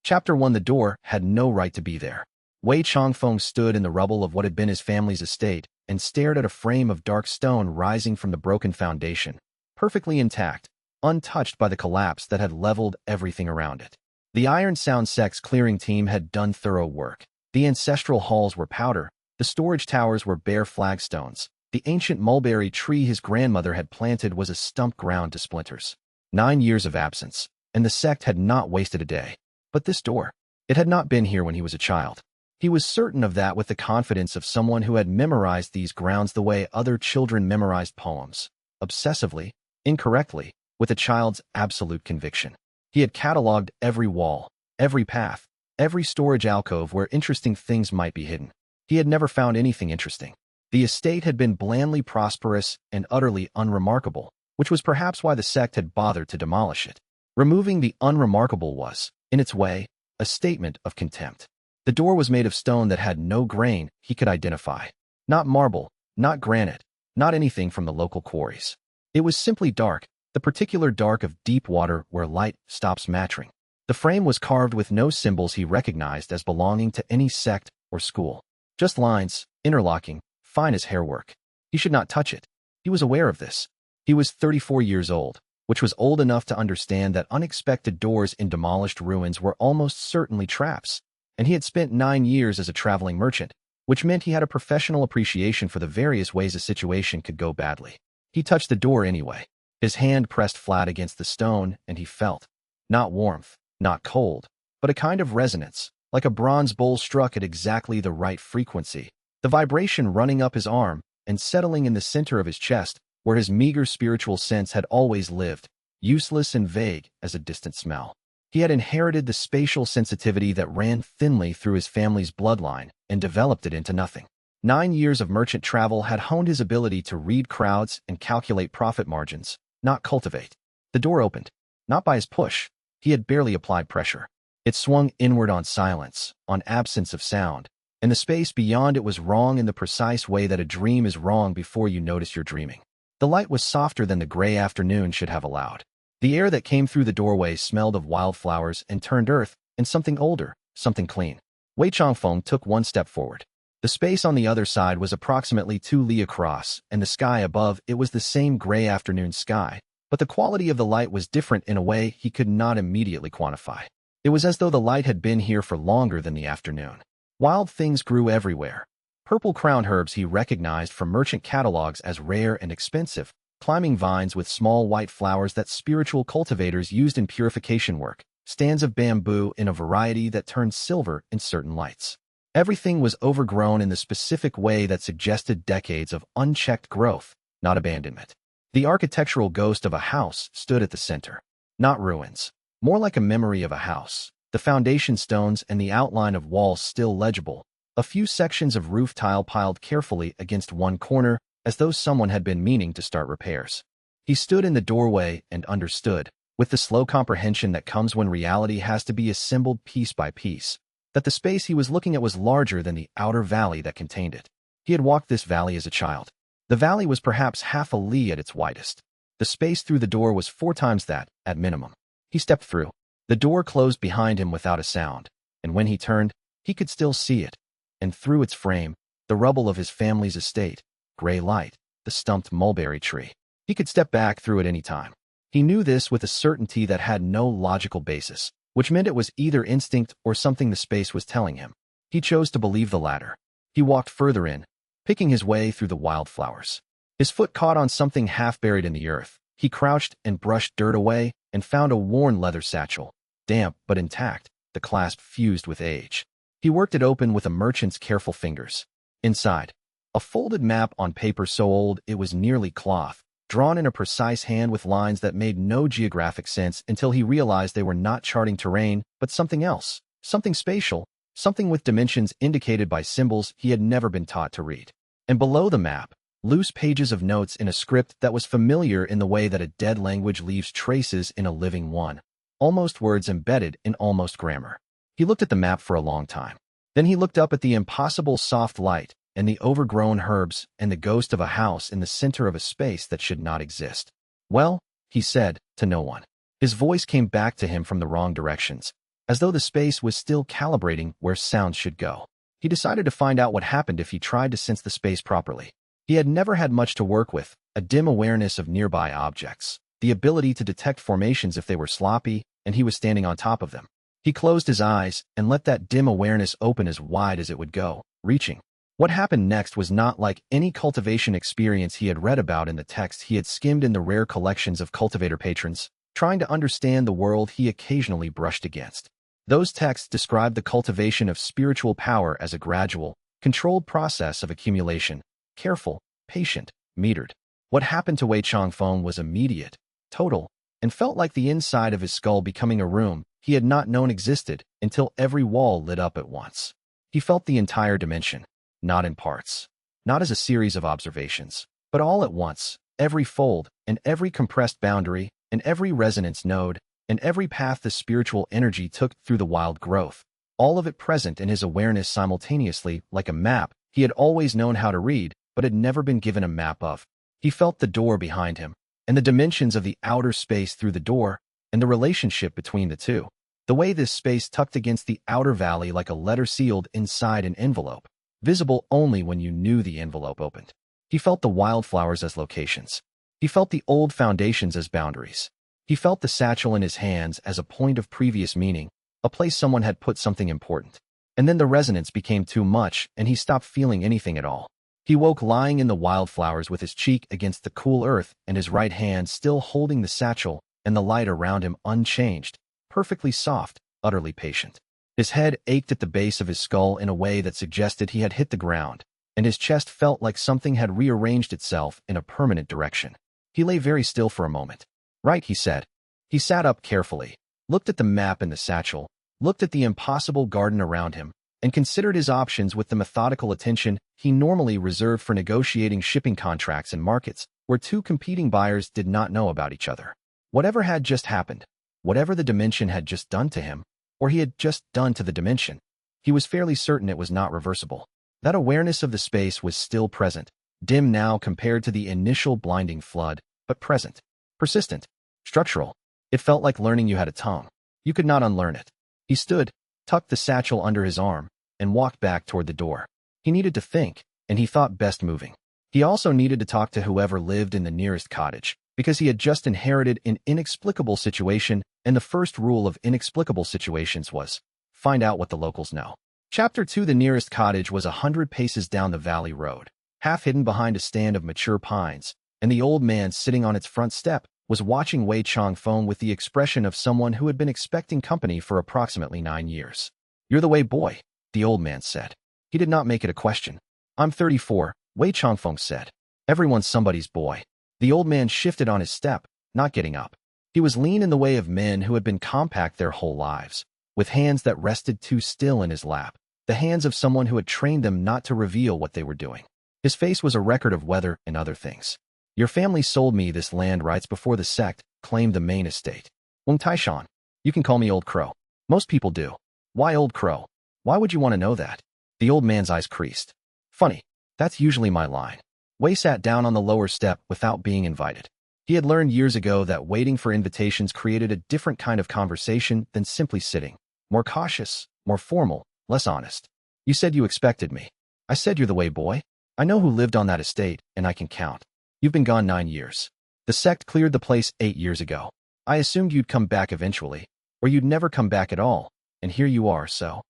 Chapter 1. The door had no right to be there. Wei Changfeng stood in the rubble of what had been his family's estate and stared at a frame of dark stone rising from the broken foundation, perfectly intact, untouched by the collapse that had leveled everything around it. The Iron Sound Sects clearing team had done thorough work. The ancestral halls were powder, the storage towers were bare flagstones, the ancient mulberry tree his grandmother had planted was a stump ground to splinters. 9 years of absence, and the sect had not wasted a day. But this door, it had not been here when he was a child. He was certain of that with the confidence of someone who had memorized these grounds the way other children memorized poems, obsessively, incorrectly, with a child's absolute conviction. He had catalogued every wall, every path, every storage alcove where interesting things might be hidden. He had never found anything interesting. The estate had been blandly prosperous and utterly unremarkable, which was perhaps why the sect had bothered to demolish it. Removing the unremarkable was, in its way, a statement of contempt. The door was made of stone that had no grain he could identify. Not marble, not granite, not anything from the local quarries. It was simply dark, the particular dark of deep water where light stops mattering. The frame was carved with no symbols he recognized as belonging to any sect or school. Just lines, interlocking, fine as hairwork. He should not touch it. He was aware of this. He was 34 years old, which was old enough to understand that unexpected doors in demolished ruins were almost certainly traps, and he had spent 9 years as a traveling merchant, which meant he had a professional appreciation for the various ways a situation could go badly. He touched the door anyway. His hand pressed flat against the stone, and he felt, not warmth, not cold, but a kind of resonance, like a bronze bowl struck at exactly the right frequency, the vibration running up his arm and settling in the center of his chest, where his meager spiritual sense had always lived, useless and vague as a distant smell. He had inherited the spatial sensitivity that ran thinly through his family's bloodline and developed it into nothing. 9 years of merchant travel had honed his ability to read crowds and calculate profit margins, not cultivate. The door opened, not by his push. He had barely applied pressure. It swung inward on silence, on absence of sound, and the space beyond it was wrong in the precise way that a dream is wrong before you notice you're dreaming. The light was softer than the gray afternoon should have allowed. The air that came through the doorway smelled of wildflowers and turned earth and something older, something clean. Wei Changfeng took one step forward. The space on the other side was approximately 2 li across, and the sky above it was the same gray afternoon sky, but the quality of the light was different in a way he could not immediately quantify. It was as though the light had been here for longer than the afternoon. Wild things grew everywhere. Purple crown herbs he recognized from merchant catalogs as rare and expensive, climbing vines with small white flowers that spiritual cultivators used in purification work, stands of bamboo in a variety that turned silver in certain lights. Everything was overgrown in the specific way that suggested decades of unchecked growth, not abandonment. The architectural ghost of a house stood at the center. Not ruins, more like a memory of a house, the foundation stones and the outline of walls still legible, a few sections of roof tile piled carefully against one corner, as though someone had been meaning to start repairs. He stood in the doorway and understood, with the slow comprehension that comes when reality has to be assembled piece by piece, that the space he was looking at was larger than the outer valley that contained it. He had walked this valley as a child. The valley was perhaps half a li at its widest. The space through the door was 4 times that, at minimum. He stepped through. The door closed behind him without a sound, and when he turned, he could still see it. And through its frame, the rubble of his family's estate, gray light, the stumped mulberry tree. He could step back through at any time. He knew this with a certainty that had no logical basis, which meant it was either instinct or something the space was telling him. He chose to believe the latter. He walked further in, picking his way through the wildflowers. His foot caught on something half buried in the earth. He crouched and brushed dirt away and found a worn leather satchel, damp but intact, the clasp fused with age. He worked it open with a merchant's careful fingers. Inside, a folded map on paper so old it was nearly cloth, drawn in a precise hand with lines that made no geographic sense until he realized they were not charting terrain, but something else, something spatial, something with dimensions indicated by symbols he had never been taught to read. And below the map, loose pages of notes in a script that was familiar in the way that a dead language leaves traces in a living one, almost words embedded in almost grammar. He looked at the map for a long time. Then he looked up at the impossible soft light and the overgrown herbs and the ghost of a house in the center of a space that should not exist. Well, he said, to no one. His voice came back to him from the wrong directions. as though the space was still calibrating where sounds should go. He decided to find out what happened if he tried to sense the space properly. He had never had much to work with, a dim awareness of nearby objects, the ability to detect formations if they were sloppy, and he was standing on top of them. He closed his eyes and let that dim awareness open as wide as it would go, reaching. What happened next was not like any cultivation experience he had read about in the text he had skimmed in the rare collections of cultivator patrons, trying to understand the world he occasionally brushed against. Those texts described the cultivation of spiritual power as a gradual, controlled process of accumulation, careful, patient, metered. What happened to Wei Changfeng was immediate, total, and felt like the inside of his skull becoming a room he had not known existed until every wall lit up at once. He felt the entire dimension, not in parts, not as a series of observations, but all at once, every fold, and every compressed boundary, and every resonance node, and every path the spiritual energy took through the wild growth, all of it present in his awareness simultaneously like a map he had always known how to read, but had never been given a map of. He felt the door behind him, and the dimensions of the outer space through the door, and the relationship between the two. The way this space tucked against the outer valley like a letter sealed inside an envelope, visible only when you knew the envelope opened. He felt the wildflowers as locations. He felt the old foundations as boundaries. He felt the satchel in his hands as a point of previous meaning, a place someone had put something important. And then the resonance became too much, and he stopped feeling anything at all. He woke lying in the wildflowers with his cheek against the cool earth and his right hand still holding the satchel, and the light around him unchanged, perfectly soft, utterly patient. His head ached at the base of his skull in a way that suggested he had hit the ground, and his chest felt like something had rearranged itself in a permanent direction. He lay very still for a moment. Right, he said. He sat up carefully, looked at the map in the satchel, looked at the impossible garden around him, and considered his options with the methodical attention he normally reserved for negotiating shipping contracts in markets where two competing buyers did not know about each other. Whatever had just happened, whatever the dimension had just done to him, or he had just done to the dimension, he was fairly certain it was not reversible. That awareness of the space was still present, dim now compared to the initial blinding flood, but present, persistent, structural. It felt like learning you had a tongue. You could not unlearn it. He stood, tucked the satchel under his arm, and walked back toward the door. He needed to think, and he thought best moving. He also needed to talk to whoever lived in the nearest cottage, because he had just inherited an inexplicable situation, and the first rule of inexplicable situations was, find out what the locals know. Chapter 2. The nearest cottage was 100 paces down the valley road, half hidden behind a stand of mature pines, and the old man sitting on its front step was watching Wei Changfeng with the expression of someone who had been expecting company for approximately 9 years. You're the Wei boy, the old man said. He did not make it a question. I'm 34, Wei Changfeng said. Everyone's somebody's boy. The old man shifted on his step, not getting up. He was lean in the way of men who had been compact their whole lives, with hands that rested too still in his lap, the hands of someone who had trained them not to reveal what they were doing. His face was a record of weather and other things. Your family sold me this land rights before the sect claimed the main estate. Wong Taishan. You can call me Old Crow. Most people do. Why Old Crow? Why would you want to know that? The old man's eyes creased. Funny. That's usually my line. Wei sat down on the lower step without being invited. He had learned years ago that waiting for invitations created a different kind of conversation than simply sitting. More cautious, more formal, less honest. You said you expected me. I said you're the Wei boy. I know who lived on that estate, and I can count. You've been gone 9 years. The sect cleared the place 8 years ago. I assumed you'd come back eventually, or you'd never come back at all, and here you are, so.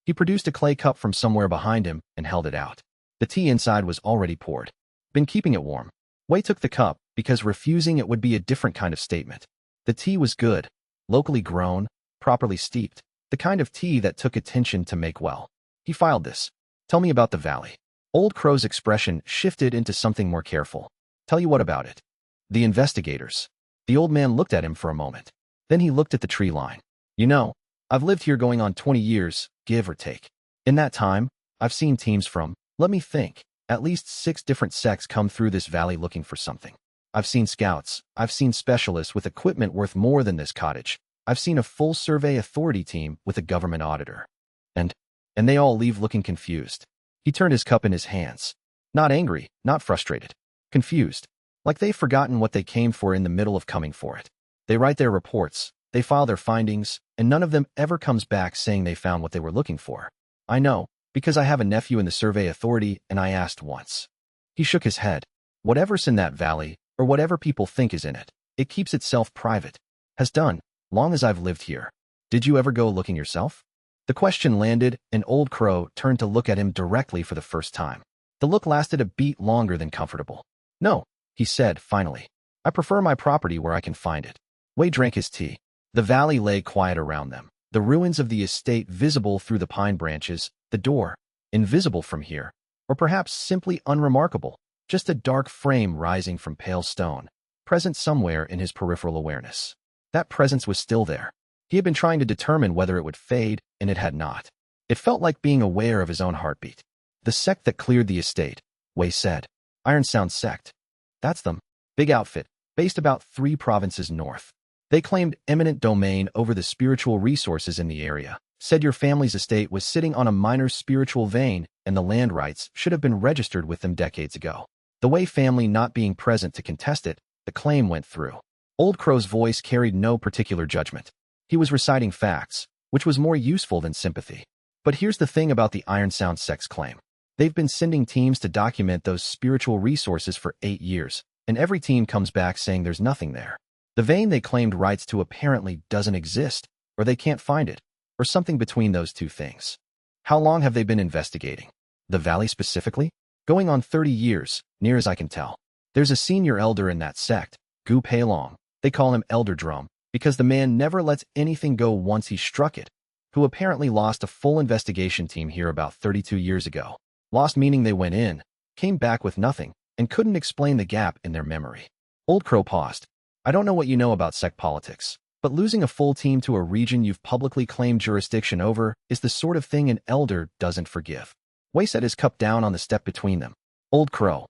He produced a clay cup from somewhere behind him and held it out. The tea inside was already poured. Been keeping it warm. Wei took the cup, because refusing it would be a different kind of statement. The tea was good, locally grown, properly steeped, the kind of tea that took attention to make well. He filed this. Tell me about the valley. Old Crow's expression shifted into something more careful. Tell you what about it? The investigators. The old man looked at him for a moment. Then he looked at the tree line. You know, I've lived here going on 20 years, give or take. In that time, I've seen teams from, let me think, at least 6 different sects come through this valley looking for something. I've seen scouts. I've seen specialists with equipment worth more than this cottage. I've seen a full survey authority team with a government auditor. And they all leave looking confused. He turned his cup in his hands. Not angry, not frustrated. Confused. Like they've forgotten what they came for in the middle of coming for it. They write their reports. They file their findings, and none of them ever comes back saying they found what they were looking for. I know, because I have a nephew in the survey authority and I asked once. He shook his head. Whatever's in that valley, or whatever people think is in it, it keeps itself private. Has done, long as I've lived here. Did you ever go looking yourself? The question landed, and Old Crow turned to look at him directly for the first time. The look lasted a beat longer than comfortable. No, he said, finally. I prefer my property where I can find it. Wei drank his tea. The valley lay quiet around them, the ruins of the estate visible through the pine branches, the door, invisible from here, or perhaps simply unremarkable, just a dark frame rising from pale stone, present somewhere in his peripheral awareness. That presence was still there. He had been trying to determine whether it would fade, and it had not. It felt like being aware of his own heartbeat. The sect that cleared the estate, Wei said. Iron Sound sect. That's them. Big outfit, based about 3 provinces north. They claimed eminent domain over the spiritual resources in the area, said your family's estate was sitting on a minor spiritual vein and the land rights should have been registered with them decades ago. The Wei family not being present to contest it, the claim went through. Old Crow's voice carried no particular judgment. He was reciting facts, which was more useful than sympathy. But here's the thing about the Iron Sound sect's claim. They've been sending teams to document those spiritual resources for 8 years, and every team comes back saying there's nothing there. The vein they claimed rights to apparently doesn't exist, or they can't find it, or something between those two things. How long have they been investigating? The valley specifically? Going on 30 years, near as I can tell. There's a senior elder in that sect, Gu Peilong. They call him Elder Drum, because the man never lets anything go once he's struck it, who apparently lost a full investigation team here about 32 years ago. Lost meaning they went in, came back with nothing, and couldn't explain the gap in their memory. Old Crow paused. I don't know what you know about sect politics, but losing a full team to a region you've publicly claimed jurisdiction over is the sort of thing an elder doesn't forgive. Wei set his cup down on the step between them. Old Crow.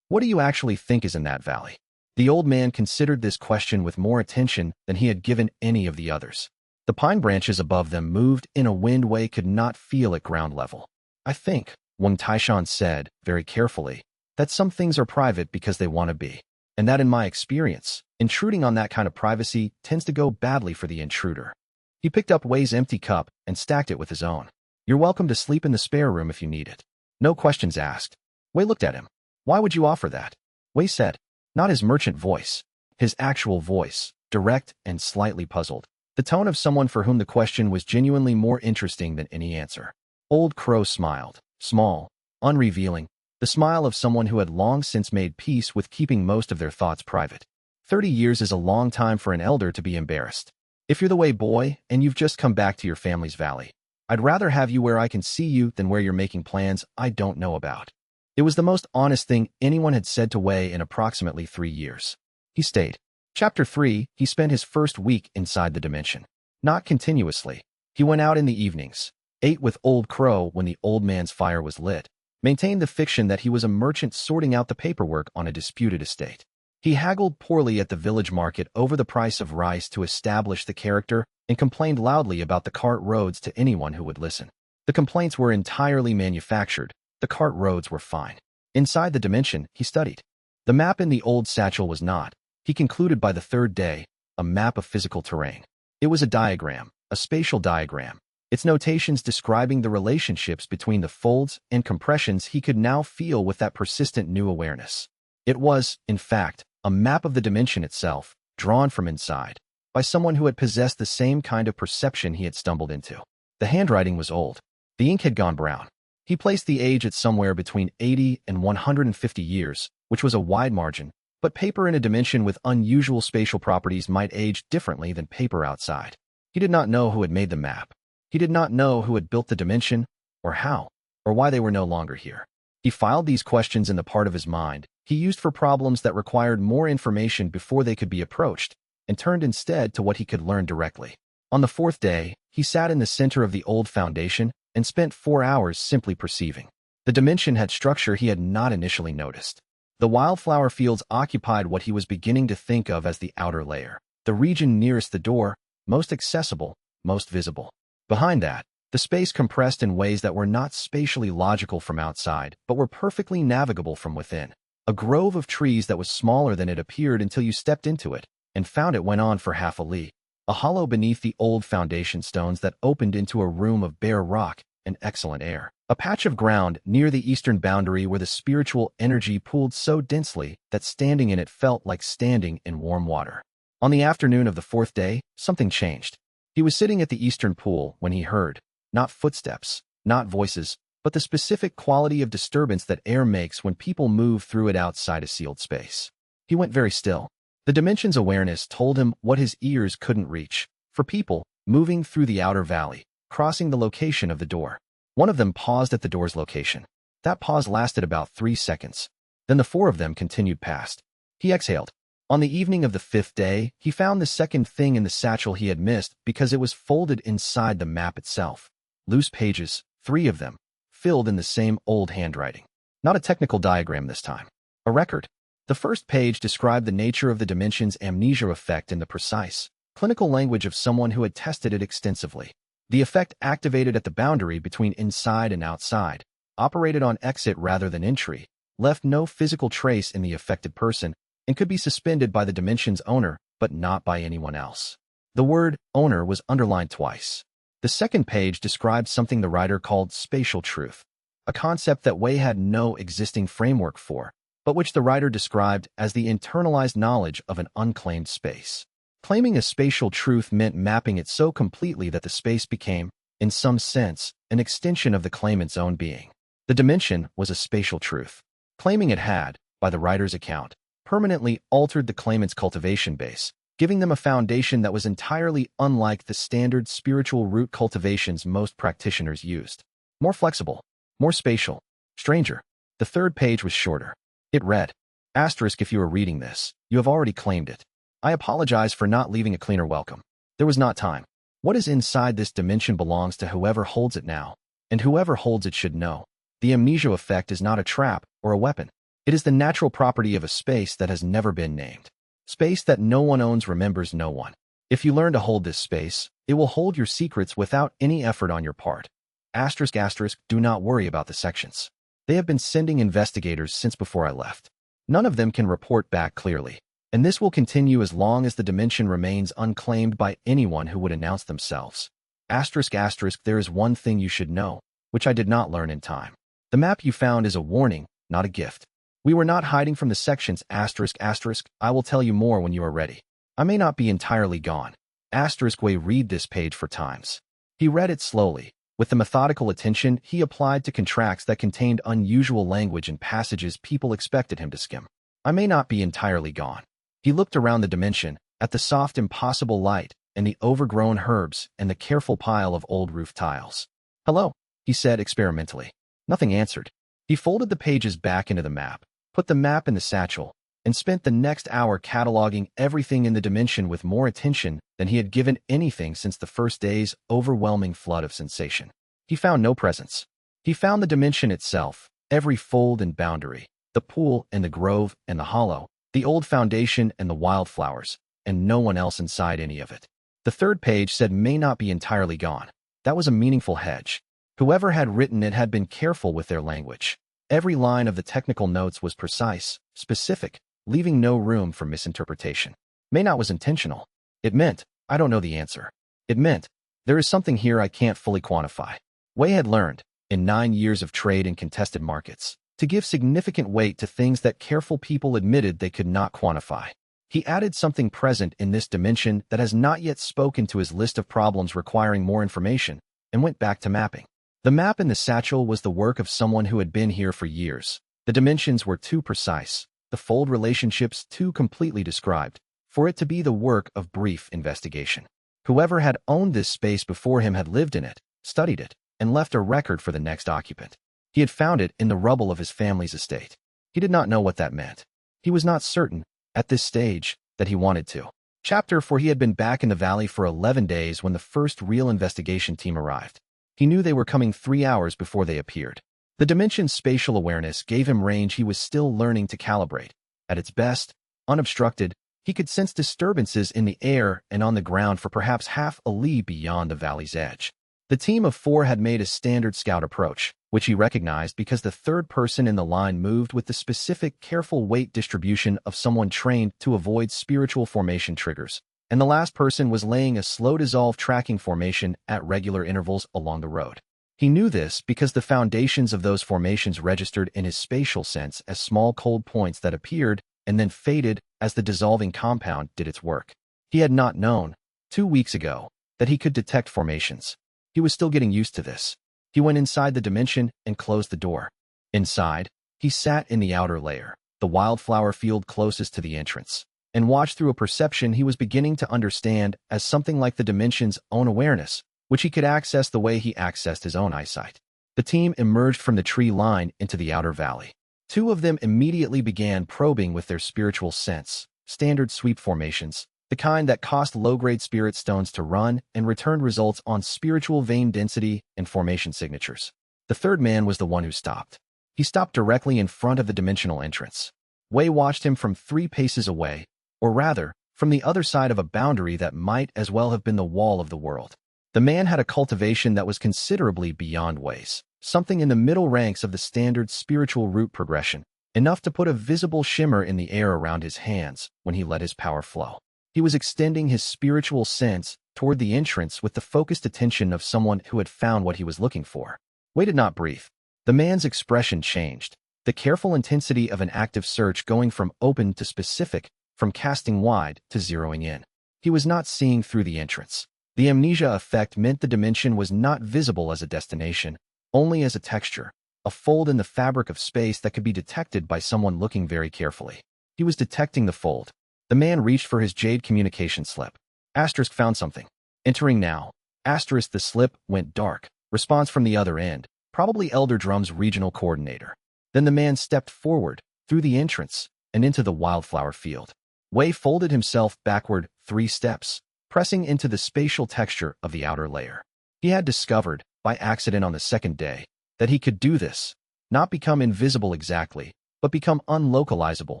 What do you actually think is in that valley? The old man considered this question with more attention than he had given any of the others. The pine branches above them moved in a wind Wei could not feel at ground level. I think, Wang Taishan said, very carefully, that some things are private because they want to be. And that in my experience, intruding on that kind of privacy tends to go badly for the intruder. He picked up Wei's empty cup and stacked it with his own. You're welcome to sleep in the spare room if you need it. No questions asked. Wei looked at him. Why would you offer that? Wei said, not his merchant voice, his actual voice, direct and slightly puzzled. The tone of someone for whom the question was genuinely more interesting than any answer. Old Crow smiled, small, unrevealing, the smile of someone who had long since made peace with keeping most of their thoughts private. 30 years is a long time for an elder to be embarrassed. If you're the Wei boy and you've just come back to your family's valley, I'd rather have you where I can see you than where you're making plans I don't know about. It was the most honest thing anyone had said to Wei in approximately 3 years. He stayed. Chapter 3, he spent his first week inside the dimension. Not continuously. He went out in the evenings, ate with Old Crow when the old man's fire was lit, maintained the fiction that he was a merchant sorting out the paperwork on a disputed estate. He haggled poorly at the village market over the price of rice to establish the character and complained loudly about the cart roads to anyone who would listen. The complaints were entirely manufactured. The cart roads were fine. Inside the dimension, he studied. The map in the old satchel was not, he concluded by the 3rd day, a map of physical terrain. It was a diagram, a spatial diagram. Its notations describing the relationships between the folds and compressions he could now feel with that persistent new awareness. It was, in fact, a map of the dimension itself, drawn from inside, by someone who had possessed the same kind of perception he had stumbled into. The handwriting was old. The ink had gone brown. He placed the age at somewhere between 80 and 150 years, which was a wide margin, but paper in a dimension with unusual spatial properties might age differently than paper outside. He did not know who had made the map. He did not know who had built the dimension, or how, or why they were no longer here. He filed these questions in the part of his mind he used for problems that required more information before they could be approached, and turned instead to what he could learn directly. On the 4th day, he sat in the center of the old foundation and spent 4 hours simply perceiving. The dimension had structure he had not initially noticed. The wildflower fields occupied what he was beginning to think of as the outer layer, the region nearest the door, most accessible, most visible. Behind that, the space compressed in ways that were not spatially logical from outside, but were perfectly navigable from within. A grove of trees that was smaller than it appeared until you stepped into it, and found it went on for half a li. a hollow beneath the old foundation stones that opened into a room of bare rock and excellent air. A patch of ground near the eastern boundary where the spiritual energy pooled so densely that standing in it felt like standing in warm water. On the afternoon of the fourth day, something changed. He was sitting at the eastern pool when he heard, not footsteps, not voices, but the specific quality of disturbance that air makes when people move through it outside a sealed space. He went very still. The dimension's awareness told him what his ears couldn't reach. For people moving through the outer valley, crossing the location of the door. One of them paused at the door's location. That pause lasted about 3 seconds. Then the four of them continued past. He exhaled. On the evening of the fifth day, he found the second thing in the satchel he had missed because it was folded inside the map itself. Loose pages, 3 of them, filled in the same old handwriting. Not a technical diagram this time. A record. The first page described the nature of the dimension's amnesia effect in the precise, clinical language of someone who had tested it extensively. The effect activated at the boundary between inside and outside, operated on exit rather than entry, left no physical trace in the affected person, and could be suspended by the dimension's owner, but not by anyone else. The word owner was underlined twice. The second page described something the writer called spatial truth, a concept that Wei had no existing framework for, but which the writer described as the internalized knowledge of an unclaimed space. Claiming a spatial truth meant mapping it so completely that the space became, in some sense, an extension of the claimant's own being. The dimension was a spatial truth. Claiming it had, by the writer's account, permanently altered the claimant's cultivation base, giving them a foundation that was entirely unlike the standard spiritual root cultivations most practitioners used. More flexible, more spatial, stranger. The third page was shorter. It read, "Asterisk, if you are reading this, you have already claimed it. I apologize for not leaving a cleaner welcome. There was not time. What is inside this dimension belongs to whoever holds it now, and whoever holds it should know. The amnesia effect is not a trap or a weapon. It is the natural property of a space that has never been named. Space that no one owns remembers no one. If you learn to hold this space, it will hold your secrets without any effort on your part. Asterisk, asterisk, do not worry about the sections. They have been sending investigators since before I left. None of them can report back clearly. And this will continue as long as the dimension remains unclaimed by anyone who would announce themselves. Asterisk, asterisk, there is one thing you should know, which I did not learn in time. The map you found is a warning, not a gift. We were not hiding from the sections, asterisk, asterisk, I will tell you more when you are ready. I may not be entirely gone. Asterisk, Wei read this page 4 times. He read it slowly, with the methodical attention he applied to contracts that contained unusual language and passages people expected him to skim. I may not be entirely gone. He looked around the dimension, at the soft impossible light, and the overgrown herbs, and the careful pile of old roof tiles. Hello, he said experimentally. Nothing answered. He folded the pages back into the map, put the map in the satchel, and spent the next hour cataloging everything in the dimension with more attention than he had given anything since the first day's overwhelming flood of sensation. He found no presence. He found the dimension itself, every fold and boundary, the pool and the grove and the hollow, the old foundation and the wildflowers, and no one else inside any of it. The third page said may not be entirely gone. That was a meaningful hedge. Whoever had written it had been careful with their language. Every line of the technical notes was precise, specific, leaving no room for misinterpretation. May not was intentional. It meant, I don't know the answer. It meant, there is something here I can't fully quantify. Wei had learned, in 9 years of trade in contested markets, to give significant weight to things that careful people admitted they could not quantify. He added something present in this dimension that has not yet spoken to his list of problems requiring more information, and went back to mapping. The map in the satchel was the work of someone who had been here for years. The dimensions were too precise, the fold relationships too completely described, for it to be the work of brief investigation. Whoever had owned this space before him had lived in it, studied it, and left a record for the next occupant. He had found it in the rubble of his family's estate. He did not know what that meant. He was not certain, at this stage, that he wanted to. Chapter 4. He had been back in the valley for 11 days when the first real investigation team arrived. He knew they were coming 3 hours before they appeared. The dimension's spatial awareness gave him range he was still learning to calibrate. At its best, unobstructed, he could sense disturbances in the air and on the ground for perhaps half a li beyond the valley's edge. The team of 4 had made a standard scout approach, which he recognized because the third person in the line moved with the specific, careful weight distribution of someone trained to avoid spiritual formation triggers. and the last person was laying a slow dissolve tracking formation at regular intervals along the road. He knew this because the foundations of those formations registered in his spatial sense as small cold points that appeared and then faded as the dissolving compound did its work. He had not known, 2 weeks ago, that he could detect formations. He was still getting used to this. He went inside the dimension and closed the door. Inside, he sat in the outer layer, the wildflower field closest to the entrance, and watched through a perception he was beginning to understand as something like the dimension's own awareness, which he could access the way he accessed his own eyesight. The team emerged from the tree line into the outer valley. 2 of them immediately began probing with their spiritual sense, standard sweep formations, the kind that cost low-grade spirit stones to run and returned results on spiritual vein density and formation signatures. The third man was the one who stopped. He stopped directly in front of the dimensional entrance. Wei watched him from 3 paces away, or rather, from the other side of a boundary that might as well have been the wall of the world. The man had a cultivation that was considerably beyond Wei's, something in the middle ranks of the standard spiritual root progression, enough to put a visible shimmer in the air around his hands when he let his power flow. He was extending his spiritual sense toward the entrance with the focused attention of someone who had found what he was looking for. Wei did not breathe. The man's expression changed, the careful intensity of an active search going from open to specific, from casting wide to zeroing in. He was not seeing through the entrance. The amnesia effect meant the dimension was not visible as a destination, only as a texture, a fold in the fabric of space that could be detected by someone looking very carefully. He was detecting the fold. The man reached for his jade communication slip. Asterisk found something. Entering now. Asterisk the slip went dark. Response from the other end, probably Elder Drum's regional coordinator. Then the man stepped forward, through the entrance, and into the wildflower field. Wei folded himself backward 3 steps, pressing into the spatial texture of the outer layer. He had discovered, by accident on the second day, that he could do this, not become invisible exactly, but become unlocalizable,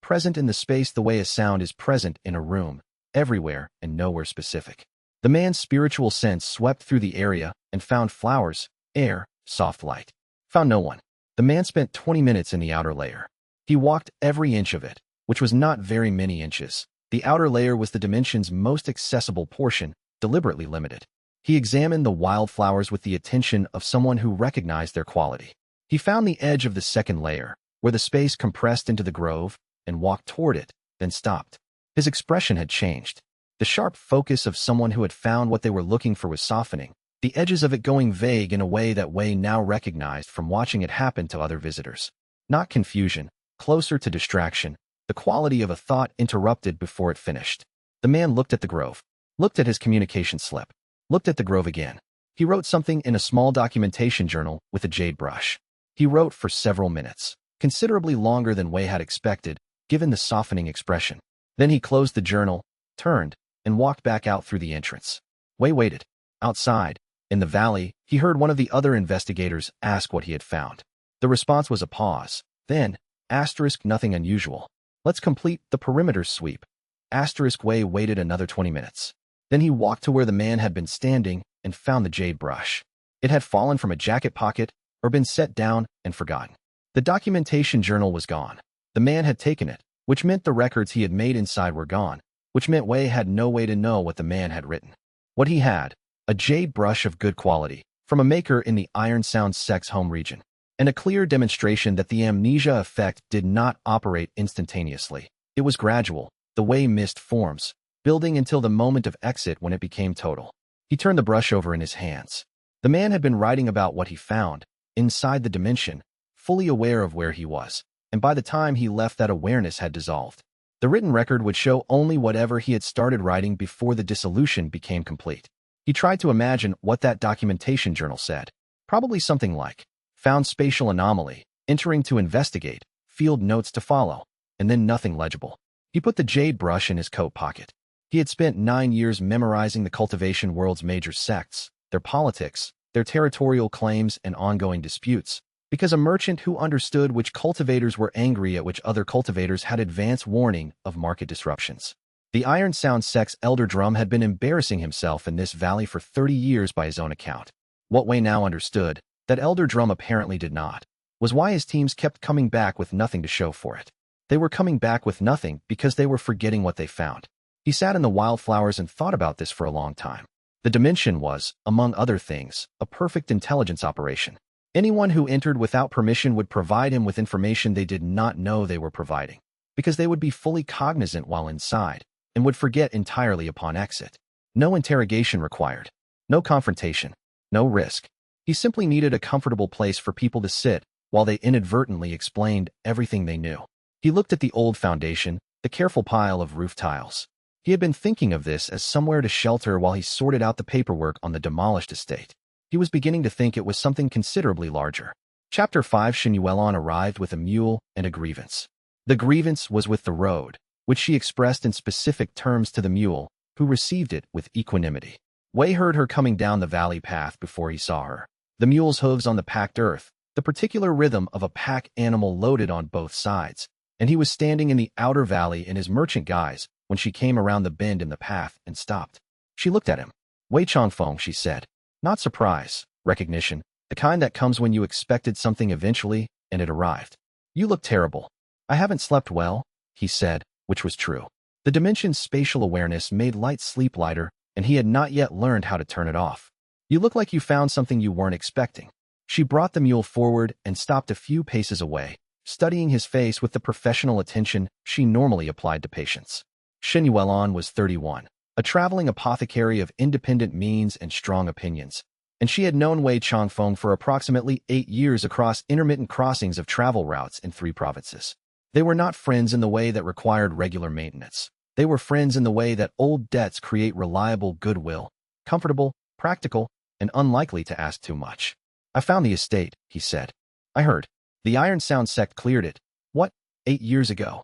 present in the space the way a sound is present in a room, everywhere and nowhere specific. The man's spiritual sense swept through the area and found flowers, air, soft light. Found no one. The man spent 20 minutes in the outer layer. He walked every inch of it, which was not very many inches. The outer layer was the dimension's most accessible portion, deliberately limited. He examined the wildflowers with the attention of someone who recognized their quality. He found the edge of the second layer, where the space compressed into the grove, and walked toward it, then stopped. His expression had changed. The sharp focus of someone who had found what they were looking for was softening, the edges of it going vague in a way that Wei now recognized from watching it happen to other visitors. Not confusion, closer to distraction, the quality of a thought interrupted before it finished. The man looked at the grove, looked at his communication slip, looked at the grove again. He wrote something in a small documentation journal with a jade brush. He wrote for several minutes, considerably longer than Wei had expected, given the softening expression. Then he closed the journal, turned, and walked back out through the entrance. Wei waited. Outside, in the valley, he heard one of the other investigators ask what he had found. The response was a pause. Then, nothing unusual. Let's complete the perimeter sweep. Wei waited another 20 minutes. Then he walked to where the man had been standing and found the jade brush. It had fallen from a jacket pocket or been set down and forgotten. The documentation journal was gone. The man had taken it, which meant the records he had made inside were gone, which meant Wei had no way to know what the man had written. What he had, a jade brush of good quality, from a maker in the Iron Sound sects home region, and a clear demonstration that the amnesia effect did not operate instantaneously. It was gradual, the way mist forms, building until the moment of exit when it became total. He turned the brush over in his hands. The man had been writing about what he found, inside the dimension, fully aware of where he was, and by the time he left that awareness had dissolved. The written record would show only whatever he had started writing before the dissolution became complete. He tried to imagine what that documentation journal said. Probably something like, found spatial anomaly, entering to investigate, field notes to follow, and then nothing legible. He put the jade brush in his coat pocket. He had spent 9 years memorizing the cultivation world's major sects, their politics, their territorial claims and ongoing disputes, because a merchant who understood which cultivators were angry at which other cultivators had advance warning of market disruptions. The Iron Sound sect's Elder Drum had been embarrassing himself in this valley for 30 years by his own account. What Wei now understood, that Elder Drum apparently did not, was why his teams kept coming back with nothing to show for it. They were coming back with nothing because they were forgetting what they found. He sat in the wildflowers and thought about this for a long time. The dimension was, among other things, a perfect intelligence operation. Anyone who entered without permission would provide him with information they did not know they were providing, because they would be fully cognizant while inside, and would forget entirely upon exit. No interrogation required. No confrontation. No risk. He simply needed a comfortable place for people to sit while they inadvertently explained everything they knew. He looked at the old foundation, the careful pile of roof tiles. He had been thinking of this as somewhere to shelter while he sorted out the paperwork on the demolished estate. He was beginning to think it was something considerably larger. Chapter 5. Xianxia arrived with a mule and a grievance. The grievance was with the road, which she expressed in specific terms to the mule, who received it with equanimity. Wei heard her coming down the valley path before he saw her. The mule's hooves on the packed earth, the particular rhythm of a pack animal loaded on both sides, and he was standing in the outer valley in his merchant guise when she came around the bend in the path and stopped. She looked at him. Wei Changfeng, she said. Not surprise, recognition, the kind that comes when you expected something eventually, and it arrived. You look terrible. I haven't slept well, he said, which was true. The dimension's spatial awareness made light sleep lighter, and he had not yet learned how to turn it off. You look like you found something you weren't expecting. She brought the mule forward and stopped a few paces away, studying his face with the professional attention she normally applied to patients. Xianxia was 31, a traveling apothecary of independent means and strong opinions, and she had known Wei Changfeng for approximately 8 years across intermittent crossings of travel routes in 3 provinces. They were not friends in the way that required regular maintenance. They were friends in the way that old debts create reliable goodwill, comfortable, practical, and unlikely to ask too much. I found the estate, he said. I heard. The Iron Sound sect cleared it. What? 8 years ago.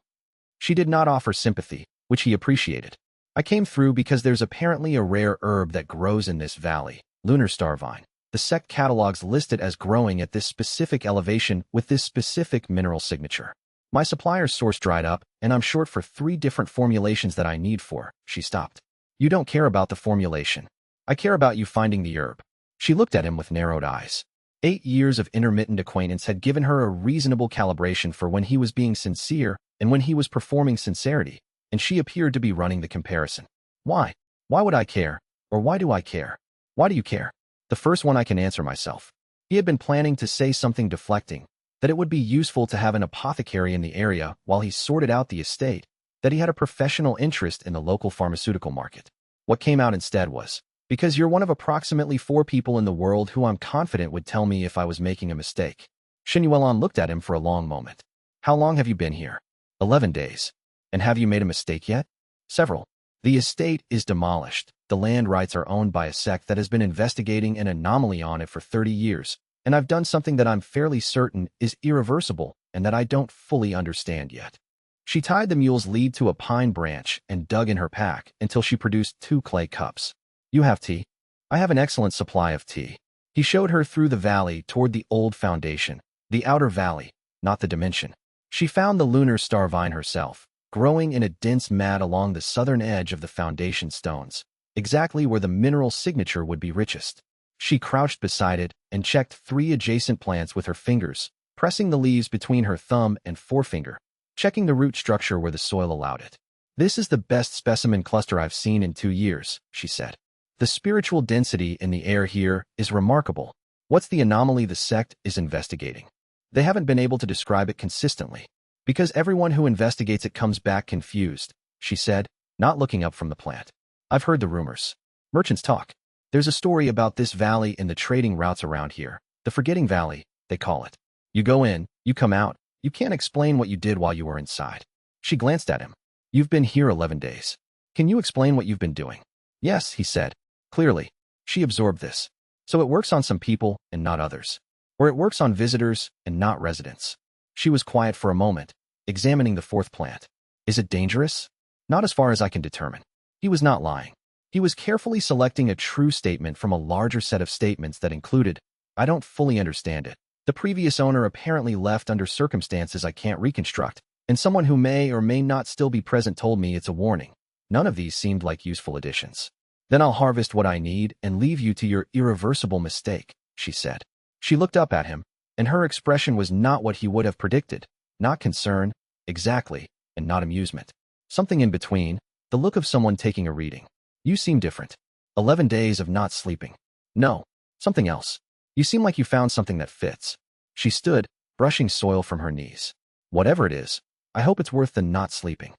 She did not offer sympathy, which he appreciated. I came through because there's apparently a rare herb that grows in this valley, lunar starvine. The sect catalogs list it as growing at this specific elevation with this specific mineral signature. My supplier's source dried up, and I'm short for 3 different formulations that I need for. She stopped. You don't care about the formulation. I care about you finding the herb. She looked at him with narrowed eyes. 8 years of intermittent acquaintance had given her a reasonable calibration for when he was being sincere and when he was performing sincerity, and she appeared to be running the comparison. Why? Why would I care? Or why do I care? Why do you care? The first one I can answer myself. He had been planning to say something deflecting, that it would be useful to have an apothecary in the area while he sorted out the estate, that he had a professional interest in the local pharmaceutical market. What came out instead was, because you're one of approximately 4 people in the world who I'm confident would tell me if I was making a mistake. Xianxia looked at him for a long moment. How long have you been here? 11 days. And have you made a mistake yet? Several. The estate is demolished. The land rights are owned by a sect that has been investigating an anomaly on it for 30 years, and I've done something that I'm fairly certain is irreversible and that I don't fully understand yet. She tied the mule's lead to a pine branch and dug in her pack until she produced 2 clay cups. You have tea? I have an excellent supply of tea. He showed her through the valley toward the old foundation, the outer valley, not the dimension. She found the lunar starvine herself, growing in a dense mat along the southern edge of the foundation stones, exactly where the mineral signature would be richest. She crouched beside it and checked 3 adjacent plants with her fingers, pressing the leaves between her thumb and forefinger, checking the root structure where the soil allowed it. This is the best specimen cluster I've seen in 2 years, she said. The spiritual density in the air here is remarkable. What's the anomaly the sect is investigating? They haven't been able to describe it consistently, because everyone who investigates it comes back confused, she said, not looking up from the plant. I've heard the rumors. Merchants talk. There's a story about this valley in the trading routes around here, the Forgetting Valley, they call it. You go in, you come out, you can't explain what you did while you were inside. She glanced at him. You've been here 11 days. Can you explain what you've been doing? Yes, he said. Clearly, she absorbed this. So it works on some people and not others. Or it works on visitors and not residents. She was quiet for a moment, examining the 4th plant. Is it dangerous? Not as far as I can determine. He was not lying. He was carefully selecting a true statement from a larger set of statements that included, I don't fully understand it. The previous owner apparently left under circumstances I can't reconstruct, and someone who may or may not still be present told me it's a warning. None of these seemed like useful additions. Then I'll harvest what I need and leave you to your irreversible mistake, she said. She looked up at him, and her expression was not what he would have predicted, not concern, exactly, and not amusement. Something in between, the look of someone taking a reading. You seem different. 11 days of not sleeping. No, something else. You seem like you found something that fits. She stood, brushing soil from her knees. Whatever it is, I hope it's worth the not sleeping.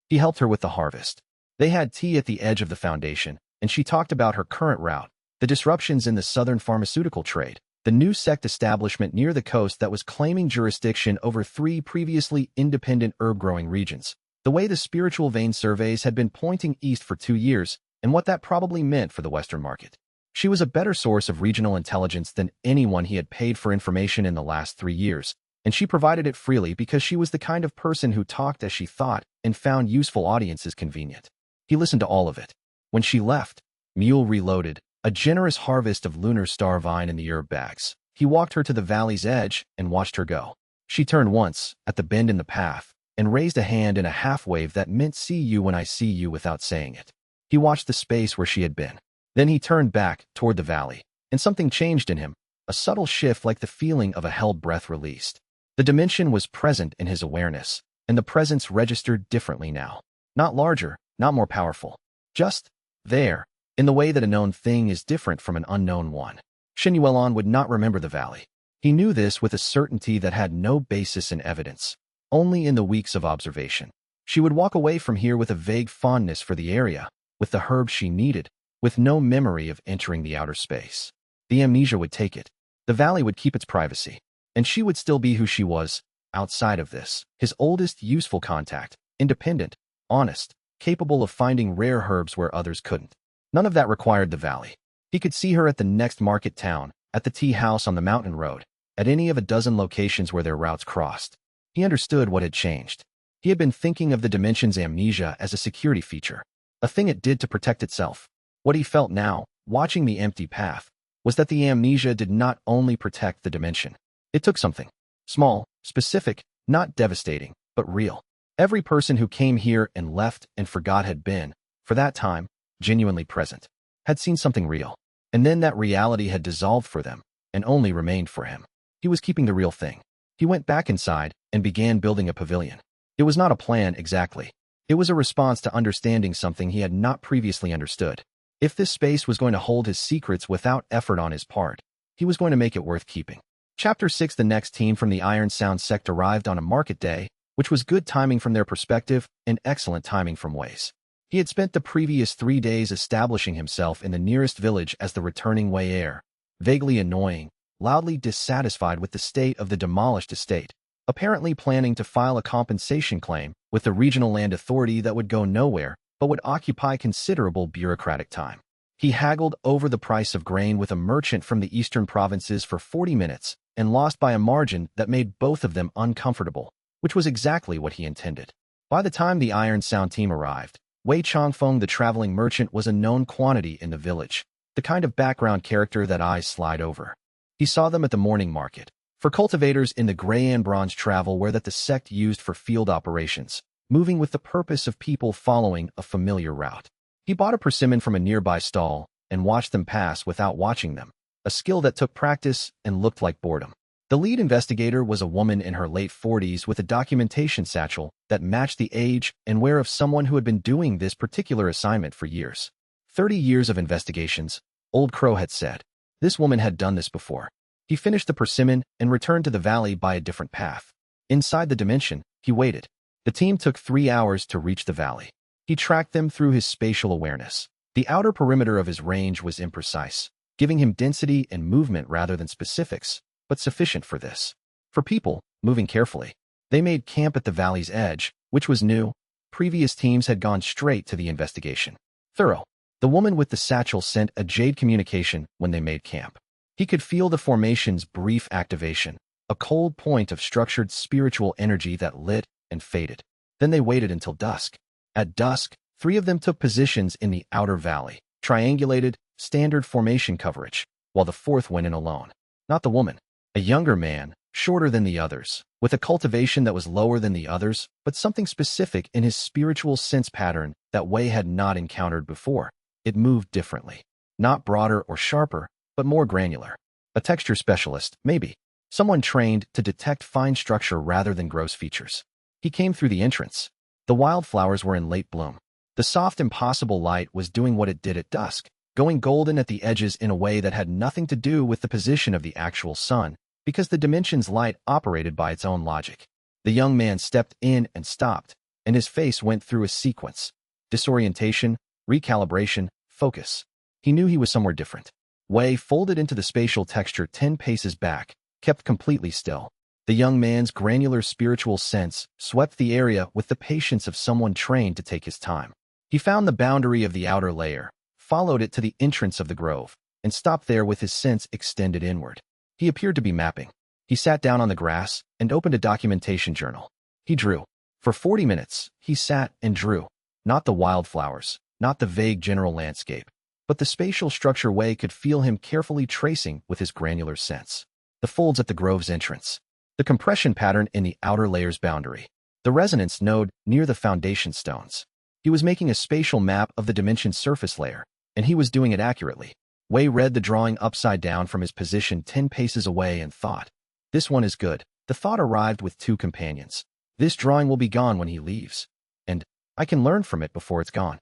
He helped her with the harvest. They had tea at the edge of the foundation, and she talked about her current route, the disruptions in the southern pharmaceutical trade, the new sect establishment near the coast that was claiming jurisdiction over 3 previously independent herb-growing regions, the way the spiritual vein surveys had been pointing east for 2 years, and what that probably meant for the Western market. She was a better source of regional intelligence than anyone he had paid for information in the last 3 years, and she provided it freely because she was the kind of person who talked as she thought and found useful audiences convenient. He listened to all of it. When she left, Mule reloaded, a generous harvest of lunar star vine in the herb bags. He walked her to the valley's edge and watched her go. She turned once, at the bend in the path, and raised a hand in a half-wave that meant see you when I see you without saying it. He watched the space where she had been. Then he turned back, toward the valley, and something changed in him, a subtle shift like the feeling of a held breath released. The dimension was present in his awareness, and the presence registered differently now. Not larger, not more powerful. Just there, in the way that a known thing is different from an unknown one. Shen Yuelon would not remember the valley. He knew this with a certainty that had no basis in evidence, only in the weeks of observation. She would walk away from here with a vague fondness for the area, with the herbs she needed, with no memory of entering the outer space. The amnesia would take it. The valley would keep its privacy. And she would still be who she was, outside of this, his oldest useful contact, independent, honest, capable of finding rare herbs where others couldn't. None of that required the valley. He could see her at the next market town, at the tea house on the mountain road, at any of a dozen locations where their routes crossed. He understood what had changed. He had been thinking of the dimension's amnesia as a security feature, a thing it did to protect itself. What he felt now, watching the empty path, was that the amnesia did not only protect the dimension. It took something. Small, specific, not devastating, but real. Every person who came here and left and forgot had been, for that time, genuinely present, had seen something real. And then that reality had dissolved for them, and only remained for him. He was keeping the real thing. He went back inside and began building a pavilion. It was not a plan exactly. It was a response to understanding something he had not previously understood. If this space was going to hold his secrets without effort on his part, he was going to make it worth keeping. Chapter 6. The next team from the Iron Sound sect arrived on a market day, which was good timing from their perspective and excellent timing from Wei's. He had spent the previous 3 days establishing himself in the nearest village as the returning Wei heir, vaguely annoying, loudly dissatisfied with the state of the demolished estate, apparently planning to file a compensation claim with the regional land authority that would go nowhere but would occupy considerable bureaucratic time. He haggled over the price of grain with a merchant from the eastern provinces for 40 minutes and lost by a margin that made both of them uncomfortable, which was exactly what he intended. By the time the Iron Sound team arrived, Wei Changfeng the traveling merchant was a known quantity in the village, the kind of background character that eyes slide over. He saw them at the morning market, for cultivators in the Grey and Bronze travel where that the sect used for field operations, moving with the purpose of people following a familiar route. He bought a persimmon from a nearby stall and watched them pass without watching them, a skill that took practice and looked like boredom. The lead investigator was a woman in her late 40s with a documentation satchel that matched the age and wear of someone who had been doing this particular assignment for years. 30 years of investigations, Old Crow had said. This woman had done this before. He finished the persimmon and returned to the valley by a different path. Inside the dimension, he waited. The team took 3 hours to reach the valley. He tracked them through his spatial awareness. The outer perimeter of his range was imprecise, giving him density and movement rather than specifics, but sufficient for this. For people, moving carefully, they made camp at the valley's edge, which was new. Previous teams had gone straight to the investigation. Thorough. The woman with the satchel sent a jade communication when they made camp. He could feel the formation's brief activation, a cold point of structured spiritual energy that lit and faded. Then they waited until dusk. At dusk, 3 of them took positions in the outer valley, triangulated, standard formation coverage, while the 4th went in alone. Not the woman. A younger man, shorter than the others, with a cultivation that was lower than the others, but something specific in his spiritual sense pattern that Wei had not encountered before. It moved differently. Not broader or sharper, but more granular. A texture specialist, maybe. Someone trained to detect fine structure rather than gross features. He came through the entrance. The wildflowers were in late bloom. The soft, impossible light was doing what it did at dusk, going golden at the edges in a way that had nothing to do with the position of the actual sun, because the dimension's light operated by its own logic. The young man stepped in and stopped, and his face went through a sequence: disorientation, recalibration, focus. He knew he was somewhere different. Wei folded into the spatial texture 10 paces back, kept completely still. The young man's granular spiritual sense swept the area with the patience of someone trained to take his time. He found the boundary of the outer layer, followed it to the entrance of the grove, and stopped there with his sense extended inward. He appeared to be mapping. He sat down on the grass and opened a documentation journal. He drew. For 40 minutes, he sat and drew. Not the wildflowers, not the vague general landscape, but the spatial structure. Wei could feel him carefully tracing with his granular sense. The folds at the grove's entrance, the compression pattern in the outer layer's boundary, the resonance node near the foundation stones. He was making a spatial map of the dimension's surface layer, and he was doing it accurately. Wei read the drawing upside down from his position 10 paces away and thought, "This one is good." The thought arrived with 2 companions. This drawing will be gone when he leaves, and I can learn from it before it's gone.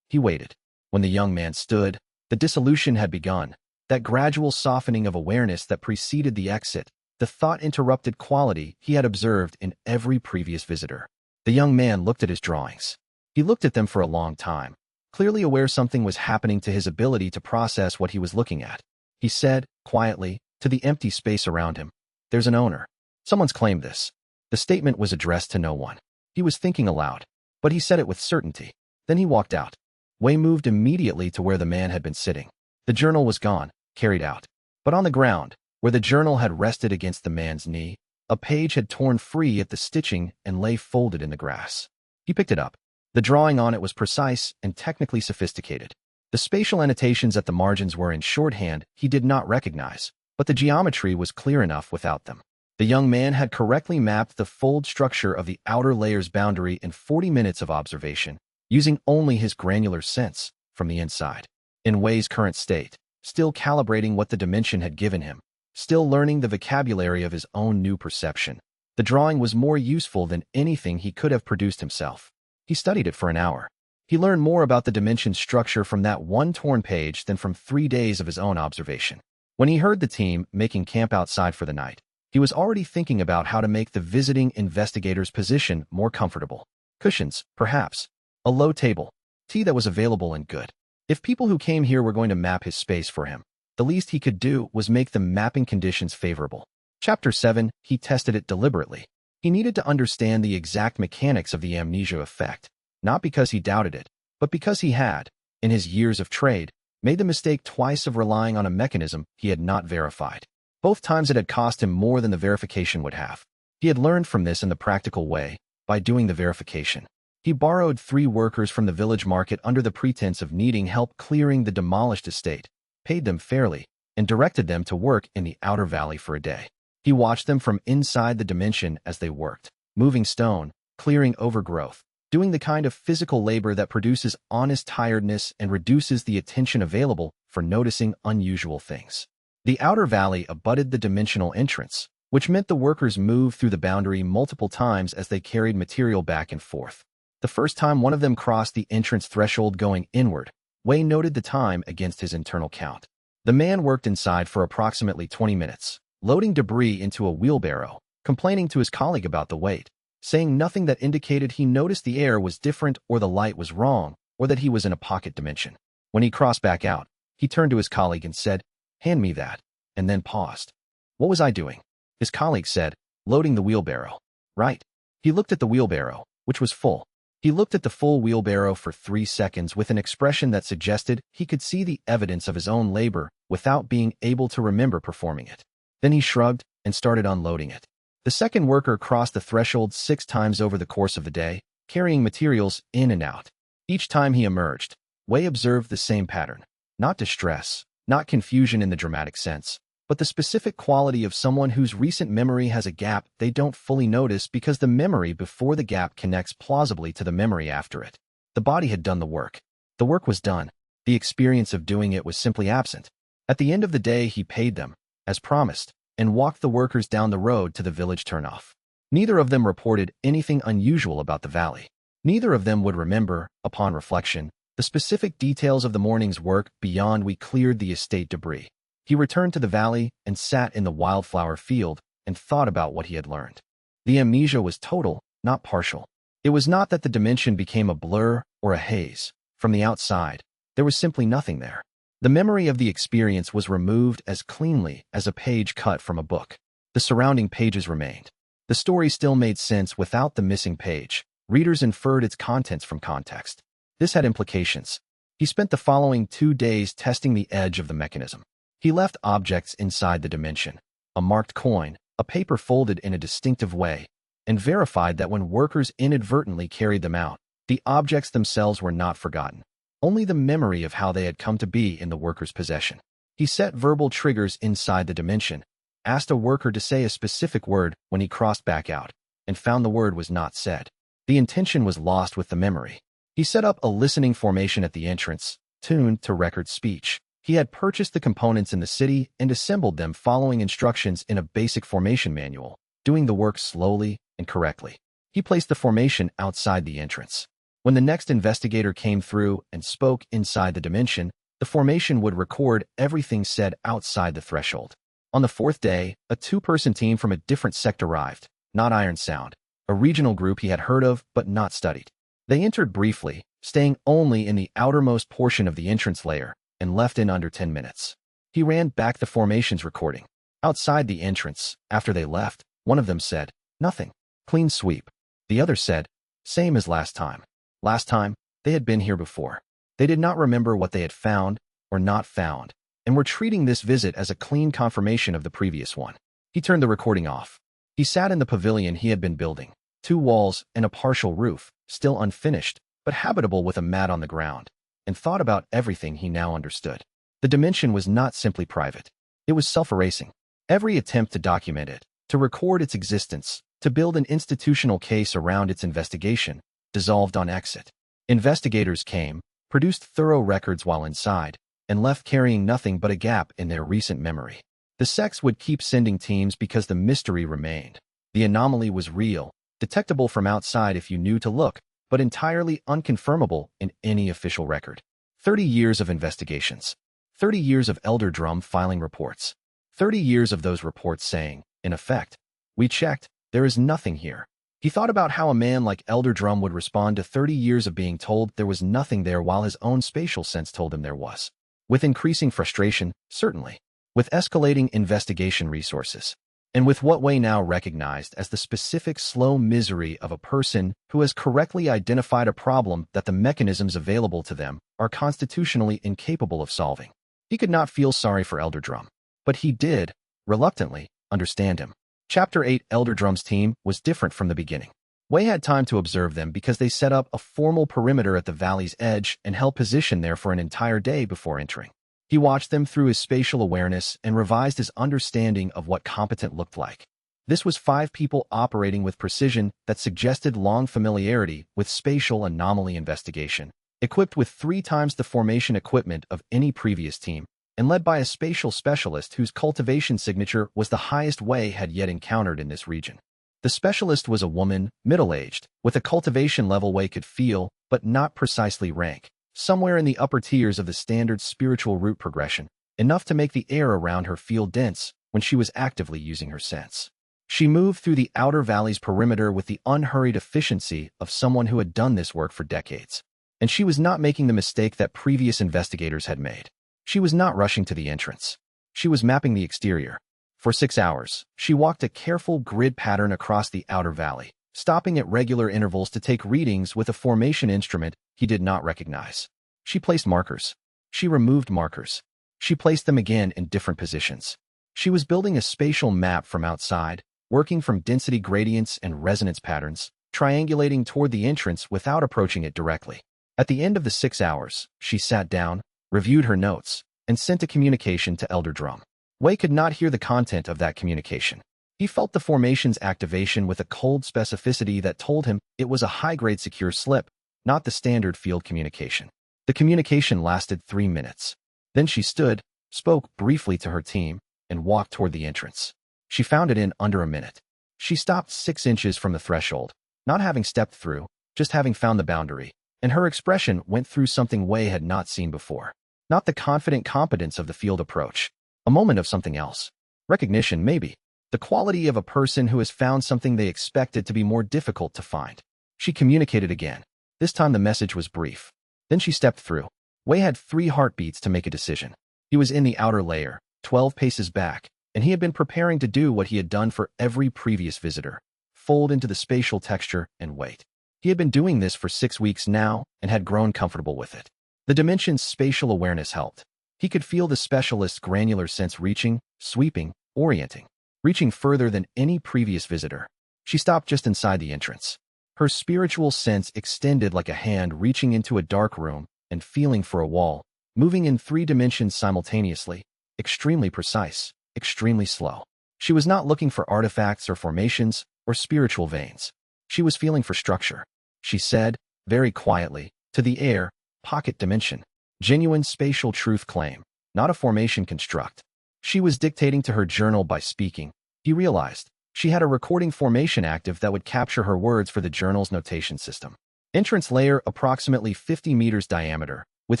He waited. When the young man stood, the dissolution had begun, that gradual softening of awareness that preceded the exit, the thought-interrupted quality he had observed in every previous visitor. The young man looked at his drawings. He looked at them for a long time, clearly aware something was happening to his ability to process what he was looking at. He said, quietly, to the empty space around him, "There's an owner. Someone's claimed this." The statement was addressed to no one. He was thinking aloud, but he said it with certainty. Then he walked out. Wei moved immediately to where the man had been sitting. The journal was gone, carried out. But on the ground, where the journal had rested against the man's knee, a page had torn free at the stitching and lay folded in the grass. He picked it up. The drawing on it was precise and technically sophisticated. The spatial annotations at the margins were in shorthand he did not recognize, but the geometry was clear enough without them. The young man had correctly mapped the fold structure of the outer layer's boundary in 40 minutes of observation, using only his granular sense from the inside. In Wei's current state, still calibrating what the dimension had given him, still learning the vocabulary of his own new perception, the drawing was more useful than anything he could have produced himself. He studied it for an hour. He learned more about the dimension's structure from that one torn page than from 3 days of his own observation. When he heard the team making camp outside for the night, he was already thinking about how to make the visiting investigator's position more comfortable. Cushions, perhaps. A low table. Tea that was available and good. If people who came here were going to map his space for him, the least he could do was make the mapping conditions favorable. Chapter 7, he tested it deliberately. He needed to understand the exact mechanics of the amnesia effect, not because he doubted it, but because he had, in his years of trade, made the mistake twice of relying on a mechanism he had not verified. Both times it had cost him more than the verification would have. He had learned from this in the practical way, by doing the verification. He borrowed 3 workers from the village market under the pretense of needing help clearing the demolished estate, paid them fairly, and directed them to work in the outer valley for a day. He watched them from inside the dimension as they worked, moving stone, clearing overgrowth, doing the kind of physical labor that produces honest tiredness and reduces the attention available for noticing unusual things. The outer valley abutted the dimensional entrance, which meant the workers moved through the boundary multiple times as they carried material back and forth. The first time one of them crossed the entrance threshold going inward, Wei noted the time against his internal count. The man worked inside for approximately 20 minutes, loading debris into a wheelbarrow, complaining to his colleague about the weight, saying nothing that indicated he noticed the air was different or the light was wrong, or that he was in a pocket dimension. When he crossed back out, he turned to his colleague and said, "Hand me that," and then paused. "What was I doing?" His colleague said, "Loading the wheelbarrow." "Right." He looked at the wheelbarrow, which was full. He looked at the full wheelbarrow for 3 seconds with an expression that suggested he could see the evidence of his own labor without being able to remember performing it. Then he shrugged and started unloading it. The second worker crossed the threshold 6 times over the course of the day, carrying materials in and out. Each time he emerged, Wei observed the same pattern. Not distress, not confusion in the dramatic sense, but the specific quality of someone whose recent memory has a gap they don't fully notice because the memory before the gap connects plausibly to the memory after it. The body had done the work. The work was done. The experience of doing it was simply absent. At the end of the day, he paid them, as promised, and walked the workers down the road to the village turnoff. Neither of them reported anything unusual about the valley. Neither of them would remember, upon reflection, the specific details of the morning's work beyond we cleared the estate debris. He returned to the valley and sat in the wildflower field and thought about what he had learned. The amnesia was total, not partial. It was not that the dimension became a blur or a haze. From the outside, there was simply nothing there. The memory of the experience was removed as cleanly as a page cut from a book. The surrounding pages remained. The story still made sense without the missing page. Readers inferred its contents from context. This had implications. He spent the following 2 days testing the edge of the mechanism. He left objects inside the dimension, a marked coin, a paper folded in a distinctive way, and verified that when workers inadvertently carried them out, the objects themselves were not forgotten. Only the memory of how they had come to be in the worker's possession. He set verbal triggers inside the dimension, asked a worker to say a specific word when he crossed back out, and found the word was not said. The intention was lost with the memory. He set up a listening formation at the entrance, tuned to record speech. He had purchased the components in the city and assembled them following instructions in a basic formation manual, doing the work slowly and correctly. He placed the formation outside the entrance. When the next investigator came through and spoke inside the dimension, the formation would record everything said outside the threshold. On the 4th day, a 2-person team from a different sect arrived, not Iron Sound, a regional group he had heard of but not studied. They entered briefly, staying only in the outermost portion of the entrance layer, and left in under 10 minutes. He ran back the formation's recording. Outside the entrance, after they left, one of them said, "Nothing. Clean sweep." The other said, "Same as last time." Last time, they had been here before. They did not remember what they had found or not found, and were treating this visit as a clean confirmation of the previous one. He turned the recording off. He sat in the pavilion he had been building, 2 walls and a partial roof, still unfinished, but habitable with a mat on the ground, and thought about everything he now understood. The dimension was not simply private. It was self-erasing. Every attempt to document it, to record its existence, to build an institutional case around its investigation, dissolved on exit. Investigators came, produced thorough records while inside, and left carrying nothing but a gap in their recent memory. The sects would keep sending teams because the mystery remained. The anomaly was real, detectable from outside if you knew to look, but entirely unconfirmable in any official record. 30 years of investigations. 30 years of Elder Drum filing reports. 30 years of those reports saying, in effect, "We checked, there is nothing here." He thought about how a man like Elder Drum would respond to 30 years of being told there was nothing there while his own spatial sense told him there was. With increasing frustration, certainly. With escalating investigation resources. And with what Wei now recognized as the specific slow misery of a person who has correctly identified a problem that the mechanisms available to them are constitutionally incapable of solving. He could not feel sorry for Elder Drum, but he did, reluctantly, understand him. Chapter 8 Elder Drum's team was different from the beginning. Wei had time to observe them because they set up a formal perimeter at the valley's edge and held position there for an entire day before entering. He watched them through his spatial awareness and revised his understanding of what competent looked like. This was 5 people operating with precision that suggested long familiarity with spatial anomaly investigation, equipped with 3 times the formation equipment of any previous team, and led by a spatial specialist whose cultivation signature was the highest Wei had yet encountered in this region. The specialist was a woman, middle-aged, with a cultivation level Wei could feel, but not precisely rank, somewhere in the upper tiers of the standard spiritual root progression, enough to make the air around her feel dense when she was actively using her sense. She moved through the outer valley's perimeter with the unhurried efficiency of someone who had done this work for decades. And she was not making the mistake that previous investigators had made. She was not rushing to the entrance. She was mapping the exterior. For 6 hours, she walked a careful grid pattern across the outer valley, stopping at regular intervals to take readings with a formation instrument he did not recognize. She placed markers. She removed markers. She placed them again in different positions. She was building a spatial map from outside, working from density gradients and resonance patterns, triangulating toward the entrance without approaching it directly. At the end of the 6 hours, she sat down, reviewed her notes, and sent a communication to Elder Drum. Wei could not hear the content of that communication. He felt the formation's activation with a cold specificity that told him it was a high-grade secure slip, not the standard field communication. The communication lasted 3 minutes. Then she stood, spoke briefly to her team, and walked toward the entrance. She found it in under a minute. She stopped 6 inches from the threshold, not having stepped through, just having found the boundary, and her expression went through something Wei had not seen before. Not the confident competence of the field approach. A moment of something else. Recognition, maybe. The quality of a person who has found something they expected to be more difficult to find. She communicated again. This time the message was brief. Then she stepped through. Wei had 3 heartbeats to make a decision. He was in the outer layer, 12 paces back, and he had been preparing to do what he had done for every previous visitor. Fold into the spatial texture and wait. He had been doing this for 6 weeks now and had grown comfortable with it. The dimension's spatial awareness helped. He could feel the specialist's granular sense reaching, sweeping, orienting, reaching further than any previous visitor. She stopped just inside the entrance. Her spiritual sense extended like a hand reaching into a dark room and feeling for a wall, moving in 3 dimensions simultaneously, extremely precise, extremely slow. She was not looking for artifacts or formations or spiritual veins. She was feeling for structure. She said, very quietly, to the air, pocket dimension. Genuine spatial truth claim, not a formation construct. She was dictating to her journal by speaking. He realized she had a recording formation active that would capture her words for the journal's notation system. Entrance layer approximately 50 meters diameter, with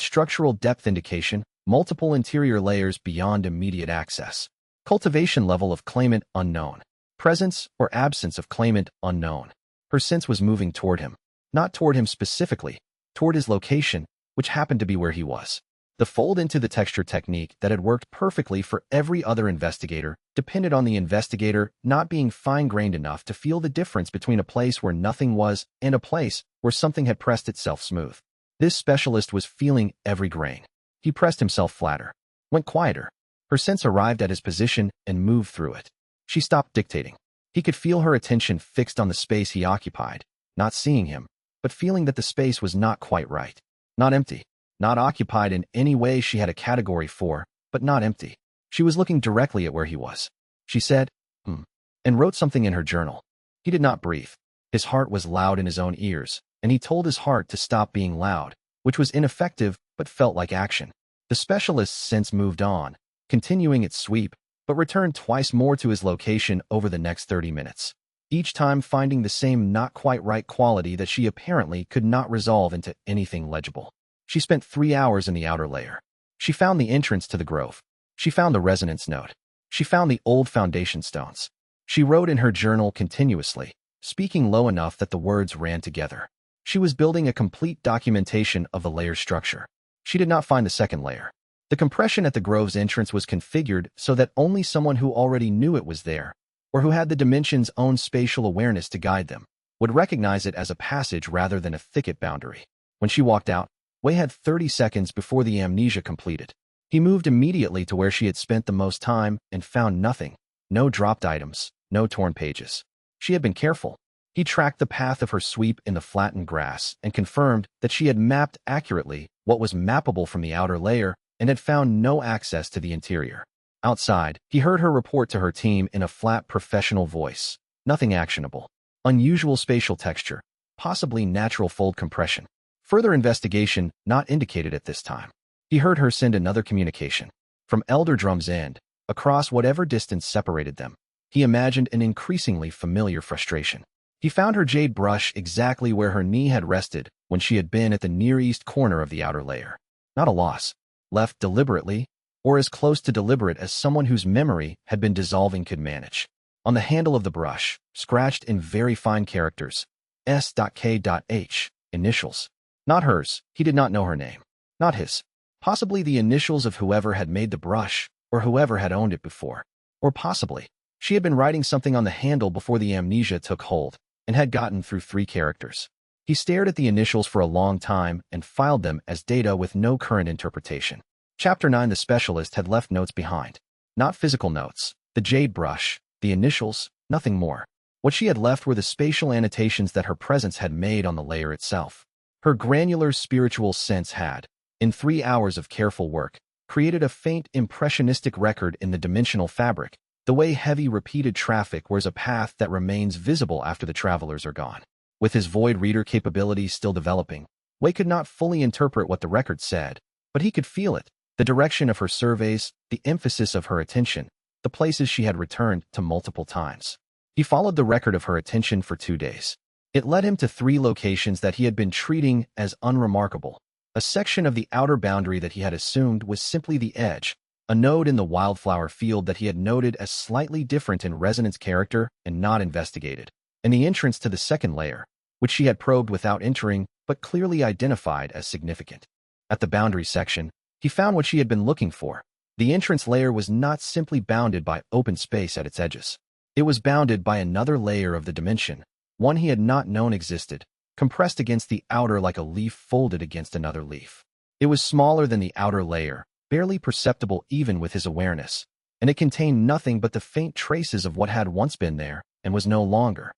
structural depth indication, multiple interior layers beyond immediate access. Cultivation level of claimant unknown. Presence or absence of claimant unknown. Her sense was moving toward him. Not toward him specifically, toward his location, which happened to be where he was. The fold into the texture technique that had worked perfectly for every other investigator depended on the investigator not being fine-grained enough to feel the difference between a place where nothing was and a place where something had pressed itself smooth. This specialist was feeling every grain. He pressed himself flatter, went quieter. Her sense arrived at his position and moved through it. She stopped dictating. He could feel her attention fixed on the space he occupied, not seeing him, but feeling that the space was not quite right. Not empty. Not occupied in any way she had a category for, but not empty. She was looking directly at where he was. She said, and wrote something in her journal. He did not breathe. His heart was loud in his own ears, and he told his heart to stop being loud, which was ineffective but felt like action. The specialist's sense moved on, continuing its sweep, but returned twice more to his location over the next 30 minutes, each time finding the same not quite right quality that she apparently could not resolve into anything legible. She spent 3 hours in the outer layer. She found the entrance to the grove. She found the resonance note. She found the old foundation stones. She wrote in her journal continuously, speaking low enough that the words ran together. She was building a complete documentation of the layer structure. She did not find the second layer. The compression at the grove's entrance was configured so that only someone who already knew it was there, or who had the dimension's own spatial awareness to guide them, would recognize it as a passage rather than a thicket boundary. When she walked out, Wei had 30 seconds before the amnesia completed. He moved immediately to where she had spent the most time and found nothing. No dropped items, no torn pages. She had been careful. He tracked the path of her sweep in the flattened grass and confirmed that she had mapped accurately what was mappable from the outer layer and had found no access to the interior. Outside, he heard her report to her team in a flat professional voice. Nothing actionable. Unusual spatial texture. Possibly natural fold compression. Further investigation not indicated at this time. He heard her send another communication. From Elder Drum's end, across whatever distance separated them, he imagined an increasingly familiar frustration. He found her jade brush exactly where her knee had rested when she had been at the near east corner of the outer layer. Not a loss. Left deliberately, or as close to deliberate as someone whose memory had been dissolving could manage. On the handle of the brush, scratched in very fine characters, S.K.H, initials. Not hers. He did not know her name. Not his. Possibly the initials of whoever had made the brush, or whoever had owned it before. Or possibly, she had been writing something on the handle before the amnesia took hold, and had gotten through 3 characters. He stared at the initials for a long time and filed them as data with no current interpretation. Chapter 9. The specialist had left notes behind. Not physical notes. The jade brush, the initials, nothing more. What she had left were the spatial annotations that her presence had made on the layer itself. Her granular spiritual sense had, in 3 hours of careful work, created a faint impressionistic record in the dimensional fabric, the way heavy repeated traffic wears a path that remains visible after the travelers are gone. With his void reader capabilities still developing, Wei could not fully interpret what the record said, but he could feel it, the direction of her surveys, the emphasis of her attention, the places she had returned to multiple times. He followed the record of her attention for 2 days. It led him to 3 locations that he had been treating as unremarkable. A section of the outer boundary that he had assumed was simply the edge, a node in the wildflower field that he had noted as slightly different in resonance character and not investigated, and the entrance to the second layer, which she had probed without entering but clearly identified as significant. At the boundary section, he found what she had been looking for. The entrance layer was not simply bounded by open space at its edges. It was bounded by another layer of the dimension, one he had not known existed, compressed against the outer like a leaf folded against another leaf. It was smaller than the outer layer, barely perceptible even with his awareness, and it contained nothing but the faint traces of what had once been there and was no longer.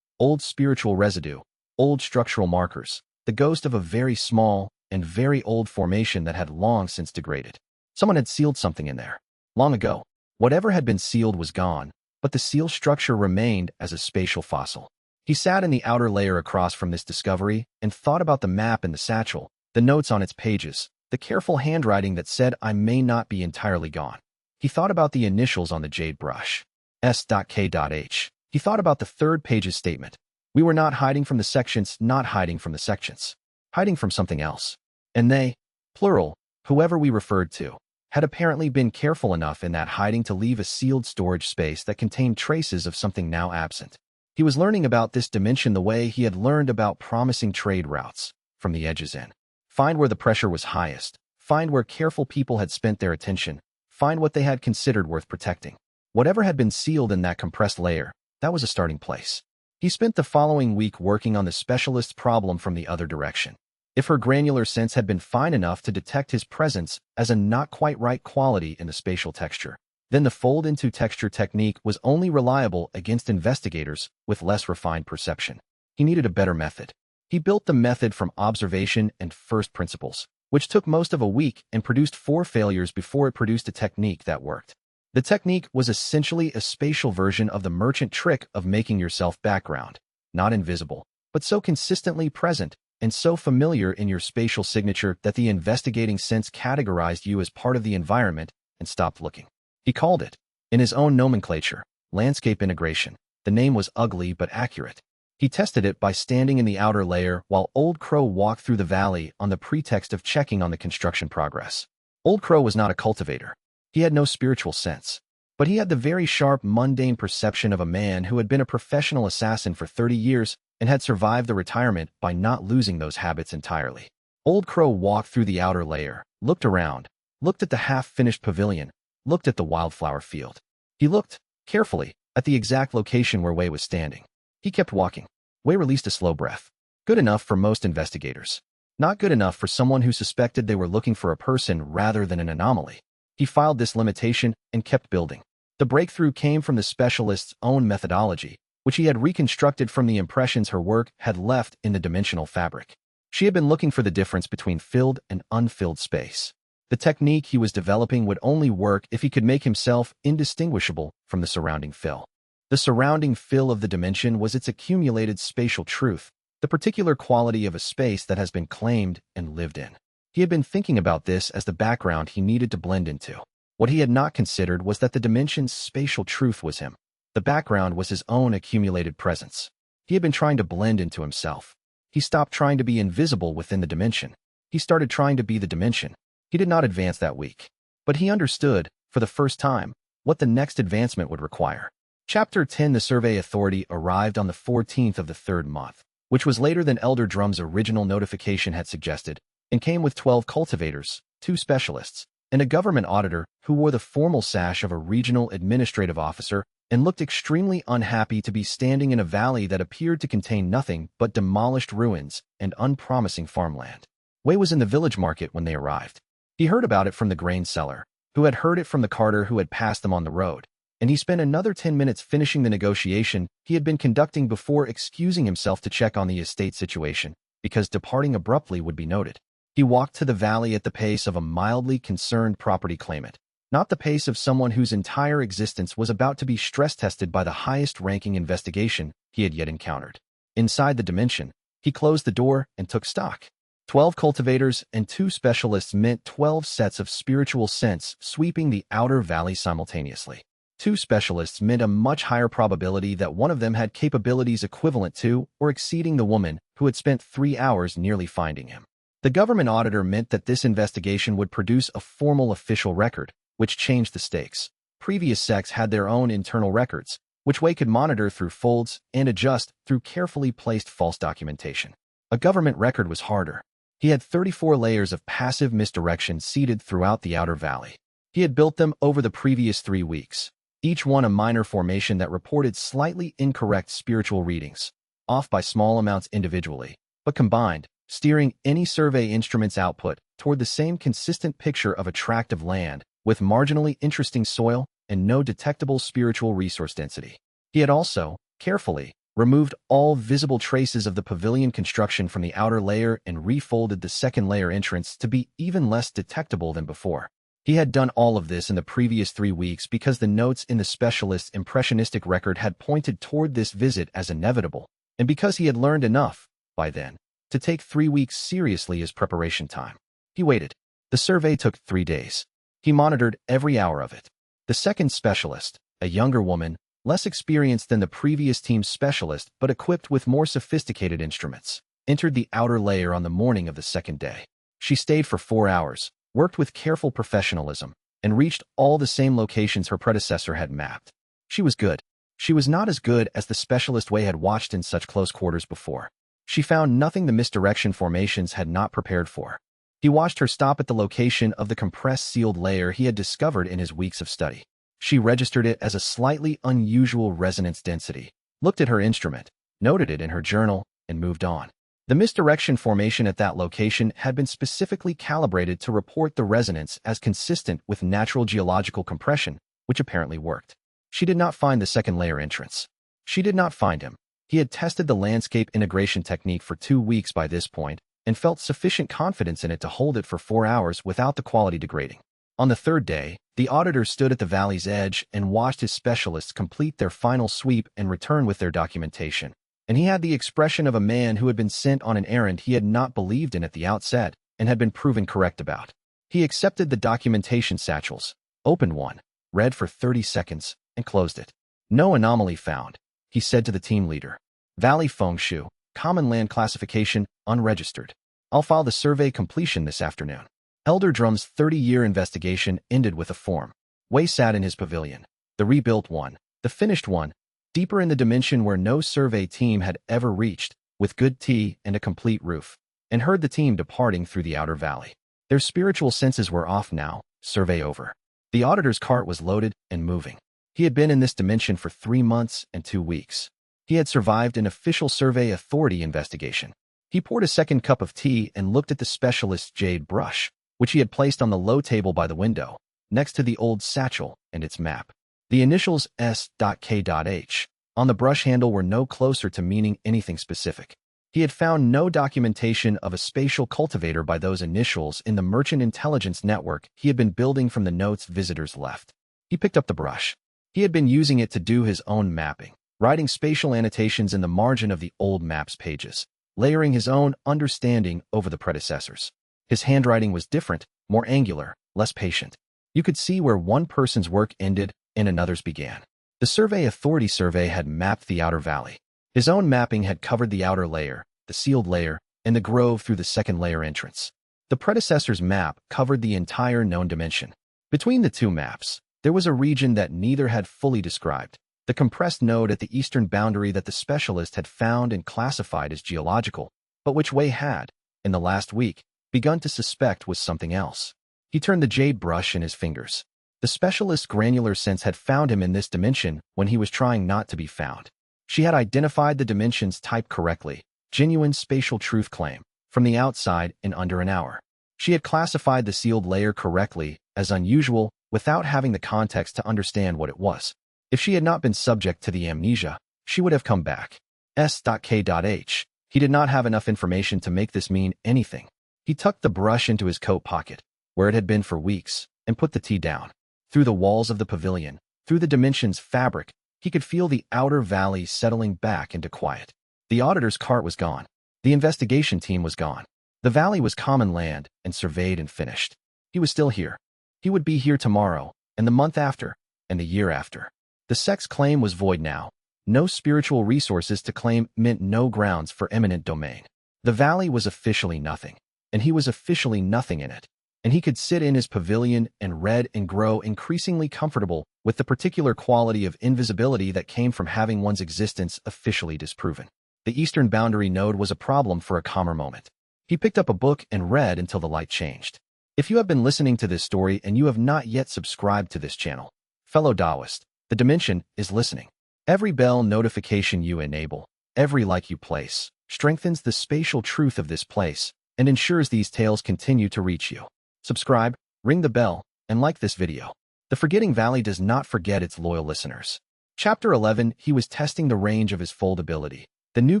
Old spiritual residue, old structural markers, the ghost of a very small and very old formation that had long since degraded. Someone had sealed something in there. Long ago. Whatever had been sealed was gone, but the seal structure remained as a spatial fossil. He sat in the outer layer across from this discovery and thought about the map in the satchel, the notes on its pages, the careful handwriting that said I may not be entirely gone. He thought about the initials on the jade brush. S.K.H. He thought about the third page's statement. We were not hiding from the sections, not hiding from the sections. Hiding from something else. And they, plural, whoever we referred to, had apparently been careful enough in that hiding to leave a sealed storage space that contained traces of something now absent. He was learning about this dimension the way he had learned about promising trade routes, from the edges in. Find where the pressure was highest, find where careful people had spent their attention, find what they had considered worth protecting. Whatever had been sealed in that compressed layer, that was a starting place. He spent the following week working on the specialist's problem from the other direction. If her granular sense had been fine enough to detect his presence as a not quite right quality in the spatial texture, then the fold-into texture technique was only reliable against investigators with less refined perception. He needed a better method. He built the method from observation and first principles, which took most of a week and produced 4 failures before it produced a technique that worked. The technique was essentially a spatial version of the merchant trick of making yourself background, not invisible, but so consistently present and so familiar in your spatial signature that the investigating sense categorized you as part of the environment and stopped looking. He called it, in his own nomenclature, landscape integration. The name was ugly but accurate. He tested it by standing in the outer layer while Old Crow walked through the valley on the pretext of checking on the construction progress. Old Crow was not a cultivator. He had no spiritual sense. But he had the very sharp, mundane perception of a man who had been a professional assassin for 30 years and had survived the retirement by not losing those habits entirely. Old Crow walked through the outer layer, looked around, looked at the half-finished pavilion, looked at the wildflower field. He looked, carefully, at the exact location where Wei was standing. He kept walking. Wei released a slow breath. Good enough for most investigators. Not good enough for someone who suspected they were looking for a person rather than an anomaly. He filed this limitation and kept building. The breakthrough came from the specialist's own methodology, which he had reconstructed from the impressions her work had left in the dimensional fabric. She had been looking for the difference between filled and unfilled space. The technique he was developing would only work if he could make himself indistinguishable from the surrounding fill. The surrounding fill of the dimension was its accumulated spatial truth, the particular quality of a space that has been claimed and lived in. He had been thinking about this as the background he needed to blend into. What he had not considered was that the dimension's spatial truth was him. The background was his own accumulated presence. He had been trying to blend into himself. He stopped trying to be invisible within the dimension. He started trying to be the dimension. He did not advance that week. But he understood, for the first time, what the next advancement would require. Chapter 10. The Survey Authority arrived on the 14th of the 3rd month, which was later than Elder Drum's original notification had suggested, and came with 12 cultivators, 2 specialists, and a government auditor who wore the formal sash of a regional administrative officer and looked extremely unhappy to be standing in a valley that appeared to contain nothing but demolished ruins and unpromising farmland. Wei was in the village market when they arrived. He heard about it from the grain seller, who had heard it from the carter who had passed them on the road, and he spent another 10 minutes finishing the negotiation he had been conducting before excusing himself to check on the estate situation, because departing abruptly would be noted. He walked to the valley at the pace of a mildly concerned property claimant, not the pace of someone whose entire existence was about to be stress-tested by the highest-ranking investigation he had yet encountered. Inside the dimension, he closed the door and took stock. 12 cultivators and 2 specialists meant 12 sets of spiritual sense sweeping the outer valley simultaneously. Two specialists meant a much higher probability that one of them had capabilities equivalent to or exceeding the woman who had spent 3 hours nearly finding him. The government auditor meant that this investigation would produce a formal official record, which changed the stakes. Previous sects had their own internal records, which Wei could monitor through folds and adjust through carefully placed false documentation. A government record was harder. He had 34 layers of passive misdirection seeded throughout the outer valley. He had built them over the previous 3 weeks, each one a minor formation that reported slightly incorrect spiritual readings, off by small amounts individually, but combined, steering any survey instrument's output toward the same consistent picture of a tract of land with marginally interesting soil and no detectable spiritual resource density. He had also, carefully, removed all visible traces of the pavilion construction from the outer layer and refolded the second layer entrance to be even less detectable than before. He had done all of this in the previous 3 weeks because the notes in the specialist's impressionistic record had pointed toward this visit as inevitable, and because he had learned enough, by then, to take 3 weeks seriously as preparation time. He waited. The survey took 3 days. He monitored every hour of it. The second specialist, a younger woman, less experienced than the previous team's specialist but equipped with more sophisticated instruments, entered the outer layer on the morning of the second day. She stayed for 4 hours, worked with careful professionalism, and reached all the same locations her predecessor had mapped. She was good. She was not as good as the specialist Wei had watched in such close quarters before. She found nothing the misdirection formations had not prepared for. He watched her stop at the location of the compressed sealed layer he had discovered in his weeks of study. She registered it as a slightly unusual resonance density, looked at her instrument, noted it in her journal, and moved on. The misdirection formation at that location had been specifically calibrated to report the resonance as consistent with natural geological compression, which apparently worked. She did not find the second layer entrance. She did not find him. He had tested the landscape integration technique for 2 weeks by this point and felt sufficient confidence in it to hold it for 4 hours without the quality degrading. On the third day, the auditor stood at the valley's edge and watched his specialists complete their final sweep and return with their documentation. And he had the expression of a man who had been sent on an errand he had not believed in at the outset and had been proven correct about. He accepted the documentation satchels, opened one, read for 30 seconds, and closed it. No anomaly found, he said to the team leader. Valley Fengshu, common land classification, unregistered. I'll file the survey completion this afternoon. Elder Drum's 30-year investigation ended with a form. Wei sat in his pavilion, the rebuilt one, the finished one, deeper in the dimension where no survey team had ever reached, with good tea and a complete roof, and heard the team departing through the outer valley. Their spiritual senses were off now, survey over. The auditor's cart was loaded and moving. He had been in this dimension for 3 months and 2 weeks. He had survived an official survey authority investigation. He poured a second cup of tea and looked at the specialist's jade brush, which he had placed on the low table by the window, next to the old satchel and its map. The initials S.K.H. on the brush handle were no closer to meaning anything specific. He had found no documentation of a spatial cultivator by those initials in the merchant intelligence network he had been building from the notes visitors left. He picked up the brush. He had been using it to do his own mapping, writing spatial annotations in the margin of the old maps pages, layering his own understanding over the predecessors. His handwriting was different, more angular, less patient. You could see where one person's work ended and another's began. The survey authority survey had mapped the outer valley. His own mapping had covered the outer layer, the sealed layer, and the grove through the second layer entrance. The predecessor's map covered the entire known dimension. Between the two maps, there was a region that neither had fully described, the compressed node at the eastern boundary that the specialist had found and classified as geological, but which Wei had, in the last week, begun to suspect was something else. He turned the jade brush in his fingers. The specialist's granular sense had found him in this dimension when he was trying not to be found. She had identified the dimension's type correctly, genuine spatial truth claim, from the outside in under an hour. She had classified the sealed layer correctly as unusual without having the context to understand what it was. If she had not been subject to the amnesia, she would have come back. S.K.H. He did not have enough information to make this mean anything. He tucked the brush into his coat pocket, where it had been for weeks, and put the tea down. Through the walls of the pavilion, through the dimension's fabric, he could feel the outer valley settling back into quiet. The auditor's cart was gone. The investigation team was gone. The valley was common land and surveyed and finished. He was still here. He would be here tomorrow, and the month after, and the year after. The sect's claim was void now. No spiritual resources to claim meant no grounds for eminent domain. The valley was officially nothing, and he was officially nothing in it. And he could sit in his pavilion and read and grow increasingly comfortable with the particular quality of invisibility that came from having one's existence officially disproven. The eastern boundary node was a problem for a calmer moment. He picked up a book and read until the light changed. If you have been listening to this story and you have not yet subscribed to this channel, fellow Taoist, the dimension is listening. Every bell notification you enable, every like you place, strengthens the spatial truth of this place and ensures these tales continue to reach you. Subscribe, ring the bell, and like this video. The Forgetting Valley does not forget its loyal listeners. Chapter 11. He was testing the range of his foldability, the new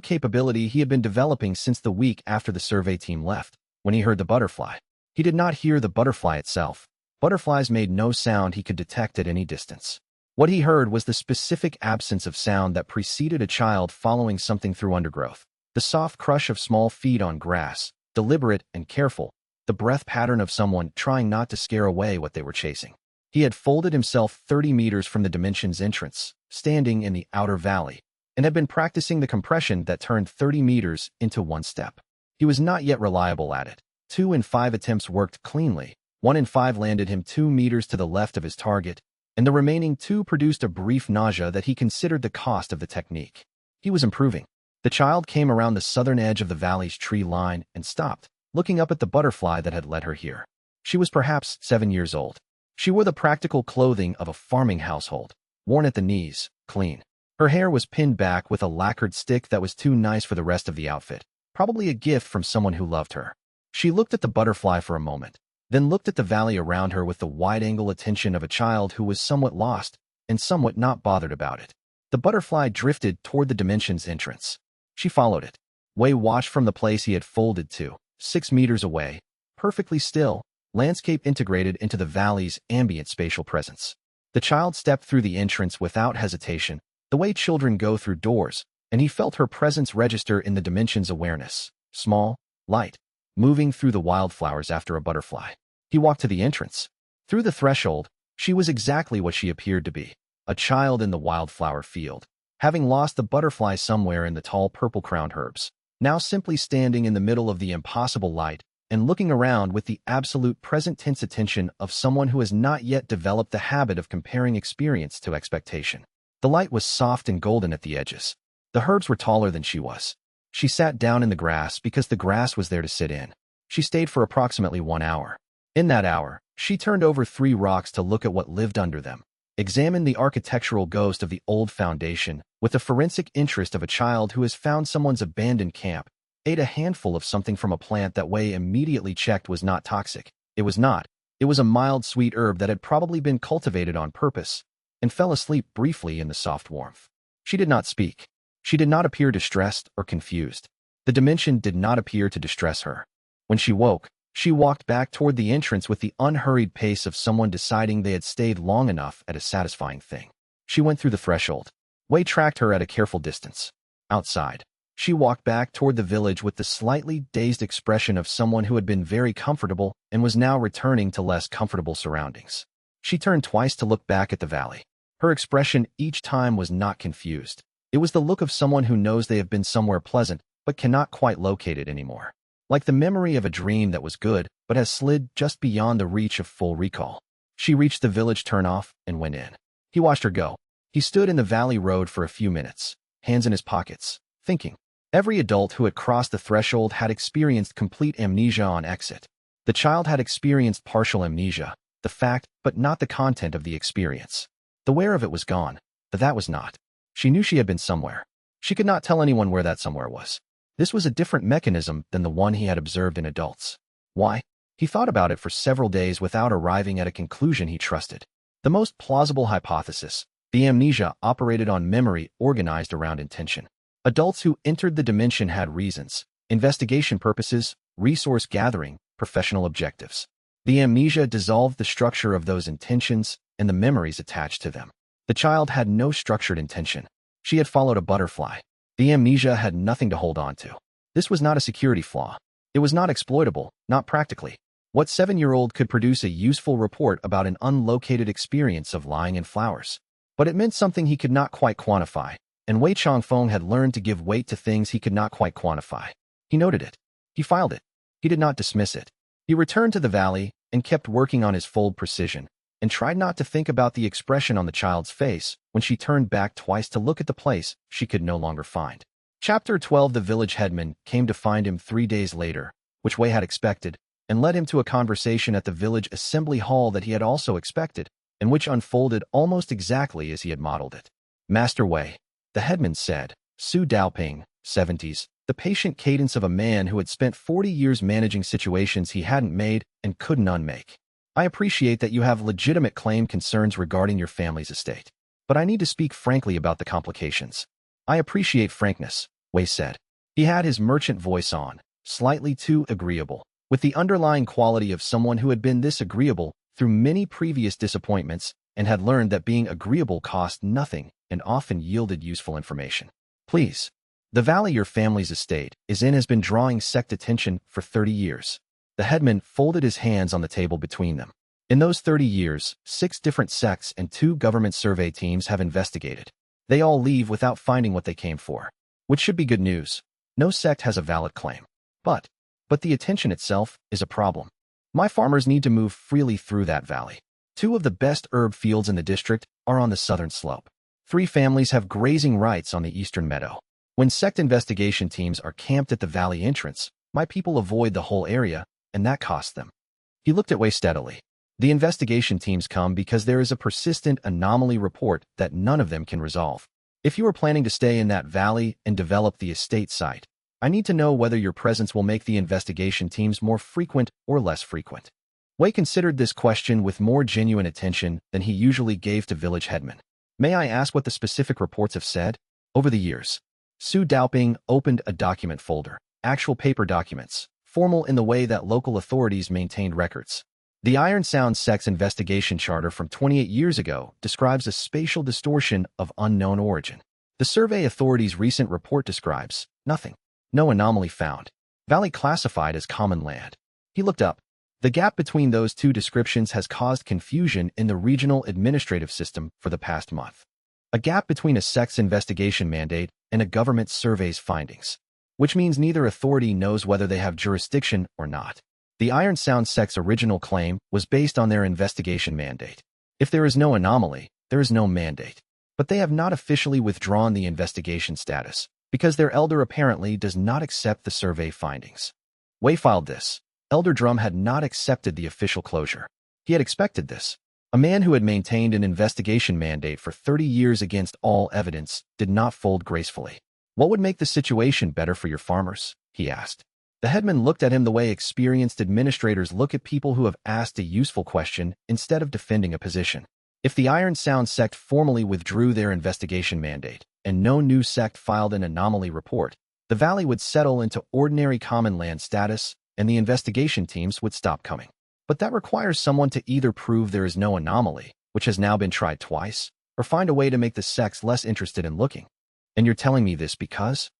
capability he had been developing since the week after the survey team left, when he heard the butterfly. He did not hear the butterfly itself. Butterflies made no sound he could detect at any distance. What he heard was the specific absence of sound that preceded a child following something through undergrowth. The soft crush of small feet on grass, deliberate and careful, the breath pattern of someone trying not to scare away what they were chasing. He had folded himself 30 meters from the dimension's entrance, standing in the outer valley, and had been practicing the compression that turned 30 meters into one step. He was not yet reliable at it. 2 in 5 attempts worked cleanly. 1 in 5 landed him 2 meters to the left of his target, and the remaining 2 produced a brief nausea that he considered the cost of the technique. He was improving. The child came around the southern edge of the valley's tree line and stopped, looking up at the butterfly that had led her here. She was perhaps 7 years old. She wore the practical clothing of a farming household, worn at the knees, clean. Her hair was pinned back with a lacquered stick that was too nice for the rest of the outfit, probably a gift from someone who loved her. She looked at the butterfly for a moment, then looked at the valley around her with the wide-angle attention of a child who was somewhat lost and somewhat not bothered about it. The butterfly drifted toward the dimension's entrance. She followed it. Wei watched from the place he had folded to, 6 meters away, perfectly still, landscape integrated into the valley's ambient spatial presence. The child stepped through the entrance without hesitation, the way children go through doors, and he felt her presence register in the dimension's awareness, small, light, moving through the wildflowers after a butterfly. He walked to the entrance. Through the threshold, she was exactly what she appeared to be, a child in the wildflower field, having lost the butterfly somewhere in the tall purple-crowned herbs, now simply standing in the middle of the impossible light and looking around with the absolute present-tense attention of someone who has not yet developed the habit of comparing experience to expectation. The light was soft and golden at the edges. The herbs were taller than she was. She sat down in the grass because the grass was there to sit in. She stayed for approximately 1 hour. In that hour, she turned over 3 rocks to look at what lived under them, examined the architectural ghost of the old foundation with the forensic interest of a child who has found someone's abandoned camp, ate a handful of something from a plant that Wei immediately checked was not toxic. It was not. It was a mild sweet herb that had probably been cultivated on purpose, and fell asleep briefly in the soft warmth. She did not speak. She did not appear distressed or confused. The dimension did not appear to distress her. When she woke, she walked back toward the entrance with the unhurried pace of someone deciding they had stayed long enough at a satisfying thing. She went through the threshold. Wei tracked her at a careful distance. Outside, she walked back toward the village with the slightly dazed expression of someone who had been very comfortable and was now returning to less comfortable surroundings. She turned twice to look back at the valley. Her expression each time was not confused. It was the look of someone who knows they have been somewhere pleasant but cannot quite locate it anymore. Like the memory of a dream that was good but has slid just beyond the reach of full recall. She reached the village turnoff and went in. He watched her go. He stood in the valley road for a few minutes, hands in his pockets, thinking. Every adult who had crossed the threshold had experienced complete amnesia on exit. The child had experienced partial amnesia, the fact but not the content of the experience. The where of it was gone, but that was not. She knew she had been somewhere. She could not tell anyone where that somewhere was. This was a different mechanism than the one he had observed in adults. Why? He thought about it for several days without arriving at a conclusion he trusted. The most plausible hypothesis, the amnesia operated on memory organized around intention. Adults who entered the dimension had reasons, investigation purposes, resource gathering, professional objectives. The amnesia dissolved the structure of those intentions and the memories attached to them. The child had no structured intention. She had followed a butterfly. The amnesia had nothing to hold on to. This was not a security flaw. It was not exploitable, not practically. What 7-year-old could produce a useful report about an unlocated experience of lying in flowers? But it meant something he could not quite quantify, and Wei Changfeng had learned to give weight to things he could not quite quantify. He noted it. He filed it. He did not dismiss it. He returned to the valley and kept working on his fold precision, and tried not to think about the expression on the child's face when she turned back twice to look at the place she could no longer find. Chapter 12. The village headman came to find him 3 days later, which Wei had expected, and led him to a conversation at the village assembly hall that he had also expected, and which unfolded almost exactly as he had modeled it. Master Wei, the headman said, Su Daoping, 70s, the patient cadence of a man who had spent 40 years managing situations he hadn't made and couldn't unmake. I appreciate that you have legitimate claim concerns regarding your family's estate, but I need to speak frankly about the complications. I appreciate frankness, Wei said. He had his merchant voice on, slightly too agreeable, with the underlying quality of someone who had been this agreeable through many previous disappointments and had learned that being agreeable cost nothing and often yielded useful information. Please. The valley your family's estate is in has been drawing sect attention for 30 years. The headman folded his hands on the table between them. In those 30 years, 6 different sects and 2 government survey teams have investigated. They all leave without finding what they came for, which should be good news. No sect has a valid claim. But the attention itself is a problem. My farmers need to move freely through that valley. 2 of the best herb fields in the district are on the southern slope. 3 families have grazing rights on the eastern meadow. When sect investigation teams are camped at the valley entrance, my people avoid the whole area, and that costs them. He looked at Wei steadily. The investigation teams come because there is a persistent anomaly report that none of them can resolve. If you are planning to stay in that valley and develop the estate site, I need to know whether your presence will make the investigation teams more frequent or less frequent. Wei considered this question with more genuine attention than he usually gave to village headmen. May I ask what the specific reports have said? Over the years, Su Daoping opened a document folder, actual paper documents, formal in the way that local authorities maintained records. The Iron Sound Sects Investigation Charter from 28 years ago describes a spatial distortion of unknown origin. The survey authority's recent report describes nothing. No anomaly found. Valley classified as common land. He looked up. The gap between those 2 descriptions has caused confusion in the regional administrative system for the past month. A gap between a sect's investigation mandate and a government survey's findings, which means neither authority knows whether they have jurisdiction or not. The Iron Sound Sect's original claim was based on their investigation mandate. If there is no anomaly, there is no mandate. But they have not officially withdrawn the investigation status, because their elder apparently does not accept the survey findings. Wei filed this. Elder Drum had not accepted the official closure. He had expected this. A man who had maintained an investigation mandate for 30 years against all evidence did not fold gracefully. What would make the situation better for your farmers? He asked. The headman looked at him the way experienced administrators look at people who have asked a useful question instead of defending a position. If the Iron Sound sect formally withdrew their investigation mandate and no new sect filed an anomaly report, the valley would settle into ordinary common land status and the investigation teams would stop coming. But that requires someone to either prove there is no anomaly, which has now been tried twice, or find a way to make the sects less interested in looking. And you're telling me this because?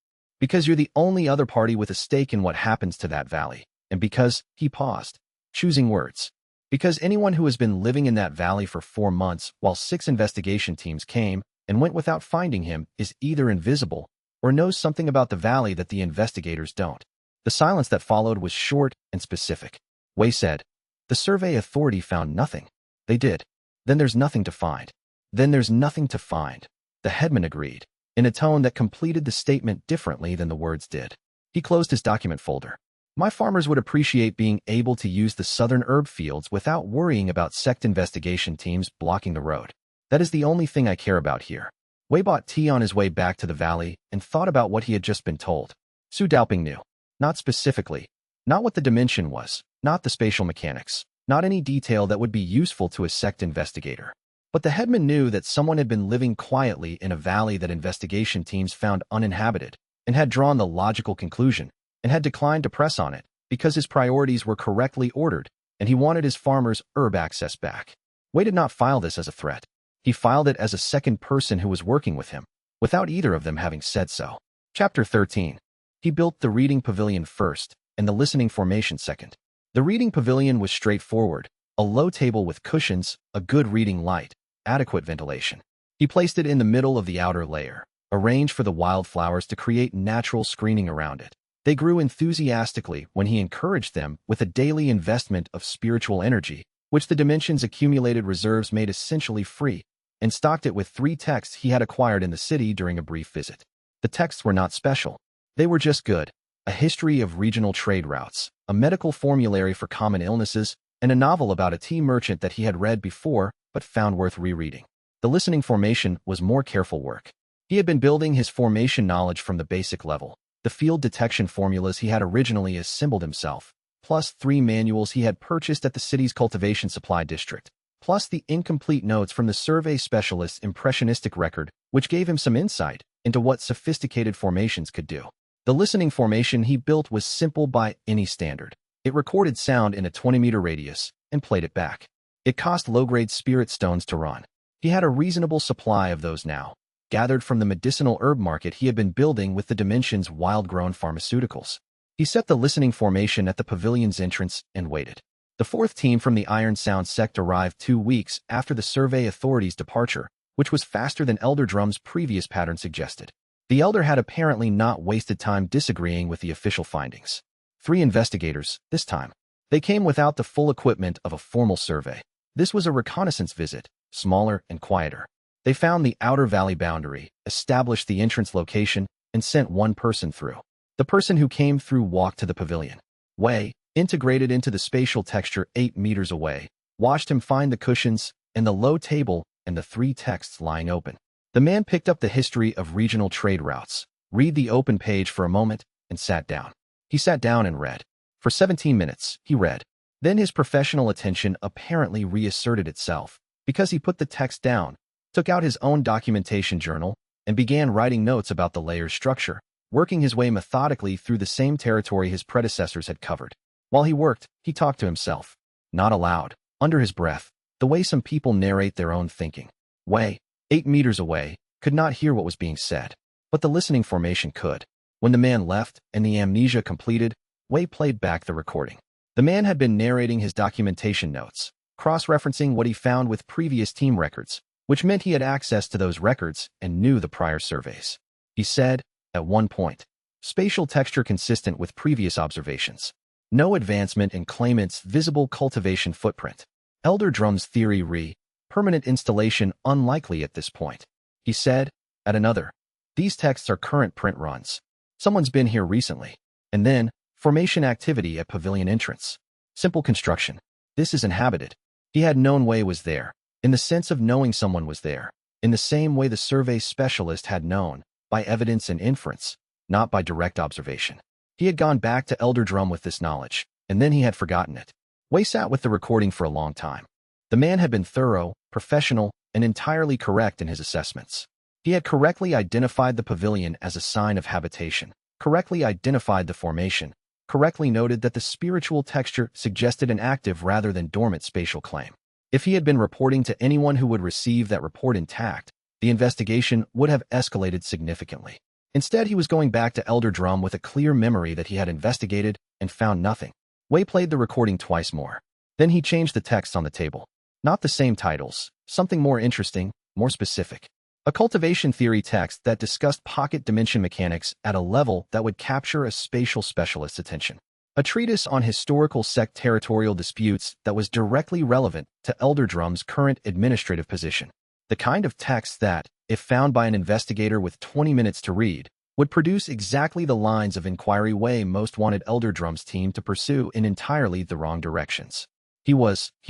Because you're the only other party with a stake in what happens to that valley, and because, he paused, choosing words. Because anyone who has been living in that valley for 4 months while 6 investigation teams came and went without finding him is either invisible or knows something about the valley that the investigators don't. The silence that followed was short and specific. Wei said, the survey authority found nothing. They did. Then there's nothing to find. Then there's nothing to find. The headman agreed, in a tone that completed the statement differently than the words did. He closed his document folder. My farmers would appreciate being able to use the southern herb fields without worrying about sect investigation teams blocking the road. That is the only thing I care about here. Wei bought tea on his way back to the valley and thought about what he had just been told. Su Daoping knew. Not specifically. Not what the dimension was. Not the spatial mechanics. Not any detail that would be useful to a sect investigator. But the headman knew that someone had been living quietly in a valley that investigation teams found uninhabited, and had drawn the logical conclusion, and had declined to press on it, because his priorities were correctly ordered, and he wanted his farmers' herb access back. Wei did not file this as a threat. He filed it as a second person who was working with him, without either of them having said so. Chapter 13. He built the reading pavilion first, and the listening formation second. The reading pavilion was straightforward, a low table with cushions, a good reading light, adequate ventilation. He placed it in the middle of the outer layer, arranged for the wildflowers to create natural screening around it. They grew enthusiastically when he encouraged them with a daily investment of spiritual energy, which the dimension's accumulated reserves made essentially free, and stocked it with 3 texts he had acquired in the city during a brief visit. The texts were not special. They were just good. A history of regional trade routes, a medical formulary for common illnesses, and a novel about a tea merchant that he had read before but found worth rereading. The listening formation was more careful work. He had been building his formation knowledge from the basic level, the field detection formulas he had originally assembled himself, plus 3 manuals he had purchased at the city's cultivation supply district, plus the incomplete notes from the survey specialist's impressionistic record, which gave him some insight into what sophisticated formations could do. The listening formation he built was simple by any standard. It recorded sound in a 20-meter radius and played it back. It cost low-grade spirit stones to run. He had a reasonable supply of those now, gathered from the medicinal herb market he had been building with the dimension's wild-grown pharmaceuticals. He set the listening formation at the pavilion's entrance and waited. The 4th team from the Iron Sound sect arrived 2 weeks after the survey authorities' departure, which was faster than Elder Drum's previous pattern suggested. The Elder had apparently not wasted time disagreeing with the official findings. 3 investigators, this time. They came without the full equipment of a formal survey. This was a reconnaissance visit, smaller and quieter. They found the outer valley boundary, established the entrance location, and sent 1 person through. The person who came through walked to the pavilion. Wei, integrated into the spatial texture 8 meters away, watched him find the cushions and the low table and the 3 texts lying open. The man picked up the history of regional trade routes, read the open page for a moment, and sat down. He sat down and read. For 17 minutes, he read. Then his professional attention apparently reasserted itself, because he put the text down, took out his own documentation journal, and began writing notes about the layer's structure, working his way methodically through the same territory his predecessors had covered. While he worked, he talked to himself, not aloud, under his breath, the way some people narrate their own thinking. Wei, 8 meters away, could not hear what was being said, but the listening formation could. When the man left and the amnesia completed, Wei played back the recording. The man had been narrating his documentation notes, cross-referencing what he found with previous team records, which meant he had access to those records and knew the prior surveys. He said, at one point, spatial texture consistent with previous observations. No advancement in claimant's visible cultivation footprint. Elder Drum's theory permanent installation unlikely at this point. He said, at another, these texts are current print runs. Someone's been here recently. And then, formation activity at pavilion entrance. Simple construction. This is inhabited. He had known Wei was there, in the sense of knowing someone was there, in the same way the survey specialist had known, by evidence and inference, not by direct observation. He had gone back to Elder Drum with this knowledge, and then he had forgotten it. Wei sat with the recording for a long time. The man had been thorough, professional, and entirely correct in his assessments. He had correctly identified the pavilion as a sign of habitation, correctly identified the formation, correctly noted that the spiritual texture suggested an active rather than dormant spatial claim. If he had been reporting to anyone who would receive that report intact, the investigation would have escalated significantly. Instead, he was going back to Elder Drum with a clear memory that he had investigated and found nothing. Wei played the recording twice more. Then he changed the text on the table. Not the same titles, something more interesting, more specific. A cultivation theory text that discussed pocket dimension mechanics at a level that would capture a spatial specialist's attention. A treatise on historical sect territorial disputes that was directly relevant to Elder Drum's current administrative position. The kind of text that, if found by an investigator with 20 minutes to read, would produce exactly the lines of inquiry Wei most wanted Elder Drum's team to pursue in entirely the wrong directions. He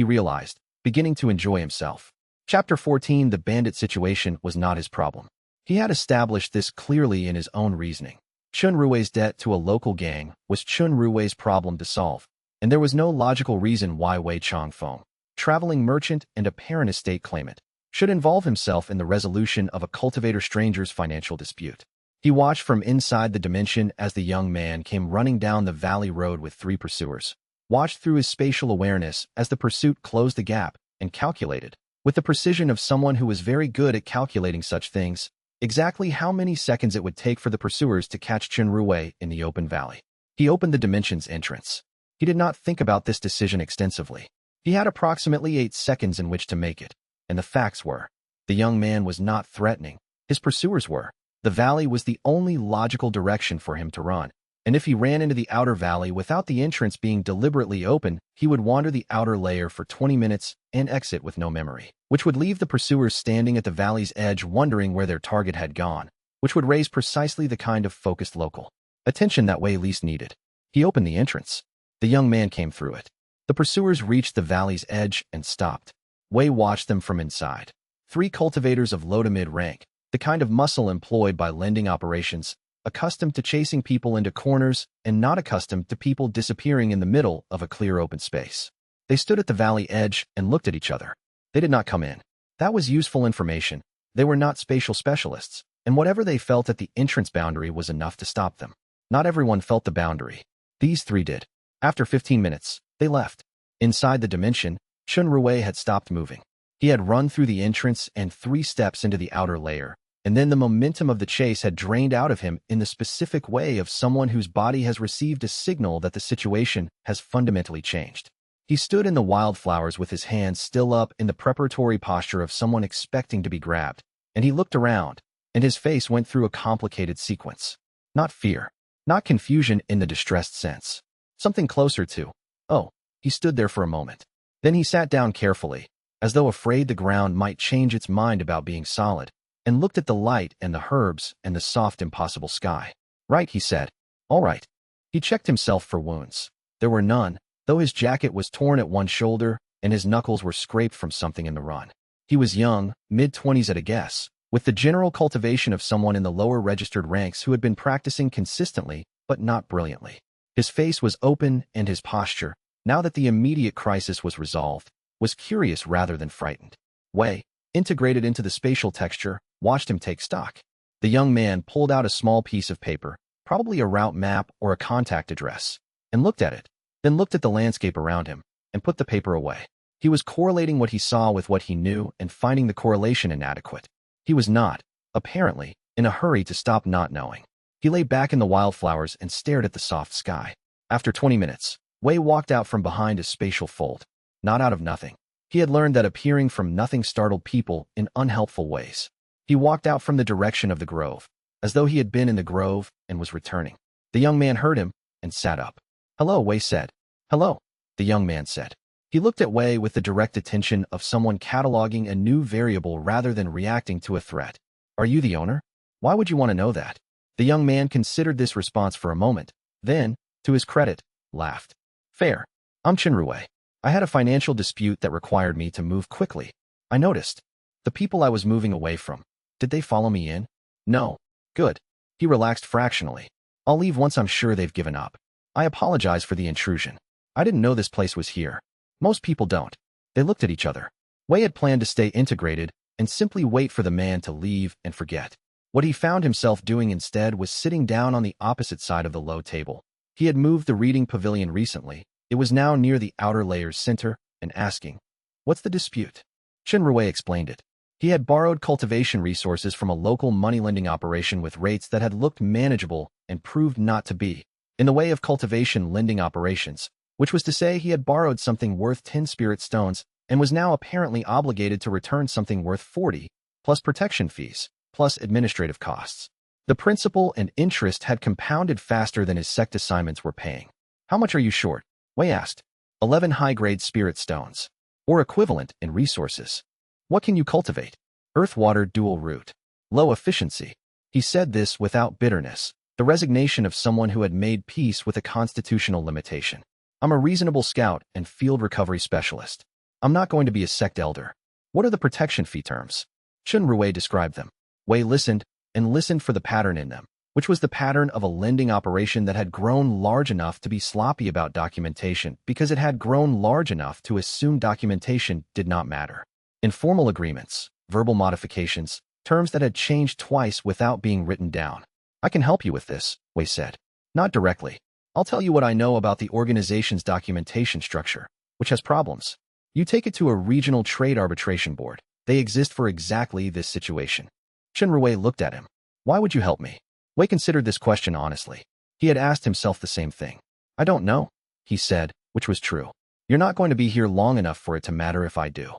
realized, beginning to enjoy himself. Chapter 14. The bandit situation was not his problem. He had established this clearly in his own reasoning. Chun Rui's debt to a local gang was Chun Rui's problem to solve, and there was no logical reason why Wei Changfeng, traveling merchant and apparent estate claimant, should involve himself in the resolution of a cultivator stranger's financial dispute. He watched from inside the dimension as the young man came running down the valley road with 3 pursuers, watched through his spatial awareness as the pursuit closed the gap, and calculated, with the precision of someone who was very good at calculating such things, exactly how many seconds it would take for the pursuers to catch Chun Rui in the open valley. He opened the dimension's entrance. He did not think about this decision extensively. He had approximately 8 seconds in which to make it, and the facts were: the young man was not threatening. His pursuers were. The valley was the only logical direction for him to run, and if he ran into the outer valley without the entrance being deliberately open, he would wander the outer layer for 20 minutes and exit with no memory, which would leave the pursuers standing at the valley's edge wondering where their target had gone, which would raise precisely the kind of focused local attention that Wei least needed. He opened the entrance. The young man came through it. The pursuers reached the valley's edge and stopped. Wei watched them from inside. 3 cultivators of low to mid rank, the kind of muscle employed by lending operations, accustomed to chasing people into corners and not accustomed to people disappearing in the middle of a clear open space. They stood at the valley edge and looked at each other. They did not come in. That was useful information. They were not spatial specialists, and whatever they felt at the entrance boundary was enough to stop them. Not everyone felt the boundary. These 3 did. After 15 minutes, they left. Inside the dimension, Chunrui had stopped moving. He had run through the entrance and 3 steps into the outer layer, and then the momentum of the chase had drained out of him in the specific way of someone whose body has received a signal that the situation has fundamentally changed. He stood in the wildflowers with his hands still up in the preparatory posture of someone expecting to be grabbed, and he looked around, and his face went through a complicated sequence. Not fear. Not confusion in the distressed sense. Something closer to, oh. He stood there for a moment. Then he sat down carefully, as though afraid the ground might change its mind about being solid, and looked at the light and the herbs and the soft impossible sky. Right, he said. All right. He checked himself for wounds. There were none, though his jacket was torn at one shoulder and his knuckles were scraped from something in the run. He was young, mid-20s at a guess, with the general cultivation of someone in the lower registered ranks who had been practicing consistently, but not brilliantly. His face was open and his posture, now that the immediate crisis was resolved, was curious rather than frightened. Wei, integrated into the spatial texture, watched him take stock. The young man pulled out a small piece of paper, probably a route map or a contact address, and looked at it, then looked at the landscape around him, and put the paper away. He was correlating what he saw with what he knew and finding the correlation inadequate. He was not, apparently, in a hurry to stop not knowing. He lay back in the wildflowers and stared at the soft sky. After 20 minutes, Wei walked out from behind a spatial fold. Not out of nothing. He had learned that appearing from nothing startled people in unhelpful ways. He walked out from the direction of the grove, as though he had been in the grove and was returning. The young man heard him and sat up. Hello, Wei said. Hello, the young man said. He looked at Wei with the direct attention of someone cataloging a new variable rather than reacting to a threat. Are you the owner? Why would you want to know that? The young man considered this response for a moment, then, to his credit, laughed. Fair. I'm Chunrui. I had a financial dispute that required me to move quickly. I noticed. The people I was moving away from. Did they follow me in? No. Good. He relaxed fractionally. I'll leave once I'm sure they've given up. I apologize for the intrusion. I didn't know this place was here. Most people don't. They looked at each other. Wei had planned to stay integrated and simply wait for the man to leave and forget. What he found himself doing instead was sitting down on the opposite side of the low table. He had moved the reading pavilion recently. It was now near the outer layer's center, and asking, "What's the dispute?" Chunrui explained it. He had borrowed cultivation resources from a local money-lending operation with rates that had looked manageable and proved not to be, in the way of cultivation lending operations, which was to say he had borrowed something worth 10 spirit stones and was now apparently obligated to return something worth 40, plus protection fees, plus administrative costs. The principal and interest had compounded faster than his sect assignments were paying. How much are you short? Wei asked. 11 high-grade spirit stones, or equivalent in resources. What can you cultivate? Earth-water dual root. Low efficiency. He said this without bitterness, the resignation of someone who had made peace with a constitutional limitation. I'm a reasonable scout and field recovery specialist. I'm not going to be a sect elder. What are the protection fee terms? Chunrui described them. Wei listened, and listened for the pattern in them, which was the pattern of a lending operation that had grown large enough to be sloppy about documentation because it had grown large enough to assume documentation did not matter. Informal agreements, verbal modifications, terms that had changed twice without being written down. I can help you with this, Wei said. Not directly. I'll tell you what I know about the organization's documentation structure, which has problems. You take it to a regional trade arbitration board. They exist for exactly this situation. Chunrui looked at him. Why would you help me? Wei considered this question honestly. He had asked himself the same thing. I don't know. he said, which was true. You're not going to be here long enough for it to matter if I do.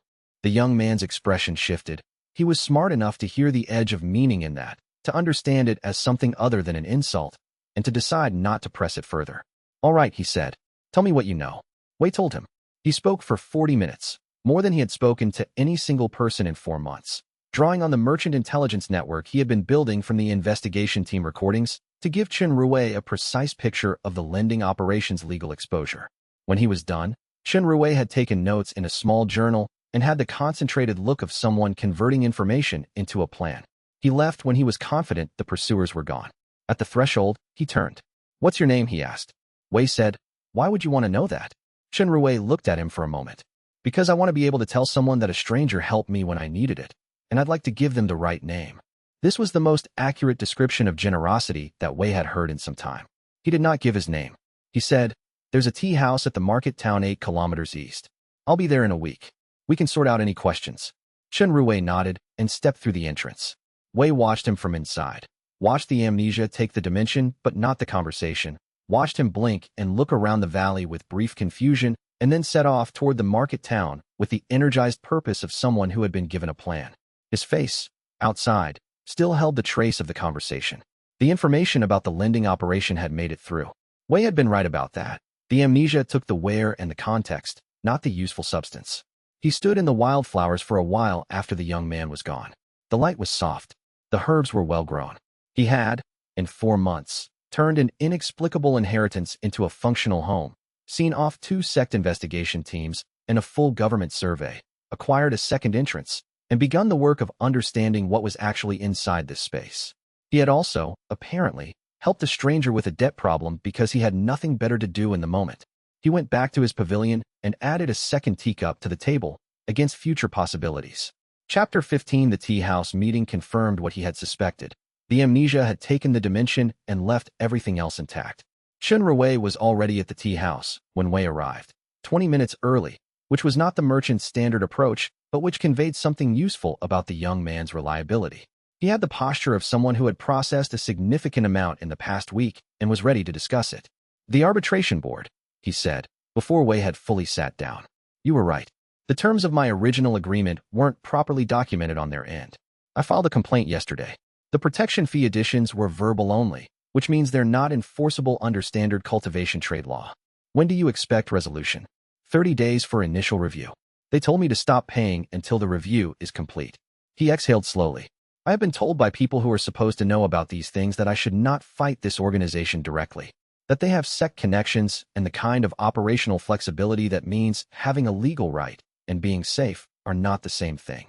The young man's expression shifted. He was smart enough to hear the edge of meaning in that, to understand it as something other than an insult, and to decide not to press it further. All right, he said. Tell me what you know. Wei told him. He spoke for 40 minutes, more than he had spoken to any single person in 4 months, drawing on the merchant intelligence network he had been building from the investigation team recordings to give Chen Ruwei a precise picture of the lending operations legal exposure. When he was done, Chen Ruwei had taken notes in a small journal and had the concentrated look of someone converting information into a plan. He left when he was confident the pursuers were gone. At the threshold, he turned. What's your name? He asked. Wei said, Why would you want to know that? Chen Ruwei looked at him for a moment. Because I want to be able to tell someone that a stranger helped me when I needed it, and I'd like to give them the right name. This was the most accurate description of generosity that Wei had heard in some time. He did not give his name. He said, There's a tea house at the market town 8 kilometers east. I'll be there in a week. We can sort out any questions. Chen Ruwei nodded and stepped through the entrance. Wei watched him from inside. Watched the amnesia take the dimension, but not the conversation. Watched him blink and look around the valley with brief confusion, and then set off toward the market town with the energized purpose of someone who had been given a plan. His face, outside, still held the trace of the conversation. The information about the lending operation had made it through. Wei had been right about that. The amnesia took the where and the context, not the useful substance. He stood in the wildflowers for a while after the young man was gone. The light was soft. The herbs were well grown. He had, in 4 months, turned an inexplicable inheritance into a functional home, seen off 2 sect investigation teams and a full government survey, acquired a second entrance, and begun the work of understanding what was actually inside this space. He had also, apparently, helped a stranger with a debt problem because he had nothing better to do in the moment. He went back to his pavilion and added a second teacup to the table against future possibilities. Chapter 15. The tea house meeting confirmed what he had suspected. The amnesia had taken the dimension and left everything else intact. Chen Ruwei was already at the tea house when Wei arrived, 20 minutes early, which was not the merchant's standard approach, but which conveyed something useful about the young man's reliability. He had the posture of someone who had processed a significant amount in the past week and was ready to discuss it. The arbitration board, he said, before Wei had fully sat down. You were right. The terms of my original agreement weren't properly documented on their end. I filed a complaint yesterday. The protection fee additions were verbal only, which means they're not enforceable under standard cultivation trade law. When do you expect resolution? 30 days for initial review. They told me to stop paying until the review is complete. He exhaled slowly. I have been told by people who are supposed to know about these things that I should not fight this organization directly, that they have sect connections and the kind of operational flexibility that means having a legal right and being safe are not the same thing.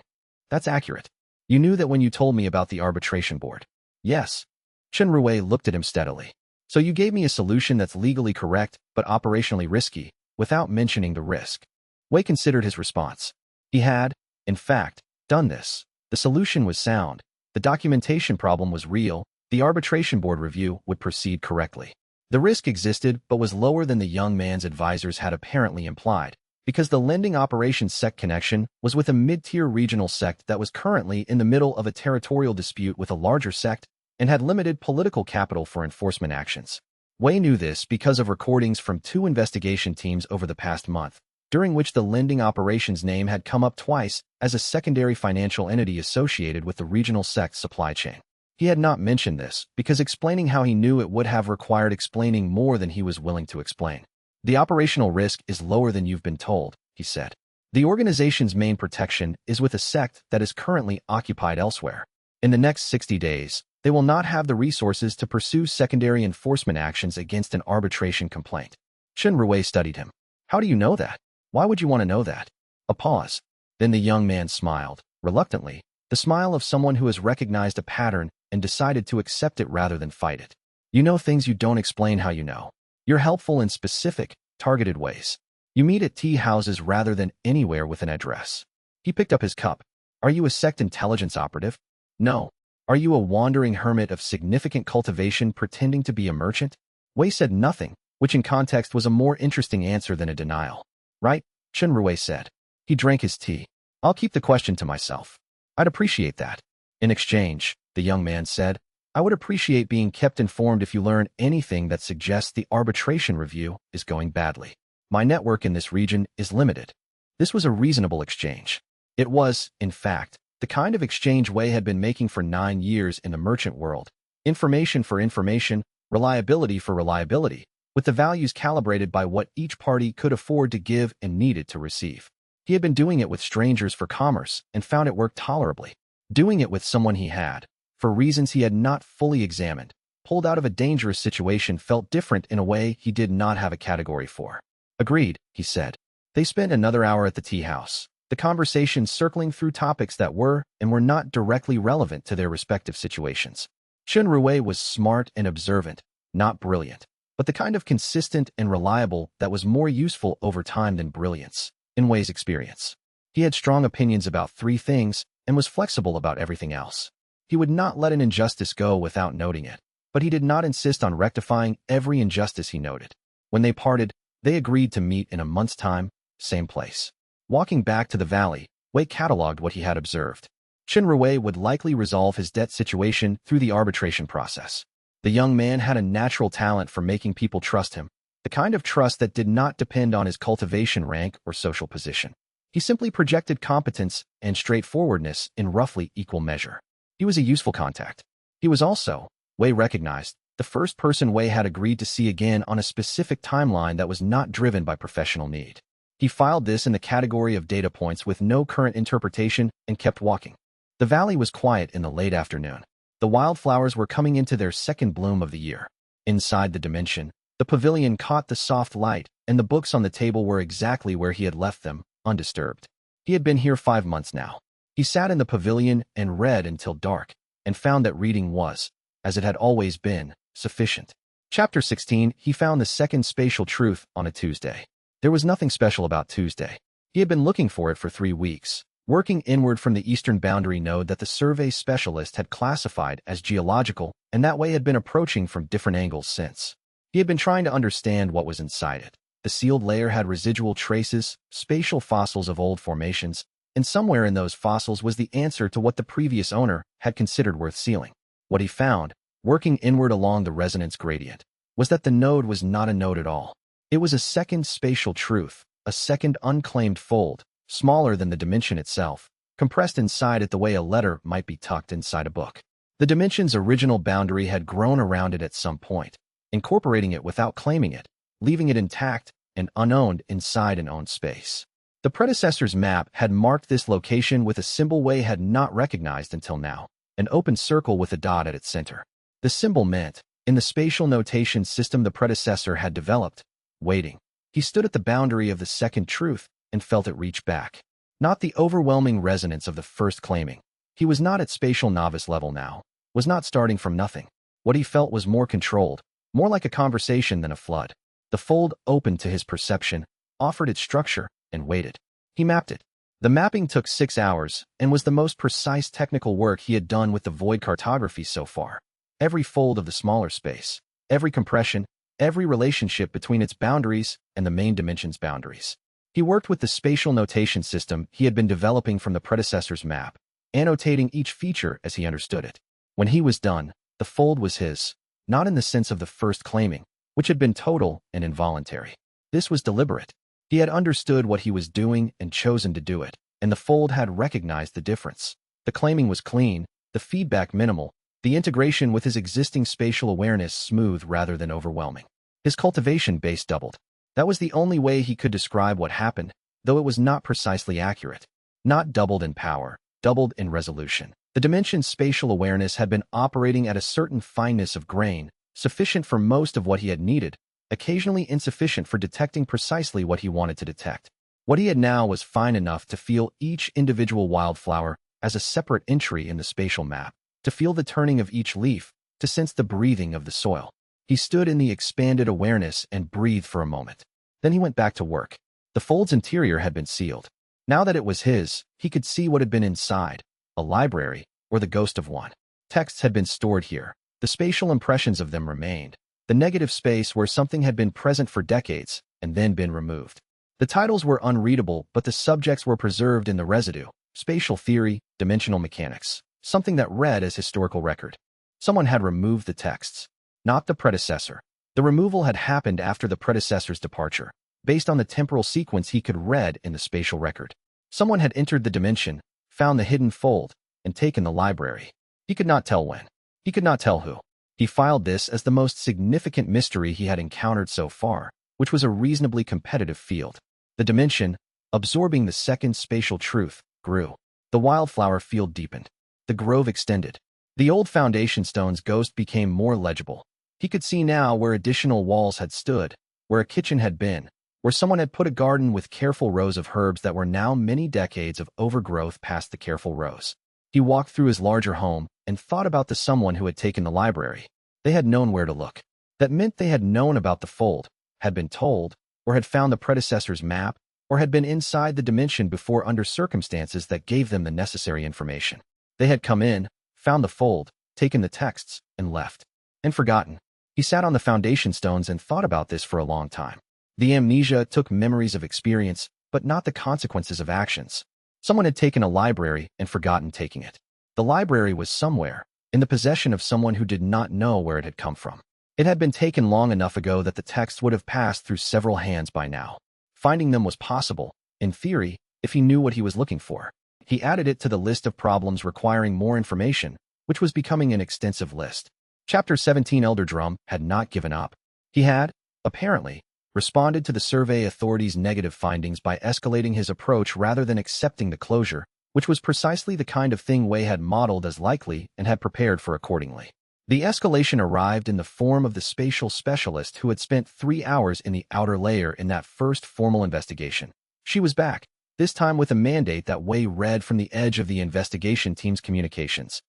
That's accurate. You knew that when you told me about the arbitration board. Yes. Chen Ruwei looked at him steadily. So you gave me a solution that's legally correct but operationally risky, without mentioning the risk. Wei considered his response. He had, in fact, done this. The solution was sound. The documentation problem was real. The arbitration board review would proceed correctly. The risk existed but was lower than the young man's advisors had apparently implied, because the lending operations sect connection was with a mid-tier regional sect that was currently in the middle of a territorial dispute with a larger sect and had limited political capital for enforcement actions. Wei knew this because of recordings from 2 investigation teams over the past month, during which the lending operations name had come up twice as a secondary financial entity associated with the regional sect supply chain. He had not mentioned this because explaining how he knew it would have required explaining more than he was willing to explain. The operational risk is lower than you've been told, he said. The organization's main protection is with a sect that is currently occupied elsewhere. In the next 60 days, they will not have the resources to pursue secondary enforcement actions against an arbitration complaint. Chen Ruwei studied him. How do you know that? Why would you want to know that? A pause. Then the young man smiled, reluctantly, the smile of someone who has recognized a pattern and decided to accept it rather than fight it. You know things you don't explain how you know. You're helpful in specific, targeted ways. You meet at tea houses rather than anywhere with an address. He picked up his cup. Are you a sect intelligence operative? No. Are you a wandering hermit of significant cultivation pretending to be a merchant? Wei said nothing, which in context was a more interesting answer than a denial. Right? Chen Ruwei said. He drank his tea. I'll keep the question to myself. I'd appreciate that. In exchange, the young man said, I would appreciate being kept informed if you learn anything that suggests the arbitration review is going badly. My network in this region is limited. This was a reasonable exchange. It was, in fact, the kind of exchange Wei had been making for 9 years in the merchant world. Information for information, reliability for reliability, with the values calibrated by what each party could afford to give and needed to receive. He had been doing it with strangers for commerce and found it worked tolerably. Doing it with someone he had, for reasons he had not fully examined, pulled out of a dangerous situation felt different in a way he did not have a category for. Agreed, he said. They spent another hour at the tea house, the conversation circling through topics that were and were not directly relevant to their respective situations. Chen Rui was smart and observant, not brilliant, but the kind of consistent and reliable that was more useful over time than brilliance, in Wei's experience. He had strong opinions about 3 things and was flexible about everything else. He would not let an injustice go without noting it, but he did not insist on rectifying every injustice he noted. When they parted, they agreed to meet in a month's time, same place. Walking back to the valley, Wei cataloged what he had observed. Chen Rui would likely resolve his debt situation through the arbitration process. The young man had a natural talent for making people trust him, the kind of trust that did not depend on his cultivation rank or social position. He simply projected competence and straightforwardness in roughly equal measure. He was a useful contact. He was also, Wei recognized, the first person Wei had agreed to see again on a specific timeline that was not driven by professional need. He filed this in the category of data points with no current interpretation and kept walking. The valley was quiet in the late afternoon. The wildflowers were coming into their second bloom of the year. Inside the dimension, the pavilion caught the soft light, and the books on the table were exactly where he had left them, undisturbed. He had been here 5 months now. He sat in the pavilion and read until dark, and found that reading was, as it had always been, sufficient. Chapter 16, he found the second spatial truth on a Tuesday. There was nothing special about Tuesday. He had been looking for it for 3 weeks, working inward from the eastern boundary node that the survey specialist had classified as geological, and that way had been approaching from different angles since. He had been trying to understand what was inside it. The sealed layer had residual traces, spatial fossils of old formations, and somewhere in those fossils was the answer to what the previous owner had considered worth sealing. What he found, working inward along the resonance gradient, was that the node was not a node at all. It was a second spatial truth, a second unclaimed fold, smaller than the dimension itself, compressed inside it the way a letter might be tucked inside a book. The dimension's original boundary had grown around it at some point, incorporating it without claiming it, leaving it intact and unowned inside an owned space. The predecessor's map had marked this location with a symbol Wei had not recognized until now, an open circle with a dot at its center. The symbol meant, in the spatial notation system the predecessor had developed, waiting. He stood at the boundary of the second truth and felt it reach back. Not the overwhelming resonance of the first claiming. He was not at spatial novice level now, was not starting from nothing. What he felt was more controlled, more like a conversation than a flood. The fold opened to his perception, offered its structure, and waited. He mapped it. The mapping took 6 hours and was the most precise technical work he had done with the void cartography so far. Every fold of the smaller space, every compression, every relationship between its boundaries and the main dimension's boundaries. He worked with the spatial notation system he had been developing from the predecessor's map, annotating each feature as he understood it. When he was done, the fold was his, not in the sense of the first claiming, which had been total and involuntary. This was deliberate. He had understood what he was doing and chosen to do it, and the fold had recognized the difference. The claiming was clean, the feedback minimal, the integration with his existing spatial awareness smooth rather than overwhelming. His cultivation base doubled. That was the only way he could describe what happened, though it was not precisely accurate. Not doubled in power, doubled in resolution. The dimension's spatial awareness had been operating at a certain fineness of grain, sufficient for most of what he had needed, occasionally insufficient for detecting precisely what he wanted to detect. What he had now was fine enough to feel each individual wildflower as a separate entry in the spatial map, to feel the turning of each leaf, to sense the breathing of the soil. He stood in the expanded awareness and breathed for a moment. Then he went back to work. The fold's interior had been sealed. Now that it was his, he could see what had been inside, a library, or the ghost of one. Texts had been stored here. The spatial impressions of them remained. The negative space where something had been present for decades and then been removed. The titles were unreadable, but the subjects were preserved in the residue: spatial theory, dimensional mechanics, something that read as historical record. Someone had removed the texts, not the predecessor. The removal had happened after the predecessor's departure, based on the temporal sequence he could read in the spatial record. Someone had entered the dimension, found the hidden fold, and taken the library. He could not tell when. He could not tell who. He filed this as the most significant mystery he had encountered so far, which was a reasonably competitive field. The dimension, absorbing the second spatial truth, grew. The wildflower field deepened. The grove extended. The old foundation stone's ghost became more legible. He could see now where additional walls had stood, where a kitchen had been, where someone had put a garden with careful rows of herbs that were now many decades of overgrowth past the careful rows. He walked through his larger home and thought about the someone who had taken the library. They had known where to look. That meant they had known about the fold, had been told, or had found the predecessor's map, or had been inside the dimension before under circumstances that gave them the necessary information. They had come in, found the fold, taken the texts, and left. And forgotten. He sat on the foundation stones and thought about this for a long time. The amnesia took memories of experience, but not the consequences of actions. Someone had taken a library and forgotten taking it. The library was somewhere, in the possession of someone who did not know where it had come from. It had been taken long enough ago that the text would have passed through several hands by now. Finding them was possible, in theory, if he knew what he was looking for. He added it to the list of problems requiring more information, which was becoming an extensive list. Chapter 17 Elder Drum had not given up. He had, apparently, responded to the survey authorities' negative findings by escalating his approach rather than accepting the closure, which was precisely the kind of thing Wei had modeled as likely and had prepared for accordingly. The escalation arrived in the form of the spatial specialist who had spent 3 hours in the outer layer in that first formal investigation. She was back, this time with a mandate that Wei read from the edge of the investigation team's communications.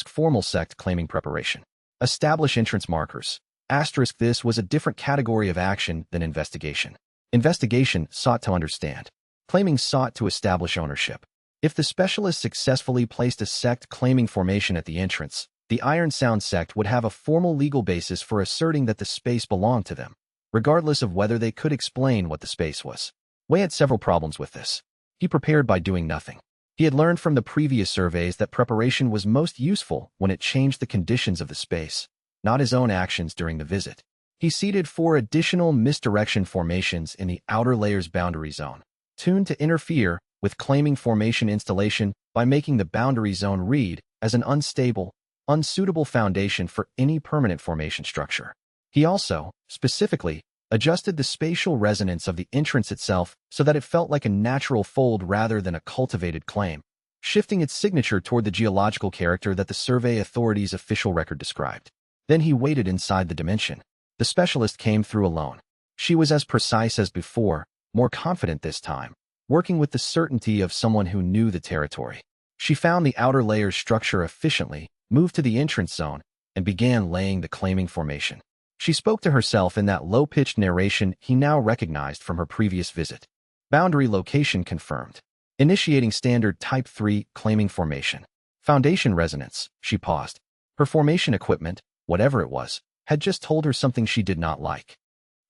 Formal sect claiming preparation. Establish entrance markers. This was a different category of action than investigation. Investigation sought to understand. Claiming sought to establish ownership. If the specialist successfully placed a sect claiming formation at the entrance, the Iron Sound sect would have a formal legal basis for asserting that the space belonged to them, regardless of whether they could explain what the space was. Wei had several problems with this. He prepared by doing nothing. He had learned from the previous surveys that preparation was most useful when it changed the conditions of the space, not his own actions during the visit. He seeded 4 additional misdirection formations in the outer layer's boundary zone, tuned to interfere with claiming formation installation by making the boundary zone read as an unstable, unsuitable foundation for any permanent formation structure. He also, specifically, adjusted the spatial resonance of the entrance itself so that it felt like a natural fold rather than a cultivated claim, shifting its signature toward the geological character that the survey authorities' official record described. Then he waited inside the dimension. The specialist came through alone. She was as precise as before, more confident this time, working with the certainty of someone who knew the territory. She found the outer layer's structure efficiently, moved to the entrance zone, and began laying the claiming formation. She spoke to herself in that low-pitched narration he now recognized from her previous visit. Boundary location confirmed. Initiating standard Type 3 claiming formation. Foundation resonance, she paused. Her formation equipment, whatever it was, had just told her something she did not like.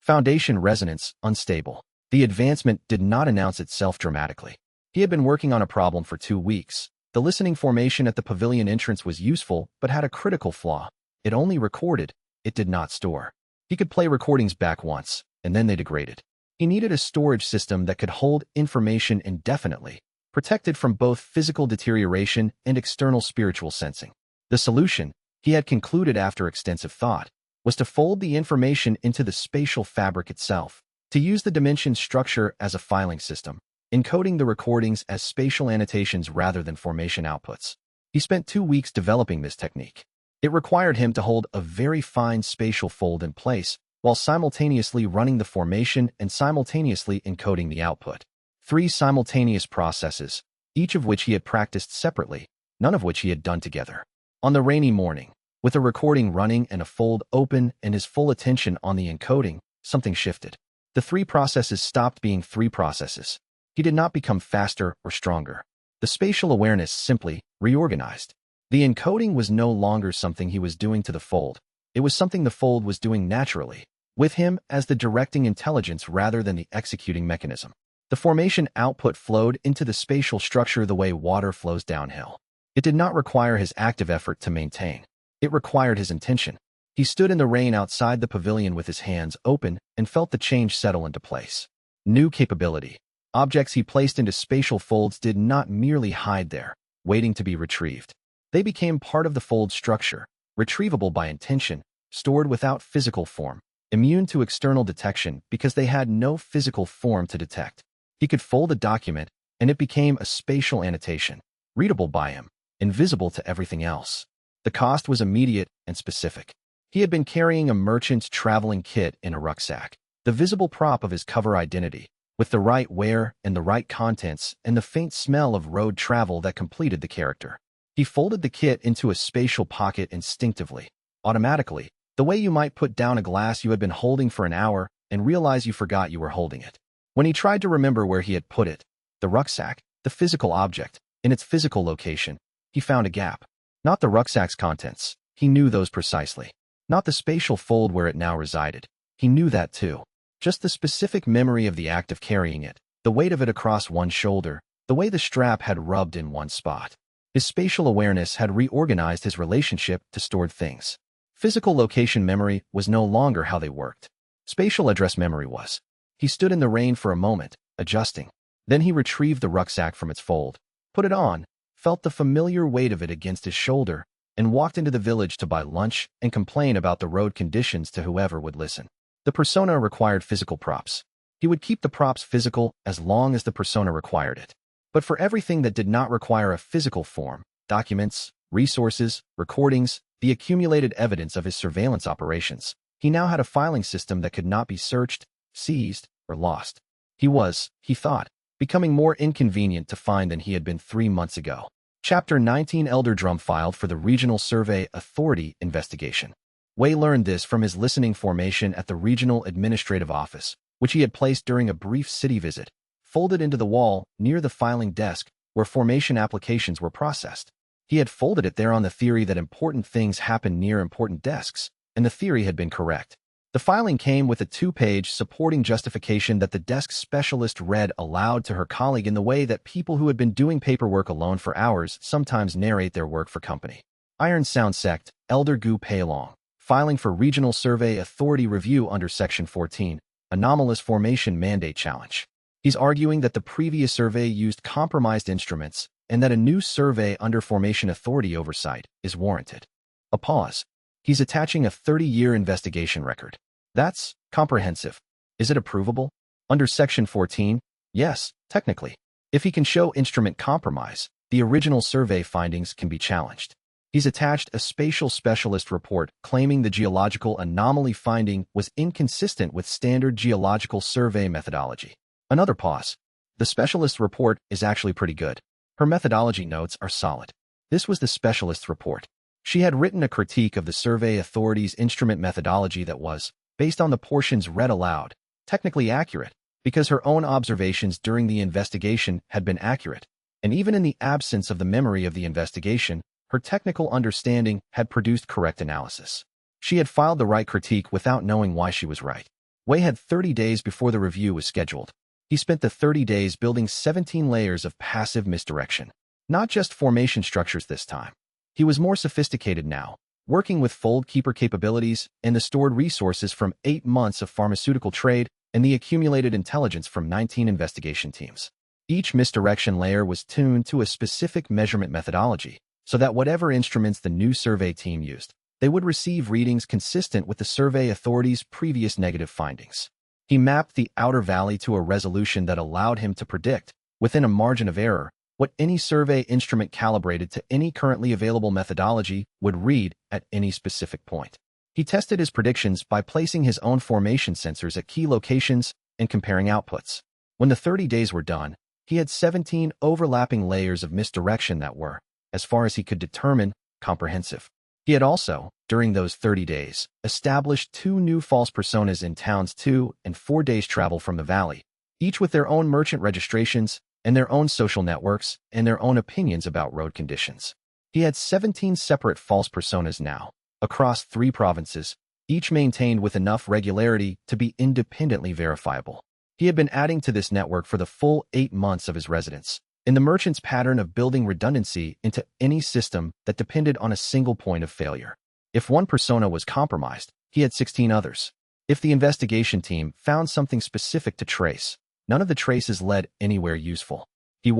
Foundation resonance, unstable. The advancement did not announce itself dramatically. He had been working on a problem for 2 weeks. The listening formation at the pavilion entrance was useful, but had a critical flaw. It only recorded, it did not store. He could play recordings back once, and then they degraded. He needed a storage system that could hold information indefinitely, protected from both physical deterioration and external spiritual sensing. The solution, he had concluded after extensive thought, was to fold the information into the spatial fabric itself, to use the dimension structure as a filing system, encoding the recordings as spatial annotations rather than formation outputs. He spent 2 weeks developing this technique. It required him to hold a very fine spatial fold in place while simultaneously running the formation and simultaneously encoding the output. 3 simultaneous processes, each of which he had practiced separately, none of which he had done together. On the rainy morning, with a recording running and a fold open and his full attention on the encoding, something shifted. The 3 processes stopped being 3 processes. He did not become faster or stronger. The spatial awareness simply reorganized. The encoding was no longer something he was doing to the fold. It was something the fold was doing naturally, with him as the directing intelligence rather than the executing mechanism. The formation output flowed into the spatial structure the way water flows downhill. It did not require his active effort to maintain. It required his intention. He stood in the rain outside the pavilion with his hands open and felt the change settle into place. New capability. Objects he placed into spatial folds did not merely hide there, waiting to be retrieved. They became part of the fold structure, retrievable by intention, stored without physical form, immune to external detection because they had no physical form to detect. He could fold a document, and it became a spatial annotation, readable by him, invisible to everything else. The cost was immediate and specific. He had been carrying a merchant's traveling kit in a rucksack, the visible prop of his cover identity, with the right wear and the right contents and the faint smell of road travel that completed the character. He folded the kit into a spatial pocket instinctively, automatically, the way you might put down a glass you had been holding for an hour and realize you forgot you were holding it. When he tried to remember where he had put it, the rucksack, the physical object, in its physical location, he found a gap. Not the rucksack's contents, he knew those precisely. Not the spatial fold where it now resided, he knew that too. Just the specific memory of the act of carrying it, the weight of it across one shoulder, the way the strap had rubbed in one spot. His spatial awareness had reorganized his relationship to stored things. Physical location memory was no longer how they worked. Spatial address memory was. He stood in the rain for a moment, adjusting. Then he retrieved the rucksack from its fold, put it on, felt the familiar weight of it against his shoulder, and walked into the village to buy lunch and complain about the road conditions to whoever would listen. The persona required physical props. He would keep the props physical as long as the persona required it. But for everything that did not require a physical form, documents, resources, recordings, the accumulated evidence of his surveillance operations, he now had a filing system that could not be searched, seized, or lost. He was, he thought, becoming more inconvenient to find than he had been 3 months ago. Chapter 19 Elder Drum filed for the Regional Survey Authority investigation. Wei learned this from his listening formation at the Regional Administrative Office, which he had placed during a brief city visit, folded into the wall near the filing desk where formation applications were processed. He had folded it there on the theory that important things happen near important desks, and the theory had been correct. The filing came with a 2-page supporting justification that the desk specialist read aloud to her colleague in the way that people who had been doing paperwork alone for hours sometimes narrate their work for company. Iron Sound Sect, Elder Gu Peilong, filing for Regional Survey Authority review under Section 14, Anomalous Formation Mandate Challenge. He's arguing that the previous survey used compromised instruments and that a new survey under Formation Authority oversight is warranted. A pause. He's attaching a 30-year investigation record. That's comprehensive. Is it approvable? Under Section 14, yes, technically. If he can show instrument compromise, the original survey findings can be challenged. He's attached a spatial specialist report claiming the geological anomaly finding was inconsistent with standard geological survey methodology. Another pause. The specialist's report is actually pretty good. Her methodology notes are solid. This was the specialist's report. She had written a critique of the survey authority's instrument methodology that was, based on the portions read aloud, technically accurate, because her own observations during the investigation had been accurate, and even in the absence of the memory of the investigation, her technical understanding had produced correct analysis. She had filed the right critique without knowing why she was right. Wei had 30 days before the review was scheduled. He spent the 30 days building 17 layers of passive misdirection. Not just formation structures this time. He was more sophisticated now, working with fold keeper capabilities and the stored resources from 8 months of pharmaceutical trade and the accumulated intelligence from 19 investigation teams. Each misdirection layer was tuned to a specific measurement methodology, so that whatever instruments the new survey team used, they would receive readings consistent with the survey authority's previous negative findings. He mapped the outer valley to a resolution that allowed him to predict, within a margin of error, what any survey instrument calibrated to any currently available methodology would read at any specific point. He tested his predictions by placing his own formation sensors at key locations and comparing outputs. When the 30 days were done, he had 17 overlapping layers of misdirection that were, as far as he could determine, comprehensive. He had also, during those 30 days, established 2 new false personas in towns 2 and 4 days' travel from the valley, each with their own merchant registrations and their own social networks and their own opinions about road conditions. He had 17 separate false personas now, across 3 provinces, each maintained with enough regularity to be independently verifiable. He had been adding to this network for the full 8 months of his residence, in the merchant's pattern of building redundancy into any system that depended on a single point of failure. If one persona was compromised, he had 16 others. If the investigation team found something specific to trace, none of the traces led anywhere useful. He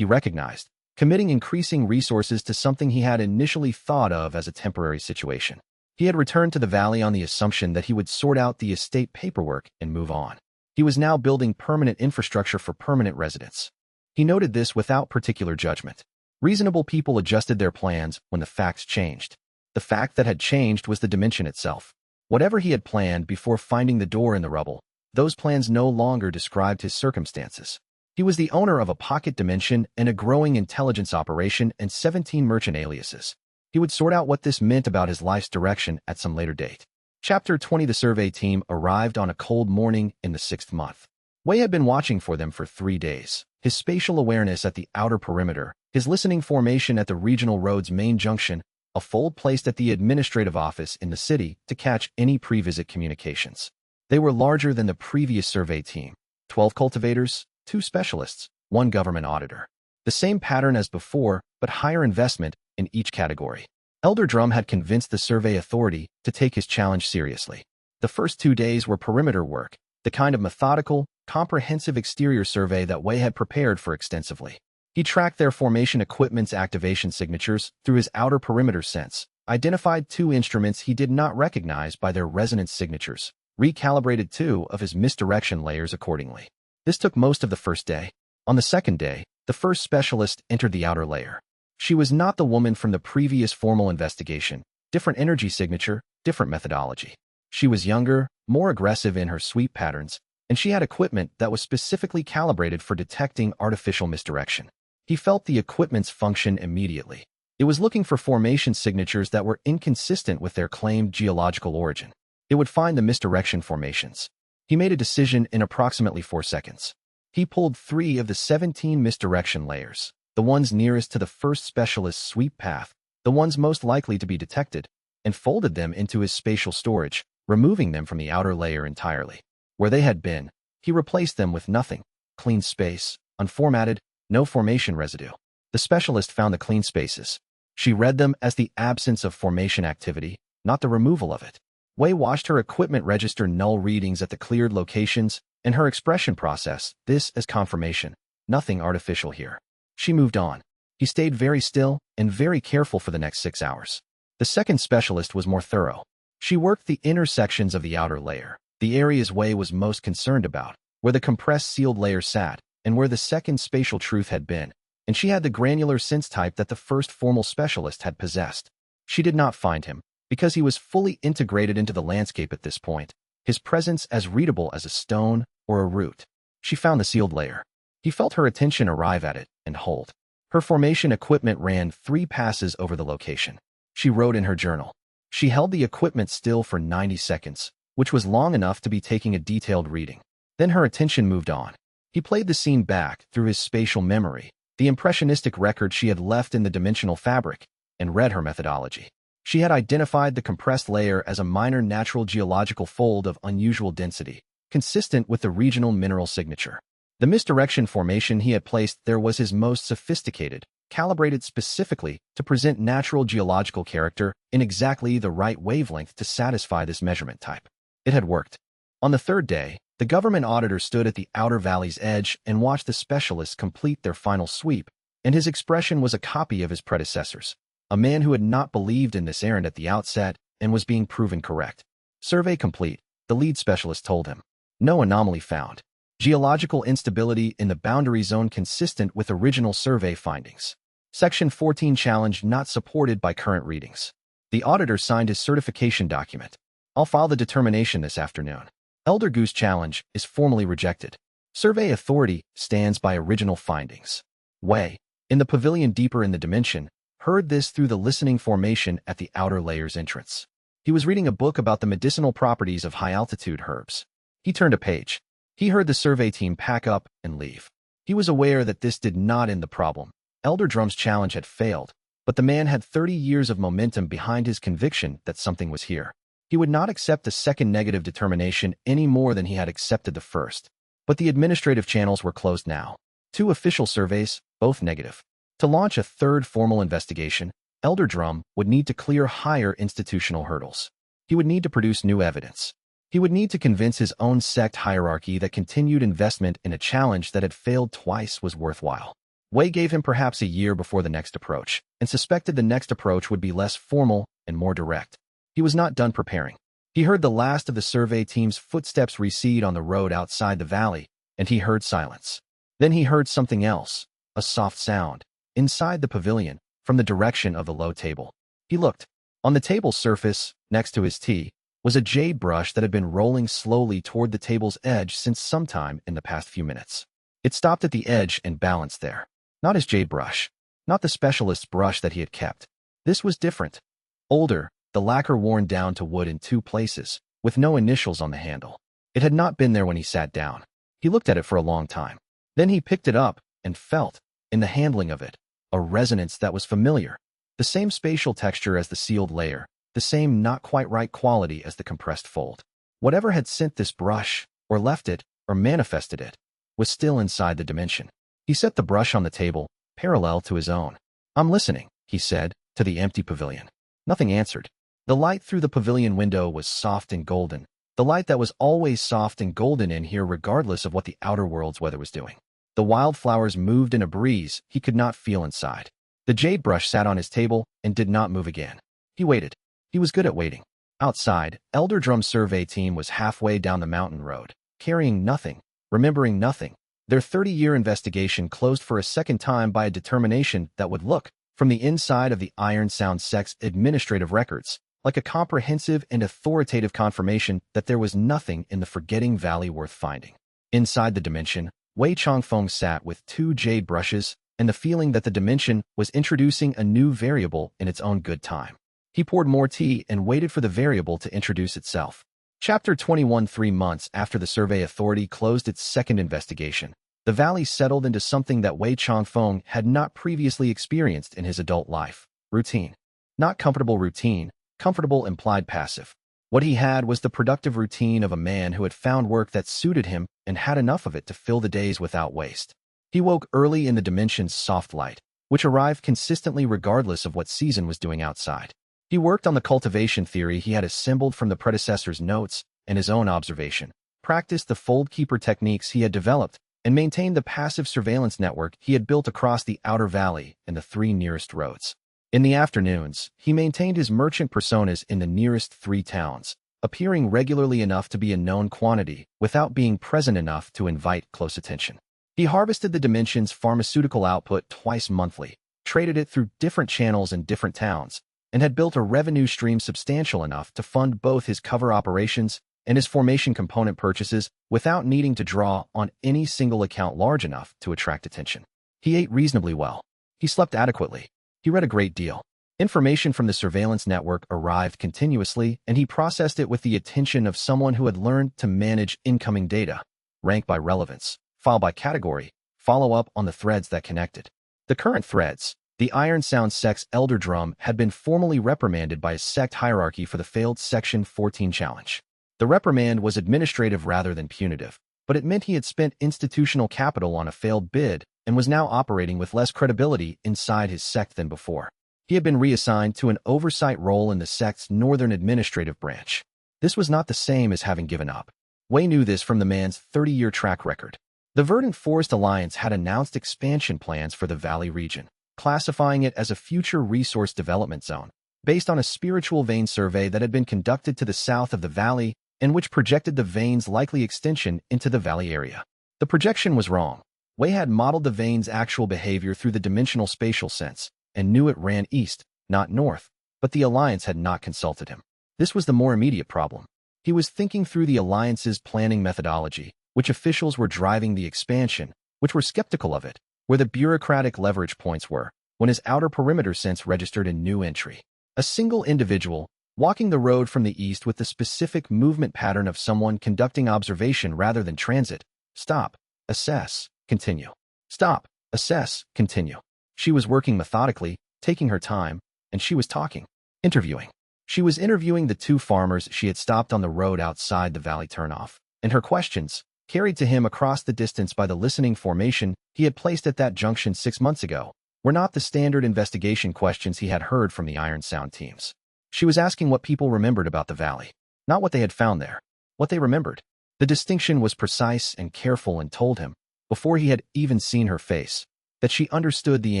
recognized, committing increasing resources to something he had initially thought of as a temporary situation. He had returned to the valley on the assumption that he would sort out the estate paperwork and move on. He was now building permanent infrastructure for permanent residents. He noted this without particular judgment. Reasonable people adjusted their plans when the facts changed. The fact that had changed was the dimension itself. Whatever he had planned before finding the door in the rubble, those plans no longer described his circumstances. He was the owner of a pocket dimension and a growing intelligence operation and 17 merchant aliases. He would sort out what this meant about his life's direction at some later date. Chapter 20. The survey team arrived on a cold morning in the 6th month. Wei had been watching for them for 3 days. His spatial awareness at the outer perimeter, his listening formation at the regional road's main junction, a fold placed at the administrative office in the city to catch any pre-visit communications. They were larger than the previous survey team. 12 cultivators, 2 specialists, 1 government auditor. The same pattern as before, but higher investment in each category. Elder Drum had convinced the survey authority to take his challenge seriously. The first 2 days were perimeter work, the kind of methodical, comprehensive exterior survey that Wei had prepared for extensively. He tracked their formation equipment's activation signatures through his outer perimeter sense, identified 2 instruments he did not recognize by their resonance signatures, recalibrated 2 of his misdirection layers accordingly. This took most of the first day. On the second day, the first specialist entered the outer layer. She was not the woman from the previous formal investigation. Different energy signature, different methodology. She was younger, more aggressive in her sweep patterns, and she had equipment that was specifically calibrated for detecting artificial misdirection. He felt the equipment's function immediately. It was looking for formation signatures that were inconsistent with their claimed geological origin. It would find the misdirection formations. He made a decision in approximately 4 seconds. He pulled 3 of the 17 misdirection layers, the ones nearest to the first specialist's sweep path, the ones most likely to be detected, and folded them into his spatial storage, removing them from the outer layer entirely. Where they had been, he replaced them with nothing. Clean space, unformatted, no formation residue. The specialist found the clean spaces. She read them as the absence of formation activity, not the removal of it. Wei watched her equipment register null readings at the cleared locations, and her expression process this as confirmation. Nothing artificial here. She moved on. He stayed very still and very careful for the next 6 hours. The second specialist was more thorough. She worked the inner sections of the outer layer, the areas Wei was most concerned about, where the compressed sealed layer sat, and where the second spatial truth had been, and she had the granular sense type that the first formal specialist had possessed. She did not find him, because he was fully integrated into the landscape at this point, his presence as readable as a stone or a root. She found the sealed layer. He felt her attention arrive at it and hold. Her formation equipment ran 3 passes over the location. She wrote in her journal. She held the equipment still for 90 seconds, which was long enough to be taking a detailed reading. Then her attention moved on. He played the scene back through his spatial memory, the impressionistic record she had left in the dimensional fabric, and read her methodology. She had identified the compressed layer as a minor natural geological fold of unusual density, consistent with the regional mineral signature. The misdirection formation he had placed there was his most sophisticated, calibrated specifically to present natural geological character in exactly the right wavelength to satisfy this measurement type. It had worked. On the 3rd day, the government auditor stood at the outer valley's edge and watched the specialists complete their final sweep, and his expression was a copy of his predecessor's. A man who had not believed in this errand at the outset and was being proven correct. Survey complete, the lead specialist told him. No anomaly found. Geological instability in the boundary zone consistent with original survey findings. Section 14 challenge not supported by current readings. The auditor signed his certification document. I'll file the determination this afternoon. Elder Goose challenge is formally rejected. Survey authority stands by original findings. Wei, in the pavilion deeper in the dimension, heard this through the listening formation at the outer layer's entrance. He was reading a book about the medicinal properties of high-altitude herbs. He turned a page. He heard the survey team pack up and leave. He was aware that this did not end the problem. Elder Drum's challenge had failed, but the man had 30 years of momentum behind his conviction that something was here. He would not accept the second negative determination any more than he had accepted the first. But the administrative channels were closed now. 2 official surveys, both negative. To launch a 3rd formal investigation, Elder Drum would need to clear higher institutional hurdles. He would need to produce new evidence. He would need to convince his own sect hierarchy that continued investment in a challenge that had failed twice was worthwhile. Wei gave him perhaps a year before the next approach, and suspected the next approach would be less formal and more direct. He was not done preparing. He heard the last of the survey team's footsteps recede on the road outside the valley, and he heard silence. Then he heard something else, a soft sound, inside the pavilion, from the direction of the low table. He looked. On the table's surface, next to his tea, was a jade brush that had been rolling slowly toward the table's edge since sometime in the past few minutes. It stopped at the edge and balanced there. Not his jade brush. Not the specialist's brush that he had kept. This was different. Older, the lacquer worn down to wood in two places, with no initials on the handle. It had not been there when he sat down. He looked at it for a long time. Then he picked it up and felt, in the handling of it, a resonance that was familiar. The same spatial texture as the sealed layer, the same not quite right quality as the compressed fold. Whatever had sent this brush, or left it, or manifested it, was still inside the dimension. He set the brush on the table, parallel to his own. "I'm listening," he said, to the empty pavilion. Nothing answered. The light through the pavilion window was soft and golden, the light that was always soft and golden in here regardless of what the outer world's weather was doing. The wildflowers moved in a breeze he could not feel inside. The jade brush sat on his table and did not move again. He waited. He was good at waiting. Outside, Elder Drum's survey team was halfway down the mountain road, carrying nothing, remembering nothing. Their 30-year investigation closed for a second time by a determination that would look, from the inside of the Iron Sound sect's administrative records, like a comprehensive and authoritative confirmation that there was nothing in the Forgetting Valley worth finding. Inside the dimension, Wei Changfeng sat with two jade brushes and the feeling that the dimension was introducing a new variable in its own good time. He poured more tea and waited for the variable to introduce itself. Chapter 21. 3 months after the Survey Authority closed its second investigation, the valley settled into something that Wei Changfeng had not previously experienced in his adult life. Routine. Not comfortable routine, comfortable implied passive. What he had was the productive routine of a man who had found work that suited him and had enough of it to fill the days without waste. He woke early in the dimension's soft light, which arrived consistently regardless of what season was doing outside. He worked on the cultivation theory he had assembled from the predecessor's notes and his own observation, practiced the fold keeper techniques he had developed, and maintained the passive surveillance network he had built across the outer valley and the 3 nearest roads. In the afternoons, he maintained his merchant personas in the nearest 3 towns, appearing regularly enough to be a known quantity without being present enough to invite close attention. He harvested the dimension's pharmaceutical output twice monthly, traded it through different channels in different towns, and had built a revenue stream substantial enough to fund both his cover operations and his formation component purchases without needing to draw on any single account large enough to attract attention. He ate reasonably well. He slept adequately. He read a great deal. Information from the surveillance network arrived continuously, and he processed it with the attention of someone who had learned to manage incoming data, rank by relevance, file by category, follow up on the threads that connected. The current threads, the Iron Sound sect's Elder Drum had been formally reprimanded by his sect hierarchy for the failed Section 14 challenge. The reprimand was administrative rather than punitive, but it meant he had spent institutional capital on a failed bid and was now operating with less credibility inside his sect than before. He had been reassigned to an oversight role in the sect's northern administrative branch. This was not the same as having given up. Wei knew this from the man's 30-year track record. The Verdant Forest Alliance had announced expansion plans for the valley region, classifying it as a future resource development zone, based on a spiritual vein survey that had been conducted to the south of the valley and which projected the vein's likely extension into the valley area. The projection was wrong. Wei had modeled the vein's actual behavior through the dimensional spatial sense and knew it ran east, not north, but the Alliance had not consulted him. This was the more immediate problem. He was thinking through the Alliance's planning methodology, which officials were driving the expansion, which were skeptical of it, where the bureaucratic leverage points were, when his outer perimeter sense registered a new entry. A single individual, walking the road from the east with the specific movement pattern of someone conducting observation rather than transit. Stop, assess, continue. Stop, assess, continue. She was working methodically, taking her time, and she was talking, interviewing. She was interviewing the 2 farmers she had stopped on the road outside the valley turnoff, and her questions, carried to him across the distance by the listening formation he had placed at that junction 6 months ago, were not the standard investigation questions he had heard from the Iron Sound teams. She was asking what people remembered about the valley, not what they had found there, what they remembered. The distinction was precise and careful and told him, before he had even seen her face, that she understood the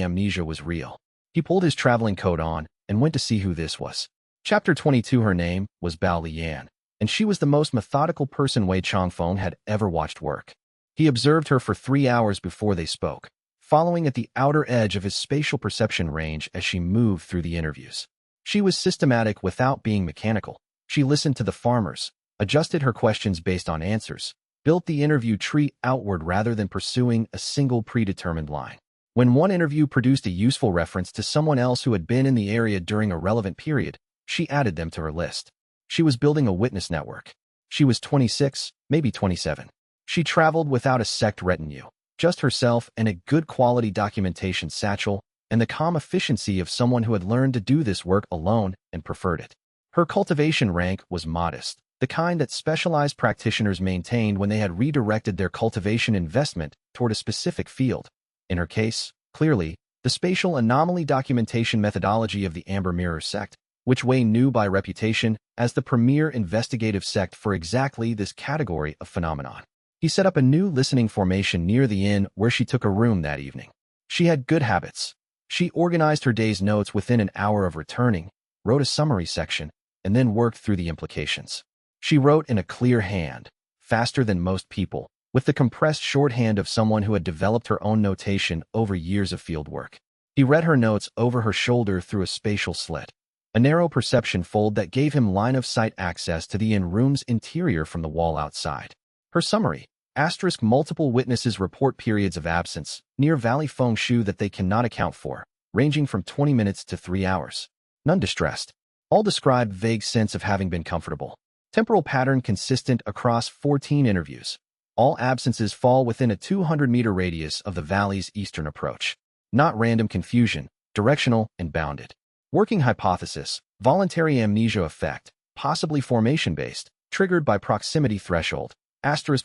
amnesia was real. He pulled his traveling coat on and went to see who this was. Chapter 22. Her name was Bao Lian, and she was the most methodical person Wei Changfeng had ever watched work. He observed her for 3 hours before they spoke, following at the outer edge of his spatial perception range as she moved through the interviews. She was systematic without being mechanical. She listened to the farmers, adjusted her questions based on answers, built the interview tree outward rather than pursuing a single predetermined line. When one interview produced a useful reference to someone else who had been in the area during a relevant period, she added them to her list. She was building a witness network. She was 26, maybe 27. She traveled without a sect retinue, just herself and a good quality documentation satchel, and the calm efficiency of someone who had learned to do this work alone and preferred it. Her cultivation rank was modest, the kind that specialized practitioners maintained when they had redirected their cultivation investment toward a specific field. In her case, clearly, the spatial anomaly documentation methodology of the Amber Mirror sect, which Wei knew by reputation as the premier investigative sect for exactly this category of phenomenon. He set up a new listening formation near the inn where she took a room that evening. She had good habits. She organized her day's notes within an hour of returning, wrote a summary section, and then worked through the implications. She wrote in a clear hand, faster than most people, with the compressed shorthand of someone who had developed her own notation over years of field work. He read her notes over her shoulder through a spatial slit, a narrow perception fold that gave him line-of-sight access to the inn-room's interior from the wall outside. Her summary, * multiple witnesses report periods of absence near Valley Feng Shu that they cannot account for, ranging from 20 minutes to 3 hours. None distressed. All describe vague sense of having been comfortable. Temporal pattern consistent across 14 interviews. All absences fall within a 200-meter radius of the valley's eastern approach. Not random confusion, directional and bounded. Working hypothesis, voluntary amnesia effect, possibly formation-based, triggered by proximity threshold.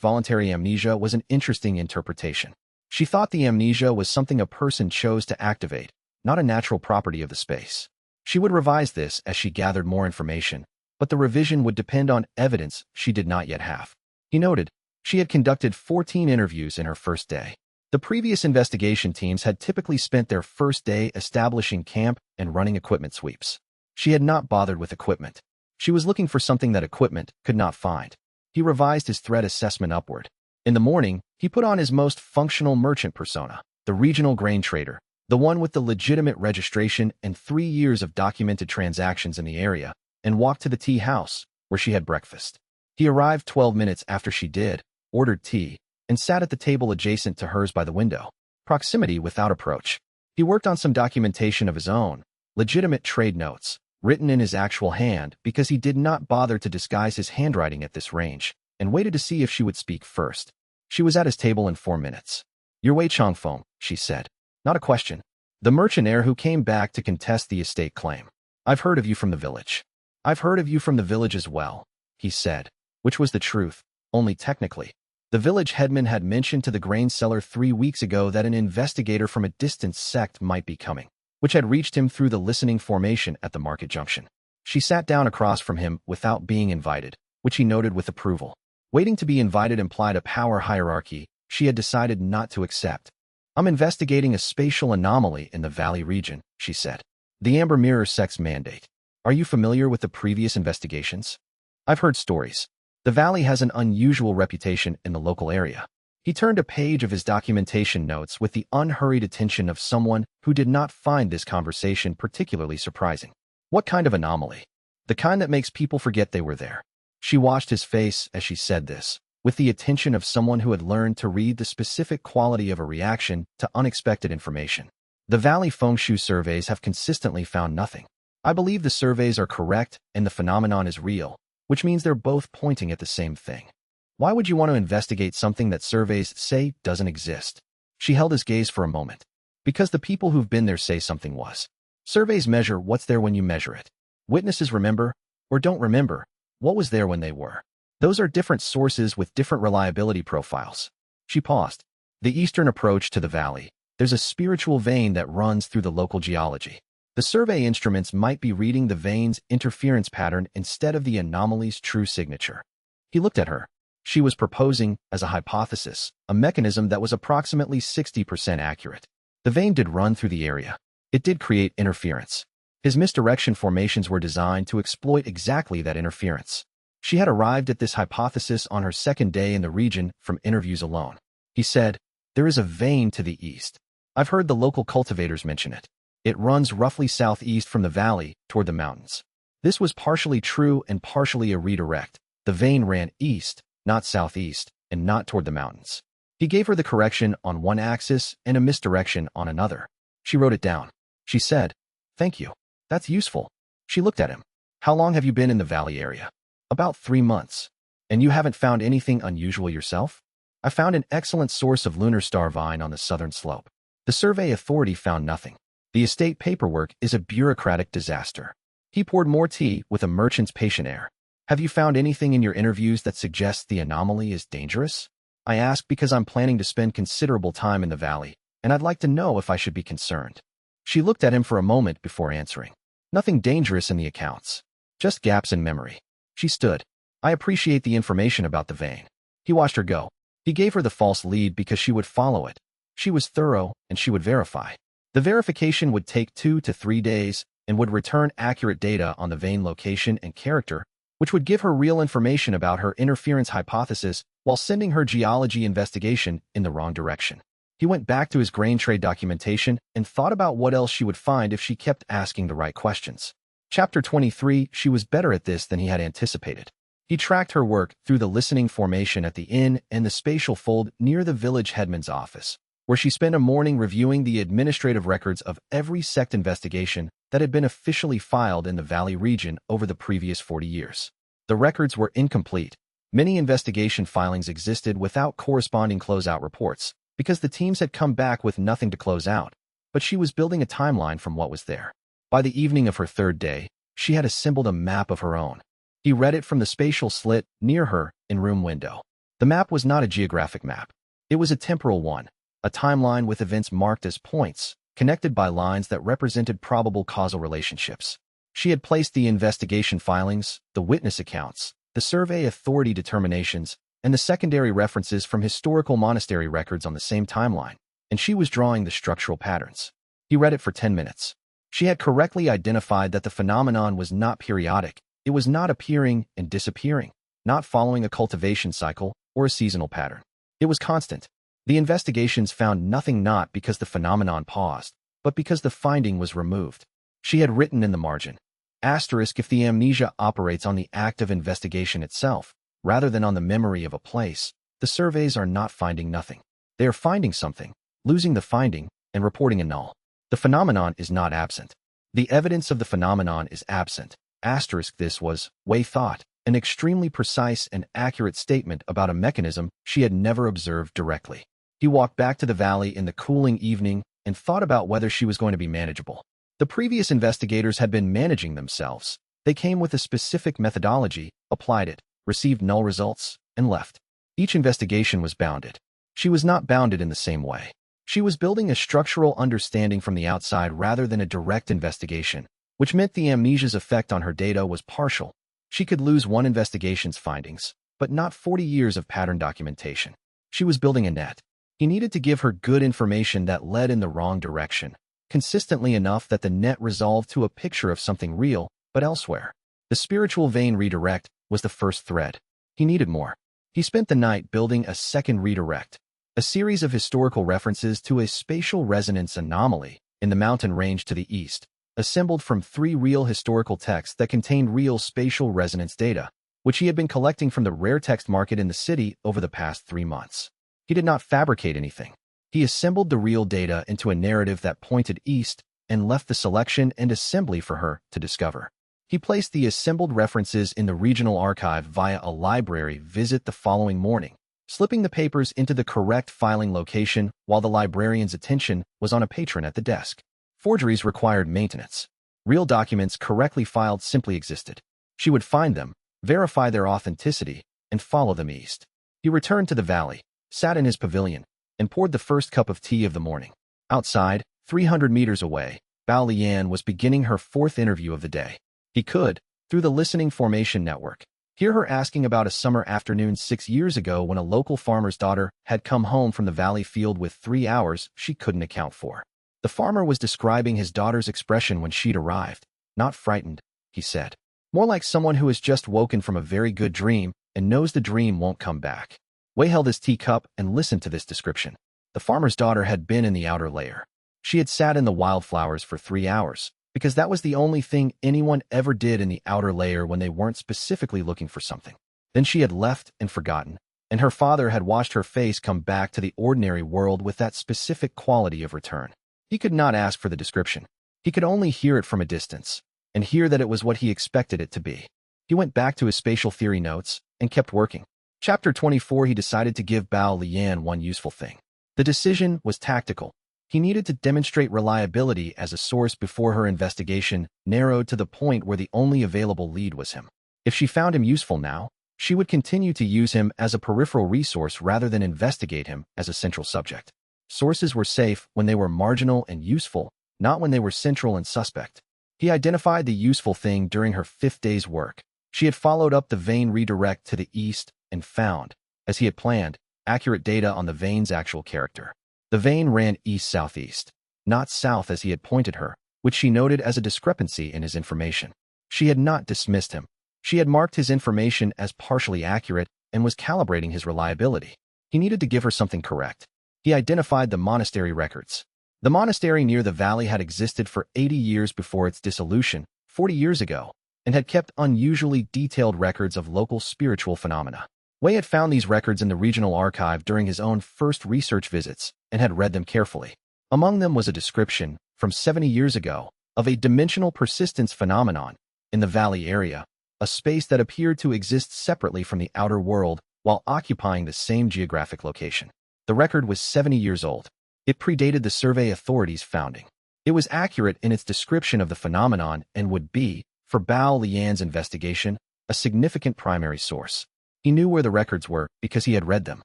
Voluntary amnesia was an interesting interpretation. She thought the amnesia was something a person chose to activate, not a natural property of the space. She would revise this as she gathered more information, but the revision would depend on evidence she did not yet have. He noted, she had conducted 14 interviews in her first day. The previous investigation teams had typically spent their first day establishing camp and running equipment sweeps. She had not bothered with equipment. She was looking for something that equipment could not find. He revised his threat assessment upward. In the morning, he put on his most functional merchant persona, the regional grain trader, the one with the legitimate registration and 3 years of documented transactions in the area, and walked to the tea house, where she had breakfast. He arrived 12 minutes after she did, ordered tea, and sat at the table adjacent to hers by the window. Proximity without approach. He worked on some documentation of his own, legitimate trade notes, written in his actual hand because he did not bother to disguise his handwriting at this range, and waited to see if she would speak first. She was at his table in 4 minutes. "You're Wei Changfeng," she said. Not a question. The merchant heir who came back to contest the estate claim. "I've heard of you from the village." "I've heard of you from the village as well," he said, which was the truth, only technically. The village headman had mentioned to the grain seller 3 weeks ago that an investigator from a distant sect might be coming, which had reached him through the listening formation at the market junction. She sat down across from him without being invited, which he noted with approval. Waiting to be invited implied a power hierarchy she had decided not to accept. "I'm investigating a spatial anomaly in the valley region," she said. "The Amber Mirror sect's mandate. Are you familiar with the previous investigations?" "I've heard stories. The valley has an unusual reputation in the local area." He turned a page of his documentation notes with the unhurried attention of someone who did not find this conversation particularly surprising. "What kind of anomaly?" "The kind that makes people forget they were there." She watched his face as she said this, with the attention of someone who had learned to read the specific quality of a reaction to unexpected information. "The Valley Feng Shu surveys have consistently found nothing. I believe the surveys are correct and the phenomenon is real, which means they're both pointing at the same thing. Why would you want to investigate something that surveys say doesn't exist?" She held his gaze for a moment. "Because the people who've been there say something was. Surveys measure what's there when you measure it. Witnesses remember, or don't remember, what was there when they were. Those are different sources with different reliability profiles." She paused. "The eastern approach to the valley, There's a spiritual vein that runs through the local geology. The survey instruments might be reading the vein's interference pattern instead of the anomaly's true signature. He looked at her. She was proposing, as a hypothesis, a mechanism that was approximately 60% accurate. The vein did run through the area. It did create interference. His misdirection formations were designed to exploit exactly that interference. She had arrived at this hypothesis on her second day in the region from interviews alone. He said, "There is a vein to the east. I've heard the local cultivators mention it. It runs roughly southeast from the valley toward the mountains." This was partially true and partially a redirect. The vein ran east, not southeast, and not toward the mountains. He gave her the correction on one axis and a misdirection on another. She wrote it down. She said, "Thank you. That's useful." She looked at him. "How long have you been in the valley area?" "About 3 months. And you haven't found anything unusual yourself?" "I found an excellent source of lunar star vine on the southern slope." The survey authority found nothing. The estate paperwork is a bureaucratic disaster. He poured more tea with a merchant's patient air. "Have you found anything in your interviews that suggests the anomaly is dangerous?" "I ask because I'm planning to spend considerable time in the valley, and I'd like to know if I should be concerned." She looked at him for a moment before answering. "Nothing dangerous in the accounts. Just gaps in memory." She stood. "I appreciate the information about the vein." He watched her go. He gave her the false lead because she would follow it. She was thorough, and she would verify. The verification would take 2 to 3 days and would return accurate data on the vein location and character, which would give her real information about her interference hypothesis while sending her geology investigation in the wrong direction. He went back to his grain trade documentation and thought about what else she would find if she kept asking the right questions. Chapter 23, she was better at this than he had anticipated. He tracked her work through the listening formation at the inn and the spatial fold near the village headman's office, where she spent a morning reviewing the administrative records of every sect investigation that had been officially filed in the Valley region over the previous 40 years. The records were incomplete. Many investigation filings existed without corresponding closeout reports, because the teams had come back with nothing to close out, but she was building a timeline from what was there. By the evening of her third day, she had assembled a map of her own. He read it from the spatial slit near her in-room window. The map was not a geographic map. It was a temporal one, a timeline with events marked as points, connected by lines that represented probable causal relationships. She had placed the investigation filings, the witness accounts, the survey authority determinations, and the secondary references from historical monastery records on the same timeline, and she was drawing the structural patterns. He read it for 10 minutes. She had correctly identified that the phenomenon was not periodic. It was not appearing and disappearing, not following a cultivation cycle or a seasonal pattern. It was constant. The investigations found nothing not because the phenomenon paused, but because the finding was removed. She had written in the margin, asterisk if the amnesia operates on the act of investigation itself, rather than on the memory of a place, the surveys are not finding nothing. They are finding something, losing the finding, and reporting a null. The phenomenon is not absent. The evidence of the phenomenon is absent. Asterisk this was, Wei thought, an extremely precise and accurate statement about a mechanism she had never observed directly. He walked back to the valley in the cooling evening and thought about whether she was going to be manageable. The previous investigators had been managing themselves. They came with a specific methodology, applied it, received null results, and left. Each investigation was bounded. She was not bounded in the same way. She was building a structural understanding from the outside rather than a direct investigation, which meant the amnesia's effect on her data was partial. She could lose one investigation's findings, but not 40 years of pattern documentation. She was building a net. He needed to give her good information that led in the wrong direction, consistently enough that the net resolved to a picture of something real, but elsewhere. The spiritual vein redirect was the first thread. He needed more. He spent the night building a second redirect, a series of historical references to a spatial resonance anomaly in the mountain range to the east, assembled from 3 real historical texts that contained real spatial resonance data, which he had been collecting from the rare text market in the city over the past 3 months. He did not fabricate anything. He assembled the real data into a narrative that pointed east and left the selection and assembly for her to discover. He placed the assembled references in the regional archive via a library visit the following morning, slipping the papers into the correct filing location while the librarian's attention was on a patron at the desk. Forgeries required maintenance. Real documents correctly filed simply existed. She would find them, verify their authenticity, and follow them east. He returned to the valley, sat in his pavilion, and poured the first cup of tea of the morning. Outside, 300 meters away, Bao Lian was beginning her fourth interview of the day. He could, through the listening formation network, hear her asking about a summer afternoon 6 years ago when a local farmer's daughter had come home from the valley field with 3 hours she couldn't account for. The farmer was describing his daughter's expression when she'd arrived. Not frightened, he said. More like someone who has just woken from a very good dream and knows the dream won't come back. Wei held his teacup and listened to this description. The farmer's daughter had been in the outer layer. She had sat in the wildflowers for 3 hours, because that was the only thing anyone ever did in the outer layer when they weren't specifically looking for something. Then she had left and forgotten, and her father had watched her face come back to the ordinary world with that specific quality of return. He could not ask for the description. He could only hear it from a distance, and hear that it was what he expected it to be. He went back to his spatial theory notes and kept working. Chapter 24. He decided to give Bao Lian one useful thing. The decision was tactical. He needed to demonstrate reliability as a source before her investigation narrowed to the point where the only available lead was him. If she found him useful now, she would continue to use him as a peripheral resource rather than investigate him as a central subject. Sources were safe when they were marginal and useful, not when they were central and suspect. He identified the useful thing during her 5th day's work. She had followed up the vein redirect to the east and found, as he had planned, accurate data on the vein's actual character. The vein ran east-southeast, not south as he had pointed her, which she noted as a discrepancy in his information. She had not dismissed him. She had marked his information as partially accurate and was calibrating his reliability. He needed to give her something correct. He identified the monastery records. The monastery near the valley had existed for 80 years before its dissolution, 40 years ago, and had kept unusually detailed records of local spiritual phenomena. Wei had found these records in the regional archive during his own first research visits and had read them carefully. Among them was a description, from 70 years ago, of a dimensional persistence phenomenon in the valley area, a space that appeared to exist separately from the outer world while occupying the same geographic location. The record was 70 years old. It predated the Survey Authority's founding. It was accurate in its description of the phenomenon and would be, for Bao Lian's investigation, a significant primary source. He knew where the records were because he had read them.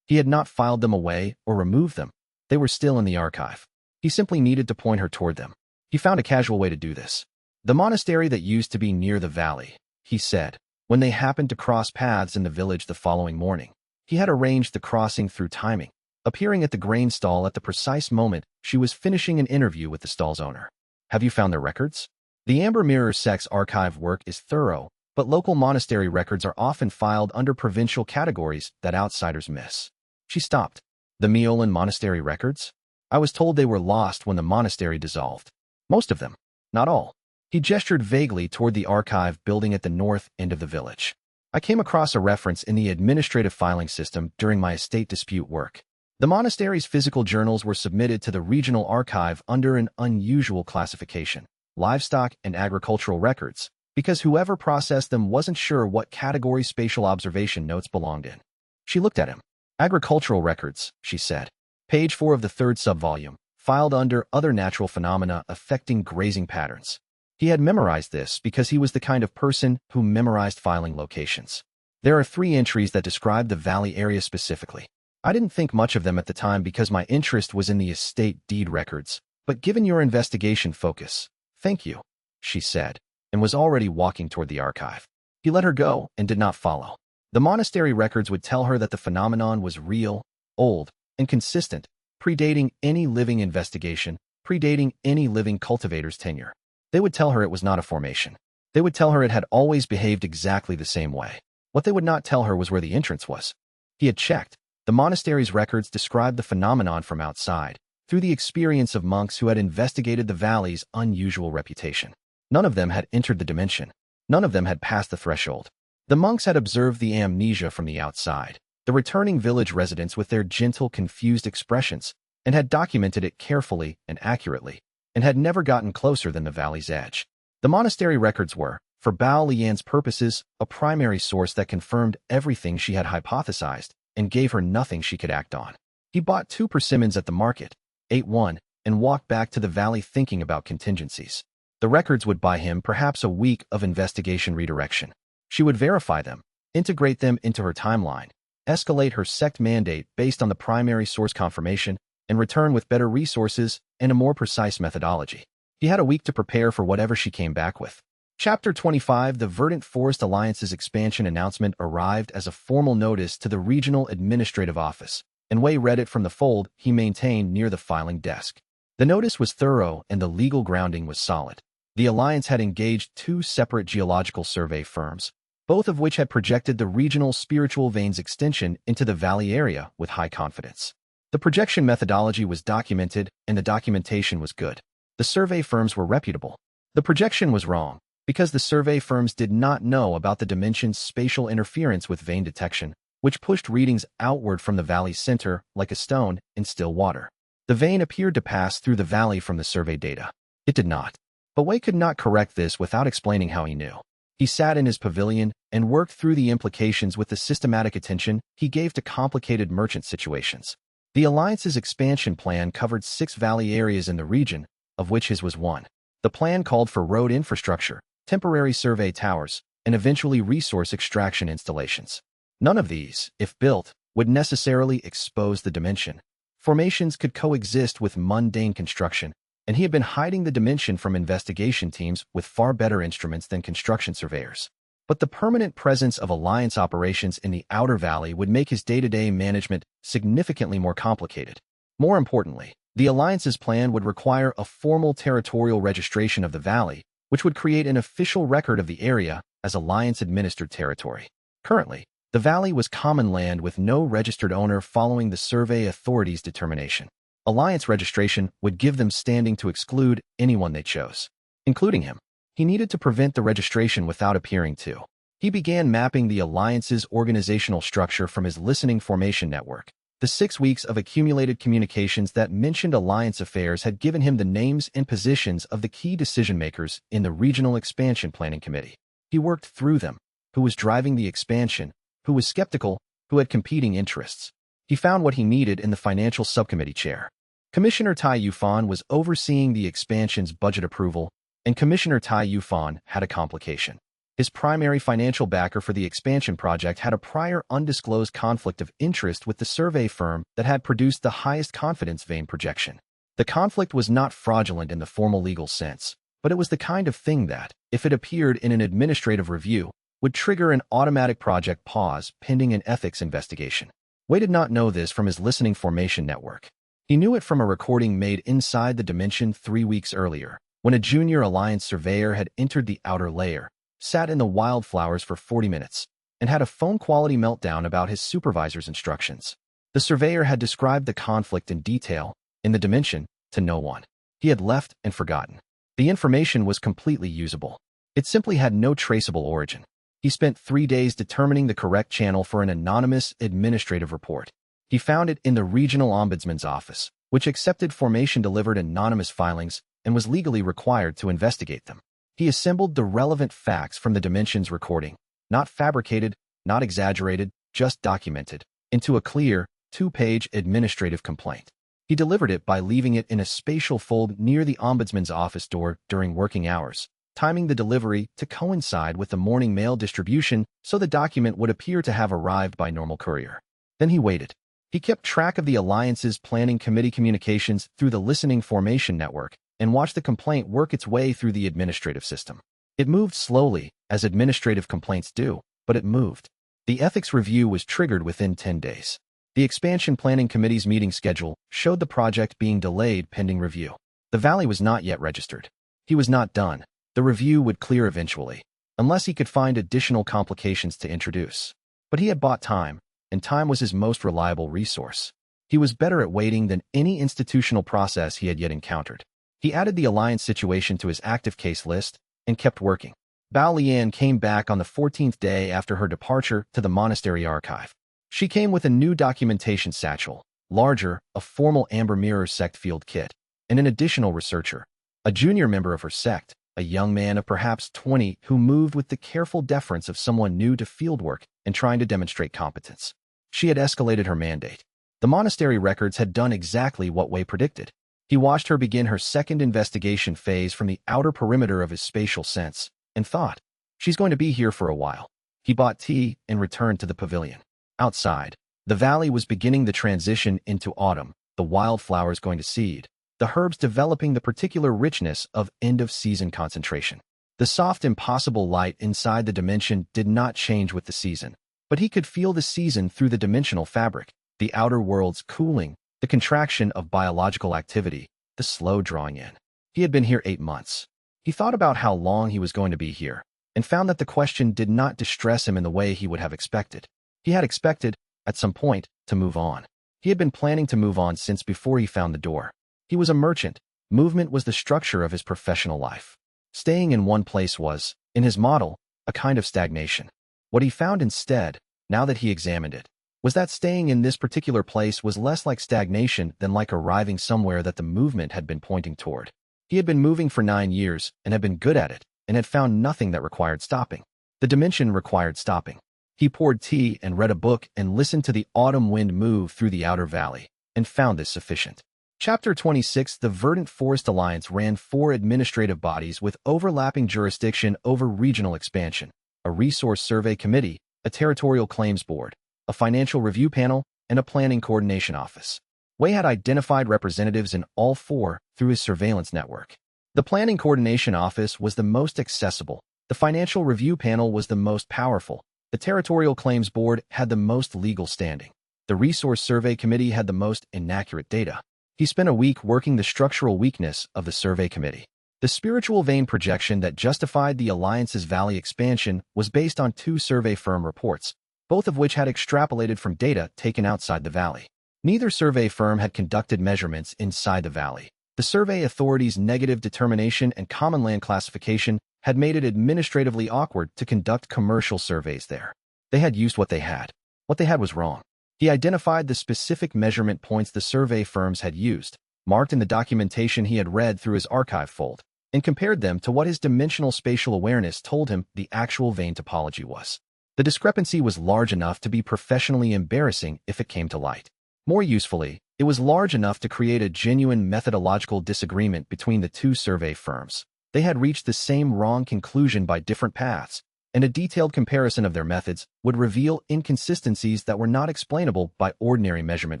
He had not filed them away or removed them. They were still in the archive. He simply needed to point her toward them. He found a casual way to do this. The monastery that used to be near the valley, he said, when they happened to cross paths in the village the following morning. He had arranged the crossing through timing, appearing at the grain stall at the precise moment she was finishing an interview with the stall's owner. Have you found their records? The Amber Mirror sect's archive work is thorough, but local monastery records are often filed under provincial categories that outsiders miss. She stopped. The Miolan monastery records? I was told they were lost when the monastery dissolved. Most of them. Not all. He gestured vaguely toward the archive building at the north end of the village. I came across a reference in the administrative filing system during my estate dispute work. The monastery's physical journals were submitted to the regional archive under an unusual classification, livestock and agricultural records, because whoever processed them wasn't sure what category spatial observation notes belonged in. She looked at him. Agricultural records, she said. Page 4 of the 3rd subvolume, filed under other natural phenomena affecting grazing patterns. He had memorized this because he was the kind of person who memorized filing locations. There are 3 entries that describe the valley area specifically. I didn't think much of them at the time because my interest was in the estate deed records, but given your investigation focus, thank you, she said, and was already walking toward the archive. He let her go and did not follow. The monastery records would tell her that the phenomenon was real, old, and consistent, predating any living investigation, predating any living cultivator's tenure. They would tell her it was not a formation. They would tell her it had always behaved exactly the same way. What they would not tell her was where the entrance was. He had checked. The monastery's records described the phenomenon from outside, through the experience of monks who had investigated the valley's unusual reputation. None of them had entered the dimension. None of them had passed the threshold. The monks had observed the amnesia from the outside, the returning village residents with their gentle, confused expressions, and had documented it carefully and accurately, and had never gotten closer than the valley's edge. The monastery records were, for Bao Lian's purposes, a primary source that confirmed everything she had hypothesized and gave her nothing she could act on. He bought 2 persimmons at the market, ate one, and walked back to the valley thinking about contingencies. The records would buy him perhaps a week of investigation redirection. She would verify them, integrate them into her timeline, escalate her sect mandate based on the primary source confirmation, and return with better resources and a more precise methodology. He had a week to prepare for whatever she came back with. Chapter 25. The Verdant Forest Alliance's expansion announcement arrived as a formal notice to the Regional Administrative Office, and Wei read it from the fold he maintained near the filing desk. The notice was thorough and the legal grounding was solid. The Alliance had engaged 2 separate geological survey firms, both of which had projected the regional spiritual veins extension into the valley area with high confidence. The projection methodology was documented and the documentation was good. The survey firms were reputable. The projection was wrong, because the survey firms did not know about the dimension's spatial interference with vein detection, which pushed readings outward from the valley's center like a stone in still water. The vein appeared to pass through the valley from the survey data. It did not. But Wei could not correct this without explaining how he knew. He sat in his pavilion and worked through the implications with the systematic attention he gave to complicated merchant situations. The Alliance's expansion plan covered 6 valley areas in the region, of which his was one. The plan called for road infrastructure, temporary survey towers, and eventually resource extraction installations. None of these, if built, would necessarily expose the dimension. Formations could coexist with mundane construction, and he had been hiding the dimension from investigation teams with far better instruments than construction surveyors. But the permanent presence of Alliance operations in the outer valley would make his day-to-day management significantly more complicated. More importantly, the Alliance's plan would require a formal territorial registration of the valley, which would create an official record of the area as Alliance-administered territory. Currently, the valley was common land with no registered owner following the survey authorities' determination. Alliance registration would give them standing to exclude anyone they chose, including him. He needed to prevent the registration without appearing to. He began mapping the Alliance's organizational structure from his listening formation network. The 6 weeks of accumulated communications that mentioned Alliance affairs had given him the names and positions of the key decision-makers in the Regional Expansion Planning Committee. He worked through them. Who was driving the expansion? Who was skeptical? Who had competing interests? He found what he needed in the Financial Subcommittee chair. Commissioner Tai Yufan was overseeing the expansion's budget approval, and Commissioner Tai Yufan had a complication. His primary financial backer for the expansion project had a prior undisclosed conflict of interest with the survey firm that had produced the highest confidence vein projection. The conflict was not fraudulent in the formal legal sense, but it was the kind of thing that, if it appeared in an administrative review, would trigger an automatic project pause pending an ethics investigation. Wei did not know this from his listening formation network. He knew it from a recording made inside the dimension 3 weeks earlier, when a junior Alliance surveyor had entered the outer layer, sat in the wildflowers for 40 minutes, and had a phone-quality meltdown about his supervisor's instructions. The surveyor had described the conflict in detail, in the dimension, to no one. He had left and forgotten. The information was completely usable. It simply had no traceable origin. He spent 3 days determining the correct channel for an anonymous administrative report. He found it in the Regional Ombudsman's office, which accepted formation-delivered anonymous filings and was legally required to investigate them. He assembled the relevant facts from the dimension's recording, not fabricated, not exaggerated, just documented, into a clear, 2-page administrative complaint. He delivered it by leaving it in a spatial fold near the Ombudsman's office door during working hours, timing the delivery to coincide with the morning mail distribution so the document would appear to have arrived by normal courier. Then he waited. He kept track of the Alliance's planning committee communications through the listening formation network and watched the complaint work its way through the administrative system. It moved slowly, as administrative complaints do, but it moved. The ethics review was triggered within 10 days. The expansion planning committee's meeting schedule showed the project being delayed pending review. The valley was not yet registered. He was not done. The review would clear eventually, unless he could find additional complications to introduce. But he had bought time, and time was his most reliable resource. He was better at waiting than any institutional process he had yet encountered. He added the Alliance situation to his active case list and kept working. Bao Lian came back on the 14th day after her departure to the monastery archive. She came with a new documentation satchel, larger, a formal amber mirror sect field kit, and an additional researcher, a junior member of her sect, a young man of perhaps 20 who moved with the careful deference of someone new to fieldwork and trying to demonstrate competence. She had escalated her mandate. The monastery records had done exactly what Wei predicted. He watched her begin her second investigation phase from the outer perimeter of his spatial sense, and thought, she's going to be here for a while. He bought tea and returned to the pavilion. Outside, the valley was beginning the transition into autumn. the wildflowers going to seed, the herbs developing the particular richness of end-of-season concentration. The soft, impossible light inside the dimension did not change with the season, but he could feel the season through the dimensional fabric, the outer world's cooling, the contraction of biological activity, the slow drawing in. He had been here 8 months. He thought about how long he was going to be here, and found that the question did not distress him in the way he would have expected. He had expected, at some point, to move on. He had been planning to move on since before he found the door. He was a merchant. Movement was the structure of his professional life. Staying in one place was, in his model, a kind of stagnation. What he found instead, now that he examined it, was that staying in this particular place was less like stagnation than like arriving somewhere that the movement had been pointing toward. He had been moving for 9 years and had been good at it, and had found nothing that required stopping. The dimension required stopping. He poured tea and read a book and listened to the autumn wind move through the outer valley, and found this sufficient. Chapter 26. The Verdant Forest Alliance ran 4 administrative bodies with overlapping jurisdiction over regional expansion: a resource survey committee, a territorial claims board, a financial review panel, and a planning coordination office. Wei had identified representatives in all 4 through his surveillance network. The planning coordination office was the most accessible, the financial review panel was the most powerful, the territorial claims board had the most legal standing, the resource survey committee had the most inaccurate data. He spent a week working the structural weakness of the survey committee. The spiritual vein projection that justified the Alliance's valley expansion was based on 2 survey firm reports, both of which had extrapolated from data taken outside the valley. Neither survey firm had conducted measurements inside the valley. The survey authority's negative determination and common land classification had made it administratively awkward to conduct commercial surveys there. They had used what they had. What they had was wrong. He identified the specific measurement points the survey firms had used, marked in the documentation he had read through his archive fold, and compared them to what his dimensional spatial awareness told him the actual vein topology was. The discrepancy was large enough to be professionally embarrassing if it came to light. More usefully, it was large enough to create a genuine methodological disagreement between the 2 survey firms. They had reached the same wrong conclusion by different paths, and a detailed comparison of their methods would reveal inconsistencies that were not explainable by ordinary measurement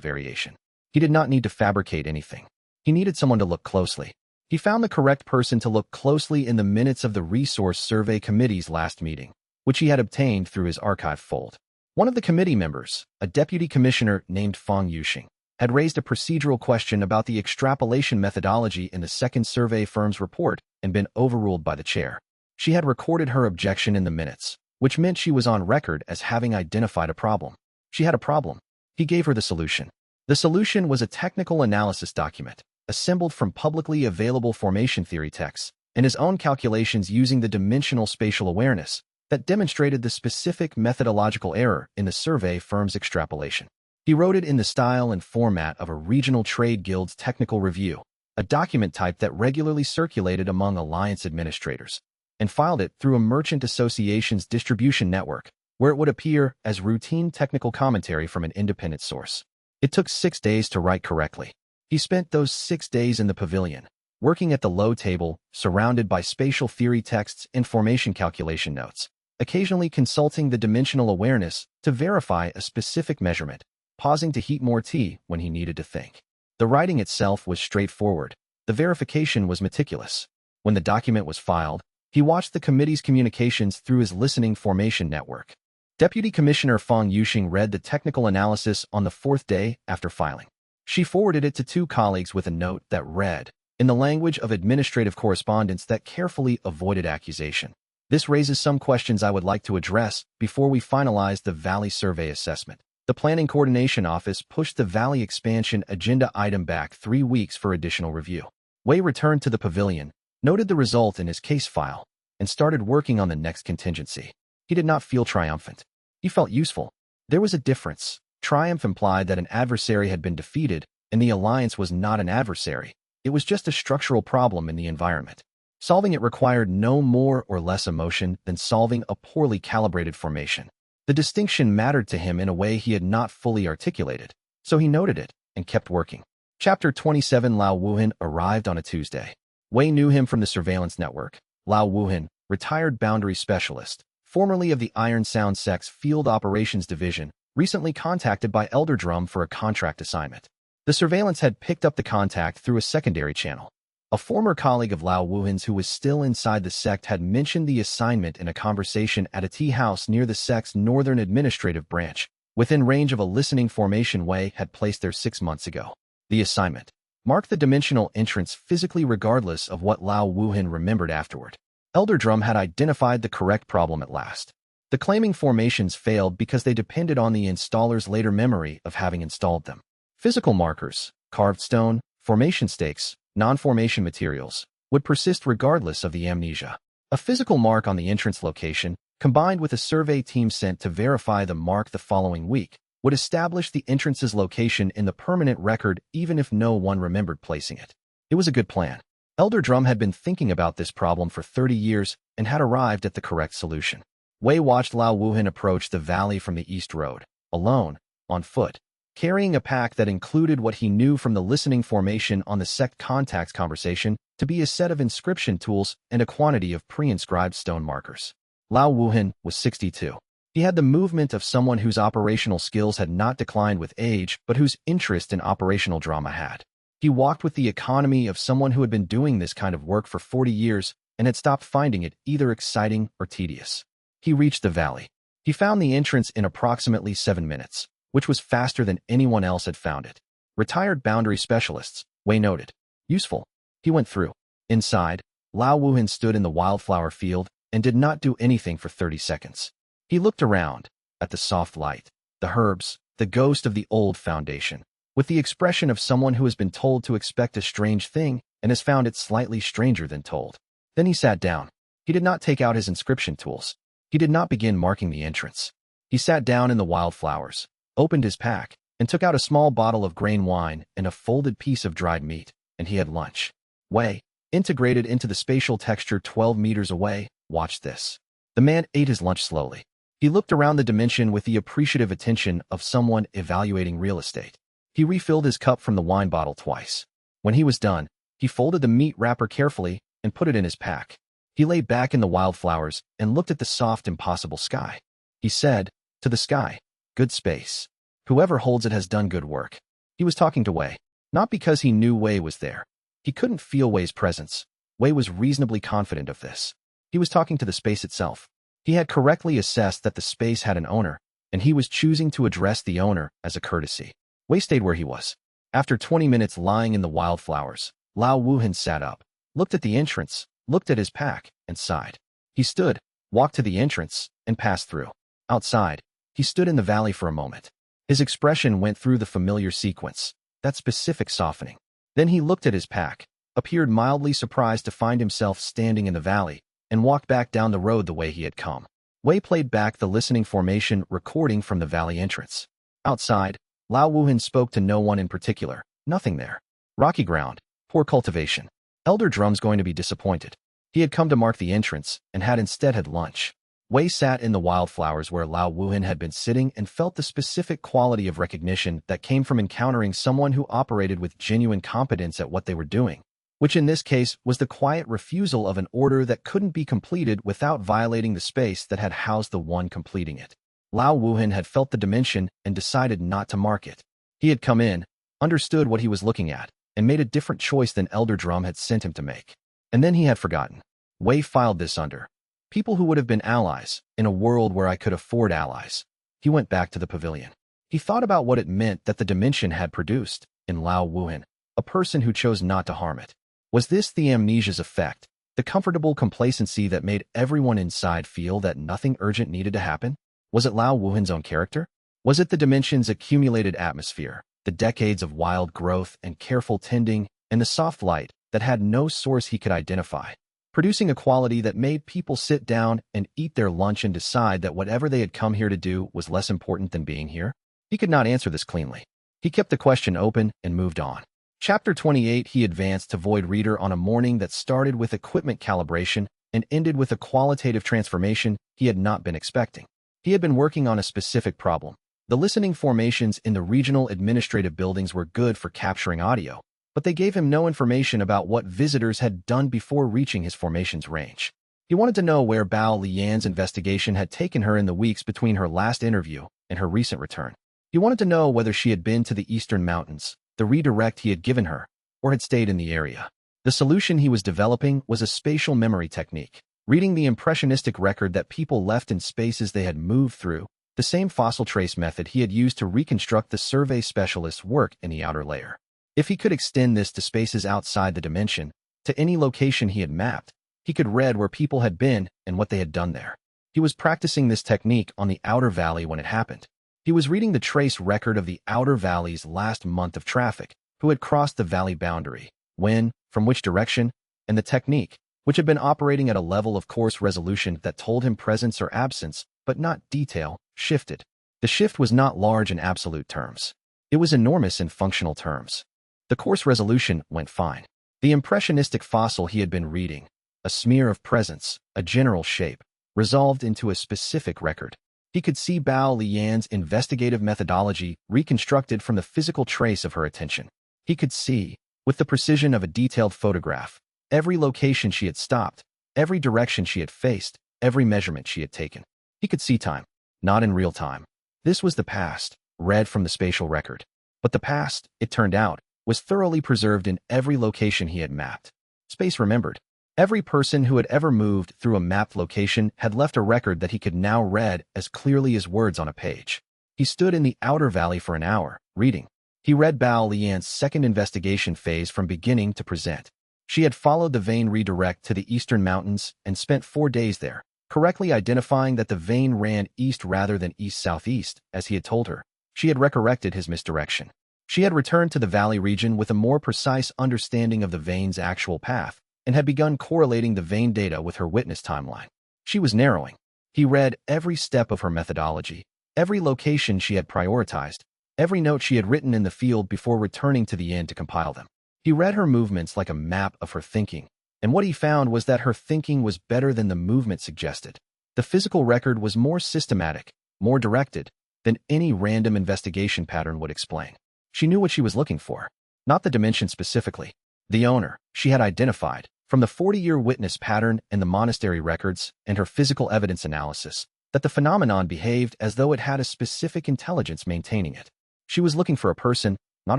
variation. He did not need to fabricate anything. He needed someone to look closely. He found the correct person to look closely in the minutes of the Resource Survey Committee's last meeting, which he had obtained through his archive fold. One of the committee members, a deputy commissioner named Fang Yuxing, had raised a procedural question about the extrapolation methodology in the second survey firm's report and been overruled by the chair. She had recorded her objection in the minutes, which meant she was on record as having identified a problem. She had a problem. He gave her the solution. The solution was a technical analysis document, assembled from publicly available formation theory texts, and his own calculations using the dimensional spatial awareness that demonstrated the specific methodological error in the survey firm's extrapolation. He wrote it in the style and format of a regional trade guild's technical review, a document type that regularly circulated among Alliance administrators, and filed it through a merchant association's distribution network, where it would appear as routine technical commentary from an independent source. It took 6 days to write correctly. He spent those 6 days in the pavilion, working at the low table, surrounded by spatial theory texts and formation calculation notes, occasionally consulting the dimensional awareness to verify a specific measurement, pausing to heat more tea when he needed to think. The writing itself was straightforward. The verification was meticulous. When the document was filed, he watched the committee's communications through his listening formation network. Deputy Commissioner Fang Yuxing read the technical analysis on the 4th day after filing. She forwarded it to 2 colleagues with a note that read, in the language of administrative correspondence that carefully avoided accusation: "This raises some questions I would like to address before we finalize the Valley Survey assessment." The Planning Coordination Office pushed the Valley expansion agenda item back 3 weeks for additional review. Wei returned to the pavilion, noted the result in his case file, and started working on the next contingency. He did not feel triumphant. He felt useful. There was a difference. Triumph implied that an adversary had been defeated, and the Alliance was not an adversary. It was just a structural problem in the environment. Solving it required no more or less emotion than solving a poorly calibrated formation. The distinction mattered to him in a way he had not fully articulated, so he noted it and kept working. Chapter 27. Lao Wuhan arrived on a Tuesday. Wei knew him from the surveillance network. Lao Wuhan, retired boundary specialist, formerly of the Iron Sound Sects Field Operations Division, recently contacted by Elder Drum for a contract assignment. The surveillance had picked up the contact through a secondary channel. A former colleague of Lao Wuhan's who was still inside the sect had mentioned the assignment in a conversation at a tea house near the sect's northern administrative branch, within range of a listening formation Wei had placed there 6 months ago. The assignment marked the dimensional entrance physically regardless of what Lao Wuhan remembered afterward. Elder Drum had identified the correct problem at last. The claiming formations failed because they depended on the installer's later memory of having installed them. Physical markers, carved stone, formation stakes, non-formation materials, would persist regardless of the amnesia. A physical mark on the entrance location, combined with a survey team sent to verify the mark the following week, would establish the entrance's location in the permanent record even if no one remembered placing it. It was a good plan. Elder Drum had been thinking about this problem for 30 years and had arrived at the correct solution. Wei watched Lao Wuhan approach the valley from the east road, alone, on foot, carrying a pack that included what he knew from the listening formation on the sect contacts conversation to be a set of inscription tools and a quantity of pre-inscribed stone markers. Lao Wuhan was 62. He had the movement of someone whose operational skills had not declined with age, but whose interest in operational drama had. He walked with the economy of someone who had been doing this kind of work for 40 years and had stopped finding it either exciting or tedious. He reached the valley. He found the entrance in approximately 7 minutes, which was faster than anyone else had found it. Retired boundary specialists, Wei noted. Useful. He went through. Inside, Lao Wuhan stood in the wildflower field and did not do anything for 30 seconds. He looked around, at the soft light, the herbs, the ghost of the old foundation, with the expression of someone who has been told to expect a strange thing and has found it slightly stranger than told. Then he sat down. He did not take out his inscription tools. He did not begin marking the entrance. He sat down in the wildflowers, opened his pack, and took out a small bottle of grain wine and a folded piece of dried meat, and he had lunch. Wei, integrated into the spatial texture 12 meters away, watched this. The man ate his lunch slowly. He looked around the dimension with the appreciative attention of someone evaluating real estate. He refilled his cup from the wine bottle twice. When he was done, he folded the meat wrapper carefully and put it in his pack. He lay back in the wildflowers and looked at the soft, impossible sky. He said, to the sky, good space. Whoever holds it has done good work. He was talking to Wei, not because he knew Wei was there. He couldn't feel Wei's presence. Wei was reasonably confident of this. He was talking to the space itself. He had correctly assessed that the space had an owner, and he was choosing to address the owner as a courtesy. Wei stayed where he was. After 20 minutes lying in the wildflowers, Lao Wuhan sat up, looked at the entrance, looked at his pack, and sighed. He stood, walked to the entrance, and passed through. Outside, he stood in the valley for a moment. His expression went through the familiar sequence, that specific softening. Then he looked at his pack, appeared mildly surprised to find himself standing in the valley, and walked back down the road the way he had come. Wei played back the listening formation recording from the valley entrance. Outside, Lao Wuhan spoke to no one in particular. Nothing there. Rocky ground. Poor cultivation. Elder Drum's going to be disappointed. He had come to mark the entrance and had instead had lunch. Wei sat in the wildflowers where Lao Wuhan had been sitting and felt the specific quality of recognition that came from encountering someone who operated with genuine competence at what they were doing, which in this case was the quiet refusal of an order that couldn't be completed without violating the space that had housed the one completing it. Lao Wuhan had felt the dimension and decided not to mark it. He had come in, understood what he was looking at, and made a different choice than Elder Drum had sent him to make. And then he had forgotten. Wei filed this under people who would have been allies in a world where I could afford allies. He went back to the pavilion. He thought about what it meant that the dimension had produced in Lao Wuhan, a person who chose not to harm it. Was this the amnesia's effect, the comfortable complacency that made everyone inside feel that nothing urgent needed to happen? Was it Lao Wuhan's own character? Was it the dimension's accumulated atmosphere, the decades of wild growth and careful tending, and the soft light that had no source he could identify, producing a quality that made people sit down and eat their lunch and decide that whatever they had come here to do was less important than being here? He could not answer this cleanly. He kept the question open and moved on. Chapter 28. He advanced to Void Reader on a morning that started with equipment calibration and ended with a qualitative transformation he had not been expecting. He had been working on a specific problem. The listening formations in the regional administrative buildings were good for capturing audio, but they gave him no information about what visitors had done before reaching his formation's range. He wanted to know where Bao Lian's investigation had taken her in the weeks between her last interview and her recent return. He wanted to know whether she had been to the Eastern Mountains, the redirect he had given her, or had stayed in the area. The solution he was developing was a spatial memory technique, reading the impressionistic record that people left in spaces they had moved through, the same fossil trace method he had used to reconstruct the survey specialist's work in the outer layer. If he could extend this to spaces outside the dimension, to any location he had mapped, he could read where people had been and what they had done there. He was practicing this technique on the outer valley when it happened. He was reading the trace record of the outer valley's last month of traffic, who had crossed the valley boundary, when, from which direction, and the technique, which had been operating at a level of coarse resolution that told him presence or absence, but not detail, shifted. The shift was not large in absolute terms. It was enormous in functional terms. The coarse resolution went fine. The impressionistic fossil he had been reading, a smear of presence, a general shape, resolved into a specific record. He could see Bao Lian's investigative methodology reconstructed from the physical trace of her attention. He could see, with the precision of a detailed photograph, every location she had stopped, every direction she had faced, every measurement she had taken. He could see time, not in real time. This was the past, read from the spatial record. But the past, it turned out, was thoroughly preserved in every location he had mapped. Space remembered. Every person who had ever moved through a mapped location had left a record that he could now read as clearly as words on a page. He stood in the outer valley for an hour, reading. He read Bao Lian's second investigation phase from beginning to present. She had followed the vein redirect to the eastern mountains and spent 4 days there, correctly identifying that the vein ran east rather than east-southeast, as he had told her. She had recorrected his misdirection. She had returned to the valley region with a more precise understanding of the vein's actual path, and had begun correlating the vein data with her witness timeline. She was narrowing. He read every step of her methodology, every location she had prioritized, every note she had written in the field before returning to the inn to compile them. He read her movements like a map of her thinking, and what he found was that her thinking was better than the movement suggested. The physical record was more systematic, more directed, than any random investigation pattern would explain. She knew what she was looking for, not the dimension specifically. The owner, she had identified, from the 40-year witness pattern and the monastery records and her physical evidence analysis, that the phenomenon behaved as though it had a specific intelligence maintaining it. She was looking for a person, not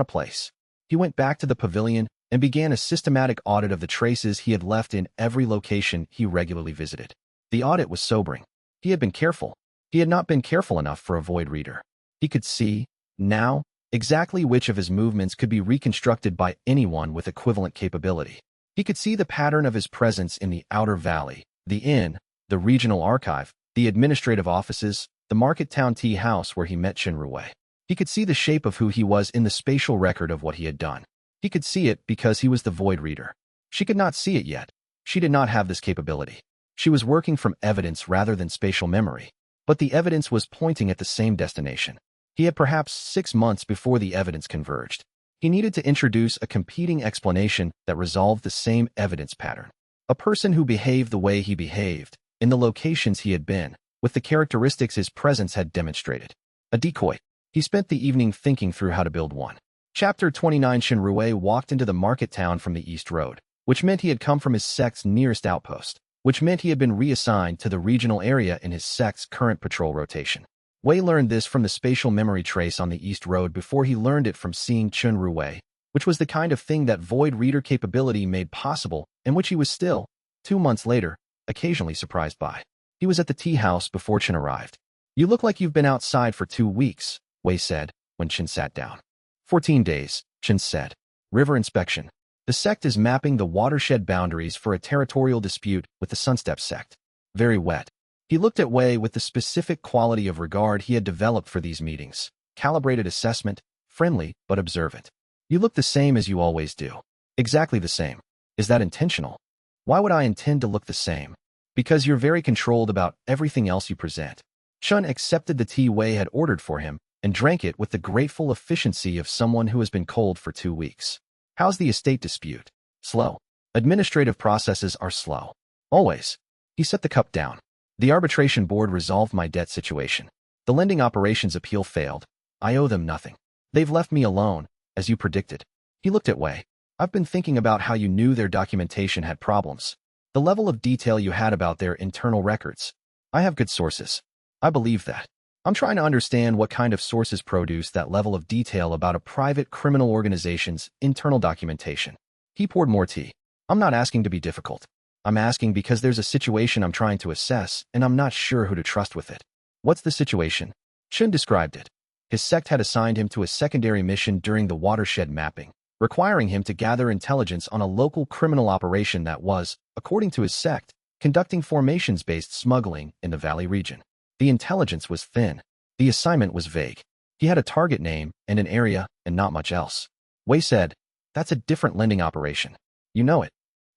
a place. He went back to the pavilion and began a systematic audit of the traces he had left in every location he regularly visited. The audit was sobering. He had been careful. He had not been careful enough for a void reader. He could see, now, exactly which of his movements could be reconstructed by anyone with equivalent capability. He could see the pattern of his presence in the outer valley, the inn, the regional archive, the administrative offices, the market town tea house where he met Shinruwei. He could see the shape of who he was in the spatial record of what he had done. He could see it because he was the void reader. She could not see it yet. She did not have this capability. She was working from evidence rather than spatial memory. But the evidence was pointing at the same destination. He had perhaps 6 months before the evidence converged. He needed to introduce a competing explanation that resolved the same evidence pattern. A person who behaved the way he behaved, in the locations he had been, with the characteristics his presence had demonstrated. A decoy. He spent the evening thinking through how to build one. Chapter 29. Shinruwei walked into the market town from the east road, which meant he had come from his sect's nearest outpost, which meant he had been reassigned to the regional area in his sect's current patrol rotation. Wei learned this from the spatial memory trace on the east road before he learned it from seeing Shinruwei, which was the kind of thing that void reader capability made possible and which he was still, 2 months later, occasionally surprised by. He was at the tea house before Chen arrived. "You look like you've been outside for 2 weeks, Wei said, when Chen sat down. 14 days, Chen said. River inspection. The sect is mapping the watershed boundaries for a territorial dispute with the Sunstep sect. Very wet. He looked at Wei with the specific quality of regard he had developed for these meetings. Calibrated assessment, friendly but observant. You look the same as you always do. Exactly the same. Is that intentional? Why would I intend to look the same? Because you're very controlled about everything else you present. Chun accepted the tea Wei had ordered for him and drank it with the grateful efficiency of someone who has been cold for 2 weeks. How's the estate dispute? Slow. Administrative processes are slow. Always. He set the cup down. The arbitration board resolved my debt situation. The lending operations appeal failed. I owe them nothing. They've left me alone, as you predicted. He looked at Wei. I've been thinking about how you knew their documentation had problems. The level of detail you had about their internal records. I have good sources. I believe that. I'm trying to understand what kind of sources produce that level of detail about a private criminal organization's internal documentation. He poured more tea. I'm not asking to be difficult. I'm asking because there's a situation I'm trying to assess, and I'm not sure who to trust with it. What's the situation? Chen described it. His sect had assigned him to a secondary mission during the watershed mapping, requiring him to gather intelligence on a local criminal operation that was, according to his sect, conducting formations-based smuggling in the valley region. The intelligence was thin. The assignment was vague. He had a target name and an area and not much else. Wei said, "That's a different lending operation. You know it."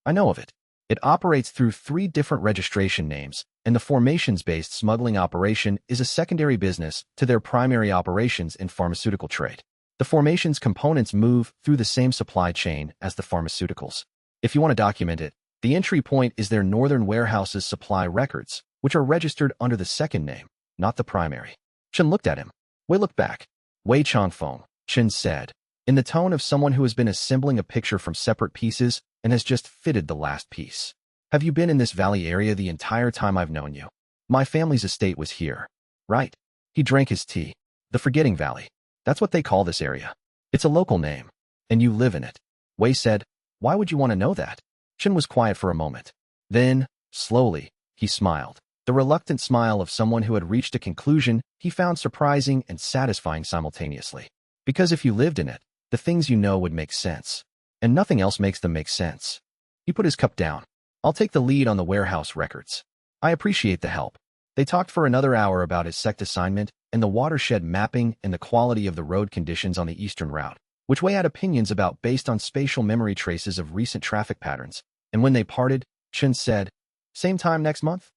"I know of it. It operates through 3 different registration names, and the formations-based smuggling operation is a secondary business to their primary operations in pharmaceutical trade. The formations components move through the same supply chain as the pharmaceuticals. If you want to document it, the entry point is their northern warehouse's supply records, which are registered under the second name, not the primary." Chen looked at him. Wei looked back. "Wei Changfeng," Chen said, in the tone of someone who has been assembling a picture from separate pieces and has just fitted the last piece. "Have you been in this valley area the entire time I've known you? My family's estate was here, right?" He drank his tea. "The Forgetting Valley. That's what they call this area. It's a local name, and you live in it." Wei said, "Why would you want to know that?" Chen was quiet for a moment. Then, slowly, he smiled. The reluctant smile of someone who had reached a conclusion he found surprising and satisfying simultaneously. "Because if you lived in it, the things you know would make sense. And nothing else makes them make sense." He put his cup down. "I'll take the lead on the warehouse records. I appreciate the help." They talked for another hour about his sect assignment and the watershed mapping and the quality of the road conditions on the eastern route, which Wei had opinions about based on spatial memory traces of recent traffic patterns. And when they parted, Chen said, "Same time next month?"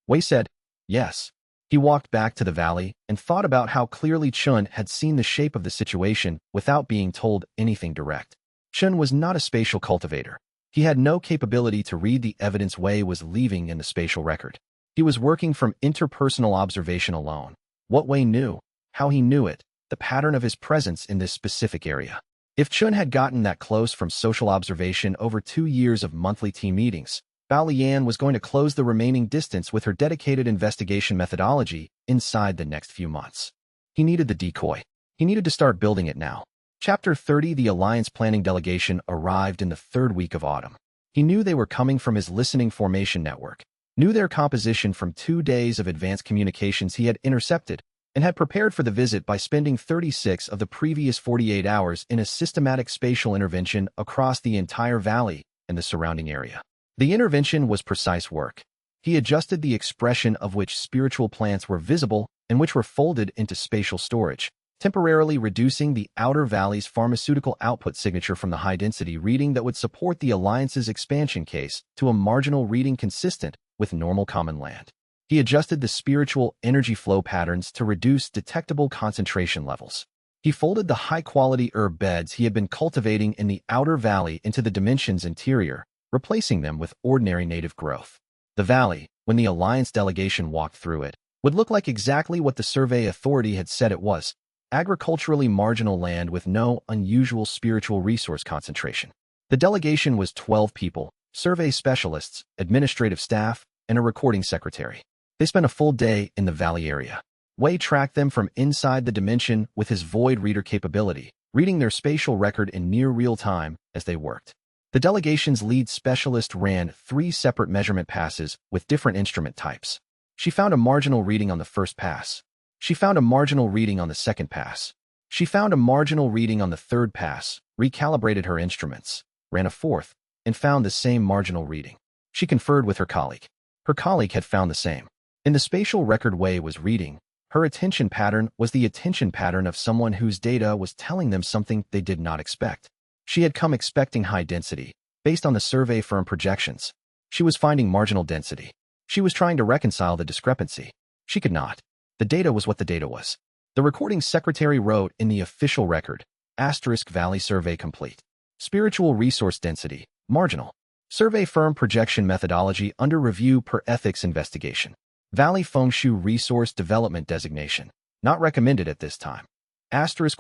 Wei said, "Yes." He walked back to the valley and thought about how clearly Chen had seen the shape of the situation without being told anything direct. Chen was not a spatial cultivator. He had no capability to read the evidence Wei was leaving in the spatial record. He was working from interpersonal observation alone. What Wei knew, how he knew it, the pattern of his presence in this specific area. If Chen had gotten that close from social observation over 2 years of monthly team meetings, Bao Lian was going to close the remaining distance with her dedicated investigation methodology inside the next few months. He needed the decoy. He needed to start building it now. Chapter 30. The Alliance Planning Delegation arrived in the 3rd week of autumn. He knew they were coming from his listening formation network, knew their composition from 2 days of advanced communications he had intercepted, and had prepared for the visit by spending 36 of the previous 48 hours in a systematic spatial intervention across the entire valley and the surrounding area. The intervention was precise work. He adjusted the expression of which spiritual plants were visible and which were folded into spatial storage, temporarily reducing the outer valley's pharmaceutical output signature from the high-density reading that would support the Alliance's expansion case to a marginal reading consistent with normal common land. He adjusted the spiritual energy flow patterns to reduce detectable concentration levels. He folded the high-quality herb beds he had been cultivating in the outer valley into the dimension's interior, replacing them with ordinary native growth. The valley, when the Alliance delegation walked through it, would look like exactly what the survey authority had said it was: agriculturally marginal land with no unusual spiritual resource concentration. The delegation was 12 people, survey specialists, administrative staff, and a recording secretary. They spent a full day in the valley area. Wei tracked them from inside the dimension with his void reader capability, reading their spatial record in near real time as they worked. The delegation's lead specialist ran 3 separate measurement passes with different instrument types. She found a marginal reading on the first pass. She found a marginal reading on the second pass. She found a marginal reading on the third pass, recalibrated her instruments, ran a fourth, and found the same marginal reading. She conferred with her colleague. Her colleague had found the same. In the spatial record Wei was reading, her attention pattern was the attention pattern of someone whose data was telling them something they did not expect. She had come expecting high density, based on the survey firm projections. She was finding marginal density. She was trying to reconcile the discrepancy. She could not. The data was what the data was. The recording secretary wrote in the official record, *Valley Survey complete. Spiritual resource density, marginal. Survey firm projection methodology under review per ethics investigation. Valley Fengshu resource development designation, not recommended at this time.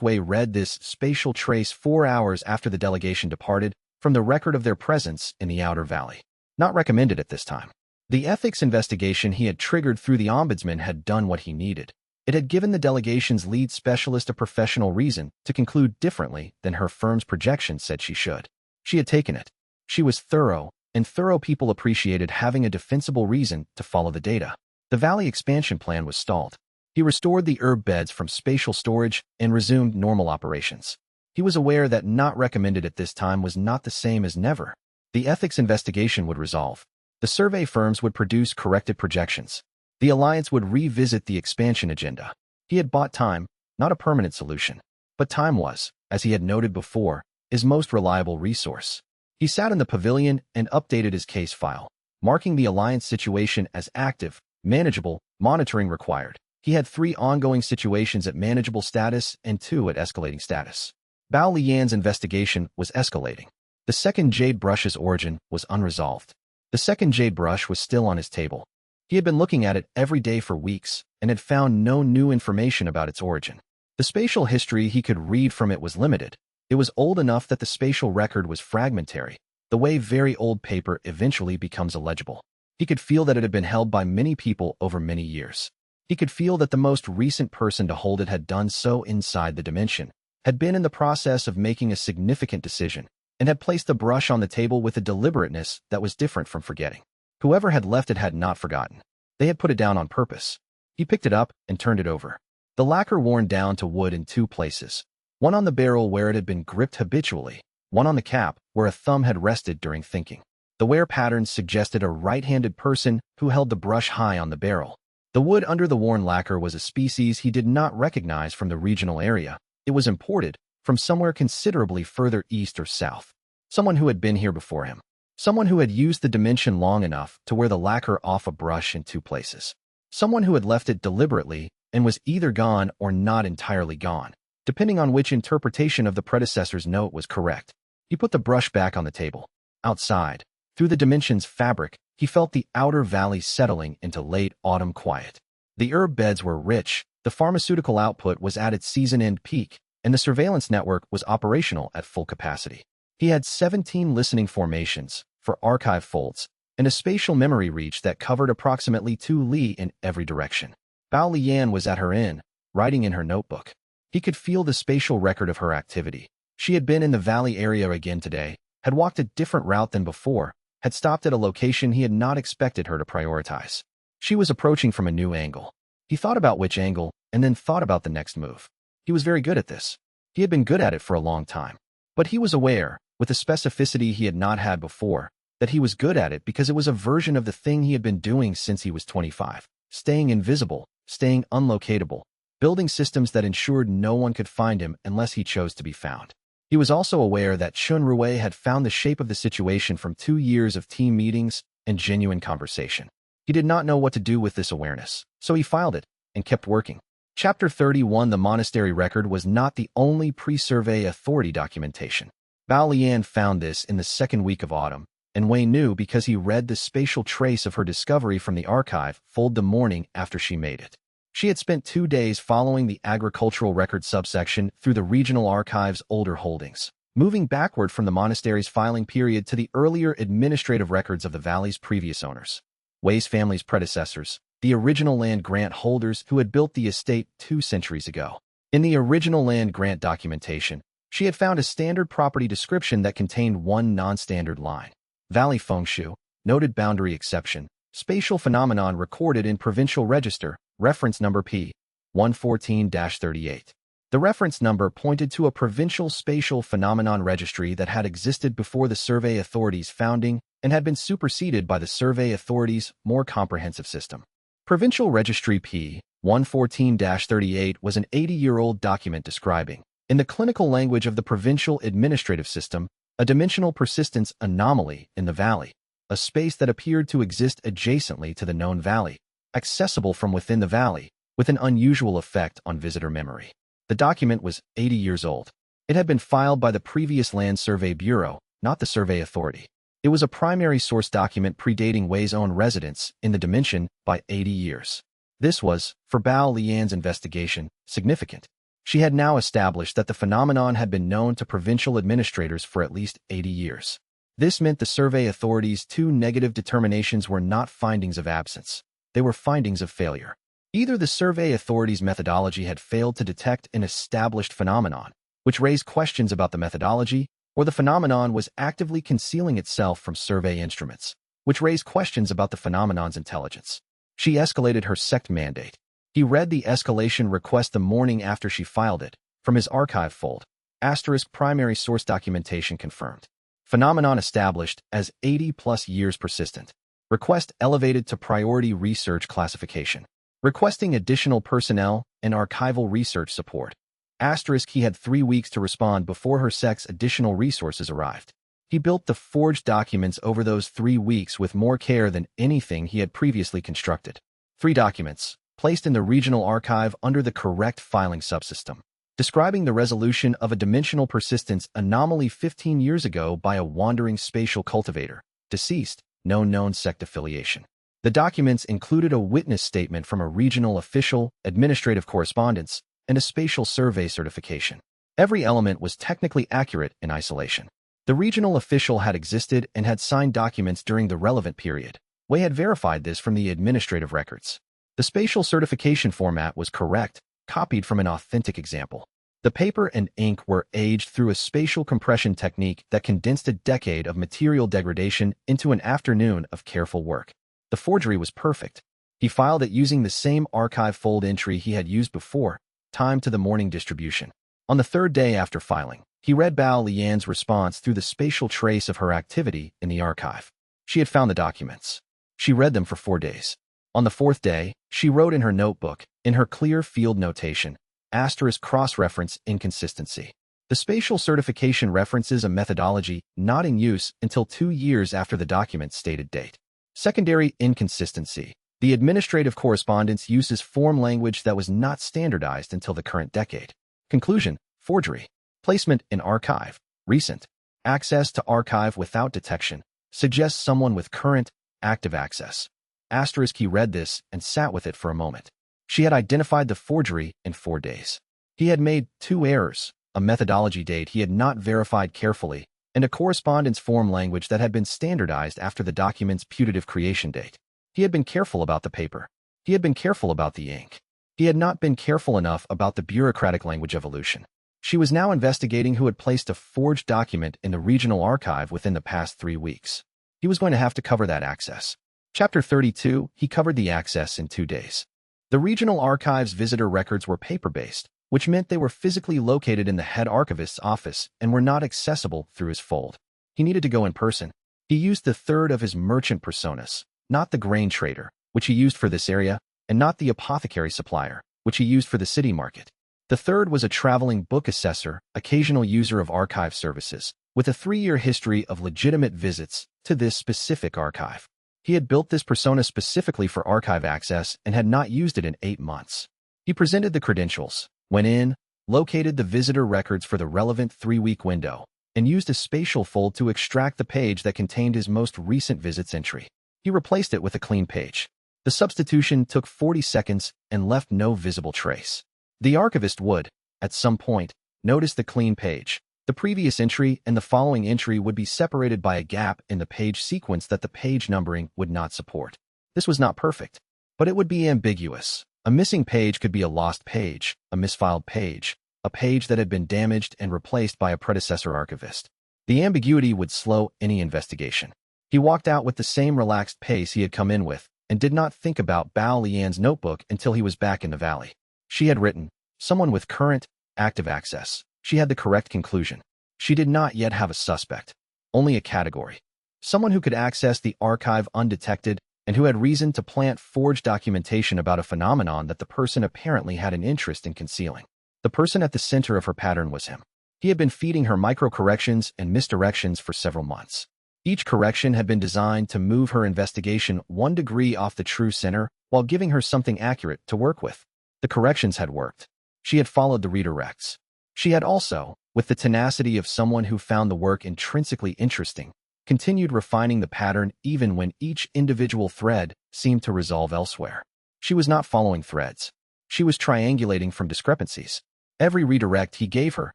Wei read this spatial trace 4 hours after the delegation departed from the record of their presence in the outer valley. Not recommended at this time. The ethics investigation he had triggered through the ombudsman had done what he needed. It had given the delegation's lead specialist a professional reason to conclude differently than her firm's projections said she should. She had taken it. She was thorough, and thorough people appreciated having a defensible reason to follow the data. The valley expansion plan was stalled. He restored the herb beds from spatial storage and resumed normal operations. He was aware that not recommended at this time was not the same as never. The ethics investigation would resolve. The survey firms would produce corrected projections. The alliance would revisit the expansion agenda. He had bought time, not a permanent solution. But time was, as he had noted before, his most reliable resource. He sat in the pavilion and updated his case file, marking the alliance situation as active, manageable, monitoring required. He had 3 ongoing situations at manageable status and 2 at escalating status. Bao Lian's investigation was escalating. The second jade brush's origin was unresolved. The second jade brush was still on his table. He had been looking at it every day for weeks and had found no new information about its origin. The spatial history he could read from it was limited. It was old enough that the spatial record was fragmentary, the way very old paper eventually becomes illegible. He could feel that it had been held by many people over many years. He could feel that the most recent person to hold it had done so inside the dimension, had been in the process of making a significant decision, and had placed the brush on the table with a deliberateness that was different from forgetting. Whoever had left it had not forgotten. They had put it down on purpose. He picked it up and turned it over. The lacquer worn down to wood in 2 places. One on the barrel where it had been gripped habitually, one on the cap where a thumb had rested during thinking. The wear patterns suggested a right-handed person who held the brush high on the barrel. The wood under the worn lacquer was a species he did not recognize from the regional area. It was imported from somewhere considerably further east or south. Someone who had been here before him. Someone who had used the dimension long enough to wear the lacquer off a brush in 2 places. Someone who had left it deliberately and was either gone or not entirely gone, depending on which interpretation of the predecessor's note was correct. He put the brush back on the table. Outside, through the dimension's fabric, he felt the outer valley settling into late autumn quiet. The herb beds were rich, the pharmaceutical output was at its season-end peak, and the surveillance network was operational at full capacity. He had 17 listening formations for archive folds and a spatial memory reach that covered approximately 2 li in every direction. Bao Lian was at her inn, writing in her notebook. He could feel the spatial record of her activity. She had been in the valley area again today, had walked a different route than before, had stopped at a location he had not expected her to prioritize. She was approaching from a new angle. He thought about which angle, and then thought about the next move. He was very good at this. He had been good at it for a long time. But he was aware, with a specificity he had not had before, that he was good at it because it was a version of the thing he had been doing since he was 25. Staying invisible, staying unlocatable, building systems that ensured no one could find him unless he chose to be found. He was also aware that Chun Rui had found the shape of the situation from 2 years of team meetings and genuine conversation. He did not know what to do with this awareness, so he filed it and kept working. Chapter 31. The monastery record was not the only pre-survey authority documentation. Bao Lian found this in the 2nd week of autumn, and Wei knew because he read the spatial trace of her discovery from the archive fold the morning after she made it. She had spent 2 days following the agricultural record subsection through the regional archive's older holdings, moving backward from the monastery's filing period to the earlier administrative records of the valley's previous owners. Wei's family's predecessors, the original land grant holders who had built the estate 2 centuries ago. In the original land grant documentation, she had found a standard property description that contained 1 non-standard line. Valley Fengshu, noted boundary exception, spatial phenomenon recorded in provincial register, reference number P. 114-38. The reference number pointed to a provincial spatial phenomenon registry that had existed before the Survey Authority's founding and had been superseded by the Survey Authority's more comprehensive system. Provincial Registry P. 114-38 was an 80-year-old document describing, in the clinical language of the provincial administrative system, a dimensional persistence anomaly in the valley, a space that appeared to exist adjacently to the known valley, accessible from within the valley, with an unusual effect on visitor memory. The document was 80 years old. It had been filed by the previous Land Survey Bureau, not the Survey Authority. It was a primary source document predating Wei's own residence in the dimension by 80 years. This was, for Bao Lian's investigation, significant. She had now established that the phenomenon had been known to provincial administrators for at least 80 years. This meant the Survey Authority's 2 negative determinations were not findings of absence. They were findings of failure. Either the survey authorities' methodology had failed to detect an established phenomenon, which raised questions about the methodology, or the phenomenon was actively concealing itself from survey instruments, which raised questions about the phenomenon's intelligence. She escalated her sect mandate. He read the escalation request the morning after she filed it, from his archive fold. * primary source documentation confirmed. Phenomenon established as 80-plus years persistent. Request elevated to priority research classification. Requesting additional personnel and archival research support. * he had 3 weeks to respond before her sect's additional resources arrived. He built the forged documents over those 3 weeks with more care than anything he had previously constructed. 3 documents, placed in the regional archive under the correct filing subsystem, describing the resolution of a dimensional persistence anomaly 15 years ago by a wandering spatial cultivator, deceased, no known sect affiliation. The documents included a witness statement from a regional official, administrative correspondence, and a spatial survey certification. Every element was technically accurate in isolation. The regional official had existed and had signed documents during the relevant period. Wei had verified this from the administrative records. The spatial certification format was correct, copied from an authentic example. The paper and ink were aged through a spatial compression technique that condensed a decade of material degradation into an afternoon of careful work. The forgery was perfect. He filed it using the same archive fold entry he had used before, timed to the morning distribution. On the 3rd day after filing, he read Bao Lian's response through the spatial trace of her activity in the archive. She had found the documents. She read them for 4 days. On the 4th day, she wrote in her notebook, in her clear field notation, * cross-reference inconsistency. The spatial certification references a methodology not in use until 2 years after the document's stated date. Secondary inconsistency. The administrative correspondence uses form language that was not standardized until the current decade. Conclusion: forgery. Placement in archive. Recent. Access to archive without detection. Suggests someone with current, active access. * he read this and sat with it for a moment. She had identified the forgery in 4 days. He had made 2 errors, a methodology date he had not verified carefully, and a correspondence form language that had been standardized after the document's putative creation date. He had been careful about the paper. He had been careful about the ink. He had not been careful enough about the bureaucratic language evolution. She was now investigating who had placed a forged document in the regional archive within the past 3 weeks. He was going to have to cover that access. Chapter 32, he covered the access in 2 days. The regional archive's visitor records were paper-based, which meant they were physically located in the head archivist's office and were not accessible through his fold. He needed to go in person. He used the 3rd of his merchant personas, not the grain trader, which he used for this area, and not the apothecary supplier, which he used for the city market. The 3rd was a traveling book assessor, occasional user of archive services, with a 3-year history of legitimate visits to this specific archive. He had built this persona specifically for archive access and had not used it in 8 months. He presented the credentials, went in, located the visitor records for the relevant 3-week window, and used a spatial fold to extract the page that contained his most recent visits entry. He replaced it with a clean page. The substitution took 40 seconds and left no visible trace. The archivist would, at some point, notice the clean page. The previous entry and the following entry would be separated by a gap in the page sequence that the page numbering would not support. This was not perfect, but it would be ambiguous. A missing page could be a lost page, a misfiled page, a page that had been damaged and replaced by a predecessor archivist. The ambiguity would slow any investigation. He walked out with the same relaxed pace he had come in with, and did not think about Bao Lian's notebook until he was back in the valley. She had written, someone with current, active access. She had the correct conclusion. She did not yet have a suspect, only a category. Someone who could access the archive undetected and who had reason to plant forged documentation about a phenomenon that the person apparently had an interest in concealing. The person at the center of her pattern was him. He had been feeding her micro-corrections and misdirections for several months. Each correction had been designed to move her investigation 1 degree off the true center while giving her something accurate to work with. The corrections had worked. She had followed the redirects. She had also, with the tenacity of someone who found the work intrinsically interesting, continued refining the pattern even when each individual thread seemed to resolve elsewhere. She was not following threads. She was triangulating from discrepancies. Every redirect he gave her,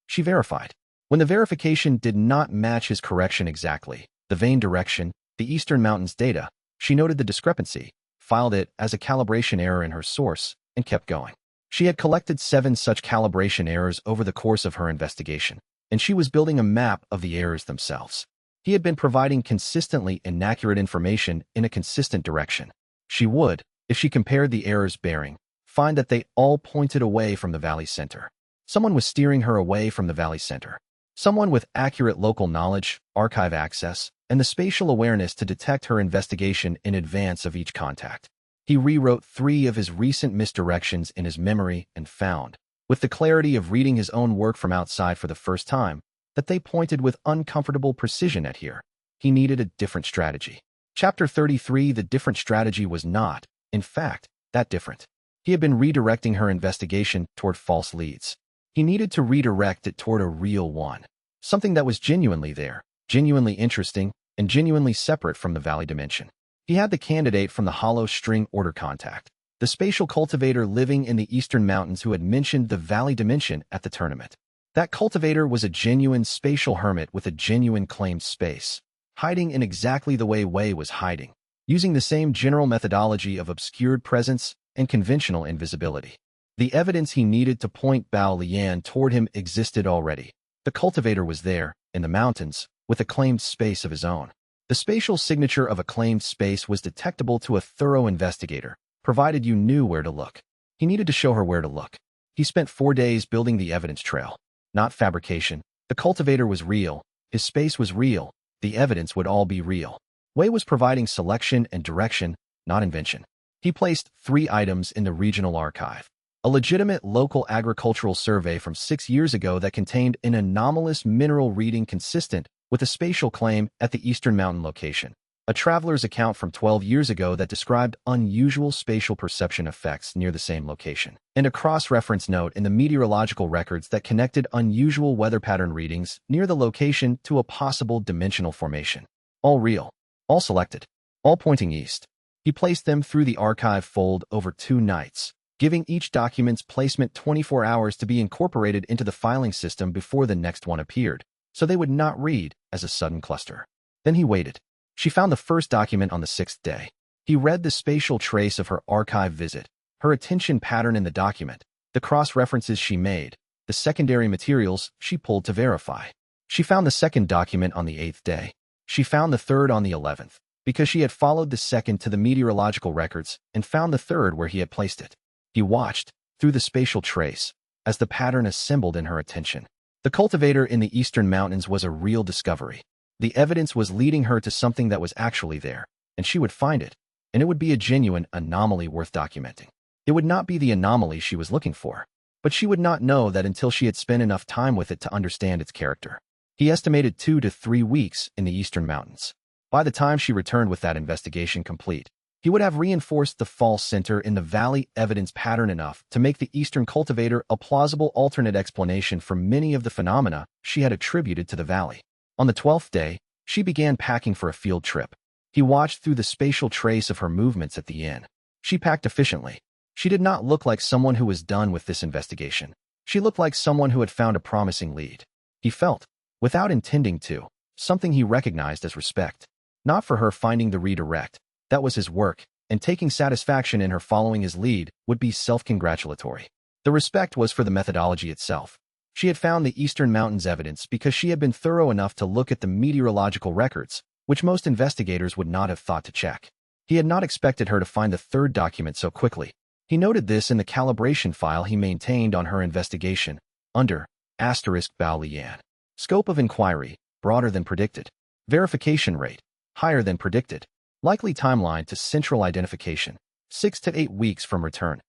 she verified. When the verification did not match his correction exactly, the vein direction, the Eastern Mountains data, she noted the discrepancy, filed it as a calibration error in her source, and kept going. She had collected 7 such calibration errors over the course of her investigation, and she was building a map of the errors themselves. He had been providing consistently inaccurate information in a consistent direction. She would, if she compared the errors bearing, find that they all pointed away from the valley center. Someone was steering her away from the valley center. Someone with accurate local knowledge, archive access, and the spatial awareness to detect her investigation in advance of each contact. He rewrote 3 of his recent misdirections in his memory and found, with the clarity of reading his own work from outside for the first time, that they pointed with uncomfortable precision at here. He needed a different strategy. Chapter 33. The different strategy was not, in fact, that different. He had been redirecting her investigation toward false leads. He needed to redirect it toward a real one. Something that was genuinely there, genuinely interesting, and genuinely separate from the valley dimension. He had the candidate from the hollow string order contact, the spatial cultivator living in the eastern mountains who had mentioned the valley dimension at the tournament. That cultivator was a genuine spatial hermit with a genuine claimed space, hiding in exactly the way Wei was hiding, using the same general methodology of obscured presence and conventional invisibility. The evidence he needed to point Bao Lian toward him existed already. The cultivator was there, in the mountains, with a claimed space of his own. The spatial signature of a claimed space was detectable to a thorough investigator, provided you knew where to look. He needed to show her where to look. He spent 4 days building the evidence trail. Not fabrication. The cultivator was real. His space was real. The evidence would all be real. Wei was providing selection and direction, not invention. He placed 3 items in the regional archive. A legitimate local agricultural survey from 6 years ago that contained an anomalous mineral reading consistent with a spatial claim at the eastern mountain location. A traveler's account from 12 years ago that described unusual spatial perception effects near the same location. And a cross-reference note in the meteorological records that connected unusual weather pattern readings near the location to a possible dimensional formation. All real. All selected. All pointing east. He placed them through the archive fold over 2 nights, giving each document's placement 24 hours to be incorporated into the filing system before the next one appeared, so they would not read as a sudden cluster. Then he waited. She found the first document on the 6th day. He read the spatial trace of her archive visit, her attention pattern in the document, the cross-references she made, the secondary materials she pulled to verify. She found the second document on the 8th day. She found the third on the 11th, because she had followed the second to the meteorological records and found the third where he had placed it. He watched, through the spatial trace, as the pattern assembled in her attention. The cultivator in the eastern mountains was a real discovery. The evidence was leading her to something that was actually there, and she would find it, and it would be a genuine anomaly worth documenting. It would not be the anomaly she was looking for, but she would not know that until she had spent enough time with it to understand its character. He estimated 2 to 3 weeks in the eastern mountains. By the time she returned with that investigation complete, he would have reinforced the false center in the valley evidence pattern enough to make the eastern cultivator a plausible alternate explanation for many of the phenomena she had attributed to the valley. On the 12th day, she began packing for a field trip. He watched through the spatial trace of her movements at the inn. She packed efficiently. She did not look like someone who was done with this investigation. She looked like someone who had found a promising lead. He felt, without intending to, something he recognized as respect. Not for her finding the redirect. That was his work, and taking satisfaction in her following his lead would be self-congratulatory. The respect was for the methodology itself. She had found the eastern mountains evidence because she had been thorough enough to look at the meteorological records, which most investigators would not have thought to check. He had not expected her to find the third document so quickly. He noted this in the calibration file he maintained on her investigation, under *Bao Lian. Scope of inquiry, broader than predicted. Verification rate, higher than predicted. Likely timeline to central identification, 6 to 8 weeks from return.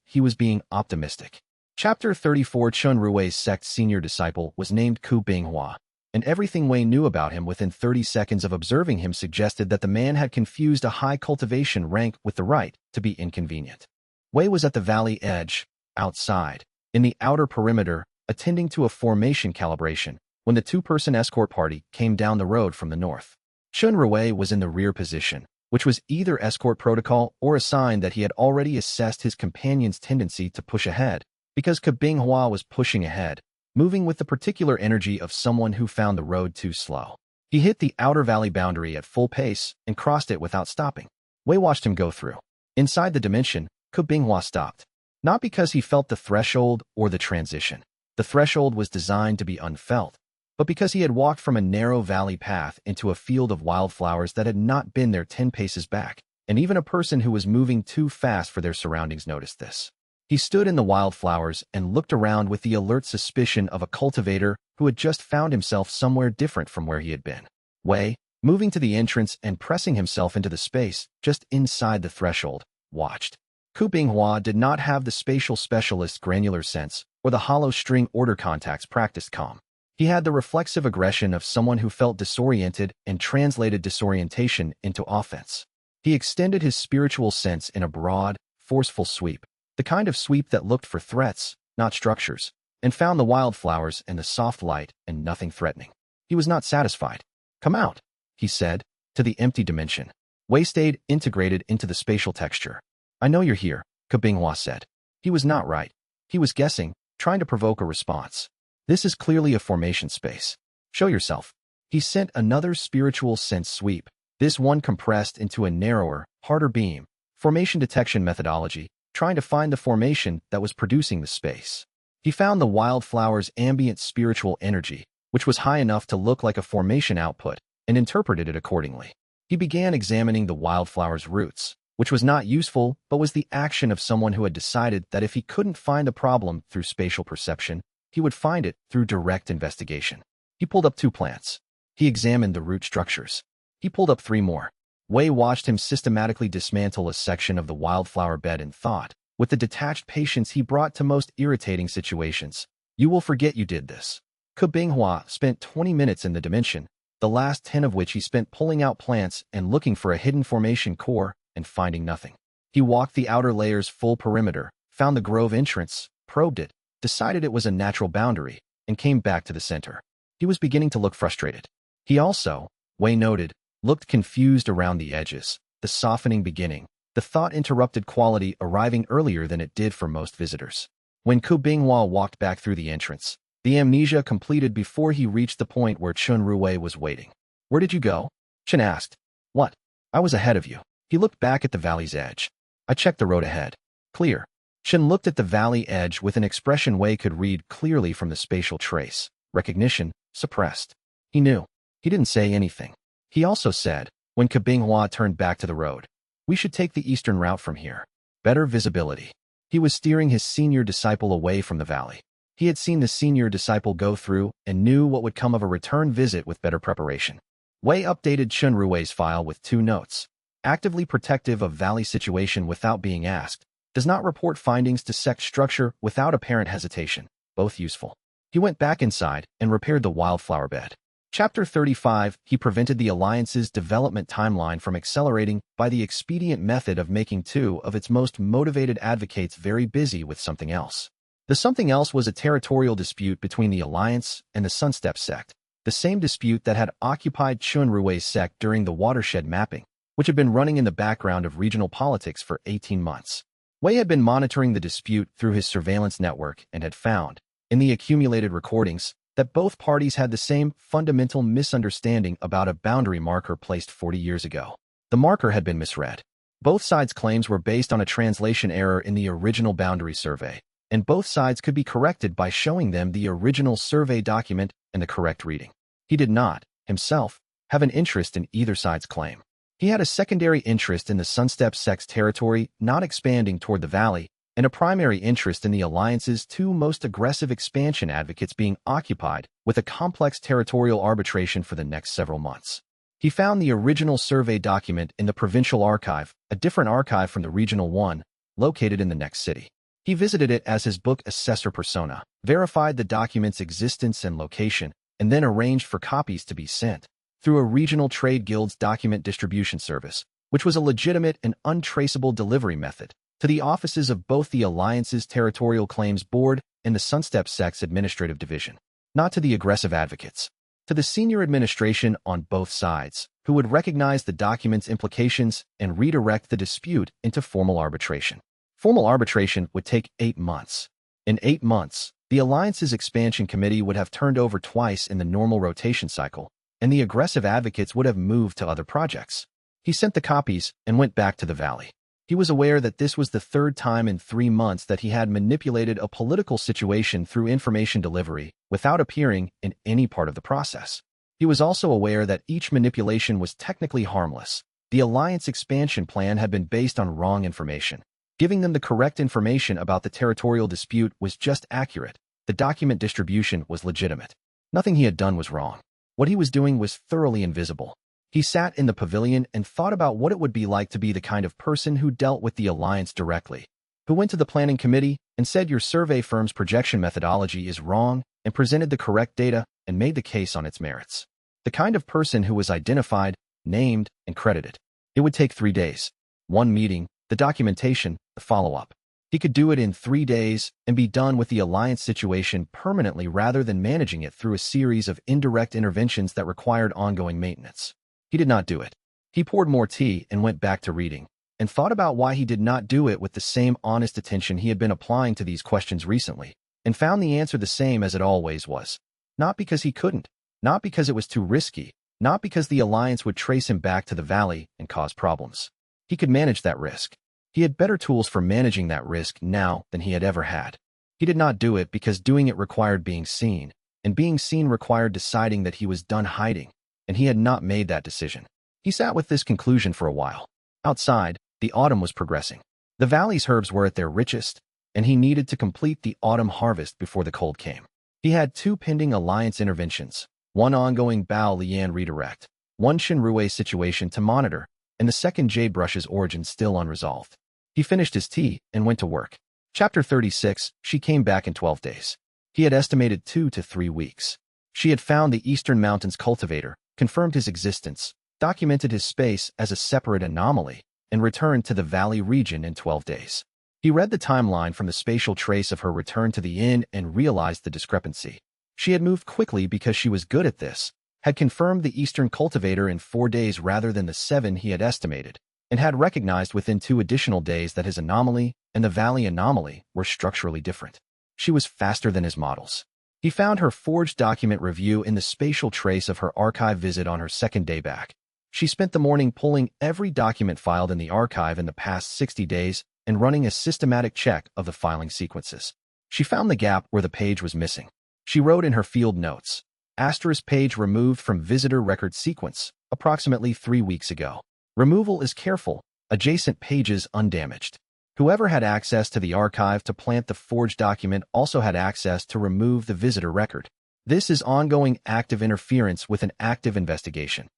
He was being optimistic. Chapter 34. Chun Rui's sect senior disciple was named Ku Binghua, and everything Wei knew about him within 30 seconds of observing him suggested that the man had confused a high cultivation rank with the right to be inconvenient. Wei was at the valley edge, outside, in the outer perimeter, attending to a formation calibration, when the 2-person escort party came down the road from the north. Chun Rui was in the rear position, which was either escort protocol or a sign that he had already assessed his companion's tendency to push ahead, because Ku Binghua was pushing ahead, moving with the particular energy of someone who found the road too slow. He hit the outer valley boundary at full pace and crossed it without stopping. Wei watched him go through. Inside the dimension, Ke Binghua stopped. Not because he felt the threshold or the transition. The threshold was designed to be unfelt, but because he had walked from a narrow valley path into a field of wildflowers that had not been there 10 paces back, and even a person who was moving too fast for their surroundings noticed this. He stood in the wildflowers and looked around with the alert suspicion of a cultivator who had just found himself somewhere different from where he had been. Wei, moving to the entrance and pressing himself into the space just inside the threshold, watched. Ke Binghua did not have the spatial specialist's granular sense or the hollow string order contacts practiced calm. He had the reflexive aggression of someone who felt disoriented and translated disorientation into offense. He extended his spiritual sense in a broad, forceful sweep, the kind of sweep that looked for threats, not structures, and found the wildflowers and the soft light and nothing threatening. He was not satisfied. "Come out," he said, to the empty dimension. Wei stayed integrated into the spatial texture. "I know you're here," Ke Binghua said. He was not right. He was guessing, trying to provoke a response. "This is clearly a formation space. Show yourself." He sent another spiritual sense sweep, this one compressed into a narrower, harder beam, formation detection methodology, trying to find the formation that was producing the space. He found the wildflower's ambient spiritual energy, which was high enough to look like a formation output, and interpreted it accordingly. He began examining the wildflower's roots, which was not useful but was the action of someone who had decided that if he couldn't find the problem through spatial perception, he would find it through direct investigation. He pulled up 2 plants. He examined the root structures. He pulled up 3 more. Wei watched him systematically dismantle a section of the wildflower bed and thought, with the detached patience he brought to most irritating situations, "You will forget you did this." Ke Binghua spent 20 minutes in the dimension, the last 10 of which he spent pulling out plants and looking for a hidden formation core and finding nothing. He walked the outer layer's full perimeter, found the grove entrance, probed it, decided it was a natural boundary, and came back to the center. He was beginning to look frustrated. He also, Wei noted, looked confused around the edges, the softening beginning, the thought-interrupted quality arriving earlier than it did for most visitors. When Ke Binghua walked back through the entrance, the amnesia completed before he reached the point where Chun Ruwei was waiting. "Where did you go?" Chen asked. "What? I was ahead of you." He looked back at the valley's edge. "I checked the road ahead. Clear." Chen looked at the valley edge with an expression Wei could read clearly from the spatial trace. Recognition, suppressed. He knew. He didn't say anything. He also said, when Ke Binghua turned back to the road, "We should take the eastern route from here. Better visibility." He was steering his senior disciple away from the valley. He had seen the senior disciple go through and knew what would come of a return visit with better preparation. Wei updated Chun Ruwei's file with 2 notes. Actively protective of valley situation without being asked. Does not report findings to sect structure without apparent hesitation. Both useful. He went back inside and repaired the wildflower bed. Chapter 35, he prevented the Alliance's development timeline from accelerating by the expedient method of making 2 of its most motivated advocates very busy with something else. The something else was a territorial dispute between the Alliance and the Sunstep sect, the same dispute that had occupied Chun Ruwei's sect during the watershed mapping, which had been running in the background of regional politics for 18 months. Wei had been monitoring the dispute through his surveillance network and had found, in the accumulated recordings, that both parties had the same fundamental misunderstanding about a boundary marker placed 40 years ago. The marker had been misread. Both sides' claims were based on a translation error in the original boundary survey, and both sides could be corrected by showing them the original survey document and the correct reading. He did not, himself, have an interest in either side's claim. He had a secondary interest in the Sunstep sect's territory not expanding toward the valley, and a primary interest in the Alliance's 2 most aggressive expansion advocates being occupied with a complex territorial arbitration for the next several months. He found the original survey document in the provincial archive, a different archive from the regional one, located in the next city. He visited it as his book assessor persona, verified the document's existence and location, and then arranged for copies to be sent through a regional trade guild's document distribution service, which was a legitimate and untraceable delivery method, to the offices of both the Alliance's Territorial Claims Board and the Sunstep Sect's Administrative Division. Not to the aggressive advocates. To the senior administration on both sides, who would recognize the document's implications and redirect the dispute into formal arbitration. Formal arbitration would take 8 months. In 8 months, the Alliance's Expansion Committee would have turned over twice in the normal rotation cycle, and the aggressive advocates would have moved to other projects. He sent the copies and went back to the valley. He was aware that this was the third time in 3 months that he had manipulated a political situation through information delivery without appearing in any part of the process. He was also aware that each manipulation was technically harmless. The Alliance expansion plan had been based on wrong information. Giving them the correct information about the territorial dispute was just accurate. The document distribution was legitimate. Nothing he had done was wrong. What he was doing was thoroughly invisible. He sat in the pavilion and thought about what it would be like to be the kind of person who dealt with the Alliance directly, who went to the planning committee and said your survey firm's projection methodology is wrong and presented the correct data and made the case on its merits. The kind of person who was identified, named, and credited. It would take 3 days. 1 meeting, the documentation, the follow-up. He could do it in 3 days and be done with the Alliance situation permanently rather than managing it through a series of indirect interventions that required ongoing maintenance. He did not do it. He poured more tea and went back to reading, and thought about why he did not do it with the same honest attention he had been applying to these questions recently, and found the answer the same as it always was. Not because he couldn't, not because it was too risky, not because the Alliance would trace him back to the valley and cause problems. He could manage that risk. He had better tools for managing that risk now than he had ever had. He did not do it because doing it required being seen, and being seen required deciding that he was done hiding, and he had not made that decision. He sat with this conclusion for a while. Outside, the autumn was progressing. The valley's herbs were at their richest, and he needed to complete the autumn harvest before the cold came. He had 2 pending Alliance interventions, 1 ongoing Bao Lian redirect, 1 Shinrue situation to monitor, and the second Jade Brush's origin still unresolved. He finished his tea and went to work. Chapter 36, she came back in 12 days. He had estimated 2 to 3 weeks. She had found the Eastern Mountains cultivator, confirmed his existence, documented his space as a separate anomaly, and returned to the valley region in 12 days. He read the timeline from the spatial trace of her return to the inn and realized the discrepancy. She had moved quickly because she was good at this, had confirmed the Eastern cultivator in 4 days rather than the 7 he had estimated, and had recognized within 2 additional days that his anomaly and the valley anomaly were structurally different. She was faster than his models. He found her forged document review in the spatial trace of her archive visit on her 2nd day back. She spent the morning pulling every document filed in the archive in the past 60 days and running a systematic check of the filing sequences. She found the gap where the page was missing. She wrote in her field notes, * page removed from visitor record sequence, approximately 3 weeks ago. Removal is careful, adjacent pages undamaged. Whoever had access to the archive to plant the forged document also had access to remove the visitor record. This is ongoing active interference with an active investigation.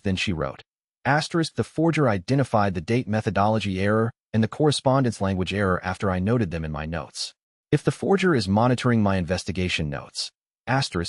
Then she wrote. The forger identified the date methodology error and the correspondence language error after I noted them in my notes. If the forger is monitoring my investigation notes.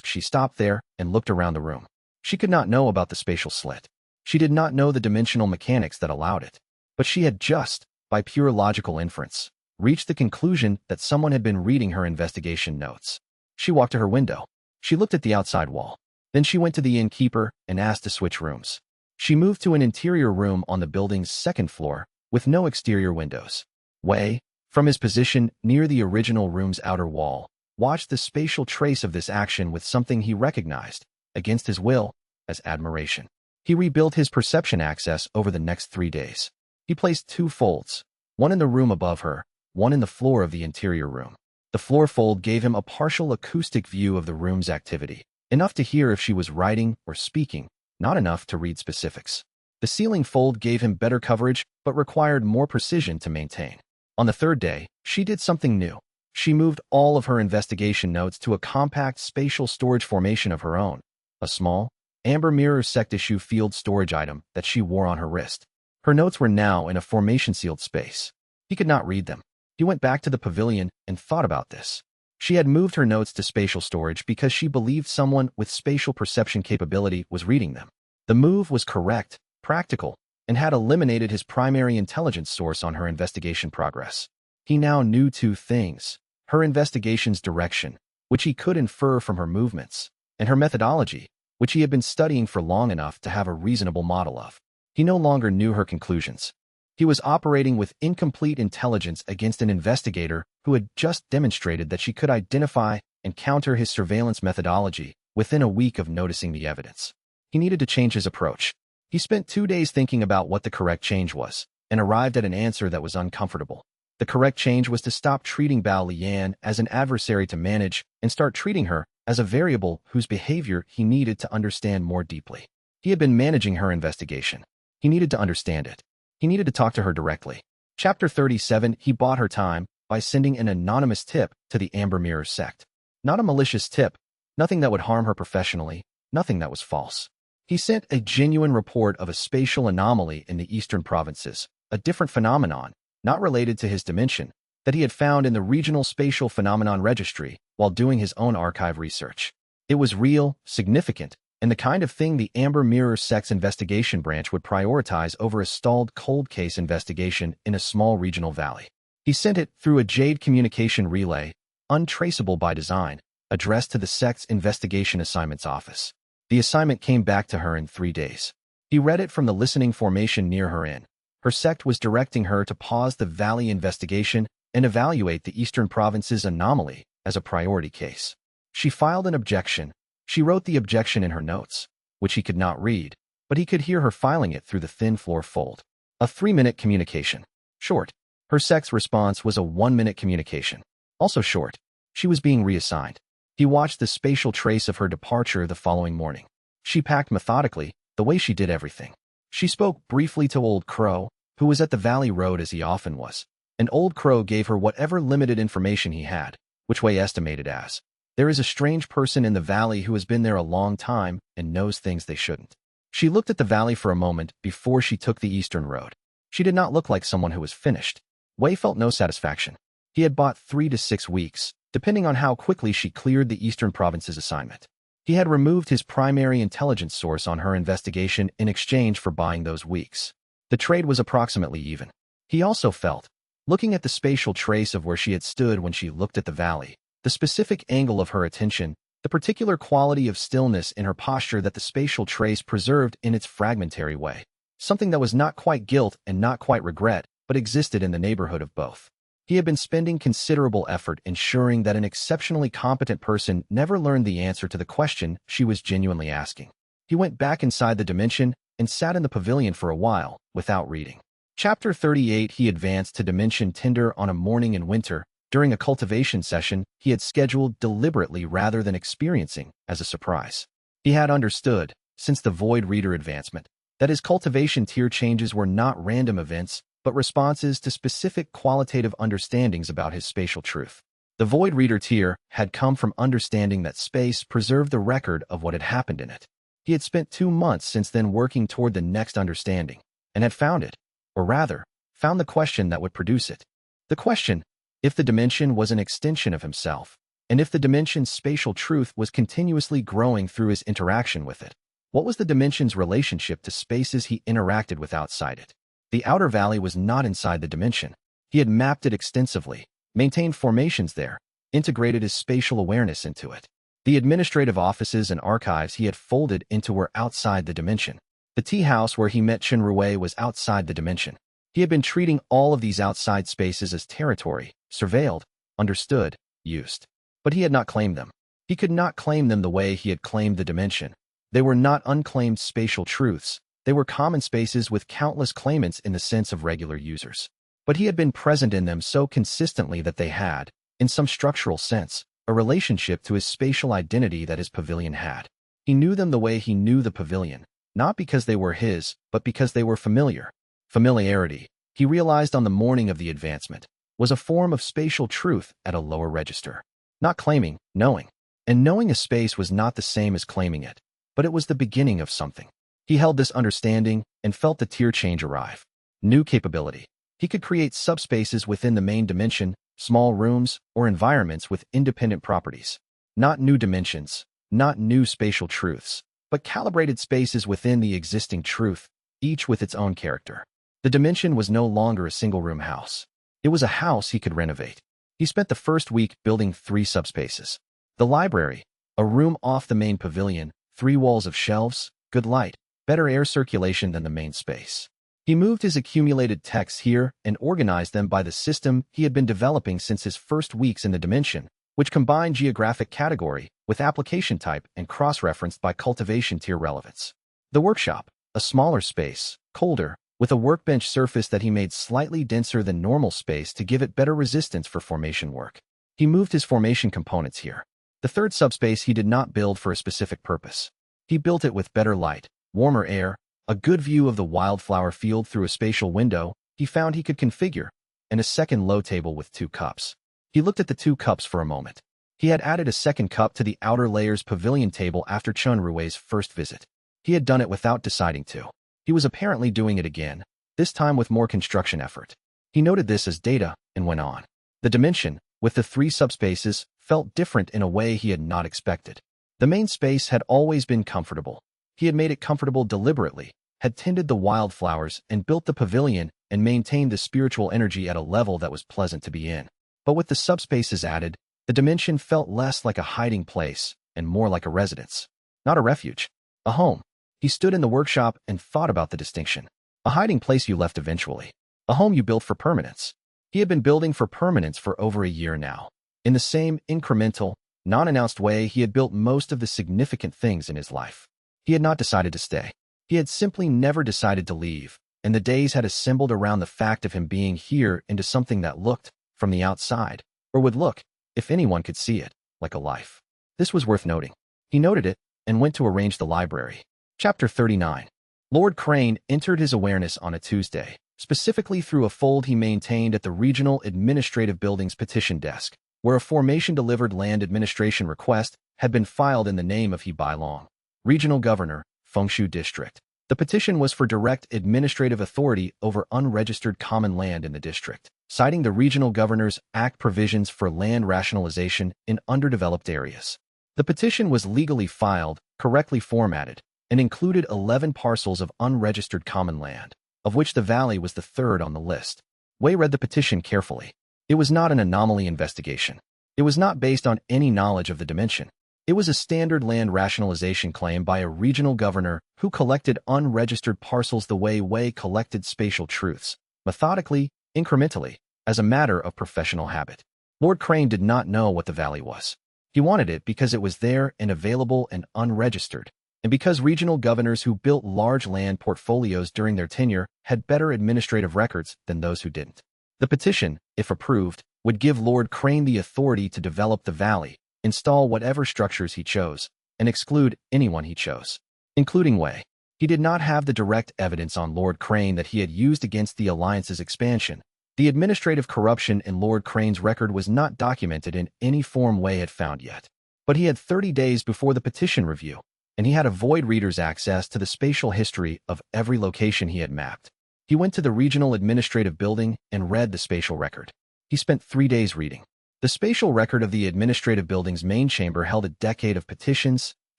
She stopped there and looked around the room. She could not know about the spatial slit. She did not know the dimensional mechanics that allowed it. But she had just, by pure logical inference, reached the conclusion that someone had been reading her investigation notes. She walked to her window. She looked at the outside wall. Then she went to the innkeeper and asked to switch rooms. She moved to an interior room on the building's 2nd floor, with no exterior windows. Wei, from his position near the original room's outer wall, watched the spatial trace of this action with something he recognized, against his will, as admiration. He rebuilt his perception access over the next 3 days. He placed 2 folds, 1 in the room above her, 1 in the floor of the interior room. The floor fold gave him a partial acoustic view of the room's activity, enough to hear if she was writing or speaking, not enough to read specifics. The ceiling fold gave him better coverage, but required more precision to maintain. On the 3rd day, she did something new. She moved all of her investigation notes to a compact spatial storage formation of her own, a small, amber mirror sect issue field storage item that she wore on her wrist. Her notes were now in a formation-sealed space. He could not read them. He went back to the pavilion and thought about this. She had moved her notes to spatial storage because she believed someone with spatial perception capability was reading them. The move was correct, practical, and had eliminated his primary intelligence source on her investigation progress. He now knew 2 things: her investigation's direction, which he could infer from her movements, and her methodology, which he had been studying for long enough to have a reasonable model of. He no longer knew her conclusions. He was operating with incomplete intelligence against an investigator who had just demonstrated that she could identify and counter his surveillance methodology within a week of noticing the evidence. He needed to change his approach. He spent 2 days thinking about what the correct change was, and arrived at an answer that was uncomfortable. The correct change was to stop treating Bao Lian as an adversary to manage and start treating her as a variable whose behavior he needed to understand more deeply. He had been managing her investigation. He needed to understand it. He needed to talk to her directly. Chapter 37. He bought her time by sending an anonymous tip to the Amber Mirror sect. Not a malicious tip, nothing that would harm her professionally, nothing that was false. He sent a genuine report of a spatial anomaly in the eastern provinces, a different phenomenon, not related to his dimension, that he had found in the Regional Spatial Phenomenon Registry while doing his own archive research. It was real, significant, and the kind of thing the Amber Mirror Sects investigation branch would prioritize over a stalled cold case investigation in a small regional valley. He sent it through a Jade communication relay, untraceable by design, addressed to the sect's investigation assignments office. The assignment came back to her in 3 days. He read it from the listening formation near her inn. Her sect was directing her to pause the valley investigation and evaluate the eastern province's anomaly as a priority case. She filed an objection. She wrote the objection in her notes, which he could not read, but he could hear her filing it through the thin floor fold. A 3-minute communication. Short. Her sect's response was a 1-minute communication. Also short. She was being reassigned. He watched the spatial trace of her departure the following morning. She packed methodically, the way she did everything. She spoke briefly to Old Crow, who was at the Valley Road as he often was, and Old Crow gave her whatever limited information he had, which Wei estimated as, "There is a strange person in the valley who has been there a long time and knows things they shouldn't." She looked at the valley for a moment before she took the eastern road. She did not look like someone who was finished. Wei felt no satisfaction. He had bought 3 to 6 weeks, depending on how quickly she cleared the eastern province's assignment. He had removed his primary intelligence source on her investigation in exchange for buying those weeks. The trade was approximately even. He also felt, looking at the spatial trace of where she had stood when she looked at the valley, the specific angle of her attention, the particular quality of stillness in her posture that the spatial trace preserved in its fragmentary way, something that was not quite guilt and not quite regret, but existed in the neighborhood of both. He had been spending considerable effort ensuring that an exceptionally competent person never learned the answer to the question she was genuinely asking. He went back inside the dimension and sat in the pavilion for a while, without reading. Chapter 38. He advanced to Dimension Tinder on a morning in winter, during a cultivation session he had scheduled deliberately rather than experiencing as a surprise. He had understood, since the Void Reader advancement, that his cultivation tier changes were not random events, but responses to specific qualitative understandings about his spatial truth. The Void Reader tier had come from understanding that space preserved the record of what had happened in it. He had spent 2 months since then working toward the next understanding, and had found it, or rather, found the question that would produce it. The question, if the dimension was an extension of himself, and if the dimension's spatial truth was continuously growing through his interaction with it. What was the dimension's relationship to spaces he interacted with outside it? The outer valley was not inside the dimension. He had mapped it extensively, maintained formations there, integrated his spatial awareness into it. The administrative offices and archives he had folded into were outside the dimension. The tea house where he met Chen Rui was outside the dimension. He had been treating all of these outside spaces as territory, surveilled, understood, used. But he had not claimed them. He could not claim them the way he had claimed the dimension. They were not unclaimed spatial truths. They were common spaces with countless claimants in the sense of regular users. But he had been present in them so consistently that they had, in some structural sense, a relationship to his spatial identity that his pavilion had. He knew them the way he knew the pavilion, not because they were his, but because they were familiar. Familiarity, he realized on the morning of the advancement, was a form of spatial truth at a lower register. Not claiming, knowing. And knowing a space was not the same as claiming it, but it was the beginning of something. He held this understanding and felt the tier change arrive. New capability. He could create subspaces within the main dimension, small rooms, or environments with independent properties. Not new dimensions, not new spatial truths, but calibrated spaces within the existing truth, each with its own character. The dimension was no longer a single-room house. It was a house he could renovate. He spent the first week building 3 subspaces. The library, a room off the main pavilion, 3 walls of shelves, good light, better air circulation than the main space. He moved his accumulated texts here and organized them by the system he had been developing since his first weeks in the dimension, which combined geographic category with application type and cross-referenced by cultivation tier relevance. The workshop, A smaller space, colder, with a workbench surface that he made slightly denser than normal space to give it better resistance for formation work. He moved his formation components here. The third subspace he did not build for a specific purpose. He built it with better light, warmer air, a good view of the wildflower field through a spatial window he found he could configure, and a second low table with 2 cups. He looked at the 2 cups for a moment. He had added a second cup to the outer layer's pavilion table after Chun Rui's first visit. He had done it without deciding to. He was apparently doing it again, this time with more construction effort. He noted this as data and went on. The dimension, with the 3 subspaces, felt different in a way he had not expected. The main space had always been comfortable. He had made it comfortable deliberately, had tended the wildflowers and built the pavilion and maintained the spiritual energy at a level that was pleasant to be in. But with the subspaces added, the dimension felt less like a hiding place and more like a residence. Not a refuge. A home. He stood in the workshop and thought about the distinction. A hiding place you left eventually. A home you built for permanence. He had been building for permanence for over a year now. In the same incremental, non-announced way he had built most of the significant things in his life. He had not decided to stay. He had simply never decided to leave, and the days had assembled around the fact of him being here into something that looked, from the outside, or would look, if anyone could see it, like a life. This was worth noting. He noted it and went to arrange the library. Chapter 39. Lord Crane entered his awareness on a Tuesday, specifically through a fold he maintained at the Regional Administrative Building's petition desk, where a formation-delivered land administration request had been filed in the name of He Bai Long, Regional Governor, Fengshu District. The petition was for direct administrative authority over unregistered common land in the district, citing the Regional Governors Act provisions for land rationalization in underdeveloped areas. The petition was legally filed, correctly formatted, and included 11 parcels of unregistered common land, of which the valley was the third on the list. Wei read the petition carefully. It was not an anomaly investigation. It was not based on any knowledge of the dimension. It was a standard land rationalization claim by a regional governor who collected unregistered parcels the way Wei collected spatial truths, methodically, incrementally, as a matter of professional habit. Lord Crane did not know what the valley was. He wanted it because it was there and available and unregistered, and because regional governors who built large land portfolios during their tenure had better administrative records than those who didn't. The petition, if approved, would give Lord Crane the authority to develop the valley, install whatever structures he chose, and exclude anyone he chose, including Wei. He did not have the direct evidence on Lord Crane that he had used against the Alliance's expansion. The administrative corruption in Lord Crane's record was not documented in any form Wei had found yet. But he had 30 days before the petition review, and he had a void reader's access to the spatial history of every location he had mapped. He went to the Regional Administrative Building and read the spatial record. He spent 3 days reading. The spatial record of the administrative building's main chamber held a decade of petitions,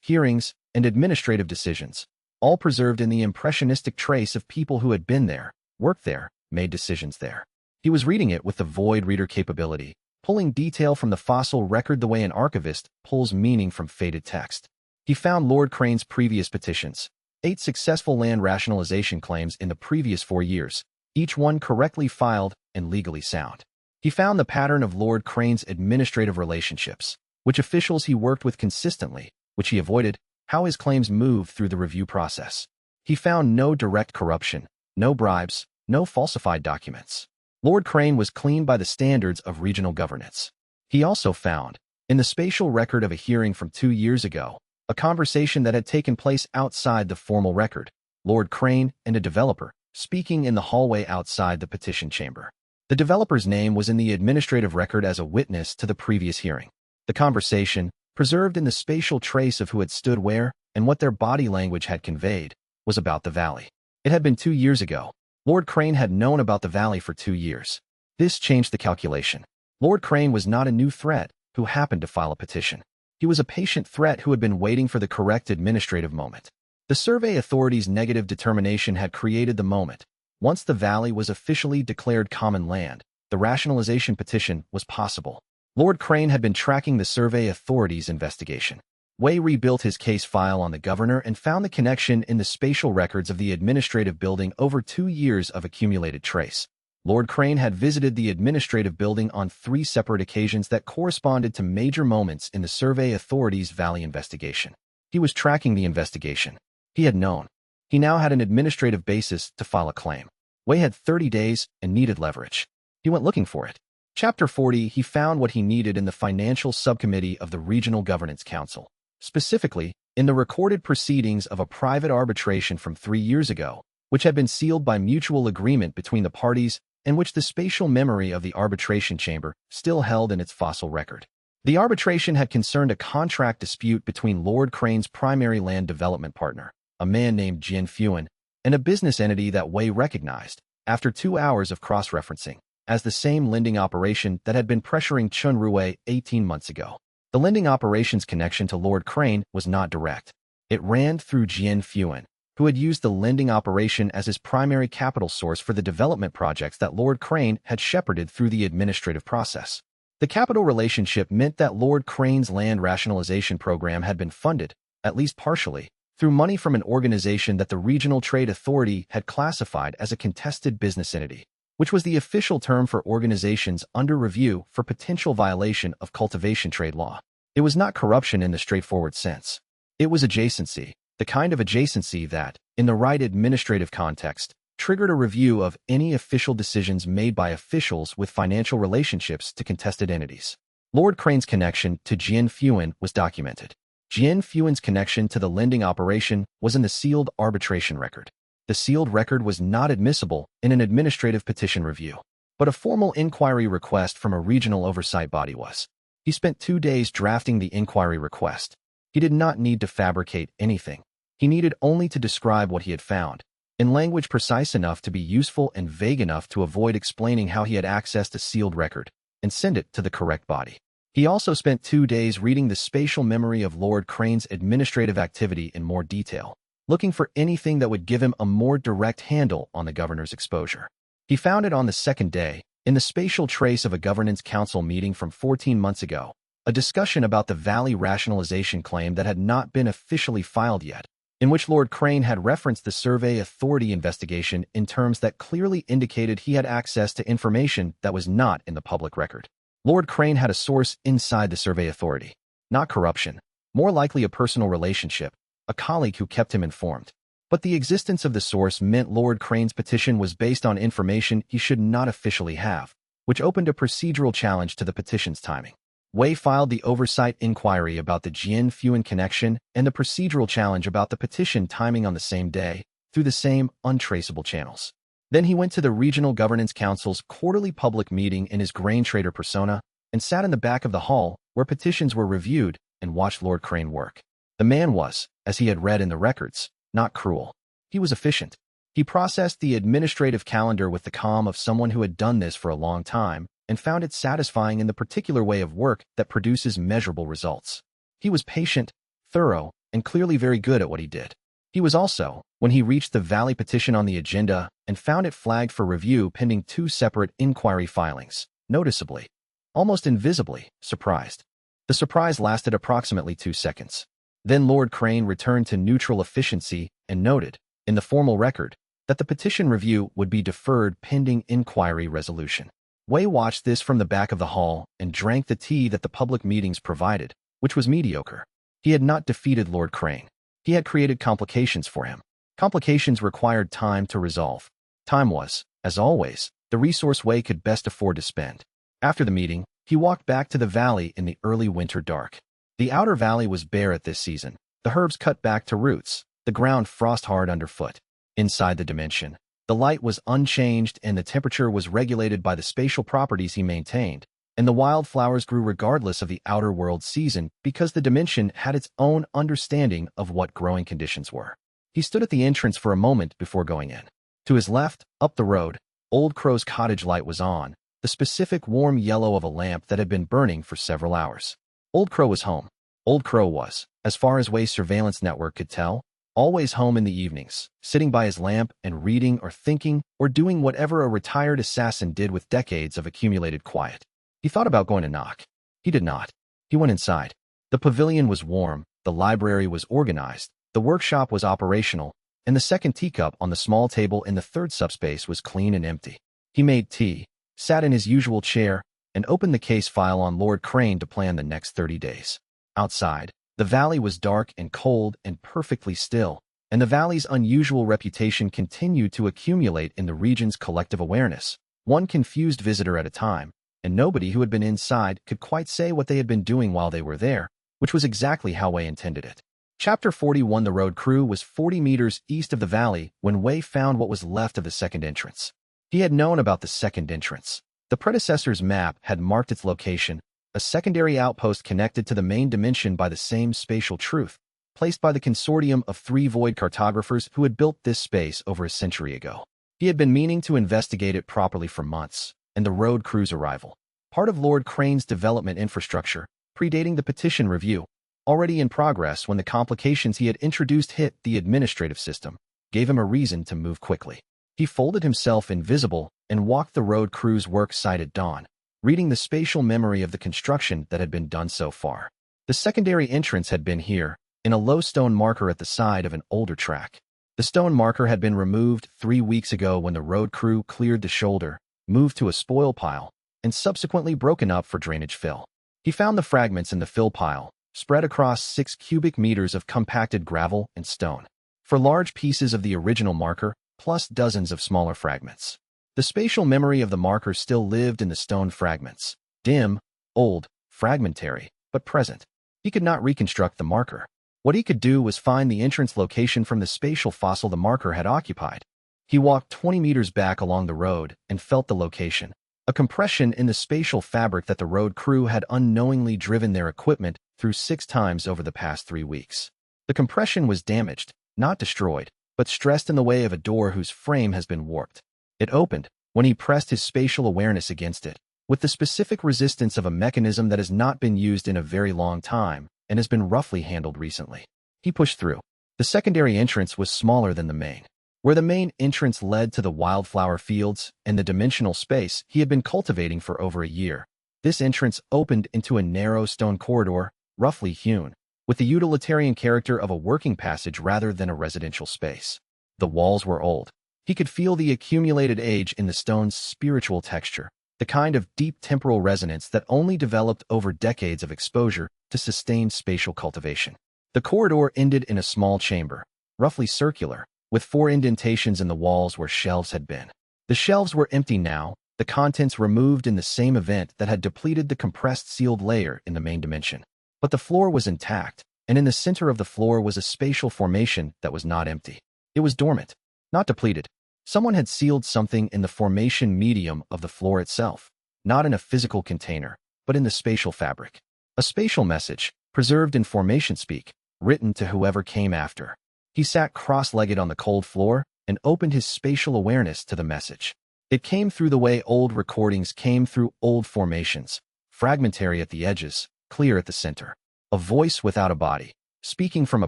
hearings, and administrative decisions, all preserved in the impressionistic trace of people who had been there, worked there, made decisions there. He was reading it with the void reader capability, pulling detail from the fossil record the way an archivist pulls meaning from faded text. He found Lord Crane's previous petitions, 8 successful land rationalization claims in the previous 4 years, each one correctly filed and legally sound. He found the pattern of Lord Crane's administrative relationships, which officials he worked with consistently, which he avoided, how his claims moved through the review process. He found no direct corruption, no bribes, no falsified documents. Lord Crane was clean by the standards of regional governance. He also found, in the spatial record of a hearing from 2 years ago, a conversation that had taken place outside the formal record, Lord Crane and a developer, speaking in the hallway outside the petition chamber. The developer's name was in the administrative record as a witness to the previous hearing. The conversation, preserved in the spatial trace of who had stood where and what their body language had conveyed, was about the valley. It had been 2 years ago. Lord Crane had known about the valley for 2 years. This changed the calculation. Lord Crane was not a new threat who happened to file a petition. He was a patient threat who had been waiting for the correct administrative moment. The survey authority's negative determination had created the moment. Once the valley was officially declared common land, the rationalization petition was possible. Lord Crane had been tracking the survey authority's investigation. Wei rebuilt his case file on the governor and found the connection in the spatial records of the administrative building over 2 years of accumulated trace. Lord Crane had visited the administrative building on 3 separate occasions that corresponded to major moments in the survey authority's valley investigation. He was tracking the investigation. He had known. He now had an administrative basis to file a claim. Wei had 30 days and needed leverage. He went looking for it. Chapter 40, he found what he needed in the Financial Subcommittee of the Regional Governance Council. Specifically, in the recorded proceedings of a private arbitration from 3 years ago, which had been sealed by mutual agreement between the parties and which the spatial memory of the arbitration chamber still held in its fossil record. The arbitration had concerned a contract dispute between Lord Crane's primary land development partner, a man named Xianxia, and a business entity that Wei recognized, after 2 hours of cross-referencing, as the same lending operation that had been pressuring Chunrui 18 months ago. The lending operation's connection to Lord Crane was not direct. It ran through Xianxia, who had used the lending operation as his primary capital source for the development projects that Lord Crane had shepherded through the administrative process. The capital relationship meant that Lord Crane's land rationalization program had been funded, at least partially, through money from an organization that the Regional Trade Authority had classified as a contested business entity, which was the official term for organizations under review for potential violation of cultivation trade law. It was not corruption in the straightforward sense. It was adjacency, the kind of adjacency that, in the right administrative context, triggered a review of any official decisions made by officials with financial relationships to contested entities. Lord Crane's connection to Xianxia was documented. Xianxia's connection to the lending operation was in the sealed arbitration record. The sealed record was not admissible in an administrative petition review, but a formal inquiry request from a regional oversight body was. He spent 2 days drafting the inquiry request. He did not need to fabricate anything. He needed only to describe what he had found, in language precise enough to be useful and vague enough to avoid explaining how he had accessed a sealed record, and send it to the correct body. He also spent 2 days reading the spatial memory of Lord Crane's administrative activity in more detail, looking for anything that would give him a more direct handle on the governor's exposure. He found it on the 2nd day, in the spatial trace of a governance council meeting from 14 months ago, a discussion about the valley rationalization claim that had not been officially filed yet, in which Lord Crane had referenced the Survey Authority investigation in terms that clearly indicated he had access to information that was not in the public record. Lord Crane had a source inside the Survey Authority. Not corruption, more likely a personal relationship, a colleague who kept him informed. But the existence of the source meant Lord Crane's petition was based on information he should not officially have, which opened a procedural challenge to the petition's timing. Wei filed the oversight inquiry about the Xianxia connection and the procedural challenge about the petition timing on the same day, through the same untraceable channels. Then he went to the Regional Governance Council's quarterly public meeting in his grain trader persona and sat in the back of the hall where petitions were reviewed and watched Lord Crane work. The man was, as he had read in the records, not cruel. He was efficient. He processed the administrative calendar with the calm of someone who had done this for a long time and found it satisfying in the particular way of work that produces measurable results. He was patient, thorough, and clearly very good at what he did. He was also, when he reached the Valley petition on the agenda and found it flagged for review pending 2 separate inquiry filings, noticeably, almost invisibly, surprised. The surprise lasted approximately 2 seconds. Then Lord Crane returned to neutral efficiency and noted, in the formal record, that the petition review would be deferred pending inquiry resolution. Wei watched this from the back of the hall and drank the tea that the public meetings provided, which was mediocre. He had not defeated Lord Crane. He had created complications for him. Complications required time to resolve. Time was, as always, the resource Wei could best afford to spend. After the meeting, he walked back to the valley in the early winter dark. The outer valley was bare at this season, the herbs cut back to roots, the ground frost-hard underfoot. Inside the dimension, the light was unchanged and the temperature was regulated by the spatial properties he maintained, and the wildflowers grew regardless of the outer world season because the dimension had its own understanding of what growing conditions were. He stood at the entrance for a moment before going in. To his left, up the road, Old Crow's cottage light was on, the specific warm yellow of a lamp that had been burning for several hours. Old Crow was home. Old Crow was, as far as Wei's surveillance network could tell, always home in the evenings, sitting by his lamp and reading or thinking or doing whatever a retired assassin did with decades of accumulated quiet. He thought about going to knock. He did not. He went inside. The pavilion was warm, the library was organized, the workshop was operational, and the second teacup on the small table in the third subspace was clean and empty. He made tea, sat in his usual chair, and opened the case file on Lord Crane to plan the next 30 days. Outside, the valley was dark and cold and perfectly still, and the valley's unusual reputation continued to accumulate in the region's collective awareness, one confused visitor at a time, and nobody who had been inside could quite say what they had been doing while they were there, which was exactly how Wei intended it. Chapter 41. The road crew was 40 meters east of the valley when Wei found what was left of the second entrance. He had known about the second entrance. The predecessor's map had marked its location, a secondary outpost connected to the main dimension by the same spatial truth, placed by the consortium of 3 void cartographers who had built this space over a century ago. He had been meaning to investigate it properly for months, and the road crew's arrival, part of Lord Crane's development infrastructure, predating the petition review, already in progress when the complications he had introduced hit the administrative system, gave him a reason to move quickly. He folded himself invisible and walked the road crew's work site at dawn, reading the spatial memory of the construction that had been done so far. The secondary entrance had been here, in a low stone marker at the side of an older track. The stone marker had been removed 3 weeks ago when the road crew cleared the shoulder, moved to a spoil pile, and subsequently broken up for drainage fill. He found the fragments in the fill pile, spread across 6 cubic meters of compacted gravel and stone. For large pieces of the original marker, plus dozens of smaller fragments. The spatial memory of the marker still lived in the stone fragments. Dim, old, fragmentary, but present. He could not reconstruct the marker. What he could do was find the entrance location from the spatial fossil the marker had occupied. He walked 20 meters back along the road and felt the location, a compression in the spatial fabric that the road crew had unknowingly driven their equipment through 6 times over the past 3 weeks. The compression was damaged, not destroyed, but stressed in the way of a door whose frame has been warped. It opened when he pressed his spatial awareness against it, with the specific resistance of a mechanism that has not been used in a very long time and has been roughly handled recently. He pushed through. The secondary entrance was smaller than the main. Where the main entrance led to the wildflower fields and the dimensional space he had been cultivating for over a year, this entrance opened into a narrow stone corridor, roughly hewn, with the utilitarian character of a working passage rather than a residential space. The walls were old. He could feel the accumulated age in the stone's spiritual texture, the kind of deep temporal resonance that only developed over decades of exposure to sustained spatial cultivation. The corridor ended in a small chamber, roughly circular, with 4 indentations in the walls where shelves had been. The shelves were empty now, the contents removed in the same event that had depleted the compressed sealed layer in the main dimension. But the floor was intact, and in the center of the floor was a spatial formation that was not empty. It was dormant, not depleted. Someone had sealed something in the formation medium of the floor itself, not in a physical container, but in the spatial fabric. A spatial message, preserved in formation speak, written to whoever came after. He sat cross-legged on the cold floor and opened his spatial awareness to the message. It came through the way old recordings came through old formations, fragmentary at the edges, clear at the center. A voice without a body, speaking from a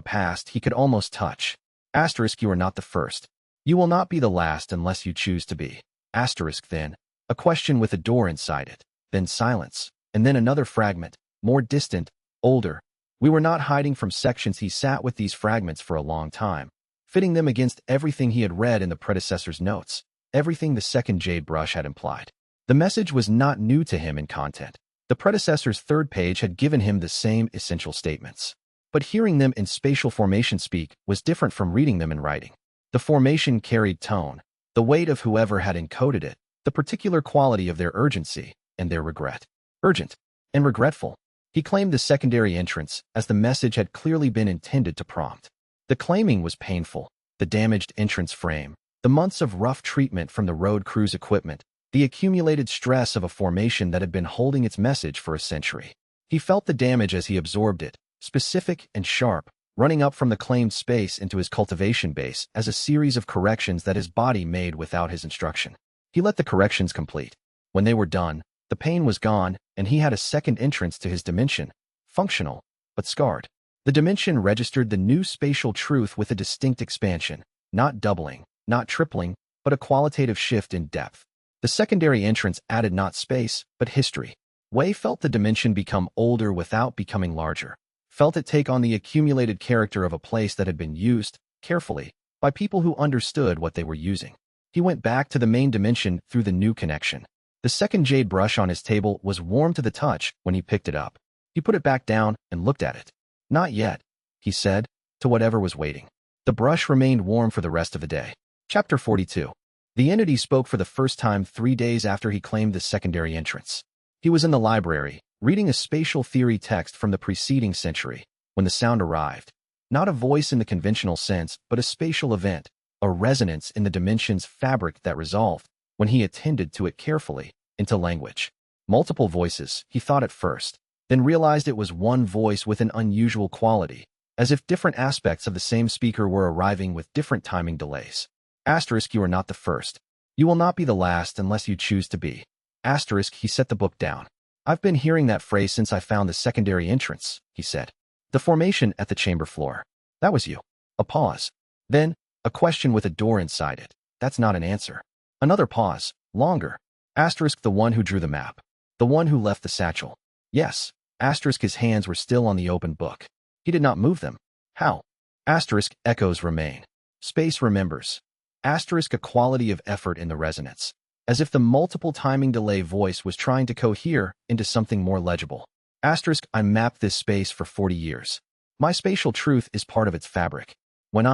past he could almost touch. Asterisk, you are not the first. You will not be the last unless you choose to be. Asterisk, then, a question with a door inside it, then silence, and then another fragment, more distant, older. We were not hiding from sections. He sat with these fragments for a long time, fitting them against everything he had read in the predecessor's notes, everything the second jade brush had implied. The message was not new to him in content. The predecessor's 3rd page had given him the same essential statements. But hearing them in spatial formation speak was different from reading them in writing. The formation carried tone, the weight of whoever had encoded it, the particular quality of their urgency and their regret. Urgent and regretful. He claimed the secondary entrance as the message had clearly been intended to prompt. The claiming was painful, the damaged entrance frame, the months of rough treatment from the road crew's equipment, the accumulated stress of a formation that had been holding its message for a century. He felt the damage as he absorbed it, specific and sharp, running up from the claimed space into his cultivation base as a series of corrections that his body made without his instruction. He let the corrections complete. When they were done, the pain was gone, and he had a second entrance to his dimension, functional, but scarred. The dimension registered the new spatial truth with a distinct expansion, not doubling, not tripling, but a qualitative shift in depth. The secondary entrance added not space, but history. Wei felt the dimension become older without becoming larger, felt it take on the accumulated character of a place that had been used, carefully, by people who understood what they were using. He went back to the main dimension through the new connection. The second jade brush on his table was warm to the touch when he picked it up. He put it back down and looked at it. Not yet, he said, to whatever was waiting. The brush remained warm for the rest of the day. Chapter 42. The entity spoke for the first time 3 days after he claimed the secondary entrance. He was in the library, reading a spatial theory text from the preceding century, when the sound arrived. Not a voice in the conventional sense, but a spatial event, a resonance in the dimension's fabric that resolved, when he attended to it carefully, into language. Multiple voices, he thought at first, then realized it was one voice with an unusual quality, as if different aspects of the same speaker were arriving with different timing delays. Asterisk, you are not the first. You will not be the last unless you choose to be. Asterisk, he set the book down. I've been hearing that phrase since I found the secondary entrance, he said. The formation at the chamber floor. That was you. A pause. Then, a question with a door inside it. That's not an answer. Another pause. Longer. Asterisk, the one who drew the map. The one who left the satchel. Yes. Asterisk, his hands were still on the open book. He did not move them. How? Asterisk, echoes remain. Space remembers. Asterisk, a quality of effort in the resonance, as if the multiple timing delay voice was trying to cohere into something more legible. Asterisk, I mapped this space for 40 years. My spatial truth is part of its fabric. When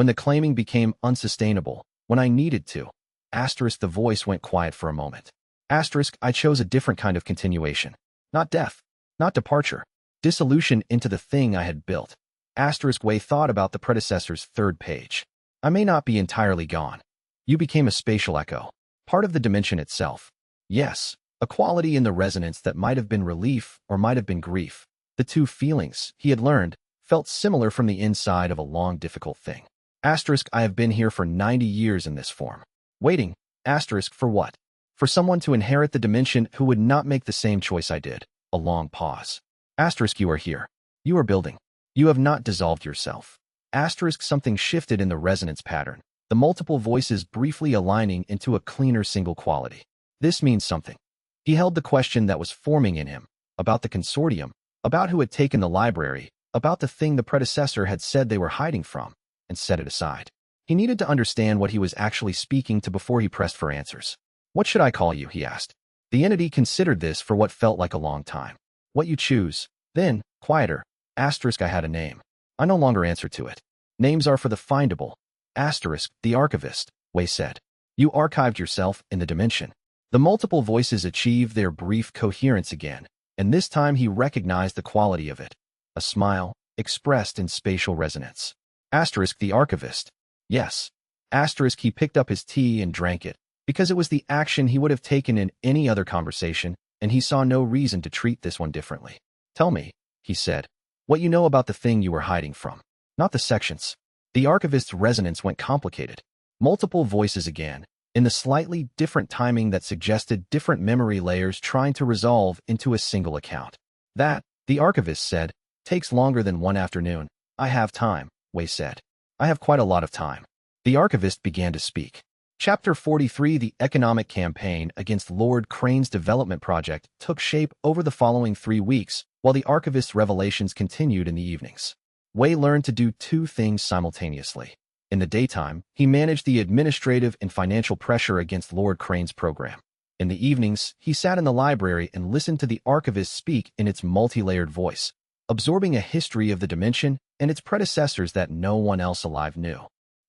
the claiming became unsustainable, when I needed to. Asterisk, the voice went quiet for a moment. Asterisk, I chose a different kind of continuation. Not death, not departure, dissolution into the thing I had built. Asterisk, Wei thought about the predecessor's third page. I may not be entirely gone. You became a spatial echo, part of the dimension itself. Yes, a quality in the resonance that might have been relief or might have been grief. The two feelings, he had learned, felt similar from the inside of a long, difficult thing. Asterisk, I have been here for 90 years in this form. Waiting. Asterisk, for what? For someone to inherit the dimension who would not make the same choice I did. A long pause. Asterisk, you are here. You are building. You have not dissolved yourself. Asterisk, something shifted in the resonance pattern, the multiple voices briefly aligning into a cleaner single quality. This means something. He held the question that was forming in him, about the consortium, about who had taken the library, about the thing the predecessor had said they were hiding from, and set it aside. He needed to understand what he was actually speaking to before he pressed for answers. What should I call you? He asked. The entity considered this for what felt like a long time. What you choose. Then, quieter. Asterisk, I had a name. I no longer answer to it. Names are for the findable. Asterisk, the archivist, Wei said. You archived yourself in the dimension. The multiple voices achieved their brief coherence again, and this time he recognized the quality of it. A smile, expressed in spatial resonance. Asterisk, the archivist. Yes. Asterisk, he picked up his tea and drank it, because it was the action he would have taken in any other conversation, and he saw no reason to treat this one differently. Tell me, he said, what you know about the thing you were hiding from. Not the sections. The archivist's resonance went complicated. Multiple voices again, in the slightly different timing that suggested different memory layers trying to resolve into a single account. That, the archivist said, takes longer than one afternoon. I have time, Wei said. I have quite a lot of time. The archivist began to speak. Chapter 43. The economic campaign against Lord Crane's development project took shape over the following 3 weeks, while the archivist's revelations continued in the evenings. Wei learned to do 2 things simultaneously. In the daytime, he managed the administrative and financial pressure against Lord Crane's program. In the evenings, he sat in the library and listened to the archivist speak in its multi-layered voice, absorbing a history of the dimension and its predecessors that no one else alive knew.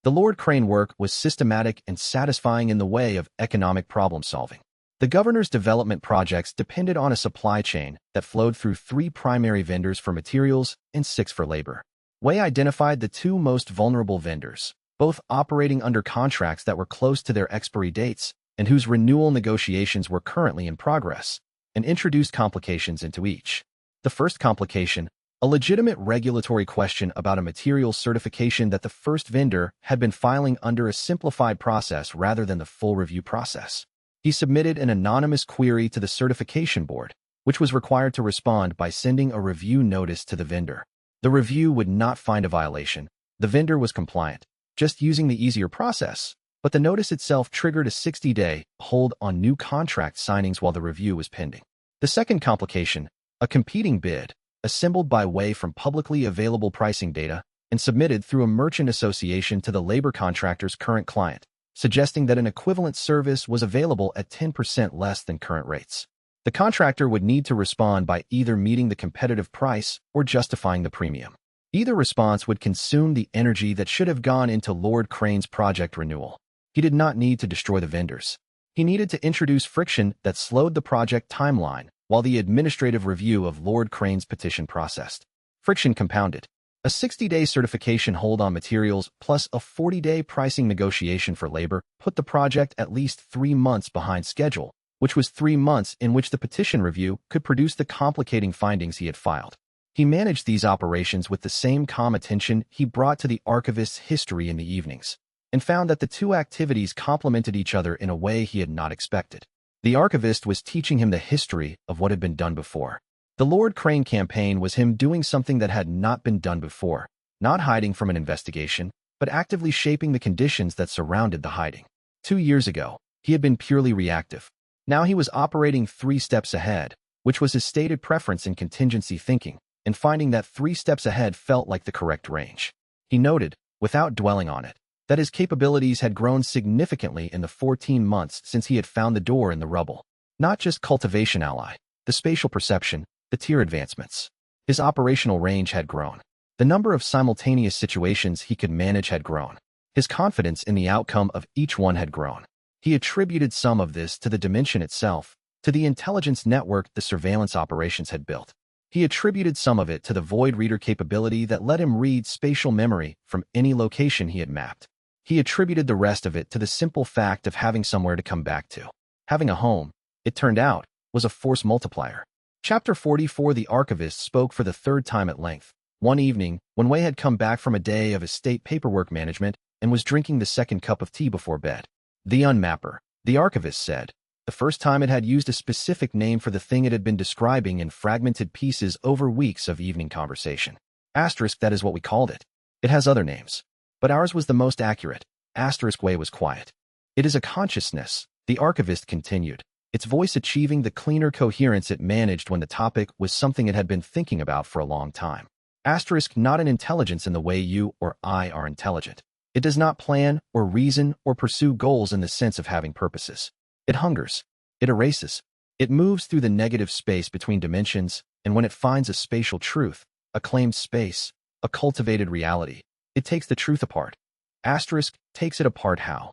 The Lord Crane work was systematic and satisfying in the way of economic problem-solving. The governor's development projects depended on a supply chain that flowed through 3 primary vendors for materials and 6 for labor. Wei identified the 2 most vulnerable vendors, both operating under contracts that were close to their expiry dates and whose renewal negotiations were currently in progress, and introduced complications into each. The first complication, a legitimate regulatory question about a material certification that the first vendor had been filing under a simplified process rather than the full review process. He submitted an anonymous query to the certification board, which was required to respond by sending a review notice to the vendor. The review would not find a violation. The vendor was compliant, just using the easier process, but the notice itself triggered a 60-day hold on new contract signings while the review was pending. The second complication, a competing bid, assembled by Wei from publicly available pricing data and submitted through a merchant association to the labor contractor's current client, suggesting that an equivalent service was available at 10% less than current rates. The contractor would need to respond by either meeting the competitive price or justifying the premium. Either response would consume the energy that should have gone into Lord Crane's project renewal. He did not need to destroy the vendors. He needed to introduce friction that slowed the project timeline while the administrative review of Lord Crane's petition processed. Friction compounded. A 60-day certification hold on materials plus a 40-day pricing negotiation for labor put the project at least 3 months behind schedule, which was 3 months in which the petition review could produce the complicating findings he had filed. He managed these operations with the same calm attention he brought to the archivist's history in the evenings, and found that the two activities complemented each other in a way he had not expected. The archivist was teaching him the history of what had been done before. The Lord Crane campaign was him doing something that had not been done before, not hiding from an investigation, but actively shaping the conditions that surrounded the hiding. 2 years ago, he had been purely reactive. Now he was operating 3 steps ahead, which was his stated preference in contingency thinking, and finding that 3 steps ahead felt like the correct range. He noted, without dwelling on it, that his capabilities had grown significantly in the 14 months since he had found the door in the rubble. Not just cultivation ally, the spatial perception, the tier advancements. His operational range had grown. The number of simultaneous situations he could manage had grown. His confidence in the outcome of each one had grown. He attributed some of this to the dimension itself, to the intelligence network the surveillance operations had built. He attributed some of it to the void reader capability that let him read spatial memory from any location he had mapped. He attributed the rest of it to the simple fact of having somewhere to come back to. Having a home, it turned out, was a force multiplier. Chapter 44. The archivist spoke for the 3rd time at length. One evening, when Wei had come back from a day of estate paperwork management and was drinking the 2nd cup of tea before bed. The unmapper, the archivist said. The first time it had used a specific name for the thing it had been describing in fragmented pieces over weeks of evening conversation. Asterisk, that is what we called it. It has other names, but ours was the most accurate. Asterisk. Wei was quiet. It is a consciousness, the archivist continued, its voice achieving the cleaner coherence it managed when the topic was something it had been thinking about for a long time. Asterisk. Not an intelligence in the way you or I are intelligent. It does not plan or reason or pursue goals in the sense of having purposes. It hungers. It erases. It moves through the negative space between dimensions, and when it finds a spatial truth, a claimed space, a cultivated reality, it takes the truth apart. Asterisk. Takes it apart how?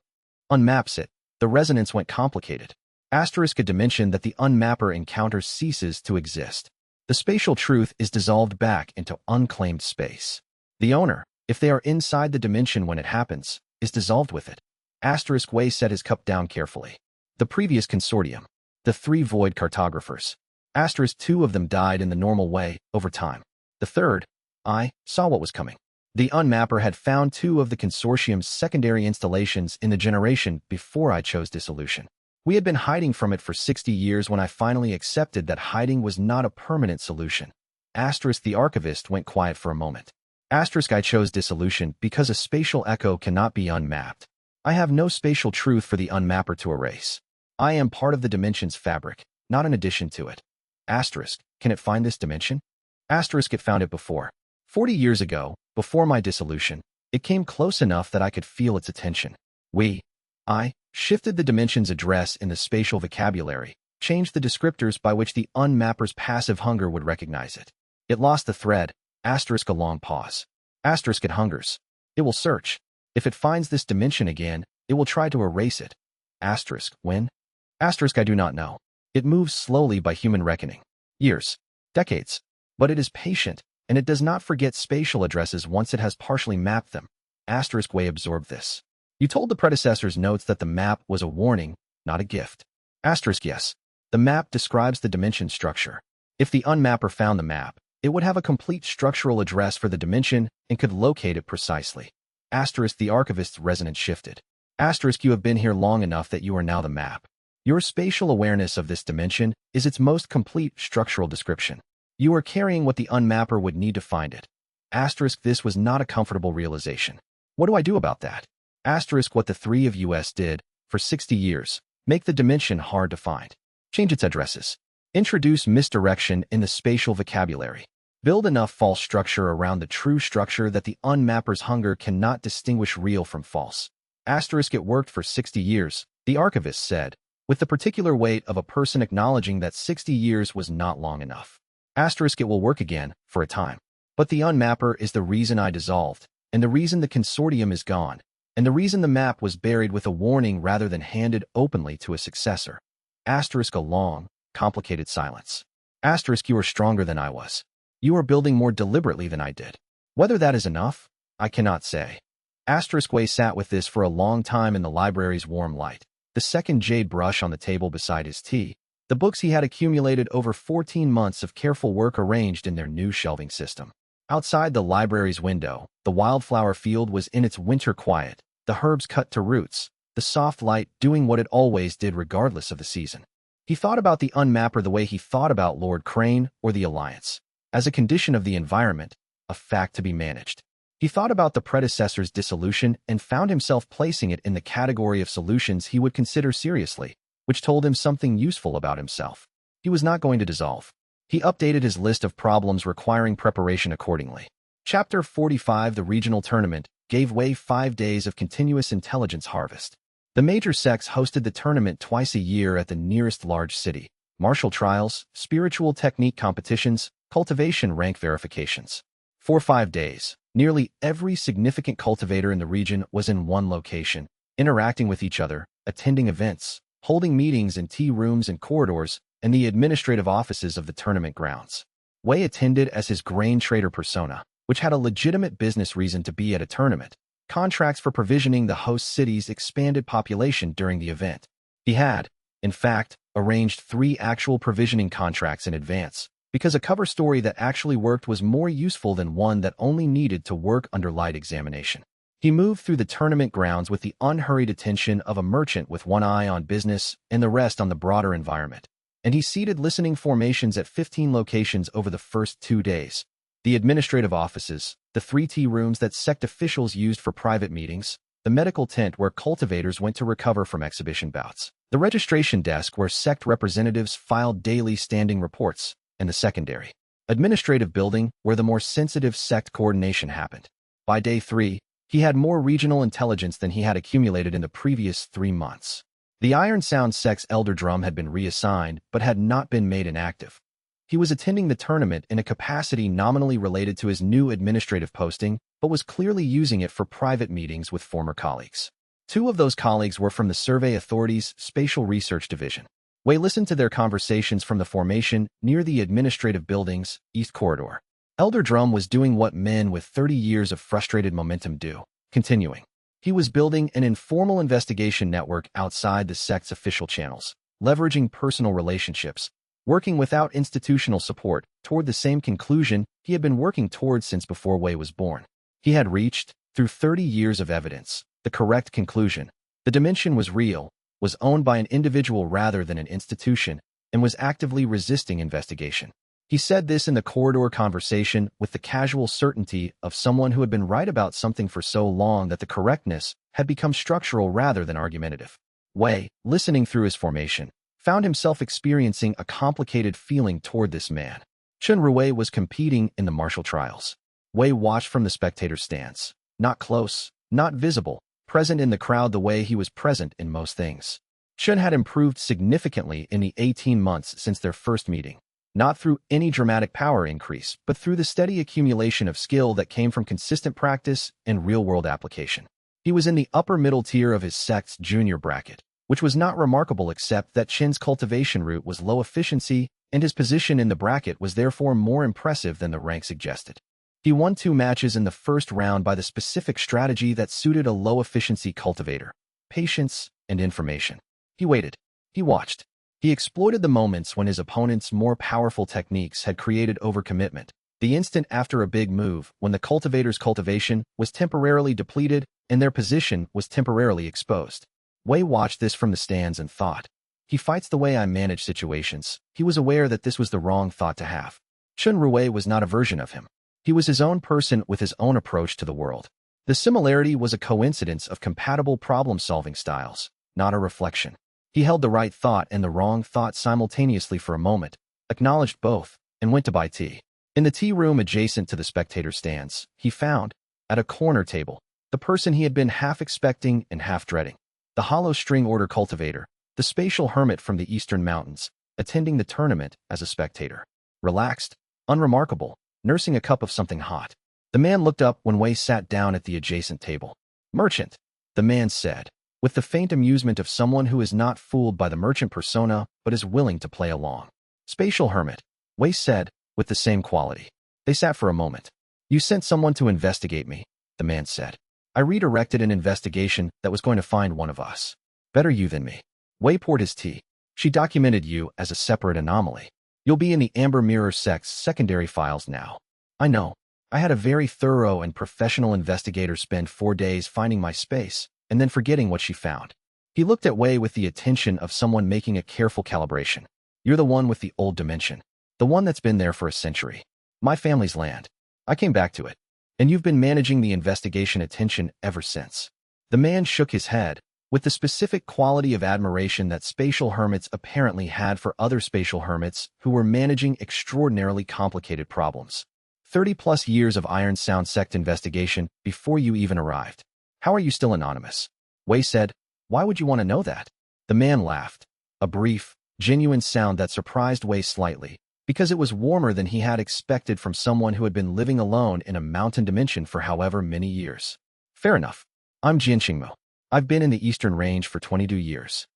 Unmaps it. The resonance went complicated. Asterisk. A dimension that the unmapper encounters ceases to exist. The spatial truth is dissolved back into unclaimed space. The owner, if they are inside the dimension when it happens, is dissolved with it. Asterisk. Wei set his cup down carefully. The previous consortium, the 3 void cartographers. Asterisk. 2 of them died in the normal way, over time. The 3rd, I, saw what was coming. The unmapper had found 2 of the consortium's secondary installations in the generation before I chose dissolution. We had been hiding from it for 60 years when I finally accepted that hiding was not a permanent solution. Asterisk. The archivist went quiet for a moment. Asterisk. I chose dissolution because a spatial echo cannot be unmapped. I have no spatial truth for the unmapper to erase. I am part of the dimension's fabric, not an addition to it. Asterisk. Can it find this dimension? Asterisk. It found it before. 40 years ago, before my dissolution, it came close enough that I could feel its attention. I, shifted the dimension's address in the spatial vocabulary, changed the descriptors by which the unmapper's passive hunger would recognize it. It lost the thread. Asterisk. A long pause. Asterisk. It hungers. It will search. If it finds this dimension again, it will try to erase it. Asterisk. When? Asterisk. I do not know. It moves slowly by human reckoning. Years. Decades. But it is patient, and it does not forget spatial addresses once it has partially mapped them. Asterisk. Wei absorbed this. You told the predecessor's notes that the map was a warning, not a gift. Asterisk. Yes. The map describes the dimension structure. If the unmapper found the map, it would have a complete structural address for the dimension and could locate it precisely. Asterisk. The archivist's resonance shifted. Asterisk. You have been here long enough that you are now the map. Your spatial awareness of this dimension is its most complete structural description. You are carrying what the unmapper would need to find it. Asterisk. This was not a comfortable realization. What do I do about that? Asterisk. What the 3 of us did, for 60 years, make the dimension hard to find. Change its addresses. Introduce misdirection in the spatial vocabulary. Build enough false structure around the true structure that the unmapper's hunger cannot distinguish real from false. Asterisk. It worked for 60 years, the archivist said, with the particular weight of a person acknowledging that 60 years was not long enough. Asterisk. It will work again, for a time. But the unmapper is the reason I dissolved, and the reason the consortium is gone, and the reason the map was buried with a warning rather than handed openly to a successor. Asterisk a long, complicated silence. Asterisk you are stronger than I was. You are building more deliberately than I did. Whether that is enough, I cannot say. Asterisk Wei sat with this for a long time in the library's warm light, the second jade brush on the table beside his tea, the books he had accumulated over 14 months of careful work arranged in their new shelving system. Outside the library's window, the wildflower field was in its winter quiet, the herbs cut to roots, the soft light doing what it always did regardless of the season. He thought about the unmapper the way he thought about Lord Crane or the Alliance, as a condition of the environment, a fact to be managed. He thought about the predecessor's dissolution and found himself placing it in the category of solutions he would consider seriously, which told him something useful about himself. He was not going to dissolve. He updated his list of problems requiring preparation accordingly. Chapter 45 The Regional Tournament gave Wei 5 days of continuous intelligence harvest. The major sects hosted the tournament twice a year at the nearest large city. Martial trials, spiritual technique competitions, cultivation rank verifications. For 5 days, nearly every significant cultivator in the region was in one location, interacting with each other, attending events, holding meetings in tea rooms and corridors, and the administrative offices of the tournament grounds. Wei attended as his grain trader persona, which had a legitimate business reason to be at a tournament. Contracts for provisioning the host city's expanded population during the event. He had, in fact, arranged 3 actual provisioning contracts in advance, because a cover story that actually worked was more useful than one that only needed to work under light examination. He moved through the tournament grounds with the unhurried attention of a merchant with one eye on business and the rest on the broader environment. And he seated listening formations at 15 locations over the first 2 days. The administrative offices, the 3 tea rooms that sect officials used for private meetings, the medical tent where cultivators went to recover from exhibition bouts, the registration desk where sect representatives filed daily standing reports, and the secondary administrative building where the more sensitive sect coordination happened. By day 3, he had more regional intelligence than he had accumulated in the previous 3 months. The Iron Sound sect's elder drum had been reassigned, but had not been made inactive. He was attending the tournament in a capacity nominally related to his new administrative posting, but was clearly using it for private meetings with former colleagues. 2 of those colleagues were from the Survey Authority's Spatial Research Division. Wei listened to their conversations from the formation near the administrative building's East Corridor. Elder Drum was doing what men with 30 years of frustrated momentum do, continuing. He was building an informal investigation network outside the sect's official channels, leveraging personal relationships, working without institutional support toward the same conclusion he had been working towards since before Wei was born. He had reached, through 30 years of evidence, the correct conclusion. The dimension was real, was owned by an individual rather than an institution, and was actively resisting investigation. He said this in the corridor conversation with the casual certainty of someone who had been right about something for so long that the correctness had become structural rather than argumentative. Wei, listening through his formation, found himself experiencing a complicated feeling toward this man. Chen Rui was competing in the martial trials. Wei watched from the spectator stance, not close, not visible, present in the crowd the way he was present in most things. Chen had improved significantly in the 18 months since their first meeting. Not through any dramatic power increase, but through the steady accumulation of skill that came from consistent practice and real-world application. He was in the upper middle tier of his sect's junior bracket, which was not remarkable except that Chen's cultivation route was low efficiency and his position in the bracket was therefore more impressive than the rank suggested. He won 2 matches in the first round by the specific strategy that suited a low-efficiency cultivator: patience and information. He waited. He watched. He exploited the moments when his opponent's more powerful techniques had created overcommitment, the instant after a big move when the cultivator's cultivation was temporarily depleted and their position was temporarily exposed. Wei watched this from the stands and thought, he fights the way I manage situations. He was aware that this was the wrong thought to have. Chen Rui was not a version of him. He was his own person with his own approach to the world. The similarity was a coincidence of compatible problem-solving styles, not a reflection. He held the right thought and the wrong thought simultaneously for a moment, acknowledged both, and went to buy tea. In the tea room adjacent to the spectator stands, he found, at a corner table, the person he had been half expecting and half dreading. The hollow string order cultivator, the spatial hermit from the eastern mountains, attending the tournament as a spectator. Relaxed, unremarkable, nursing a cup of something hot. The man looked up when Wei sat down at the adjacent table. Merchant, the man said, with the faint amusement of someone who is not fooled by the merchant persona but is willing to play along. Spatial hermit, Wei said, with the same quality. They sat for a moment. You sent someone to investigate me, the man said. I redirected an investigation that was going to find one of us. Better you than me. Wei poured his tea. She documented you as a separate anomaly. You'll be in the Amber Mirror sect's secondary files now. I know. I had a very thorough and professional investigator spend 4 days finding my space and then forgetting what she found. He looked at Wei with the attention of someone making a careful calibration. You're the one with the old dimension. The one that's been there for a century. My family's land. I came back to it. And you've been managing the investigation attention ever since. The man shook his head, with the specific quality of admiration that spatial hermits apparently had for other spatial hermits who were managing extraordinarily complicated problems. 30-plus years of Iron Sound sect investigation before you even arrived. How are you still anonymous? Wei said, why would you want to know that? The man laughed. A brief, genuine sound that surprised Wei slightly, because it was warmer than he had expected from someone who had been living alone in a mountain dimension for however many years. Fair enough. I'm Jianxingmu. I've been in the Eastern Range for 22 years.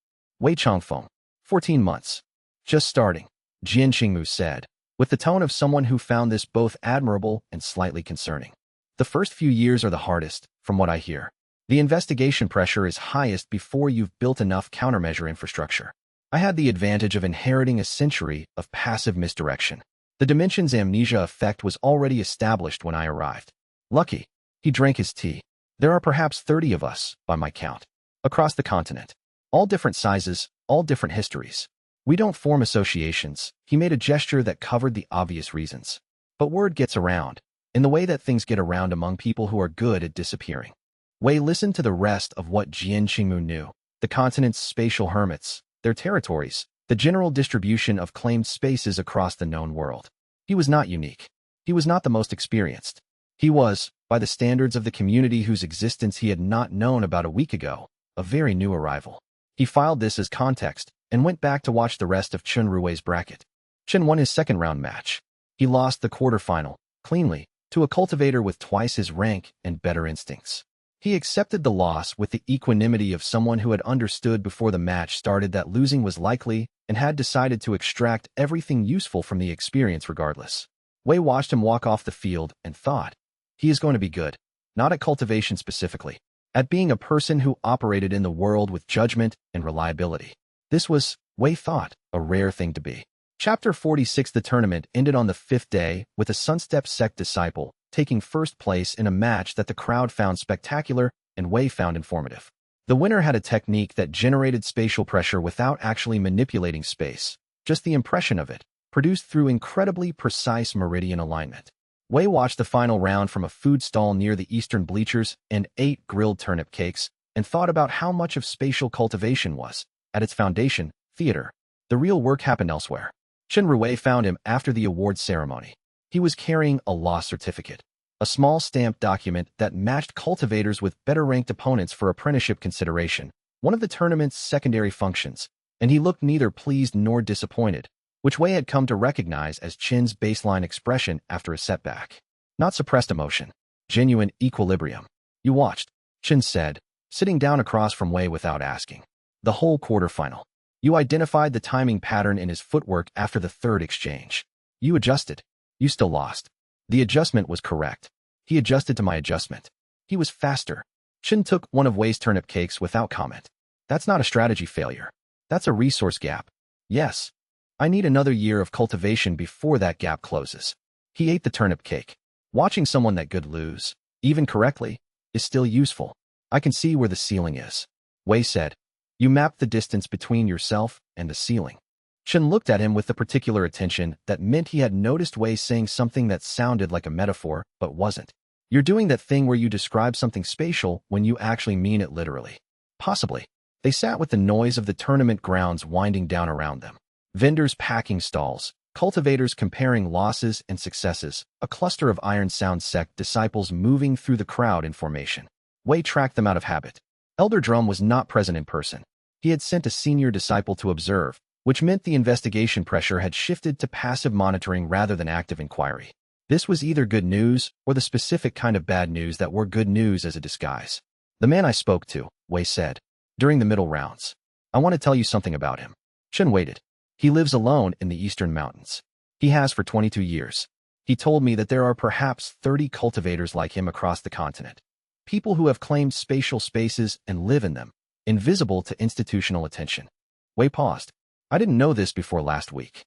Wei Changfeng. 14 months. Just starting, Jianxingmu said, with the tone of someone who found this both admirable and slightly concerning. The first few years are the hardest, from what I hear. The investigation pressure is highest before you've built enough countermeasure infrastructure. I had the advantage of inheriting a century of passive misdirection. The dimension's amnesia effect was already established when I arrived. Lucky. He drank his tea. There are perhaps 30 of us, by my count, across the continent. All different sizes, all different histories. We don't form associations. He made a gesture that covered the obvious reasons. But word gets around, in the way that things get around among people who are good at disappearing. Wei listened to the rest of what Jianxingmu knew. The continent's spatial hermits, their territories, the general distribution of claimed spaces across the known world. He was not unique. He was not the most experienced. He was, by the standards of the community whose existence he had not known about a week ago, a very new arrival. He filed this as context and went back to watch the rest of Chen Rui's bracket. Chen won his second round match. He lost the quarterfinal, cleanly, to a cultivator with twice his rank and better instincts. He accepted the loss with the equanimity of someone who had understood before the match started that losing was likely and had decided to extract everything useful from the experience regardless. Wei watched him walk off the field and thought, he is going to be good, not at cultivation specifically, at being a person who operated in the world with judgment and reliability. This was, Wei thought, a rare thing to be. Chapter 46. The tournament ended on the 5th day with a Sunstep sect disciple taking first place in a match that the crowd found spectacular and Wei found informative. The winner had a technique that generated spatial pressure without actually manipulating space, just the impression of it, produced through incredibly precise meridian alignment. Wei watched the final round from a food stall near the eastern bleachers and ate grilled turnip cakes and thought about how much of spatial cultivation was, at its foundation, theater. The real work happened elsewhere. Chen Rui found him after the award ceremony. He was carrying a law certificate, a small stamped document that matched cultivators with better-ranked opponents for apprenticeship consideration, one of the tournament's secondary functions, and he looked neither pleased nor disappointed, which Wei had come to recognize as Chen's baseline expression after a setback. Not suppressed emotion, genuine equilibrium. You watched, Chen said, sitting down across from Wei without asking. The whole quarterfinal. You identified the timing pattern in his footwork after the third exchange. You adjusted. You still lost. The adjustment was correct. He adjusted to my adjustment. He was faster. Chen took one of Wei's turnip cakes without comment. That's not a strategy failure. That's a resource gap. Yes. I need another year of cultivation before that gap closes. He ate the turnip cake. Watching someone that good lose, even correctly, is still useful. I can see where the ceiling is. Wei said. You mapped the distance between yourself and the ceiling. Chen looked at him with the particular attention that meant he had noticed Wei saying something that sounded like a metaphor, but wasn't. You're doing that thing where you describe something spatial when you actually mean it literally. Possibly. They sat with the noise of the tournament grounds winding down around them. Vendors packing stalls, cultivators comparing losses and successes, a cluster of Iron Sound sect disciples moving through the crowd in formation. Wei tracked them out of habit. Elder Drum was not present in person. He had sent a senior disciple to observe, which meant the investigation pressure had shifted to passive monitoring rather than active inquiry. This was either good news or the specific kind of bad news that were good news as a disguise. The man I spoke to, Wei said, during the middle rounds. I want to tell you something about him. Chen waited. He lives alone in the eastern mountains. He has for 22 years. He told me that there are perhaps 30 cultivators like him across the continent. People who have claimed spatial spaces and live in them, invisible to institutional attention. Wei paused. I didn't know this before last week.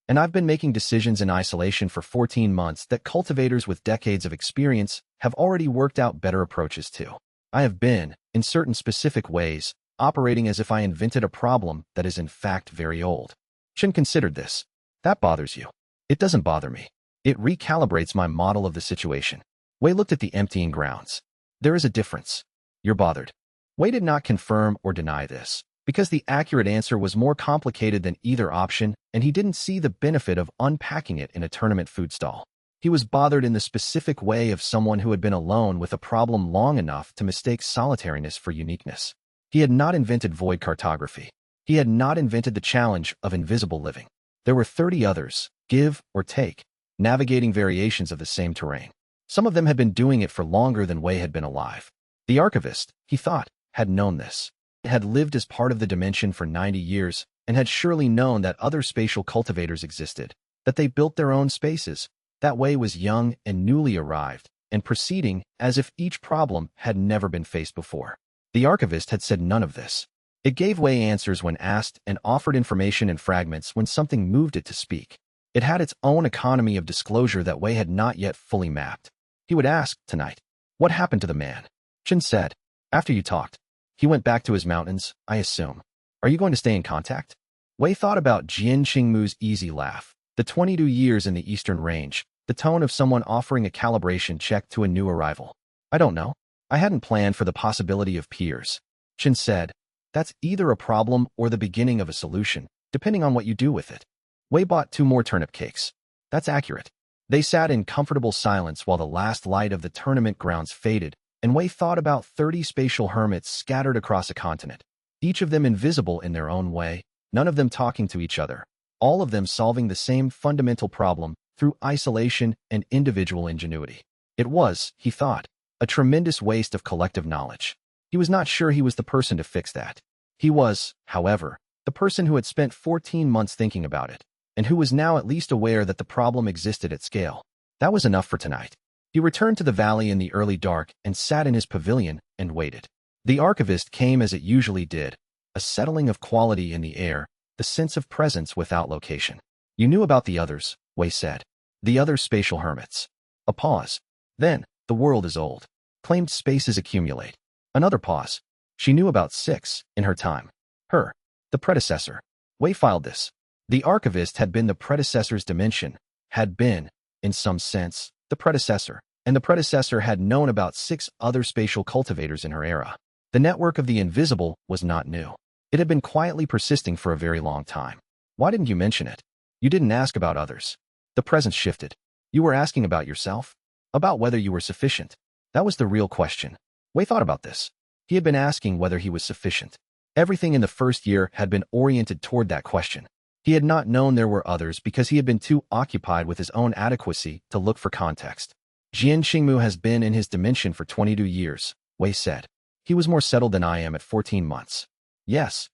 And I've been making decisions in isolation for 14 months that cultivators with decades of experience have already worked out better approaches to. I have been, in certain specific ways, operating as if I invented a problem that is in fact very old. Chen considered this. That bothers you. It doesn't bother me. It recalibrates my model of the situation. Wei looked at the emptying grounds. There is a difference. You're bothered. Wei did not confirm or deny this, because the accurate answer was more complicated than either option, and he didn't see the benefit of unpacking it in a tournament food stall. He was bothered in the specific way of someone who had been alone with a problem long enough to mistake solitariness for uniqueness. He had not invented void cartography. He had not invented the challenge of invisible living. There were 30 others, give or take, navigating variations of the same terrain. Some of them had been doing it for longer than Wei had been alive. The archivist, he thought, had known this. Had lived as part of the dimension for 90 years and had surely known that other spatial cultivators existed, that they built their own spaces. That Wei was young and newly arrived, and proceeding as if each problem had never been faced before. The archivist had said none of this. It gave Wei answers when asked and offered information in fragments when something moved it to speak. It had its own economy of disclosure that Wei had not yet fully mapped. He would ask, tonight, what happened to the man? Chen said, after you talked. He went back to his mountains, I assume. Are you going to stay in contact? Wei thought about Jian Qingmu's easy laugh, the 22 years in the eastern range, the tone of someone offering a calibration check to a new arrival. I don't know. I hadn't planned for the possibility of peers. Chen said, that's either a problem or the beginning of a solution, depending on what you do with it. Wei bought 2 more turnip cakes. That's accurate. They sat in comfortable silence while the last light of the tournament grounds faded, and Wei thought about 30 spatial hermits scattered across a continent, each of them invisible in their own way, none of them talking to each other, all of them solving the same fundamental problem through isolation and individual ingenuity. It was, he thought, a tremendous waste of collective knowledge. He was not sure he was the person to fix that. He was, however, the person who had spent 14 months thinking about it, and who was now at least aware that the problem existed at scale. That was enough for tonight. He returned to the valley in the early dark and sat in his pavilion and waited. The archivist came as it usually did, a settling of quality in the air, the sense of presence without location. You knew about the others, Wei said. The other spatial hermits. A pause. Then, the world is old. Claimed spaces accumulate. Another pause. She knew about 6 in her time. Her. The predecessor. Wei filed this. The archivist had been the predecessor's dimension, had been, in some sense, the predecessor, and the predecessor had known about 6 other spatial cultivators in her era. The network of the invisible was not new. It had been quietly persisting for a very long time. Why didn't you mention it? You didn't ask about others. The presence shifted. You were asking about yourself? About whether you were sufficient. That was the real question. Wei thought about this. He had been asking whether he was sufficient. Everything in the first year had been oriented toward that question. He had not known there were others because he had been too occupied with his own adequacy to look for context. Jian Qingmu has been in his dimension for 22 years, Wei said. He was more settled than I am at 14 months. Yes.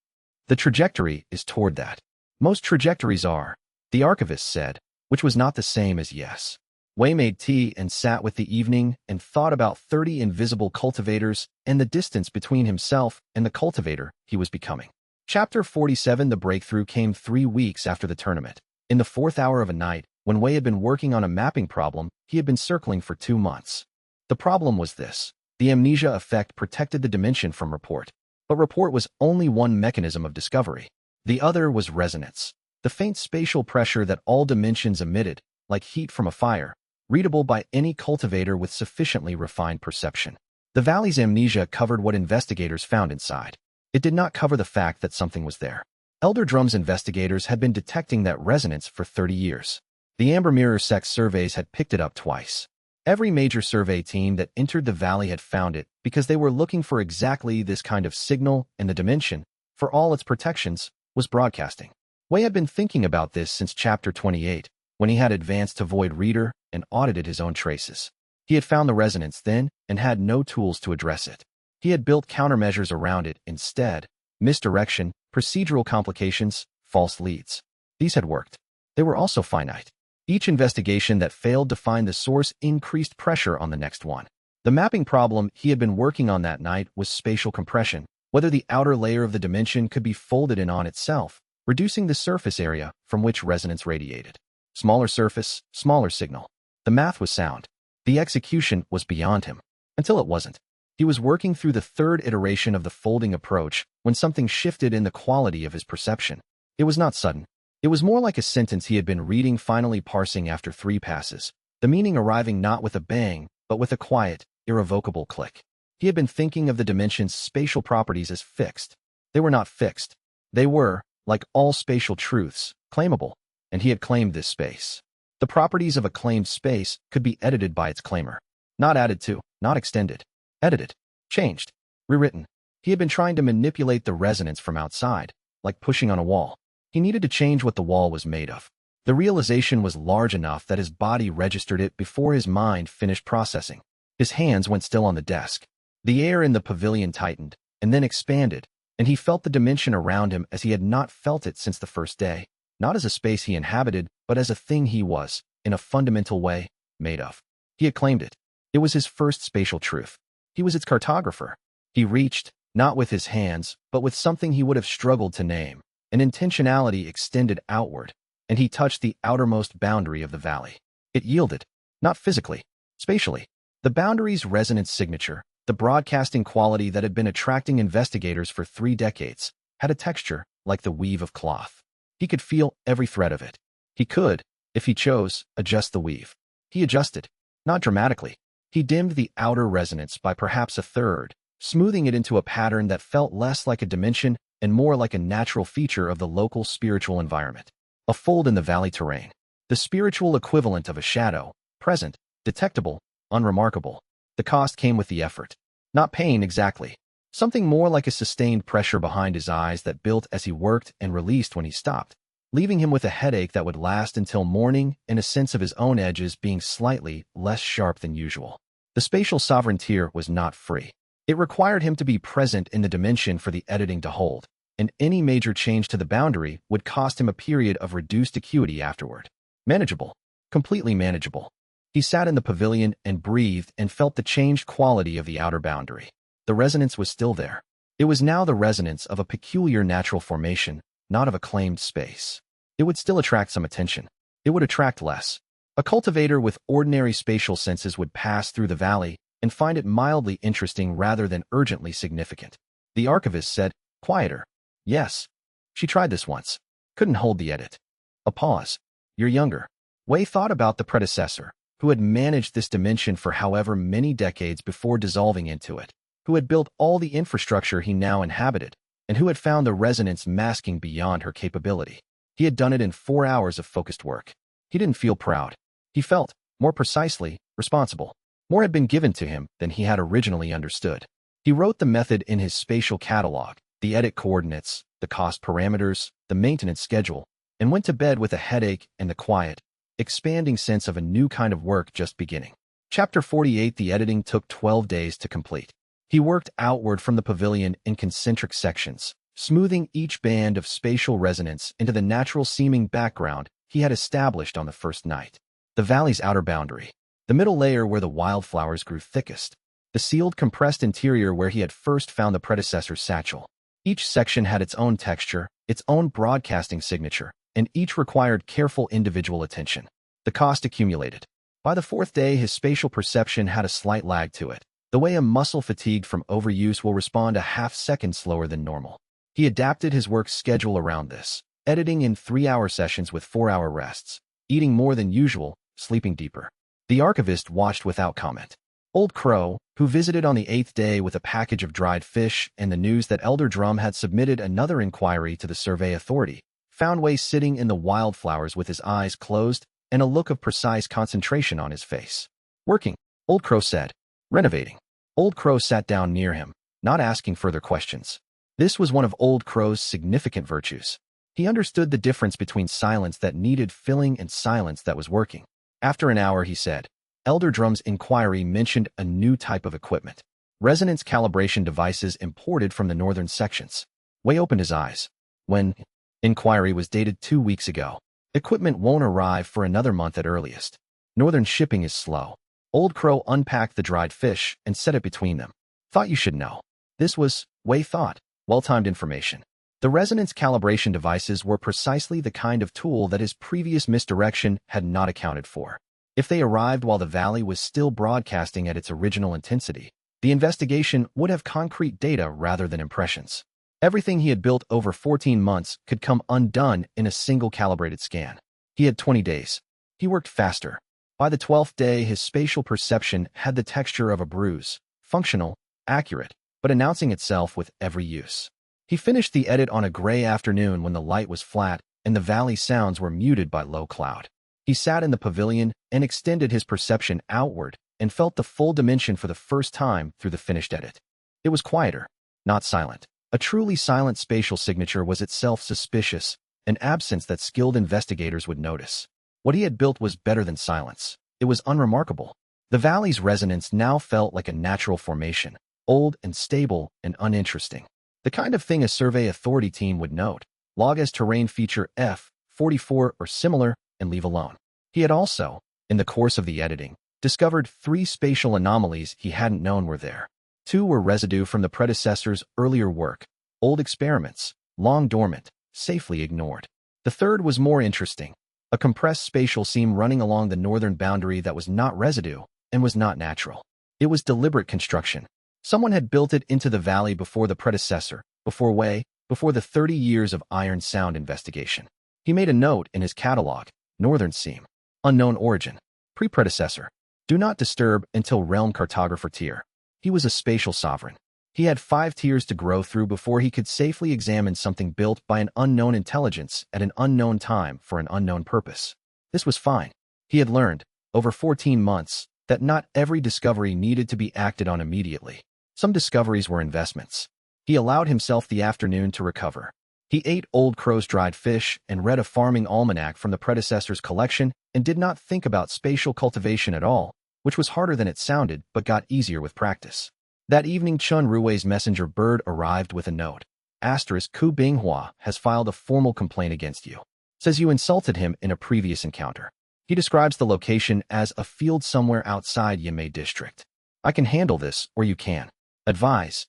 The trajectory is toward that. Most trajectories are, the archivist said, which was not the same as yes. Wei made tea and sat with the evening and thought about 30 invisible cultivators and the distance between himself and the cultivator he was becoming. Chapter 47. The breakthrough came 3 weeks after the tournament. In the 4th hour of a night, when Wei had been working on a mapping problem he had been circling for 2 months. The problem was this. The amnesia effect protected the dimension from report. But report was only one mechanism of discovery. The other was resonance. The faint spatial pressure that all dimensions emitted, like heat from a fire, readable by any cultivator with sufficiently refined perception. The valley's amnesia covered what investigators found inside. It did not cover the fact that something was there. Elder Drum's investigators had been detecting that resonance for 30 years. The Amber Mirror sects surveys had picked it up twice. Every major survey team that entered the valley had found it because they were looking for exactly this kind of signal, and the dimension, for all its protections, was broadcasting. Wei had been thinking about this since Chapter 28, when he had advanced to Void Reader and audited his own traces. He had found the resonance then and had no tools to address it. He had built countermeasures around it instead: misdirection, procedural complications, false leads. These had worked. They were also finite. Each investigation that failed to find the source increased pressure on the next one. The mapping problem he had been working on that night was spatial compression, whether the outer layer of the dimension could be folded in on itself, reducing the surface area from which resonance radiated. Smaller surface, smaller signal. The math was sound. The execution was beyond him. Until it wasn't. He was working through the third iteration of the folding approach when something shifted in the quality of his perception. It was not sudden. It was more like a sentence he had been reading, finally parsing after 3 passes, the meaning arriving not with a bang, but with a quiet, irrevocable click. He had been thinking of the dimension's spatial properties as fixed. They were not fixed. They were, like all spatial truths, claimable, and he had claimed this space. The properties of a claimed space could be edited by its claimer. Not added to, not extended. Edited, changed, rewritten. He had been trying to manipulate the resonance from outside, like pushing on a wall. He needed to change what the wall was made of. The realization was large enough that his body registered it before his mind finished processing. His hands went still on the desk. The air in the pavilion tightened, and then expanded, and he felt the dimension around him as he had not felt it since the first day, not as a space he inhabited, but as a thing he was, in a fundamental way, made of. He had claimed it. It was his first spatial truth. He was its cartographer. He reached, not with his hands, but with something he would have struggled to name. An intentionality extended outward, and he touched the outermost boundary of the valley. It yielded, not physically, spatially. The boundary's resonance signature, the broadcasting quality that had been attracting investigators for 3 decades, had a texture like the weave of cloth. He could feel every thread of it. He could, if he chose, adjust the weave. He adjusted, not dramatically. He dimmed the outer resonance by perhaps a third, smoothing it into a pattern that felt less like a dimension and more like a natural feature of the local spiritual environment. A fold in the valley terrain. The spiritual equivalent of a shadow, present, detectable, unremarkable. The cost came with the effort. Not pain exactly. Something more like a sustained pressure behind his eyes that built as he worked and released when he stopped, leaving him with a headache that would last until morning and a sense of his own edges being slightly less sharp than usual. The spatial sovereignty was not free. It required him to be present in the dimension for the editing to hold, and any major change to the boundary would cost him a period of reduced acuity afterward. Manageable. Completely manageable. He sat in the pavilion and breathed and felt the changed quality of the outer boundary. The resonance was still there. It was now the resonance of a peculiar natural formation, not of a claimed space. It would still attract some attention. It would attract less. A cultivator with ordinary spatial senses would pass through the valley and find it mildly interesting rather than urgently significant. The archivist said, "Quieter." Yes. She tried this once. Couldn't hold the edit. A pause. "You're younger." Wei thought about the predecessor, who had managed this dimension for however many decades before dissolving into it, who had built all the infrastructure he now inhabited, and who had found the resonance masking beyond her capability. He had done it in 4 hours of focused work. He didn't feel proud. He felt, more precisely, responsible. More had been given to him than he had originally understood. He wrote the method in his spatial catalog, the edit coordinates, the cost parameters, the maintenance schedule, and went to bed with a headache and the quiet, expanding sense of a new kind of work just beginning. Chapter 48. The editing took 12 days to complete. He worked outward from the pavilion in concentric sections, smoothing each band of spatial resonance into the natural-seeming background he had established on the first night. The valley's outer boundary. The middle layer where the wildflowers grew thickest. The sealed, compressed interior where he had first found the predecessor's satchel. Each section had its own texture, its own broadcasting signature, and each required careful individual attention. The cost accumulated. By the 4th day, his spatial perception had a slight lag to it, the way a muscle fatigued from overuse will respond a half-second slower than normal. He adapted his work schedule around this, editing in 3-hour sessions with 4-hour rests, eating more than usual, sleeping deeper. The archivist watched without comment. Old Crow, who visited on the 8th day with a package of dried fish and the news that Elder Drum had submitted another inquiry to the Survey Authority, found Wei sitting in the wildflowers with his eyes closed and a look of precise concentration on his face. "Working," Old Crow said. "Renovating." Old Crow sat down near him, not asking further questions. This was one of Old Crow's significant virtues. He understood the difference between silence that needed filling and silence that was working. After an hour, he said, Elder Drum's inquiry mentioned a new type of equipment. Resonance calibration devices imported from the northern sections. Wei opened his eyes. When inquiry was dated 2 weeks ago. Equipment won't arrive for another month at earliest. Northern shipping is slow. Old Crow unpacked the dried fish and set it between them. Thought you should know. This was, Wei thought, well-timed information. The resonance calibration devices were precisely the kind of tool that his previous misdirection had not accounted for. If they arrived while the valley was still broadcasting at its original intensity, the investigation would have concrete data rather than impressions. Everything he had built over 14 months could come undone in a single calibrated scan. He had 20 days. He worked faster. By the 12th day, his spatial perception had the texture of a bruise, functional, accurate, but announcing itself with every use. He finished the edit on a gray afternoon when the light was flat and the valley sounds were muted by low cloud. He sat in the pavilion and extended his perception outward and felt the full dimension for the first time through the finished edit. It was quieter, not silent. A truly silent spatial signature was itself suspicious, an absence that skilled investigators would notice. What he had built was better than silence. It was unremarkable. The valley's resonance now felt like a natural formation, old and stable and uninteresting. The kind of thing a survey authority team would note, log as terrain feature F44 or similar, and leave alone. He had also, in the course of the editing, discovered 3 spatial anomalies he hadn't known were there. 2 were residue from the predecessor's earlier work, old experiments, long dormant, safely ignored. The third was more interesting, a compressed spatial seam running along the northern boundary that was not residue and was not natural. It was deliberate construction. Someone had built it into the valley before the predecessor, before Wei, before the 30 years of iron sound investigation. He made a note in his catalog, northern seam, unknown origin, pre-predecessor, do not disturb until realm cartographer tier. He was a spatial sovereign. He had 5 tiers to grow through before he could safely examine something built by an unknown intelligence at an unknown time for an unknown purpose. This was fine. He had learned, over 14 months, that not every discovery needed to be acted on immediately. Some discoveries were investments. He allowed himself the afternoon to recover. He ate Old Crow's dried fish and read a farming almanac from the predecessor's collection and did not think about spatial cultivation at all, which was harder than it sounded but got easier with practice. That evening, Chun Rui's messenger bird arrived with a note. Ku Binghua has filed a formal complaint against you. Says you insulted him in a previous encounter. He describes the location as a field somewhere outside Yimei district. I can handle this, or you can. Advise.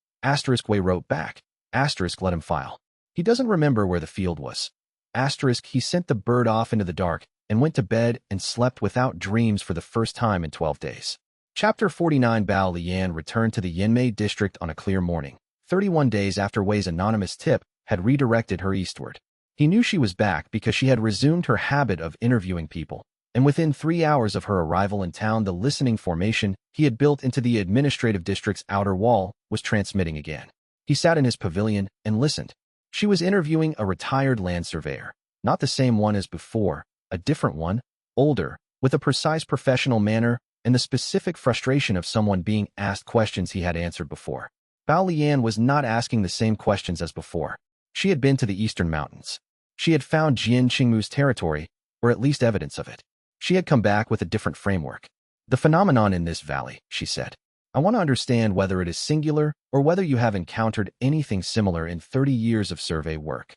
Wei wrote back. Let him file. He doesn't remember where the field was. He sent the bird off into the dark and went to bed and slept without dreams for the first time in 12 days. Chapter 49. Bao Lian returned to the Yinmei district on a clear morning, 31 days after Wei's anonymous tip had redirected her eastward. He knew she was back because she had resumed her habit of interviewing people, and within 3 hours of her arrival in town, the listening formation he had built into the administrative district's outer wall was transmitting again. He sat in his pavilion and listened. She was interviewing a retired land surveyor, not the same one as before, a different one, older, with a precise professional manner and the specific frustration of someone being asked questions he had answered before. Bao Lian was not asking the same questions as before. She had been to the eastern mountains. She had found Jian Qingmu's territory, or at least evidence of it. She had come back with a different framework. The phenomenon in this valley, she said. I want to understand whether it is singular or whether you have encountered anything similar in 30 years of survey work.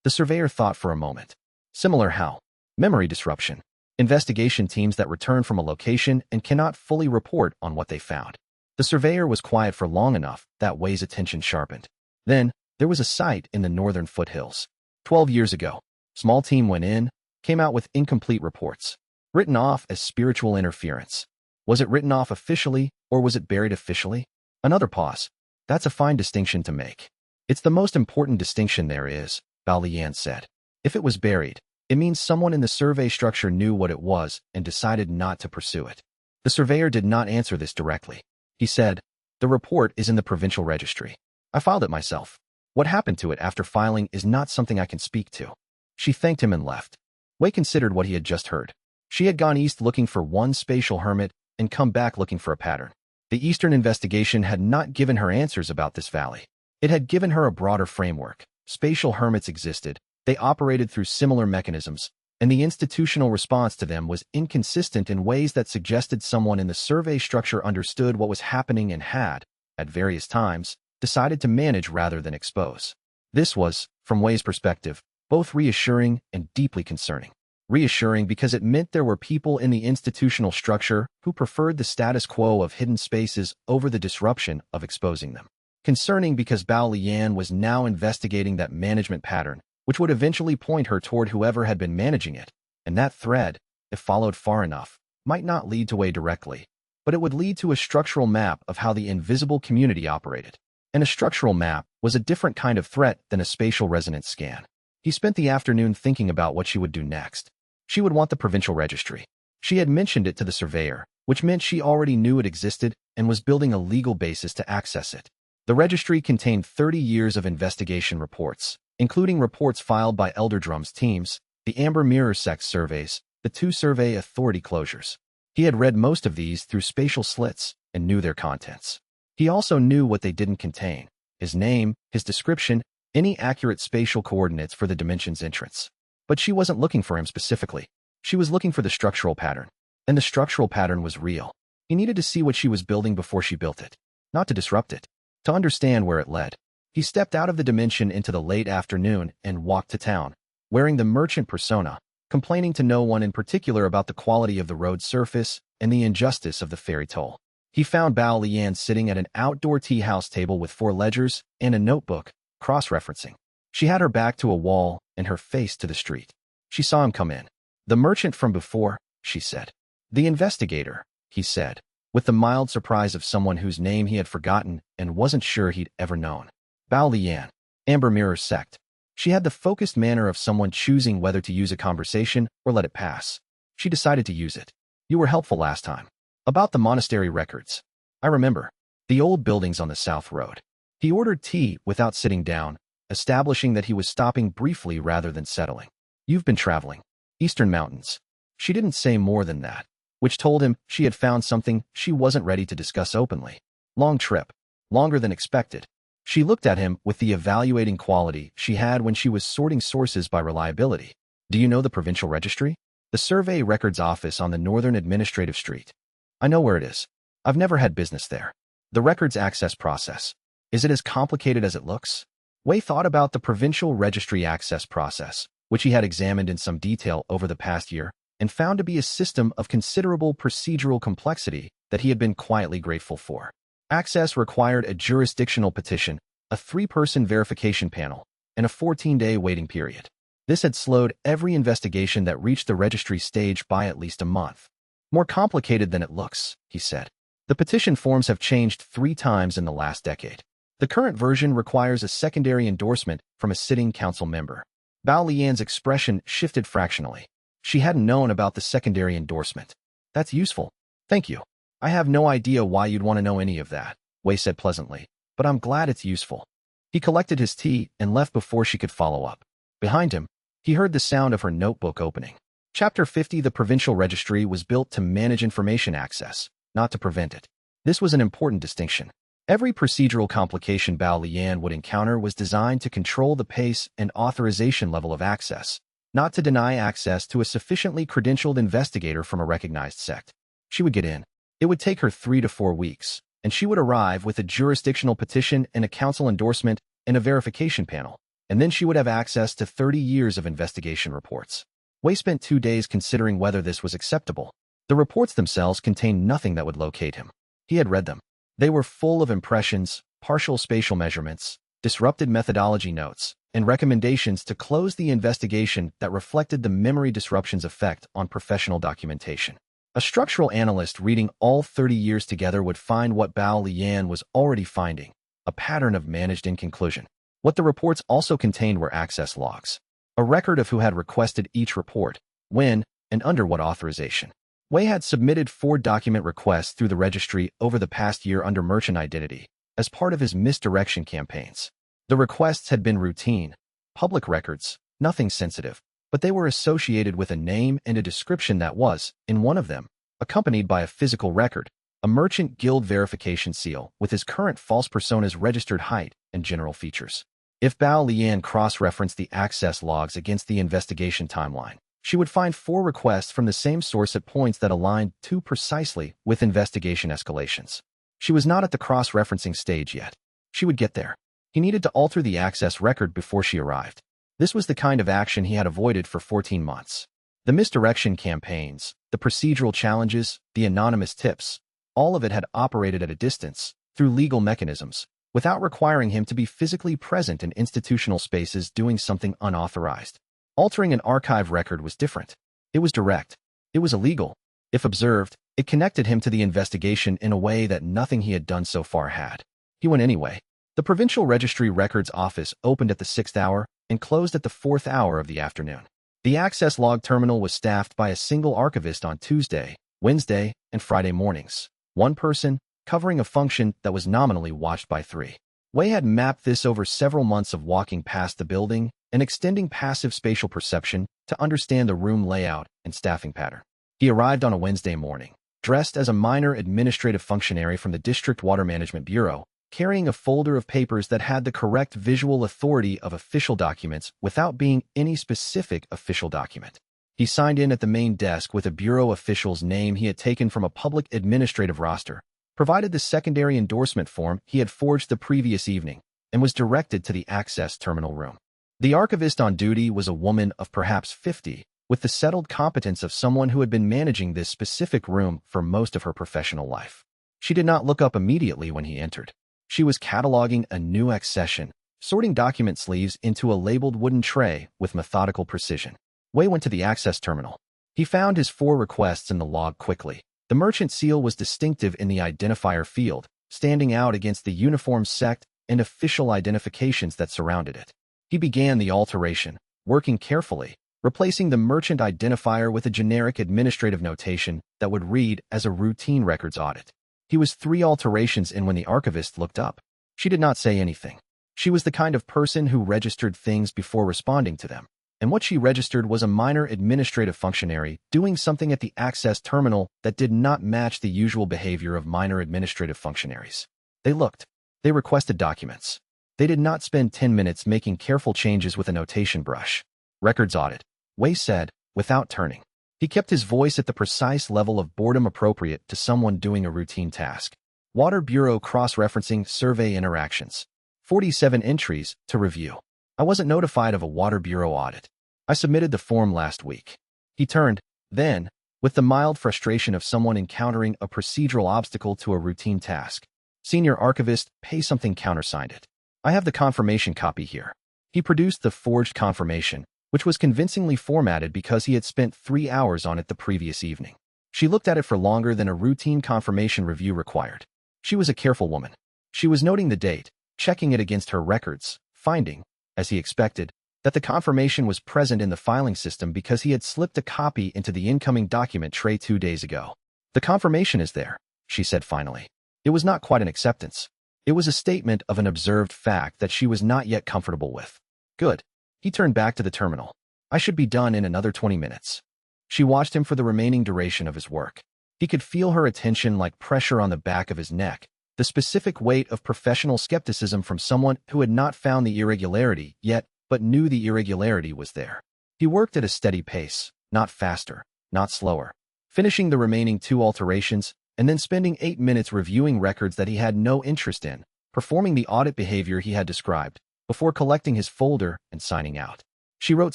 The surveyor thought for a moment. Similar how? Memory disruption. Investigation teams that return from a location and cannot fully report on what they found. The surveyor was quiet for long enough that Wei's attention sharpened. Then, there was a site in the northern foothills. 12 years ago, small team went in, came out with incomplete reports. Written off as spiritual interference. Was it written off officially, or was it buried officially? Another pause. That's a fine distinction to make. It's the most important distinction there is, Bao Lian said. If it was buried, it means someone in the survey structure knew what it was and decided not to pursue it. The surveyor did not answer this directly. He said, the report is in the provincial registry. I filed it myself. What happened to it after filing is not something I can speak to. She thanked him and left. Wei considered what he had just heard. She had gone east looking for one spatial hermit and come back looking for a pattern. The eastern investigation had not given her answers about this valley. It had given her a broader framework. Spatial hermits existed. They operated through similar mechanisms, and the institutional response to them was inconsistent in ways that suggested someone in the survey structure understood what was happening and had, at various times, decided to manage rather than expose. This was, from Wei's perspective, both reassuring and deeply concerning. Reassuring because it meant there were people in the institutional structure who preferred the status quo of hidden spaces over the disruption of exposing them. Concerning because Bao Lian was now investigating that management pattern, which would eventually point her toward whoever had been managing it, and that thread, if followed far enough, might not lead to Wei directly, but it would lead to a structural map of how the invisible community operated. And a structural map was a different kind of threat than a spatial resonance scan. He spent the afternoon thinking about what she would do next. She would want the provincial registry. She had mentioned it to the surveyor, which meant she already knew it existed and was building a legal basis to access it. The registry contained 30 years of investigation reports, including reports filed by Elder Drum's teams, the Amber Mirror sects surveys, the 2 survey authority closures. He had read most of these through spatial slits and knew their contents. He also knew what they didn't contain: his name, his description, any accurate spatial coordinates for the dimension's entrance. But she wasn't looking for him specifically. She was looking for the structural pattern. And the structural pattern was real. He needed to see what she was building before she built it. Not to disrupt it. To understand where it led. He stepped out of the dimension into the late afternoon and walked to town, wearing the merchant persona, complaining to no one in particular about the quality of the road surface and the injustice of the ferry toll. He found Bao Lian sitting at an outdoor tea house table with 4 ledgers and a notebook, cross-referencing. She had her back to a wall and her face to the street. She saw him come in. "The merchant from before," she said. "The investigator," he said, with the mild surprise of someone whose name he had forgotten and wasn't sure he'd ever known. Bao Lian, Amber Mirror sect. She had the focused manner of someone choosing whether to use a conversation or let it pass. She decided to use it. "You were helpful last time. About the monastery records. I remember. The old buildings on the South Road." He ordered tea without sitting down, establishing that he was stopping briefly rather than settling. "You've been traveling. Eastern Mountains." She didn't say more than that, which told him she had found something she wasn't ready to discuss openly. "Long trip. Longer than expected." She looked at him with the evaluating quality she had when she was sorting sources by reliability. "Do you know the provincial registry? The survey records office on the Northern Administrative Street." "I know where it is. I've never had business there." "The records access process. Is it as complicated as it looks?" Wei thought about the provincial registry access process, which he had examined in some detail over the past year, and found to be a system of considerable procedural complexity that he had been quietly grateful for. Access required a jurisdictional petition, a 3-person verification panel, and a 14-day waiting period. This had slowed every investigation that reached the registry stage by at least a month. "More complicated than it looks," he said. "The petition forms have changed 3 times in the last decade. The current version requires a secondary endorsement from a sitting council member." Bao Lian's expression shifted fractionally. She hadn't known about the secondary endorsement. "That's useful. Thank you. I have no idea why you'd want to know any of that," Wei said pleasantly, "but I'm glad it's useful." He collected his tea and left before she could follow up. Behind him, he heard the sound of her notebook opening. Chapter 50. The provincial registry was built to manage information access, not to prevent it. This was an important distinction. Every procedural complication Bao Lian would encounter was designed to control the pace and authorization level of access, not to deny access to a sufficiently credentialed investigator from a recognized sect. She would get in. It would take her 3 to 4 weeks, and she would arrive with a jurisdictional petition and a council endorsement and a verification panel, and then she would have access to 30 years of investigation reports. Wei spent 2 days considering whether this was acceptable. The reports themselves contained nothing that would locate him. He had read them. They were full of impressions, partial spatial measurements, disrupted methodology notes, and recommendations to close the investigation that reflected the memory disruption's effect on professional documentation. A structural analyst reading all 30 years together would find what Bao Lian was already finding, a pattern of managed inconclusion. What the reports also contained were access logs, a record of who had requested each report, when, and under what authorization. Wei had submitted 4 document requests through the registry over the past year under merchant identity, as part of his misdirection campaigns. The requests had been routine, public records, nothing sensitive, but they were associated with a name and a description that was, in one of them, accompanied by a physical record, a merchant guild verification seal with his current false persona's registered height and general features. If Bao Lian cross-referenced the access logs against the investigation timeline, She would find 4 requests from the same source at points that aligned too precisely with investigation escalations. She was not at the cross-referencing stage yet. She would get there. He needed to alter the access record before she arrived. This was the kind of action he had avoided for 14 months. The misdirection campaigns, the procedural challenges, the anonymous tips, all of it had operated at a distance, through legal mechanisms, without requiring him to be physically present in institutional spaces doing something unauthorized. Altering an archive record was different. It was direct. It was illegal. If observed, it connected him to the investigation in a way that nothing he had done so far had. He went anyway. The Provincial Registry Records Office opened at the 6th hour and closed at the 4th hour of the afternoon. The access log terminal was staffed by a single archivist on Tuesday, Wednesday, and Friday mornings. One person, covering a function that was nominally watched by 3. Wei had mapped this over several months of walking past the building and extending passive spatial perception to understand the room layout and staffing pattern. He arrived on a Wednesday morning, dressed as a minor administrative functionary from the District Water Management Bureau, carrying a folder of papers that had the correct visual authority of official documents without being any specific official document. He signed in at the main desk with a bureau official's name he had taken from a public administrative roster, provided the secondary endorsement form he had forged the previous evening, and was directed to the access terminal room. The archivist on duty was a woman of perhaps 50, with the settled competence of someone who had been managing this specific room for most of her professional life. She did not look up immediately when he entered. She was cataloging a new accession, sorting document sleeves into a labeled wooden tray with methodical precision. Wei went to the access terminal. He found his 4 requests in the log quickly. The merchant seal was distinctive in the identifier field, standing out against the uniform sect and official identifications that surrounded it. He began the alteration, working carefully, replacing the merchant identifier with a generic administrative notation that would read as a routine records audit. He was 3 alterations in when the archivist looked up. She did not say anything. She was the kind of person who registered things before responding to them, and what she registered was a minor administrative functionary doing something at the access terminal that did not match the usual behavior of minor administrative functionaries. They looked. They requested documents. They did not spend 10 minutes making careful changes with a notation brush. Records audit, Wei said, without turning. He kept his voice at the precise level of boredom appropriate to someone doing a routine task. Water Bureau cross-referencing survey interactions. 47 entries to review. I wasn't notified of a Water Bureau audit. I submitted the form last week. He turned, then, with the mild frustration of someone encountering a procedural obstacle to a routine task. Senior Archivist, pay something countersigned it. I have the confirmation copy here. He produced the forged confirmation, which was convincingly formatted because he had spent 3 hours on it the previous evening. She looked at it for longer than a routine confirmation review required. She was a careful woman. She was noting the date, checking it against her records, finding, as he expected, that the confirmation was present in the filing system because he had slipped a copy into the incoming document tray 2 days ago. The confirmation is there, she said finally. It was not quite an acceptance. It was a statement of an observed fact that she was not yet comfortable with. Good. He turned back to the terminal. I should be done in another 20 minutes. She watched him for the remaining duration of his work. He could feel her attention like pressure on the back of his neck, the specific weight of professional skepticism from someone who had not found the irregularity yet, but knew the irregularity was there. He worked at a steady pace, not faster, not slower, finishing the remaining 2 alterations and then spending 8 minutes reviewing records that he had no interest in, performing the audit behavior he had described, before collecting his folder and signing out. She wrote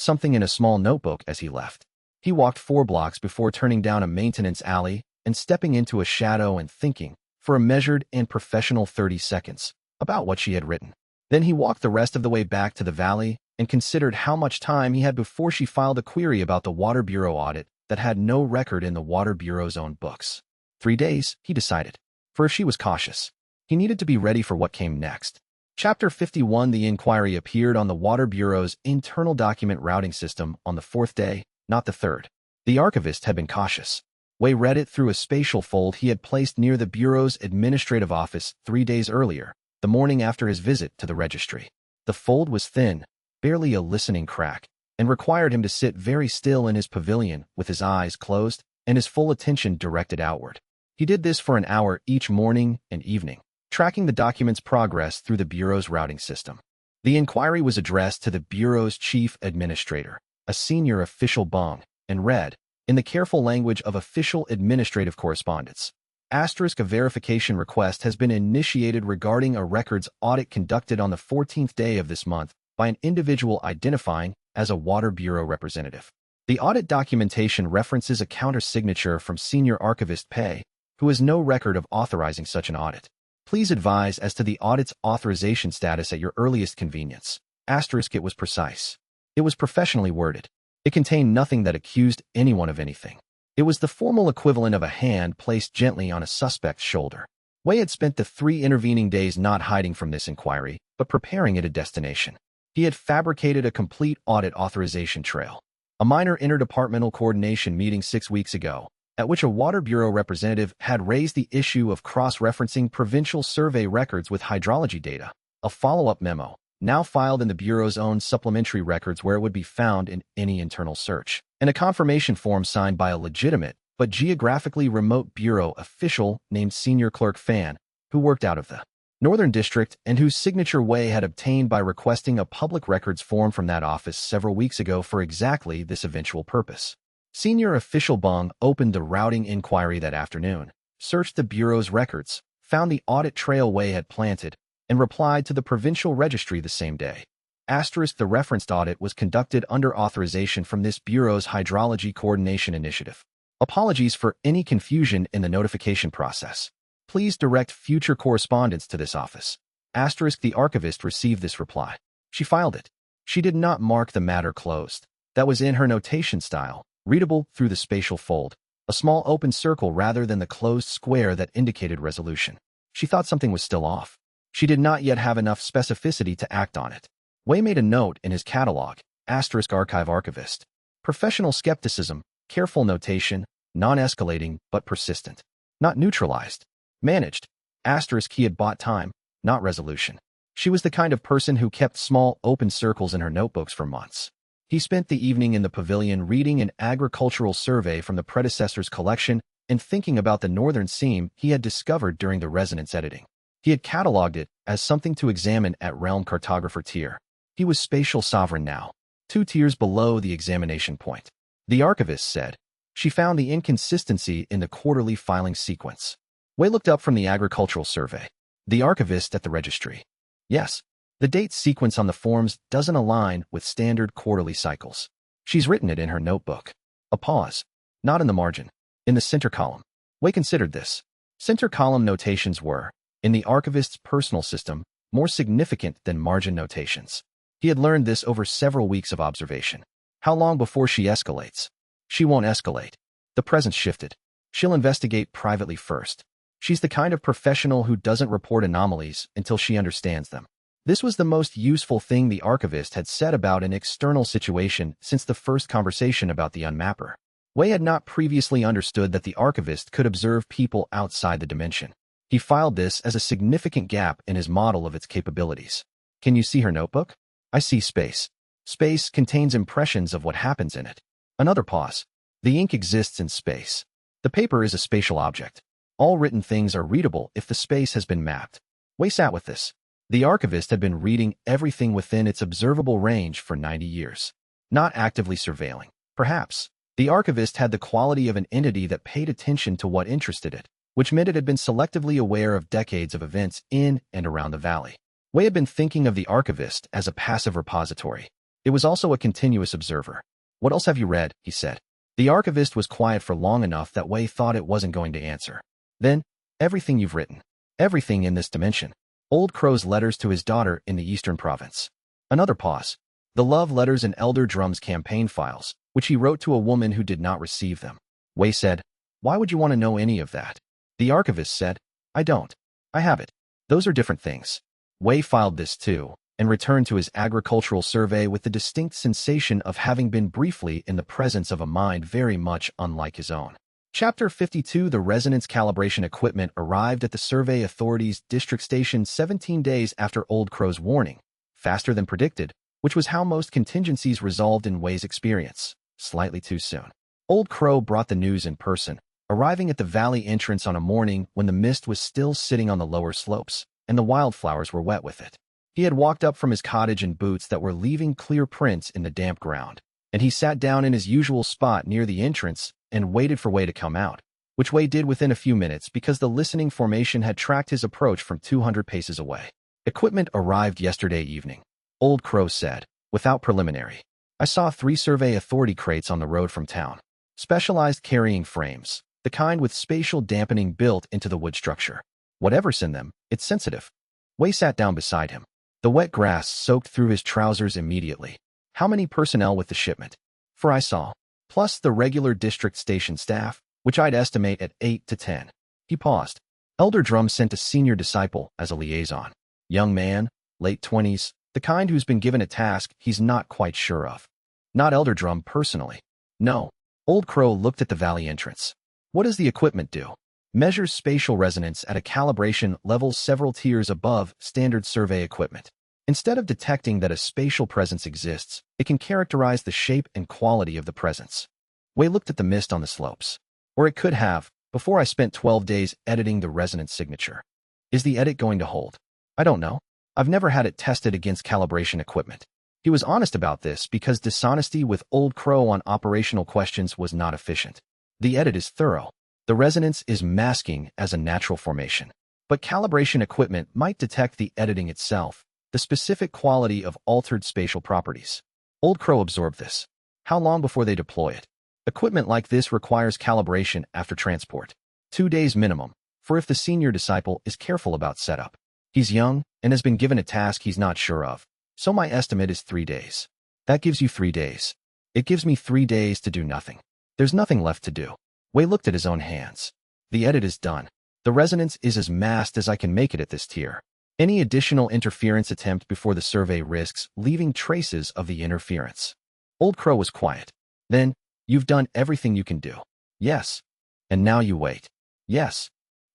something in a small notebook as he left. He walked 4 blocks before turning down a maintenance alley and stepping into a shadow and thinking, for a measured and professional 30 seconds, about what she had written. Then he walked the rest of the way back to the valley and considered how much time he had before she filed a query about the Water Bureau audit that had no record in the Water Bureau's own books. 3 days, he decided. For if she was cautious, he needed to be ready for what came next. Chapter 51. The inquiry appeared on the Water Bureau's internal document routing system on the 4th day, not the 3rd. The archivist had been cautious. Wei read it through a spatial fold he had placed near the Bureau's administrative office 3 days earlier, the morning after his visit to the registry. The fold was thin, barely a listening crack, and required him to sit very still in his pavilion with his eyes closed and his full attention directed outward. He did this for an hour each morning and evening, tracking the document's progress through the Bureau's routing system. The inquiry was addressed to the Bureau's chief administrator, a senior official Bong, and read, in the careful language of official administrative correspondence. Asterisk a verification request has been initiated regarding a records audit conducted on the 14th day of this month by an individual identifying as a Water Bureau representative. The audit documentation references a counter-signature from Senior Archivist Pei, who has no record of authorizing such an audit. Please advise as to the audit's authorization status at your earliest convenience. Asterisk it was precise. It was professionally worded. It contained nothing that accused anyone of anything. It was the formal equivalent of a hand placed gently on a suspect's shoulder. Wei had spent the 3 intervening days not hiding from this inquiry, but preparing it a destination. He had fabricated a complete audit authorization trail. A minor interdepartmental coordination meeting 6 weeks ago, at which a Water Bureau representative had raised the issue of cross-referencing provincial survey records with hydrology data. A follow-up memo, now filed in the Bureau's own supplementary records where it would be found in any internal search, and a confirmation form signed by a legitimate but geographically remote Bureau official named Senior Clerk Fan, who worked out of the Northern District and whose signature Wei had obtained by requesting a public records form from that office several weeks ago for exactly this eventual purpose. Senior Official Bung opened the routing inquiry that afternoon, searched the Bureau's records, found the audit trail Wei had planted, and replied to the provincial registry the same day. Asterisk the referenced audit was conducted under authorization from this Bureau's Hydrology Coordination Initiative. Apologies for any confusion in the notification process. Please direct future correspondence to this office. Asterisk the archivist received this reply. She filed it. She did not mark the matter closed. That was in her notation style, readable through the spatial fold, a small open circle rather than the closed square that indicated resolution. She thought something was still off. She did not yet have enough specificity to act on it. Wei made a note in his catalog, asterisk archive archivist. Professional skepticism, careful notation, non-escalating but persistent. Not neutralized. Managed. Asterisk he had bought time, not resolution. She was the kind of person who kept small open circles in her notebooks for months. He spent the evening in the pavilion reading an agricultural survey from the predecessor's collection and thinking about the northern seam he had discovered during the resonance editing. He had catalogued it as something to examine at realm cartographer tier. He was spatial sovereign now, 2 tiers below the examination point. The archivist said. She found the inconsistency in the quarterly filing sequence. Wei looked up from the agricultural survey. The archivist at the registry. Yes, the date sequence on the forms doesn't align with standard quarterly cycles. She's written it in her notebook. A pause. Not in the margin. In the center column. Wei considered this. Center column notations were, in the archivist's personal system, more significant than margin notations. He had learned this over several weeks of observation. How long before she escalates? She won't escalate. The presence shifted. She'll investigate privately first. She's the kind of professional who doesn't report anomalies until she understands them. This was the most useful thing the archivist had said about an external situation since the first conversation about the unmapper. Wei had not previously understood that the archivist could observe people outside the dimension. He filed this as a significant gap in his model of its capabilities. Can you see her notebook? I see space. Space contains impressions of what happens in it. Another pause. The ink exists in space. The paper is a spatial object. All written things are readable if the space has been mapped. Wei sat with this. The archivist had been reading everything within its observable range for 90 years. Not actively surveilling. Perhaps. The archivist had the quality of an entity that paid attention to what interested it, which meant it had been selectively aware of decades of events in and around the valley. Wei had been thinking of the archivist as a passive repository. It was also a continuous observer. What else have you read? He said. The archivist was quiet for long enough that Wei thought it wasn't going to answer. Then, everything you've written. Everything in this dimension. Old Crow's letters to his daughter in the Eastern Province. Another pause. The love letters and Elder Drum's campaign files, which he wrote to a woman who did not receive them. Wei said, why would you want to know any of that? The archivist said, I don't. I have it. Those are different things. Wei filed this too, and returned to his agricultural survey with the distinct sensation of having been briefly in the presence of a mind very much unlike his own. Chapter 52 The resonance calibration equipment arrived at the Survey Authority's district station 17 days after Old Crow's warning, faster than predicted, which was how most contingencies resolved in Wei's experience, slightly too soon. Old Crow brought the news in person, arriving at the valley entrance on a morning when the mist was still sitting on the lower slopes, and the wildflowers were wet with it. He had walked up from his cottage in boots that were leaving clear prints in the damp ground. and he sat down in his usual spot near the entrance and waited for Wei to come out, which Wei did within a few minutes because the listening formation had tracked his approach from 200 paces away. Equipment arrived yesterday evening, Old Crow said, without preliminary. I saw 3 survey authority crates on the road from town. Specialized carrying frames, the kind with spatial dampening built into the wood structure. Whatever's in them, it's sensitive. Wei sat down beside him. The wet grass soaked through his trousers immediately. How many personnel with the shipment? 4 I saw, plus the regular district station staff, which I'd estimate at 8 to 10. He paused. Elder Drum sent a senior disciple as a liaison. Young man, late 20s, the kind who's been given a task he's not quite sure of. Not Elder Drum personally. No. Old Crow looked at the valley entrance. What does the equipment do? Measures spatial resonance at a calibration level several tiers above standard survey equipment. Instead of detecting that a spatial presence exists, it can characterize the shape and quality of the presence. Wei looked at the mist on the slopes. Or it could have, before I spent 12 days editing the resonance signature. Is the edit going to hold? I don't know. I've never had it tested against calibration equipment. He was honest about this because dishonesty with Old Crow on operational questions was not efficient. The edit is thorough. The resonance is masking as a natural formation. But calibration equipment might detect the editing itself, the specific quality of altered spatial properties. Old Crow absorbed this. How long before they deploy it? Equipment like this requires calibration after transport. 2 days minimum, for if the senior disciple is careful about setup. He's young and has been given a task he's not sure of, so my estimate is 3 days. That gives you 3 days. It gives me 3 days to do nothing. There's nothing left to do. Wei looked at his own hands. The edit is done. The resonance is as masked as I can make it at this tier. Any additional interference attempt before the survey risks leaving traces of the interference. Old Crow was quiet. Then, you've done everything you can do. Yes. And now you wait. Yes.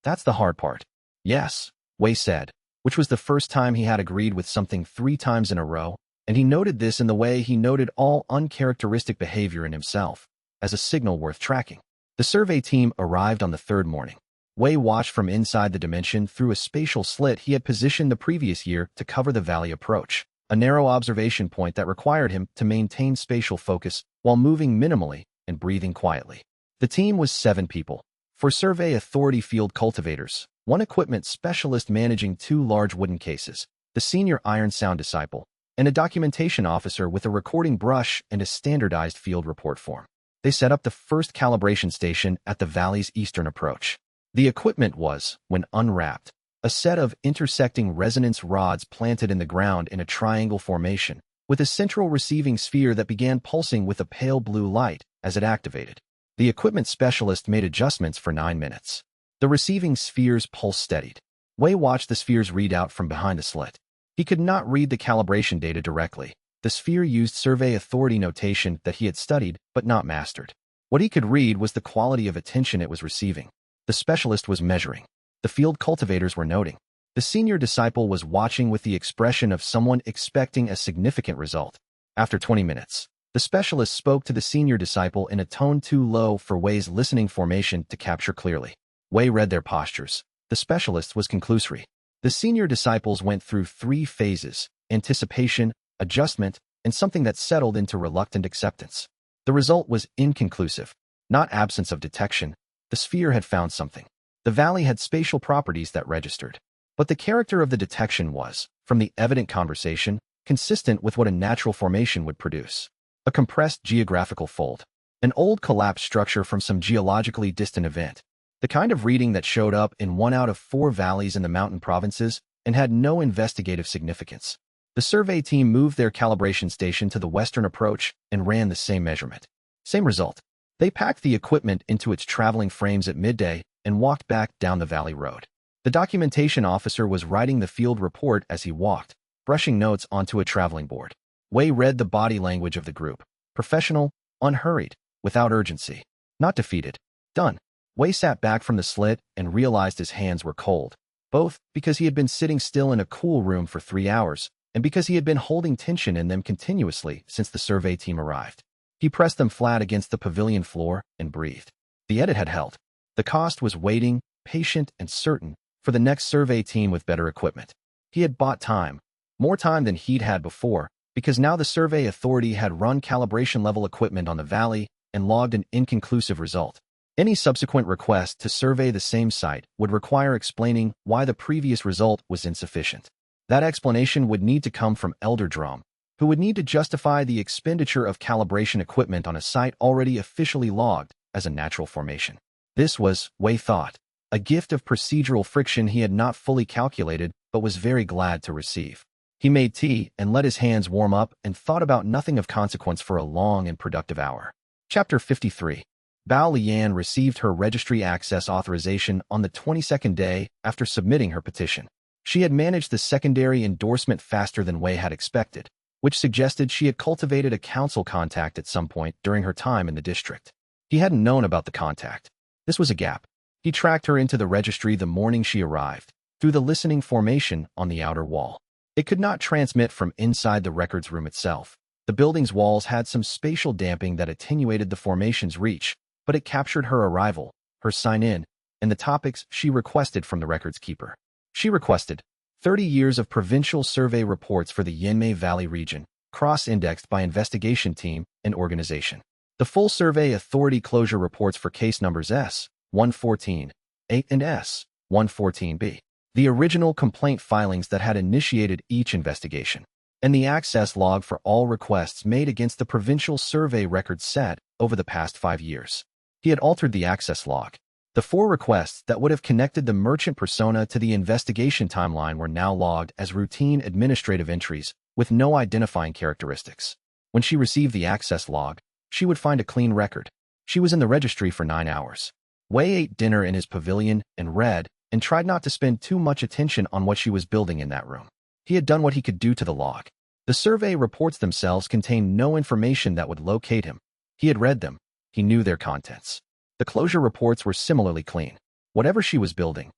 That's the hard part. Yes, Wei said, which was the first time he had agreed with something 3 times in a row, and he noted this in the way he noted all uncharacteristic behavior in himself, as a signal worth tracking. The survey team arrived on the 3rd morning. Wei watched from inside the dimension through a spatial slit he had positioned the previous year to cover the valley approach, a narrow observation point that required him to maintain spatial focus while moving minimally and breathing quietly. The team was 7 people. 4 survey authority field cultivators, 1 equipment specialist managing 2 large wooden cases, the senior iron sound disciple, and a documentation officer with a recording brush and a standardized field report form. They set up the first calibration station at the valley's eastern approach. The equipment was, when unwrapped, a set of intersecting resonance rods planted in the ground in a triangle formation, with a central receiving sphere that began pulsing with a pale blue light as it activated. The equipment specialist made adjustments for 9 minutes. The receiving sphere's pulse steadied. Wei watched the sphere's readout from behind the slit. He could not read the calibration data directly. The sphere used survey authority notation that he had studied but not mastered. What he could read was the quality of attention it was receiving. The specialist was measuring. The field cultivators were noting. The senior disciple was watching with the expression of someone expecting a significant result. After 20 minutes, the specialist spoke to the senior disciple in a tone too low for Wei's listening formation to capture clearly. Wei read their postures. The specialist was conclusory. The senior disciples went through 3 phases: anticipation, adjustment, and something that settled into reluctant acceptance. The result was inconclusive, not absence of detection. The sphere had found something. The valley had spatial properties that registered. But the character of the detection was, from the evident conversation, consistent with what a natural formation would produce. A compressed geographical fold. An old collapsed structure from some geologically distant event. The kind of reading that showed up in 1 out of 4 valleys in the mountain provinces and had no investigative significance. The survey team moved their calibration station to the western approach and ran the same measurement. Same result. They packed the equipment into its traveling frames at midday and walked back down the valley road. The documentation officer was writing the field report as he walked, brushing notes onto a traveling board. Wei read the body language of the group. Professional, unhurried, without urgency. Not defeated. Done. Wei sat back from the slit and realized his hands were cold, both because he had been sitting still in a cool room for 3 hours and because he had been holding tension in them continuously since the survey team arrived. He pressed them flat against the pavilion floor and breathed. The edit had held. The cost was waiting, patient and certain, for the next survey team with better equipment. He had bought time, more time than he'd had before, because now the survey authority had run calibration-level equipment on the valley and logged an inconclusive result. Any subsequent request to survey the same site would require explaining why the previous result was insufficient. That explanation would need to come from Elder Drum, who would need to justify the expenditure of calibration equipment on a site already officially logged as a natural formation. This was, Wei thought, a gift of procedural friction he had not fully calculated but was very glad to receive. He made tea and let his hands warm up and thought about nothing of consequence for a long and productive hour. Chapter 53. Bao Lian received her registry access authorization on the 22nd day after submitting her petition. She had managed the secondary endorsement faster than Wei had expected, which suggested she had cultivated a council contact at some point during her time in the district. He hadn't known about the contact. This was a gap. He tracked her into the registry the morning she arrived, through the listening formation on the outer wall. It could not transmit from inside the records room itself. The building's walls had some spatial damping that attenuated the formation's reach, but it captured her arrival, her sign-in, and the topics she requested from the records keeper. She requested 30 years of provincial survey reports for the Yinmei Valley region, cross-indexed by investigation team and organization. The full survey authority closure reports for case numbers S-114, 8 and S-114B. The original complaint filings that had initiated each investigation, and the access log for all requests made against the provincial survey records set over the past 5 years. He had altered the access log. The 4 requests that would have connected the merchant persona to the investigation timeline were now logged as routine administrative entries with no identifying characteristics. When she received the access log, she would find a clean record. She was in the registry for 9 hours. Wei ate dinner in his pavilion and read, and tried not to spend too much attention on what she was building in that room. He had done what he could do to the log. The survey reports themselves contained no information that would locate him. He had read them. He knew their contents. The closure reports were similarly clean. Whatever she was building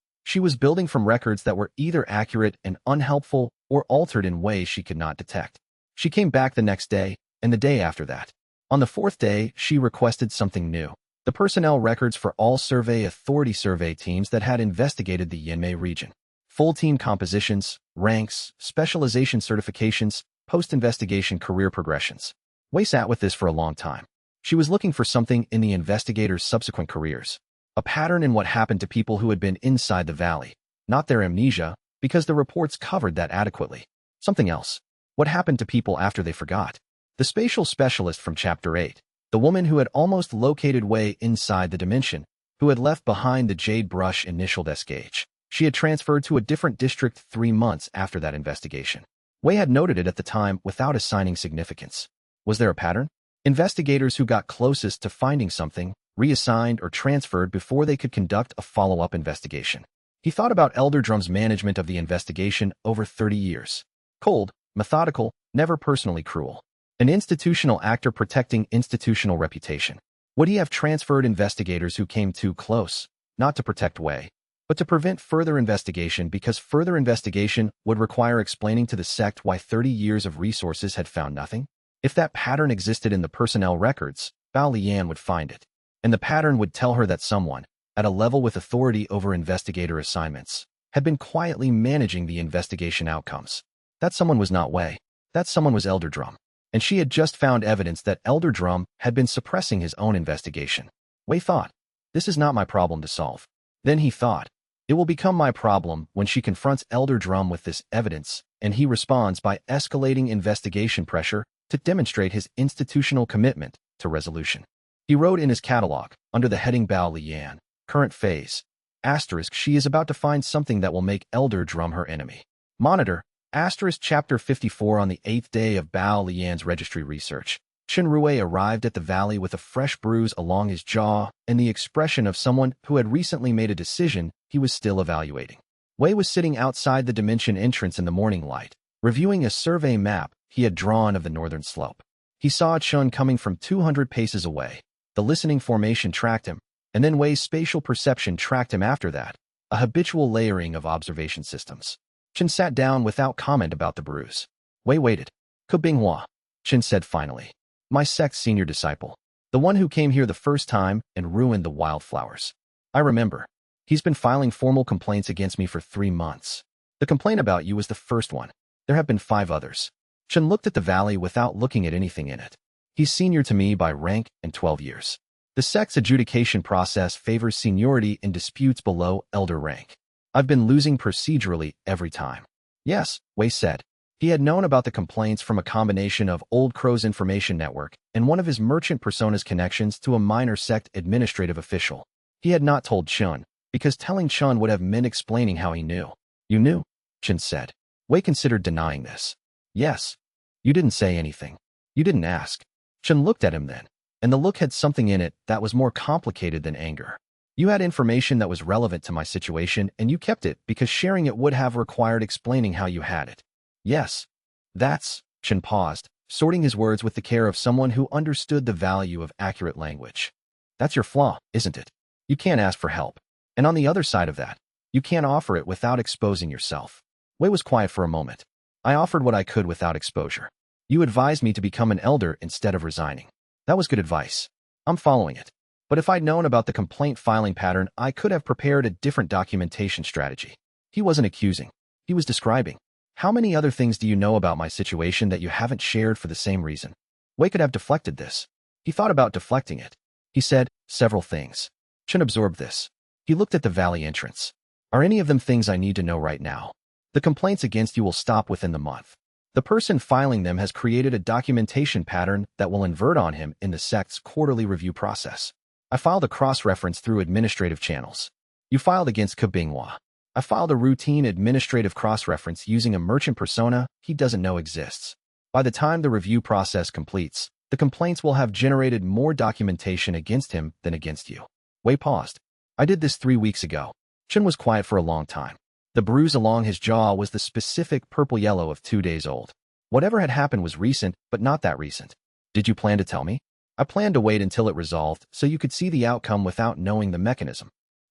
from records that were either accurate and unhelpful or altered in ways she could not detect. She came back the next day, and the day after that. On the 4th day, she requested something new. The personnel records for all survey authority survey teams that had investigated the Yinmei region. Full team compositions, ranks, specialization certifications, post-investigation career progressions. Wei sat with this for a long time. She was looking for something in the investigators' subsequent careers. A pattern in what happened to people who had been inside the valley. Not their amnesia, because the reports covered that adequately. Something else. What happened to people after they forgot? The spatial specialist from Chapter 8. The woman who had almost located Wei inside the dimension, who had left behind the jade brush initialed S-gauge. She had transferred to a different district 3 months after that investigation. Wei had noted it at the time without assigning significance. Was there a pattern? Investigators who got closest to finding something, reassigned or transferred before they could conduct a follow-up investigation. He thought about Elder Drum's management of the investigation over 30 years. Cold, methodical, never personally cruel. An institutional actor protecting institutional reputation. Would he have transferred investigators who came too close, not to protect Wei, but to prevent further investigation because further investigation would require explaining to the sect why 30 years of resources had found nothing? If that pattern existed in the personnel records, Bao Lian would find it. And the pattern would tell her that someone, at a level with authority over investigator assignments, had been quietly managing the investigation outcomes. That someone was not Wei. That someone was Elder Drum. And she had just found evidence that Elder Drum had been suppressing his own investigation. Wei thought, this is not my problem to solve. Then he thought, it will become my problem when she confronts Elder Drum with this evidence, and he responds by escalating investigation pressure to demonstrate his institutional commitment to resolution. He wrote in his catalog, under the heading Bao Lian, current phase, * she is about to find something that will make Elder Drum her enemy. Monitor, * Chapter 54 on the 8th day of Bao Lian's registry research. Chen Rui arrived at the valley with a fresh bruise along his jaw and the expression of someone who had recently made a decision he was still evaluating. Wei was sitting outside the dimension entrance in the morning light, reviewing a survey map he had drawn of the northern slope. He saw Chen coming from 200 paces away. The listening formation tracked him, and then Wei's spatial perception tracked him after that, a habitual layering of observation systems. Chen sat down without comment about the bruise. Wei waited. Ke Binghua, Chen said finally. My sect's senior disciple. The one who came here the first time and ruined the wildflowers. I remember. He's been filing formal complaints against me for 3 months. The complaint about you was the first one. There have been 5 others. Chen looked at the valley without looking at anything in it. He's senior to me by rank and 12 years. The sect's adjudication process favors seniority in disputes below elder rank. I've been losing procedurally every time. Yes, Wei said. He had known about the complaints from a combination of Old Crow's information network and one of his merchant persona's connections to a minor sect administrative official. He had not told Chen, because telling Chen would have meant explaining how he knew. You knew? Chen said. Wei considered denying this. Yes. You didn't say anything. You didn't ask. Chen looked at him then, and the look had something in it that was more complicated than anger. You had information that was relevant to my situation, and you kept it because sharing it would have required explaining how you had it. Yes. That's, Chen paused, sorting his words with the care of someone who understood the value of accurate language. That's your flaw, isn't it? You can't ask for help. And on the other side of that, you can't offer it without exposing yourself. Wei was quiet for a moment. I offered what I could without exposure. You advised me to become an elder instead of resigning. That was good advice. I'm following it. But if I'd known about the complaint filing pattern, I could have prepared a different documentation strategy. He wasn't accusing. He was describing. How many other things do you know about my situation that you haven't shared for the same reason? Wei could have deflected this. He thought about deflecting it. He said, several things. Chen absorbed this. He looked at the valley entrance. Are any of them things I need to know right now? The complaints against you will stop within the month. The person filing them has created a documentation pattern that will invert on him in the sect's quarterly review process. I filed a cross-reference through administrative channels. You filed against Kabinghua. I filed a routine administrative cross-reference using a merchant persona he doesn't know exists. By the time the review process completes, the complaints will have generated more documentation against him than against you. Wei paused. I did this 3 weeks ago. Chen was quiet for a long time. The bruise along his jaw was the specific purple-yellow of 2 days old. Whatever had happened was recent, but not that recent. Did you plan to tell me? I planned to wait until it resolved so you could see the outcome without knowing the mechanism.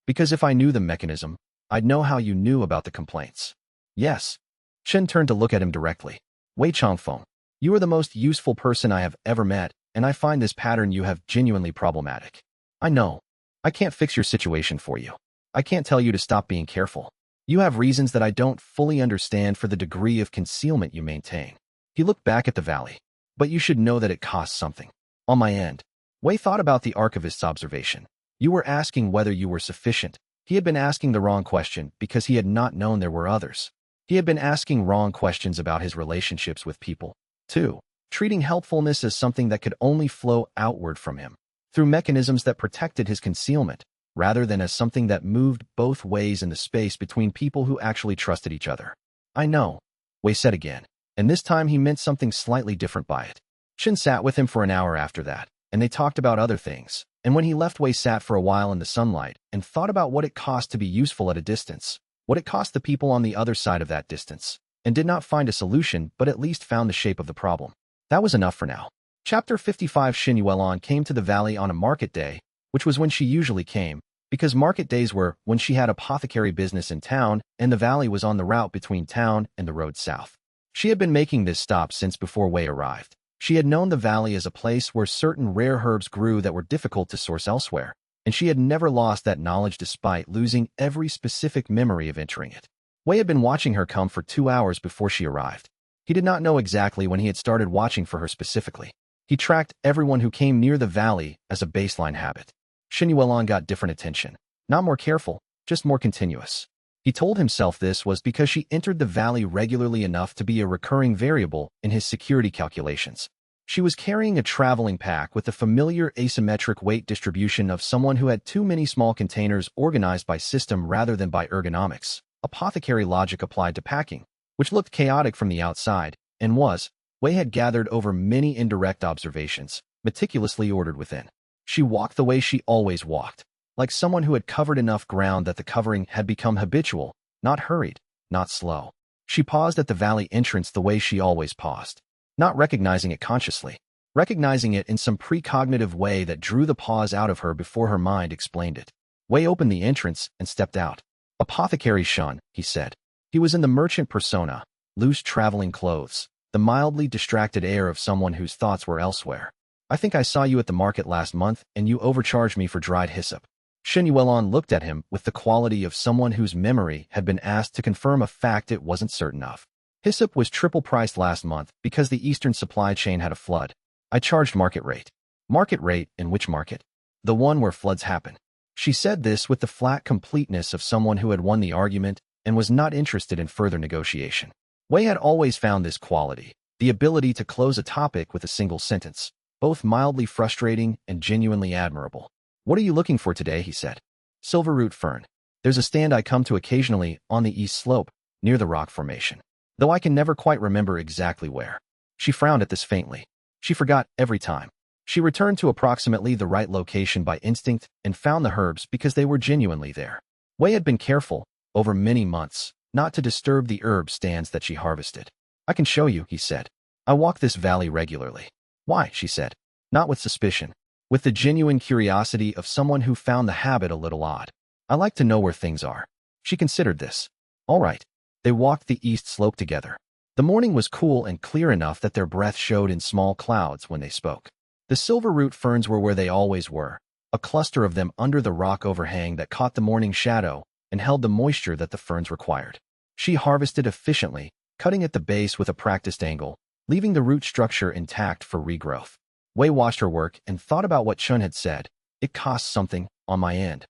Because if I knew the mechanism, I'd know how you knew about the complaints. Yes. Chen turned to look at him directly. Wei Changfeng, you are the most useful person I have ever met, and I find this pattern you have genuinely problematic. I know. I can't fix your situation for you. I can't tell you to stop being careful. You have reasons that I don't fully understand for the degree of concealment you maintain. He looked back at the valley. But you should know that it costs something. On my end. Wei thought about the archivist's observation. You were asking whether you were sufficient. He had been asking the wrong question because he had not known there were others. He had been asking wrong questions about his relationships with people. 2. Treating helpfulness as something that could only flow outward from him, through mechanisms that protected his concealment, rather than as something that moved both ways in the space between people who actually trusted each other. I know, Wei said again, and this time he meant something slightly different by it. Chen sat with him for an hour after that, and they talked about other things, and when he left, Wei sat for a while in the sunlight and thought about what it cost to be useful at a distance, what it cost the people on the other side of that distance, and did not find a solution but at least found the shape of the problem. That was enough for now. Chapter 55. Xin Yuelon came to the valley on a market day, which was when she usually came, because market days were when she had apothecary business in town and the valley was on the route between town and the road south. She had been making this stop since before Wei arrived. She had known the valley as a place where certain rare herbs grew that were difficult to source elsewhere, and she had never lost that knowledge despite losing every specific memory of entering it. Wei had been watching her come for 2 hours before she arrived. He did not know exactly when he had started watching for her specifically. He tracked everyone who came near the valley as a baseline habit. Xin Yuelon got different attention. Not more careful, just more continuous. He told himself this was because she entered the valley regularly enough to be a recurring variable in his security calculations. She was carrying a traveling pack with the familiar asymmetric weight distribution of someone who had too many small containers organized by system rather than by ergonomics. Apothecary logic applied to packing, which looked chaotic from the outside, and was, Wei had gathered over many indirect observations, meticulously ordered within. She walked the way she always walked, like someone who had covered enough ground that the covering had become habitual, not hurried, not slow. She paused at the valley entrance the way she always paused, not recognizing it consciously, recognizing it in some precognitive way that drew the pause out of her before her mind explained it. Wei opened the entrance and stepped out. Apothecary Shun, he said. He was in the merchant persona, loose traveling clothes, the mildly distracted air of someone whose thoughts were elsewhere. I think I saw you at the market last month and you overcharged me for dried hyssop. Xin Yuelon looked at him with the quality of someone whose memory had been asked to confirm a fact it wasn't certain of. Hyssop was triple priced last month because the eastern supply chain had a flood. I charged market rate. Market rate in which market? The one where floods happen. She said this with the flat completeness of someone who had won the argument and was not interested in further negotiation. Wei had always found this quality, the ability to close a topic with a single sentence, both mildly frustrating and genuinely admirable. What are you looking for today, he said. Silverroot fern. There's a stand I come to occasionally on the east slope, near the rock formation, though I can never quite remember exactly where. She frowned at this faintly. She forgot every time. She returned to approximately the right location by instinct and found the herbs because they were genuinely there. Wei had been careful, over many months, not to disturb the herb stands that she harvested. I can show you, he said. I walk this valley regularly. Why, she said. Not with suspicion. With the genuine curiosity of someone who found the habit a little odd. I like to know where things are. She considered this. All right. They walked the east slope together. The morning was cool and clear enough that their breath showed in small clouds when they spoke. The silverroot ferns were where they always were, a cluster of them under the rock overhang that caught the morning shadow and held the moisture that the ferns required. She harvested efficiently, cutting at the base with a practiced angle, leaving the root structure intact for regrowth. Wei watched her work and thought about what Chun had said. It costs something, on my end.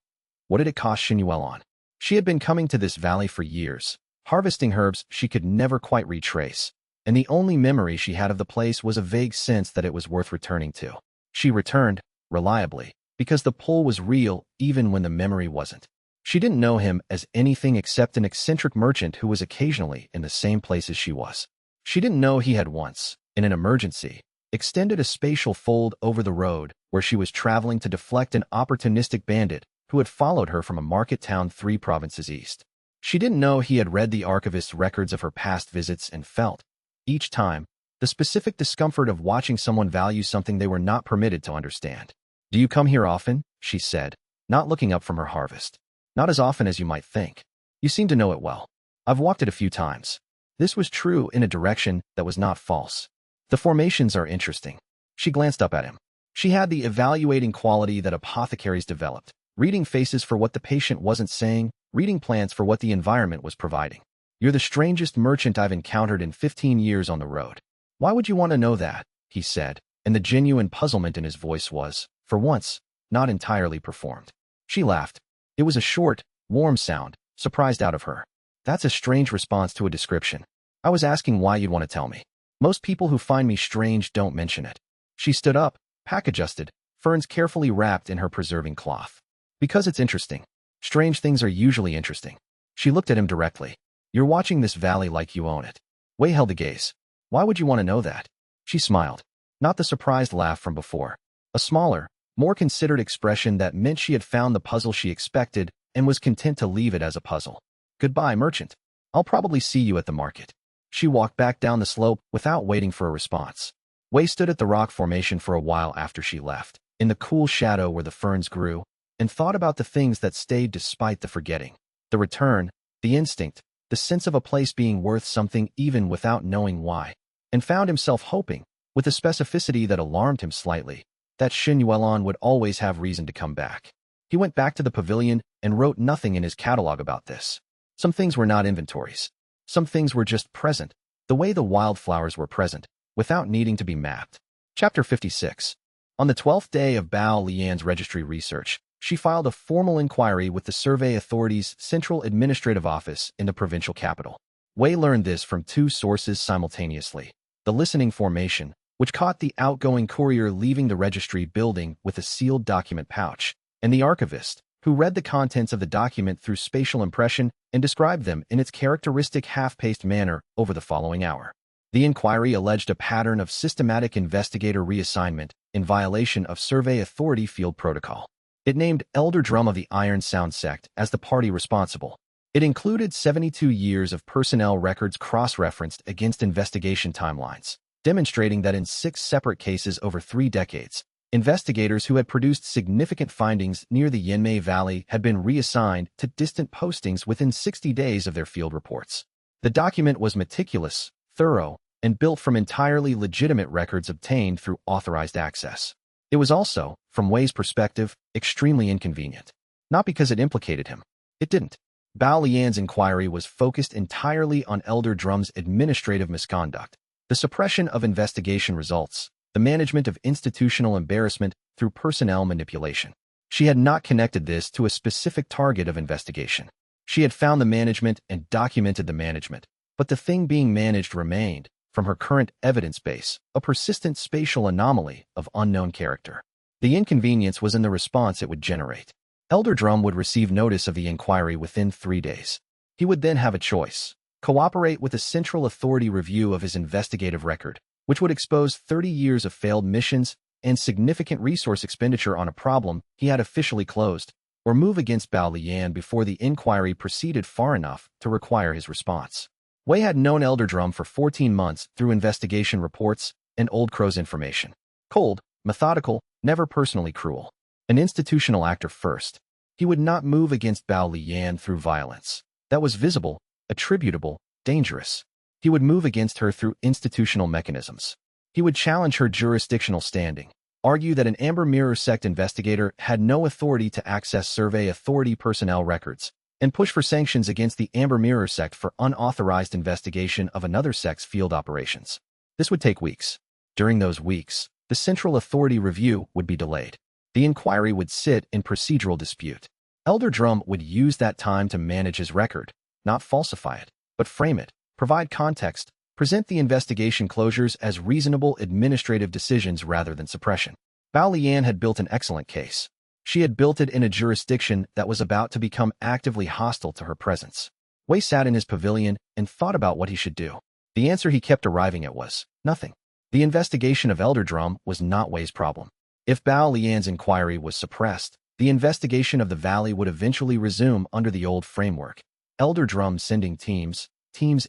What did it cost Xinyuan? She had been coming to this valley for years, harvesting herbs she could never quite retrace, and the only memory she had of the place was a vague sense that it was worth returning to. She returned, reliably, because the pull was real even when the memory wasn't. She didn't know him as anything except an eccentric merchant who was occasionally in the same place as she was. She didn't know he had once, in an emergency, extended a spatial fold over the road where she was traveling to deflect an opportunistic bandit who had followed her from a market town 3 provinces east. She didn't know he had read the archivist's records of her past visits and felt, each time, the specific discomfort of watching someone value something they were not permitted to understand. Do you come here often? She said, not looking up from her harvest. Not as often as you might think. You seem to know it well. I've walked it a few times. This was true in a direction that was not false. The formations are interesting. She glanced up at him. She had the evaluating quality that apothecaries developed, reading faces for what the patient wasn't saying, reading plants for what the environment was providing. You're the strangest merchant I've encountered in 15 years on the road. Why would you want to know that? He said, and the genuine puzzlement in his voice was, for once, not entirely performed. She laughed. It was a short, warm sound, surprised out of her. That's a strange response to a description. I was asking why you'd want to tell me. Most people who find me strange don't mention it. She stood up, pack-adjusted, ferns carefully wrapped in her preserving cloth. Because it's interesting. Strange things are usually interesting. She looked at him directly. You're watching this valley like you own it. Wei held a gaze. Why would you want to know that? She smiled. Not the surprised laugh from before. A smaller, more considered expression that meant she had found the puzzle she expected and was content to leave it as a puzzle. Goodbye, merchant. I'll probably see you at the market. She walked back down the slope without waiting for a response. Wei stood at the rock formation for a while after she left, in the cool shadow where the ferns grew, and thought about the things that stayed despite the forgetting. The return, the instinct, the sense of a place being worth something even without knowing why, and found himself hoping, with a specificity that alarmed him slightly, that Xinyuan would always have reason to come back. He went back to the pavilion and wrote nothing in his catalog about this. Some things were not inventories. Some things were just present, the way the wildflowers were present, without needing to be mapped. Chapter 56. On the 12th day of Bao Lian's registry research, she filed a formal inquiry with the Survey Authority's Central Administrative Office in the provincial capital. Wei learned this from 2 sources simultaneously. The listening formation, which caught the outgoing courier leaving the registry building with a sealed document pouch, and the archivist, who read the contents of the document through spatial impression and described them in its characteristic half-paced manner over the following hour. The inquiry alleged a pattern of systematic investigator reassignment in violation of Survey Authority field protocol. It named Elder Drum of the Iron Sound sect as the party responsible. It included 72 years of personnel records cross-referenced against investigation timelines, demonstrating that in 6 separate cases over 3 decades, investigators who had produced significant findings near the Yanmei Valley had been reassigned to distant postings within 60 days of their field reports. The document was meticulous, thorough, and built from entirely legitimate records obtained through authorized access. It was also, from Wei's perspective, extremely inconvenient. Not because it implicated him. It didn't. Bao Lian's inquiry was focused entirely on Elder Drum's administrative misconduct, the suppression of investigation results, the management of institutional embarrassment through personnel manipulation. She had not connected this to a specific target of investigation. She had found the management and documented the management, but the thing being managed remained, from her current evidence base, a persistent spatial anomaly of unknown character. The inconvenience was in the response it would generate. Elder Drum would receive notice of the inquiry within 3 days. He would then have a choice: cooperate with a central authority review of his investigative record, which would expose 30 years of failed missions and significant resource expenditure on a problem he had officially closed, or move against Bao Lian before the inquiry proceeded far enough to require his response. Wei had known Elder Drum for 14 months through investigation reports and Old Crow's information. Cold, methodical, never personally cruel. An institutional actor first. He would not move against Bao Lian through violence. That was visible, attributable, dangerous. He would move against her through institutional mechanisms. He would challenge her jurisdictional standing, argue that an Amber Mirror sect investigator had no authority to access survey authority personnel records, and push for sanctions against the Amber Mirror sect for unauthorized investigation of another sect's field operations. This would take weeks. During those weeks, the central authority review would be delayed. The inquiry would sit in procedural dispute. Elder Drum would use that time to manage his record, not falsify it, but frame it, provide context, present the investigation closures as reasonable administrative decisions rather than suppression. Bao Lian had built an excellent case. She had built it in a jurisdiction that was about to become actively hostile to her presence. Wei sat in his pavilion and thought about what he should do. The answer he kept arriving at was nothing. The investigation of Elder Drum was not Wei's problem. If Bao Lian's inquiry was suppressed, the investigation of the valley would eventually resume under the old framework. Elder Drum sending teams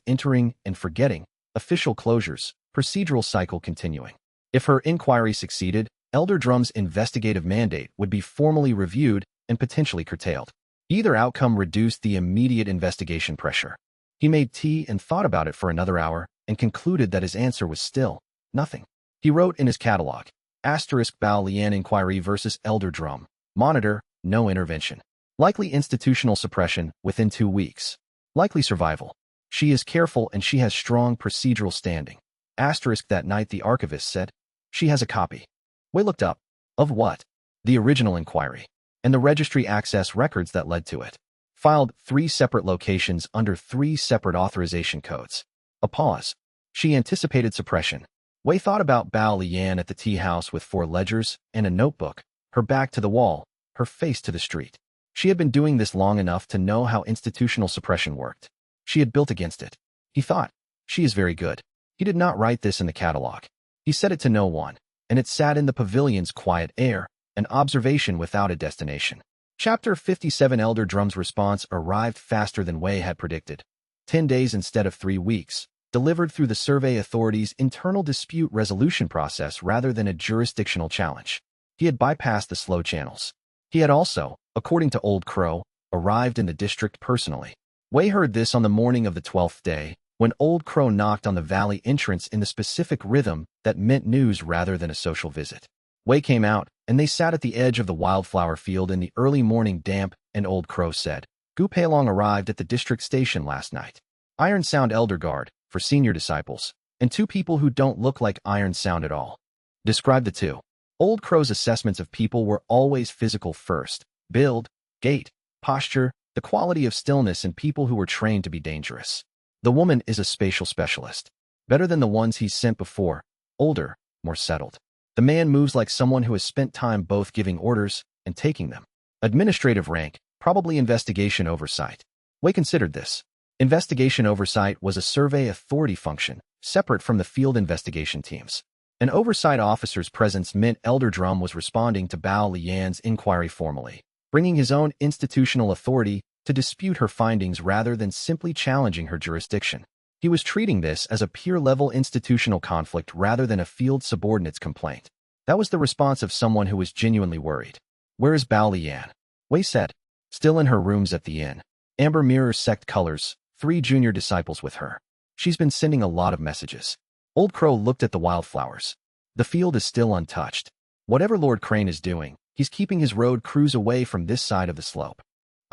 entering and forgetting, official closures, procedural cycle continuing. If her inquiry succeeded, Elder Drum's investigative mandate would be formally reviewed and potentially curtailed. Either outcome reduced the immediate investigation pressure. He made tea and thought about it for another hour and concluded that his answer was still nothing. He wrote in his catalog, Bao Lian inquiry versus Elder Drum. Monitor, no intervention. Likely institutional suppression within 2 weeks. Likely survival. She is careful and she has strong procedural standing. That night the archivist said, she has a copy. Wei looked up. Of what? The original inquiry. And the registry access records that led to it. Filed 3 separate locations under 3 separate authorization codes. A pause. She anticipated suppression. Wei thought about Bao Lian at the tea house with 4 ledgers and a notebook, her back to the wall, her face to the street. She had been doing this long enough to know how institutional suppression worked. She had built against it. He thought, she is very good. He did not write this in the catalog. He said it to no one, and it sat in the pavilion's quiet air, an observation without a destination. Chapter 57 Elder Drum's response arrived faster than Wei had predicted. 10 days instead of 3 weeks, delivered through the survey authority's internal dispute resolution process rather than a jurisdictional challenge. He had bypassed the slow channels. He had also, according to Old Crow, arrived in the district personally. Wei heard this on the morning of the 12th day, when Old Crow knocked on the valley entrance in the specific rhythm that meant news rather than a social visit. Wei came out, and they sat at the edge of the wildflower field in the early morning damp, and Old Crow said, Gu Peilong arrived at the district station last night. Iron Sound Elder Guard, for senior disciples, and 2 people who don't look like Iron Sound at all. Describe the 2. Old Crow's assessments of people were always physical first: build, gait, posture, the quality of stillness, and people who were trained to be dangerous. The woman is a spatial specialist. Better than the ones he's sent before, older, more settled. The man moves like someone who has spent time both giving orders and taking them. Administrative rank, probably investigation oversight. Wei considered this. Investigation oversight was a survey authority function, separate from the field investigation teams. An oversight officer's presence meant Elder Drum was responding to Bao Lian's inquiry formally, bringing his own institutional authority to dispute her findings rather than simply challenging her jurisdiction. He was treating this as a peer-level institutional conflict rather than a field subordinate's complaint. That was the response of someone who was genuinely worried. Where is Bao Lian? Wei said. Still in her rooms at the inn. Amber Mirror sect colors, 3 junior disciples with her. She's been sending a lot of messages. Old Crow looked at the wildflowers. The field is still untouched. Whatever Lord Crane is doing, he's keeping his road crews away from this side of the slope.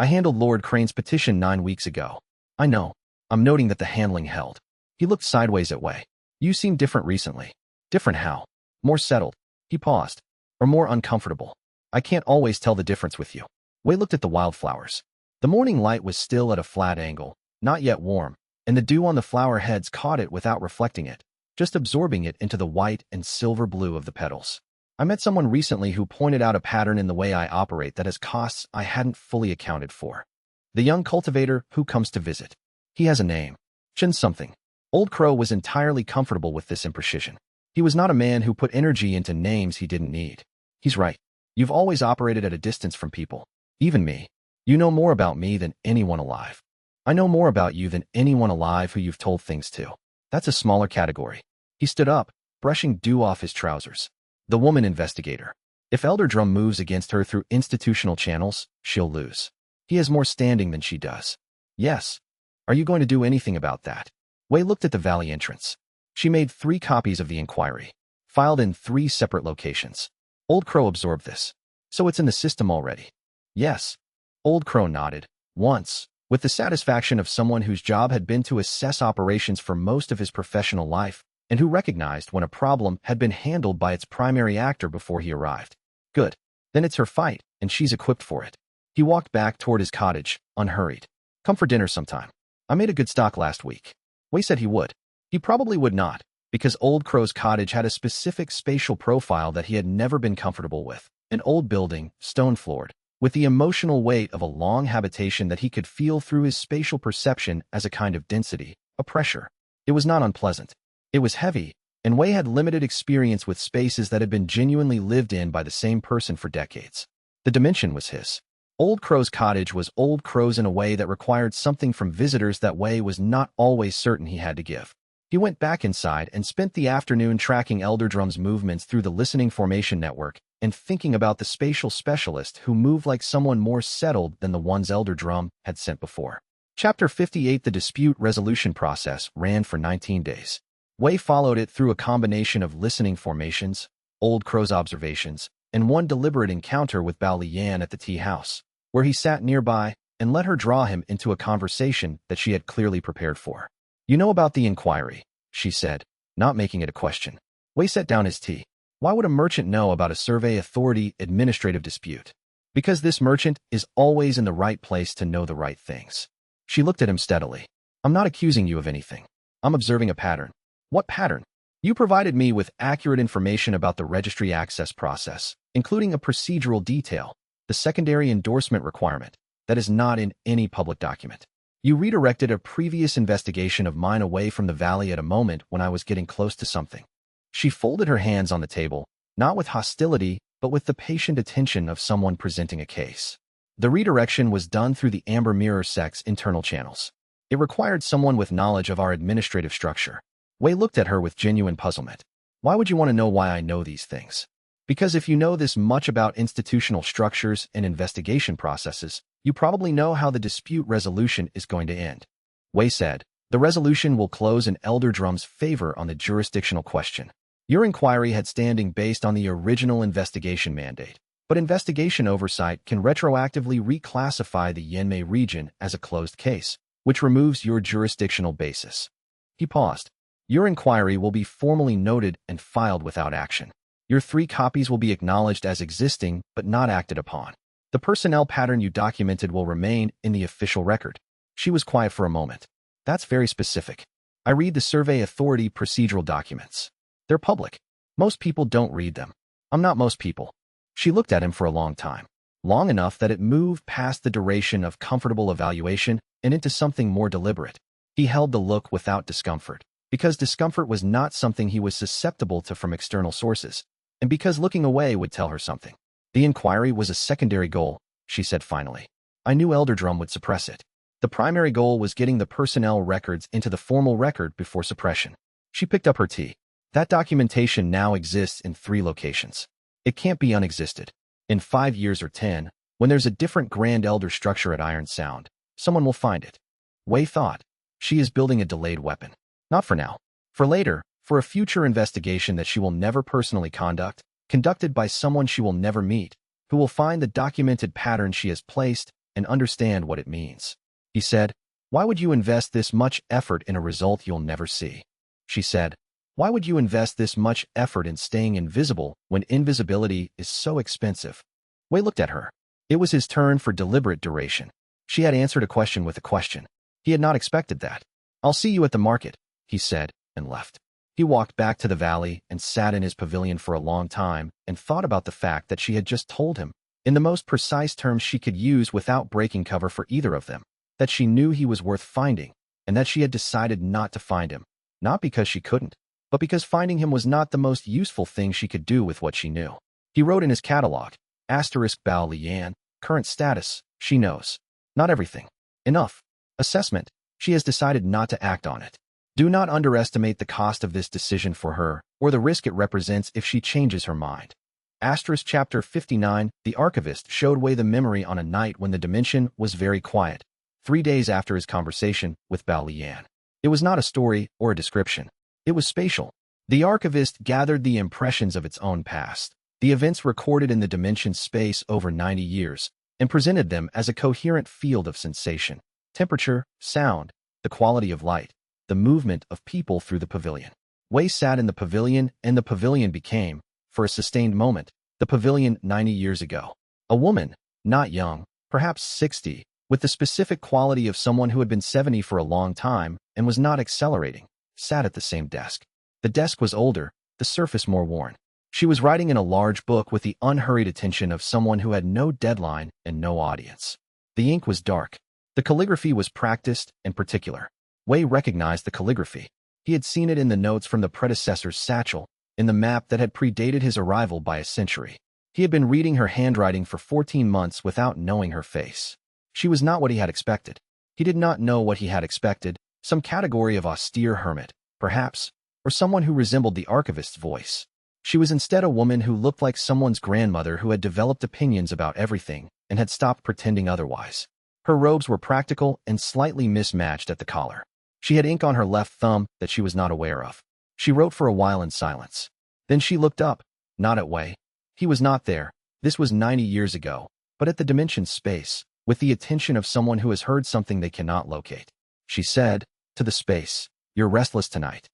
I handled Lord Crane's petition 9 weeks ago. I know. I'm noting that the handling held. He looked sideways at Wei. You seem different recently. Different how? More settled. He paused. Or more uncomfortable. I can't always tell the difference with you. Wei looked at the wildflowers. The morning light was still at a flat angle, not yet warm, and the dew on the flower heads caught it without reflecting it, just absorbing it into the white and silver blue of the petals. I met someone recently who pointed out a pattern in the way I operate that has costs I hadn't fully accounted for. The young cultivator who comes to visit. He has a name. Chin something. Old Crow was entirely comfortable with this imprecision. He was not a man who put energy into names he didn't need. He's right. You've always operated at a distance from people. Even me. You know more about me than anyone alive. I know more about you than anyone alive who you've told things to. That's a smaller category. He stood up, brushing dew off his trousers. The woman investigator. If Elder Drum moves against her through institutional channels, she'll lose. He has more standing than she does. Yes. Are you going to do anything about that? Wei looked at the valley entrance. She made 3 copies of the inquiry, filed in 3 separate locations. Old Crow absorbed this. So it's in the system already. Yes. Old Crow nodded, once, with the satisfaction of someone whose job had been to assess operations for most of his professional life, and who recognized when a problem had been handled by its primary actor before he arrived. Good. Then it's her fight, and she's equipped for it. He walked back toward his cottage, unhurried. Come for dinner sometime. I made a good stock last week. Wei said he would. He probably would not, because Old Crow's cottage had a specific spatial profile that he had never been comfortable with. An old building, stone-floored, with the emotional weight of a long habitation that he could feel through his spatial perception as a kind of density, a pressure. It was not unpleasant. It was heavy, and Wei had limited experience with spaces that had been genuinely lived in by the same person for decades. The dimension was his. Old Crow's cottage was Old Crow's in a way that required something from visitors that Wei was not always certain he had to give. He went back inside and spent the afternoon tracking Elder Drum's movements through the listening formation network and thinking about the spatial specialist who moved like someone more settled than the ones Elder Drum had sent before. Chapter 58. The dispute resolution process ran for 19 days. Wei followed it through a combination of listening formations, Old Crow's observations, and one deliberate encounter with Bao Lian at the tea house, where he sat nearby and let her draw him into a conversation that she had clearly prepared for. You know about the inquiry, she said, not making it a question. Wei set down his tea. Why would a merchant know about a survey authority administrative dispute? Because this merchant is always in the right place to know the right things. She looked at him steadily. I'm not accusing you of anything. I'm observing a pattern. What pattern? You provided me with accurate information about the registry access process, including a procedural detail, the secondary endorsement requirement, that is not in any public document. You redirected a previous investigation of mine away from the valley at a moment when I was getting close to something. She folded her hands on the table, not with hostility, but with the patient attention of someone presenting a case. The redirection was done through the Amber Mirror sects' internal channels. It required someone with knowledge of our administrative structure. Wei looked at her with genuine puzzlement. Why would you want to know why I know these things? Because if you know this much about institutional structures and investigation processes, you probably know how the dispute resolution is going to end. Wei said, the resolution will close in Elder Drum's favor on the jurisdictional question. Your inquiry had standing based on the original investigation mandate, but investigation oversight can retroactively reclassify the Yanmei region as a closed case, which removes your jurisdictional basis. He paused. Your inquiry will be formally noted and filed without action. Your 3 copies will be acknowledged as existing but not acted upon. The personnel pattern you documented will remain in the official record. She was quiet for a moment. That's very specific. I read the Survey Authority procedural documents. They're public. Most people don't read them. I'm not most people. She looked at him for a long time. Long enough that it moved past the duration of comfortable evaluation and into something more deliberate. He held the look without discomfort, because discomfort was not something he was susceptible to from external sources, and because looking away would tell her something. The inquiry was a secondary goal, she said finally. I knew Elder Drum would suppress it. The primary goal was getting the personnel records into the formal record before suppression. She picked up her tea. That documentation now exists in 3 locations. It can't be unexisted. In 5 years or 10, when there's a different Grand Elder structure at Iron Sound, someone will find it. Wei thought. She is building a delayed weapon. Not for now. For later, for a future investigation that she will never personally conducted by someone she will never meet, who will find the documented pattern she has placed and understand what it means. He said, "Why would you invest this much effort in a result you'll never see?" She said, "Why would you invest this much effort in staying invisible when invisibility is so expensive?" Wei looked at her. It was his turn for deliberate duration. She had answered a question with a question. He had not expected that. "I'll see you at the market," he said, and left. He walked back to the valley and sat in his pavilion for a long time and thought about the fact that she had just told him, in the most precise terms she could use without breaking cover for either of them, that she knew he was worth finding, and that she had decided not to find him, not because she couldn't, but because finding him was not the most useful thing she could do with what she knew. He wrote in his catalog, Bao Lian, current status, she knows. Not everything. Enough. Assessment. She has decided not to act on it. Do not underestimate the cost of this decision for her, or the risk it represents if she changes her mind. Chapter 59, The Archivist showed Wei the memory on a night when the dimension was very quiet, 3 days after his conversation with Bao Lian. It was not a story or a description. It was spatial. The Archivist gathered the impressions of its own past, the events recorded in the dimension's space over 90 years, and presented them as a coherent field of sensation, temperature, sound, the quality of light, the movement of people through the pavilion. Wei sat in the pavilion, and the pavilion became, for a sustained moment, the pavilion 90 years ago. A woman, not young, perhaps 60, with the specific quality of someone who had been 70 for a long time and was not accelerating, sat at the same desk. The desk was older, the surface more worn. She was writing in a large book with the unhurried attention of someone who had no deadline and no audience. The ink was dark. The calligraphy was practiced and particular. Wei recognized the calligraphy. He had seen it in the notes from the predecessor's satchel, in the map that had predated his arrival by a century. He had been reading her handwriting for 14 months without knowing her face. She was not what he had expected. He did not know what he had expected, some category of austere hermit, perhaps, or someone who resembled the archivist's voice. She was instead a woman who looked like someone's grandmother who had developed opinions about everything and had stopped pretending otherwise. Her robes were practical and slightly mismatched at the collar. She had ink on her left thumb that she was not aware of. She wrote for a while in silence. Then she looked up, not at Wei. He was not there. This was 90 years ago, but at the dimension's space, with the attention of someone who has heard something they cannot locate. She said, to the space, "You're restless tonight."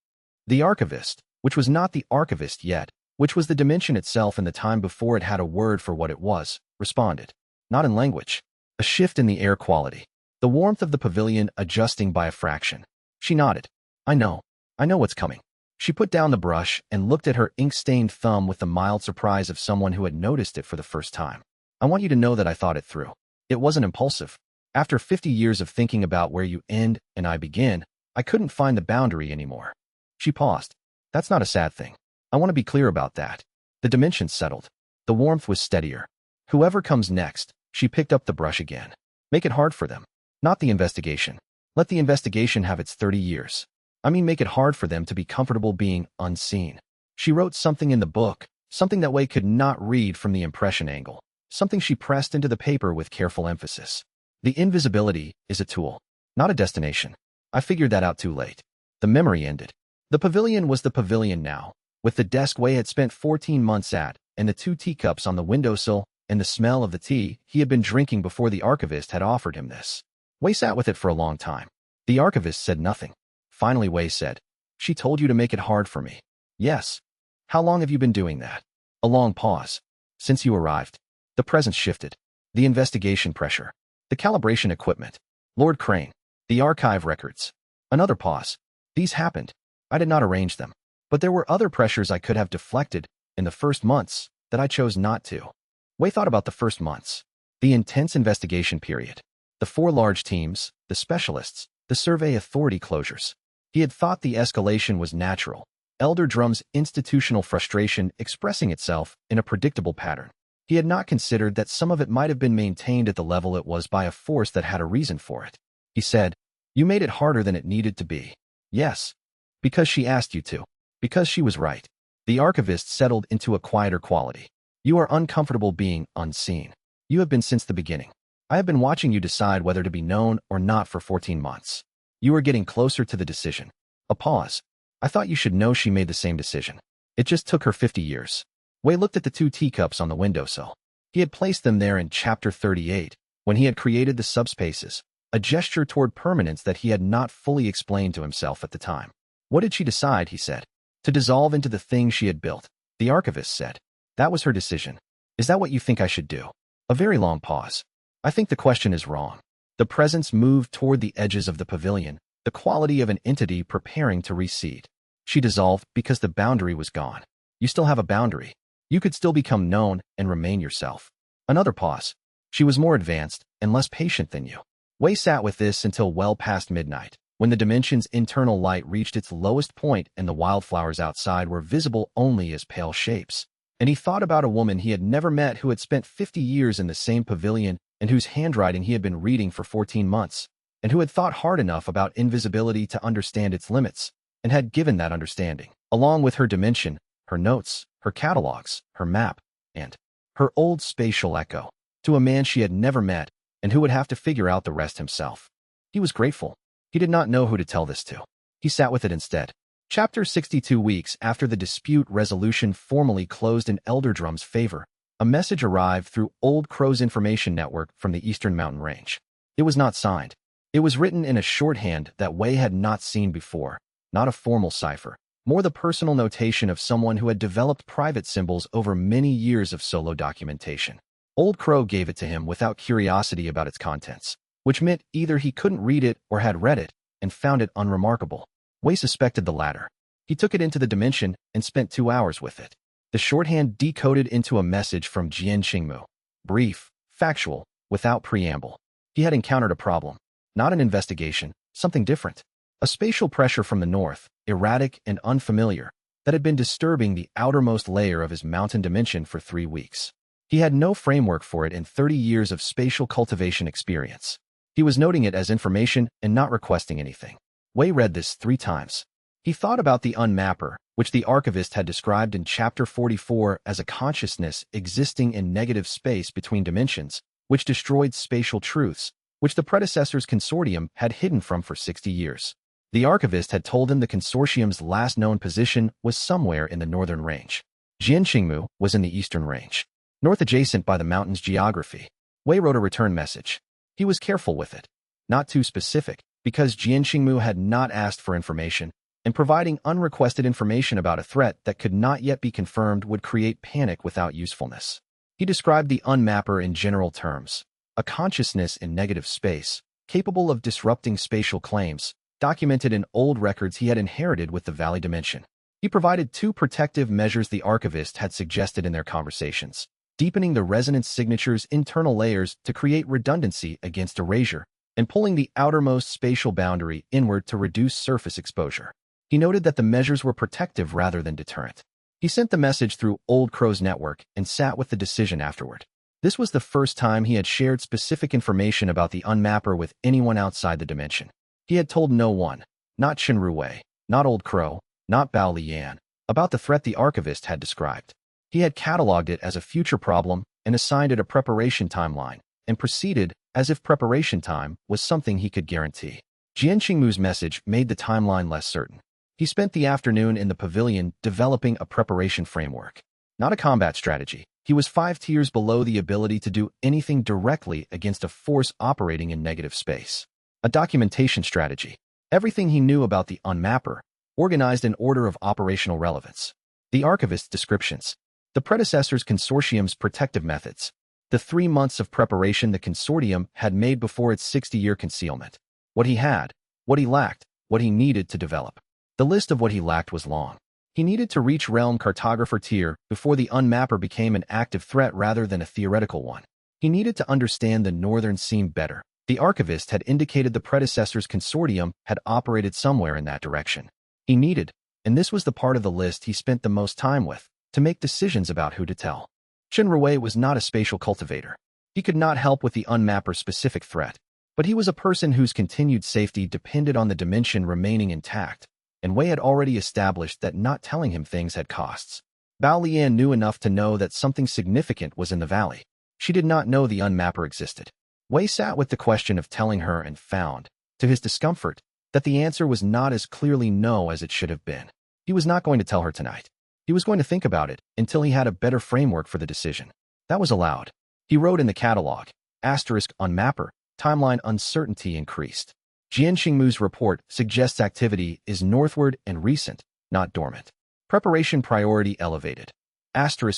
The archivist, which was not the archivist yet, which was the dimension itself in the time before it had a word for what it was, responded. Not in language. A shift in the air quality. The warmth of the pavilion adjusting by a fraction. She nodded. I know what's coming." She put down the brush and looked at her ink-stained thumb with the mild surprise of someone who had noticed it for the first time. "I want you to know that I thought it through. It wasn't impulsive. After 50 years of thinking about where you end and I begin, I couldn't find the boundary anymore." She paused. "That's not a sad thing. I want to be clear about that." The dimension settled. The warmth was steadier. "Whoever comes next," she picked up the brush again. "Make it hard for them. Not the investigation. Let the investigation have its 30 years. I mean, make it hard for them to be comfortable being unseen." She wrote something in the book, something that Wei could not read from the impression angle, something she pressed into the paper with careful emphasis. "The invisibility is a tool, not a destination. I figured that out too late." The memory ended. The pavilion was the pavilion now, with the desk Wei had spent 14 months at, and the 2 teacups on the windowsill, and the smell of the tea he had been drinking before the archivist had offered him this. Wei sat with it for a long time. The archivist said nothing. Finally, Wei said, "She told you to make it hard for me." "Yes." "How long have you been doing that?" A long pause. "Since you arrived." The presence shifted. The investigation pressure. The calibration equipment. Lord Crane. The archive records. Another pause. "These happened. I did not arrange them. But there were other pressures I could have deflected in the first months that I chose not to." Wei thought about the first months. The intense investigation period. The 4 large teams, the specialists, the survey authority closures. He had thought the escalation was natural. Elder Drum's institutional frustration expressing itself in a predictable pattern. He had not considered that some of it might have been maintained at the level it was by a force that had a reason for it. He said, "You made it harder than it needed to be." "Yes." "Because she asked you to." "Because she was right." The archivist settled into a quieter quality. "You are uncomfortable being unseen. You have been since the beginning. I have been watching you decide whether to be known or not for 14 months. You are getting closer to the decision." A pause. "I thought you should know she made the same decision. It just took her 50 years. Wei looked at the 2 teacups on the windowsill. He had placed them there in Chapter 38, When he had created the subspaces, a gesture toward permanence that he had not fully explained to himself at the time. What did she decide, he said? To dissolve into the thing she had built. The archivist said. That was her decision. Is that what you think I should do? A very long pause. I think the question is wrong. The presence moved toward the edges of the pavilion, the quality of an entity preparing to reseed. She dissolved because the boundary was gone. You still have a boundary. You could still become known and remain yourself. Another pause. She was more advanced and less patient than you. Wei sat with this until well past midnight, when the dimension's internal light reached its lowest point and the wildflowers outside were visible only as pale shapes. And he thought about a woman he had never met who had spent 50 years in the same pavilion and whose handwriting he had been reading for 14 months, and who had thought hard enough about invisibility to understand its limits, and had given that understanding, along with her dimension, her notes, her catalogs, her map, and her old spatial echo, to a man she had never met and who would have to figure out the rest himself. He was grateful. He did not know who to tell this to. He sat with it instead. Chapter 62. Weeks after the dispute resolution formally closed in Elder Drum's favor, a message arrived through Old Crow's information network from the Eastern Mountain Range. It was not signed. It was written in a shorthand that Wei had not seen before, not a formal cipher, more the personal notation of someone who had developed private symbols over many years of solo documentation. Old Crow gave it to him without curiosity about its contents, which meant either he couldn't read it or had read it and found it unremarkable. Wei suspected the latter. He took it into the dimension and spent 2 hours with it. The shorthand decoded into a message from Xianxia. Brief, factual, without preamble. He had encountered a problem. Not an investigation, something different. A spatial pressure from the north, erratic and unfamiliar, that had been disturbing the outermost layer of his mountain dimension for 3 weeks. He had no framework for it in 30 years of spatial cultivation experience. He was noting it as information and not requesting anything. Wei read this 3 times. He thought about the unmapper, which the archivist had described in Chapter 44 as a consciousness existing in negative space between dimensions, which destroyed spatial truths, which the predecessor's consortium had hidden from for 60 years. The archivist had told him the consortium's last known position was somewhere in the northern range. Xianxia was in the eastern range, north adjacent by the mountain's geography. Wei wrote a return message. He was careful with it. Not too specific, because Xianxia had not asked for information, and providing unrequested information about a threat that could not yet be confirmed would create panic without usefulness. He described the unmapper in general terms, a consciousness in negative space, capable of disrupting spatial claims, documented in old records he had inherited with the Valley Dimension. He provided 2 protective measures the archivist had suggested in their conversations, deepening the resonance signature's internal layers to create redundancy against erasure, and pulling the outermost spatial boundary inward to reduce surface exposure. He noted that the measures were protective rather than deterrent. He sent the message through Old Crow's network and sat with the decision afterward. This was the first time he had shared specific information about the unmapper with anyone outside the dimension. He had told no one, not Shenruwei, not Old Crow, not Bao Lian, about the threat the archivist had described. He had cataloged it as a future problem and assigned it a preparation timeline, and proceeded as if preparation time was something he could guarantee. Xianxia's message made the timeline less certain. He spent the afternoon in the pavilion developing a preparation framework, not a combat strategy. He was 5 tiers below the ability to do anything directly against a force operating in negative space. A documentation strategy. Everything he knew about the unmapper, organized in order of operational relevance. The archivist's descriptions. The predecessor's consortium's protective methods. The 3 months of preparation the consortium had made before its 60-year concealment. What he had, what he lacked, what he needed to develop. The list of what he lacked was long. He needed to reach Realm Cartographer tier before the unmapper became an active threat rather than a theoretical one. He needed to understand the northern seam better. The archivist had indicated the predecessor's consortium had operated somewhere in that direction. He needed, and this was the part of the list he spent the most time with, to make decisions about who to tell. Shenruwei was not a spatial cultivator. He could not help with the unmapper's specific threat, but he was a person whose continued safety depended on the dimension remaining intact, and Wei had already established that not telling him things had costs. Bao Lian knew enough to know that something significant was in the valley. She did not know the unmapper existed. Wei sat with the question of telling her and found, to his discomfort, that the answer was not as clearly no as it should have been. He was not going to tell her tonight. He was going to think about it until he had a better framework for the decision. That was allowed. He wrote in the catalog, On mapper, timeline uncertainty increased. Jian Xingmu's report suggests activity is northward and recent, not dormant. Preparation priority elevated.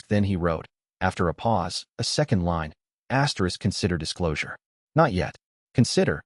Then he wrote, after a pause, a second line, consider disclosure. Not yet. Consider.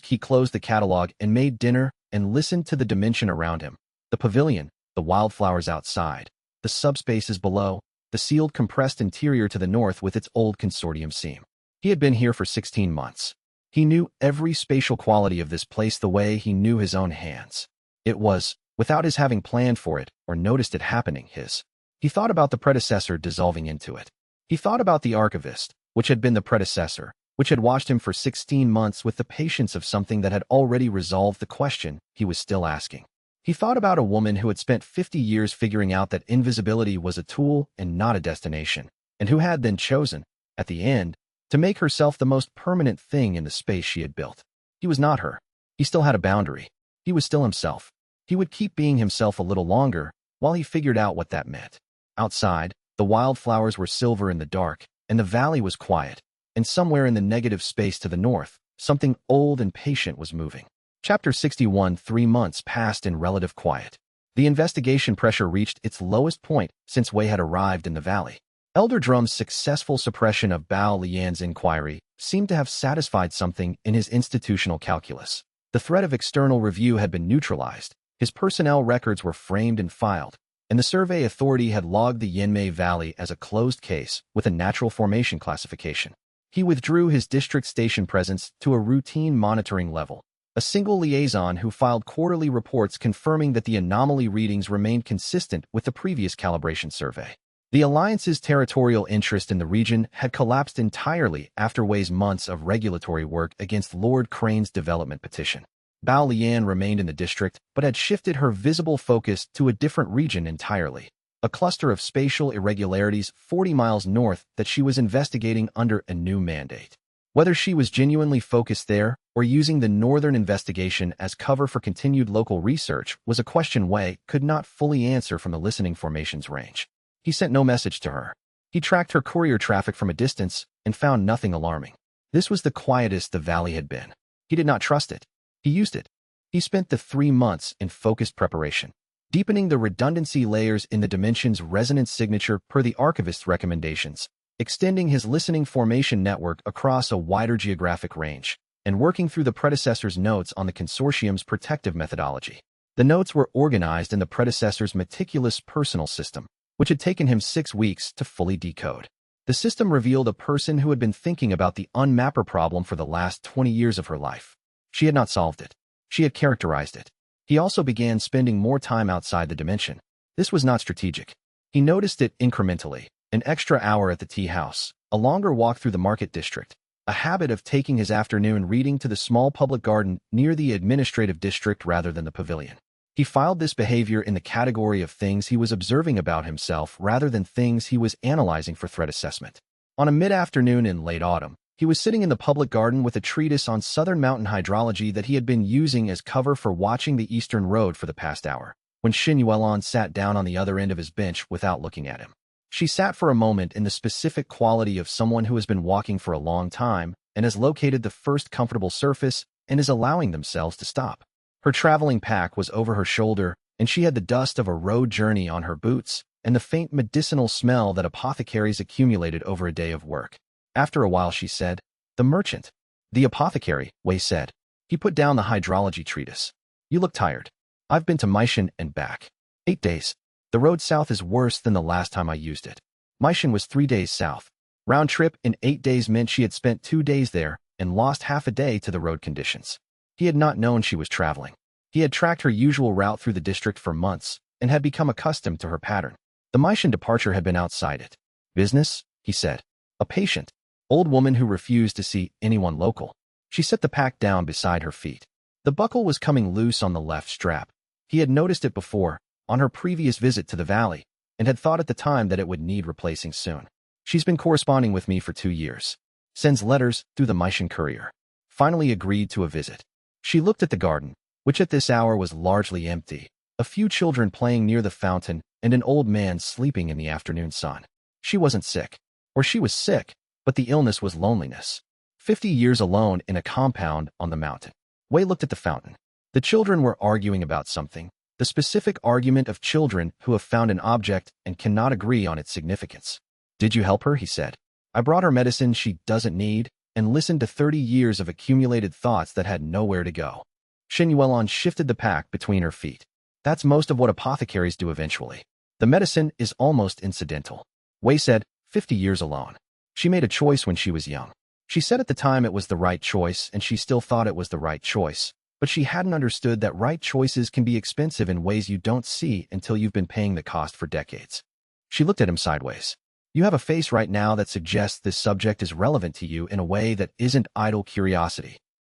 He closed the catalog and made dinner and listened to the dimension around him. The pavilion, the wildflowers outside, the subspaces below, the sealed compressed interior to the north with its old consortium seam. He had been here for 16 months. He knew every spatial quality of this place the way he knew his own hands. It was, without his having planned for it or noticed it happening, his. He thought about the predecessor dissolving into it. He thought about the archivist, which had been the predecessor, which had watched him for 16 months with the patience of something that had already resolved the question he was still asking. He thought about a woman who had spent 50 years figuring out that invisibility was a tool and not a destination, and who had then chosen, at the end, to make herself the most permanent thing in the space she had built. He was not her. He still had a boundary. He was still himself. He would keep being himself a little longer while he figured out what that meant. Outside, the wildflowers were silver in the dark, and the valley was quiet, and somewhere in the negative space to the north, something old and patient was moving. Chapter 61. 3 months passed in relative quiet. The investigation pressure reached its lowest point since Wei had arrived in the valley. Elder Drum's successful suppression of Bao Lian's inquiry seemed to have satisfied something in his institutional calculus. The threat of external review had been neutralized, his personnel records were framed and filed, and the survey authority had logged the Yinmei Valley as a closed case with a natural formation classification. He withdrew his district station presence to a routine monitoring level. A single liaison who filed quarterly reports confirming that the anomaly readings remained consistent with the previous calibration survey. The Alliance's territorial interest in the region had collapsed entirely after Wei's months of regulatory work against Lord Crane's development petition. Bao Lian remained in the district, but had shifted her visible focus to a different region entirely, a cluster of spatial irregularities 40 miles north that she was investigating under a new mandate. Whether she was genuinely focused there or using the northern investigation as cover for continued local research was a question Wei could not fully answer from the listening formation's range. He sent no message to her. He tracked her courier traffic from a distance and found nothing alarming. This was the quietest the valley had been. He did not trust it. He used it. He spent the 3 months in focused preparation, deepening the redundancy layers in the dimension's resonance signature per the archivist's recommendations, extending his listening formation network across a wider geographic range, and working through the predecessor's notes on the consortium's protective methodology. The notes were organized in the predecessor's meticulous personal system, which had taken him 6 weeks to fully decode. The system revealed a person who had been thinking about the unmapper problem for the last 20 years of her life. She had not solved it. She had characterized it. He also began spending more time outside the dimension. This was not strategic. He noticed it incrementally. An extra hour at the tea house, a longer walk through the market district, a habit of taking his afternoon reading to the small public garden near the administrative district rather than the pavilion. He filed this behavior in the category of things he was observing about himself rather than things he was analyzing for threat assessment. On a mid-afternoon in late autumn, he was sitting in the public garden with a treatise on southern mountain hydrology that he had been using as cover for watching the eastern road for the past hour, when Xin Yuelon sat down on the other end of his bench without looking at him. She sat for a moment in the specific quality of someone who has been walking for a long time and has located the first comfortable surface and is allowing themselves to stop. Her traveling pack was over her shoulder, and she had the dust of a road journey on her boots and the faint medicinal smell that apothecaries accumulated over a day of work. After a while she said, "The merchant." "The apothecary," Wei said. He put down the hydrology treatise. "You look tired." "I've been to Meishan and back. 8 days. The road south is worse than the last time I used it." Meishan was 3 days south. Round trip in 8 days meant she had spent 2 days there and lost half a day to the road conditions. He had not known she was traveling. He had tracked her usual route through the district for months and had become accustomed to her pattern. The Meishan departure had been outside it. "Business?" he said. "A patient. Old woman who refused to see anyone local." She set the pack down beside her feet. The buckle was coming loose on the left strap. He had noticed it before, on her previous visit to the valley, and had thought at the time that it would need replacing soon. "She's been corresponding with me for 2 years. Sends letters through the Meishan courier. Finally agreed to a visit." She looked at the garden, which at this hour was largely empty, a few children playing near the fountain and an old man sleeping in the afternoon sun. She wasn't sick. Or she was sick, but the illness was loneliness. 50 years alone in a compound on the mountain. Wei looked at the fountain. The children were arguing about something, the specific argument of children who have found an object and cannot agree on its significance. Did you help her? He said. I brought her medicine she doesn't need and listened to 30 years of accumulated thoughts that had nowhere to go. Xin Yuelon shifted the pack between her feet. That's most of what apothecaries do eventually. The medicine is almost incidental. Wei said, 50 years alone. She made a choice when she was young. She said at the time it was the right choice and she still thought it was the right choice, but she hadn't understood that right choices can be expensive in ways you don't see until you've been paying the cost for decades. She looked at him sideways. You have a face right now that suggests this subject is relevant to you in a way that isn't idle curiosity.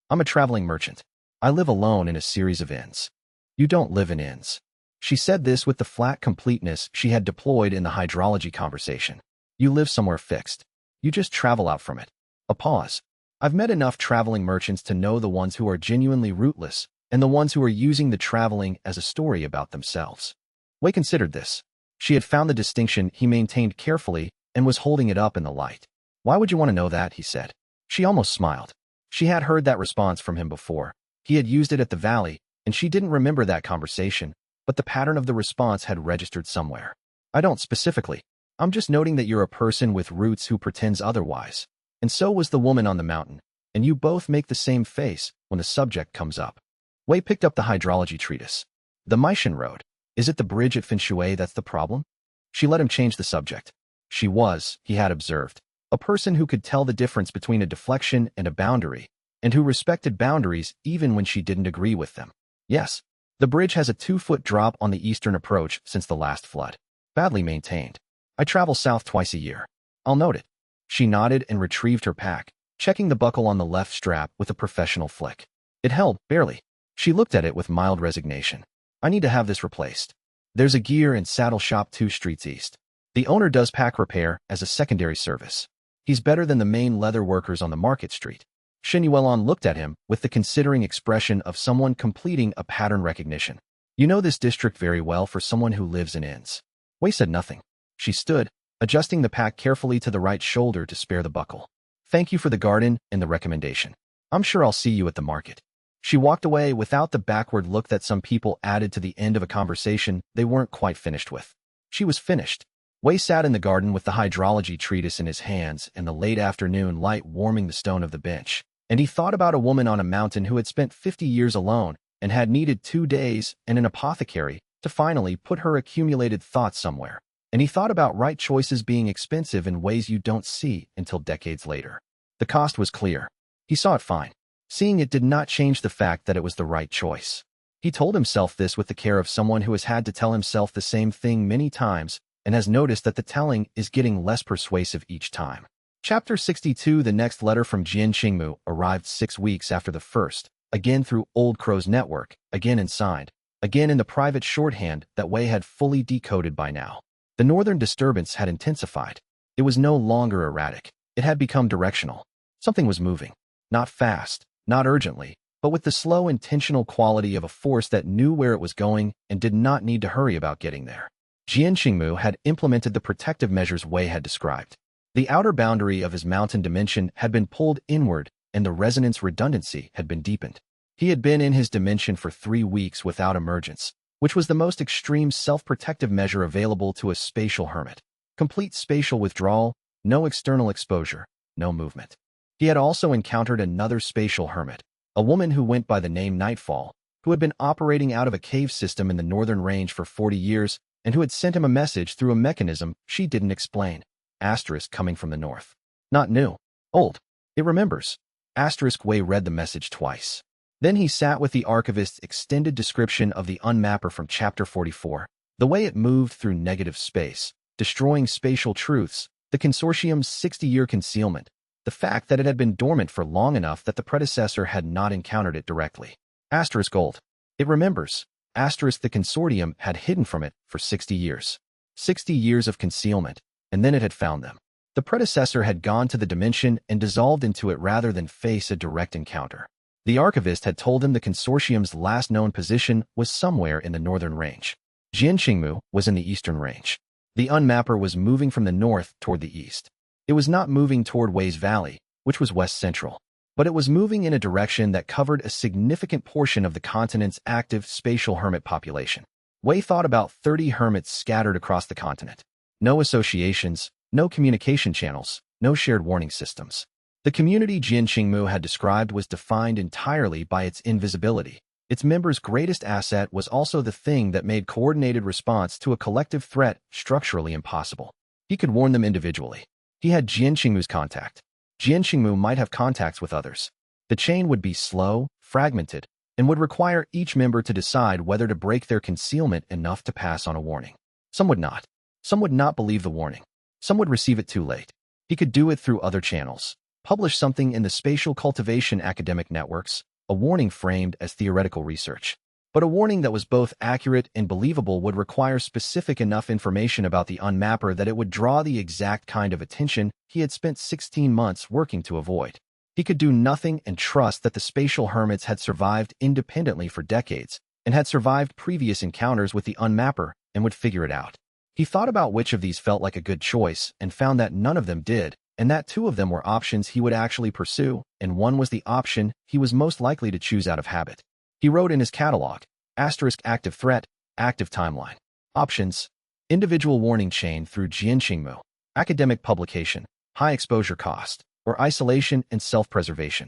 I'm a traveling merchant. I live alone in a series of inns. You don't live in inns. She said this with the flat completeness she had deployed in the hydrology conversation. You live somewhere fixed. You just travel out from it. A pause. I've met enough traveling merchants to know the ones who are genuinely rootless and the ones who are using the traveling as a story about themselves. Wei considered this. She had found the distinction he maintained carefully and was holding it up in the light. Why would you want to know that? He said. She almost smiled. She had heard that response from him before. He had used it at the valley, and she didn't remember that conversation, but the pattern of the response had registered somewhere. I don't specifically. I'm just noting that you're a person with roots who pretends otherwise. And so was the woman on the mountain, and you both make the same face when the subject comes up. Wei picked up the hydrology treatise. The Meishan Road. Is it the bridge at Finshui that's the problem? She let him change the subject. She was, he had observed, a person who could tell the difference between a deflection and a boundary, and who respected boundaries even when she didn't agree with them. Yes, the bridge has a 2-foot drop on the eastern approach since the last flood. Badly maintained. I travel south twice a year. I'll note it. She nodded and retrieved her pack, checking the buckle on the left strap with a professional flick. It held, barely. She looked at it with mild resignation. I need to have this replaced. There's a gear and saddle shop 2 streets east. The owner does pack repair as a secondary service. He's better than the main leather workers on the market street. Xin Yuelon looked at him with the considering expression of someone completing a pattern recognition. You know this district very well for someone who lives in inns. Wei said nothing. She stood, adjusting the pack carefully to the right shoulder to spare the buckle. Thank you for the garden and the recommendation. I'm sure I'll see you at the market. She walked away without the backward look that some people added to the end of a conversation they weren't quite finished with. She was finished. Wei sat in the garden with the hydrology treatise in his hands and the late afternoon light warming the stone of the bench, and he thought about a woman on a mountain who had spent 50 years alone and had needed 2 days and an apothecary to finally put her accumulated thoughts somewhere. And he thought about right choices being expensive in ways you don't see until decades later. The cost was clear. He saw it fine. Seeing it did not change the fact that it was the right choice. He told himself this with the care of someone who has had to tell himself the same thing many times and has noticed that the telling is getting less persuasive each time. Chapter 62. The next letter from Jian Qingmu arrived 6 weeks after the first, again through Old Crow's network, again and signed, again in the private shorthand that Wei had fully decoded by now. The northern disturbance had intensified. It was no longer erratic. It had become directional. Something was moving. Not fast, not urgently, but with the slow, intentional quality of a force that knew where it was going and did not need to hurry about getting there. Jian Qingmu had implemented the protective measures Wei had described. The outer boundary of his mountain dimension had been pulled inward, and the resonance redundancy had been deepened. He had been in his dimension for 3 weeks without emergence, which was the most extreme self-protective measure available to a spatial hermit. Complete spatial withdrawal, no external exposure, no movement. He had also encountered another spatial hermit, a woman who went by the name Nightfall, who had been operating out of a cave system in the northern range for 40 years and who had sent him a message through a mechanism she didn't explain. Asterisk coming from the north. Not new. Old. It remembers. Asterisk Wei read the message twice. Then he sat with the archivist's extended description of the unmapper from chapter 44, the way it moved through negative space, destroying spatial truths, the consortium's 60-year concealment, the fact that it had been dormant for long enough that the predecessor had not encountered it directly. Asterisk old. It remembers. Asterisk the consortium had hidden from it for 60 years. 60 years of concealment, and then it had found them. The predecessor had gone to the dimension and dissolved into it rather than face a direct encounter. The archivist had told him the consortium's last known position was somewhere in the northern range. Jian Qingmu was in the eastern range. The unmapper was moving from the north toward the east. It was not moving toward Wei's Valley, which was west-central. But it was moving in a direction that covered a significant portion of the continent's active spatial hermit population. Wei thought about 30 hermits scattered across the continent. No associations, no communication channels, no shared warning systems. The community Jin Qingmu had described was defined entirely by its invisibility. Its members' greatest asset was also the thing that made coordinated response to a collective threat structurally impossible. He could warn them individually. He had Jin Qingmu's contact. Jin Qingmu might have contacts with others. The chain would be slow, fragmented, and would require each member to decide whether to break their concealment enough to pass on a warning. Some would not. Some would not believe the warning. Some would receive it too late. He could do it through other channels. Publish something in the spatial cultivation academic networks, a warning framed as theoretical research. But a warning that was both accurate and believable would require specific enough information about the unmapper that it would draw the exact kind of attention he had spent 16 months working to avoid. He could do nothing and trust that the spatial hermits had survived independently for decades and had survived previous encounters with the unmapper and would figure it out. He thought about which of these felt like a good choice and found that none of them did, and that 2 of them were options he would actually pursue, and 1 was the option he was most likely to choose out of habit. He wrote in his catalog, *active threat, active timeline. Options: individual warning chain through Jin Qingmu, academic publication, high exposure cost, or isolation and self-preservation.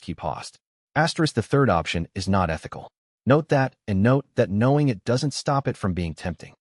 He paused. The third option is not ethical. Note that, and note that knowing it doesn't stop it from being tempting.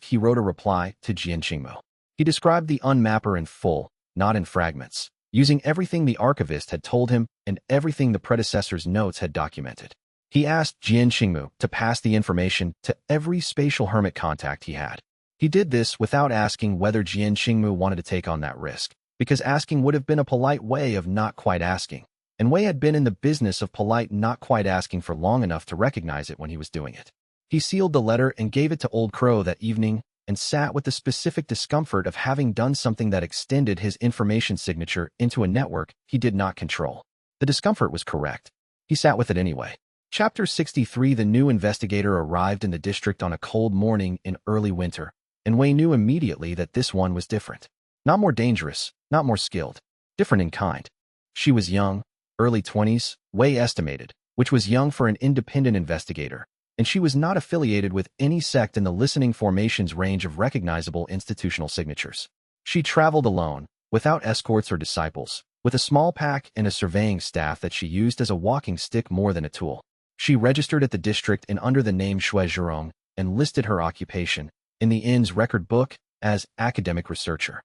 He wrote a reply to Jin Qingmu. He described the unmapper in full, not in fragments, using everything the archivist had told him and everything the predecessor's notes had documented. He asked Jin Qingmu to pass the information to every spatial hermit contact he had. He did this without asking whether Jin Qingmu wanted to take on that risk, because asking would have been a polite way of not quite asking, and Wei had been in the business of polite not quite asking for long enough to recognize it when he was doing it. He sealed the letter and gave it to Old Crow that evening, and sat with the specific discomfort of having done something that extended his information signature into a network he did not control. The discomfort was correct. He sat with it anyway. Chapter 63. The new investigator arrived in the district on a cold morning in early winter, and Wei knew immediately that this one was different. Not more dangerous, not more skilled. Different in kind. She was young, early 20s, Wei estimated, which was young for an independent investigator, and she was not affiliated with any sect in the listening formation's range of recognizable institutional signatures. She traveled alone, without escorts or disciples, with a small pack and a surveying staff that she used as a walking stick more than a tool. She registered at the district in under the name Shui Zhurong and listed her occupation, in the inn's record book, as academic researcher.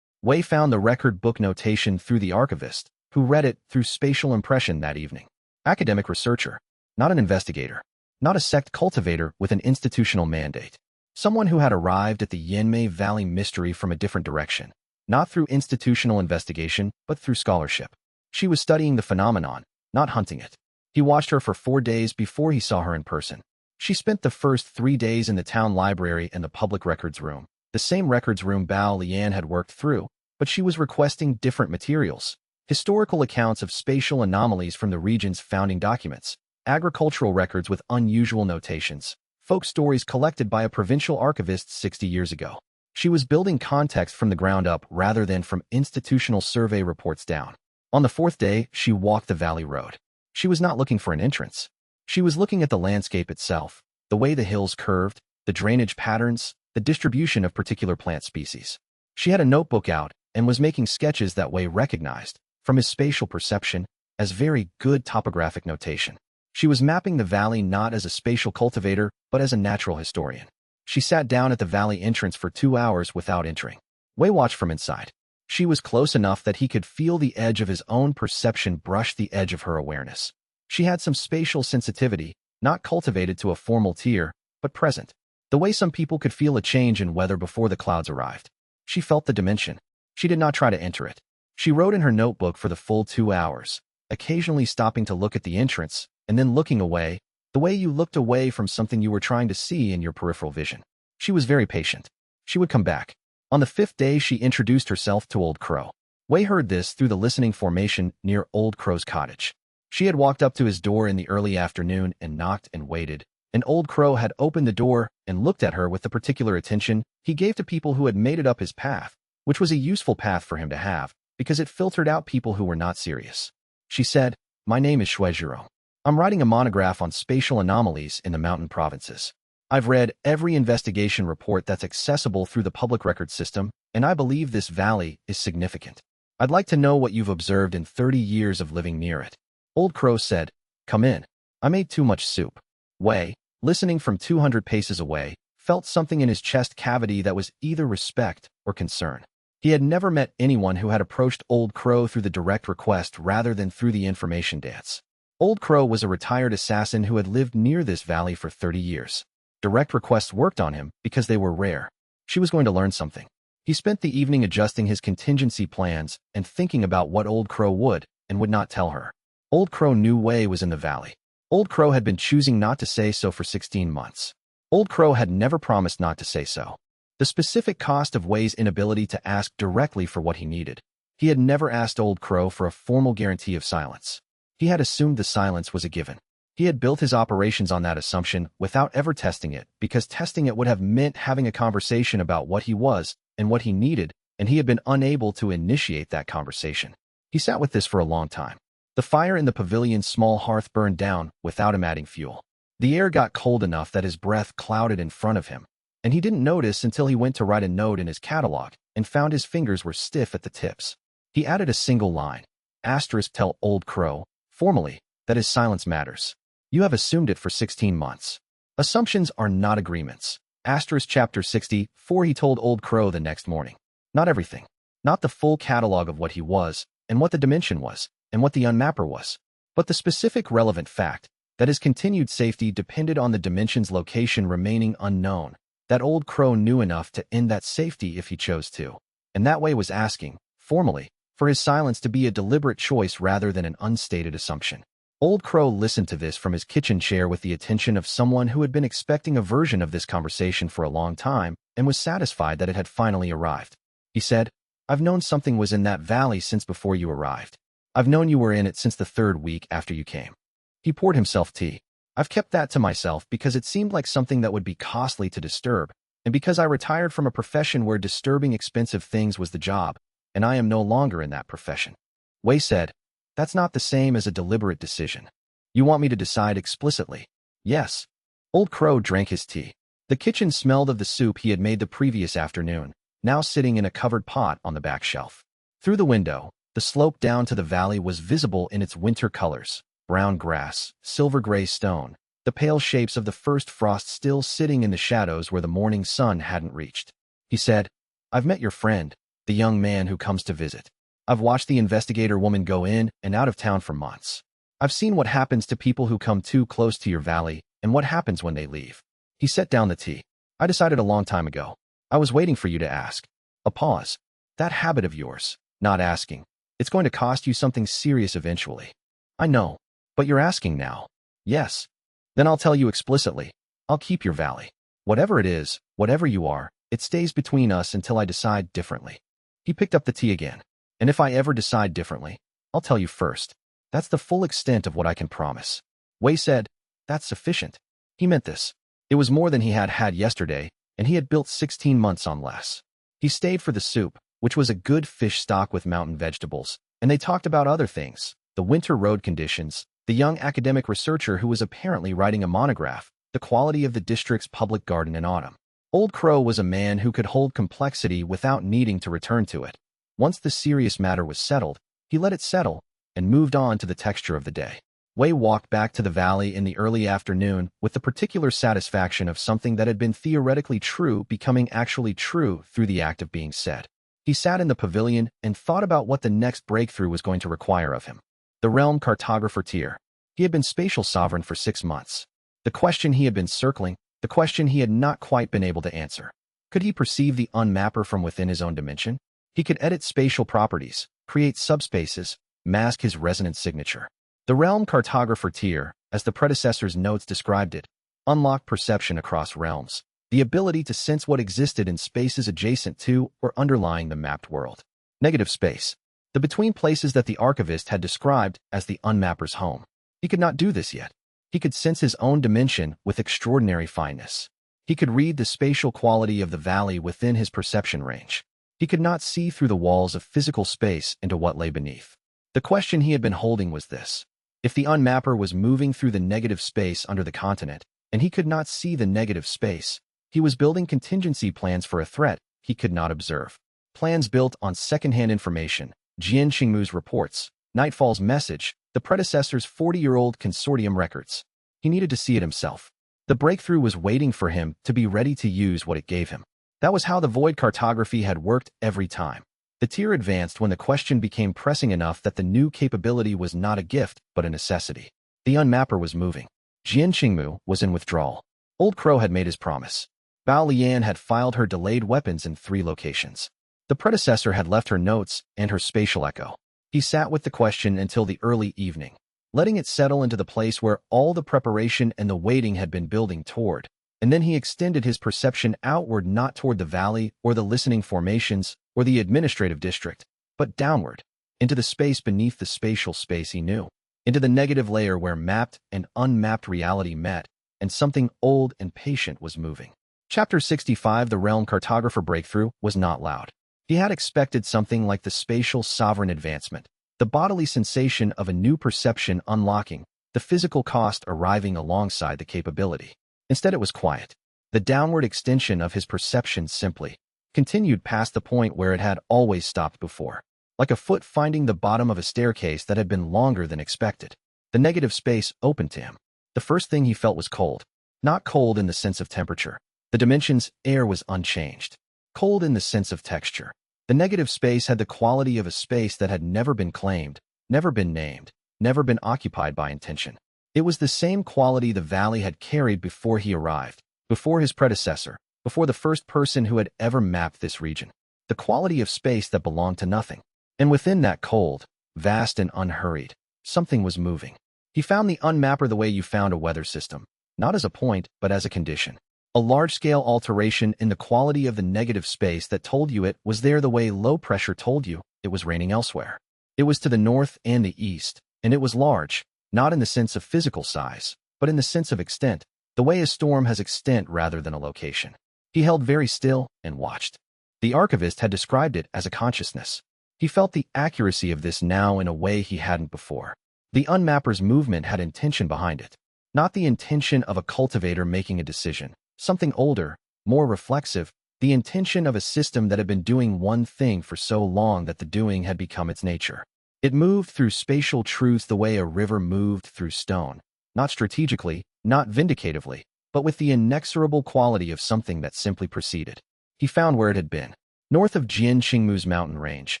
Wei found the record book notation through the archivist, who read it through spatial impression that evening. Academic researcher, not an investigator. Not a sect cultivator with an institutional mandate. Someone who had arrived at the Yanmei Valley mystery from a different direction. Not through institutional investigation, but through scholarship. She was studying the phenomenon, not hunting it. He watched her for 4 days before he saw her in person. She spent the first 3 days in the town library and the public records room, the same records room Bao Lian had worked through, but she was requesting different materials. Historical accounts of spatial anomalies from the region's founding documents. Agricultural records with unusual notations, folk stories collected by a provincial archivist 60 years ago. She was building context from the ground up rather than from institutional survey reports down. On the 4th day, she walked the valley road. She was not looking for an entrance. She was looking at the landscape itself, the way the hills curved, the drainage patterns, the distribution of particular plant species. She had a notebook out and was making sketches that Wei recognized, from his spatial perception, as very good topographic notation. She was mapping the valley not as a spatial cultivator, but as a natural historian. She sat down at the valley entrance for 2 hours without entering. Wei watched from inside. She was close enough that he could feel the edge of his own perception brush the edge of her awareness. She had some spatial sensitivity, not cultivated to a formal tier, but present. The way some people could feel a change in weather before the clouds arrived. She felt the dimension. She did not try to enter it. She wrote in her notebook for the full 2 hours, occasionally stopping to look at the entrance, and then looking away, the way you looked away from something you were trying to see in your peripheral vision. She was very patient. She would come back. On the 5th day, she introduced herself to Old Crow. Wei heard this through the listening formation near Old Crow's cottage. She had walked up to his door in the early afternoon and knocked and waited, and Old Crow had opened the door and looked at her with the particular attention he gave to people who had made it up his path, which was a useful path for him to have, because it filtered out people who were not serious. She said, "My name is Shuejiro. I'm writing a monograph on spatial anomalies in the mountain provinces. I've read every investigation report that's accessible through the public record system, and I believe this valley is significant. I'd like to know what you've observed in 30 years of living near it." Old Crow said, "Come in. I made too much soup." Wei, listening from 200 paces away, felt something in his chest cavity that was either respect or concern. He had never met anyone who had approached Old Crow through the direct request rather than through the information dance. Old Crow was a retired assassin who had lived near this valley for 30 years. Direct requests worked on him because they were rare. She was going to learn something. He spent the evening adjusting his contingency plans and thinking about what Old Crow would and would not tell her. Old Crow knew Wei was in the valley. Old Crow had been choosing not to say so for 16 months. Old Crow had never promised not to say so. The specific cost of Wei's inability to ask directly for what he needed. He had never asked Old Crow for a formal guarantee of silence. He had assumed the silence was a given. He had built his operations on that assumption without ever testing it, because testing it would have meant having a conversation about what he was and what he needed, and he had been unable to initiate that conversation. He sat with this for a long time. The fire in the pavilion's small hearth burned down without him adding fuel. The air got cold enough that his breath clouded in front of him, and he didn't notice until he went to write a note in his catalog and found his fingers were stiff at the tips. He added a single line. Tell Old Crow, formally, that his silence matters. You have assumed it for 16 months. Assumptions are not agreements. Chapter 64. He told Old Crow the next morning. Not everything. Not the full catalog of what he was, and what the dimension was, and what the unmapper was, but the specific relevant fact that his continued safety depended on the dimension's location remaining unknown, that Old Crow knew enough to end that safety if he chose to, and that way was asking, formally, for his silence to be a deliberate choice rather than an unstated assumption. Old Crow listened to this from his kitchen chair with the attention of someone who had been expecting a version of this conversation for a long time and was satisfied that it had finally arrived. He said, "I've known something was in that valley since before you arrived. I've known you were in it since the 3rd week after you came." He poured himself tea. "I've kept that to myself because it seemed like something that would be costly to disturb, and because I retired from a profession where disturbing expensive things was the job, and I am no longer in that profession." Wei said, "That's not the same as a deliberate decision. You want me to decide explicitly?" "Yes." Old Crow drank his tea. The kitchen smelled of the soup he had made the previous afternoon, now sitting in a covered pot on the back shelf. Through the window, the slope down to the valley was visible in its winter colors: brown grass, silver-gray stone, the pale shapes of the first frost still sitting in the shadows where the morning sun hadn't reached. He said, "I've met your friend, the young man who comes to visit. I've watched the investigator woman go in and out of town for months. I've seen what happens to people who come too close to your valley and what happens when they leave." He set down the tea. "I decided a long time ago. I was waiting for you to ask." A pause. "That habit of yours, not asking. It's going to cost you something serious eventually." "I know. But you're asking now." "Yes." "Then I'll tell you explicitly. I'll keep your valley. Whatever it is, whatever you are, it stays between us until I decide differently." He picked up the tea again. "And if I ever decide differently, I'll tell you first. That's the full extent of what I can promise." Wei said, "That's sufficient." He meant this. It was more than he had had yesterday, and he had built 16 months on less. He stayed for the soup, which was a good fish stock with mountain vegetables, and they talked about other things: the winter road conditions, the young academic researcher who was apparently writing a monograph, the quality of the district's public garden in autumn. Old Crow was a man who could hold complexity without needing to return to it. Once the serious matter was settled, he let it settle and moved on to the texture of the day. Wei walked back to the valley in the early afternoon with the particular satisfaction of something that had been theoretically true becoming actually true through the act of being said. He sat in the pavilion and thought about what the next breakthrough was going to require of him. The realm cartographer tier. He had been spatial sovereign for 6 months. The question he had been circling, the question he had not quite been able to answer. Could he perceive the unmapper from within his own dimension? He could edit spatial properties, create subspaces, mask his resonant signature. The realm cartographer tier, as the predecessor's notes described it, unlocked perception across realms, the ability to sense what existed in spaces adjacent to or underlying the mapped world. Negative space. The between places that the archivist had described as the unmapper's home. He could not do this yet. He could sense his own dimension with extraordinary fineness. He could read the spatial quality of the valley within his perception range. He could not see through the walls of physical space into what lay beneath. The question he had been holding was this. If the unmapper was moving through the negative space under the continent, and he could not see the negative space, he was building contingency plans for a threat he could not observe. Plans built on second-hand information, Jian Qingmu's reports, Nightfall's message, the predecessor's 40-year-old consortium records. He needed to see it himself. The breakthrough was waiting for him to be ready to use what it gave him. That was how the void cartography had worked every time. The tier advanced when the question became pressing enough that the new capability was not a gift, but a necessity. The unmapper was moving. Jian Qingmu was in withdrawal. Old Crow had made his promise. Bao Lian had filed her delayed weapons in 3 locations. The predecessor had left her notes and her spatial echo. He sat with the question until the early evening, letting it settle into the place where all the preparation and the waiting had been building toward, and then he extended his perception outward, not toward the valley or the listening formations or the administrative district, but downward, into the space beneath the spatial space he knew, into the negative layer where mapped and unmapped reality met, and something old and patient was moving. Chapter 65. The Realm Cartographer Breakthrough was not loud. He had expected something like the spatial sovereign advancement, the bodily sensation of a new perception unlocking, the physical cost arriving alongside the capability. Instead, it was quiet. The downward extension of his perception simply continued past the point where it had always stopped before, like a foot finding the bottom of a staircase that had been longer than expected. The negative space opened to him. The first thing he felt was cold. Not cold in the sense of temperature. The dimension's air was unchanged. Cold in the sense of texture. The negative space had the quality of a space that had never been claimed, never been named, never been occupied by intention. It was the same quality the valley had carried before he arrived, before his predecessor, before the first person who had ever mapped this region. The quality of space that belonged to nothing. And within that cold, vast and unhurried, something was moving. He found the unmapper the way you found a weather system, not as a point, but as a condition. A large-scale alteration in the quality of the negative space that told you it was there the way low pressure told you it was raining elsewhere. It was to the north and the east, and it was large, not in the sense of physical size, but in the sense of extent, the way a storm has extent rather than a location. He held very still and watched. The archivist had described it as a consciousness. He felt the accuracy of this now in a way he hadn't before. The unmapper's movement had intention behind it, not the intention of a cultivator making a decision. Something older, more reflexive, the intention of a system that had been doing one thing for so long that the doing had become its nature. It moved through spatial truths the way a river moved through stone, not strategically, not vindicatively, but with the inexorable quality of something that simply proceeded. He found where it had been. North of Jian Qingmu's mountain range,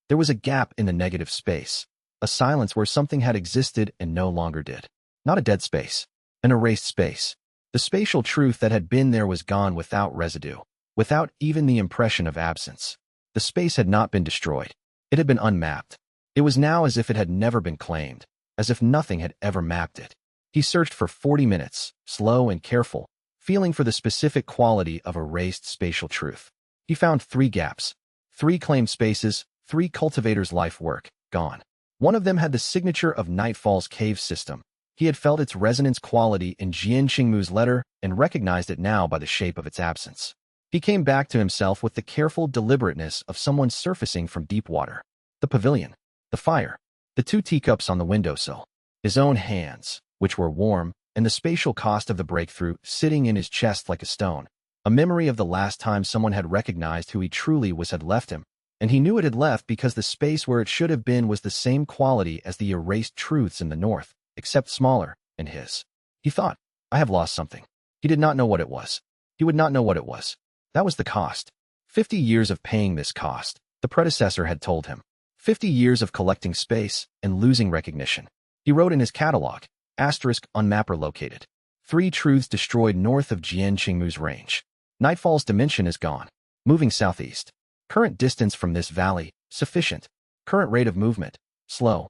there was a gap in the negative space, a silence where something had existed and no longer did. Not a dead space, an erased space. The spatial truth that had been there was gone without residue, without even the impression of absence. The space had not been destroyed. It had been unmapped. It was now as if it had never been claimed, as if nothing had ever mapped it. He searched for 40 minutes, slow and careful, feeling for the specific quality of erased spatial truth. He found 3 gaps, 3 claimed spaces, 3 cultivators' life work, gone. One of them had the signature of Nightfall's cave system. He had felt its resonance quality in Jian Qingmu's letter and recognized it now by the shape of its absence. He came back to himself with the careful deliberateness of someone surfacing from deep water. The pavilion, the fire, the 2 teacups on the windowsill, his own hands, which were warm, and the spatial cost of the breakthrough sitting in his chest like a stone. A memory of the last time someone had recognized who he truly was had left him, and he knew it had left because the space where it should have been was the same quality as the erased truths in the north, except smaller, and his. He thought, I have lost something. He did not know what it was. He would not know what it was. That was the cost. 50 years of paying this cost, the predecessor had told him. 50 years of collecting space and losing recognition. He wrote in his catalog, *unmapper located. 3 truths destroyed north of Jian Qingmu's range. Nightfall's dimension is gone. Moving southeast. Current distance from this valley, sufficient. Current rate of movement, slow.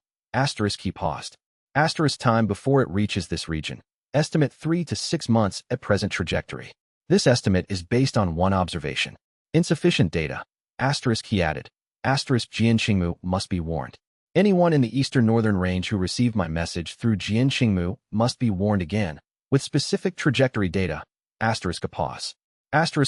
He paused. Time before it reaches this region. Estimate 3 to 6 months at present trajectory. This estimate is based on 1 observation. Insufficient data. He added. Jian Qingmu must be warned. Anyone in the eastern northern range who received my message through Jian Qingmu must be warned again, with specific trajectory data. A pause.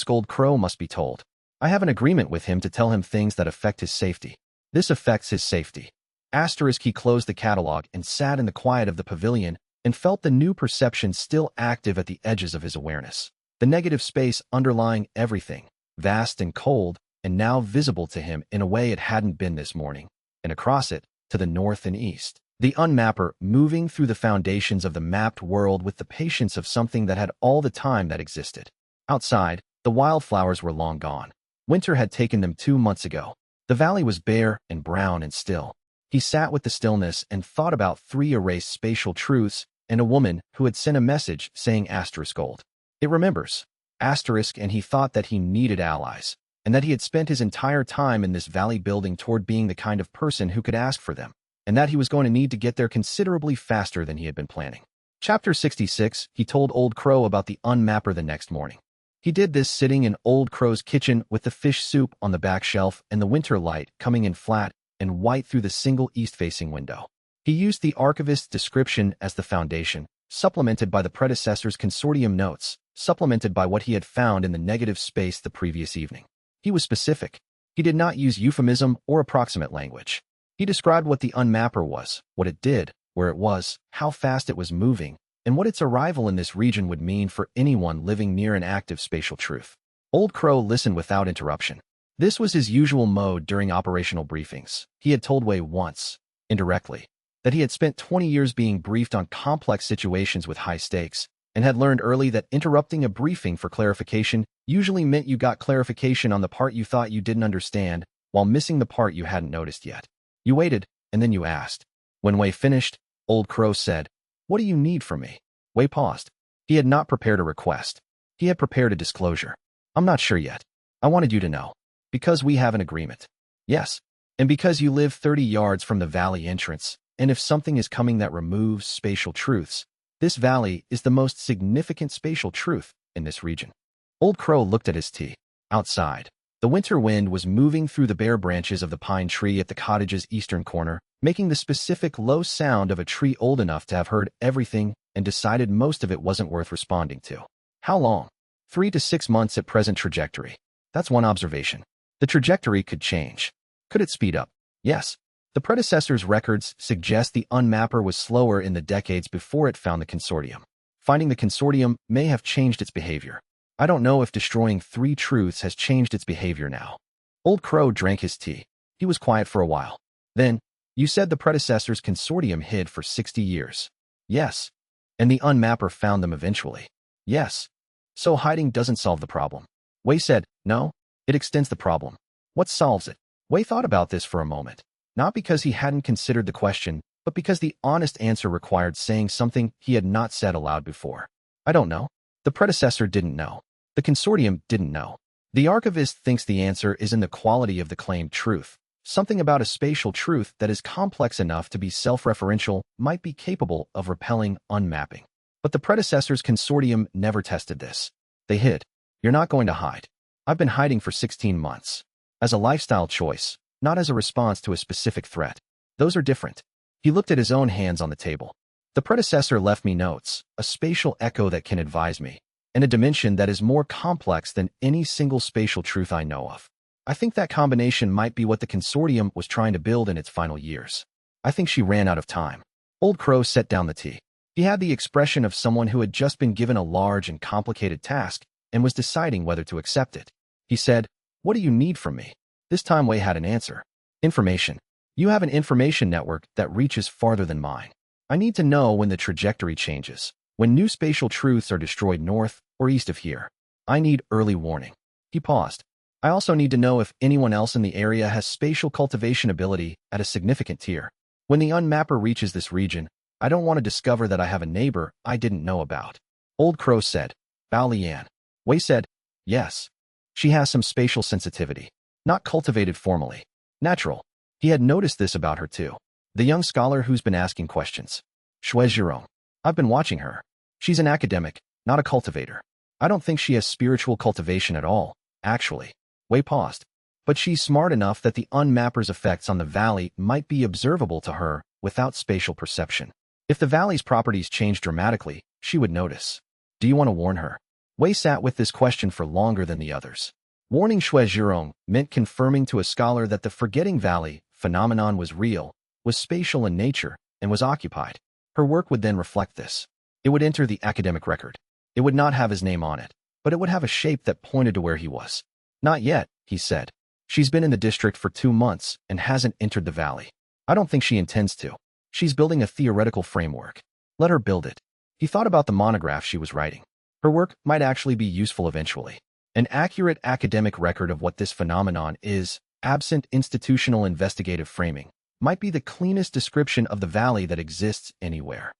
Old Crow must be told. I have an agreement with him to tell him things that affect his safety. This affects his safety. Asterisk he closed the catalog and sat in the quiet of the pavilion and felt the new perception still active at the edges of his awareness. The negative space underlying everything, vast and cold, and now visible to him in a way it hadn't been this morning. And across it, to the north and east, the unmapper moving through the foundations of the mapped world with the patience of something that had all the time that existed. Outside, the wildflowers were long gone. Winter had taken them 2 months ago. The valley was bare and brown and still. He sat with the stillness and thought about 3 erased spatial truths and a woman who had sent a message saying *gold. It remembers. *, and he thought that he needed allies, and that he had spent his entire time in this valley building toward being the kind of person who could ask for them, and that he was going to need to get there considerably faster than he had been planning. Chapter 66, he told Old Crow about the unmapper the next morning. He did this sitting in Old Crow's kitchen with the fish soup on the back shelf and the winter light coming in flat and white through the single east-facing window. He used the archivist's description as the foundation, supplemented by the predecessor's consortium notes, supplemented by what he had found in the negative space the previous evening. He was specific. He did not use euphemism or approximate language. He described what the unmapper was, what it did, where it was, how fast it was moving, and what its arrival in this region would mean for anyone living near an active spatial truth. Old Crow listened without interruption. This was his usual mode during operational briefings. He had told Wei once, indirectly, that he had spent 20 years being briefed on complex situations with high stakes, and had learned early that interrupting a briefing for clarification usually meant you got clarification on the part you thought you didn't understand, while missing the part you hadn't noticed yet. You waited, and then you asked. When Wei finished, Old Crow said, "What do you need from me?" Wei paused. He had not prepared a request. He had prepared a disclosure. "I'm not sure yet. I wanted you to know. Because we have an agreement." "Yes. And because you live 30 yards from the valley entrance, and if something is coming that removes spatial truths, this valley is the most significant spatial truth in this region." Old Crow looked at his tea. Outside, the winter wind was moving through the bare branches of the pine tree at the cottage's eastern corner, making the specific low sound of a tree old enough to have heard everything and decided most of it wasn't worth responding to. How long? 3 to 6 months at present trajectory. That's one observation. The trajectory could change. Could it speed up? Yes. The predecessor's records suggest the unmapper was slower in the decades before it found the consortium. Finding the consortium may have changed its behavior. I don't know if destroying 3 truths has changed its behavior now. Old Crow drank his tea. He was quiet for a while. Then, you said the predecessor's consortium hid for 60 years. Yes. And the unmapper found them eventually. Yes. So hiding doesn't solve the problem. Wei said, no, it extends the problem. What solves it? Wei thought about this for a moment. Not because he hadn't considered the question, but because the honest answer required saying something he had not said aloud before. I don't know. The predecessor didn't know. The consortium didn't know. The archivist thinks the answer is in the quality of the claimed truth. Something about a spatial truth that is complex enough to be self-referential might be capable of repelling unmapping. But the predecessor's consortium never tested this. They hid. You're not going to hide. I've been hiding for 16 months. As a lifestyle choice, not as a response to a specific threat. Those are different. He looked at his own hands on the table. The predecessor left me notes, a spatial echo that can advise me, and a dimension that is more complex than any single spatial truth I know of. I think that combination might be what the consortium was trying to build in its final years. I think she ran out of time. Old Crow set down the tea. He had the expression of someone who had just been given a large and complicated task and was deciding whether to accept it. He said, "What do you need from me?" This time Wei had an answer. "Information. You have an information network that reaches farther than mine. I need to know when the trajectory changes, when new spatial truths are destroyed north or east of here. I need early warning." He paused. "I also need to know if anyone else in the area has spatial cultivation ability at a significant tier. When the unmapper reaches this region, I don't want to discover that I have a neighbor I didn't know about." Old Crow said, "Bao Lian." Wei said, "Yes. She has some spatial sensitivity. Not cultivated formally. Natural." He had noticed this about her too. The young scholar who's been asking questions. Shui Zhirong. I've been watching her. She's an academic, not a cultivator. I don't think she has spiritual cultivation at all, actually. Wei paused. But she's smart enough that the unmapper's effects on the valley might be observable to her without spatial perception. If the valley's properties change dramatically, she would notice. Do you want to warn her? Wei sat with this question for longer than the others. Warning Shui Zhurong meant confirming to a scholar that the Forgetting Valley phenomenon was real, was spatial in nature, and was occupied. Her work would then reflect this. It would enter the academic record. It would not have his name on it, but it would have a shape that pointed to where he was. Not yet, he said. She's been in the district for 2 months and hasn't entered the valley. I don't think she intends to. She's building a theoretical framework. Let her build it. He thought about the monograph she was writing. Her work might actually be useful eventually. An accurate academic record of what this phenomenon is, absent institutional investigative framing, might be the cleanest description of the valley that exists anywhere.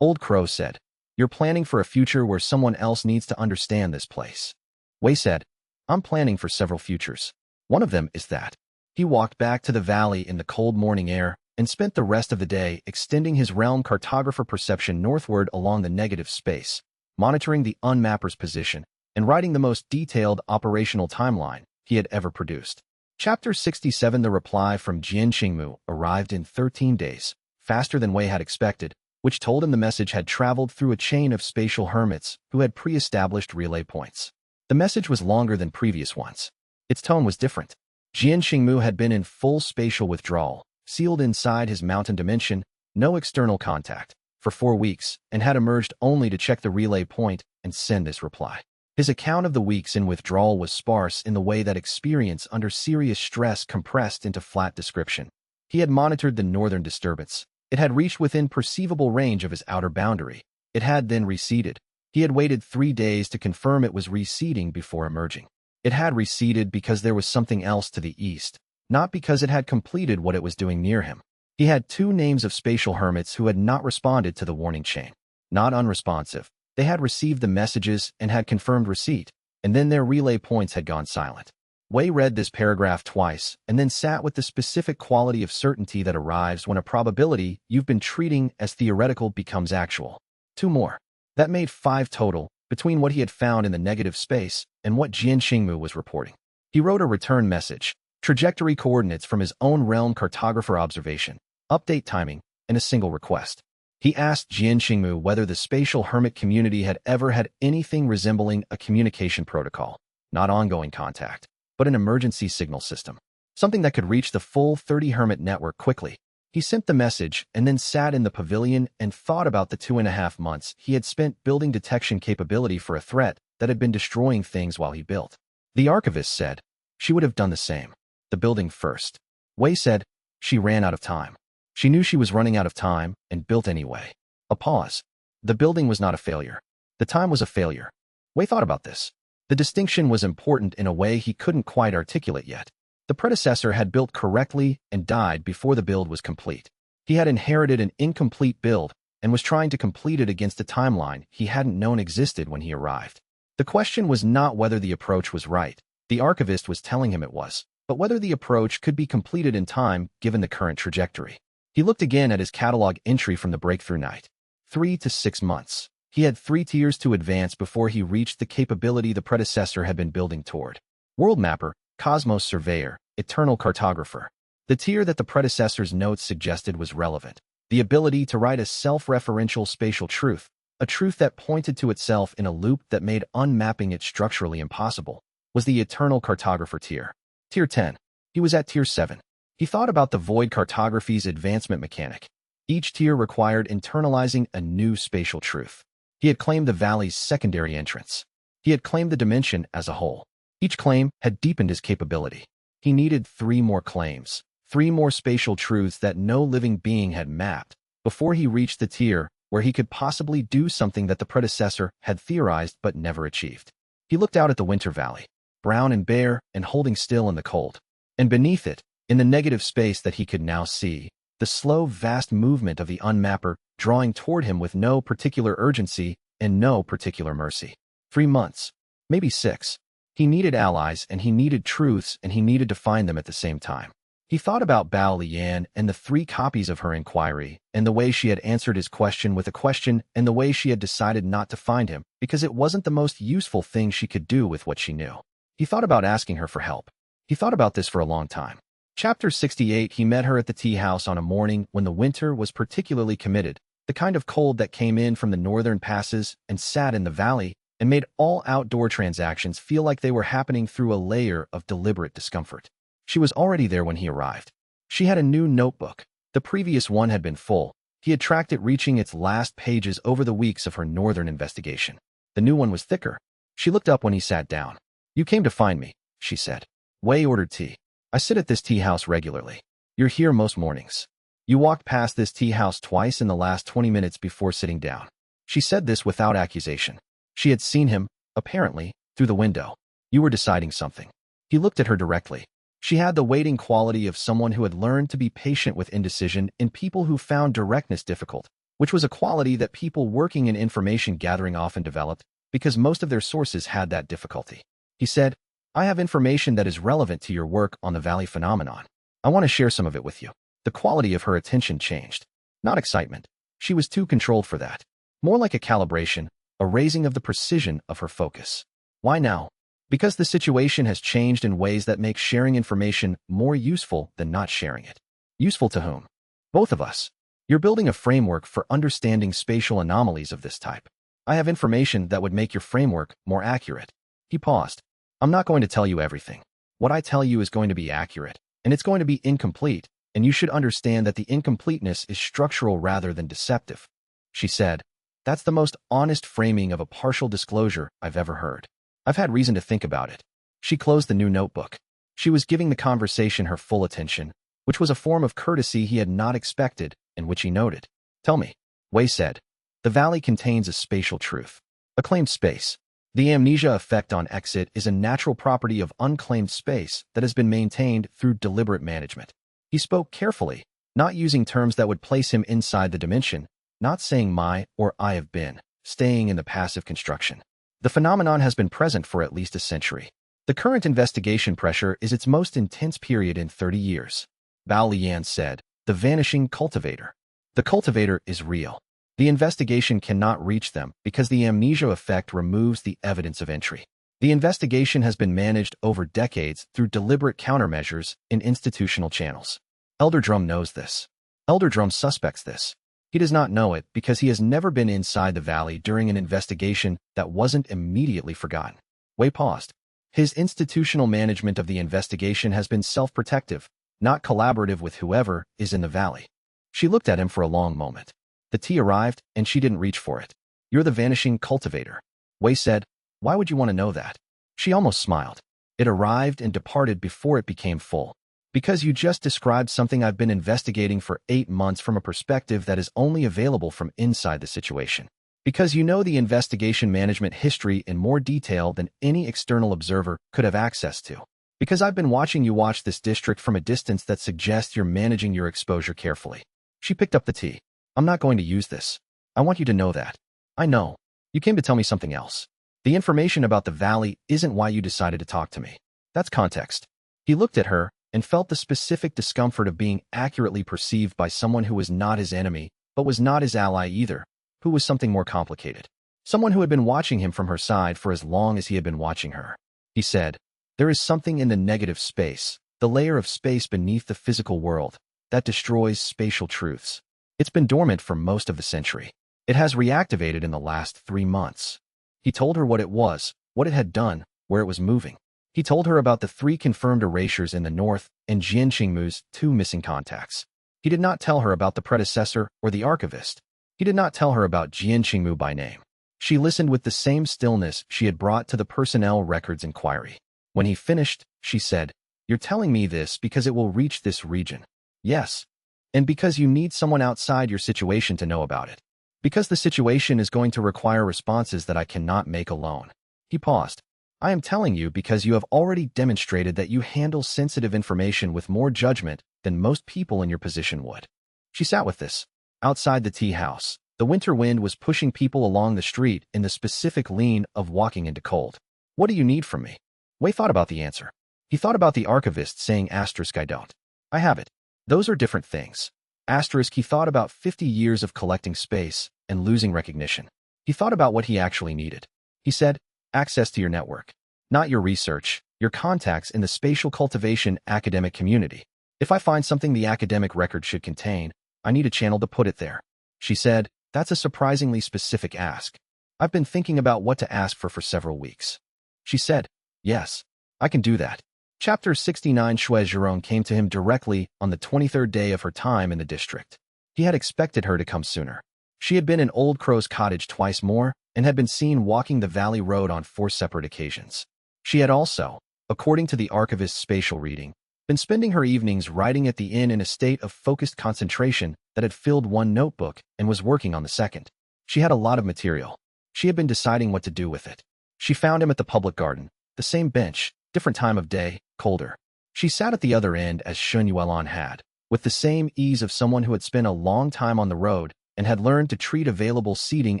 Old Crow said, "You're planning for a future where someone else needs to understand this place." Wei said, "I'm planning for several futures. One of them is that." He walked back to the valley in the cold morning air and spent the rest of the day extending his realm cartographer perception northward along the negative space, monitoring the unmapper's position, and writing the most detailed operational timeline he had ever produced. Chapter 67 The reply from Jian Xingmu arrived in 13 days, faster than Wei had expected, which told him the message had traveled through a chain of spatial hermits who had pre-established relay points. The message was longer than previous ones. Its tone was different. Jian Xingmu had been in full spatial withdrawal, sealed inside his mountain dimension, no external contact, for 4 weeks, and had emerged only to check the relay point and send this reply. His account of the weeks in withdrawal was sparse in the way that experience under serious stress compressed into flat description. He had monitored the northern disturbance. It had reached within perceivable range of his outer boundary. It had then receded. He had waited 3 days to confirm it was receding before emerging. It had receded because there was something else to the east, not because it had completed what it was doing near him. He had 2 names of spatial hermits who had not responded to the warning chain. Not unresponsive. They had received the messages and had confirmed receipt, and then their relay points had gone silent. Wei read this paragraph twice and then sat with the specific quality of certainty that arrives when a probability you've been treating as theoretical becomes actual. 2 more. That made 5 total, between what he had found in the negative space and what Jian Xingmu was reporting. He wrote a return message, trajectory coordinates from his own realm cartographer observation, update timing, and a single request. He asked Jian Xingmu whether the spatial hermit community had ever had anything resembling a communication protocol, not ongoing contact, but an emergency signal system, something that could reach the full 30 hermit network quickly. He sent the message and then sat in the pavilion and thought about the 2.5 months he had spent building detection capability for a threat that had been destroying things while he built. The archivist said, she would have done the same. The building first. Wei said, she ran out of time. She knew she was running out of time and built anyway. A pause. The building was not a failure. The time was a failure. Wei thought about this. The distinction was important in a way he couldn't quite articulate yet. The predecessor had built correctly and died before the build was complete. He had inherited an incomplete build and was trying to complete it against a timeline he hadn't known existed when he arrived. The question was not whether the approach was right. The archivist was telling him it was, but whether the approach could be completed in time given the current trajectory. He looked again at his catalog entry from the breakthrough night. 3 to 6 months. He had 3 tiers to advance before he reached the capability the predecessor had been building toward. World Mapper, Cosmos Surveyor, Eternal Cartographer. The tier that the predecessor's notes suggested was relevant. The ability to write a self-referential spatial truth, a truth that pointed to itself in a loop that made unmapping it structurally impossible, was the Eternal Cartographer tier. Tier 10. He was at Tier 7. He thought about the Void Cartography's advancement mechanic. Each tier required internalizing a new spatial truth. He had claimed the valley's secondary entrance. He had claimed the dimension as a whole. Each claim had deepened his capability. He needed 3 more claims, 3 more spatial truths that no living being had mapped, before he reached the tier where he could possibly do something that the predecessor had theorized but never achieved. He looked out at the winter valley, brown and bare and holding still in the cold. And beneath it, in the negative space that he could now see, the slow, vast movement of the unmapper drawing toward him with no particular urgency and no particular mercy. 3 months, maybe 6. He needed allies and he needed truths and he needed to find them at the same time. He thought about Bao Lian and the 3 copies of her inquiry and the way she had answered his question with a question and the way she had decided not to find him because it wasn't the most useful thing she could do with what she knew. He thought about asking her for help. He thought about this for a long time. Chapter 68 He met her at the tea house on a morning when the winter was particularly committed, the kind of cold that came in from the northern passes and sat in the valley, and made all outdoor transactions feel like they were happening through a layer of deliberate discomfort. She was already there when he arrived. She had a new notebook. The previous one had been full. He had tracked it reaching its last pages over the weeks of her northern investigation. The new one was thicker. She looked up when he sat down. "You came to find me," she said. Wei ordered tea. "I sit at this tea house regularly. You're here most mornings. You walked past this tea house twice in the last 20 minutes before sitting down." She said this without accusation. She had seen him, apparently, through the window. "You were deciding something." He looked at her directly. She had the waiting quality of someone who had learned to be patient with indecision in people who found directness difficult, which was a quality that people working in information gathering often developed because most of their sources had that difficulty. He said, "I have information that is relevant to your work on the Valley phenomenon. I want to share some of it with you." The quality of her attention changed. Not excitement. She was too controlled for that. More like a calibration, a raising of the precision of her focus. Why now? Because the situation has changed in ways that make sharing information more useful than not sharing it. Useful to whom? Both of us. You're building a framework for understanding spatial anomalies of this type. I have information that would make your framework more accurate. He paused. I'm not going to tell you everything. What I tell you is going to be accurate, and it's going to be incomplete, and you should understand that the incompleteness is structural rather than deceptive. She said, "That's the most honest framing of a partial disclosure I've ever heard. I've had reason to think about it." She closed the new notebook. She was giving the conversation her full attention, which was a form of courtesy he had not expected and which he noted. "Tell me," Wei said. "The valley contains a spatial truth. A claimed space. The amnesia effect on exit is a natural property of unclaimed space that has been maintained through deliberate management." He spoke carefully, not using terms that would place him inside the dimension, not saying my or I have been, staying in the passive construction. The phenomenon has been present for at least a century. The current investigation pressure is its most intense period in 30 years. Bao Lian said, "The vanishing cultivator. The cultivator is real. The investigation cannot reach them because the amnesia effect removes the evidence of entry. The investigation has been managed over decades through deliberate countermeasures in institutional channels. Elder Drum knows this. Elder Drum suspects this. He does not know it because he has never been inside the valley during an investigation that wasn't immediately forgotten." Wei paused. His institutional management of the investigation has been self-protective, not collaborative with whoever is in the valley. She looked at him for a long moment. The tea arrived, and she didn't reach for it. "You're the vanishing cultivator." Wei said, "Why would you want to know that?" She almost smiled. "It arrived and departed before it became full. Because you just described something I've been investigating for 8 months from a perspective that is only available from inside the situation. Because you know the investigation management history in more detail than any external observer could have access to. Because I've been watching you watch this district from a distance that suggests you're managing your exposure carefully." She picked up the tea. "I'm not going to use this. I want you to know that. I know. You came to tell me something else. The information about the valley isn't why you decided to talk to me. That's context." He looked at her and felt the specific discomfort of being accurately perceived by someone who was not his enemy, but was not his ally either, who was something more complicated. Someone who had been watching him from her side for as long as he had been watching her. He said, "There is something in the negative space, the layer of space beneath the physical world, that destroys spatial truths. It's been dormant for most of the century. It has reactivated in the last 3 months." He told her what it was, what it had done, where it was moving. He told her about the 3 confirmed erasures in the north and Jianqingmu's 2 missing contacts. He did not tell her about the predecessor or the archivist. He did not tell her about Jianqingmu by name. She listened with the same stillness she had brought to the personnel records inquiry. When he finished, she said, "You're telling me this because it will reach this region." "Yes. And because you need someone outside your situation to know about it. Because the situation is going to require responses that I cannot make alone." He paused. "I am telling you because you have already demonstrated that you handle sensitive information with more judgment than most people in your position would." She sat with this. Outside the tea house, the winter wind was pushing people along the street in the specific lean of walking into cold. "What do you need from me?" Wei thought about the answer. He thought about the archivist saying asterisk I don't. "I have it." Those are different things. Asterisk he thought about 50 years of collecting space and losing recognition. He thought about what he actually needed. He said, "Access to your network. Not your research, your contacts in the spatial cultivation academic community. If I find something the academic record should contain, I need a channel to put it there." She said, "That's a surprisingly specific ask." I've been thinking about what to ask for several weeks. She said, yes, I can do that. Chapter 69. Shui Zhirong came to him directly on the 23rd day of her time in the district. He had expected her to come sooner. She had been in Old Crow's cottage twice more and had been seen walking the valley road on 4 separate occasions. She had also, according to the archivist's spatial reading, been spending her evenings writing at the inn in a state of focused concentration that had filled one notebook and was working on the second. She had a lot of material. She had been deciding what to do with it. She found him at the public garden, the same bench, different time of day, colder. She sat at the other end as Shun Yuelon had, with the same ease of someone who had spent a long time on the road and had learned to treat available seating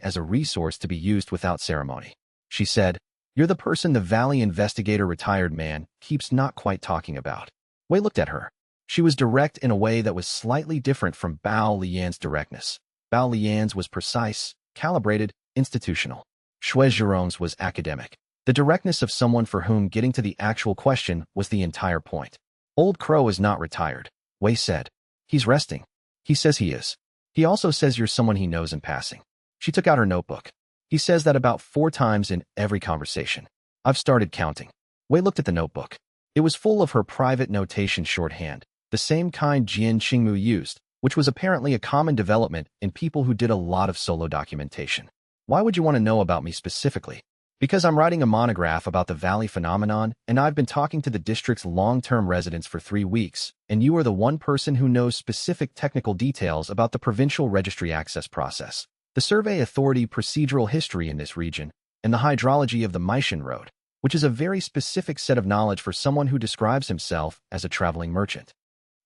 as a resource to be used without ceremony. She said, "You're the person the Valley investigator retired man keeps not quite talking about." Wei looked at her. She was direct in a way that was slightly different from Bao Lian's directness. Bao Lian's was precise, calibrated, institutional. Shui Zhirong's was academic. The directness of someone for whom getting to the actual question was the entire point. Old Crow is not retired, Wei said. He's resting. He says he is. He also says you're someone he knows in passing. She took out her notebook. He says that about 4 times in every conversation. I've started counting. Wei looked at the notebook. It was full of her private notation shorthand, the same kind Jian Qingmu used, which was apparently a common development in people who did a lot of solo documentation. Why would you want to know about me specifically? Because I'm writing a monograph about the Valley phenomenon, and I've been talking to the district's long-term residents for 3 weeks, and you are the one person who knows specific technical details about the provincial registry access process, the survey authority procedural history in this region, and the hydrology of the Maishan Road, which is a very specific set of knowledge for someone who describes himself as a traveling merchant.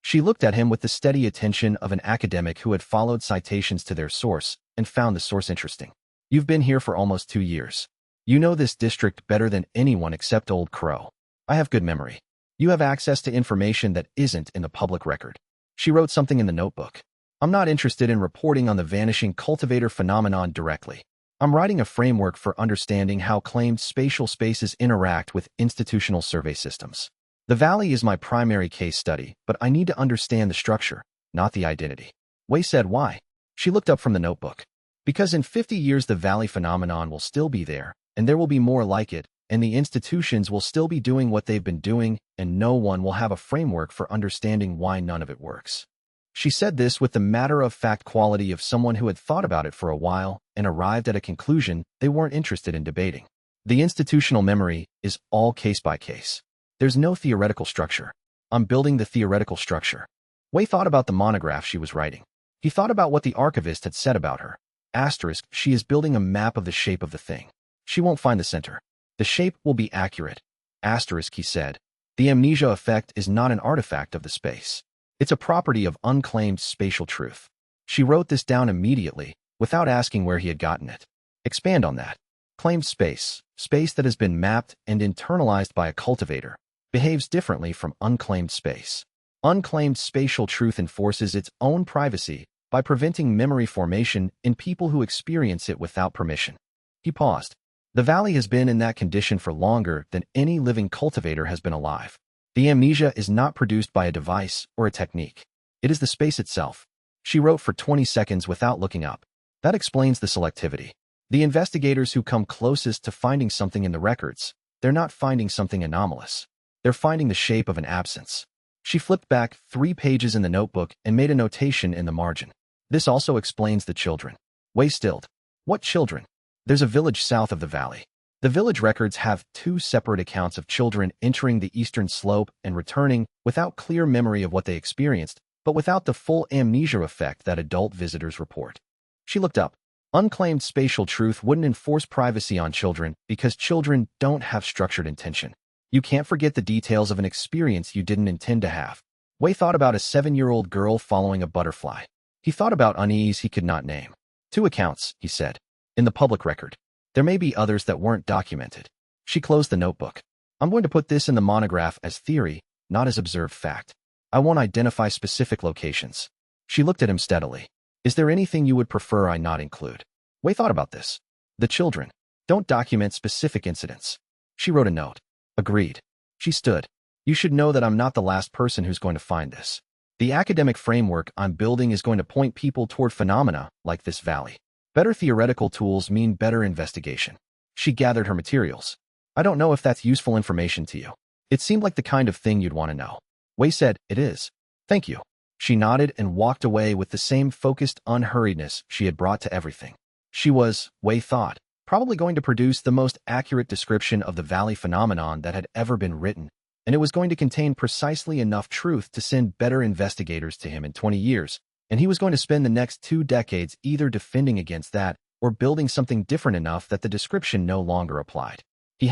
She looked at him with the steady attention of an academic who had followed citations to their source and found the source interesting. You've been here for almost 2 years. You know this district better than anyone except Old Crow. I have good memory. You have access to information that isn't in the public record. She wrote something in the notebook. I'm not interested in reporting on the vanishing cultivator phenomenon directly. I'm writing a framework for understanding how claimed spatial spaces interact with institutional survey systems. The Valley is my primary case study, but I need to understand the structure, not the identity. Wei said why. She looked up from the notebook. Because in 50 years the Valley phenomenon will still be there, and there will be more like it, and the institutions will still be doing what they've been doing, and no one will have a framework for understanding why none of it works. She said this with the matter-of-fact quality of someone who had thought about it for a while and arrived at a conclusion they weren't interested in debating. The institutional memory is all case by case. There's no theoretical structure. I'm building the theoretical structure. Wei thought about the monograph she was writing. He thought about what the archivist had said about her. Asterisk, she is building a map of the shape of the thing. She won't find the center. The shape will be accurate. Asterisk, he said. The amnesia effect is not an artifact of the space. It's a property of unclaimed spatial truth. She wrote this down immediately, without asking where he had gotten it. Expand on that. Claimed space, space that has been mapped and internalized by a cultivator, behaves differently from unclaimed space. Unclaimed spatial truth enforces its own privacy by preventing memory formation in people who experience it without permission. He paused. The Valley has been in that condition for longer than any living cultivator has been alive. The amnesia is not produced by a device or a technique. It is the space itself. She wrote for 20 seconds without looking up. That explains the selectivity. The investigators who come closest to finding something in the records, they're not finding something anomalous. They're finding the shape of an absence. She flipped back 3 pages in the notebook and made a notation in the margin. This also explains the children. Wei stilled. What children? There's a village south of the valley. The village records have 2 separate accounts of children entering the eastern slope and returning without clear memory of what they experienced, but without the full amnesia effect that adult visitors report. She looked up. Unclaimed spatial truth wouldn't enforce privacy on children because children don't have structured intention. You can't forget the details of an experience you didn't intend to have. Wei thought about a 7-year-old girl following a butterfly. He thought about unease he could not name. 2 accounts, he said. In the public record. There may be others that weren't documented. She closed the notebook. I'm going to put this in the monograph as theory, not as observed fact. I won't identify specific locations. She looked at him steadily. Is there anything you would prefer I not include? Wei thought about this. The children. Don't document specific incidents. She wrote a note. Agreed. She stood. You should know that I'm not the last person who's going to find this. The academic framework I'm building is going to point people toward phenomena like this valley. Better theoretical tools mean better investigation. She gathered her materials. I don't know if that's useful information to you. It seemed like the kind of thing you'd want to know. Wei said, it is. Thank you. She nodded and walked away with the same focused unhurriedness she had brought to everything. She was, Wei thought, probably going to produce the most accurate description of the valley phenomenon that had ever been written, and it was going to contain precisely enough truth to send better investigators to him in 20 years, and he was going to spend the next 2 decades either defending against that or building something different enough that the description no longer applied. He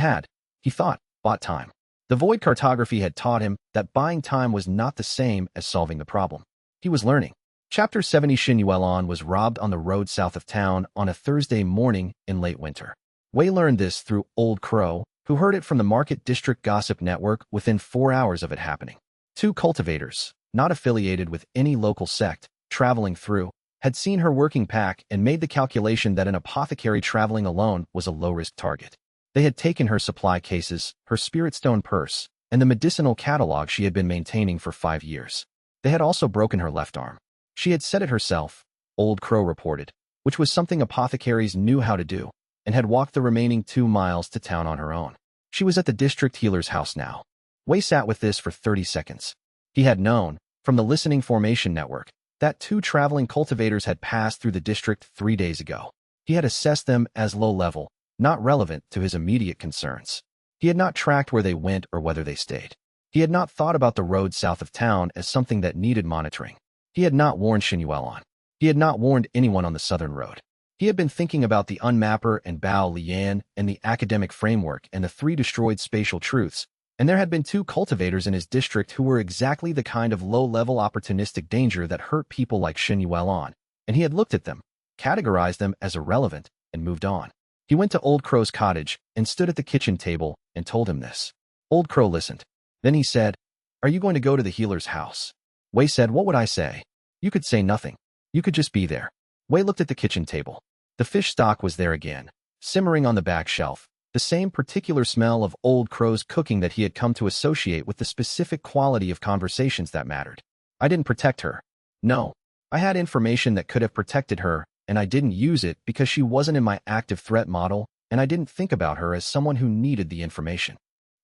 thought, bought time. The void cartography had taught him that buying time was not the same as solving the problem. He was learning. Chapter 70 Xinyuan was robbed on the road south of town on a Thursday morning in late winter. Wei learned this through Old Crow, who heard it from the Market District Gossip Network within 4 hours of it happening. 2 cultivators, not affiliated with any local sect, traveling through, had seen her working pack and made the calculation that an apothecary traveling alone was a low-risk target. They had taken her supply cases, her spirit stone purse, and the medicinal catalog she had been maintaining for 5 years. They had also broken her left arm. She had said it herself, Old Crow reported, which was something apothecaries knew how to do, and had walked the remaining 2 miles to town on her own. She was at the district healer's house now. Wei sat with this for 30 seconds. He had known, from the listening formation network, that 2 traveling cultivators had passed through the district 3 days ago. He had assessed them as low-level, not relevant to his immediate concerns. He had not tracked where they went or whether they stayed. He had not thought about the road south of town as something that needed monitoring. He had not warned Xinyuan. He had not warned anyone on the southern road. He had been thinking about the Unmapper and Bao Lian and the academic framework and the 3 destroyed spatial truths, and there had been 2 cultivators in his district who were exactly the kind of low-level opportunistic danger that hurt people like Xinyuan, and he had looked at them, categorized them as irrelevant, and moved on. He went to Old Crow's cottage and stood at the kitchen table and told him this. Old Crow listened. Then he said, "Are you going to go to the healer's house?" Wei said, "What would I say?" "You could say nothing. You could just be there." Wei looked at the kitchen table. The fish stock was there again, simmering on the back shelf, the same particular smell of Old Crow's cooking that he had come to associate with the specific quality of conversations that mattered. "I didn't protect her. No. I had information that could have protected her, and I didn't use it because she wasn't in my active threat model, and I didn't think about her as someone who needed the information."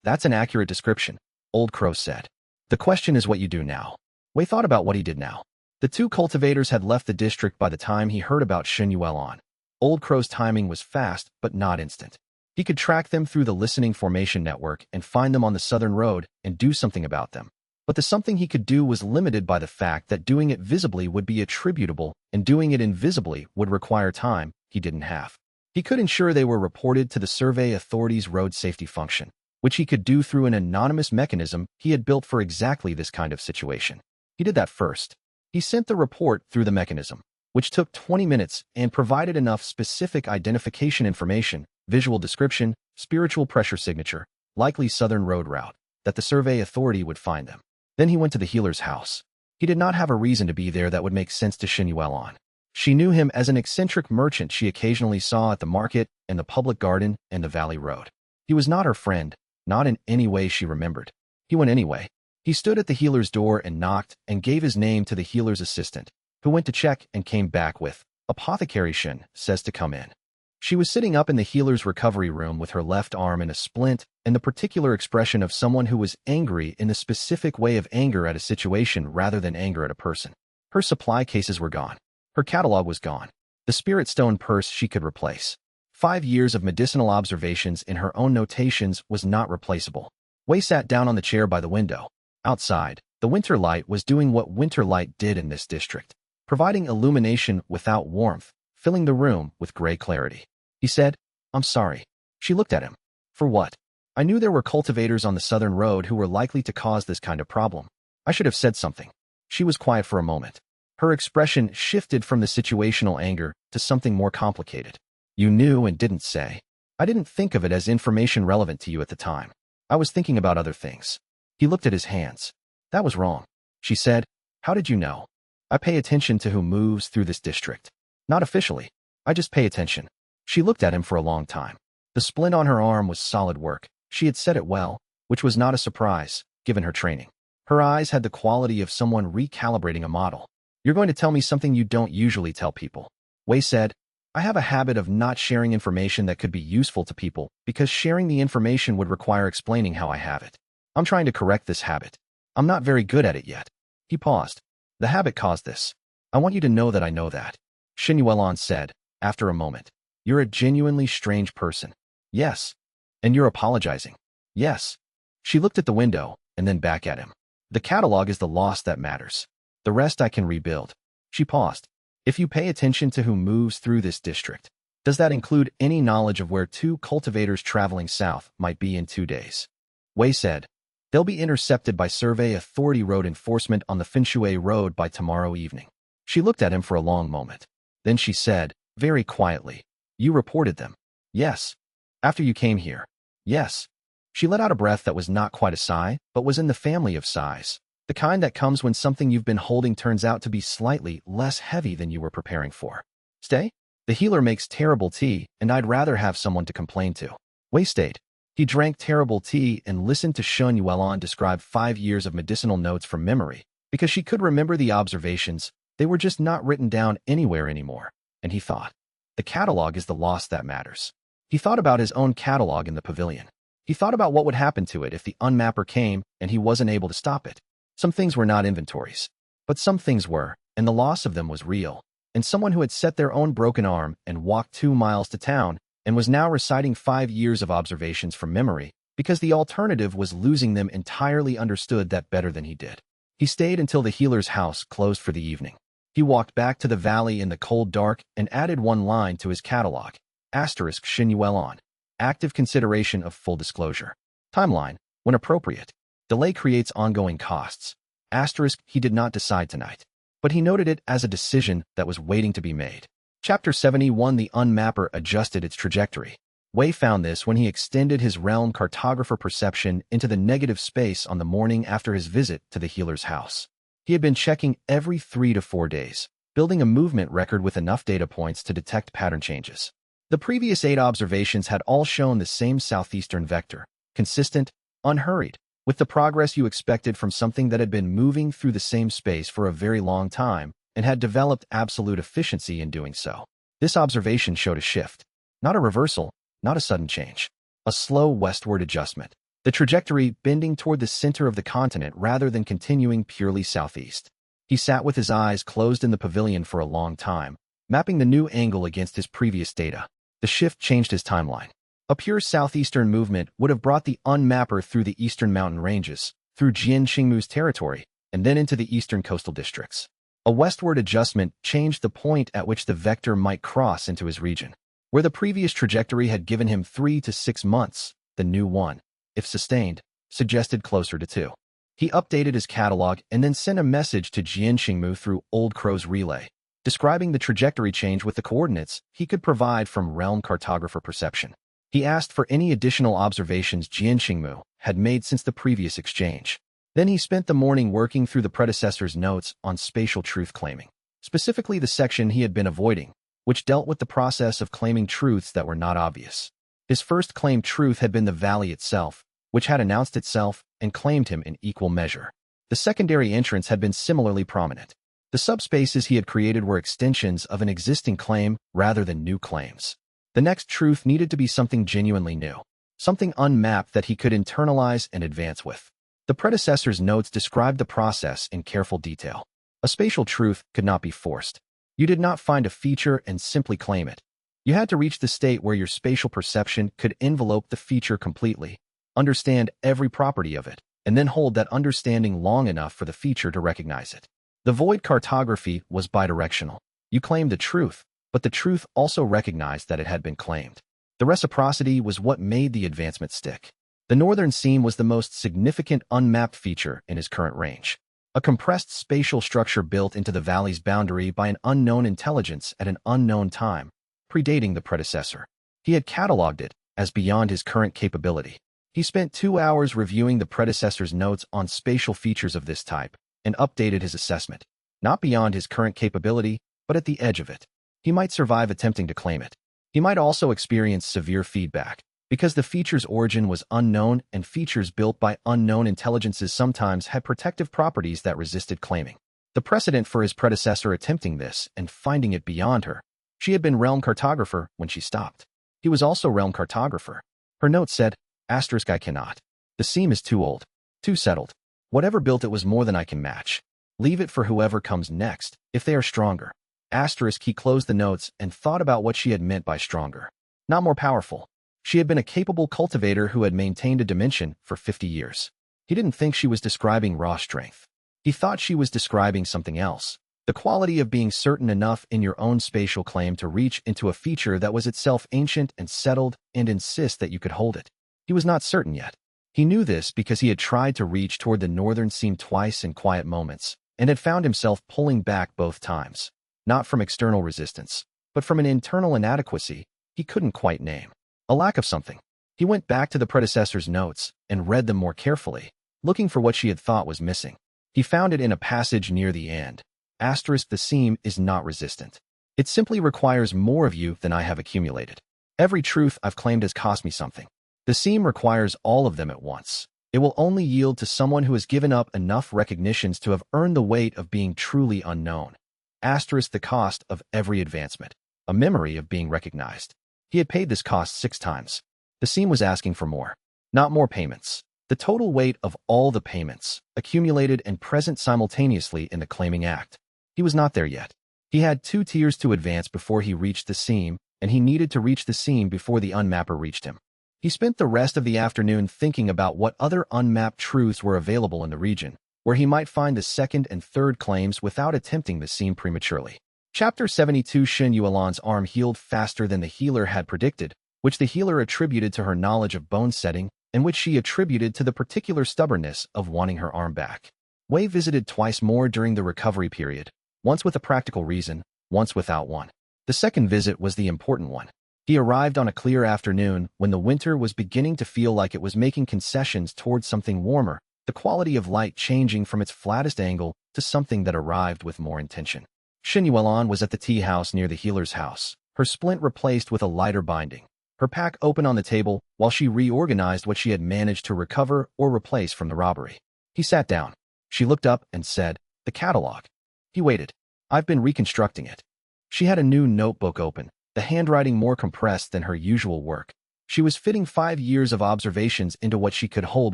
"That's an accurate description," Old Crow said. "The question is what you do now." Wei thought about what he did now. The 2 cultivators had left the district by the time he heard about Xinyuan. Old Crow's timing was fast, but not instant. He could track them through the listening formation network and find them on the southern road and do something about them. But the something he could do was limited by the fact that doing it visibly would be attributable and doing it invisibly would require time he didn't have. He could ensure they were reported to the survey authority's road safety function, which he could do through an anonymous mechanism he had built for exactly this kind of situation. He did that first. He sent the report through the mechanism, which took 20 minutes and provided enough specific identification information, visual description, spiritual pressure signature, likely southern road route, that the survey authority would find them. Then he went to the healer's house. He did not have a reason to be there that would make sense to Xinyuan. She knew him as an eccentric merchant she occasionally saw at the market and the public garden and the valley road. He was not her friend, not in any way she remembered. He went anyway. He stood at the healer's door and knocked and gave his name to the healer's assistant, who went to check and came back with, "Apothecary Shin says to come in." She was sitting up in the healer's recovery room with her left arm in a splint and the particular expression of someone who was angry in the specific way of anger at a situation rather than anger at a person. Her supply cases were gone. Her catalog was gone. The spirit stone purse she could replace. 5 years of medicinal observations in her own notations was not replaceable. Wei sat down on the chair by the window. Outside, the winter light was doing what winter light did in this district, providing illumination without warmth, filling the room with gray clarity. He said, "I'm sorry." She looked at him. "For what?" "I knew there were cultivators on the southern road who were likely to cause this kind of problem. I should have said something." She was quiet for a moment. Her expression shifted from the situational anger to something more complicated. "You knew and didn't say." "I didn't think of it as information relevant to you at the time. I was thinking about other things." He looked at his hands. "That was wrong." She said, "How did you know?" "I pay attention to who moves through this district." "Not officially. I just pay attention." She looked at him for a long time. The splint on her arm was solid work. She had said it well, which was not a surprise, given her training. Her eyes had the quality of someone recalibrating a model. "You're going to tell me something you don't usually tell people." Wei said, I have a habit of not sharing information that could be useful to people because sharing the information would require explaining how I have it. I'm trying to correct this habit. I'm not very good at it yet. He paused. The habit caused this. I want you to know that I know that. Xinyuan said, after a moment. You're a genuinely strange person. Yes. And you're apologizing. Yes. She looked at the window and then back at him. The catalog is the loss that matters. The rest I can rebuild. She paused. If you pay attention to who moves through this district, does that include any knowledge of where 2 cultivators traveling south might be in 2 days? Wei said, they'll be intercepted by Survey Authority road enforcement on the Finshui Road by tomorrow evening. She looked at him for a long moment. Then she said, very quietly, you reported them? Yes. After you came here? Yes. She let out a breath that was not quite a sigh, but was in the family of sighs. The kind that comes when something you've been holding turns out to be slightly less heavy than you were preparing for. Stay? The healer makes terrible tea, and I'd rather have someone to complain to. Wei stayed. He drank terrible tea and listened to Shun Yuelon describe 5 years of medicinal notes from memory, because she could remember the observations, they were just not written down anywhere anymore. And he thought, the catalog is the loss that matters. He thought about his own catalog in the pavilion. He thought about what would happen to it if the unmapper came and he wasn't able to stop it. Some things were not inventories, but some things were, and the loss of them was real. And someone who had set their own broken arm and walked 2 miles to town and was now reciting 5 years of observations from memory because the alternative was losing them entirely understood that better than he did. He stayed until the healer's house closed for the evening. He walked back to the valley in the cold dark and added 1 line to his catalog. Asterisk Xinyuelon. Active consideration of full disclosure. Timeline, when appropriate. Delay creates ongoing costs. Asterisk, he did not decide tonight, but he noted it as a decision that was waiting to be made. Chapter 71. The unmapper adjusted its trajectory. Wei found this when he extended his realm cartographer perception into the negative space on the morning after his visit to the healer's house. He had been checking every 3 to 4 days, building a movement record with enough data points to detect pattern changes. The previous 8 observations had all shown the same southeastern vector, consistent, unhurried, with the progress you expected from something that had been moving through the same space for a very long time and had developed absolute efficiency in doing so. This observation showed a shift, not a reversal, not a sudden change, a slow westward adjustment, the trajectory bending toward the center of the continent rather than continuing purely southeast. He sat with his eyes closed in the pavilion for a long time, mapping the new angle against his previous data. The shift changed his timeline. A pure southeastern movement would have brought the unmapper through the eastern mountain ranges, through Jian Xingmu's territory, and then into the eastern coastal districts. A westward adjustment changed the point at which the vector might cross into his region. Where the previous trajectory had given him 3 to 6 months, the new one, if sustained, suggested closer to 2. He updated his catalog and then sent a message to Jian Xingmu through Old Crow's relay, describing the trajectory change with the coordinates he could provide from realm cartographer perception. He asked for any additional observations Jian Xingmu had made since the previous exchange. Then he spent the morning working through the predecessor's notes on spatial truth claiming, specifically the section he had been avoiding, which dealt with the process of claiming truths that were not obvious. His first claimed truth had been the valley itself, which had announced itself and claimed him in equal measure. The secondary entrants had been similarly prominent. The subspaces he had created were extensions of an existing claim rather than new claims. The next truth needed to be something genuinely new, something unmapped that he could internalize and advance with. The predecessor's notes described the process in careful detail. A spatial truth could not be forced. You did not find a feature and simply claim it. You had to reach the state where your spatial perception could envelope the feature completely, understand every property of it, and then hold that understanding long enough for the feature to recognize it. The void cartography was bidirectional. You claimed the truth, but the truth also recognized that it had been claimed. The reciprocity was what made the advancement stick. The northern seam was the most significant unmapped feature in his current range. A compressed spatial structure built into the valley's boundary by an unknown intelligence at an unknown time, predating the predecessor. He had cataloged it as beyond his current capability. He spent 2 hours reviewing the predecessor's notes on spatial features of this type and updated his assessment. Not beyond his current capability, but at the edge of it. He might survive attempting to claim it. He might also experience severe feedback, because the feature's origin was unknown and features built by unknown intelligences sometimes had protective properties that resisted claiming. The precedent for his predecessor attempting this and finding it beyond her She had been realm cartographer when she stopped. He was also realm cartographer. Her note said, asterisk I cannot. The seam is too old. Too settled. Whatever built it was more than I can match. Leave it for whoever comes next, if they are stronger. Asterisk he closed the notes and thought about what she had meant by stronger. Not more powerful. She had been a capable cultivator who had maintained a dimension for 50 years. He didn't think she was describing raw strength. He thought she was describing something else. The quality of being certain enough in your own spatial claim to reach into a feature that was itself ancient and settled and insist that you could hold it. He was not certain yet. He knew this because he had tried to reach toward the northern seam twice in quiet moments, and had found himself pulling back both times. Not from external resistance, but from an internal inadequacy he couldn't quite name. A lack of something. He went back to the predecessor's notes and read them more carefully, looking for what she had thought was missing. He found it in a passage near the end. Asterisk the seam is not resistant. It simply requires more of you than I have accumulated. Every truth I've claimed has cost me something. The seam requires all of them at once. It will only yield to someone who has given up enough recognitions to have earned the weight of being truly unknown. Asterisk the cost of every advancement. A memory of being recognized. He had paid this cost 6 times. The seam was asking for more. Not more payments. The total weight of all the payments, accumulated and present simultaneously in the claiming act. He was not there yet. He had 2 tiers to advance before he reached the seam, and he needed to reach the seam before the unmapper reached him. He spent the rest of the afternoon thinking about what other unmapped truths were available in the region, where he might find the second and third claims without attempting the seam prematurely. Chapter 72 Xin Yuelan's arm healed faster than the healer had predicted, which the healer attributed to her knowledge of bone setting, and which she attributed to the particular stubbornness of wanting her arm back. Wei visited twice more during the recovery period, once with a practical reason, once without one. The second visit was the important one. He arrived on a clear afternoon when the winter was beginning to feel like it was making concessions towards something warmer, the quality of light changing from its flattest angle to something that arrived with more intention. Xin Yuelan was at the tea house near the healer's house, her splint replaced with a lighter binding, her pack open on the table while she reorganized what she had managed to recover or replace from the robbery. He sat down. She looked up and said, "The catalog." He waited. "I've been reconstructing it." She had a new notebook open, the handwriting more compressed than her usual work. She was fitting 5 years of observations into what she could hold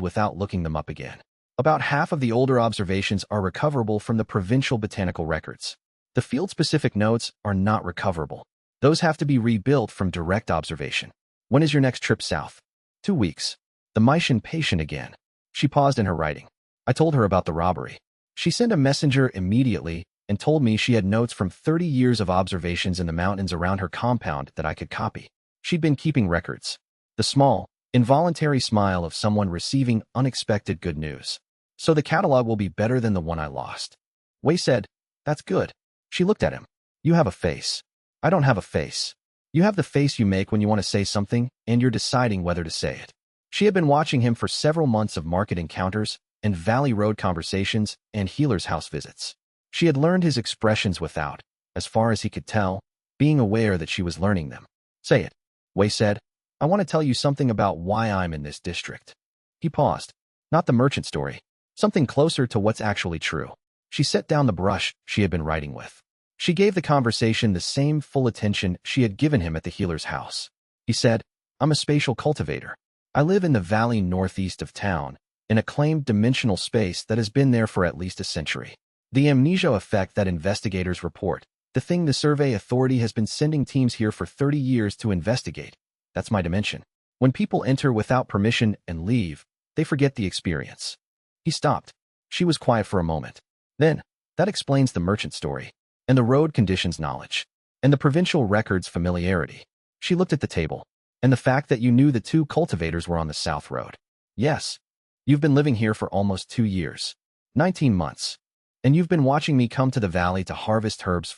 without looking them up again. About half of the older observations are recoverable from the provincial botanical records. The field-specific notes are not recoverable. Those have to be rebuilt from direct observation. "When is your next trip south?" 2 weeks. The Maishan patient again. She paused in her writing. I told her about the robbery. She sent a messenger immediately and told me she had notes from 30 years of observations in the mountains around her compound that I could copy. She'd been keeping records. The small, involuntary smile of someone receiving unexpected good news. "So the catalog will be better than the one I lost." Wei said, "That's good." She looked at him. "You have a face. I don't have a face. You have the face you make when you want to say something, and you're deciding whether to say it." She had been watching him for several months of market encounters and Valley Road conversations and healer's house visits. She had learned his expressions without, as far as he could tell, being aware that she was learning them. "Say it," Wei said. "I want to tell you something about why I'm in this district." He paused. "Not the merchant story. Something closer to what's actually true." She set down the brush she had been writing with. She gave the conversation the same full attention she had given him at the healer's house. He said, "I'm a spatial cultivator. I live in the valley northeast of town, in a claimed dimensional space that has been there for at least a century. The amnesia effect that investigators report, the thing the survey authority has been sending teams here for 30 years to investigate, that's my dimension. When people enter without permission and leave, they forget the experience." He stopped. She was quiet for a moment. Then, "That explains the merchant story, and the road conditions knowledge, and the provincial records familiarity." She looked at the table. "And the fact that you knew the 2 cultivators were on the South Road." "Yes. You've been living here for almost 2 years. 19 months. And you've been watching me come to the valley to harvest herbs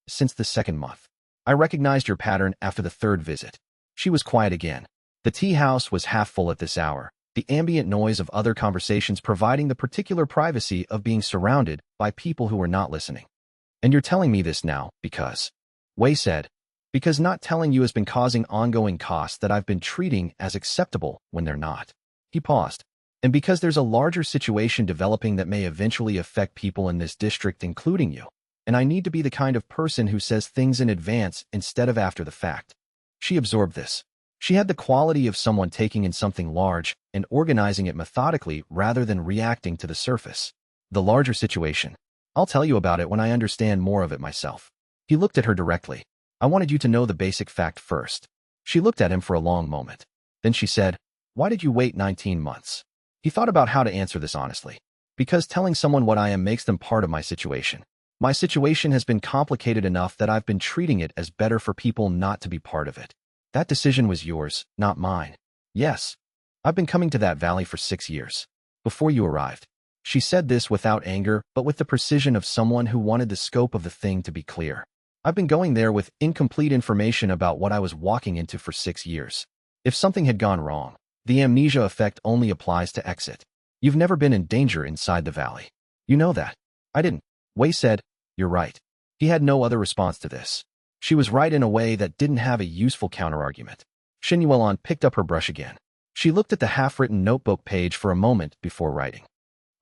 since the 2nd month. I recognized your pattern after the 3rd visit." She was quiet again. The tea house was half full at this hour, the ambient noise of other conversations providing the particular privacy of being surrounded by people who were not listening. "And you're telling me this now because," Wei said, "because not telling you has been causing ongoing costs that I've been treating as acceptable when they're not." He paused. "And because there's a larger situation developing that may eventually affect people in this district, including you." and I need to be the kind of person who says things in advance instead of after the fact. She absorbed this. She had the quality of someone taking in something large and organizing it methodically rather than reacting to the surface. The larger situation. I'll tell you about it when I understand more of it myself. He looked at her directly. I wanted you to know the basic fact first. She looked at him for a long moment. Then she said, why did you wait 19 months? He thought about how to answer this honestly. Because telling someone what I am makes them part of my situation. My situation has been complicated enough that I've been treating it as better for people not to be part of it. That decision was yours, not mine. Yes. I've been coming to that valley for 6 years. Before you arrived. She said this without anger, but with the precision of someone who wanted the scope of the thing to be clear. I've been going there with incomplete information about what I was walking into for 6 years. If something had gone wrong, the amnesia effect only applies to exit. You've never been in danger inside the valley. You know that. I didn't. Wei said, you're right. He had no other response to this. She was right in a way that didn't have a useful counterargument. Shen Yuelon picked up her brush again. She looked at the half-written notebook page for a moment before writing.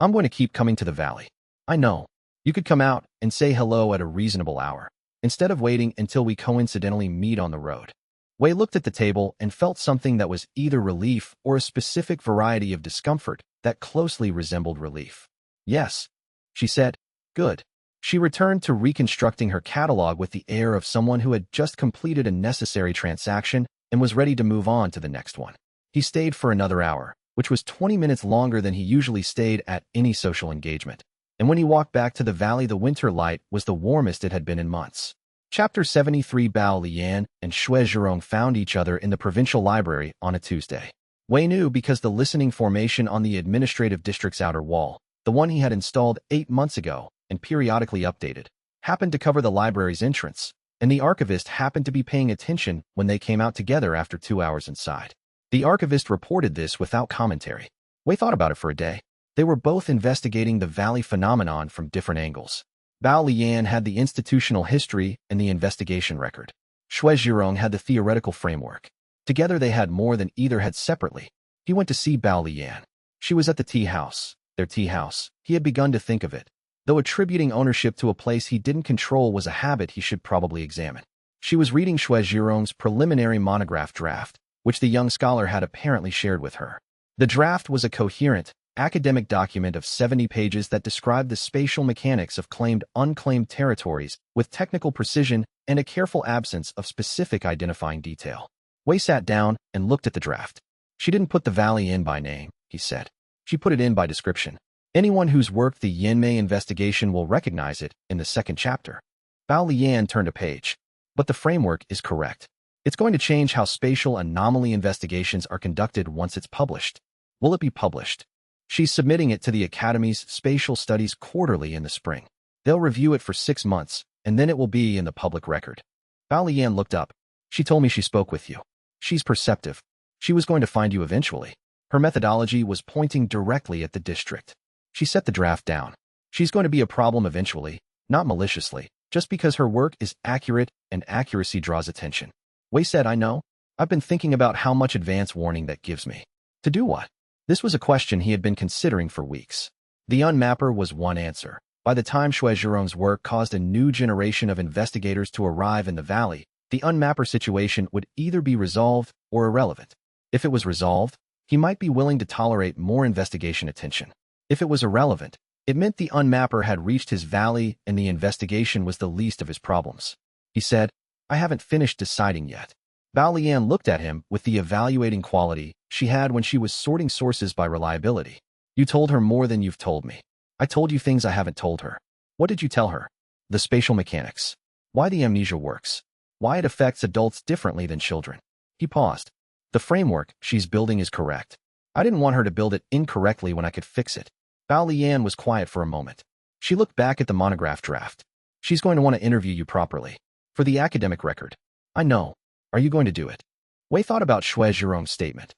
I'm going to keep coming to the valley. I know. You could come out and say hello at a reasonable hour, instead of waiting until we coincidentally meet on the road. Wei looked at the table and felt something that was either relief or a specific variety of discomfort that closely resembled relief. Yes, she said. Good. She returned to reconstructing her catalog with the air of someone who had just completed a necessary transaction and was ready to move on to the next one. He stayed for another hour, which was 20 minutes longer than he usually stayed at any social engagement. And when he walked back to the valley, the winter light was the warmest it had been in months. Chapter 73. Bao Lian and Xue Zhirong found each other in the provincial library on a Tuesday. Wei knew because the listening formation on the administrative district's outer wall, the one he had installed 8 months ago and periodically updated, happened to cover the library's entrance, and the archivist happened to be paying attention when they came out together after 2 hours inside. The archivist reported this without commentary. Wei thought about it for a day. They were both investigating the valley phenomenon from different angles. Bao Lian had the institutional history and the investigation record. Xue Zhirong had the theoretical framework. Together they had more than either had separately. He went to see Bao Lian. She was at the tea house. Their tea house. He had begun to think of it. Though attributing ownership to a place he didn't control was a habit he should probably examine. She was reading Xue Zhirong's preliminary monograph draft, which the young scholar had apparently shared with her. The draft was a coherent, academic document of 70 pages that described the spatial mechanics of claimed-unclaimed territories with technical precision and a careful absence of specific identifying detail. Wei sat down and looked at the draft. She didn't put the valley in by name, he said. She put it in by description. Anyone who's worked the Yanmei investigation will recognize it in the second chapter. Bao Lian turned a page. But the framework is correct. It's going to change how spatial anomaly investigations are conducted once it's published. Will it be published? She's submitting it to the Academy's Spatial Studies Quarterly in the spring. They'll review it for 6 months, and then it will be in the public record. Bao Lian looked up. She told me she spoke with you. She's perceptive. She was going to find you eventually. Her methodology was pointing directly at the district. She set the draft down. She's going to be a problem eventually, not maliciously, just because her work is accurate and accuracy draws attention. Wei said, I know. I've been thinking about how much advance warning that gives me. To do what? This was a question he had been considering for weeks. The unmapper was one answer. By the time Xue Zhirong's work caused a new generation of investigators to arrive in the valley, the unmapper situation would either be resolved or irrelevant. If it was resolved, he might be willing to tolerate more investigation attention. If it was irrelevant, it meant the unmapper had reached his valley and the investigation was the least of his problems. He said, I haven't finished deciding yet. Bao Lian looked at him with the evaluating quality she had when she was sorting sources by reliability. You told her more than you've told me. I told you things I haven't told her. What did you tell her? The spatial mechanics. Why the amnesia works. Why it affects adults differently than children. He paused. The framework she's building is correct. I didn't want her to build it incorrectly when I could fix it. Bao Lian was quiet for a moment. She looked back at the monograph draft. She's going to want to interview you properly. For the academic record. I know. Are you going to do it? Wei thought about Xue Zhirong's statement.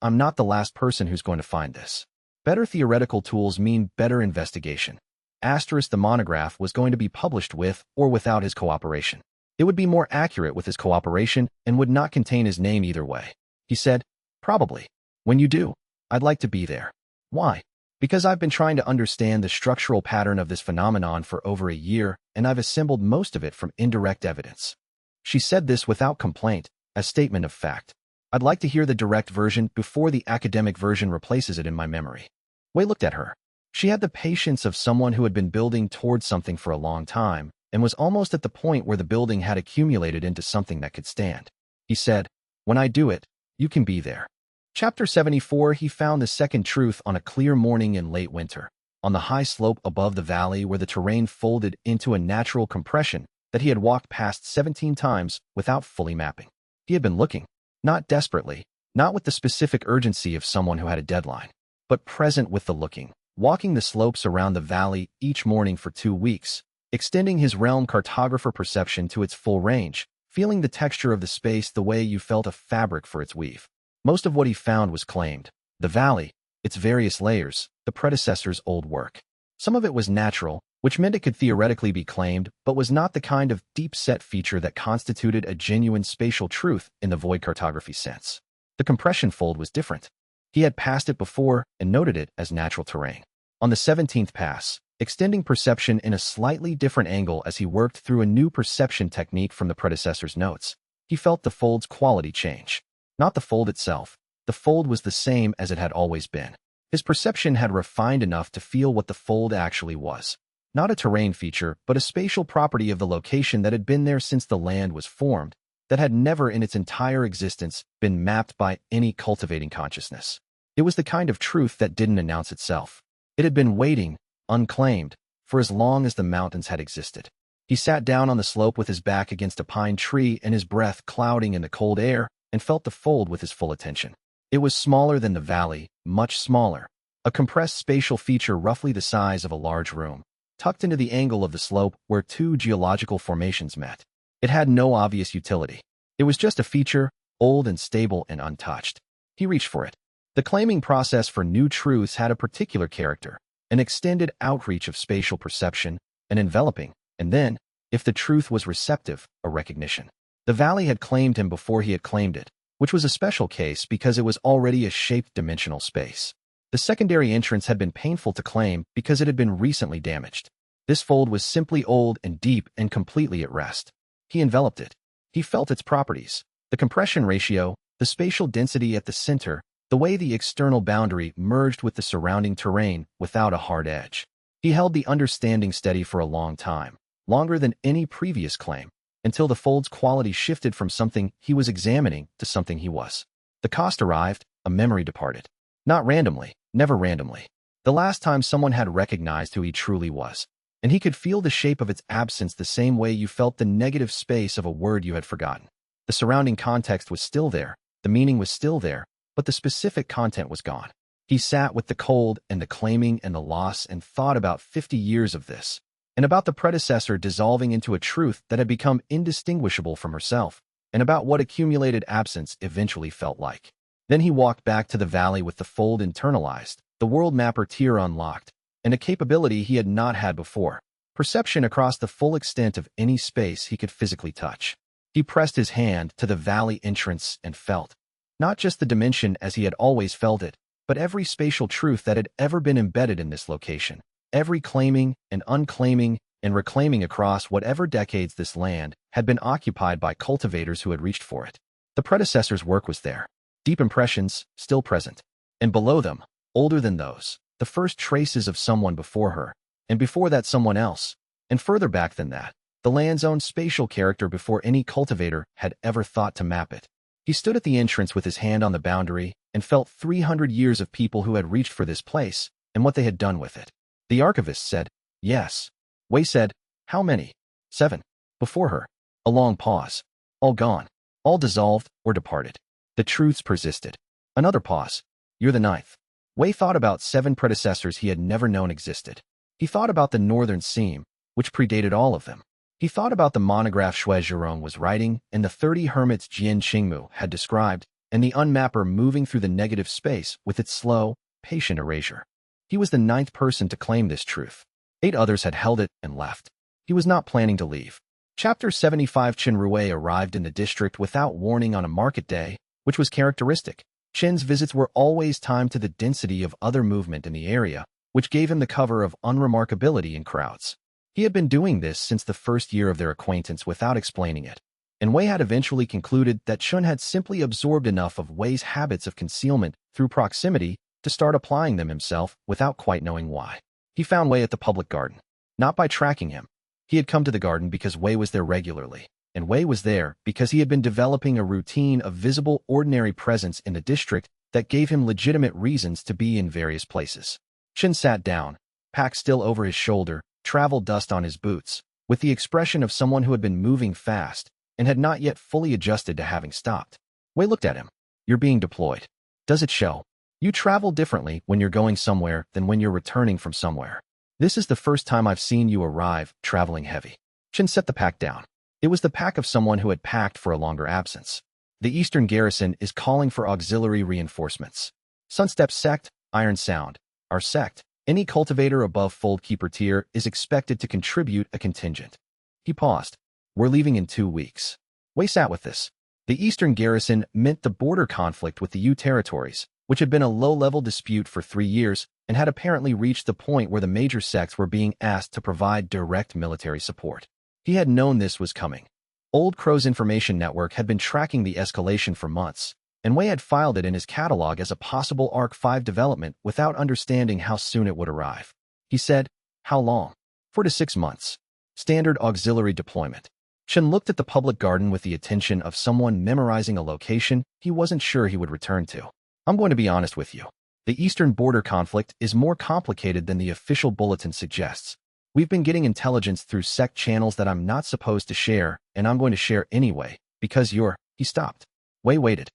I'm not the last person who's going to find this. Better theoretical tools mean better investigation. The monograph was going to be published with or without his cooperation. It would be more accurate with his cooperation and would not contain his name either way. He said, probably. When you do, I'd like to be there. Why? Because I've been trying to understand the structural pattern of this phenomenon for over a year, and I've assembled most of it from indirect evidence. She said this without complaint, as statement of fact. I'd like to hear the direct version before the academic version replaces it in my memory. Wei looked at her. She had the patience of someone who had been building towards something for a long time, and was almost at the point where the building had accumulated into something that could stand. He said, "When I do it, you can be there." Chapter 74. He found the second truth on a clear morning in late winter, on the high slope above the valley where the terrain folded into a natural compression that he had walked past 17 times without fully mapping. He had been looking, not desperately, not with the specific urgency of someone who had a deadline, but present with the looking, walking the slopes around the valley each morning for 2 weeks, extending his realm cartographer perception to its full range, feeling the texture of the space the way you felt a fabric for its weave. Most of what he found was claimed. The valley, its various layers, the predecessor's old work. Some of it was natural, which meant it could theoretically be claimed, but was not the kind of deep-set feature that constituted a genuine spatial truth in the void cartography sense. The compression fold was different. He had passed it before and noted it as natural terrain. On the 17th pass, extending perception in a slightly different angle as he worked through a new perception technique from the predecessor's notes, he felt the fold's quality change. Not the fold itself. The fold was the same as it had always been. His perception had refined enough to feel what the fold actually was. Not a terrain feature, but a spatial property of the location that had been there since the land was formed, that had never in its entire existence been mapped by any cultivating consciousness. It was the kind of truth that didn't announce itself. It had been waiting, unclaimed, for as long as the mountains had existed. He sat down on the slope with his back against a pine tree and his breath clouding in the cold air, and felt the fold with his full attention. It was smaller than the valley, much smaller, a compressed spatial feature roughly the size of a large room, tucked into the angle of the slope where 2 geological formations met. It had no obvious utility. It was just a feature, old and stable and untouched. He reached for it. The claiming process for new truths had a particular character, an extended outreach of spatial perception, an enveloping, and then, if the truth was receptive, a recognition. The valley had claimed him before he had claimed it, which was a special case because it was already a shaped dimensional space. The secondary entrance had been painful to claim because it had been recently damaged. This fold was simply old and deep and completely at rest. He enveloped it. He felt its properties, the compression ratio, the spatial density at the center, the way the external boundary merged with the surrounding terrain without a hard edge. He held the understanding steady for a long time, longer than any previous claim, until the fold's quality shifted from something he was examining to something he was. The cost arrived, a memory departed. Not randomly, never randomly. The last time someone had recognized who he truly was, and he could feel the shape of its absence the same way you felt the negative space of a word you had forgotten. The surrounding context was still there, the meaning was still there, but the specific content was gone. He sat with the cold and the claiming and the loss and thought about 50 years of this, and about the predecessor dissolving into a truth that had become indistinguishable from herself, and about what accumulated absence eventually felt like. Then he walked back to the valley with the fold internalized, the world mapper tier unlocked, and a capability he had not had before, perception across the full extent of any space he could physically touch. He pressed his hand to the valley entrance and felt, not just the dimension as he had always felt it, but every spatial truth that had ever been embedded in this location. Every claiming and unclaiming and reclaiming across whatever decades this land had been occupied by cultivators who had reached for it. The predecessor's work was there. Deep impressions, still present. And below them, older than those, the first traces of someone before her, and before that someone else, and further back than that, the land's own spatial character before any cultivator had ever thought to map it. He stood at the entrance with his hand on the boundary and felt 300 years of people who had reached for this place and what they had done with it. The archivist said, "Yes." Wei said, "How many?" 7. Before her. A long pause. All gone. All dissolved or departed. The truths persisted. Another pause. "You're the 9th." Wei thought about 7 predecessors he had never known existed. He thought about the northern seam, which predated all of them. He thought about the monograph Shui Zhirong was writing and the 30 hermits Jian Qingmu had described, and the unmapper moving through the negative space with its slow, patient erasure. He was the 9th person to claim this truth. 8 others had held it and left. He was not planning to leave. Chapter 75. Chen Rui arrived in the district without warning on a market day, which was characteristic. Chen's visits were always timed to the density of other movement in the area, which gave him the cover of unremarkability in crowds. He had been doing this since the first year of their acquaintance without explaining it, and Wei had eventually concluded that Chun had simply absorbed enough of Wei's habits of concealment through proximity to start applying them himself without quite knowing why. He found Wei at the public garden, not by tracking him. He had come to the garden because Wei was there regularly, and Wei was there because he had been developing a routine of visible, ordinary presence in the district that gave him legitimate reasons to be in various places. Chin sat down, pack still over his shoulder, travel dust on his boots, with the expression of someone who had been moving fast and had not yet fully adjusted to having stopped. Wei looked at him. You're being deployed. Does it show? You travel differently when you're going somewhere than when you're returning from somewhere. This is the first time I've seen you arrive traveling heavy. Chin set the pack down. It was the pack of someone who had packed for a longer absence. The Eastern Garrison is calling for auxiliary reinforcements. Sunstep's sect, Iron Sound, our sect, any cultivator above Fold Keeper tier is expected to contribute a contingent. He paused. We're leaving in 2 weeks. Wei sat with this. The Eastern Garrison meant the border conflict with the U territories, which had been a low-level dispute for 3 years and had apparently reached the point where the major sects were being asked to provide direct military support. He had known this was coming. Old Crow's information network had been tracking the escalation for months, and Wei had filed it in his catalog as a possible Arc 5 development without understanding how soon it would arrive. He said, how long? 4 to 6 months. Standard auxiliary deployment. Chen looked at the public garden with the attention of someone memorizing a location he wasn't sure he would return to. I'm going to be honest with you. The eastern border conflict is more complicated than the official bulletin suggests. We've been getting intelligence through sect channels that I'm not supposed to share, and I'm going to share anyway, because you're... He stopped. Wei waited.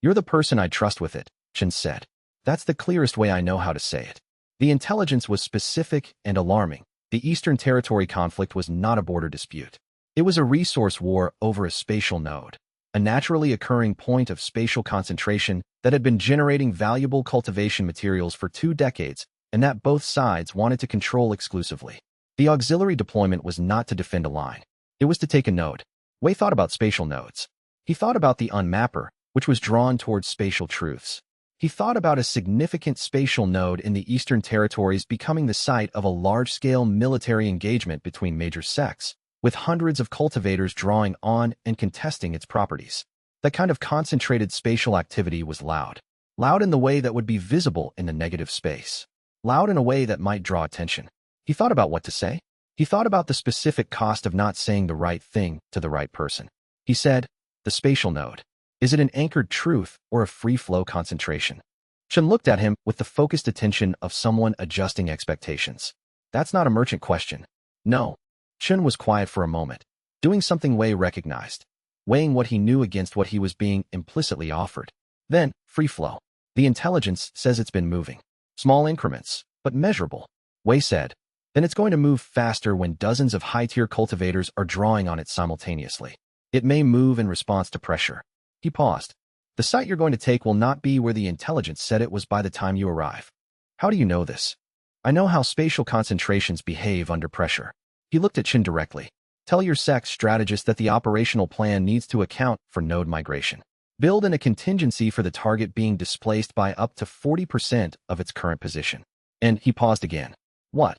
You're the person I trust with it, Chen said. That's the clearest way I know how to say it. The intelligence was specific and alarming. The Eastern Territory conflict was not a border dispute. It was a resource war over a spatial node, a naturally occurring point of spatial concentration that had been generating valuable cultivation materials for 2 decades and that both sides wanted to control exclusively. The auxiliary deployment was not to defend a line. It was to take a node. Wei thought about spatial nodes. He thought about the unmapper, which was drawn towards spatial truths. He thought about a significant spatial node in the Eastern Territories becoming the site of a large-scale military engagement between major sects, with hundreds of cultivators drawing on and contesting its properties. That kind of concentrated spatial activity was loud. Loud in the way that would be visible in the negative space. Loud in a way that might draw attention. He thought about what to say. He thought about the specific cost of not saying the right thing to the right person. He said, the spatial node. Is it an anchored truth or a free-flow concentration? Chen looked at him with the focused attention of someone adjusting expectations. That's not a merchant question. No. Chen was quiet for a moment, doing something Wei recognized, weighing what he knew against what he was being implicitly offered. Then, free flow. The intelligence says it's been moving. Small increments, but measurable. Wei said, then it's going to move faster when dozens of high-tier cultivators are drawing on it simultaneously. It may move in response to pressure. He paused. The site you're going to take will not be where the intelligence said it was by the time you arrive. How do you know this? I know how spatial concentrations behave under pressure. He looked at Chin directly. Tell your sects strategist that the operational plan needs to account for node migration. Build in a contingency for the target being displaced by up to 40% of its current position. And he paused again. What?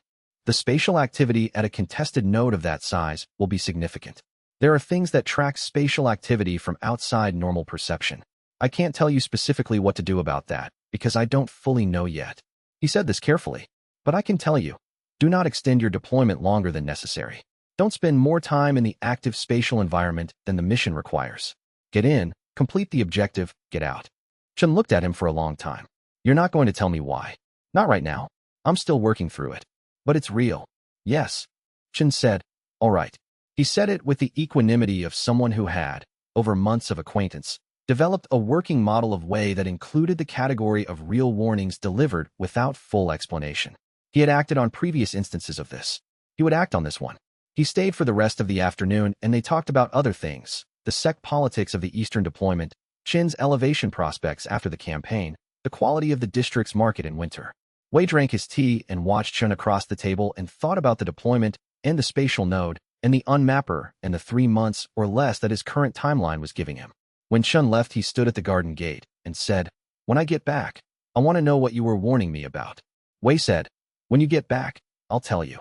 The spatial activity at a contested node of that size will be significant. There are things that track spatial activity from outside normal perception. I can't tell you specifically what to do about that, because I don't fully know yet. He said this carefully. But I can tell you, do not extend your deployment longer than necessary. Don't spend more time in the active spatial environment than the mission requires. Get in, complete the objective, get out. Chen looked at him for a long time. You're not going to tell me why. Not right now. I'm still working through it. But it's real. Yes. Chen said, all right. He said it with the equanimity of someone who had, over months of acquaintance, developed a working model of Wei that included the category of real warnings delivered without full explanation. He had acted on previous instances of this. He would act on this one. He stayed for the rest of the afternoon and they talked about other things, the sect politics of the Eastern deployment, Chin's elevation prospects after the campaign, the quality of the district's market in winter. Wei drank his tea and watched Chen across the table and thought about the deployment and the spatial node and the unmapper and the 3 months or less that his current timeline was giving him. When Chen left, he stood at the garden gate and said, when I get back, I want to know what you were warning me about. Wei said, When you get back, I'll tell you.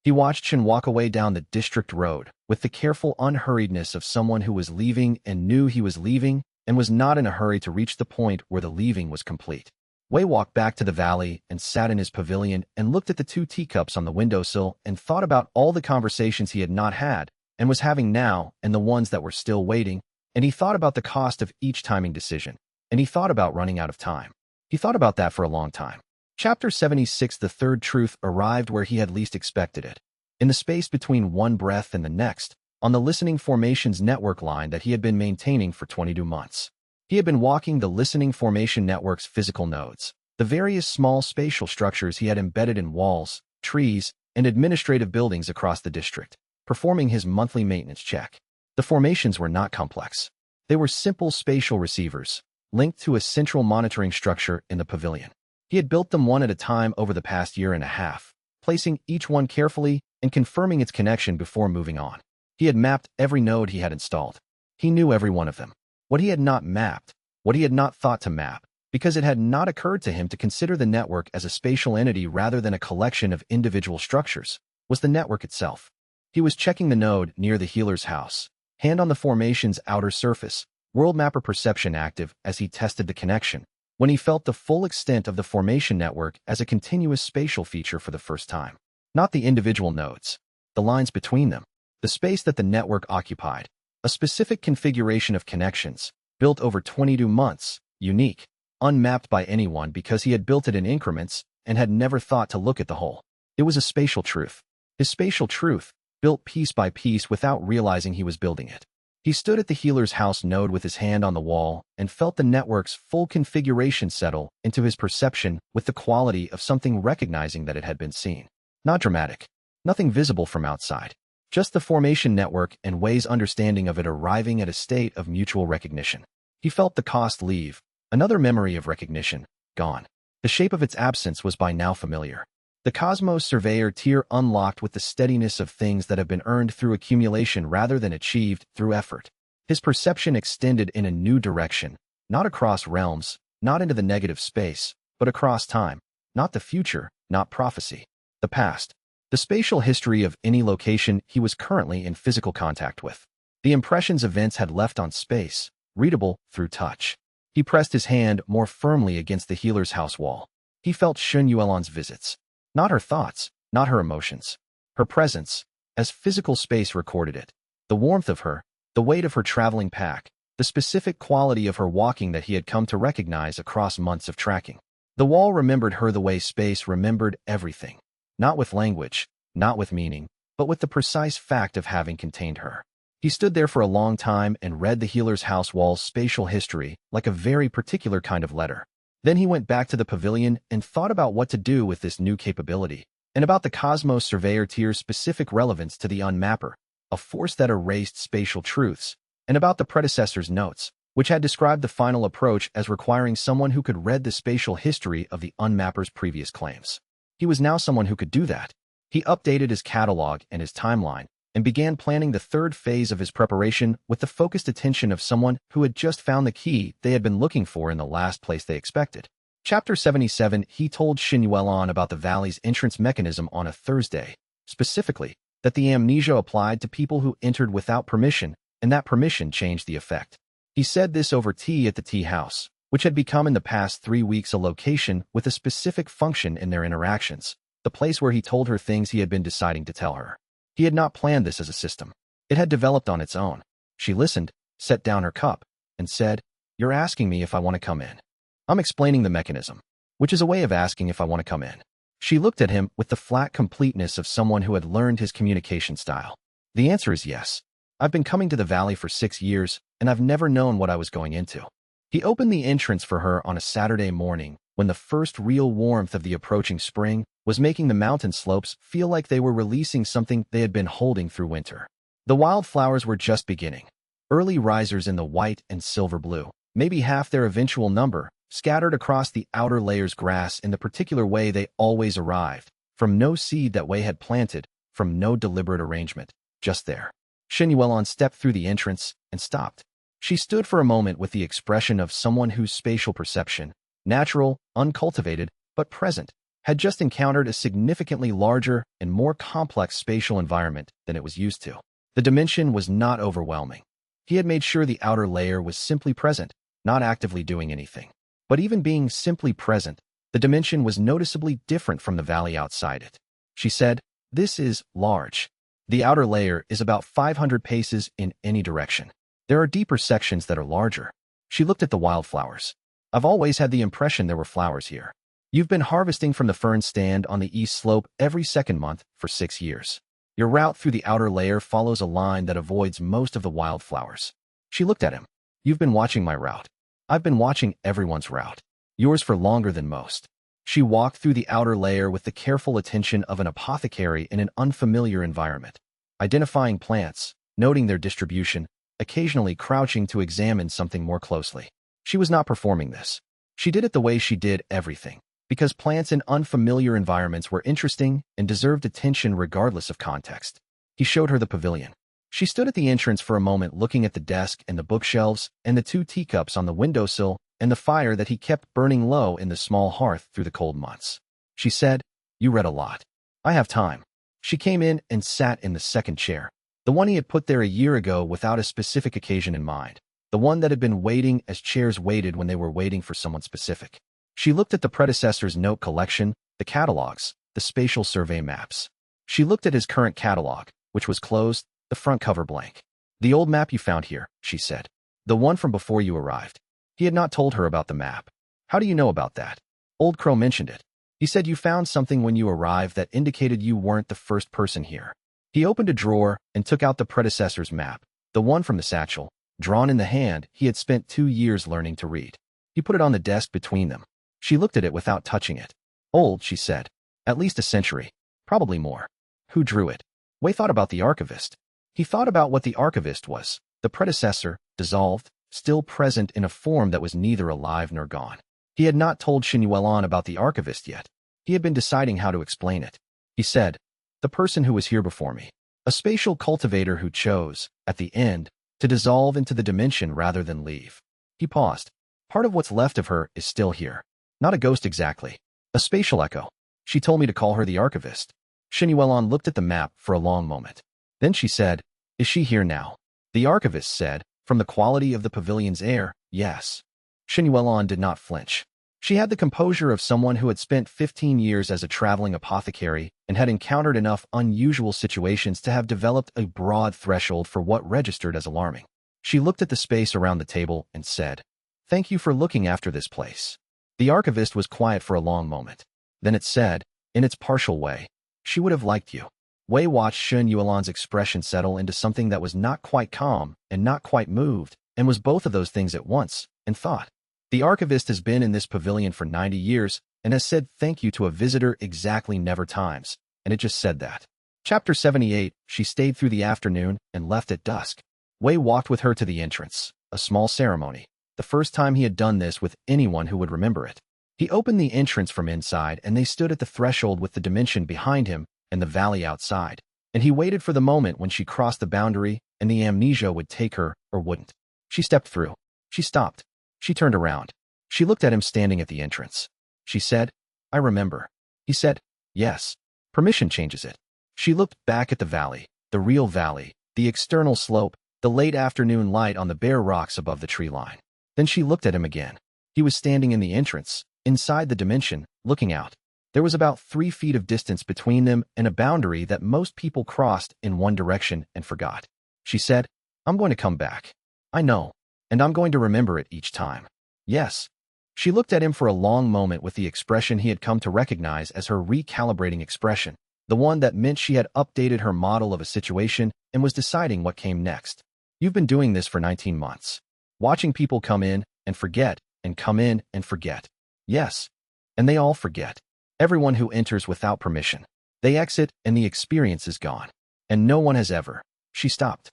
He watched Shen walk away down the district road with the careful unhurriedness of someone who was leaving and knew he was leaving and was not in a hurry to reach the point where the leaving was complete. Wei walked back to the valley and sat in his pavilion and looked at the 2 teacups on the windowsill and thought about all the conversations he had not had and was having now and the ones that were still waiting, and he thought about the cost of each timing decision, and he thought about running out of time. He thought about that for a long time. Chapter 76. The third truth arrived where he had least expected it. In the space between one breath and the next, on the listening formations network line that he had been maintaining for 22 months. He had been walking the listening formation network's physical nodes, the various small spatial structures he had embedded in walls, trees, and administrative buildings across the district, performing his monthly maintenance check. The formations were not complex. They were simple spatial receivers, linked to a central monitoring structure in the pavilion. He had built them one at a time over the past year and a half, placing each one carefully and confirming its connection before moving on. He had mapped every node he had installed. He knew every one of them. What he had not mapped, what he had not thought to map, because it had not occurred to him to consider the network as a spatial entity rather than a collection of individual structures, was the network itself. He was checking the node near the healer's house, hand on the formation's outer surface, world mapper perception active as he tested the connection, when he felt the full extent of the formation network as a continuous spatial feature for the first time. Not the individual nodes, the lines between them, the space that the network occupied, a specific configuration of connections, built over 22 months, unique, unmapped by anyone because he had built it in increments and had never thought to look at the whole. It was a spatial truth. His spatial truth, built piece by piece without realizing he was building it. He stood at the healer's house node with his hand on the wall and felt the network's full configuration settle into his perception with the quality of something recognizing that it had been seen. Not dramatic. Nothing visible from outside. Just the formation network and Wei's understanding of it arriving at a state of mutual recognition. He felt the cost leave, another memory of recognition, gone. The shape of its absence was by now familiar. The Cosmos Surveyor tier unlocked with the steadiness of things that have been earned through accumulation rather than achieved through effort. His perception extended in a new direction, not across realms, not into the negative space, but across time, not the future, not prophecy, the past. The spatial history of any location he was currently in physical contact with. The impressions events had left on space, readable through touch. He pressed his hand more firmly against the healer's house wall. He felt Shun Yuelon's visits. Not her thoughts, not her emotions. Her presence, as physical space recorded it. The warmth of her, the weight of her traveling pack, the specific quality of her walking that he had come to recognize across months of tracking. The wall remembered her the way space remembered everything. Not with language, not with meaning, but with the precise fact of having contained her. He stood there for a long time and read the healer's house wall's spatial history like a very particular kind of letter. Then he went back to the pavilion and thought about what to do with this new capability, and about the Cosmos Surveyor tier's specific relevance to the unmapper, a force that erased spatial truths, and about the predecessor's notes, which had described the final approach as requiring someone who could read the spatial history of the unmapper's previous claims. He was now someone who could do that. He updated his catalog and his timeline, and began planning the third phase of his preparation with the focused attention of someone who had just found the key they had been looking for in the last place they expected. Chapter 77. He told Shen Yuelon about the valley's entrance mechanism on a Thursday, specifically, that the amnesia applied to people who entered without permission, and that permission changed the effect. He said this over tea at the tea house, which had become in the past 3 weeks a location with a specific function in their interactions, the place where he told her things he had been deciding to tell her. He had not planned this as a system. It had developed on its own. She listened, set down her cup, and said, "You're asking me if I want to come in." "I'm explaining the mechanism," which is a way of asking if I want to come in. She looked at him with the flat completeness of someone who had learned his communication style. "The answer is yes. I've been coming to the valley for 6 years, and I've never known what I was going into." He opened the entrance for her on a Saturday morning when the first real warmth of the approaching spring was making the mountain slopes feel like they were releasing something they had been holding through winter. The wildflowers were just beginning. Early risers in the white and silver blue, maybe half their eventual number, scattered across the outer layers grass in the particular way they always arrived, from no seed that Wei had planted, from no deliberate arrangement, just there. Shen Yuelon stepped through the entrance and stopped. She stood for a moment with the expression of someone whose spatial perception, natural, uncultivated, but present, had just encountered a significantly larger and more complex spatial environment than it was used to. The dimension was not overwhelming. He had made sure the outer layer was simply present, not actively doing anything. But even being simply present, the dimension was noticeably different from the valley outside it. She said, "This is large. The outer layer is about 500 paces in any direction. There are deeper sections that are larger." She looked at the wildflowers. "I've always had the impression there were flowers here. You've been harvesting from the fern stand on the east slope every second month for 6 years. Your route through the outer layer follows a line that avoids most of the wildflowers." She looked at him. "You've been watching my route. I've been watching everyone's route. Yours for longer than most." She walked through the outer layer with the careful attention of an apothecary in an unfamiliar environment, identifying plants, noting their distribution, occasionally crouching to examine something more closely. She was not performing this. She did it the way she did everything, because plants in unfamiliar environments were interesting and deserved attention regardless of context. He showed her the pavilion. She stood at the entrance for a moment looking at the desk and the bookshelves and the 2 teacups on the windowsill and the fire that he kept burning low in the small hearth through the cold months. She said, "You read a lot. I have time." She came in and sat in the second chair, the one he had put there a year ago without a specific occasion in mind, the one that had been waiting as chairs waited when they were waiting for someone specific. She looked at the predecessor's note collection, the catalogs, the spatial survey maps. She looked at his current catalog, which was closed, the front cover blank. "The old map you found here," she said. "The one from before you arrived." He had not told her about the map. "How do you know about that?" "Old Crow mentioned it. He said you found something when you arrived that indicated you weren't the first person here." He opened a drawer and took out the predecessor's map, the one from the satchel, drawn in the hand he had spent 2 years learning to read. He put it on the desk between them. She looked at it without touching it. "Old," she said. "At least a century. Probably more." "Who drew it?" Wei thought about the archivist. He thought about what the archivist was, the predecessor, dissolved, still present in a form that was neither alive nor gone. He had not told Xinyuelan about the archivist yet. He had been deciding how to explain it. He said, "The person who was here before me. A spatial cultivator who chose, at the end, to dissolve into the dimension rather than leave." He paused. "Part of what's left of her is still here. Not a ghost exactly. A spatial echo. She told me to call her the archivist." Xinyuelan looked at the map for a long moment. Then she said, "Is she here now?" The archivist said, "From the quality of the pavilion's air, yes." Xinyuelan did not flinch. She had the composure of someone who had spent 15 years as a traveling apothecary and had encountered enough unusual situations to have developed a broad threshold for what registered as alarming. She looked at the space around the table and said, "Thank you for looking after this place." The archivist was quiet for a long moment. Then it said, in its partial way, "She would have liked you." Wei watched Xinyuelan's expression settle into something that was not quite calm and not quite moved, and was both of those things at once, and thought, "The archivist has been in this pavilion for 90 years and has said thank you to a visitor exactly never times, and it just said that." Chapter 78, she stayed through the afternoon and left at dusk. Wei walked with her to the entrance, a small ceremony, the first time he had done this with anyone who would remember it. He opened the entrance from inside and they stood at the threshold with the dimension behind him and the valley outside, and he waited for the moment when she crossed the boundary and the amnesia would take her or wouldn't. She stepped through. She stopped. She turned around. She looked at him standing at the entrance. She said, "I remember." He said, "Yes. Permission changes it." She looked back at the valley, the real valley, the external slope, the late afternoon light on the bare rocks above the tree line. Then she looked at him again. He was standing in the entrance, inside the dimension, looking out. There was about 3 feet of distance between them and a boundary that most people crossed in one direction and forgot. She said, "I'm going to come back. I know. And I'm going to remember it each time." "Yes." She looked at him for a long moment with the expression he had come to recognize as her recalibrating expression, the one that meant she had updated her model of a situation and was deciding what came next. "You've been doing this for 19 months. Watching people come in and forget and come in and forget." "Yes. And they all forget. Everyone who enters without permission. They exit and the experience is gone. And no one has ever." She stopped.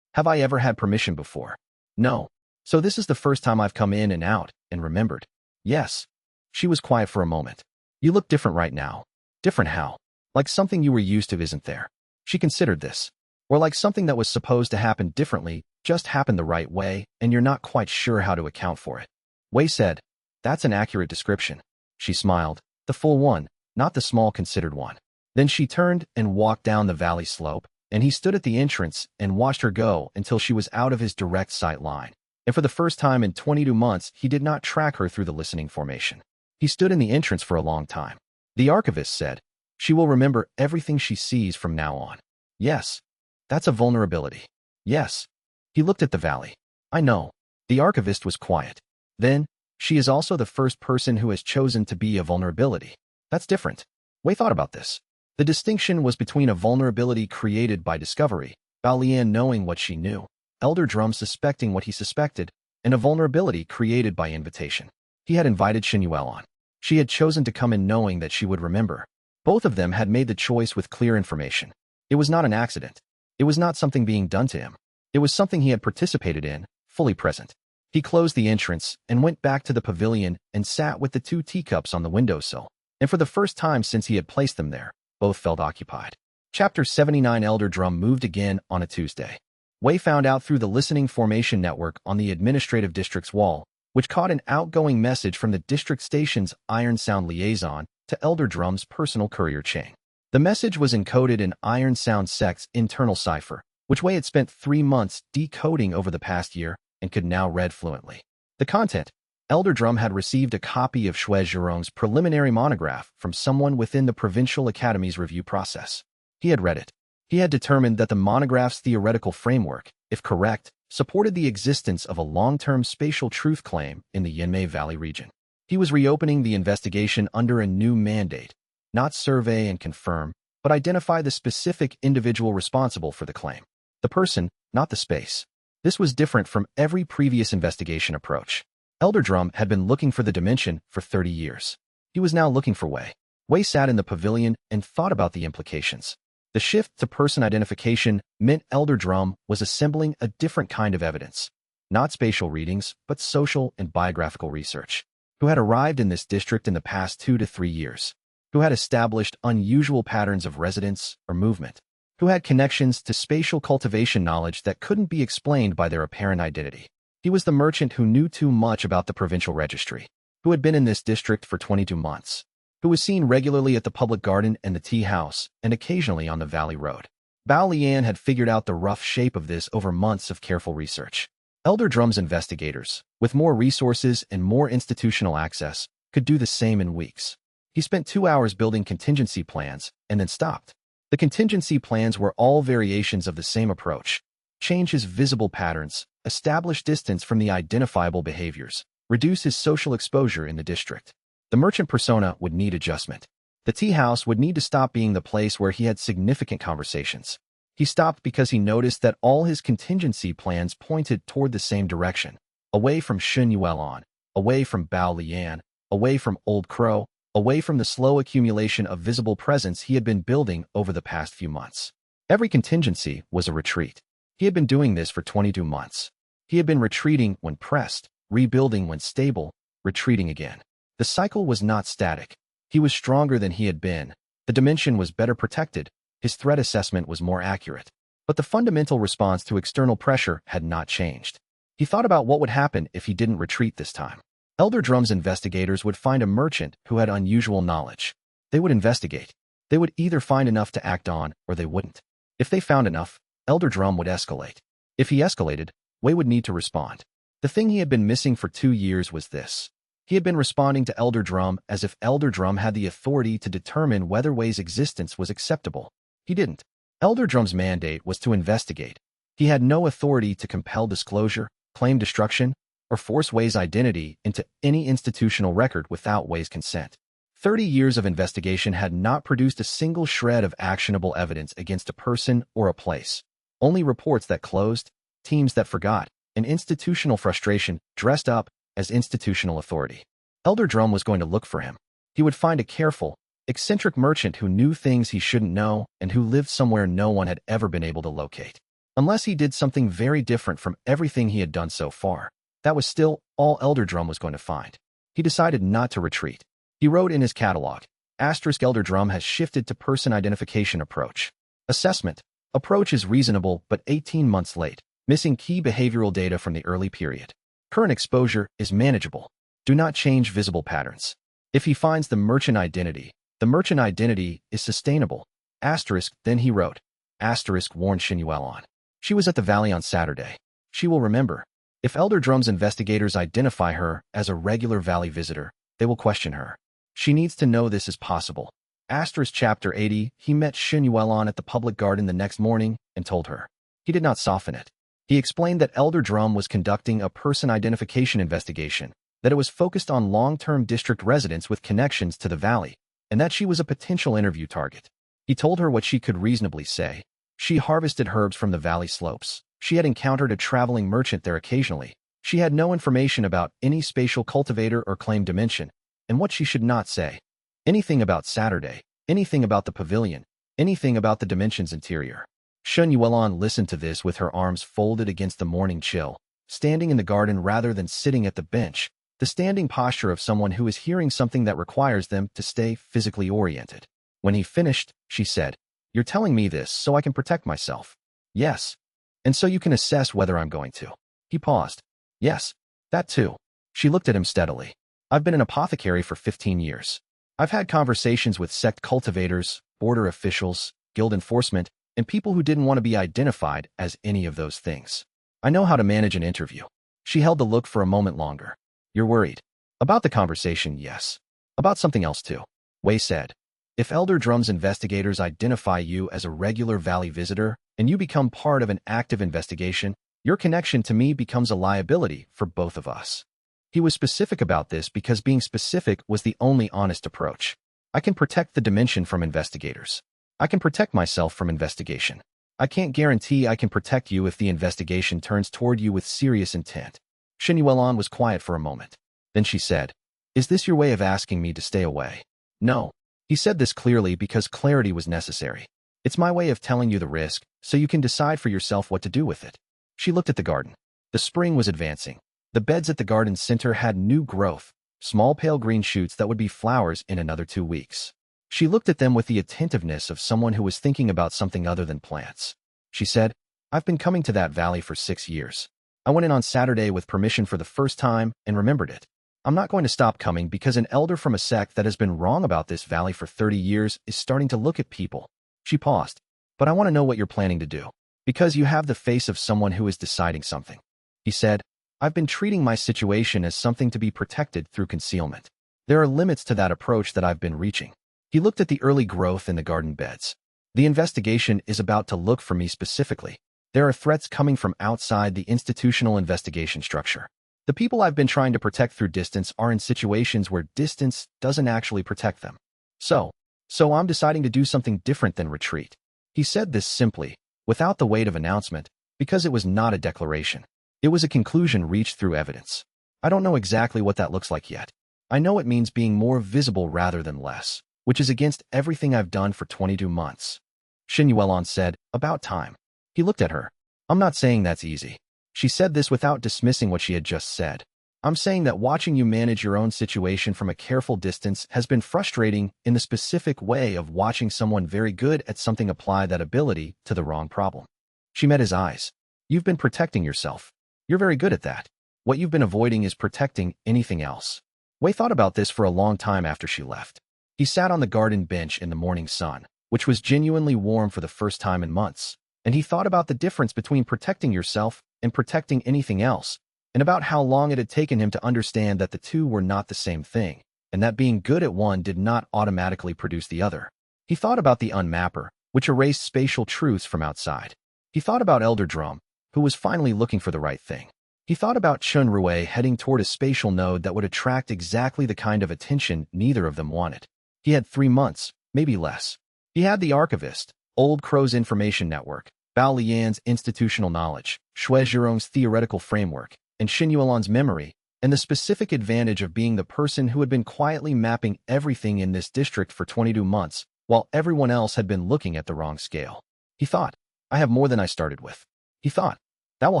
"Have I ever had permission before?" "No. So this is the first time I've come in and out and remembered." "Yes." She was quiet for a moment. "You look different right now." "Different how?" "Like something you were used to isn't there." She considered this. "Or like something that was supposed to happen differently just happened the right way and you're not quite sure how to account for it." Wei said, "That's an accurate description." She smiled. "The full one. not the small considered one. Then she turned and walked down the valley slope, and he stood at the entrance and watched her go until she was out of his direct sight line. And for the first time in 22 months, he did not track her through the listening formation. He stood in the entrance for a long time. The archivist said, "She will remember everything she sees from now on." Yes, that's a vulnerability. Yes. He looked at the valley. I know. The archivist was quiet. Then, she is also the first person who has chosen to be a vulnerability. That's different. Wei thought about this. The distinction was between a vulnerability created by discovery, Bao Lian knowing what she knew, Elder Drum suspecting what he suspected, and a vulnerability created by invitation. He had invited Xinyuel on. She had chosen to come in knowing that she would remember. Both of them had made the choice with clear information. It was not an accident. It was not something being done to him. It was something he had participated in, fully present. He closed the entrance and went back to the pavilion and sat with the 2 teacups on the windowsill. And for the first time since he had placed them there, both felt occupied. Chapter 79. Elder Drum moved again on a Tuesday. Wei found out through the listening formation network on the administrative district's wall, which caught an outgoing message from the district station's Iron Sound liaison to Elder Drum's personal courier chain. The message was encoded in Iron Sound sects' internal cipher, which Wei had spent 3 months decoding over the past year and could now read fluently. The content: Elder Drum had received a copy of Shui Zhirong's preliminary monograph from someone within the Provincial Academy's review process. He had read it. He had determined that the monograph's theoretical framework, if correct, supported the existence of a long-term spatial truth claim in the Yinmei Valley region. He was reopening the investigation under a new mandate: not survey and confirm, but identify the specific individual responsible for the claim. The person, not the space. This was different from every previous investigation approach. Elder Drum had been looking for the dimension for 30 years. He was now looking for Wei. Wei sat in the pavilion and thought about the implications. The shift to person identification meant Elder Drum was assembling a different kind of evidence. Not spatial readings, but social and biographical research. Who had arrived in this district in the past 2 to 3 years. Who had established unusual patterns of residence or movement. Who had connections to spatial cultivation knowledge that couldn't be explained by their apparent identity. He was the merchant who knew too much about the provincial registry, who had been in this district for 22 months, who was seen regularly at the public garden and the tea house, and occasionally on the valley road. Bao Lian had figured out the rough shape of this over months of careful research. Elder Drum's investigators, with more resources and more institutional access, could do the same in weeks. He spent 2 hours building contingency plans and then stopped. The contingency plans were all variations of the same approach: change his visible patterns, establish distance from the identifiable behaviors, reduce his social exposure in the district. The merchant persona would need adjustment. The tea house would need to stop being the place where he had significant conversations. He stopped because he noticed that all his contingency plans pointed toward the same direction: away from Xinyuel on, away from Bao Lian, away from Old Crow, away from the slow accumulation of visible presence he had been building over the past few months. Every contingency was a retreat. He had been doing this for 22 months. He had been retreating when pressed, rebuilding when stable, retreating again. The cycle was not static. He was stronger than he had been. The dimension was better protected. His threat assessment was more accurate. But the fundamental response to external pressure had not changed. He thought about what would happen if he didn't retreat this time. Elder Drum's investigators would find a merchant who had unusual knowledge. They would investigate. They would either find enough to act on or they wouldn't. If they found enough, Elder Drum would escalate. If he escalated, Wei would need to respond. The thing he had been missing for 2 years was this. He had been responding to Elder Drum as if Elder Drum had the authority to determine whether Wei's existence was acceptable. He didn't. Elder Drum's mandate was to investigate. He had no authority to compel disclosure, claim destruction, or force Wei's identity into any institutional record without Wei's consent. 30 years of investigation had not produced a single shred of actionable evidence against a person or a place. Only reports that closed, teams that forgot, and institutional frustration dressed up as institutional authority. Elder Drum was going to look for him. He would find a careful, eccentric merchant who knew things he shouldn't know and who lived somewhere no one had ever been able to locate. Unless he did something very different from everything he had done so far, that was still all Elder Drum was going to find. He decided not to retreat. He wrote in his catalog, Elder Drum has shifted to person identification approach. Assessment. Approach is reasonable but 18 months late, missing key behavioral data from the early period. Current exposure is manageable. Do not change visible patterns. If he finds the merchant identity, The merchant identity is sustainable. Asterisk, then he wrote. Asterisk warned Xinyuan. She was at the valley on Saturday. She will remember. If Elder Drum's investigators identify her as a regular valley visitor, they will question her. She needs to know this is possible. Asterisk chapter 80, he met Xinyuan at the public garden the next morning and told her. He did not soften it. He explained that Elder Drum was conducting a person identification investigation, that it was focused on long-term district residents with connections to the valley, and that she was a potential interview target. He told her what she could reasonably say. She harvested herbs from the valley slopes. She had encountered a traveling merchant there occasionally. She had no information about any spatial cultivator or claimed dimension, and what she should not say. Anything about Saturday, anything about the pavilion, anything about the dimension's interior. Xinyuan listened to this with her arms folded against the morning chill, standing in the garden rather than sitting at the bench, the standing posture of someone who is hearing something that requires them to stay physically oriented. When he finished, she said, "You're telling me this so I can protect myself." "Yes. And so you can assess whether I'm going to." He paused. "Yes, that too." She looked at him steadily. "I've been an apothecary for 15 years. I've had conversations with sect cultivators, border officials, guild enforcement, and people who didn't want to be identified as any of those things. I know how to manage an interview." She held the look for a moment longer. "You're worried." "About the conversation, yes. About something else too," Wei said. "If Elder Drum's investigators identify you as a regular valley visitor, and you become part of an active investigation, your connection to me becomes a liability for both of us." He was specific about this because being specific was the only honest approach. "I can protect the dimension from investigators. I can protect myself from investigation. I can't guarantee I can protect you if the investigation turns toward you with serious intent." Xinyuan was quiet for a moment. Then she said, "Is this your way of asking me to stay away?" "No." He said this clearly because clarity was necessary. "It's my way of telling you the risk, so you can decide for yourself what to do with it." She looked at the garden. The spring was advancing. The beds at the garden's center had new growth, small pale green shoots that would be flowers in another 2 weeks. She looked at them with the attentiveness of someone who was thinking about something other than plants. She said, "I've been coming to that valley for 6 years. I went in on Saturday with permission for the first time and remembered it. I'm not going to stop coming because an elder from a sect that has been wrong about this valley for 30 years is starting to look at people." She paused. "But I want to know what you're planning to do. Because you have the face of someone who is deciding something." He said, "I've been treating my situation as something to be protected through concealment. There are limits to that approach that I've been reaching." He looked at the early growth in the garden beds. "The investigation is about to look for me specifically. There are threats coming from outside the institutional investigation structure. The people I've been trying to protect through distance are in situations where distance doesn't actually protect them. So I'm deciding to do something different than retreat." He said this simply, without the weight of announcement, because it was not a declaration. It was a conclusion reached through evidence. "I don't know exactly what that looks like yet. I know it means being more visible rather than less, which is against everything I've done for 22 months. Xinyuan said, "About time." He looked at her. "I'm not saying that's easy." She said this without dismissing what she had just said. "I'm saying that watching you manage your own situation from a careful distance has been frustrating in the specific way of watching someone very good at something apply that ability to the wrong problem." She met his eyes. "You've been protecting yourself. You're very good at that. What you've been avoiding is protecting anything else." Wei thought about this for a long time after she left. He sat on the garden bench in the morning sun, which was genuinely warm for the first time in months, and he thought about the difference between protecting yourself and protecting anything else, and about how long it had taken him to understand that the two were not the same thing, and that being good at one did not automatically produce the other. He thought about the unmapper, which erased spatial truths from outside. He thought about Elder Drum, who was finally looking for the right thing. He thought about Chun Rui heading toward a spatial node that would attract exactly the kind of attention neither of them wanted. He had 3 months, maybe less. He had the archivist, Old Crow's information network, Bao Lian's institutional knowledge, Shui Zhirong's theoretical framework, and Xinyuan's memory, and the specific advantage of being the person who had been quietly mapping everything in this district for 22 months, while everyone else had been looking at the wrong scale. He thought, "I have more than I started with." He thought, "That will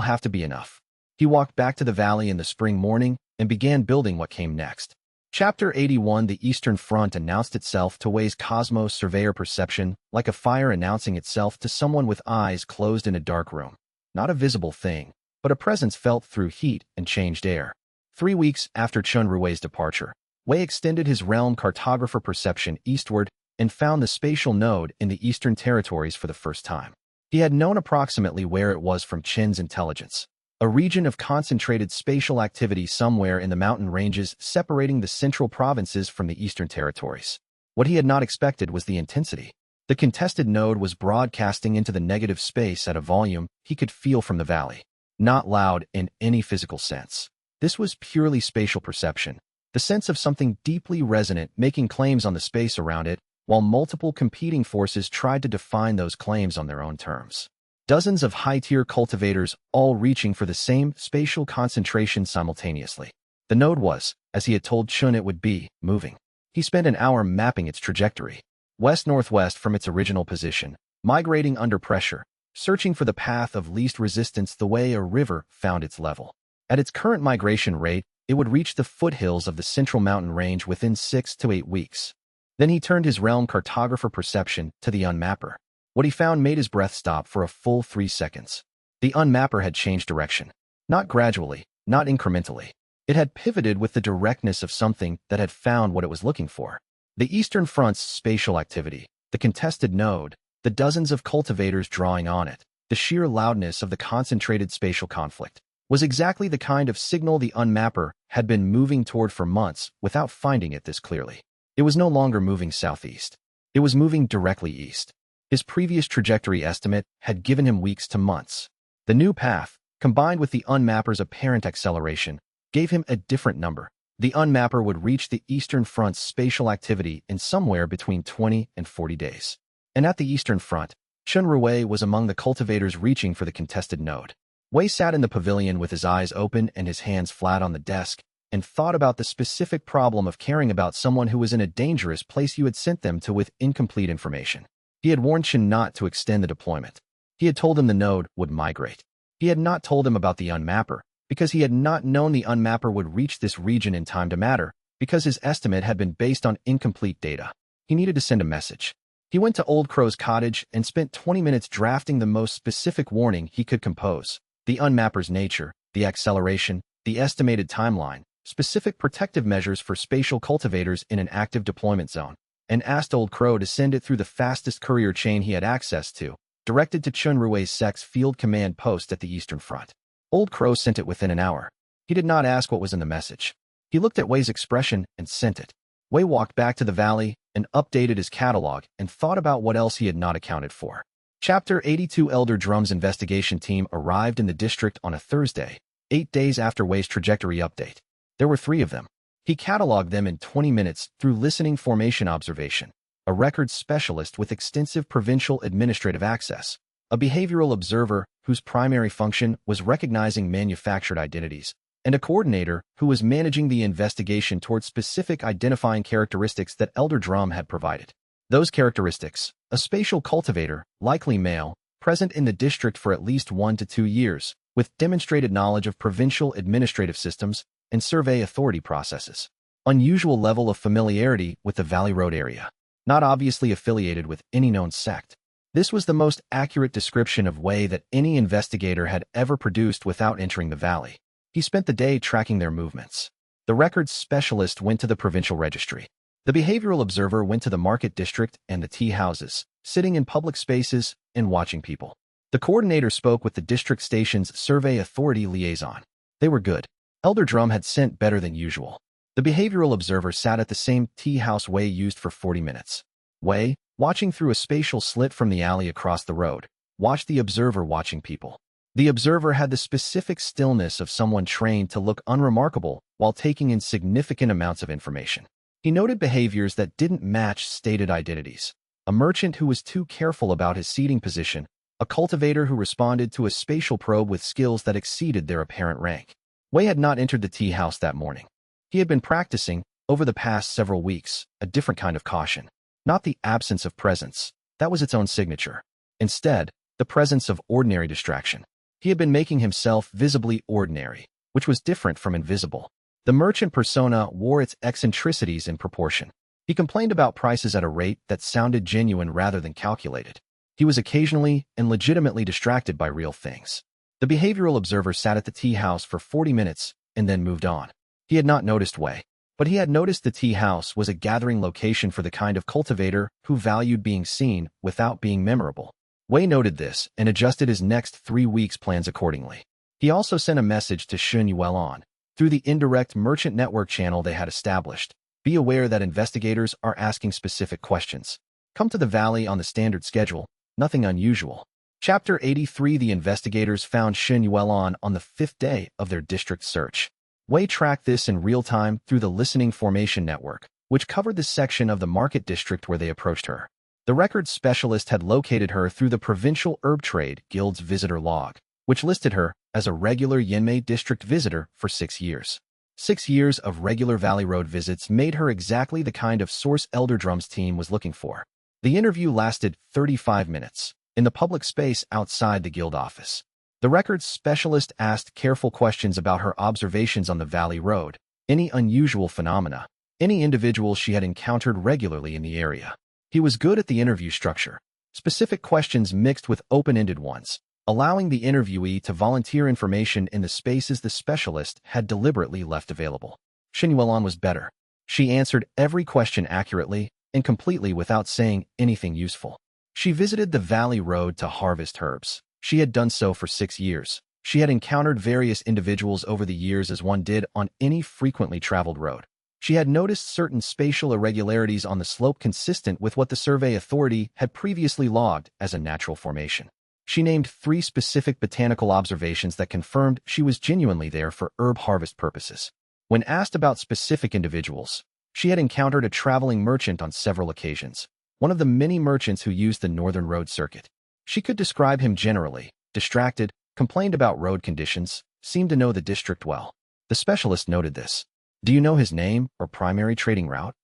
have to be enough." He walked back to the valley in the spring morning and began building what came next. Chapter 81. The Eastern Front announced itself to Wei's cosmos surveyor perception like a fire announcing itself to someone with eyes closed in a dark room. Not a visible thing, but a presence felt through heat and changed air. 3 weeks after Chun Rui's departure, Wei extended his realm cartographer perception eastward and found the spatial node in the Eastern Territories for the first time. He had known approximately where it was from Qin's intelligence, a region of concentrated spatial activity somewhere in the mountain ranges separating the central provinces from the Eastern Territories. What he had not expected was the intensity. The contested node was broadcasting into the negative space at a volume he could feel from the valley. Not loud in any physical sense. This was purely spatial perception, the sense of something deeply resonant making claims on the space around it, while multiple competing forces tried to define those claims on their own terms. Dozens of high-tier cultivators all reaching for the same spatial concentration simultaneously. The node was, as he had told Chun it would be, moving. He spent an hour mapping its trajectory, west-northwest from its original position, migrating under pressure, searching for the path of least resistance the way a river found its level. At its current migration rate, it would reach the foothills of the central mountain range within 6 to 8 weeks. Then he turned his realm cartographer perception to the unmapper. What he found made his breath stop for a full 3 seconds. The unmapper had changed direction. Not gradually, not incrementally. It had pivoted with the directness of something that had found what it was looking for. The Eastern Front's spatial activity, the contested node, the dozens of cultivators drawing on it, the sheer loudness of the concentrated spatial conflict, was exactly the kind of signal the unmapper had been moving toward for months without finding it this clearly. It was no longer moving southeast. It was moving directly east. His previous trajectory estimate had given him weeks to months. The new path, combined with the unmapper's apparent acceleration, gave him a different number. The unmapper would reach the Eastern Front's spatial activity in somewhere between 20 and 40 days. And at the Eastern Front, Chun Ruwei was among the cultivators reaching for the contested node. Wei sat in the pavilion with his eyes open and his hands flat on the desk, and thought about the specific problem of caring about someone who was in a dangerous place you had sent them to with incomplete information. He had warned Chen not to extend the deployment. He had told him the node would migrate. He had not told him about the unmapper, because he had not known the unmapper would reach this region in time to matter, because his estimate had been based on incomplete data. He needed to send a message. He went to Old Crow's cottage and spent 20 minutes drafting the most specific warning he could compose. The unmapper's nature, the acceleration, the estimated timeline, specific protective measures for spatial cultivators in an active deployment zone, and asked Old Crow to send it through the fastest courier chain he had access to, directed to Chun Ruwei's sects field command post at the Eastern Front. Old Crow sent it within an hour. He did not ask what was in the message. He looked at Wei's expression and sent it. Wei walked back to the valley and updated his catalog and thought about what else he had not accounted for. Chapter 82 Elder Drum's investigation team arrived in the district on a Thursday, 8 days after Wei's trajectory update. There were 3 of them. He cataloged them in 20 minutes through listening formation observation, a records specialist with extensive provincial administrative access, a behavioral observer whose primary function was recognizing manufactured identities, and a coordinator who was managing the investigation toward specific identifying characteristics that Elder Drum had provided. Those characteristics, a spatial cultivator, likely male, present in the district for at least 1 to 2 years, with demonstrated knowledge of provincial administrative systems and survey authority processes. Unusual level of familiarity with the Valley Road area. Not obviously affiliated with any known sect. This was the most accurate description of Wei that any investigator had ever produced without entering the valley. He spent the day tracking their movements. The records specialist went to the provincial registry. The behavioral observer went to the market district and the tea houses, sitting in public spaces and watching people. The coordinator spoke with the district station's survey authority liaison. They were good. Elder Drum had sent better than usual. The behavioral observer sat at the same tea house Wei used for 40 minutes. Wei, watching through a spatial slit from the alley across the road, watched the observer watching people. The observer had the specific stillness of someone trained to look unremarkable while taking in significant amounts of information. He noted behaviors that didn't match stated identities. A merchant who was too careful about his seating position, a cultivator who responded to a spatial probe with skills that exceeded their apparent rank. Wei had not entered the tea house that morning. He had been practicing, over the past several weeks, a different kind of caution. Not the absence of presence, that was its own signature. Instead, the presence of ordinary distraction. He had been making himself visibly ordinary, which was different from invisible. The merchant persona wore its eccentricities in proportion. He complained about prices at a rate that sounded genuine rather than calculated. He was occasionally and legitimately distracted by real things. The behavioral observer sat at the tea house for 40 minutes and then moved on. He had not noticed Wei, But he had noticed the tea house was a gathering location for the kind of cultivator who valued being seen without being memorable. Wei noted this and adjusted his next 3 weeks' plans accordingly. He also sent a message to Xun Yuelon through the indirect merchant network channel they had established. Be aware that investigators are asking specific questions. Come to the valley on the standard schedule, nothing unusual. Chapter 83. The investigators found Xun Yuelon on the 5th day of their district search. Wei tracked this in real time through the listening formation network, which covered the section of the market district where they approached her. The records specialist had located her through the Provincial Herb Trade Guild's visitor log, which listed her as a regular Yinmei district visitor for 6 years. 6 years of regular Valley Road visits made her exactly the kind of source Elder Drum's team was looking for. The interview lasted 35 minutes, in the public space outside the guild office. The records specialist asked careful questions about her observations on the Valley Road, any unusual phenomena, any individuals she had encountered regularly in the area. He was good at the interview structure, specific questions mixed with open-ended ones, allowing the interviewee to volunteer information in the spaces the specialist had deliberately left available. Xun Yuelon was better. She answered every question accurately and completely without saying anything useful. She visited the Valley Road to harvest herbs. She had done so for 6 years. She had encountered various individuals over the years as one did on any frequently traveled road. She had noticed certain spatial irregularities on the slope consistent with what the survey authority had previously logged as a natural formation. She named 3 specific botanical observations that confirmed she was genuinely there for herb harvest purposes. When asked about specific individuals, she had encountered a traveling merchant on several occasions, one of the many merchants who used the Northern Road circuit. She could describe him generally, distracted, complained about road conditions, seemed to know the district well. The specialist noted this. Do you know his name or primary trading route?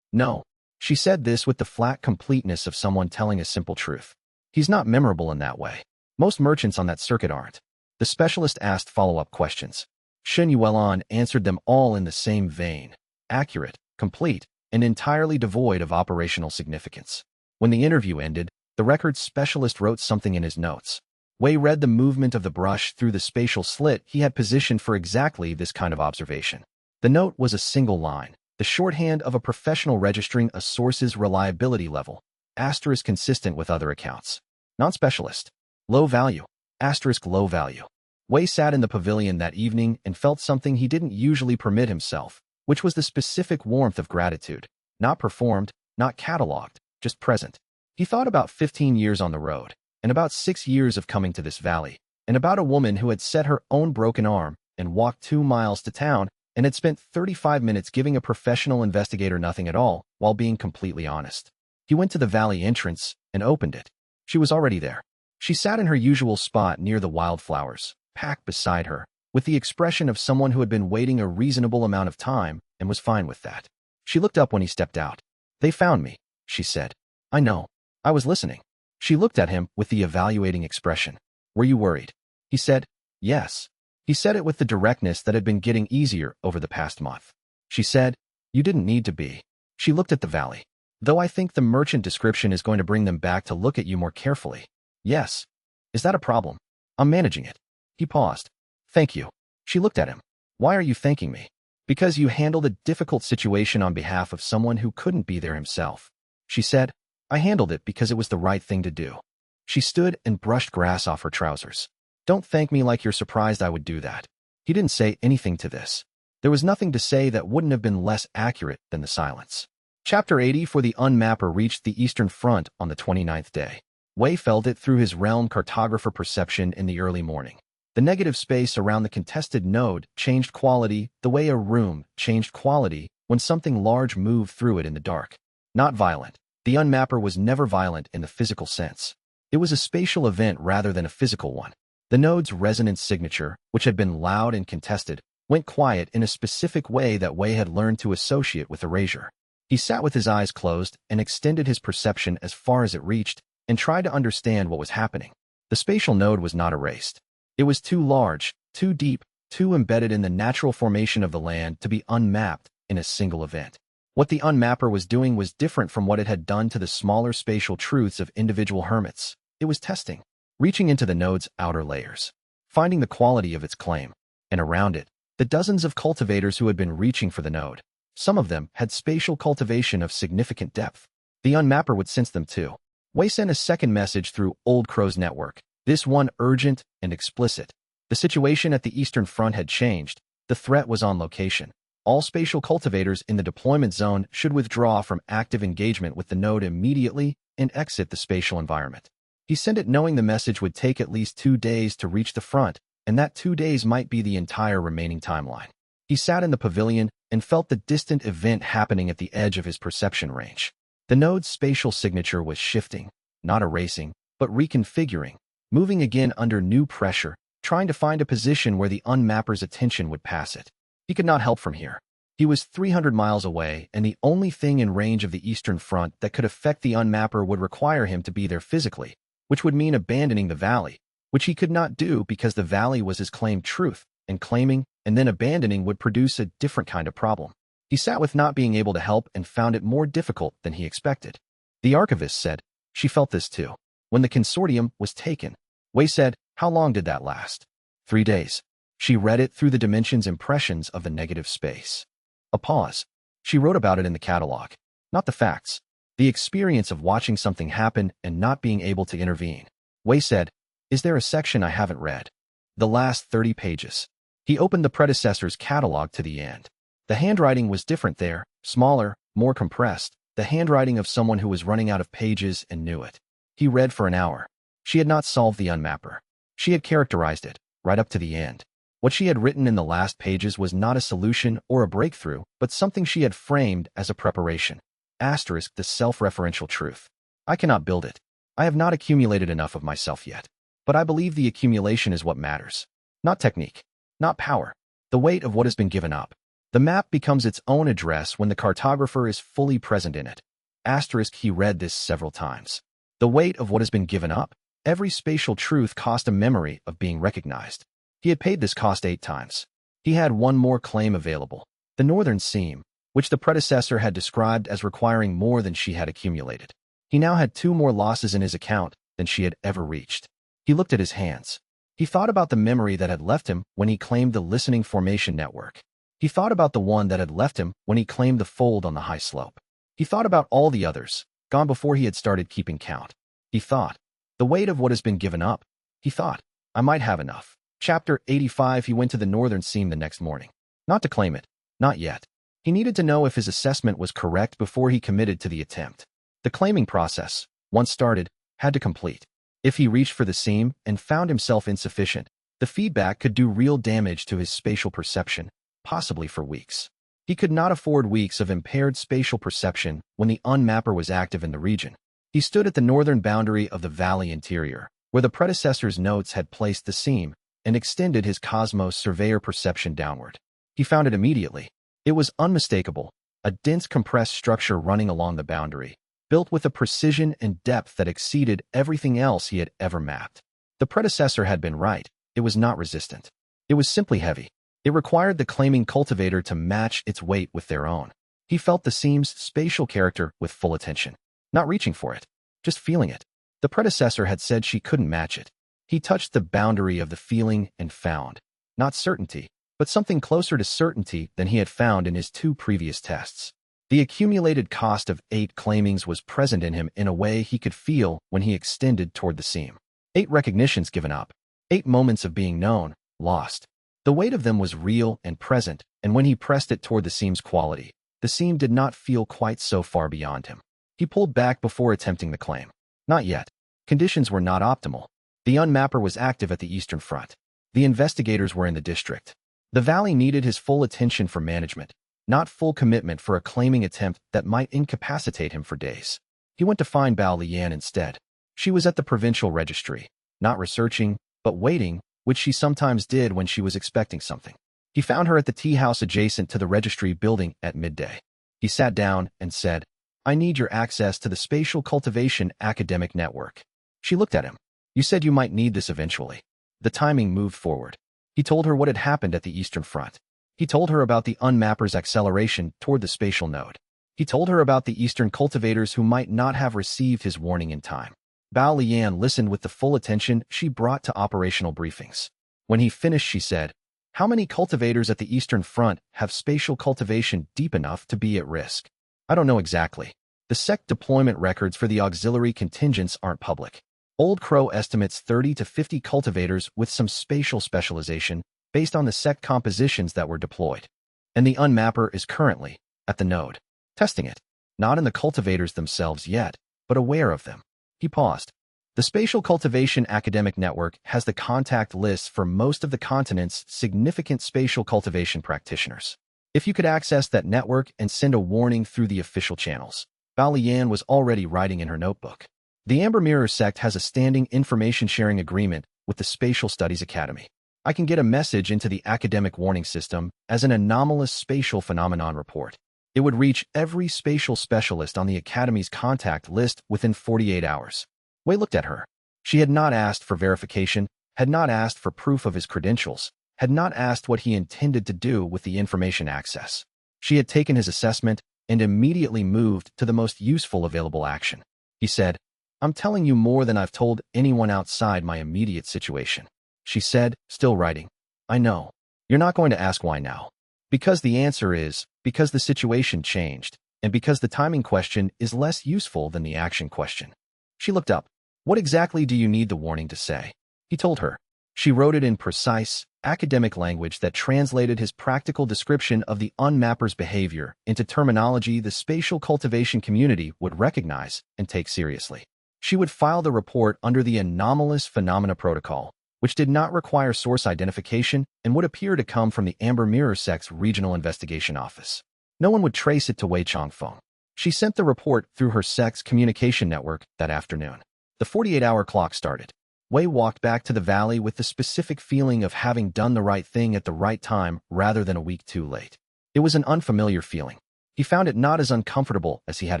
No. She said this with the flat completeness of someone telling a simple truth. He's not memorable in that way. Most merchants on that circuit aren't. The specialist asked follow-up questions. Xun Yuelon answered them all in the same vein. Accurate, complete, and entirely devoid of operational significance. When the interview ended, the records specialist wrote something in his notes. Wei read the movement of the brush through the spatial slit he had positioned for exactly this kind of observation. The note was a single line, the shorthand of a professional registering a source's reliability level, asterisk consistent with other accounts. Non-specialist. Low value, asterisk low value. Wei sat in the pavilion that evening and felt something he didn't usually permit himself, which was the specific warmth of gratitude. Not performed, not catalogued, just present. He thought about 15 years on the road, and about 6 years of coming to this valley, and about a woman who had set her own broken arm and walked 2 miles to town and had spent 35 minutes giving a professional investigator nothing at all while being completely honest. He went to the valley entrance and opened it. She was already there. She sat in her usual spot near the wildflowers, packed beside her, with the expression of someone who had been waiting a reasonable amount of time and was fine with that. She looked up when he stepped out. They found me, she said. I know. I was listening. She looked at him with the evaluating expression. Were you worried? He said, yes. He said it with the directness that had been getting easier over the past month. She said, you didn't need to be. She looked at the valley. Though I think the merchant description is going to bring them back to look at you more carefully. Yes. Is that a problem? I'm managing it. He paused. Thank you. She looked at him. Why are you thanking me? Because you handled a difficult situation on behalf of someone who couldn't be there himself. She said, I handled it because it was the right thing to do. She stood and brushed grass off her trousers. Don't thank me like you're surprised I would do that. He didn't say anything to this. There was nothing to say that wouldn't have been less accurate than the silence. Chapter 80. For the unmapper reached the eastern front on the 29th day. Wei felt it through his realm cartographer perception in the early morning. The negative space around the contested node changed quality the way a room changed quality when something large moved through it in the dark. Not violent. The unmapper was never violent in the physical sense. It was a spatial event rather than a physical one. The node's resonance signature, which had been loud and contested, went quiet in a specific way that Wei had learned to associate with erasure. He sat with his eyes closed and extended his perception as far as it reached and tried to understand what was happening. The spatial node was not erased. It was too large, too deep, too embedded in the natural formation of the land to be unmapped in a single event. What the unmapper was doing was different from what it had done to the smaller spatial truths of individual hermits. It was testing, reaching into the node's outer layers, finding the quality of its claim, and around it, the dozens of cultivators who had been reaching for the node. Some of them had spatial cultivation of significant depth. The unmapper would sense them too. Wei sent a second message through Old Crow's network, this one urgent and explicit. The situation at the Eastern Front had changed. The threat was on location. All spatial cultivators in the deployment zone should withdraw from active engagement with the node immediately and exit the spatial environment. He sent it knowing the message would take at least 2 days to reach the front, and that 2 days might be the entire remaining timeline. He sat in the pavilion and felt the distant event happening at the edge of his perception range. The node's spatial signature was shifting, not erasing, but reconfiguring, moving again under new pressure, trying to find a position where the unmapper's attention would pass it. He could not help from here. He was 300 miles away, and the only thing in range of the Eastern Front that could affect the unmapper would require him to be there physically, which would mean abandoning the valley, which he could not do because the valley was his claimed truth, and claiming and then abandoning would produce a different kind of problem. He sat with not being able to help and found it more difficult than he expected. The archivist said she felt this too. When the consortium was taken, Wei said, "How long did that last?" 3 days. She read it through the dimension's impressions of the negative space. A pause. She wrote about it in the catalog. Not the facts. The experience of watching something happen and not being able to intervene. Wei said, "Is there a section I haven't read?" The last 30 pages. He opened the predecessor's catalog to the end. The handwriting was different there, smaller, more compressed, the handwriting of someone who was running out of pages and knew it. He read for an hour. She had not solved the unmapper. She had characterized it, right up to the end. What she had written in the last pages was not a solution or a breakthrough, but something she had framed as a preparation. Asterisk the self-referential truth. I cannot build it. I have not accumulated enough of myself yet. But I believe the accumulation is what matters. Not technique. Not power. The weight of what has been given up. The map becomes its own address when the cartographer is fully present in it. Asterisk he read this several times. The weight of what has been given up. Every spatial truth cost a memory of being recognized. He had paid this cost 8 times. He had one more claim available. The northern seam, which the predecessor had described as requiring more than she had accumulated. He now had 2 more losses in his account than she had ever reached. He looked at his hands. He thought about the memory that had left him when he claimed the listening formation network. He thought about the one that had left him when he claimed the fold on the high slope. He thought about all the others, gone before he had started keeping count. He thought, the weight of what has been given up. He thought, I might have enough. Chapter 85. He went to the northern seam the next morning. Not to claim it. Not yet. He needed to know if his assessment was correct before he committed to the attempt. The claiming process, once started, had to complete. If he reached for the seam and found himself insufficient, the feedback could do real damage to his spatial perception, possibly for weeks. He could not afford weeks of impaired spatial perception when the unmapper was active in the region. He stood at the northern boundary of the valley interior, where the predecessor's notes had placed the seam, and extended his cosmos surveyor perception downward. He found it immediately. It was unmistakable, a dense compressed structure running along the boundary, built with a precision and depth that exceeded everything else he had ever mapped. The predecessor had been right. It was not resistant. It was simply heavy. It required the claiming cultivator to match its weight with their own. He felt the seam's spatial character with full attention. Not reaching for it, just feeling it. The predecessor had said she couldn't match it. He touched the boundary of the feeling and found, not certainty, but something closer to certainty than he had found in his 2 previous tests. The accumulated cost of 8 claimings was present in him in a way he could feel when he extended toward the seam. 8 recognitions given up. 8 moments of being known, lost. The weight of them was real and present, and when he pressed it toward the seam's quality, the seam did not feel quite so far beyond him. He pulled back before attempting the claim. Not yet. Conditions were not optimal. The unmapper was active at the Eastern Front. The investigators were in the district. The valley needed his full attention for management, not full commitment for a claiming attempt that might incapacitate him for days. He went to find Bao Lian instead. She was at the provincial registry, not researching, but waiting, which she sometimes did when she was expecting something. He found her at the tea house adjacent to the registry building at midday. He sat down and said, I need your access to the Spatial Cultivation Academic Network. She looked at him. You said you might need this eventually. The timing moved forward. He told her what had happened at the Eastern Front. He told her about the unmapper's acceleration toward the spatial node. He told her about the Eastern cultivators who might not have received his warning in time. Bao Lian listened with the full attention she brought to operational briefings. When he finished, she said, How many cultivators at the Eastern Front have spatial cultivation deep enough to be at risk? I don't know exactly. The sect deployment records for the auxiliary contingents aren't public. Old Crow estimates 30 to 50 cultivators with some spatial specialization based on the sect compositions that were deployed. And the unmapper is currently at the node, testing it. Not in the cultivators themselves yet, but aware of them. He paused. The Spatial Cultivation Academic Network has the contact lists for most of the continent's significant spatial cultivation practitioners. If you could access that network and send a warning through the official channels. Bao Lian was already writing in her notebook. The Amber Mirror sect has a standing information-sharing agreement with the Spatial Studies Academy. I can get a message into the academic warning system as an anomalous spatial phenomenon report. It would reach every spatial specialist on the Academy's contact list within 48 hours. Wei looked at her. She had not asked for verification, had not asked for proof of his credentials, had not asked what he intended to do with the information access. She had taken his assessment and immediately moved to the most useful available action. He said, "I'm telling you more than I've told anyone outside my immediate situation." She said, still writing, "I know. You're not going to ask why now. Because the answer is, because the situation changed, and because the timing question is less useful than the action question." She looked up. "What exactly do you need the warning to say?" He told her. She wrote it in precise, academic language that translated his practical description of the unmapper's behavior into terminology the spatial cultivation community would recognize and take seriously. She would file the report under the anomalous phenomena protocol, which did not require source identification and would appear to come from the Amber Mirror sect's regional investigation office. No one would trace it to Wei Changfeng. She sent the report through her sect's communication network that afternoon. The 48-hour clock started. Wei walked back to the valley with the specific feeling of having done the right thing at the right time rather than a week too late. It was an unfamiliar feeling. He found it not as uncomfortable as he had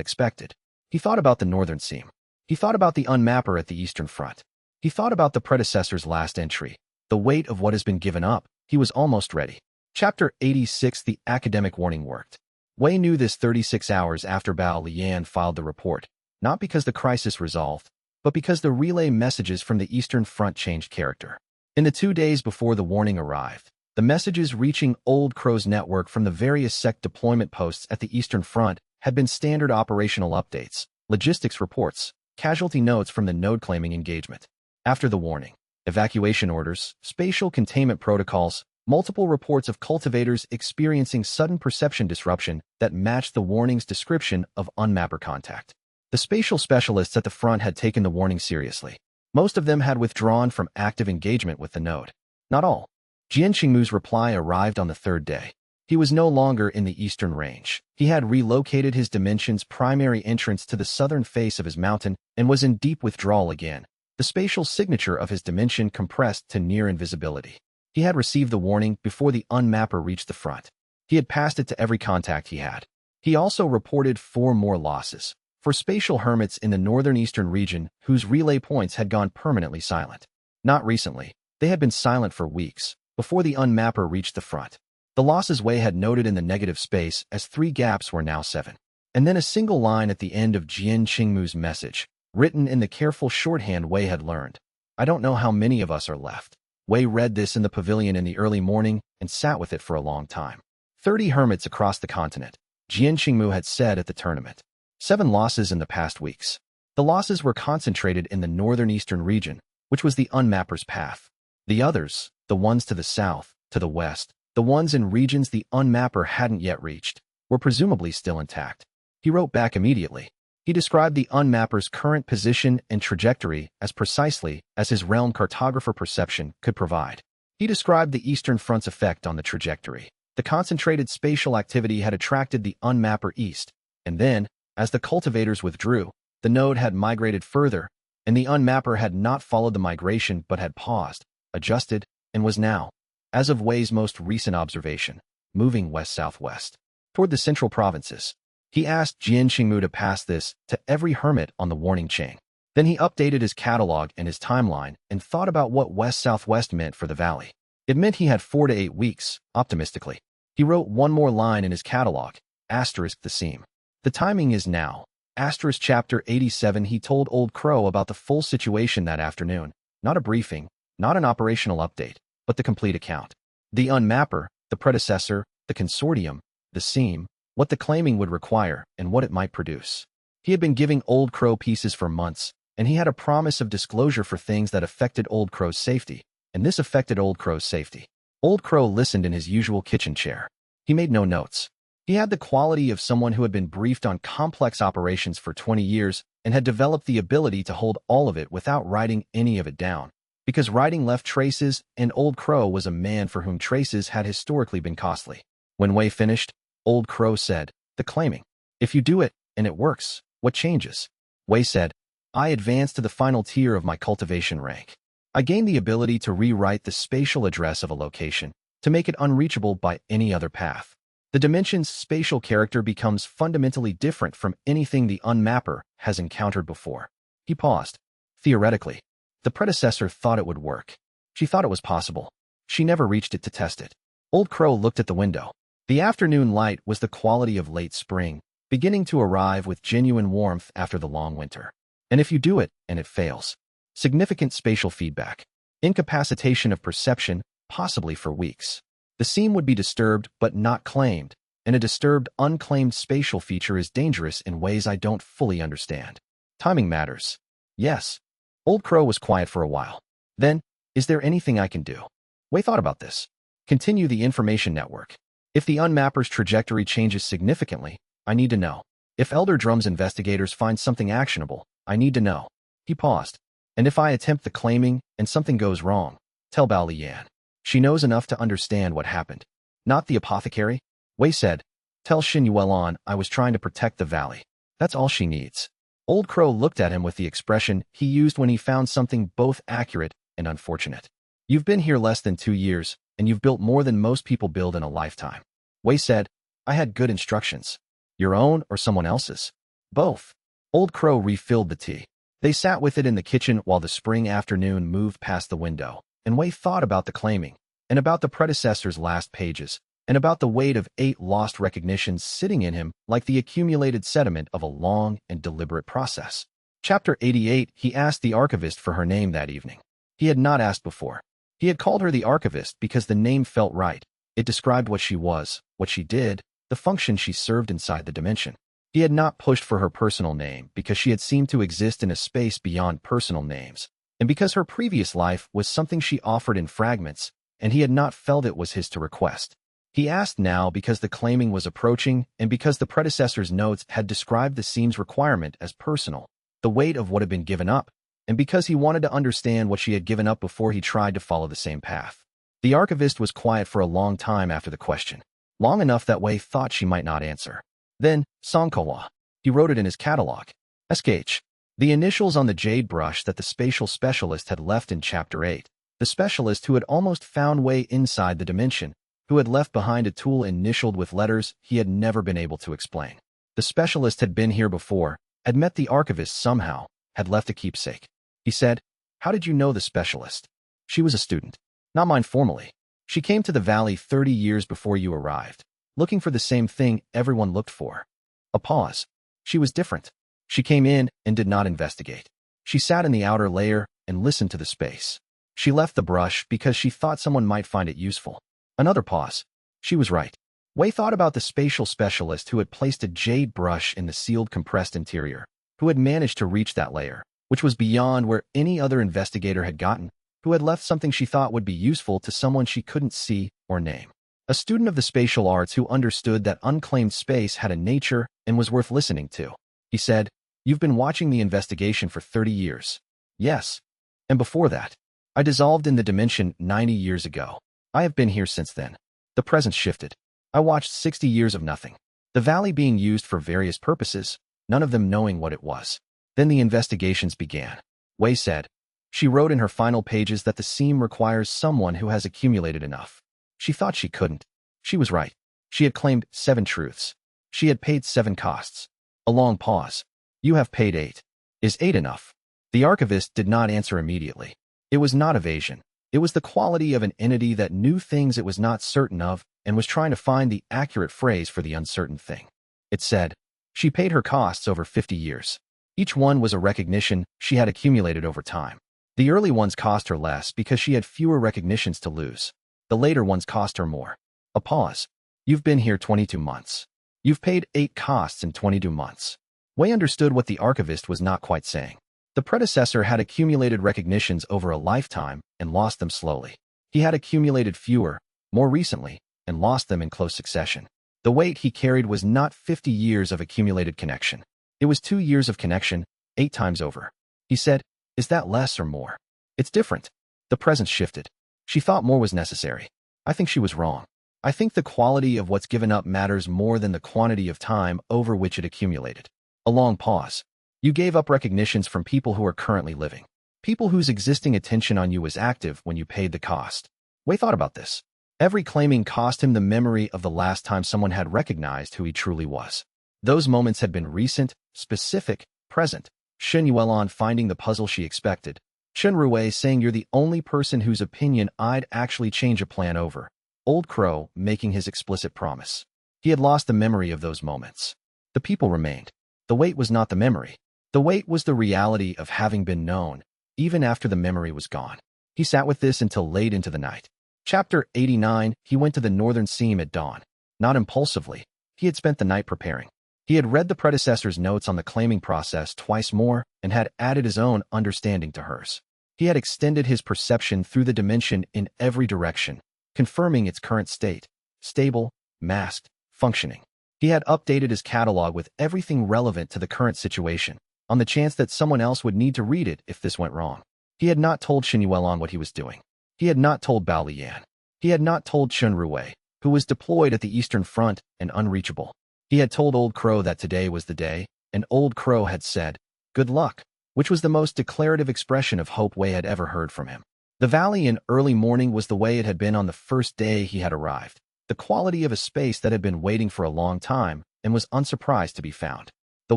expected. He thought about the northern seam. He thought about the unmapper at the Eastern Front. He thought about the predecessor's last entry. The weight of what has been given up. He was almost ready. Chapter 86. The academic warning worked. Wei knew this 36 hours after Bao Lian filed the report, not because the crisis resolved, but because the relay messages from the Eastern Front changed character. In the 2 days before the warning arrived, the messages reaching Old Crow's network from the various sect deployment posts at the Eastern Front had been standard operational updates, logistics reports, casualty notes from the node claiming engagement. After the warning, evacuation orders, spatial containment protocols, multiple reports of cultivators experiencing sudden perception disruption that matched the warning's description of unmapper contact. The spatial specialists at the front had taken the warning seriously. Most of them had withdrawn from active engagement with the node. Not all. Jian Qingmu's reply arrived on the third day. He was no longer in the eastern range. He had relocated his dimension's primary entrance to the southern face of his mountain and was in deep withdrawal again. The spatial signature of his dimension compressed to near invisibility. He had received the warning before the unmapper reached the front. He had passed it to every contact he had. He also reported 4 more losses for spatial hermits in the northern eastern region whose relay points had gone permanently silent. Not recently. They had been silent for weeks, before the unmapper reached the front. The losses Wei had noted in the negative space as 3 gaps were now 7. And then a single line at the end of Jian Qingmu's message, written in the careful shorthand Wei had learned. "I don't know how many of us are left." Wei read this in the pavilion in the early morning and sat with it for a long time. 30 hermits across the continent, Jian Qingmu had said at the tournament. 7 losses in the past weeks. The losses were concentrated in the northern eastern region, which was the unmapper's path. The others, the ones to the south, to the west, the ones in regions the unmapper hadn't yet reached, were presumably still intact. He wrote back immediately. He described the unmapper's current position and trajectory as precisely as his realm cartographer perception could provide. He described the Eastern Front's effect on the trajectory. The concentrated spatial activity had attracted the unmapper east, and then, as the cultivators withdrew, the node had migrated further, and the unmapper had not followed the migration but had paused, adjusted, and was now, as of Wei's most recent observation, moving west-southwest, toward the central provinces. He asked Jian Qingmu to pass this to every hermit on the warning chain. Then he updated his catalog and his timeline and thought about what west-southwest meant for the valley. It meant he had 4 to 8 weeks, optimistically. He wrote 1 more line in his catalog, asterisk the seam. The timing is now. Asterisk chapter 87. He told Old Crow about the full situation that afternoon. Not a briefing, not an operational update, but the complete account. The unmapper, the predecessor, the consortium, the seam, what the claiming would require, and what it might produce. He had been giving Old Crow pieces for months, and he had a promise of disclosure for things that affected Old Crow's safety, and this affected Old Crow's safety. Old Crow listened in his usual kitchen chair. He made no notes. He had the quality of someone who had been briefed on complex operations for 20 years and had developed the ability to hold all of it without writing any of it down, because writing left traces, and Old Crow was a man for whom traces had historically been costly. When Wei finished, Old Crow said, "The claiming. If you do it, and it works, what changes?" Wei said, "I advance to the final tier of my cultivation rank. I gain the ability to rewrite the spatial address of a location, to make it unreachable by any other path. The dimension's spatial character becomes fundamentally different from anything the unmapper has encountered before." He paused. Theoretically, the predecessor thought it would work. She thought it was possible. She never reached it to test it. Old Crow looked at the window. The afternoon light was the quality of late spring, beginning to arrive with genuine warmth after the long winter. And if you do it, and it fails, significant spatial feedback, incapacitation of perception, possibly for weeks. The seam would be disturbed but not claimed, and a disturbed, unclaimed spatial feature is dangerous in ways I don't fully understand. Timing matters. Yes. Old Crow was quiet for a while. Then, is there anything I can do? Wei thought about this. Continue the information network. If the unmapper's trajectory changes significantly, I need to know. If Elder Drum's investigators find something actionable, I need to know. He paused. And if I attempt the claiming and something goes wrong, tell Bao Liyan. She knows enough to understand what happened. Not the apothecary? Wei said. Tell Xin Yuelon I was trying to protect the valley. That's all she needs. Old Crow looked at him with the expression he used when he found something both accurate and unfortunate. You've been here less than 2 years, and you've built more than most people build in a lifetime. Wei said, I had good instructions. Your own or someone else's? Both. Old Crow refilled the tea. They sat with it in the kitchen while the spring afternoon moved past the window, and Wei thought about the claiming, and about the predecessor's last pages, and about the weight of 8 lost recognitions sitting in him like the accumulated sediment of a long and deliberate process. Chapter 88. He asked the archivist for her name that evening. He had not asked before. He had called her the archivist because the name felt right. It described what she was, what she did, the function she served inside the dimension. He had not pushed for her personal name because she had seemed to exist in a space beyond personal names, and because her previous life was something she offered in fragments, and he had not felt it was his to request. He asked now because the claiming was approaching and because the predecessor's notes had described the seam's requirement as personal, the weight of what had been given up, and because he wanted to understand what she had given up before he tried to follow the same path. The archivist was quiet for a long time after the question, long enough that Wei thought she might not answer. Then, Songkola. He wrote it in his catalog. SH. The initials on the jade brush that the spatial specialist had left in Chapter 8. The specialist who had almost found Wei inside the dimension, who had left behind a tool initialed with letters he had never been able to explain. The specialist had been here before, had met the archivist somehow, had left a keepsake. He said, How did you know the specialist? She was a student. Not mine formally. She came to the valley 30 years before you arrived, looking for the same thing everyone looked for. A pause. She was different. She came in and did not investigate. She sat in the outer layer and listened to the space. She left the brush because she thought someone might find it useful. Another pause. She was right. Wei thought about the spatial specialist who had placed a jade brush in the sealed compressed interior, who had managed to reach that layer, which was beyond where any other investigator had gotten, who had left something she thought would be useful to someone she couldn't see or name. A student of the spatial arts who understood that unclaimed space had a nature and was worth listening to. He said, You've been watching the investigation for 30 years. Yes. And before that, I dissolved in the dimension 90 years ago. I have been here since then. The presence shifted. I watched 60 years of nothing. The valley being used for various purposes, none of them knowing what it was. Then the investigations began. Wei said. She wrote in her final pages that the seam requires someone who has accumulated enough. She thought she couldn't. She was right. She had claimed 7 truths. She had paid 7 costs. A long pause. You have paid 8. Is 8 enough? The archivist did not answer immediately. It was not evasion. It was the quality of an entity that knew things it was not certain of and was trying to find the accurate phrase for the uncertain thing. It said, She paid her costs over 50 years. Each one was a recognition she had accumulated over time. The early ones cost her less because she had fewer recognitions to lose. The later ones cost her more. A pause. You've been here 22 months. You've paid 8 costs in 22 months. Wei understood what the archivist was not quite saying. The predecessor had accumulated recognitions over a lifetime and lost them slowly. He had accumulated fewer, more recently, and lost them in close succession. The weight he carried was not 50 years of accumulated connection. It was 2 years of connection, 8 times over. He said, "Is that less or more?" "It's different." The presence shifted. She thought more was necessary. I think she was wrong. I think the quality of what's given up matters more than the quantity of time over which it accumulated. A long pause. You gave up recognitions from people who are currently living. People whose existing attention on you was active when you paid the cost. Wei thought about this. Every claiming cost him the memory of the last time someone had recognized who he truly was. Those moments had been recent, specific, present. Shen Yuelon finding the puzzle she expected. Shen Ruwei saying you're the only person whose opinion I'd actually change a plan over. Old Crow making his explicit promise. He had lost the memory of those moments. The people remained. The weight was not the memory. The weight was the reality of having been known, even after the memory was gone. He sat with this until late into the night. Chapter 89. He went to the northern seam at dawn. Not impulsively. He had spent the night preparing. He had read the predecessor's notes on the claiming process twice more and had added his own understanding to hers. He had extended his perception through the dimension in every direction, confirming its current state, stable, masked, functioning. He had updated his catalog with everything relevant to the current situation, on the chance that someone else would need to read it if this went wrong. He had not told Shen Yuelon what he was doing. He had not told Bao Liyan. He had not told Shen Ruwei, who was deployed at the Eastern Front and unreachable. He had told Old Crow that today was the day, and Old Crow had said, "Good luck," which was the most declarative expression of hope Wei had ever heard from him. The valley in early morning was the way it had been on the first day he had arrived, the quality of a space that had been waiting for a long time and was unsurprised to be found. The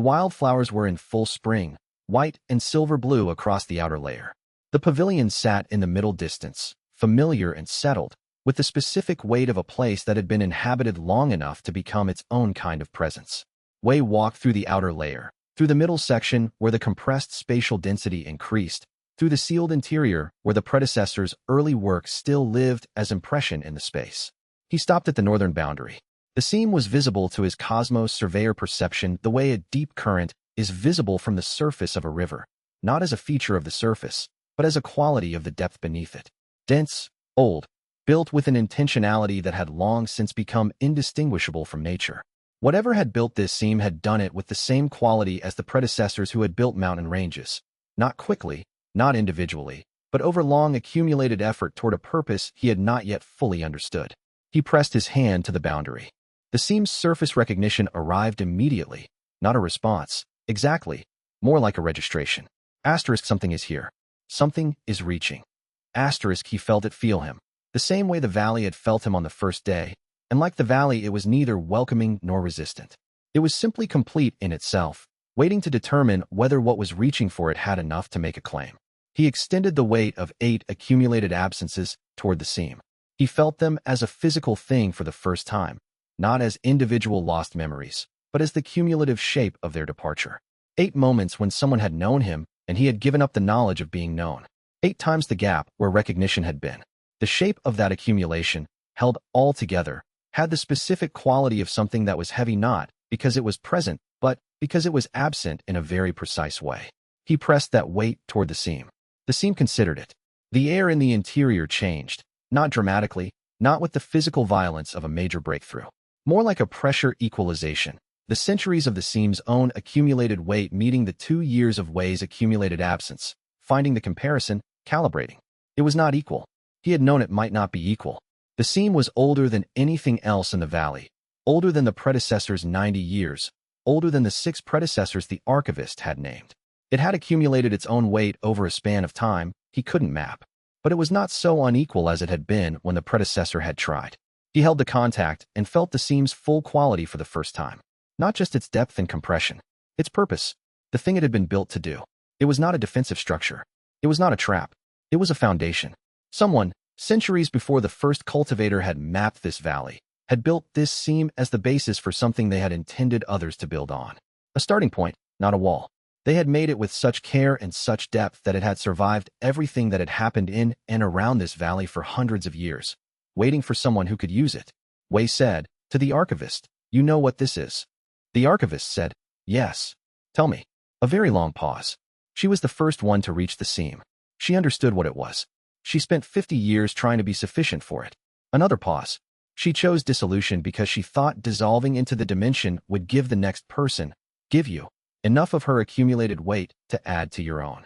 wildflowers were in full spring, white and silver blue across the outer layer. The pavilion sat in the middle distance, familiar and settled, with the specific weight of a place that had been inhabited long enough to become its own kind of presence. Wei walked through the outer layer, through the middle section where the compressed spatial density increased, through the sealed interior where the predecessor's early work still lived as impression in the space. He stopped at the northern boundary. The seam was visible to his cosmos surveyor perception the way a deep current is visible from the surface of a river, not as a feature of the surface, but as a quality of the depth beneath it. Dense, old, built with an intentionality that had long since become indistinguishable from nature. Whatever had built this seam had done it with the same quality as the predecessors who had built mountain ranges. Not quickly, not individually, but over long accumulated effort toward a purpose he had not yet fully understood. He pressed his hand to the boundary. The seam's surface recognition arrived immediately, not a response, exactly, more like a registration. Asterisk something is here. Something is reaching. Asterisk he felt it feel him, the same way the valley had felt him on the first day, and like the valley it was neither welcoming nor resistant. It was simply complete in itself, waiting to determine whether what was reaching for it had enough to make a claim. He extended the weight of 8 accumulated absences toward the seam. He felt them as a physical thing for the first time, not as individual lost memories, but as the cumulative shape of their departure. 8 moments when someone had known him and he had given up the knowledge of being known. 8 times the gap where recognition had been. The shape of that accumulation, held all together, had the specific quality of something that was heavy not because it was present, but because it was absent in a very precise way. He pressed that weight toward the seam. The seam considered it. The air in the interior changed, not dramatically, not with the physical violence of a major breakthrough. More like a pressure equalization, the centuries of the seam's own accumulated weight meeting the 2 years of Wei's accumulated absence, finding the comparison, calibrating. It was not equal. He had known it might not be equal. The seam was older than anything else in the valley, older than the predecessor's 90 years, older than the 6 predecessors the archivist had named. It had accumulated its own weight over a span of time he couldn't map, but it was not so unequal as it had been when the predecessor had tried. He held the contact and felt the seam's full quality for the first time. Not just its depth and compression, its purpose, the thing it had been built to do. It was not a defensive structure. It was not a trap. It was a foundation. Someone, centuries before the first cultivator had mapped this valley, had built this seam as the basis for something they had intended others to build on. A starting point, not a wall. They had made it with such care and such depth that it had survived everything that had happened in and around this valley for hundreds of years. waiting for someone who could use it. Wei said, to the archivist, "You know what this is?" The archivist said, "Yes." "Tell me." A very long pause. She was the first one to reach the seam. She understood what it was. She spent 50 years trying to be sufficient for it. Another pause. She chose dissolution because she thought dissolving into the dimension would give the next person, give you, enough of her accumulated weight to add to your own.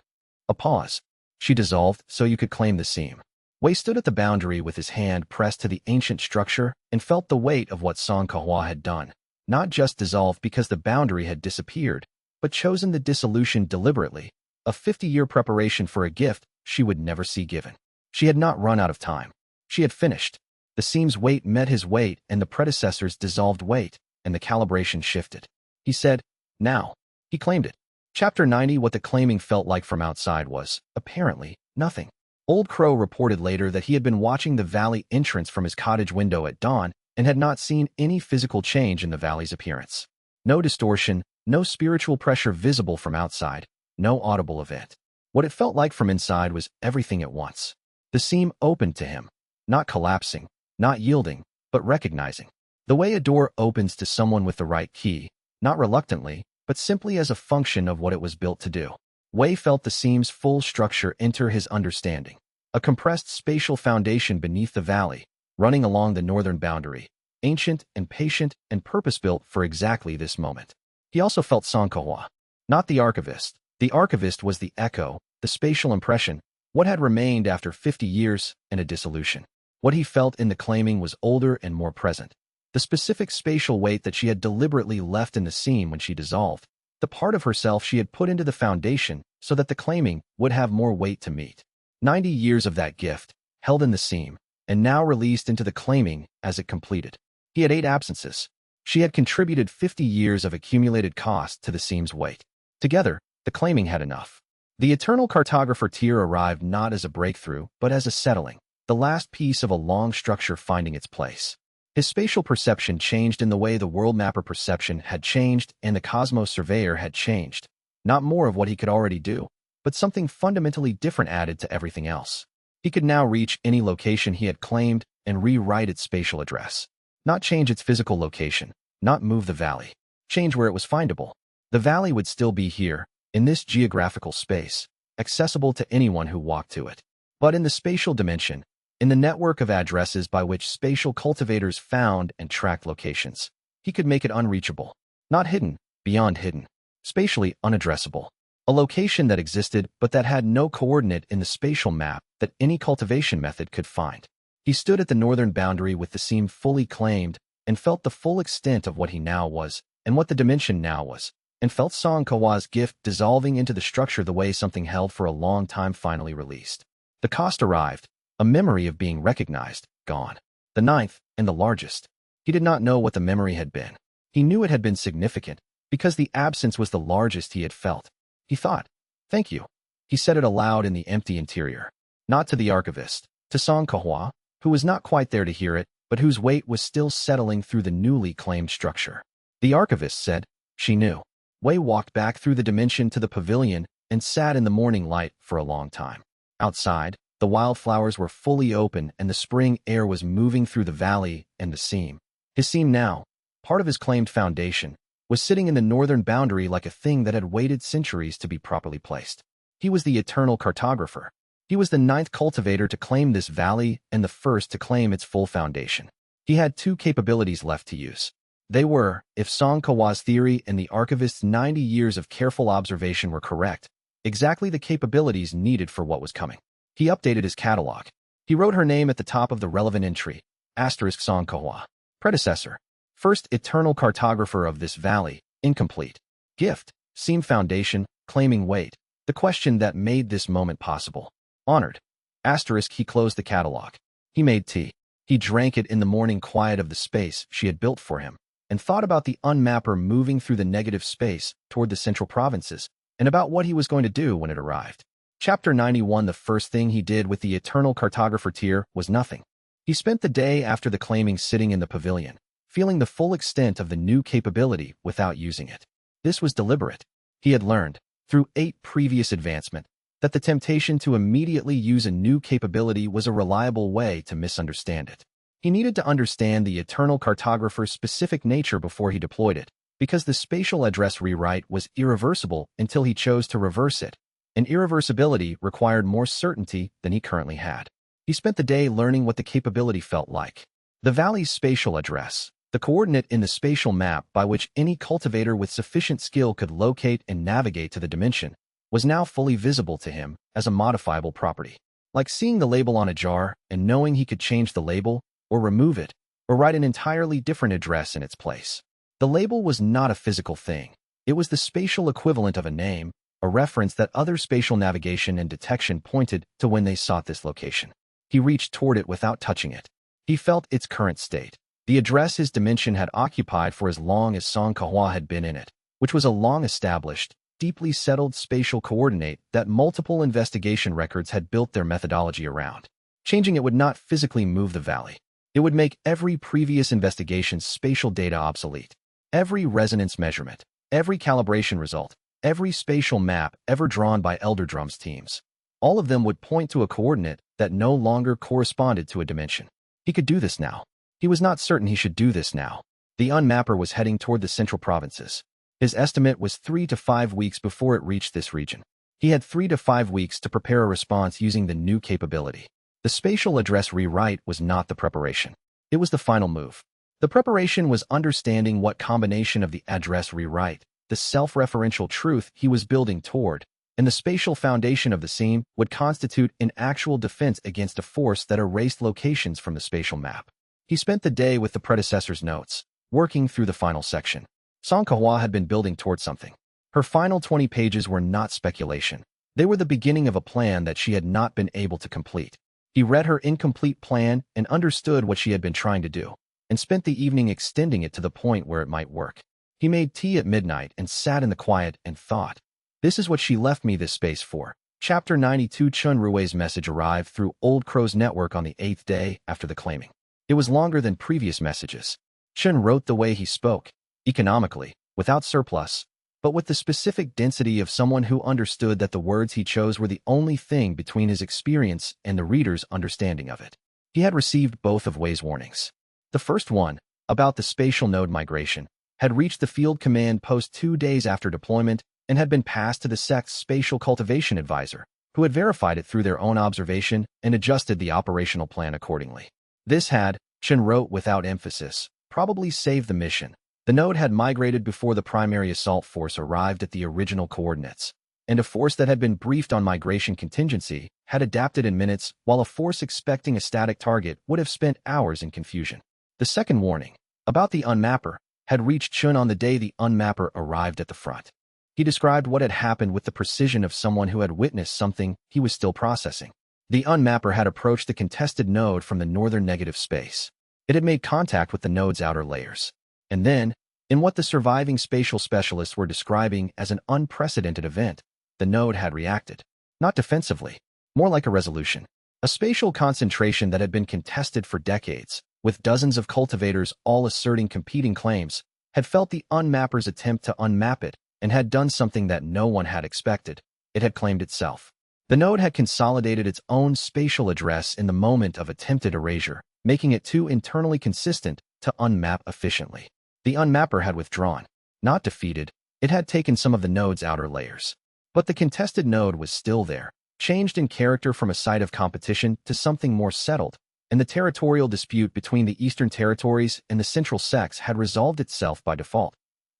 A pause. She dissolved so you could claim the seam. Wei stood at the boundary with his hand pressed to the ancient structure and felt the weight of what Song Kahua had done. Not just dissolved because the boundary had disappeared, but chosen the dissolution deliberately, a 50-year preparation for a gift she would never see given. She had not run out of time. She had finished. The seam's weight met his weight and the predecessor's dissolved weight, and the calibration shifted. He said, "Now." He claimed it. Chapter 90. What the claiming felt like from outside was, apparently, nothing. Old Crow reported later that he had been watching the valley entrance from his cottage window at dawn and had not seen any physical change in the valley's appearance. No distortion, no spiritual pressure visible from outside, no audible event. What it felt like from inside was everything at once. The seam opened to him, not collapsing, not yielding, but recognizing. The way a door opens to someone with the right key, not reluctantly, but simply as a function of what it was built to do. Wei felt the seam's full structure enter his understanding. A compressed spatial foundation beneath the valley, running along the northern boundary, ancient and patient and purpose-built for exactly this moment. He also felt Song Kahua, not the archivist. The archivist was the echo, the spatial impression, what had remained after 50 years and a dissolution. What he felt in the claiming was older and more present. The specific spatial weight that she had deliberately left in the seam when she dissolved, the part of herself she had put into the foundation so that the claiming would have more weight to meet. 90 years of that gift, held in the seam, and now released into the claiming as it completed. He had 8 absences. She had contributed 50 years of accumulated cost to the seam's weight. Together, the claiming had enough. The eternal cartographer tier arrived not as a breakthrough, but as a settling, the last piece of a long structure finding its place. His spatial perception changed in the way the world mapper perception had changed and the cosmos surveyor had changed. Not more of what he could already do, but something fundamentally different added to everything else. He could now reach any location he had claimed and rewrite its spatial address. Not change its physical location, not move the valley. Change where it was findable. The valley would still be here, in this geographical space, accessible to anyone who walked to it. But in the spatial dimension, in the network of addresses by which spatial cultivators found and tracked locations, he could make it unreachable. Not hidden, beyond hidden. Spatially unaddressable. A location that existed but that had no coordinate in the spatial map that any cultivation method could find. He stood at the northern boundary with the seam fully claimed and felt the full extent of what he now was and what the dimension now was, and felt Song Kawa's gift dissolving into the structure the way something held for a long time finally released. The cost arrived, a memory of being recognized, gone. The 9th and the largest. He did not know what the memory had been. He knew it had been significant because the absence was the largest he had felt. He thought, "Thank you." He said it aloud in the empty interior. Not to the archivist, to Song Kahua, who was not quite there to hear it, but whose weight was still settling through the newly claimed structure. The archivist said, "She knew." Wei walked back through the dimension to the pavilion and sat in the morning light for a long time. Outside, the wildflowers were fully open and the spring air was moving through the valley and the seam. His seam now, part of his claimed foundation, was sitting in the northern boundary like a thing that had waited centuries to be properly placed. He was the eternal cartographer. He was the 9th cultivator to claim this valley and the first to claim its full foundation. He had 2 capabilities left to use. They were, if Song Kawa's theory and the archivist's 90 years of careful observation were correct, exactly the capabilities needed for what was coming. He updated his catalog. He wrote her name at the top of the relevant entry, * Song Kahua. Predecessor. First eternal cartographer of this valley, incomplete. Gift, seam foundation, claiming weight. The question that made this moment possible. Honored. * He closed the catalog. He made tea. He drank it in the morning quiet of the space she had built for him, and thought about the unmapper moving through the negative space toward the central provinces, and about what he was going to do when it arrived. Chapter 91. The first thing he did with the eternal cartographer tier was nothing. He spent the day after the claiming sitting in the pavilion, feeling the full extent of the new capability without using it. This was deliberate. He had learned, through 8 previous advancement, that the temptation to immediately use a new capability was a reliable way to misunderstand it. He needed to understand the eternal cartographer's specific nature before he deployed it, because the spatial address rewrite was irreversible until he chose to reverse it, and irreversibility required more certainty than he currently had. He spent the day learning what the capability felt like. The valley's spatial address, the coordinate in the spatial map by which any cultivator with sufficient skill could locate and navigate to the dimension, was now fully visible to him as a modifiable property. Like seeing the label on a jar and knowing he could change the label, or remove it, or write an entirely different address in its place. The label was not a physical thing. It was the spatial equivalent of a name, a reference that other spatial navigation and detection pointed to when they sought this location. He reached toward it without touching it. He felt its current state, the address his dimension had occupied for as long as xianxia had been in it, which was a long-established, deeply settled spatial coordinate that multiple investigation records had built their methodology around. Changing it would not physically move the valley. It would make every previous investigation's spatial data obsolete. Every resonance measurement, every calibration result, every spatial map ever drawn by Elder Drum's teams. All of them would point to a coordinate that no longer corresponded to a dimension. He could do this now. He was not certain he should do this now. The unmapper was heading toward the central provinces. His estimate was 3 to 5 weeks before it reached this region. He had 3 to 5 weeks to prepare a response using the new capability. The spatial address rewrite was not the preparation. It was the final move. The preparation was understanding what combination of the address rewrite, the self-referential truth he was building toward, and the spatial foundation of the scene would constitute an actual defense against a force that erased locations from the spatial map. He spent the day with the predecessor's notes, working through the final section. xianxia had been building toward something. Her final 20 pages were not speculation. They were the beginning of a plan that she had not been able to complete. He read her incomplete plan and understood what she had been trying to do, and spent the evening extending it to the point where it might work. He made tea at midnight and sat in the quiet and thought, "This is what she left me this space for." Chapter 92. Chun Rui's message arrived through Old Crow's network on the 8th day after the claiming. It was longer than previous messages. Chun wrote the way he spoke, economically, without surplus, but with the specific density of someone who understood that the words he chose were the only thing between his experience and the reader's understanding of it. He had received both of Wei's warnings. The first one, about the spatial node migration, had reached the field command post 2 days after deployment and had been passed to the sect's spatial cultivation advisor, who had verified it through their own observation and adjusted the operational plan accordingly. This had, Chen wrote without emphasis, probably saved the mission. The node had migrated before the primary assault force arrived at the original coordinates, and a force that had been briefed on migration contingency had adapted in minutes, while a force expecting a static target would have spent hours in confusion. The second warning, about the unmapper, had reached Chun on the day the unmapper arrived at the front. He described what had happened with the precision of someone who had witnessed something he was still processing. The unmapper had approached the contested node from the northern negative space. It had made contact with the node's outer layers. And then, in what the surviving spatial specialists were describing as an unprecedented event, the node had reacted. Not defensively, more like a resolution. A spatial concentration that had been contested for decades, with dozens of cultivators all asserting competing claims, had felt the unmapper's attempt to unmap it and had done something that no one had expected. It had claimed itself. The node had consolidated its own spatial address in the moment of attempted erasure, making it too internally consistent to unmap efficiently. The unmapper had withdrawn. Not defeated, it had taken some of the node's outer layers. But the contested node was still there, changed in character from a site of competition to something more settled, and the territorial dispute between the Eastern Territories and the Central Sects had resolved itself by default.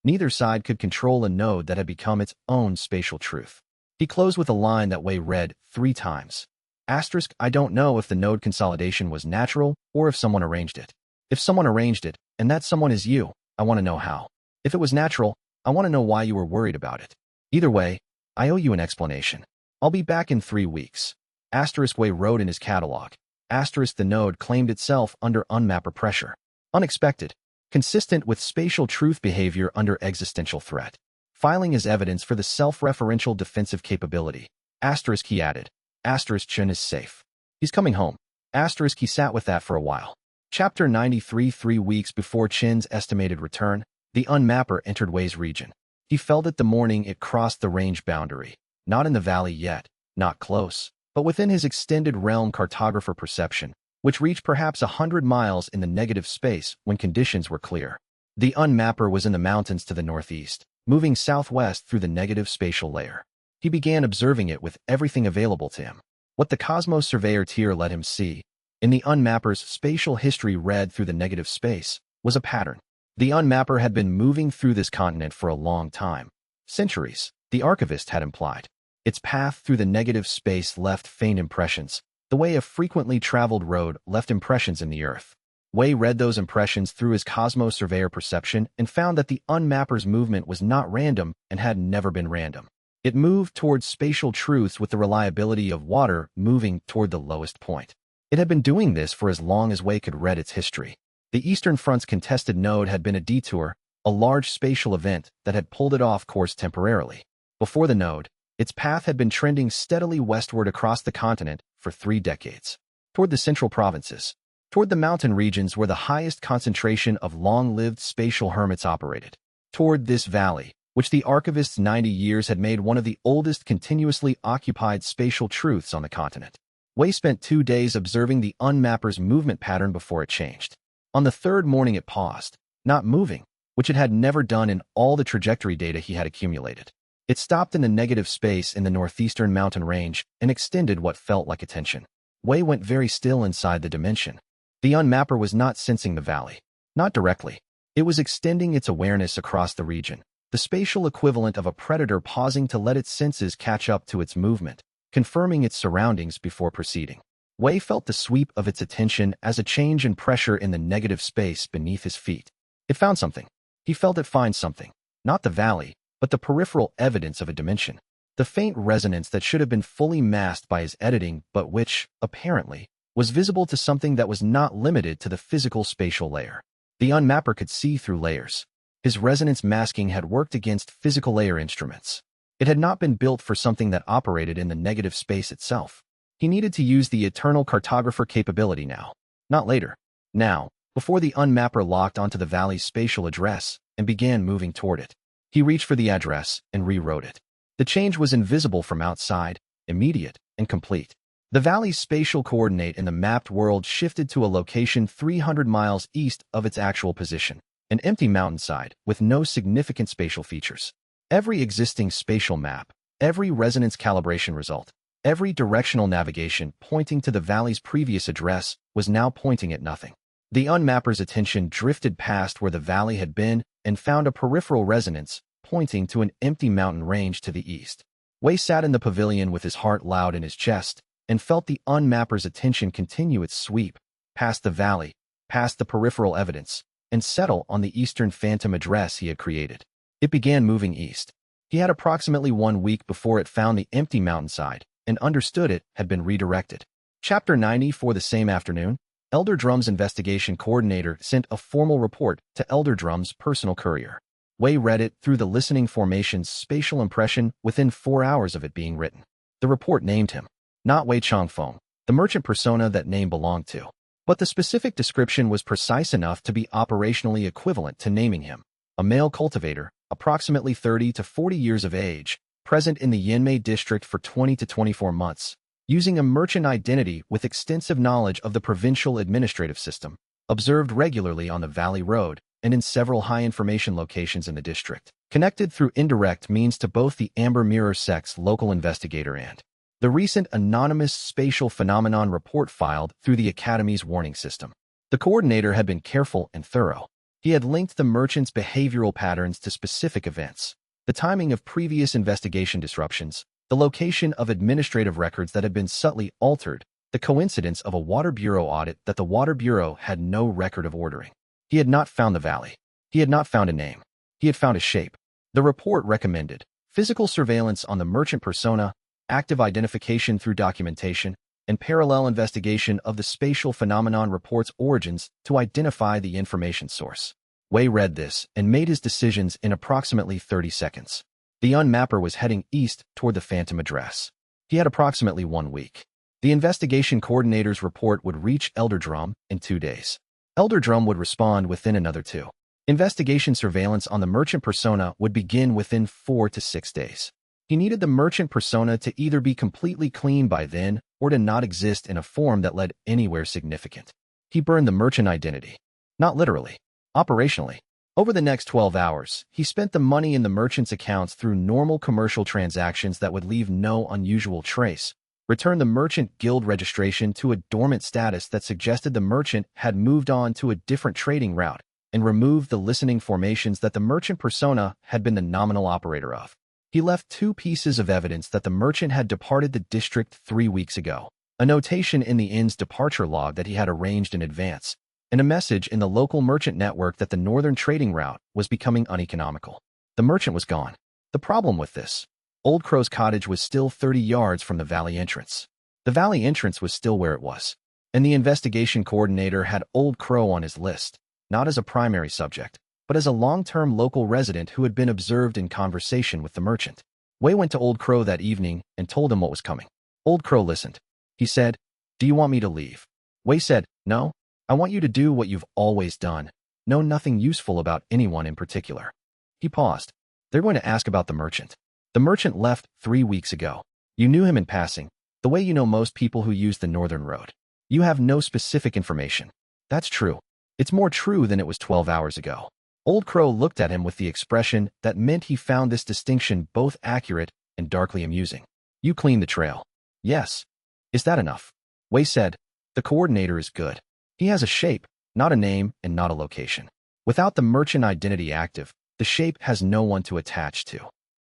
Neither side could control a node that had become its own spatial truth. He closed with a line that Wei read 3 times. Asterisk, I don't know if the node consolidation was natural or if someone arranged it. If someone arranged it, and that someone is you, I want to know how. If it was natural, I want to know why you were worried about it. Either way, I owe you an explanation. I'll be back in 3 weeks. Asterisk Wei wrote in his catalog. Asterisk the node claimed itself under unmapper pressure. Unexpected. Consistent with spatial truth behavior under existential threat. Filing as evidence for the self-referential defensive capability. Asterisk he added. Asterisk Chun is safe. He's coming home. Asterisk he sat with that for a while. Chapter 93. 3 weeks before Chin's estimated return, the unmapper entered Wei's region. He felt it the morning it crossed the range boundary. Not in the valley yet, not close, but within his extended realm cartographer perception, which reached perhaps 100 miles in the negative space when conditions were clear. The unmapper was in the mountains to the northeast, moving southwest through the negative spatial layer. He began observing it with everything available to him. What the Cosmos Surveyor tier let him see, in the unmapper's spatial history read through the negative space, was a pattern. The unmapper had been moving through this continent for a long time. Centuries, the archivist had implied. Its path through the negative space left faint impressions, the way a frequently traveled road left impressions in the earth. Wei read those impressions through his Cosmos Surveyor perception and found that the unmapper's movement was not random and had never been random. It moved towards spatial truths with the reliability of water moving toward the lowest point. It had been doing this for as long as Wei could read its history. The Eastern Front's contested node had been a detour, a large spatial event that had pulled it off course temporarily. Before the node, its path had been trending steadily westward across the continent for 3 decades, toward the central provinces, toward the mountain regions where the highest concentration of long-lived spatial hermits operated, toward this valley, which the archivist's 90 years had made one of the oldest continuously occupied spatial truths on the continent. Wei spent 2 days observing the unmapper's movement pattern before it changed. On the 3rd morning it paused, not moving, which it had never done in all the trajectory data he had accumulated. It stopped in the negative space in the northeastern mountain range and extended what felt like attention. Wei went very still inside the dimension. The unmapper was not sensing the valley. Not directly. It was extending its awareness across the region, the spatial equivalent of a predator pausing to let its senses catch up to its movement, confirming its surroundings before proceeding. Wei felt the sweep of its attention as a change in pressure in the negative space beneath his feet. It found something. He felt it find something. Not the valley, but the peripheral evidence of a dimension. The faint resonance that should have been fully masked by his editing but which, apparently, was visible to something that was not limited to the physical spatial layer. The unmapper could see through layers. His resonance masking had worked against physical layer instruments. It had not been built for something that operated in the negative space itself. He needed to use the eternal cartographer capability now, not later. Now, before the unmapper locked onto the valley's spatial address and began moving toward it. He reached for the address and rewrote it. The change was invisible from outside, immediate, and complete. The valley's spatial coordinate in the mapped world shifted to a location 300 miles east of its actual position, an empty mountainside with no significant spatial features. Every existing spatial map, every resonance calibration result, every directional navigation pointing to the valley's previous address was now pointing at nothing. The unmapper's attention drifted past where the valley had been and found a peripheral resonance pointing to an empty mountain range to the east. Wei sat in the pavilion with his heart loud in his chest and felt the unmapper's attention continue its sweep, past the valley, past the peripheral evidence, and settle on the eastern phantom address he had created. It began moving east. He had approximately 1 week before it found the empty mountainside and understood it had been redirected. Chapter 90. For the same afternoon, Elder Drum's investigation coordinator sent a formal report to Elder Drum's personal courier. Wei read it through the listening formation's spatial impression within 4 hours of it being written. The report named him, not Wei Changfeng, the merchant persona that name belonged to. But the specific description was precise enough to be operationally equivalent to naming him. A male cultivator, approximately 30 to 40 years of age, present in the Yanmei district for 20 to 24 months, using a merchant identity with extensive knowledge of the provincial administrative system, observed regularly on the Valley Road and in several high-information locations in the district, connected through indirect means to both the Amber Mirror sect's local investigator and the recent anonymous spatial phenomenon report filed through the Academy's warning system. The coordinator had been careful and thorough. He had linked the merchant's behavioral patterns to specific events, the timing of previous investigation disruptions, the location of administrative records that had been subtly altered, the coincidence of a Water Bureau audit that the Water Bureau had no record of ordering. He had not found the valley. He had not found a name. He had found a shape. The report recommended physical surveillance on the merchant persona, active identification through documentation, and parallel investigation of the spatial phenomenon report's origins to identify the information source. Wei read this and made his decisions in approximately 30 seconds. The unmapper was heading east toward the phantom address. He had approximately 1 week. The investigation coordinator's report would reach Elder Drum in 2 days. Elder Drum would respond within another 2. Investigation surveillance on the merchant persona would begin within 4 to 6 days. He needed the merchant persona to either be completely clean by then or to not exist in a form that led anywhere significant. He burned the merchant identity. Not literally. Operationally. Over the next 12 hours, he spent the money in the merchant's accounts through normal commercial transactions that would leave no unusual trace, returned the merchant guild registration to a dormant status that suggested the merchant had moved on to a different trading route, and removed the listening formations that the merchant persona had been the nominal operator of. He left 2 pieces of evidence that the merchant had departed the district 3 weeks ago, a notation in the inn's departure log that he had arranged in advance, and a message in the local merchant network that the northern trading route was becoming uneconomical. The merchant was gone. The problem with this: Old Crow's cottage was still 30 yards from the valley entrance. The valley entrance was still where it was, and the investigation coordinator had Old Crow on his list, not as a primary subject, but as a long-term local resident who had been observed in conversation with the merchant. Wei went to Old Crow that evening and told him what was coming. Old Crow listened. He said, "Do you want me to leave?" Wei said, "No. I want you to do what you've always done. Know nothing useful about anyone in particular." He paused. "They're going to ask about the merchant. The merchant left 3 weeks ago. You knew him in passing, the way you know most people who use the northern road. You have no specific information." "That's true. It's more true than it was 12 hours ago." Old Crow looked at him with the expression that meant he found this distinction both accurate and darkly amusing. "You cleaned the trail." "Yes." "Is that enough?" Wei said, "The coordinator is good. He has a shape, not a name, and not a location. Without the merchant identity active, the shape has no one to attach to."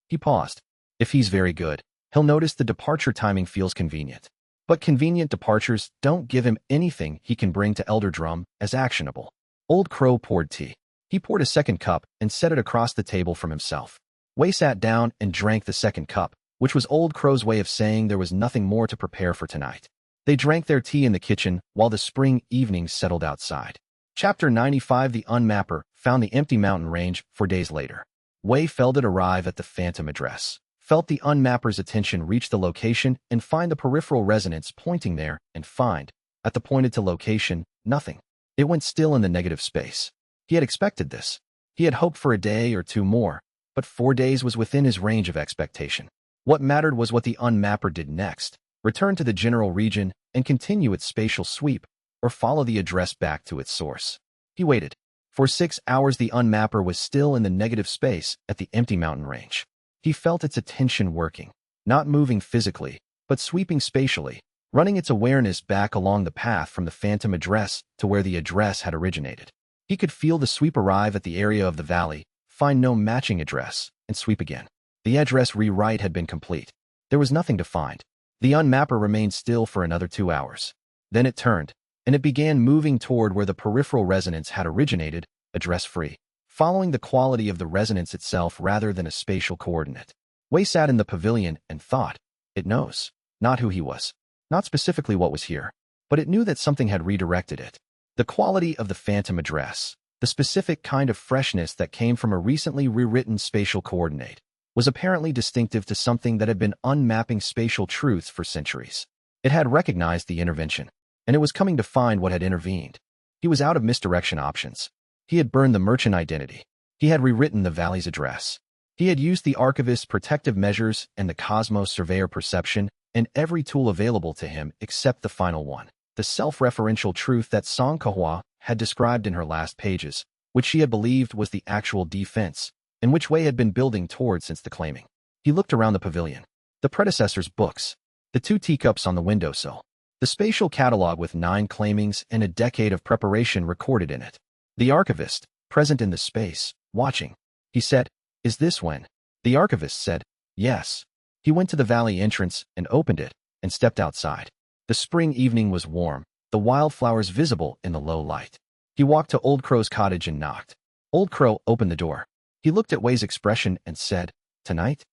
He paused. "If he's very good, he'll notice the departure timing feels convenient. But convenient departures don't give him anything he can bring to Elder Drum as actionable." Old Crow poured tea. He poured a second cup and set it across the table from himself. Wei sat down and drank the second cup, which was Old Crow's way of saying there was nothing more to prepare for tonight. They drank their tea in the kitchen while the spring evening settled outside. Chapter 95. The Unmapper found the empty mountain range 4 days later. Wei felt it arrive at the phantom address, felt the Unmapper's attention reach the location and find the peripheral resonance pointing there, and find, at the pointed to location, nothing. It went still in the negative space. He had expected this. He had hoped for a day or 2 more, but 4 days was within his range of expectation. What mattered was what the Unmapper did next: return to the general region and continue its spatial sweep, or follow the address back to its source. He waited. For 6 hours the Unmapper was still in the negative space at the empty mountain range. He felt its attention working, not moving physically, but sweeping spatially, running its awareness back along the path from the phantom address to where the address had originated. He could feel the sweep arrive at the area of the valley, find no matching address, and sweep again. The address rewrite had been complete. There was nothing to find. The Unmapper remained still for another 2 hours. Then it turned, and it began moving toward where the peripheral resonance had originated, address-free, following the quality of the resonance itself rather than a spatial coordinate. Wei sat in the pavilion and thought, it knows. Not who he was. Not specifically what was here. But it knew that something had redirected it. The quality of the phantom address, the specific kind of freshness that came from a recently rewritten spatial coordinate, was apparently distinctive to something that had been unmapping spatial truths for centuries. It had recognized the intervention, and it was coming to find what had intervened. He was out of misdirection options. He had burned the merchant identity. He had rewritten the valley's address. He had used the archivist's protective measures and the cosmos surveyor perception and every tool available to him except the final one, the self-referential truth that Song Kahua had described in her last pages, which she had believed was the actual defense, and which Wei had been building toward since the claiming. He looked around the pavilion. The predecessor's books, the 2 teacups on the windowsill, the spatial catalog with 9 claimings and a decade of preparation recorded in it. The archivist, present in the space, watching. He said, "Is this when?" The archivist said, "Yes." He went to the valley entrance and opened it and stepped outside. The spring evening was warm, the wildflowers visible in the low light. He walked to Old Crow's cottage and knocked. Old Crow opened the door. He looked at Wei's expression and said, "Tonight?"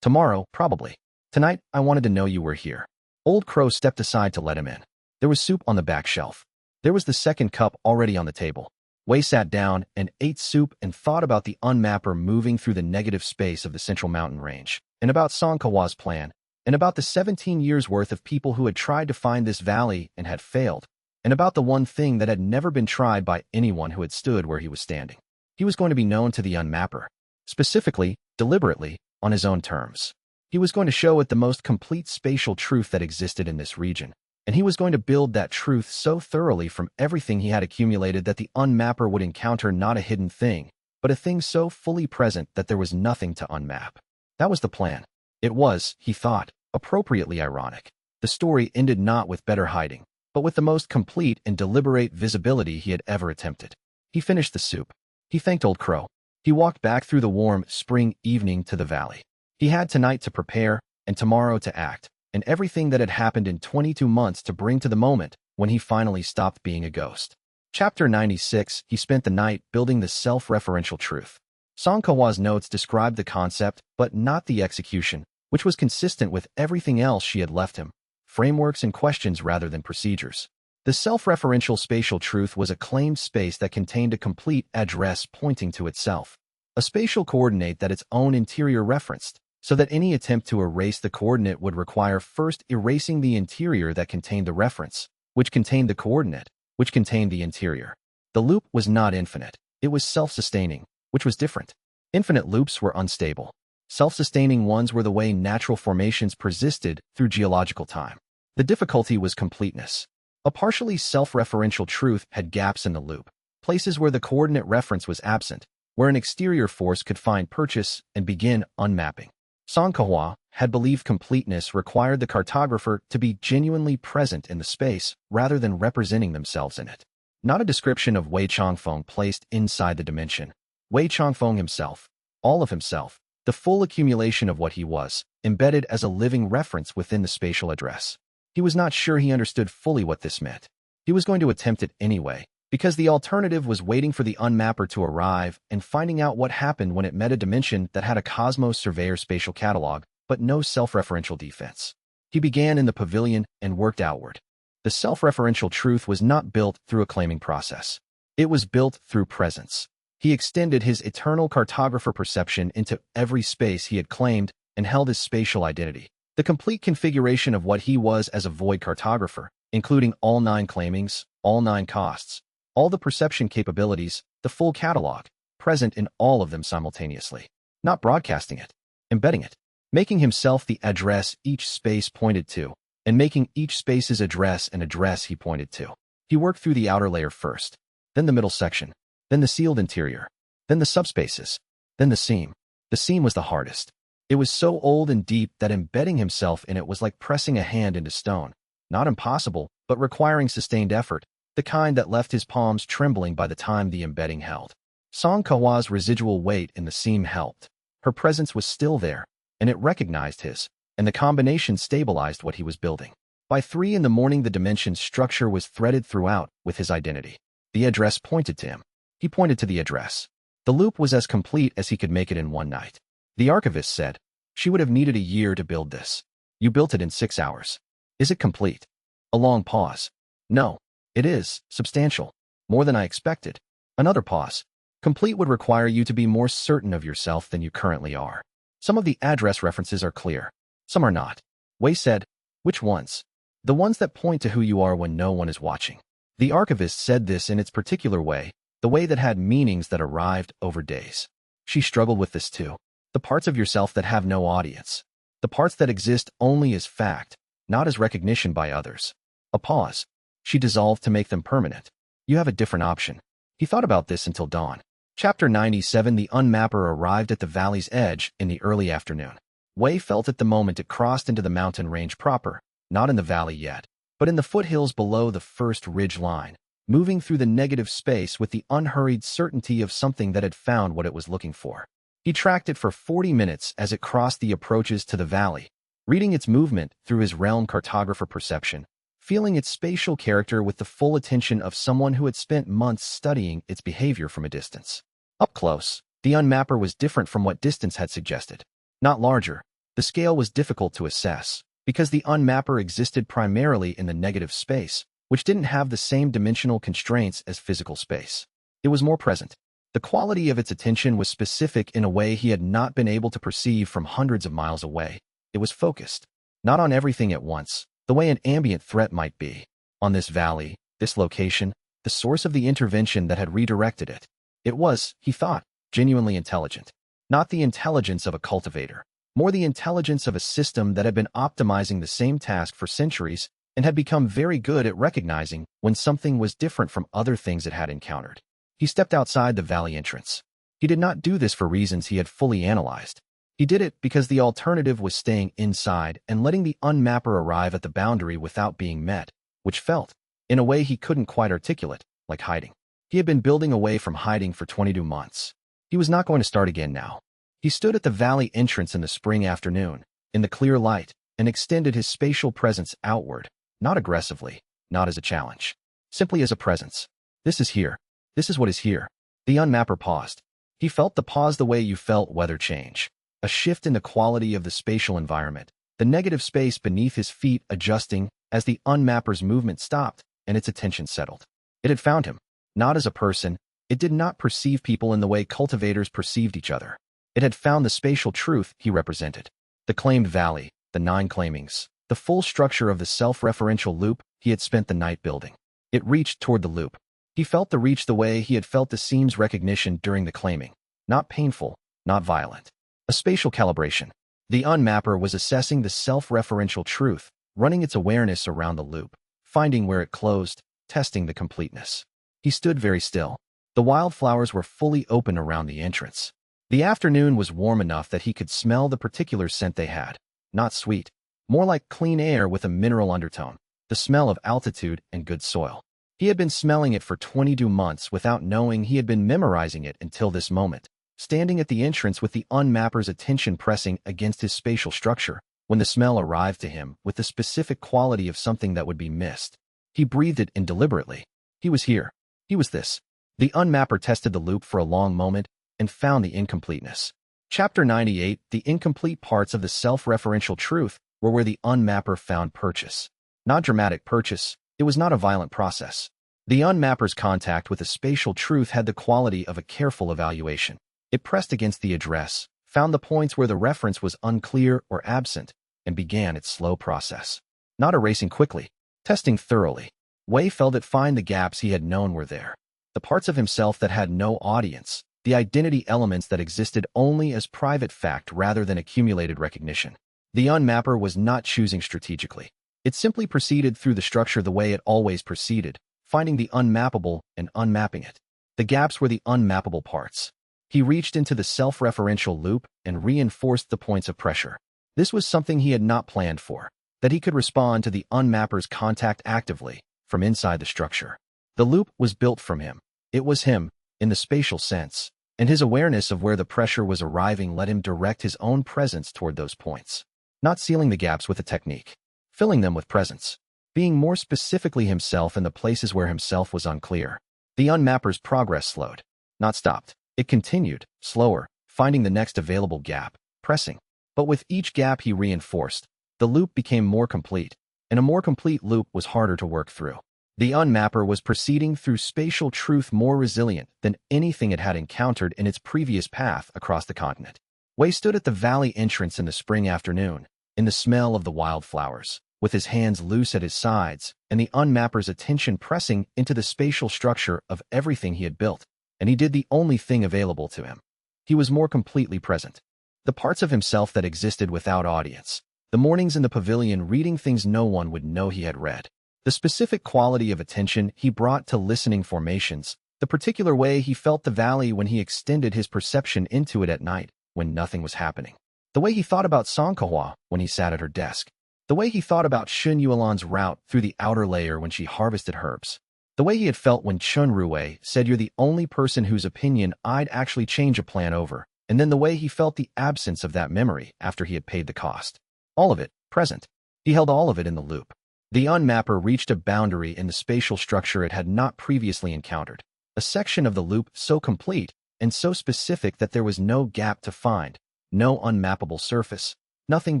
"Tomorrow, probably. Tonight, I wanted to know you were here." Old Crow stepped aside to let him in. There was soup on the back shelf. There was the second cup already on the table. Wei sat down and ate soup and thought about the Unmapper moving through the negative space of the central mountain range, and about Song Kawa's plan, and about the 17 years' worth of people who had tried to find this valley and had failed, and about the one thing that had never been tried by anyone who had stood where he was standing. He was going to be known to the Unmapper, specifically, deliberately, on his own terms. He was going to show it the most complete spatial truth that existed in this region, and he was going to build that truth so thoroughly from everything he had accumulated that the unmapper would encounter not a hidden thing, but a thing so fully present that there was nothing to unmap. That was the plan. It was, he thought, appropriately ironic. The story ended not with better hiding, but with the most complete and deliberate visibility he had ever attempted. He finished the soup. He thanked Old Crow. He walked back through the warm spring evening to the valley. He had tonight to prepare and tomorrow to act, and everything that had happened in 22 months to bring to the moment when he finally stopped being a ghost. Chapter 96. He spent the night building the self-referential truth. Xianxia's notes described the concept, but not the execution, which was consistent with everything else she had left him. Frameworks and questions rather than procedures. The self-referential spatial truth was a claimed space that contained a complete address pointing to itself. A spatial coordinate that its own interior referenced, so that any attempt to erase the coordinate would require first erasing the interior that contained the reference, which contained the coordinate, which contained the interior. The loop was not infinite. It was self-sustaining, which was different. Infinite loops were unstable. Self-sustaining ones were the way natural formations persisted through geological time. The difficulty was completeness. A partially self-referential truth had gaps in the loop, places where the coordinate reference was absent, where an exterior force could find purchase and begin unmapping. Xianxia had believed completeness required the cartographer to be genuinely present in the space rather than representing themselves in it. Not a description of Wei Changfeng placed inside the dimension. Wei Changfeng himself, all of himself, the full accumulation of what he was, embedded as a living reference within the spatial address. He was not sure he understood fully what this meant. He was going to attempt it anyway, because the alternative was waiting for the unmapper to arrive and finding out what happened when it met a dimension that had a Cosmos Surveyor spatial catalog, but no self-referential defense. He began in the pavilion and worked outward. The self-referential truth was not built through a claiming process. It was built through presence. He extended his eternal cartographer perception into every space he had claimed and held his spatial identity. The complete configuration of what he was as a void cartographer, including all 9 claimings, all 9 costs, all the perception capabilities, the full catalog, present in all of them simultaneously. Not broadcasting it, embedding it, making himself the address each space pointed to, and making each space's address an address he pointed to. He worked through the outer layer first, then the middle section, then the sealed interior, then the subspaces, then the seam. The seam was the hardest. It was so old and deep that embedding himself in it was like pressing a hand into stone. Not impossible, but requiring sustained effort, the kind that left his palms trembling by the time the embedding held. Xianxia's residual weight in the seam helped. Her presence was still there, and it recognized his, and the combination stabilized what he was building. By 3 in the morning the dimension structure was threaded throughout with his identity. The address pointed to him. He pointed to the address. The loop was as complete as he could make it in one night. The archivist said, "She would have needed a year to build this. You built it in 6 hours. Is it complete?" A long pause. "No. It is substantial. More than I expected." Another pause. "Complete would require you to be more certain of yourself than you currently are. Some of the address references are clear. Some are not." Wei said, "Which ones?" "The ones that point to who you are when no one is watching." The archivist said this in its particular way, the way that had meanings that arrived over days. She struggled with this too. The parts of yourself that have no audience. The parts that exist only as fact, not as recognition by others. A pause. She dissolved to make them permanent. You have a different option. He thought about this until dawn. Chapter 97. The unmapper arrived at the valley's edge in the early afternoon. Wei felt at the moment it crossed into the mountain range proper, not in the valley yet, but in the foothills below the first ridge line, moving through the negative space with the unhurried certainty of something that had found what it was looking for. He tracked it for 40 minutes as it crossed the approaches to the valley, reading its movement through his realm cartographer perception, feeling its spatial character with the full attention of someone who had spent months studying its behavior from a distance. Up close, the unmapper was different from what distance had suggested. Not larger, the scale was difficult to assess, because the unmapper existed primarily in the negative space, which didn't have the same dimensional constraints as physical space. It was more present. The quality of its attention was specific in a way he had not been able to perceive from hundreds of miles away. It was focused, not on everything at once, the way an ambient threat might be. On this valley, this location, the source of the intervention that had redirected it. It was, he thought, genuinely intelligent. Not the intelligence of a cultivator. more the intelligence of a system that had been optimizing the same task for centuries and had become very good at recognizing when something was different from other things it had encountered. He stepped outside the valley entrance. He did not do this for reasons he had fully analyzed. He did it because the alternative was staying inside and letting the unmapper arrive at the boundary without being met, which felt, in a way he couldn't quite articulate, like hiding. He had been building away from hiding for 22 months. He was not going to start again now. He stood at the valley entrance in the spring afternoon, in the clear light, and extended his spatial presence outward, not aggressively, not as a challenge, simply as a presence. This is here. This is what is here. The unmapper paused. He felt the pause the way you felt weather change. A shift in the quality of the spatial environment, the negative space beneath his feet adjusting as the unmapper's movement stopped and its attention settled. It had found him, not as a person. It did not perceive people in the way cultivators perceived each other. It had found the spatial truth he represented. The claimed valley, the 9 claimings, the full structure of the self-referential loop he had spent the night building. It reached toward the loop. He felt the reach the way he had felt the seam's recognition during the claiming. Not painful, not violent. A spatial calibration. The unmapper was assessing the self-referential truth, running its awareness around the loop, finding where it closed, testing the completeness. He stood very still. The wildflowers were fully open around the entrance. The afternoon was warm enough that he could smell the particular scent they had. Not sweet, more like clean air with a mineral undertone, the smell of altitude and good soil. He had been smelling it for 22 months without knowing he had been memorizing it until this moment. Standing at the entrance with the unmapper's attention pressing against his spatial structure, when the smell arrived to him with the specific quality of something that would be missed. He breathed it in deliberately. He was here. He was this. The unmapper tested the loop for a long moment and found the incompleteness. Chapter 98, the incomplete parts of the self-referential truth were where the unmapper found purchase. Not dramatic purchase, it was not a violent process. The unmapper's contact with the spatial truth had the quality of a careful evaluation. It pressed against the address, found the points where the reference was unclear or absent, and began its slow process. Not erasing quickly, testing thoroughly. Wei felt it find the gaps he had known were there. The parts of himself that had no audience, the identity elements that existed only as private fact rather than accumulated recognition. The unmapper was not choosing strategically. It simply proceeded through the structure the way it always proceeded, finding the unmappable and unmapping it. The gaps were the unmappable parts. He reached into the self-referential loop and reinforced the points of pressure. This was something he had not planned for, that he could respond to the unmapper's contact actively, from inside the structure. The loop was built from him. It was him, in the spatial sense, and his awareness of where the pressure was arriving let him direct his own presence toward those points. Not sealing the gaps with a technique, filling them with presence, being more specifically himself in the places where himself was unclear. The unmapper's progress slowed, not stopped. It continued, slower, finding the next available gap, pressing. But with each gap he reinforced, the loop became more complete, and a more complete loop was harder to work through. The unmapper was proceeding through spatial truth more resilient than anything it had encountered in its previous path across the continent. Wei stood at the valley entrance in the spring afternoon, in the smell of the wildflowers, with his hands loose at his sides and the unmapper's attention pressing into the spatial structure of everything he had built. And he did the only thing available to him. He was more completely present. The parts of himself that existed without audience. The mornings in the pavilion reading things no one would know he had read. The specific quality of attention he brought to listening formations. The particular way he felt the valley when he extended his perception into it at night, when nothing was happening. The way he thought about Songkahua when he sat at her desk. The way he thought about Shun Yuelan's route through the outer layer when she harvested herbs. The way he had felt when Chun Ruwei said you're the only person whose opinion I'd actually change a plan over, and then the way he felt the absence of that memory after he had paid the cost. All of it, present. He held all of it in the loop. The unmapper reached a boundary in the spatial structure it had not previously encountered, a section of the loop so complete and so specific that there was no gap to find, no unmappable surface, nothing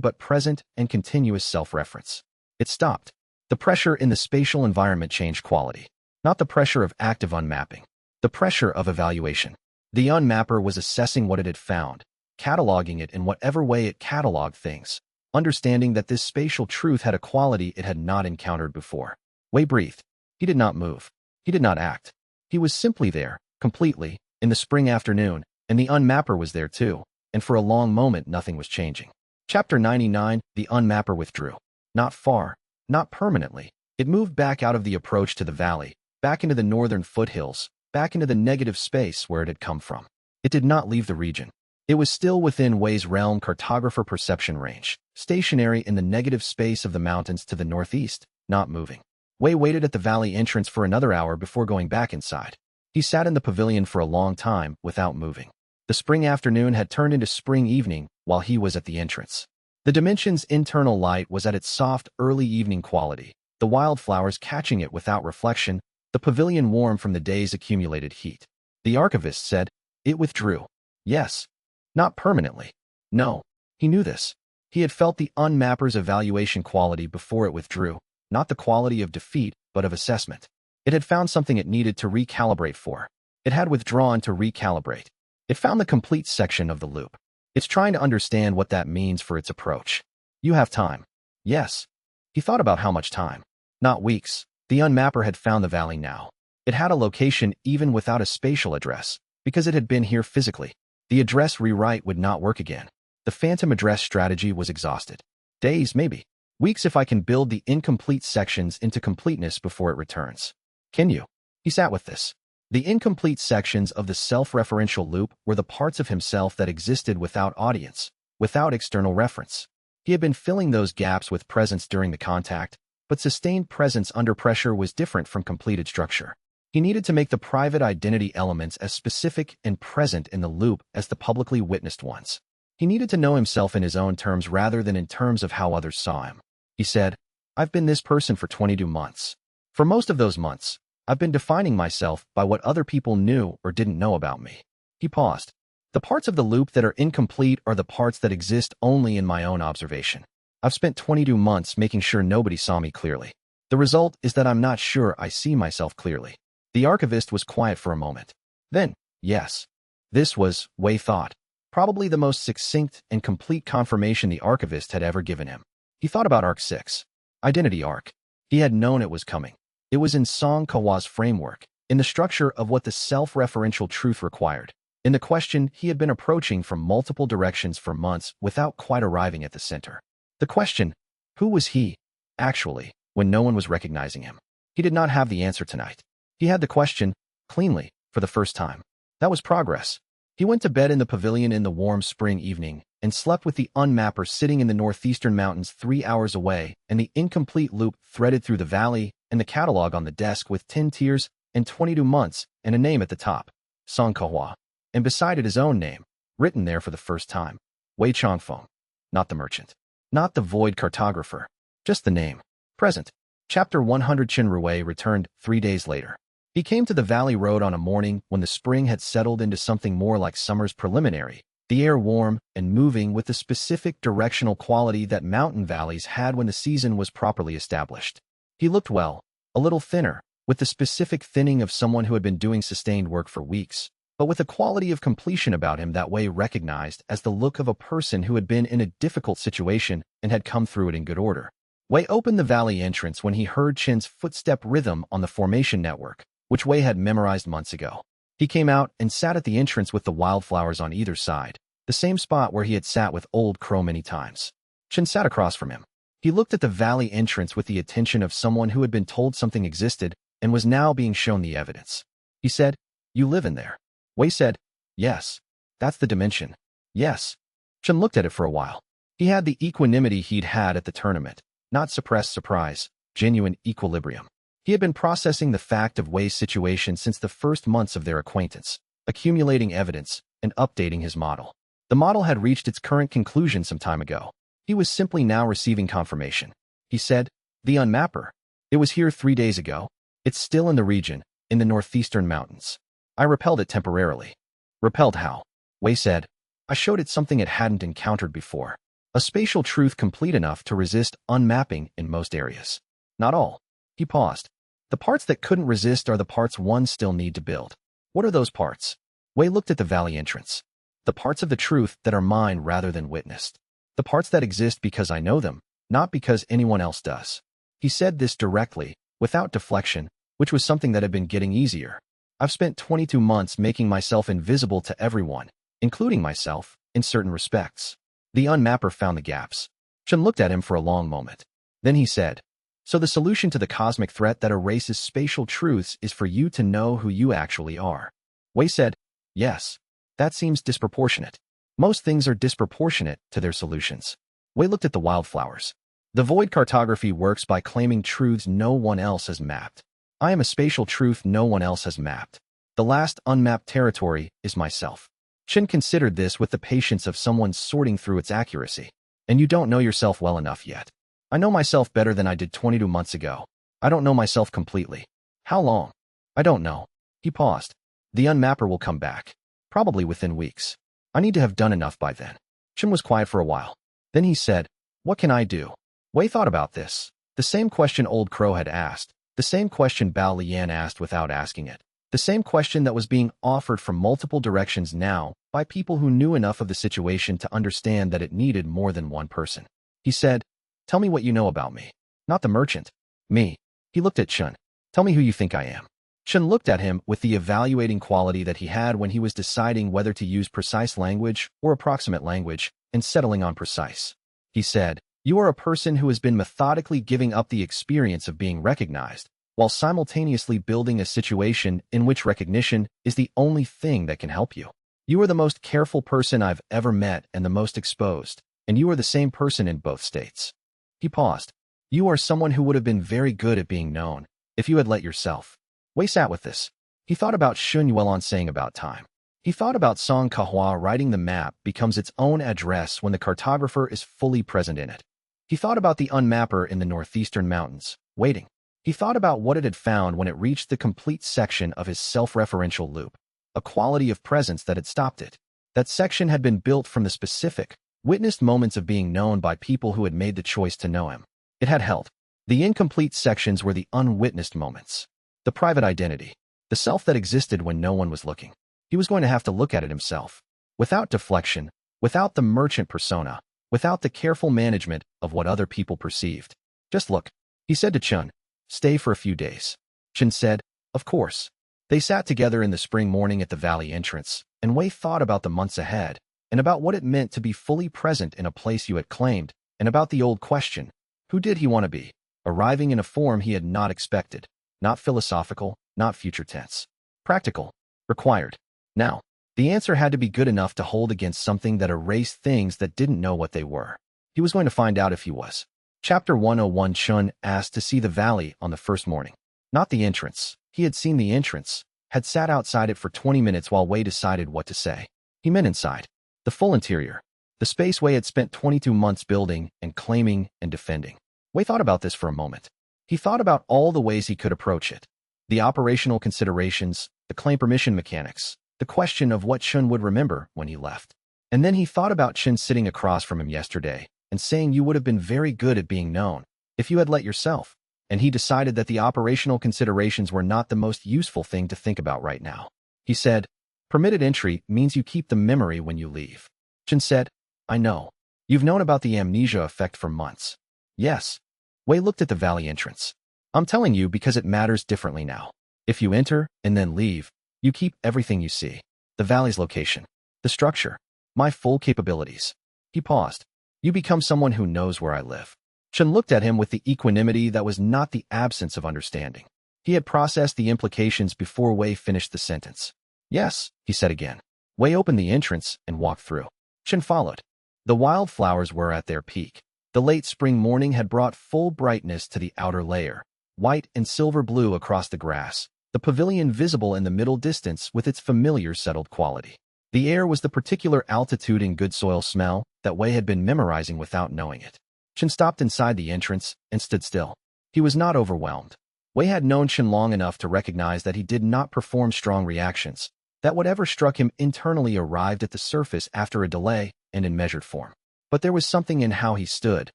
but present and continuous self-reference. It stopped. The pressure in the spatial environment changed quality. Not the pressure of active unmapping, the pressure of evaluation. The unmapper was assessing what it had found, cataloging it in whatever way it cataloged things, understanding that this spatial truth had a quality it had not encountered before. Wei breathed. He did not move. He did not act. He was simply there, completely, in the spring afternoon, and the unmapper was there too, and for a long moment nothing was changing. Chapter 99, The Unmapper withdrew. Not far, not permanently. It moved back out of the approach to the valley, back into the northern foothills, back into the negative space where it had come from. It did not leave the region. It was still within Wei's realm cartographer perception range, stationary in the negative space of the mountains to the northeast, not moving. Wei waited at the valley entrance for another hour before going back inside. He sat in the pavilion for a long time without moving. The spring afternoon had turned into spring evening while he was at the entrance. The dimension's internal light was at its soft, early evening quality, the wildflowers catching it without reflection, the pavilion warm from the day's accumulated heat. The archivist said, "It withdrew." Yes. Not permanently. No. He knew this. He had felt the unmapper's evaluation quality before it withdrew, not the quality of defeat, but of assessment. It had found something it needed to recalibrate for. It had withdrawn to recalibrate. It found the complete section of the loop. It's trying to understand what that means for its approach. You have time. Yes. He thought about how much time. Not weeks. The unmapper had found the valley now. It had a location even without a spatial address, because it had been here physically. The address rewrite would not work again. The phantom address strategy was exhausted. Days, maybe. Weeks if I can build the incomplete sections into completeness before it returns. Can you? He sat with this. The incomplete sections of the self-referential loop were the parts of himself that existed without audience, without external reference. He had been filling those gaps with presence during the contact, but sustained presence under pressure was different from completed structure. He needed to make the private identity elements as specific and present in the loop as the publicly witnessed ones. He needed to know himself in his own terms rather than in terms of how others saw him. He said, "I've been this person for 22 months. For most of those months, I've been defining myself by what other people knew or didn't know about me." He paused. The parts of the loop that are incomplete are the parts that exist only in my own observation. I've spent 22 months making sure nobody saw me clearly. The result is that I'm not sure I see myself clearly. The archivist was quiet for a moment. Then, yes. This was, Wei thought, probably the most succinct and complete confirmation the archivist had ever given him. He thought about Arc 6. Identity Arc. He had known it was coming. It was in Song Kawa's framework, in the structure of what the self-referential truth required, in the question he had been approaching from multiple directions for months without quite arriving at the center. The question, who was he, actually, when no one was recognizing him? He did not have the answer tonight. He had the question, cleanly, for the first time. That was progress. He went to bed in the pavilion in the warm spring evening and slept with the unmapper sitting in the northeastern mountains 3 hours away and the incomplete loop threaded through the valley and the catalog on the desk with 10 tiers and 22 months and a name at the top, Song Kahua, and beside it his own name, written there for the first time, Wei Changfeng. Not the merchant. Not the void cartographer. Just the name. Present. Chapter 100. Chen Ruwei returned 3 days later. He came to the valley road on a morning when the spring had settled into something more like summer's preliminary, the air warm and moving with the specific directional quality that mountain valleys had when the season was properly established. He looked well, a little thinner, with the specific thinning of someone who had been doing sustained work for weeks, but with a quality of completion about him that Wei recognized as the look of a person who had been in a difficult situation and had come through it in good order. Wei opened the valley entrance when he heard Chen's footstep rhythm on the formation network, which Wei had memorized months ago. He came out and sat at the entrance with the wildflowers on either side, the same spot where he had sat with Old Crow many times. Chen sat across from him. He looked at the valley entrance with the attention of someone who had been told something existed and was now being shown the evidence. He said, "You live in there." Wei said, "Yes. That's the dimension." "Yes." Chen looked at it for a while. He had the equanimity he'd had at the tournament, not suppressed surprise, genuine equilibrium. He had been processing the fact of Wei's situation since the first months of their acquaintance, accumulating evidence and updating his model. The model had reached its current conclusion some time ago. He was simply now receiving confirmation. He said, "The unmapper. It was here 3 days ago. It's still in the region, in the northeastern mountains. I repelled it temporarily." "Repelled how?" Wei said. "I showed it something it hadn't encountered before. A spatial truth complete enough to resist unmapping in most areas. Not all." He paused. "The parts that couldn't resist are the parts one still need to build." "What are those parts?" Wei looked at the valley entrance. "The parts of the truth that are mine rather than witnessed. The parts that exist because I know them, not because anyone else does." He said this directly, without deflection, which was something that had been getting easier. "I've spent 22 months making myself invisible to everyone, including myself, in certain respects." The unmapper found the gaps. Chen looked at him for a long moment. Then he said, "So the solution to the cosmic threat that erases spatial truths is for you to know who you actually are." Wei said, "Yes. That seems disproportionate. Most things are disproportionate to their solutions." Wei looked at the wildflowers. "The void cartography works by claiming truths no one else has mapped. I am a spatial truth no one else has mapped. The last unmapped territory is myself." Chen considered this with the patience of someone sorting through its accuracy. "And you don't know yourself well enough yet. I know myself better than I did 22 months ago. I don't know myself completely. How long? I don't know." He paused. "The unmapper will come back. Probably within weeks. I need to have done enough by then." Chen was quiet for a while. Then he said, "What can I do?" Wei thought about this. The same question Old Crow had asked. The same question Bao Lian asked without asking it. The same question that was being offered from multiple directions now by people who knew enough of the situation to understand that it needed more than one person. He said, "Tell me what you know about me." "Not the merchant." "Me." He looked at Chen. "Tell me who you think I am." Chen looked at him with the evaluating quality that he had when he was deciding whether to use precise language or approximate language and settling on precise. He said, "You are a person who has been methodically giving up the experience of being recognized, while simultaneously building a situation in which recognition is the only thing that can help you. You are the most careful person I've ever met and the most exposed, and you are the same person in both states." He paused. "You are someone who would have been very good at being known if you had let yourself." Wei sat with this. He thought about Xun Yuelon saying about time. He thought about Song Kahua writing the map becomes its own address when the cartographer is fully present in it. He thought about the unmapper in the northeastern mountains, waiting. He thought about what it had found when it reached the complete section of his self-referential loop, a quality of presence that had stopped it. That section had been built from the specific, witnessed moments of being known by people who had made the choice to know him. It had held. The incomplete sections were the unwitnessed moments. The private identity, the self that existed when no one was looking. He was going to have to look at it himself. Without deflection, without the merchant persona, without the careful management of what other people perceived. "Just look," he said to Chen. "Stay for a few days." Chen said, "Of course." They sat together in the spring morning at the valley entrance, and Wei thought about the months ahead, and about what it meant to be fully present in a place you had claimed, and about the old question, who did he want to be, arriving in a form he had not expected, not philosophical, not future tense. Practical. Required. Now, the answer had to be good enough to hold against something that erased things that didn't know what they were. He was going to find out if he was. Chapter 101. Chun asked to see the valley on the first morning. Not the entrance. He had seen the entrance, had sat outside it for 20 minutes while Wei decided what to say. He meant inside. The full interior. The space Wei had spent 22 months building and claiming and defending. Wei thought about this for a moment. He thought about all the ways he could approach it. The operational considerations, the claim permission mechanics, the question of what Chun would remember when he left. And then he thought about Chen sitting across from him yesterday and saying you would have been very good at being known if you had let yourself. And he decided that the operational considerations were not the most useful thing to think about right now. He said, "Permitted entry means you keep the memory when you leave." Chen said, "I know. You've known about the amnesia effect for months." "Yes." Wei looked at the valley entrance. "I'm telling you because it matters differently now. If you enter and then leave, you keep everything you see. The valley's location, the structure, my full capabilities." He paused. "You become someone who knows where I live." Chen looked at him with the equanimity that was not the absence of understanding. He had processed the implications before Wei finished the sentence. "Yes," he said again. Wei opened the entrance and walked through. Chen followed. The wildflowers were at their peak. The late spring morning had brought full brightness to the outer layer, white and silver blue across the grass, the pavilion visible in the middle distance with its familiar settled quality. The air was the particular altitude and good soil smell that Wei had been memorizing without knowing it. Chen stopped inside the entrance and stood still. He was not overwhelmed. Wei had known Chen long enough to recognize that he did not perform strong reactions, that whatever struck him internally arrived at the surface after a delay and in measured form. But there was something in how he stood,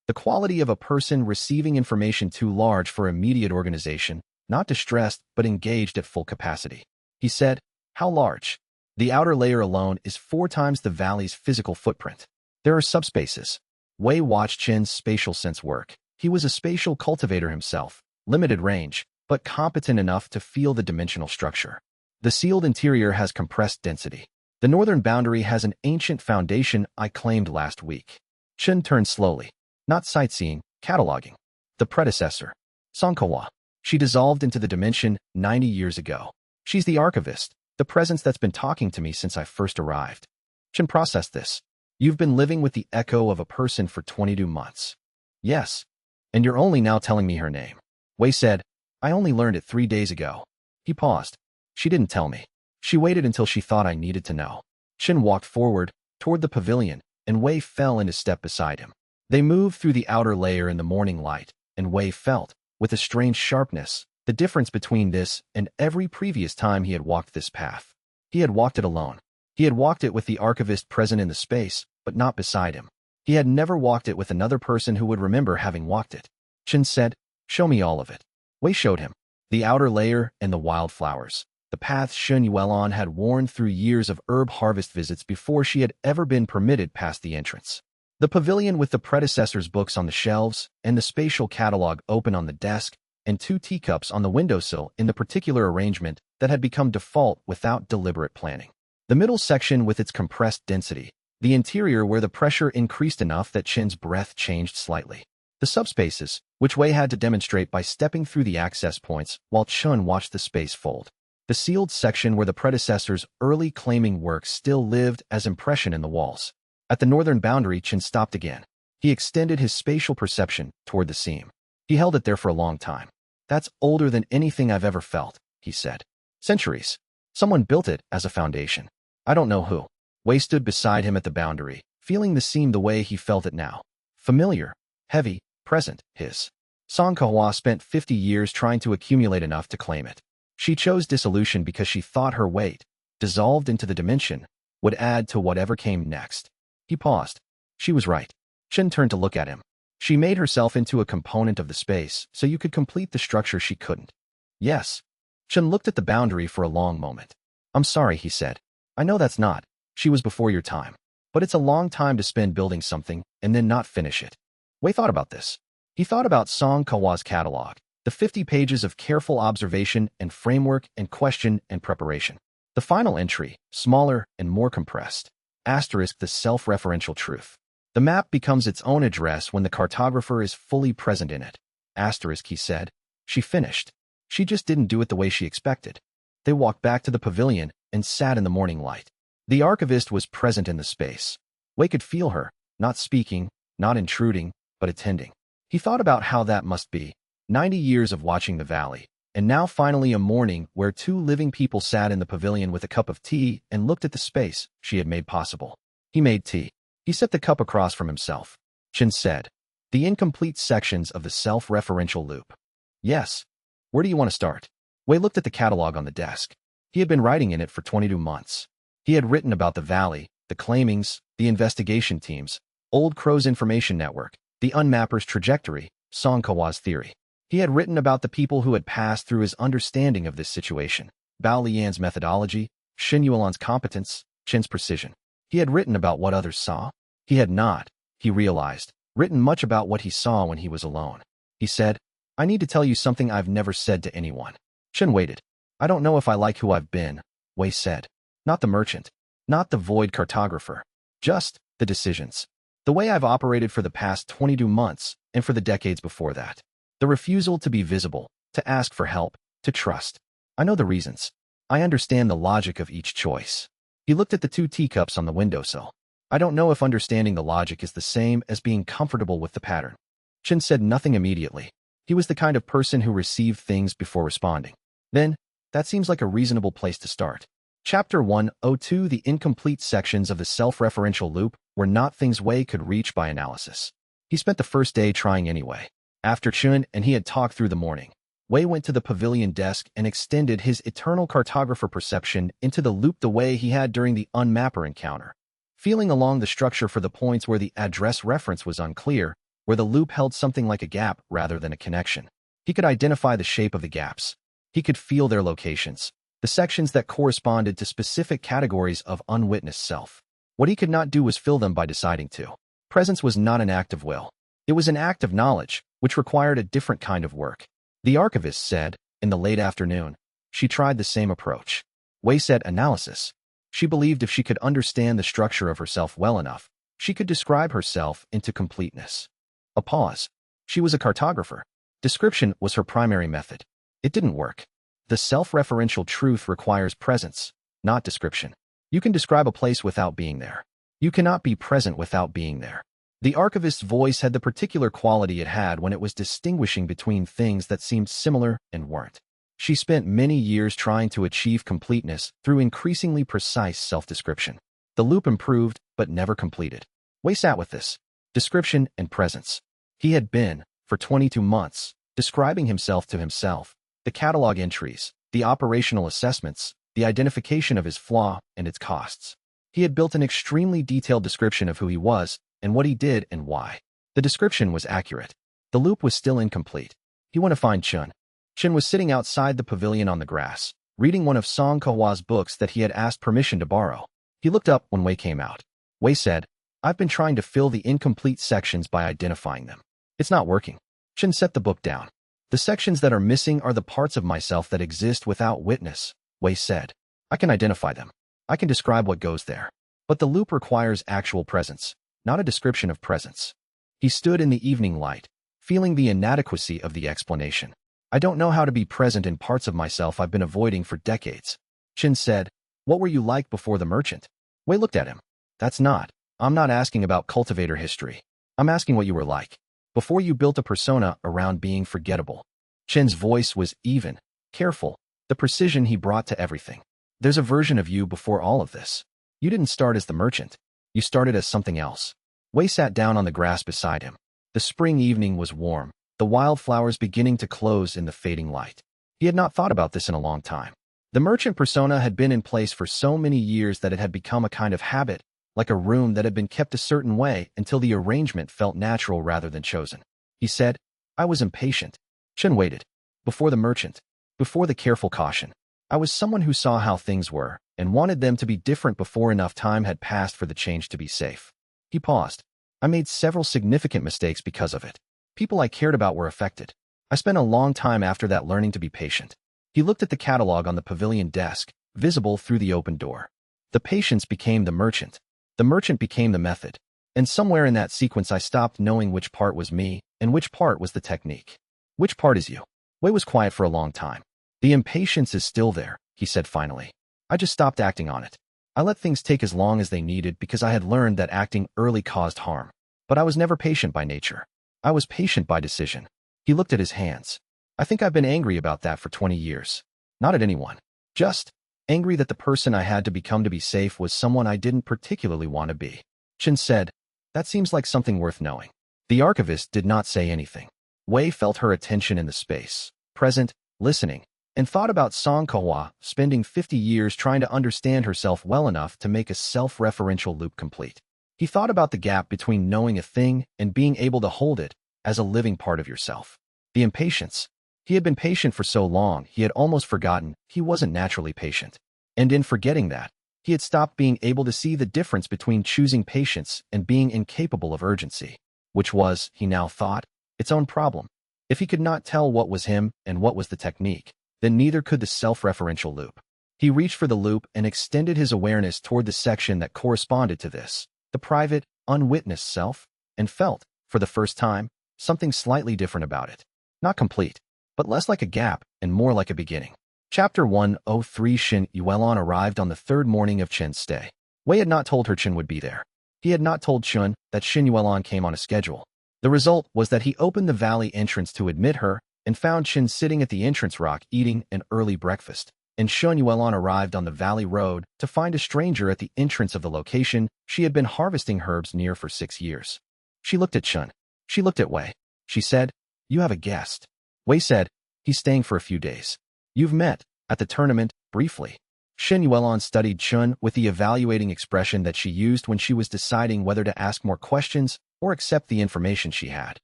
the quality of a person receiving information too large for immediate organization, not distressed but engaged at full capacity. He said, "How large?" "The outer layer alone is 4 times the valley's physical footprint. There are subspaces." Wei watched Chen's spatial sense work. He was a spatial cultivator himself, limited range, but competent enough to feel the dimensional structure. "The sealed interior has compressed density. The northern boundary has an ancient foundation I claimed last week. Chen turned slowly. Not sightseeing, cataloging. The predecessor. Songkawa. She dissolved into the dimension 90 years ago. She's the archivist, the presence that's been talking to me since I first arrived. Chen processed this. You've been living with the echo of a person for 22 months. Yes. And you're only now telling me her name. Wei said, I only learned it 3 days ago. He paused. She didn't tell me. She waited until she thought I needed to know. Chen walked forward, toward the pavilion, and Wei fell into step beside him. They moved through the outer layer in the morning light, and Wei felt, with a strange sharpness, the difference between this and every previous time he had walked this path. He had walked it alone. He had walked it with the archivist present in the space, but not beside him. He had never walked it with another person who would remember having walked it. Chen said, show me all of it. Wei showed him. The outer layer and the wildflowers. The path Shun Yuelon had worn through years of herb harvest visits before she had ever been permitted past the entrance. The pavilion with the predecessor's books on the shelves, and the spatial catalog open on the desk, and 2 teacups on the windowsill in the particular arrangement that had become default without deliberate planning. The middle section with its compressed density, the interior where the pressure increased enough that Chen's breath changed slightly. The subspaces, which Wei had to demonstrate by stepping through the access points while Chun watched the space fold. The sealed section where the predecessor's early claiming work still lived as impression in the walls. At the northern boundary, Chen stopped again. He extended his spatial perception toward the seam. He held it there for a long time. That's older than anything I've ever felt, he said. Centuries. Someone built it as a foundation. I don't know who. Wei stood beside him at the boundary, feeling the seam the way he felt it now. Familiar, heavy, present, his. Song Kahua spent 50 years trying to accumulate enough to claim it. She chose dissolution because she thought her weight, dissolved into the dimension, would add to whatever came next. He paused. She was right. Chen turned to look at him. She made herself into a component of the space so you could complete the structure she couldn't. Yes. Chen looked at the boundary for a long moment. I'm sorry, he said. I know that's not. She was before your time. But it's a long time to spend building something and then not finish it. Wei thought about this. He thought about Song Kawa's catalog, the 50 pages of careful observation and framework and question and preparation. The final entry, smaller and more compressed. Asterisk the self-referential truth. The map becomes its own address when the cartographer is fully present in it. Asterisk, he said. She finished. She just didn't do it the way she expected. They walked back to the pavilion and sat in the morning light. The archivist was present in the space. Wei could feel her, not speaking, not intruding, but attending. He thought about how that must be. 90 years of watching the valley, and now finally a morning where 2 living people sat in the pavilion with a cup of tea and looked at the space she had made possible. He made tea. He set the cup across from himself. Chen said, the incomplete sections of the self-referential loop. Yes. Where do you want to start? Wei looked at the catalog on the desk. He had been writing in it for 22 months. He had written about the valley, the claimings, the investigation teams, Old Crow's information network, the unmapper's trajectory, Song Kawa's theory. He had written about the people who had passed through his understanding of this situation, Bao Lian's methodology, Shin Yuelan's competence, Chen's precision. He had written about what others saw. He had not, he realized, written much about what he saw when he was alone. He said, I need to tell you something I've never said to anyone. Chen waited. I don't know if I like who I've been, Wei said. Not the merchant. Not the void cartographer. Just the decisions. The way I've operated for the past 22 months and for the decades before that. The refusal to be visible, to ask for help, to trust. I know the reasons. I understand the logic of each choice. He looked at the 2 teacups on the windowsill. I don't know if understanding the logic is the same as being comfortable with the pattern. Chen said nothing immediately. He was the kind of person who received things before responding. Then, that seems like a reasonable place to start. Chapter 102 The incomplete sections of the self-referential loop were not things Wei could reach by analysis. He spent the first day trying anyway. After Chun and he had talked through the morning, Wei went to the pavilion desk and extended his eternal cartographer perception into the loop the way he had during the unmapper encounter. Feeling along the structure for the points where the address reference was unclear, where the loop held something like a gap rather than a connection. He could identify the shape of the gaps. He could feel their locations, the sections that corresponded to specific categories of unwitnessed self. What he could not do was fill them by deciding to. Presence was not an act of will. It was an act of knowledge, which required a different kind of work. The archivist said, in the late afternoon, she tried the same approach. Wei said analysis. She believed if she could understand the structure of herself well enough, she could describe herself into completeness. A pause. She was a cartographer. Description was her primary method. It didn't work. The self-referential truth requires presence, not description. You can describe a place without being there. You cannot be present without being there. The archivist's voice had the particular quality it had when it was distinguishing between things that seemed similar and weren't. She spent many years trying to achieve completeness through increasingly precise self-description. The loop improved, but never completed. Wei sat with this. Description and presence. He had been, for 22 months, describing himself to himself. The catalog entries, the operational assessments, the identification of his flaw and its costs. He had built an extremely detailed description of who he was and what he did and why. The description was accurate. The loop was still incomplete. He went to find Chun. Chun was sitting outside the pavilion on the grass, reading one of Song Kehua's books that he had asked permission to borrow. He looked up when Wei came out. Wei said, "I've been trying to fill the incomplete sections by identifying them. It's not working." Chun set the book down. "The sections that are missing are the parts of myself that exist without witness," Wei said. "I can identify them. I can describe what goes there. But the loop requires actual presence, not a description of presence." He stood in the evening light, feeling the inadequacy of the explanation. "I don't know how to be present in parts of myself I've been avoiding for decades." Chin said, "What were you like before the merchant?" Wei looked at him. I'm not asking about cultivator history. I'm asking what you were like before you built a persona around being forgettable." Chin's voice was even, careful, the precision he brought to everything. "There's a version of you before all of this. You didn't start as the merchant. You started as something else." Wei sat down on the grass beside him. The spring evening was warm, the wildflowers beginning to close in the fading light. He had not thought about this in a long time. The merchant persona had been in place for so many years that it had become a kind of habit, like a room that had been kept a certain way until the arrangement felt natural rather than chosen. He said, "I was impatient." Chen waited. "Before the merchant. Before the careful caution. I was someone who saw how things were and wanted them to be different before enough time had passed for the change to be safe." He paused. "I made several significant mistakes because of it. People I cared about were affected. I spent a long time after that learning to be patient." He looked at the catalog on the pavilion desk, visible through the open door. The patience became the merchant. The merchant became the method. And somewhere in that sequence I stopped knowing which part was me and which part was the technique. "Which part is you?" Wei was quiet for a long time. "The impatience is still there," he said finally. "I just stopped acting on it. I let things take as long as they needed because I had learned that acting early caused harm. But I was never patient by nature. I was patient by decision." He looked at his hands. "I think I've been angry about that for 20 years. Not at anyone. Just angry that the person I had to become to be safe was someone I didn't particularly want to be." Chin said, "That seems like something worth knowing." The archivist did not say anything. Wei felt her attention in the space, present, listening, and thought about Song Kehua spending 50 years trying to understand herself well enough to make a self-referential loop complete. He thought about the gap between knowing a thing and being able to hold it as a living part of yourself. The impatience. He had been patient for so long he had almost forgotten he wasn't naturally patient. And in forgetting that, he had stopped being able to see the difference between choosing patience and being incapable of urgency, which was, he now thought, its own problem. If he could not tell what was him and what was the technique, then neither could the self-referential loop. He reached for the loop and extended his awareness toward the section that corresponded to this, the private, unwitnessed self, and felt, for the first time, something slightly different about it. Not complete, but less like a gap and more like a beginning. Chapter 103. Xin Yuelon arrived on the third morning of Chen's stay. Wei had not told her Chen would be there. He had not told Chun that Xin Yuelon came on a schedule. The result was that he opened the valley entrance to admit her and found Chen sitting at the entrance rock eating an early breakfast, and Xin Yuelon arrived on the valley road to find a stranger at the entrance of the location she had been harvesting herbs near for 6 years. She looked at Chun. She looked at Wei. She said, "You have a guest." Wei said, "He's staying for a few days. You've met, at the tournament, briefly." Xin Yuelon studied Chun with the evaluating expression that she used when she was deciding whether to ask more questions or accept the information she had.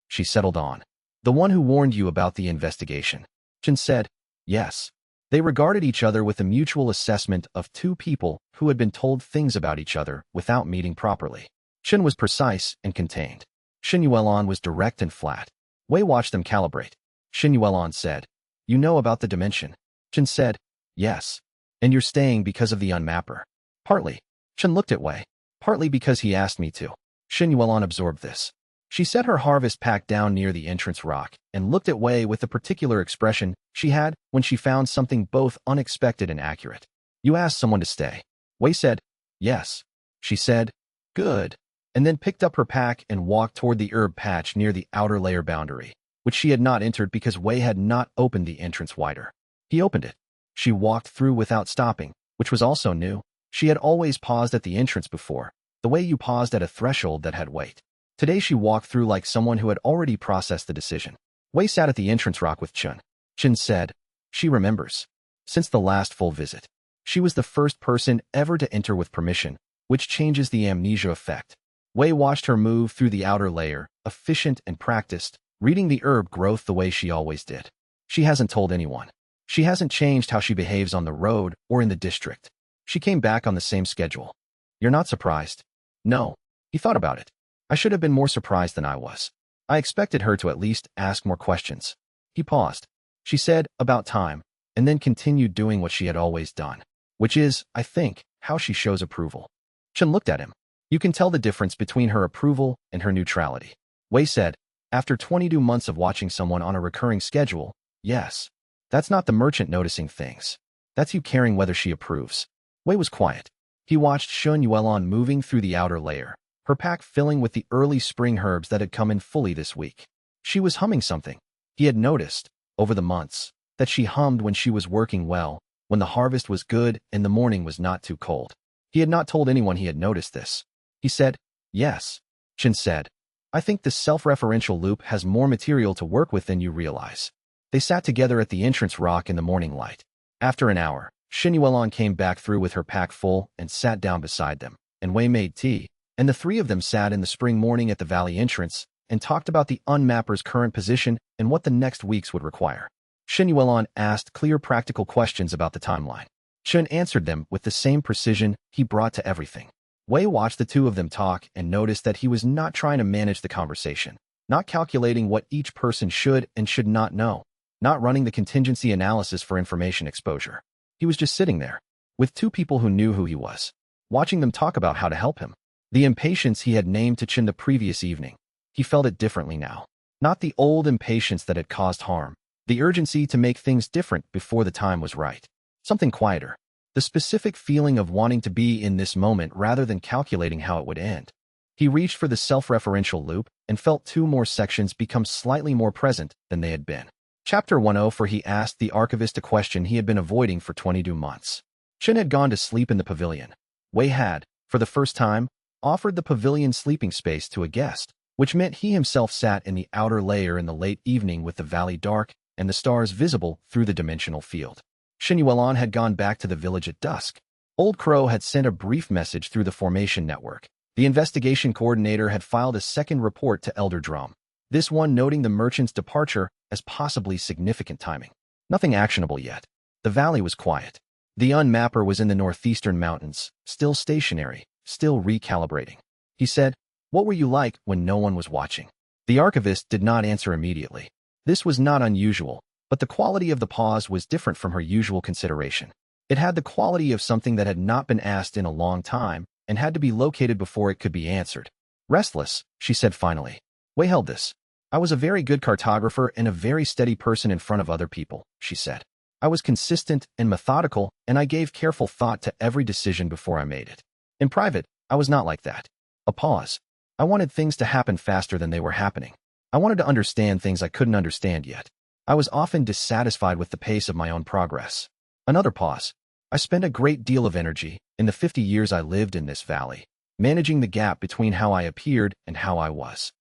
She settled on, "The one who warned you about the investigation." Chun said, "Yes." They regarded each other with a mutual assessment of two people who had been told things about each other without meeting properly. Chun was precise and contained. Xin Yuelon was direct and flat. Wei watched them calibrate. Xin Yuelon said, "You know about the dimension?" Chen said, "Yes. And you're staying because of the unmapper." Partly. Chen looked at Wei. Partly because he asked me to. Xin Yuelon absorbed this. She set her harvest pack down near the entrance rock and looked at Wei with the particular expression she had when she found something both unexpected and accurate. You asked someone to stay. Wei said, yes. She said, good, and then picked up her pack and walked toward the herb patch near the outer layer boundary, which she had not entered because Wei had not opened the entrance wider. He opened it. She walked through without stopping, which was also new. She had always paused at the entrance before, the way you paused at a threshold that had weight. Today she walked through like someone who had already processed the decision. Wei sat at the entrance rock with Chen. Chen said, she remembers. Since the last full visit, she was the first person ever to enter with permission, which changes the amnesia effect. Wei watched her move through the outer layer, efficient and practiced, reading the herb growth the way she always did. She hasn't told anyone. She hasn't changed how she behaves on the road or in the district. She came back on the same schedule. You're not surprised? No. He thought about it. I should have been more surprised than I was. I expected her to at least ask more questions. He paused. She said, about time, and then continued doing what she had always done, which is, I think, how she shows approval. Chen looked at him. You can tell the difference between her approval and her neutrality. Wei said, after 22 months of watching someone on a recurring schedule, yes. That's not the merchant noticing things. That's you caring whether she approves. Wei was quiet. He watched Xun Yuelon moving through the outer layer, her pack filling with the early spring herbs that had come in fully this week. She was humming something. He had noticed, over the months, that she hummed when she was working well, when the harvest was good and the morning was not too cold. He had not told anyone he had noticed this. He said, yes. Chen said, I think the self-referential loop has more material to work with than you realize. They sat together at the entrance rock in the morning light. After an hour, Xin Yuelon came back through with her pack full and sat down beside them, and Wei made tea, and the three of them sat in the spring morning at the valley entrance and talked about the unmapper's current position and what the next weeks would require. Xin Yuelon asked clear practical questions about the timeline. Chen answered them with the same precision he brought to everything. Wei watched the two of them talk and noticed that he was not trying to manage the conversation, not calculating what each person should and should not know, not running the contingency analysis for information exposure. He was just sitting there, with two people who knew who he was, watching them talk about how to help him. The impatience he had named to Chen the previous evening, he felt it differently now. Not the old impatience that had caused harm, the urgency to make things different before the time was right. Something quieter. The specific feeling of wanting to be in this moment rather than calculating how it would end. He reached for the self-referential loop and felt two more sections become slightly more present than they had been. Chapter 10 for he asked the archivist a question he had been avoiding for 22 months. Chen had gone to sleep in the pavilion. Wei had, for the first time, offered the pavilion sleeping space to a guest, which meant he himself sat in the outer layer in the late evening with the valley dark and the stars visible through the dimensional field. Xin Yuelon had gone back to the village at dusk. Old Crow had sent a brief message through the formation network. The investigation coordinator had filed a second report to Elder Drum, this one noting the merchant's departure as possibly significant timing. Nothing actionable yet. The valley was quiet. The unmapper was in the northeastern mountains, still stationary, still recalibrating. He said, what were you like when no one was watching? The archivist did not answer immediately. This was not unusual, but the quality of the pause was different from her usual consideration. It had the quality of something that had not been asked in a long time and had to be located before it could be answered. Restless, she said finally. Wei held this. I was a very good cartographer and a very steady person in front of other people, she said. I was consistent and methodical, and I gave careful thought to every decision before I made it. In private, I was not like that. A pause. I wanted things to happen faster than they were happening. I wanted to understand things I couldn't understand yet. I was often dissatisfied with the pace of my own progress. Another pause. I spent a great deal of energy, in the 50 years I lived in this valley, managing the gap between how I appeared and how I was.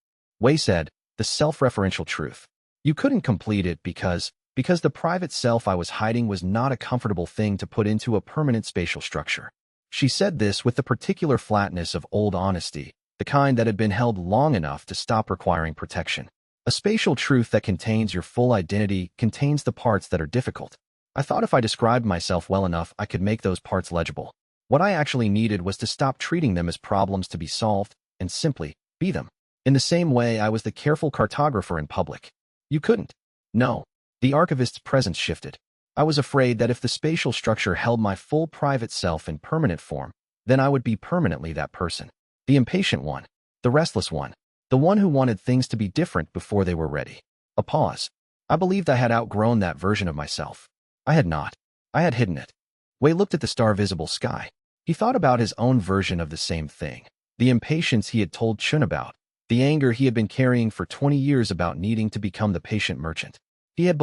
Wei said, the self-referential truth. You couldn't complete it because the private self I was hiding was not a comfortable thing to put into a permanent spatial structure. She said this with the particular flatness of old honesty, the kind that had been held long enough to stop requiring protection. A spatial truth that contains your full identity contains the parts that are difficult. I thought if I described myself well enough, I could make those parts legible. What I actually needed was to stop treating them as problems to be solved and simply be them. In the same way I was the careful cartographer in public. You couldn't. No. The archivist's presence shifted. I was afraid that if the spatial structure held my full private self in permanent form, then I would be permanently that person. The impatient one. The restless one. The one who wanted things to be different before they were ready. A pause. I believed I had outgrown that version of myself. I had not. I had hidden it. Wei looked at the star-visible sky. He thought about his own version of the same thing. The impatience he had told Chun about. The anger he had been carrying for 20 years about needing to become the patient merchant. He had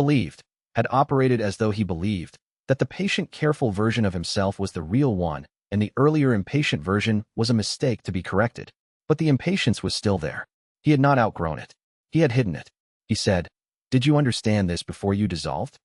operated as though he believed, that the patient, careful version of himself was the real one, and the earlier impatient version was a mistake to be corrected. But the impatience was still there. He had not outgrown it. He had hidden it. He said, "Did you understand this before you dissolved?"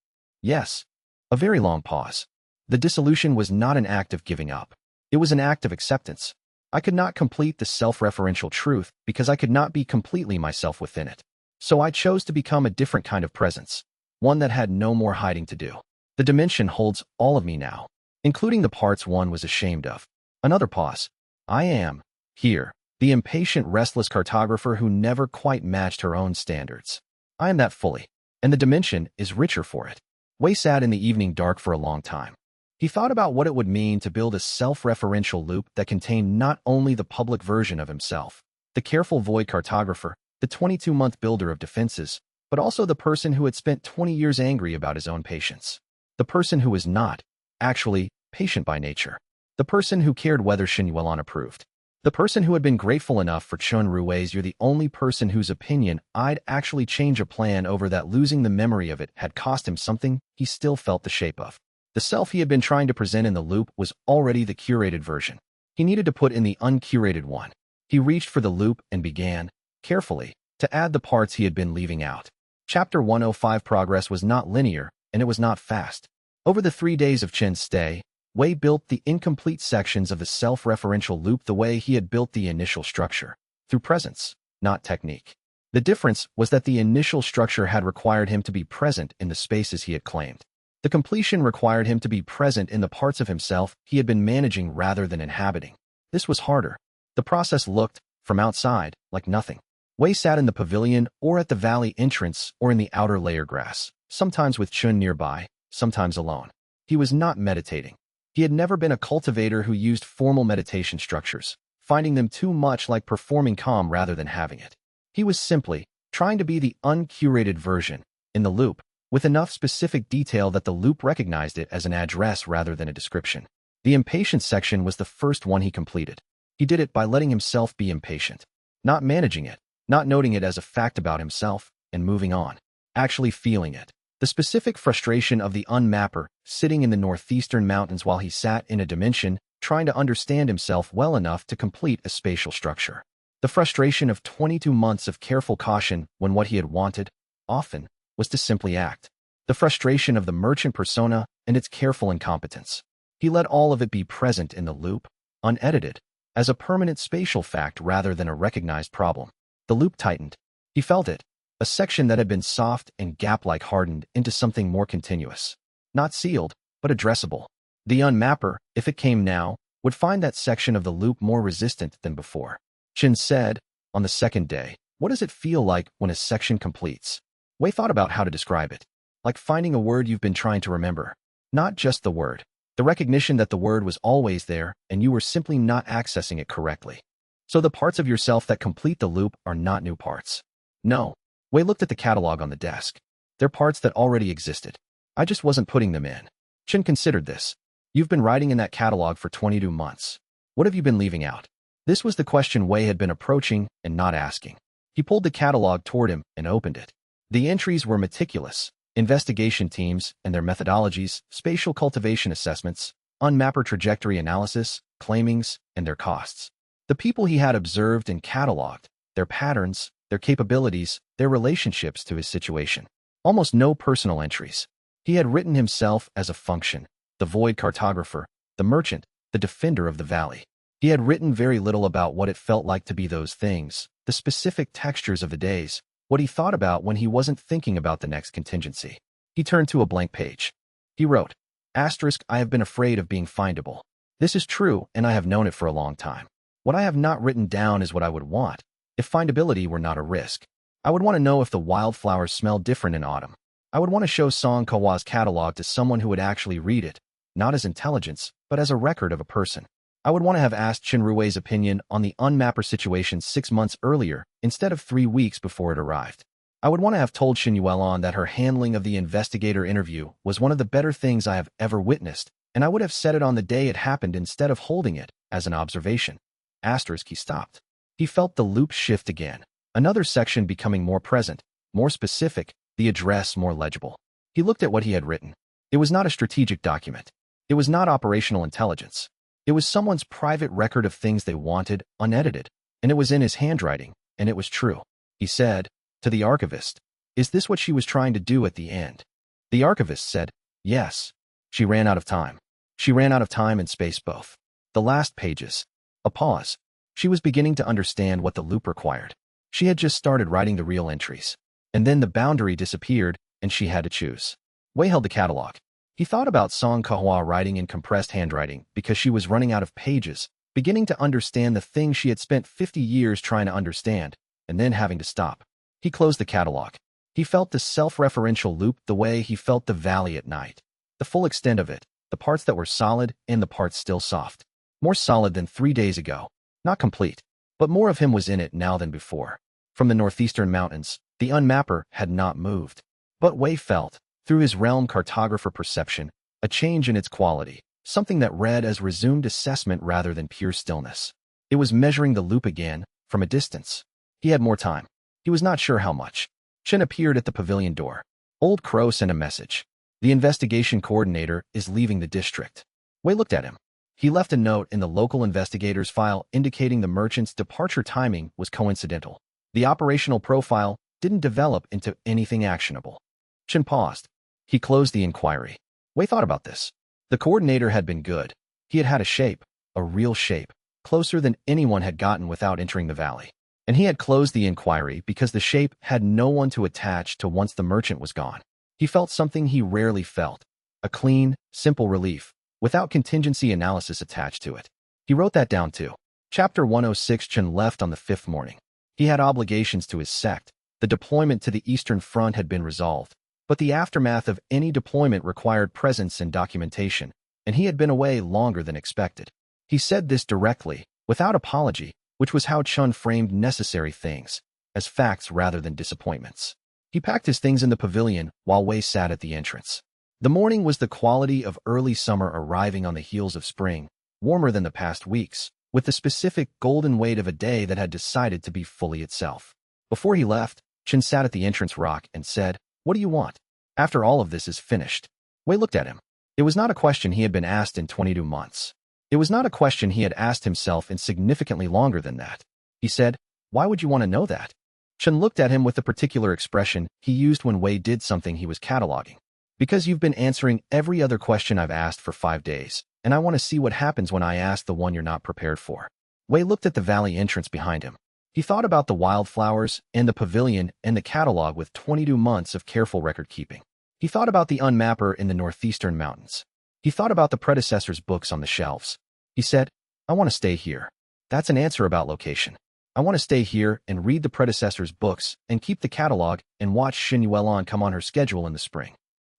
"Yes." A very long pause. The dissolution was not an act of giving up. It was an act of acceptance. I could not complete the self-referential truth because I could not be completely myself within it. So I chose to become a different kind of presence, one that had no more hiding to do. The dimension holds all of me now, including the parts one was ashamed of. Another pause. I am, here, the impatient, restless cartographer who never quite matched her own standards. I am that fully, and the dimension is richer for it. Wei sat in the evening dark for a long time. He thought about what it would mean to build a self-referential loop that contained not only the public version of himself, the careful void cartographer, the 22-month builder of defenses, but also the person who had spent 20 years angry about his own patience. The person who was not, actually, patient by nature. The person who cared whether Xin Yuan approved. The person who had been grateful enough for Chun Rui's "You're the only person whose opinion I'd actually change a plan over that losing the memory of it had cost him something he still felt the shape of." The self he had been trying to present in the loop was already the curated version. He needed to put in the uncurated one. He reached for the loop and began, carefully, to add the parts he had been leaving out. Chapter 105 Progress was not linear, and it was not fast. Over the 3 days of Chen's stay, Wei built the incomplete sections of the self-referential loop the way he had built the initial structure, through presence, not technique. The difference was that the initial structure had required him to be present in the spaces he had claimed. The completion required him to be present in the parts of himself he had been managing rather than inhabiting. This was harder. The process looked, from outside, like nothing. Wei sat in the pavilion or at the valley entrance or in the outer layer grass, sometimes with Chun nearby, sometimes alone. He was not meditating. He had never been a cultivator who used formal meditation structures, finding them too much like performing calm rather than having it. He was simply trying to be the uncurated version, in the loop, with enough specific detail that the loop recognized it as an address rather than a description. The impatience section was the first one he completed. He did it by letting himself be impatient, not managing it, not noting it as a fact about himself, and moving on, actually feeling it. The specific frustration of the unmapper, sitting in the northeastern mountains while he sat in a dimension, trying to understand himself well enough to complete a spatial structure. The frustration of 22 months of careful caution when what he had wanted, often, was to simply act. The frustration of the merchant persona and its careful incompetence. He let all of it be present in the loop, unedited, as a permanent spatial fact rather than a recognized problem. The loop tightened. He felt it, a section that had been soft and gap-like hardened into something more continuous. Not sealed, but addressable. The unmapper, if it came now, would find that section of the loop more resistant than before. Chin said, on the second day, "What does it feel like when a section completes?" Wei thought about how to describe it. Like finding a word you've been trying to remember. Not just the word. The recognition that the word was always there and you were simply not accessing it correctly. So the parts of yourself that complete the loop are not new parts. No. Wei looked at the catalog on the desk. They're parts that already existed. I just wasn't putting them in. Chin considered this. You've been writing in that catalog for 22 months. What have you been leaving out? This was the question Wei had been approaching and not asking. He pulled the catalog toward him and opened it. The entries were meticulous. Investigation teams and their methodologies, spatial cultivation assessments, unmapper trajectory analysis, claimings, and their costs. The people he had observed and cataloged, their patterns, their capabilities, their relationships to his situation. Almost no personal entries. He had written himself as a function, the void cartographer, the merchant, the defender of the valley. He had written very little about what it felt like to be those things, the specific textures of the days, what he thought about when he wasn't thinking about the next contingency. He turned to a blank page. He wrote, "I have been afraid of being findable. This is true, and I have known it for a long time. What I have not written down is what I would want, if findability were not a risk. I would want to know if the wildflowers smell different in autumn. I would want to show Song Kawa's catalog to someone who would actually read it, not as intelligence, but as a record of a person. I would want to have asked Chenrui's opinion on the unmapper situation 6 months earlier instead of 3 weeks before it arrived. I would want to have told Xin Yuelon that her handling of the investigator interview was one of the better things I have ever witnessed, and I would have said it on the day it happened instead of holding it as an observation. He stopped. He felt the loop shift again, another section becoming more present, more specific, the address more legible. He looked at what he had written. It was not a strategic document. It was not operational intelligence. It was someone's private record of things they wanted, unedited, and it was in his handwriting, and it was true. He said, to the archivist, "Is this what she was trying to do at the end?" The archivist said, "Yes." She ran out of time. She ran out of time and space both. The last pages. A pause. She was beginning to understand what the loop required. She had just started writing the real entries. And then the boundary disappeared, and she had to choose. Wei held the catalog. He thought about Song Kahua writing in compressed handwriting because she was running out of pages, beginning to understand the thing she had spent 50 years trying to understand, and then having to stop. He closed the catalog. He felt the self-referential loop the way he felt the valley at night. The full extent of it, the parts that were solid and the parts still soft. More solid than 3 days ago. Not complete, but more of him was in it now than before. From the northeastern mountains, the unmapper had not moved. But Wei felt, through his realm cartographer perception, a change in its quality, something that read as resumed assessment rather than pure stillness. It was measuring the loop again, from a distance. He had more time. He was not sure how much. Chen appeared at the pavilion door. Old Crow sent a message. The investigation coordinator is leaving the district. Wei looked at him. He left a note in the local investigator's file indicating the merchant's departure timing was coincidental. The operational profile didn't develop into anything actionable. Chen paused. He closed the inquiry. Wei thought about this. The coordinator had been good. He had had a shape, a real shape, closer than anyone had gotten without entering the valley. And he had closed the inquiry because the shape had no one to attach to once the merchant was gone. He felt something he rarely felt, a clean, simple relief, without contingency analysis attached to it. He wrote that down too. Chapter 106. Chen left on the 5th morning. He had obligations to his sect. The deployment to the Eastern Front had been resolved, but the aftermath of any deployment required presence and documentation, and he had been away longer than expected. He said this directly, without apology, which was how Chun framed necessary things, as facts rather than disappointments. He packed his things in the pavilion while Wei sat at the entrance. The morning was the quality of early summer arriving on the heels of spring, warmer than the past weeks, with the specific golden weight of a day that had decided to be fully itself. Before he left, Chen sat at the entrance rock and said, "What do you want? After all of this is finished?" Wei looked at him. It was not a question he had been asked in 22 months. It was not a question he had asked himself in significantly longer than that. He said, "Why would you want to know that?" Chen looked at him with the particular expression he used when Wei did something he was cataloging. "Because you've been answering every other question I've asked for 5 days, and I want to see what happens when I ask the one you're not prepared for." Wei looked at the valley entrance behind him. He thought about the wildflowers and the pavilion and the catalog with 22 months of careful record-keeping. He thought about the unmapper in the northeastern mountains. He thought about the predecessor's books on the shelves. He said, "I want to stay here." That's an answer about location. I want to stay here and read the predecessor's books and keep the catalog and watch Xin Yuelon come on her schedule in the spring.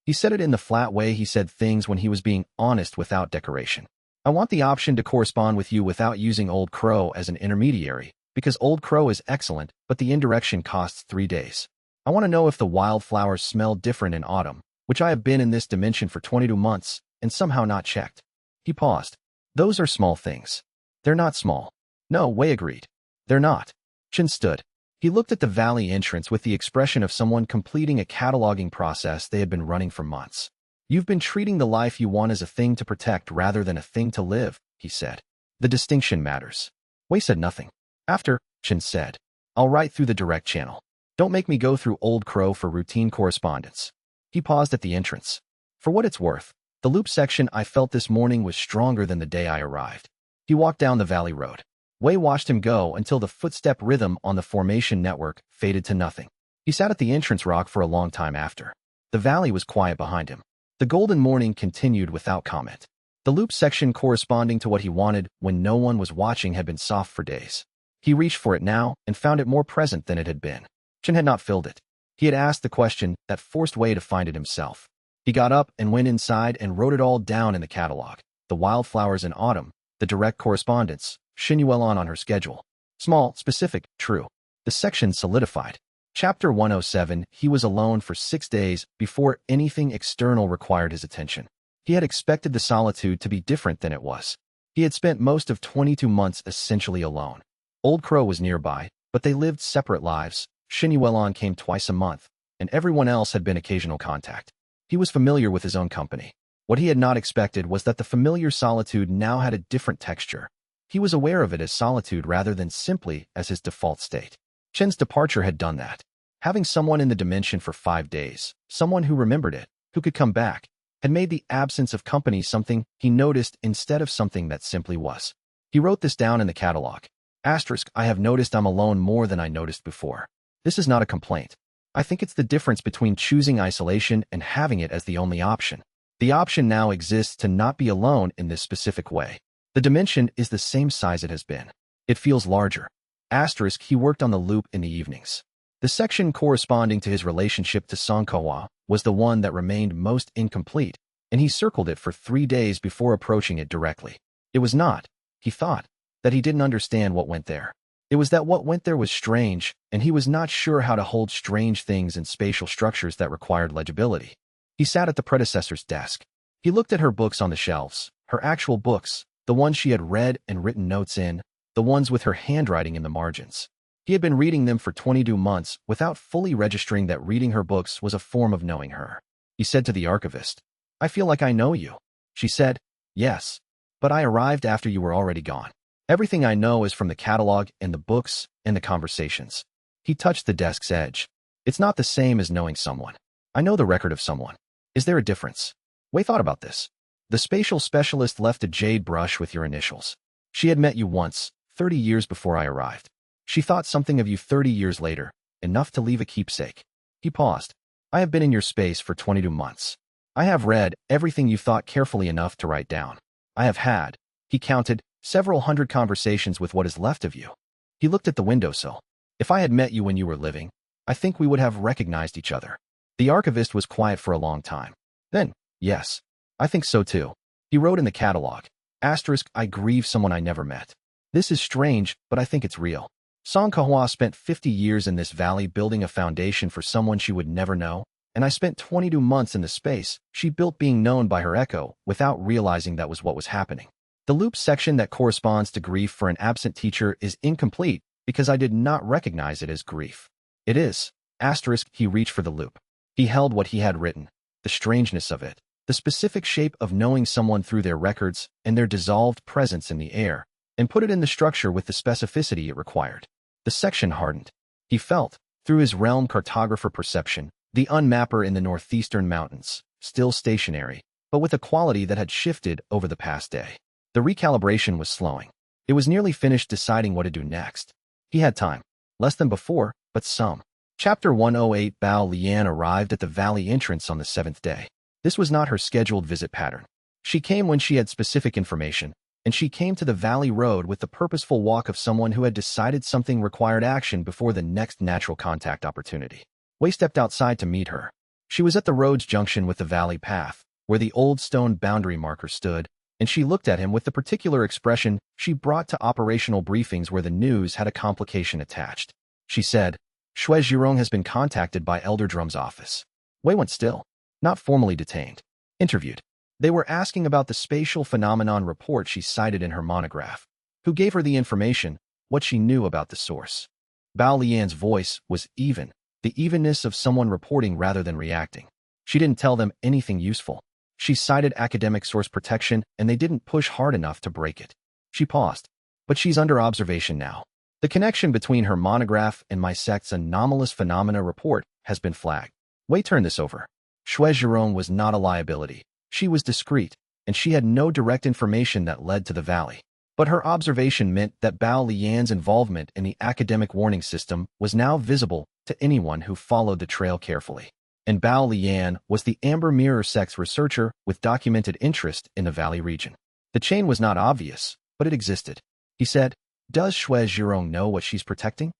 He said it in the flat way he said things when he was being honest without decoration. I want the option to correspond with you without using Old Crow as an intermediary, because Old Crow is excellent, but the indirection costs 3 days. I want to know if the wildflowers smell different in autumn, which I have been in this dimension for 22 months and somehow not checked. He paused. Those are small things. They're not small. No, Wei agreed. They're not. Chen stood. He looked at the valley entrance with the expression of someone completing a cataloging process they had been running for months. You've been treating the life you want as a thing to protect rather than a thing to live, he said. The distinction matters. Wei said nothing. After, Chen said, I'll write through the direct channel. Don't make me go through Old Crow for routine correspondence. He paused at the entrance. For what it's worth, the loop section I felt this morning was stronger than the day I arrived. He walked down the valley road. Wei watched him go until the footstep rhythm on the formation network faded to nothing. He sat at the entrance rock for a long time after. The valley was quiet behind him. The golden morning continued without comment. The loop section corresponding to what he wanted when no one was watching had been soft for days. He reached for it now and found it more present than it had been. Chen had not filled it. He had asked the question that forced Wei to find it himself. He got up and went inside and wrote it all down in the catalog. The wildflowers in autumn, The direct correspondence, Xinyuelan on her schedule. Small, specific, true. The section solidified. Chapter 107, he was alone for 6 days before anything external required his attention. He had expected the solitude to be different than it was. He had spent most of 22 months essentially alone. Old Crow was nearby, but they lived separate lives. Xinyuelan came twice a month, and everyone else had been occasional contact. He was familiar with his own company. What he had not expected was that the familiar solitude now had a different texture. He was aware of it as solitude rather than simply as his default state. Chen's departure had done that. Having someone in the dimension for 5 days, someone who remembered it, who could come back, had made the absence of company something he noticed instead of something that simply was. He wrote this down in the catalog. Asterisk, I have noticed I'm alone more than I noticed before. This is not a complaint. I think it's the difference between choosing isolation and having it as the only option. The option now exists to not be alone in this specific way. The dimension is the same size it has been. It feels larger. Asterisk, he worked on the loop in the evenings. The section corresponding to his relationship to Xianxia was the one that remained most incomplete, and he circled it for 3 days before approaching it directly. It was not, he thought, that he didn't understand what went there. It was that what went there was strange, and he was not sure how to hold strange things in spatial structures that required legibility. He sat at the predecessor's desk. He looked at her books on the shelves, her actual books, the ones she had read and written notes in, the ones with her handwriting in the margins. He had been reading them for 22 months without fully registering that reading her books was a form of knowing her. He said to the archivist, I feel like I know you. She said, yes, but I arrived after you were already gone. Everything I know is from the catalog and the books and the conversations. He touched the desk's edge. It's not the same as knowing someone. I know the record of someone. Is there a difference? Wei thought about this. The spatial specialist left a jade brush with your initials. She had met you once, 30 years before I arrived. She thought something of you 30 years later, enough to leave a keepsake. He paused. I have been in your space for 22 months. I have read everything you thought carefully enough to write down. I have had, he counted, several hundred conversations with what is left of you. He looked at the windowsill. If I had met you when you were living, I think we would have recognized each other. The archivist was quiet for a long time. Then, yes, I think so too. He wrote in the catalog. Asterisk, I grieve someone I never met. This is strange, but I think it's real. Xianxia spent 50 years in this valley building a foundation for someone she would never know, and I spent 22 months in the space she built being known by her echo without realizing that was what was happening. The loop section that corresponds to grief for an absent teacher is incomplete because I did not recognize it as grief. It is. Asterisk, he reached for the loop. He held what he had written, the strangeness of it, the specific shape of knowing someone through their records and their dissolved presence in the air, and put it in the structure with the specificity it required. The section hardened. He felt, through his realm cartographer perception, the unmapper in the northeastern mountains, still stationary, but with a quality that had shifted over the past day. The recalibration was slowing. It was nearly finished deciding what to do next. He had time. Less than before, but some. Chapter 108 Bao Lian arrived at the valley entrance on the 7th day. This was not her scheduled visit pattern. She came when she had specific information, and she came to the valley road with the purposeful walk of someone who had decided something required action before the next natural contact opportunity. Wei stepped outside to meet her. She was at the road's junction with the valley path, where the old stone boundary marker stood, and she looked at him with the particular expression she brought to operational briefings where the news had a complication attached. She said, Shui Zhirong has been contacted by Elder Drum's office. Wei went still. Not formally detained. Interviewed. They were asking about the spatial phenomenon report she cited in her monograph. Who gave her the information, what she knew about the source. Bao Lian's voice was even, the evenness of someone reporting rather than reacting. She didn't tell them anything useful. She cited academic source protection, and they didn't push hard enough to break it. She paused. But she's under observation now. The connection between her monograph and my sect's anomalous phenomena report has been flagged. Wei turned this over. Shui Zhirong was not a liability. She was discreet, and she had no direct information that led to the valley. But her observation meant that Bao Lian's involvement in the academic warning system was now visible to anyone who followed the trail carefully. And Bao Lian was the Amber Mirror sect's researcher with documented interest in the valley region. The chain was not obvious, but it existed. He said, Does Shui Zhirong know what she's protecting?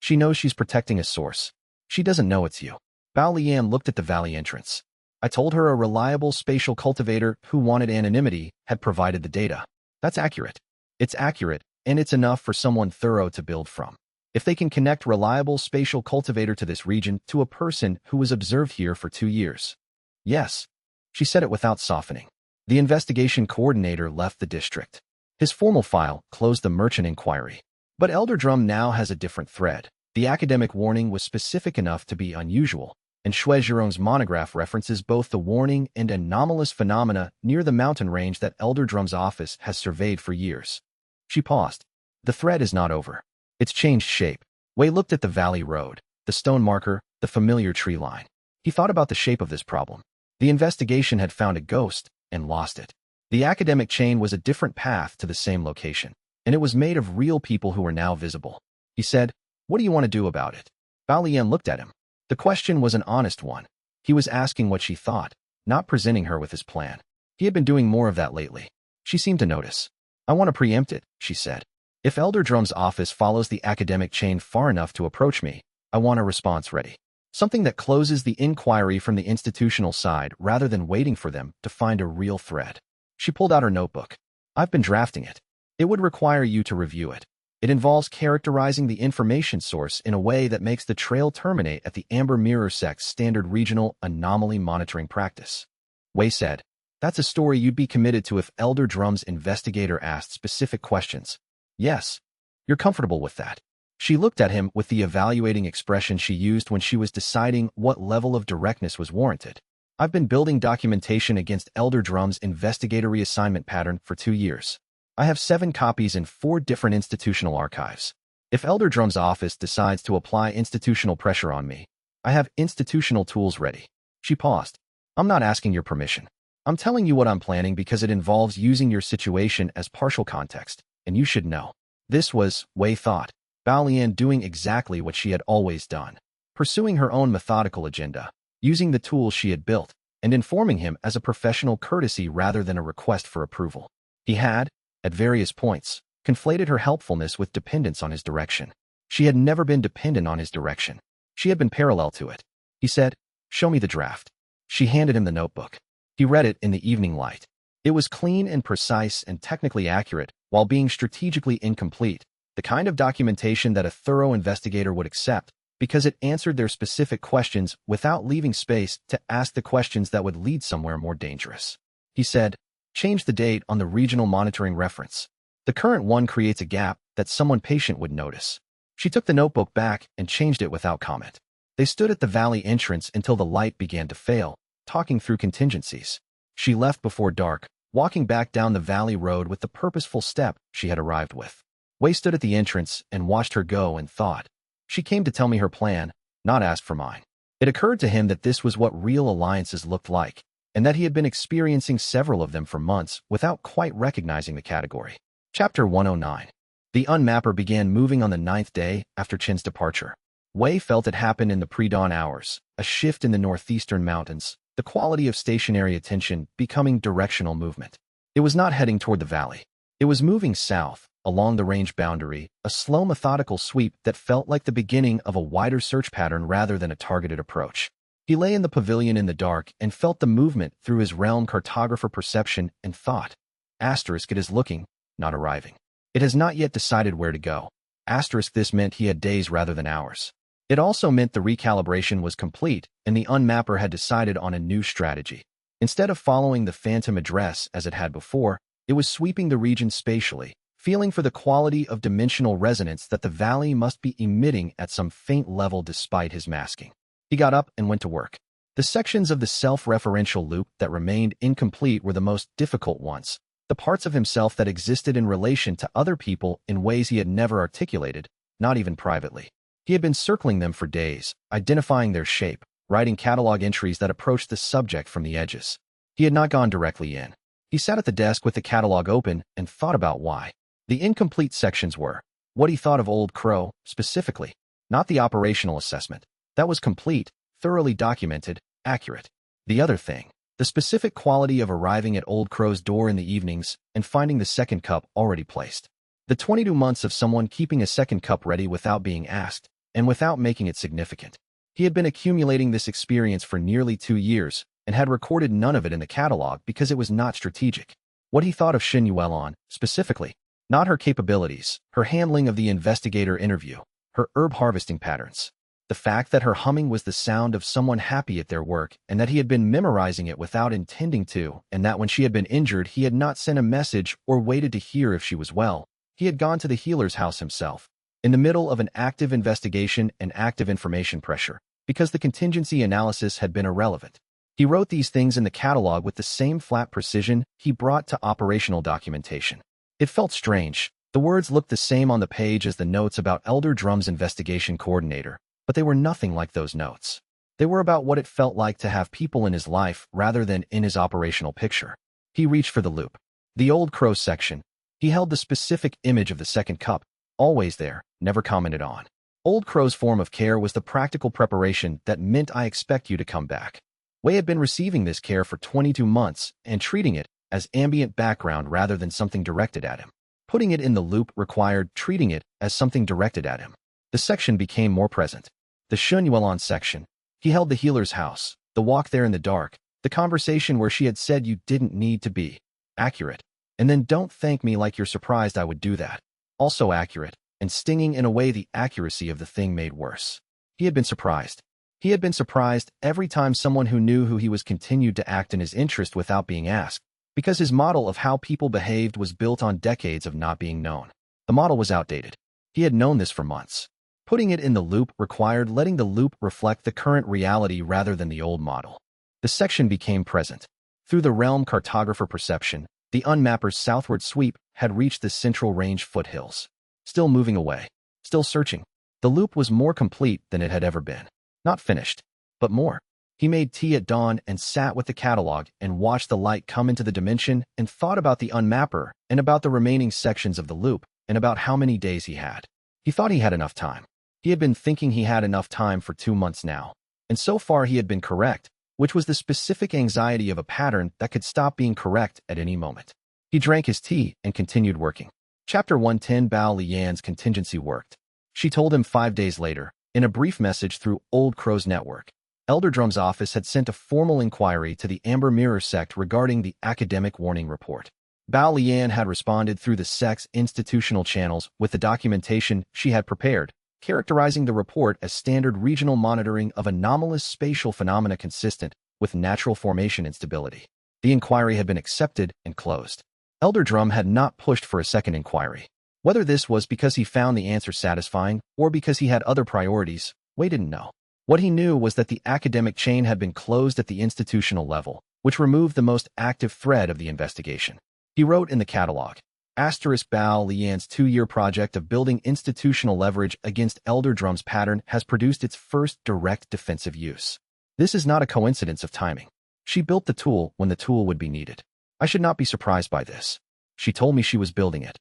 She knows she's protecting a source. She doesn't know it's you. Bao Lian looked at the valley entrance. I told her a reliable spatial cultivator who wanted anonymity had provided the data. That's accurate. It's accurate, and it's enough for someone thorough to build from. If they can connect reliable spatial cultivator to this region to a person who was observed here for 2 years. Yes. She said it without softening. The investigation coordinator left the district. His formal file closed the merchant inquiry. But Elder Drum now has a different thread. The academic warning was specific enough to be unusual, and Shui Jiron's monograph references both the warning and anomalous phenomena near the mountain range that Elder Drum's office has surveyed for years. She paused. The thread is not over. It's changed shape. Wei looked at the valley road, the stone marker, the familiar tree line. He thought about the shape of this problem. The investigation had found a ghost and lost it. The academic chain was a different path to the same location, and it was made of real people who were now visible. He said, "What do you want to do about it?" Bao Lian looked at him. The question was an honest one. He was asking what she thought, not presenting her with his plan. He had been doing more of that lately. She seemed to notice. "I want to preempt it," she said. "If Elder Drum's office follows the academic chain far enough to approach me, I want a response ready. Something that closes the inquiry from the institutional side rather than waiting for them to find a real thread." She pulled out her notebook. "I've been drafting it. It would require you to review it. It involves characterizing the information source in a way that makes the trail terminate at the Amber Mirror Sect's standard regional anomaly monitoring practice." Wei said, "That's a story you'd be committed to if Elder Drum's investigator asked specific questions." "Yes. You're comfortable with that." She looked at him with the evaluating expression she used when she was deciding what level of directness was warranted. "I've been building documentation against Elder Drum's investigator reassignment pattern for 2 years. I have 7 copies in 4 different institutional archives. If Elder Drum's office decides to apply institutional pressure on me, I have institutional tools ready." She paused. "I'm not asking your permission. I'm telling you what I'm planning because it involves using your situation as partial context, and you should know." This was, Wei thought, Bao Lian doing exactly what she had always done, pursuing her own methodical agenda, using the tools she had built, and informing him as a professional courtesy rather than a request for approval. He had, at various points, conflated her helpfulness with dependence on his direction. She had never been dependent on his direction. She had been parallel to it. He said, "Show me the draft." She handed him the notebook. He read it in the evening light. It was clean and precise and technically accurate, while being strategically incomplete, the kind of documentation that a thorough investigator would accept, because it answered their specific questions without leaving space to ask the questions that would lead somewhere more dangerous. He said, "Change the date on the regional monitoring reference. The current one creates a gap that someone patient would notice." She took the notebook back and changed it without comment. They stood at the valley entrance until the light began to fail, talking through contingencies. She left before dark, walking back down the valley road with the purposeful step she had arrived with. Wei stood at the entrance and watched her go and thought, "She came to tell me her plan, not ask for mine." It occurred to him that this was what real alliances looked like, and that he had been experiencing several of them for months without quite recognizing the category. Chapter 109. The unmapper began moving on the 9th day after Chen's departure. Wei felt it happen in the pre-dawn hours, a shift in the northeastern mountains, the quality of stationary attention becoming directional movement. It was not heading toward the valley. It was moving south, along the range boundary, a slow methodical sweep that felt like the beginning of a wider search pattern rather than a targeted approach. He lay in the pavilion in the dark and felt the movement through his realm cartographer perception and thought, "Asterisk, it is looking, not arriving. It has not yet decided where to go." Asterisk, this meant he had days rather than hours. It also meant the recalibration was complete and the unmapper had decided on a new strategy. Instead of following the phantom address as it had before, it was sweeping the region spatially, feeling for the quality of dimensional resonance that the valley must be emitting at some faint level despite his masking. He got up and went to work. The sections of the self-referential loop that remained incomplete were the most difficult ones, the parts of himself that existed in relation to other people in ways he had never articulated, not even privately. He had been circling them for days, identifying their shape, writing catalog entries that approached the subject from the edges. He had not gone directly in. He sat at the desk with the catalog open and thought about why. The incomplete sections were what he thought of Old Crow, specifically, not the operational assessment. That was complete, thoroughly documented, accurate. The other thing, the specific quality of arriving at Old Crow's door in the evenings and finding the second cup already placed. The 22 months of someone keeping a second cup ready without being asked, and without making it significant. He had been accumulating this experience for nearly 2 years, and had recorded none of it in the catalog because it was not strategic. What he thought of Xin Yuelon, specifically, not her capabilities, her handling of the investigator interview, her herb harvesting patterns. The fact that her humming was the sound of someone happy at their work, and that he had been memorizing it without intending to, and that when she had been injured he had not sent a message or waited to hear if she was well. He had gone to the healer's house himself, in the middle of an active investigation and active information pressure, because the contingency analysis had been irrelevant. He wrote these things in the catalog with the same flat precision he brought to operational documentation. It felt strange. The words looked the same on the page as the notes about Elder Drum's investigation coordinator, but they were nothing like those notes. They were about what it felt like to have people in his life rather than in his operational picture. He reached for the loop. The Old Crow section. He held the specific image of the second cup, always there, never commented on. Old Crow's form of care was the practical preparation that meant I expect you to come back. Wei had been receiving this care for 22 months and treating it as ambient background rather than something directed at him. Putting it in the loop required treating it as something directed at him. The section became more present. The Xin Yuelon section. He held the healer's house, the walk there in the dark, the conversation where she had said you didn't need to be accurate. And then don't thank me like you're surprised I would do that. Also accurate, and stinging in a way the accuracy of the thing made worse. He had been surprised. He had been surprised every time someone who knew who he was continued to act in his interest without being asked, because his model of how people behaved was built on decades of not being known. The model was outdated. He had known this for months. Putting it in the loop required letting the loop reflect the current reality rather than the old model. The section became present. Through the realm cartographer perception, the unmapper's southward sweep had reached the Central Range foothills. Still moving away. Still searching. The loop was more complete than it had ever been. Not finished, but more. He made tea at dawn and sat with the catalog and watched the light come into the dimension and thought about the unmapper and about the remaining sections of the loop and about how many days he had. He thought he had enough time. He had been thinking he had enough time for 2 months now. And so far he had been correct, which was the specific anxiety of a pattern that could stop being correct at any moment. He drank his tea and continued working. Chapter 110. Bao Lian's contingency worked. She told him 5 days later, in a brief message through Old Crow's network. Elder Drum's office had sent a formal inquiry to the Amber Mirror sect regarding the academic warning report. Bao Lian had responded through the sect's institutional channels with the documentation she had prepared, characterizing the report as standard regional monitoring of anomalous spatial phenomena consistent with natural formation instability. The inquiry had been accepted and closed. Elder Drum had not pushed for a second inquiry. Whether this was because he found the answer satisfying or because he had other priorities, Wei didn't know. What he knew was that the academic chain had been closed at the institutional level, which removed the most active thread of the investigation. He wrote in the catalog, Bao Lian's 2-year project of building institutional leverage against Elder Drum's pattern has produced its first direct defensive use. This is not a coincidence of timing. She built the tool when the tool would be needed. I should not be surprised by this. She told me she was building it.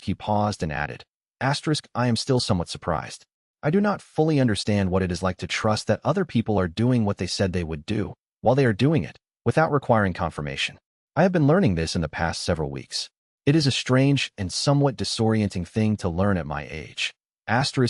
He paused and added, I am still somewhat surprised. I do not fully understand what it is like to trust that other people are doing what they said they would do, while they are doing it, without requiring confirmation. I have been learning this in the past several weeks. It is a strange and somewhat disorienting thing to learn at my age.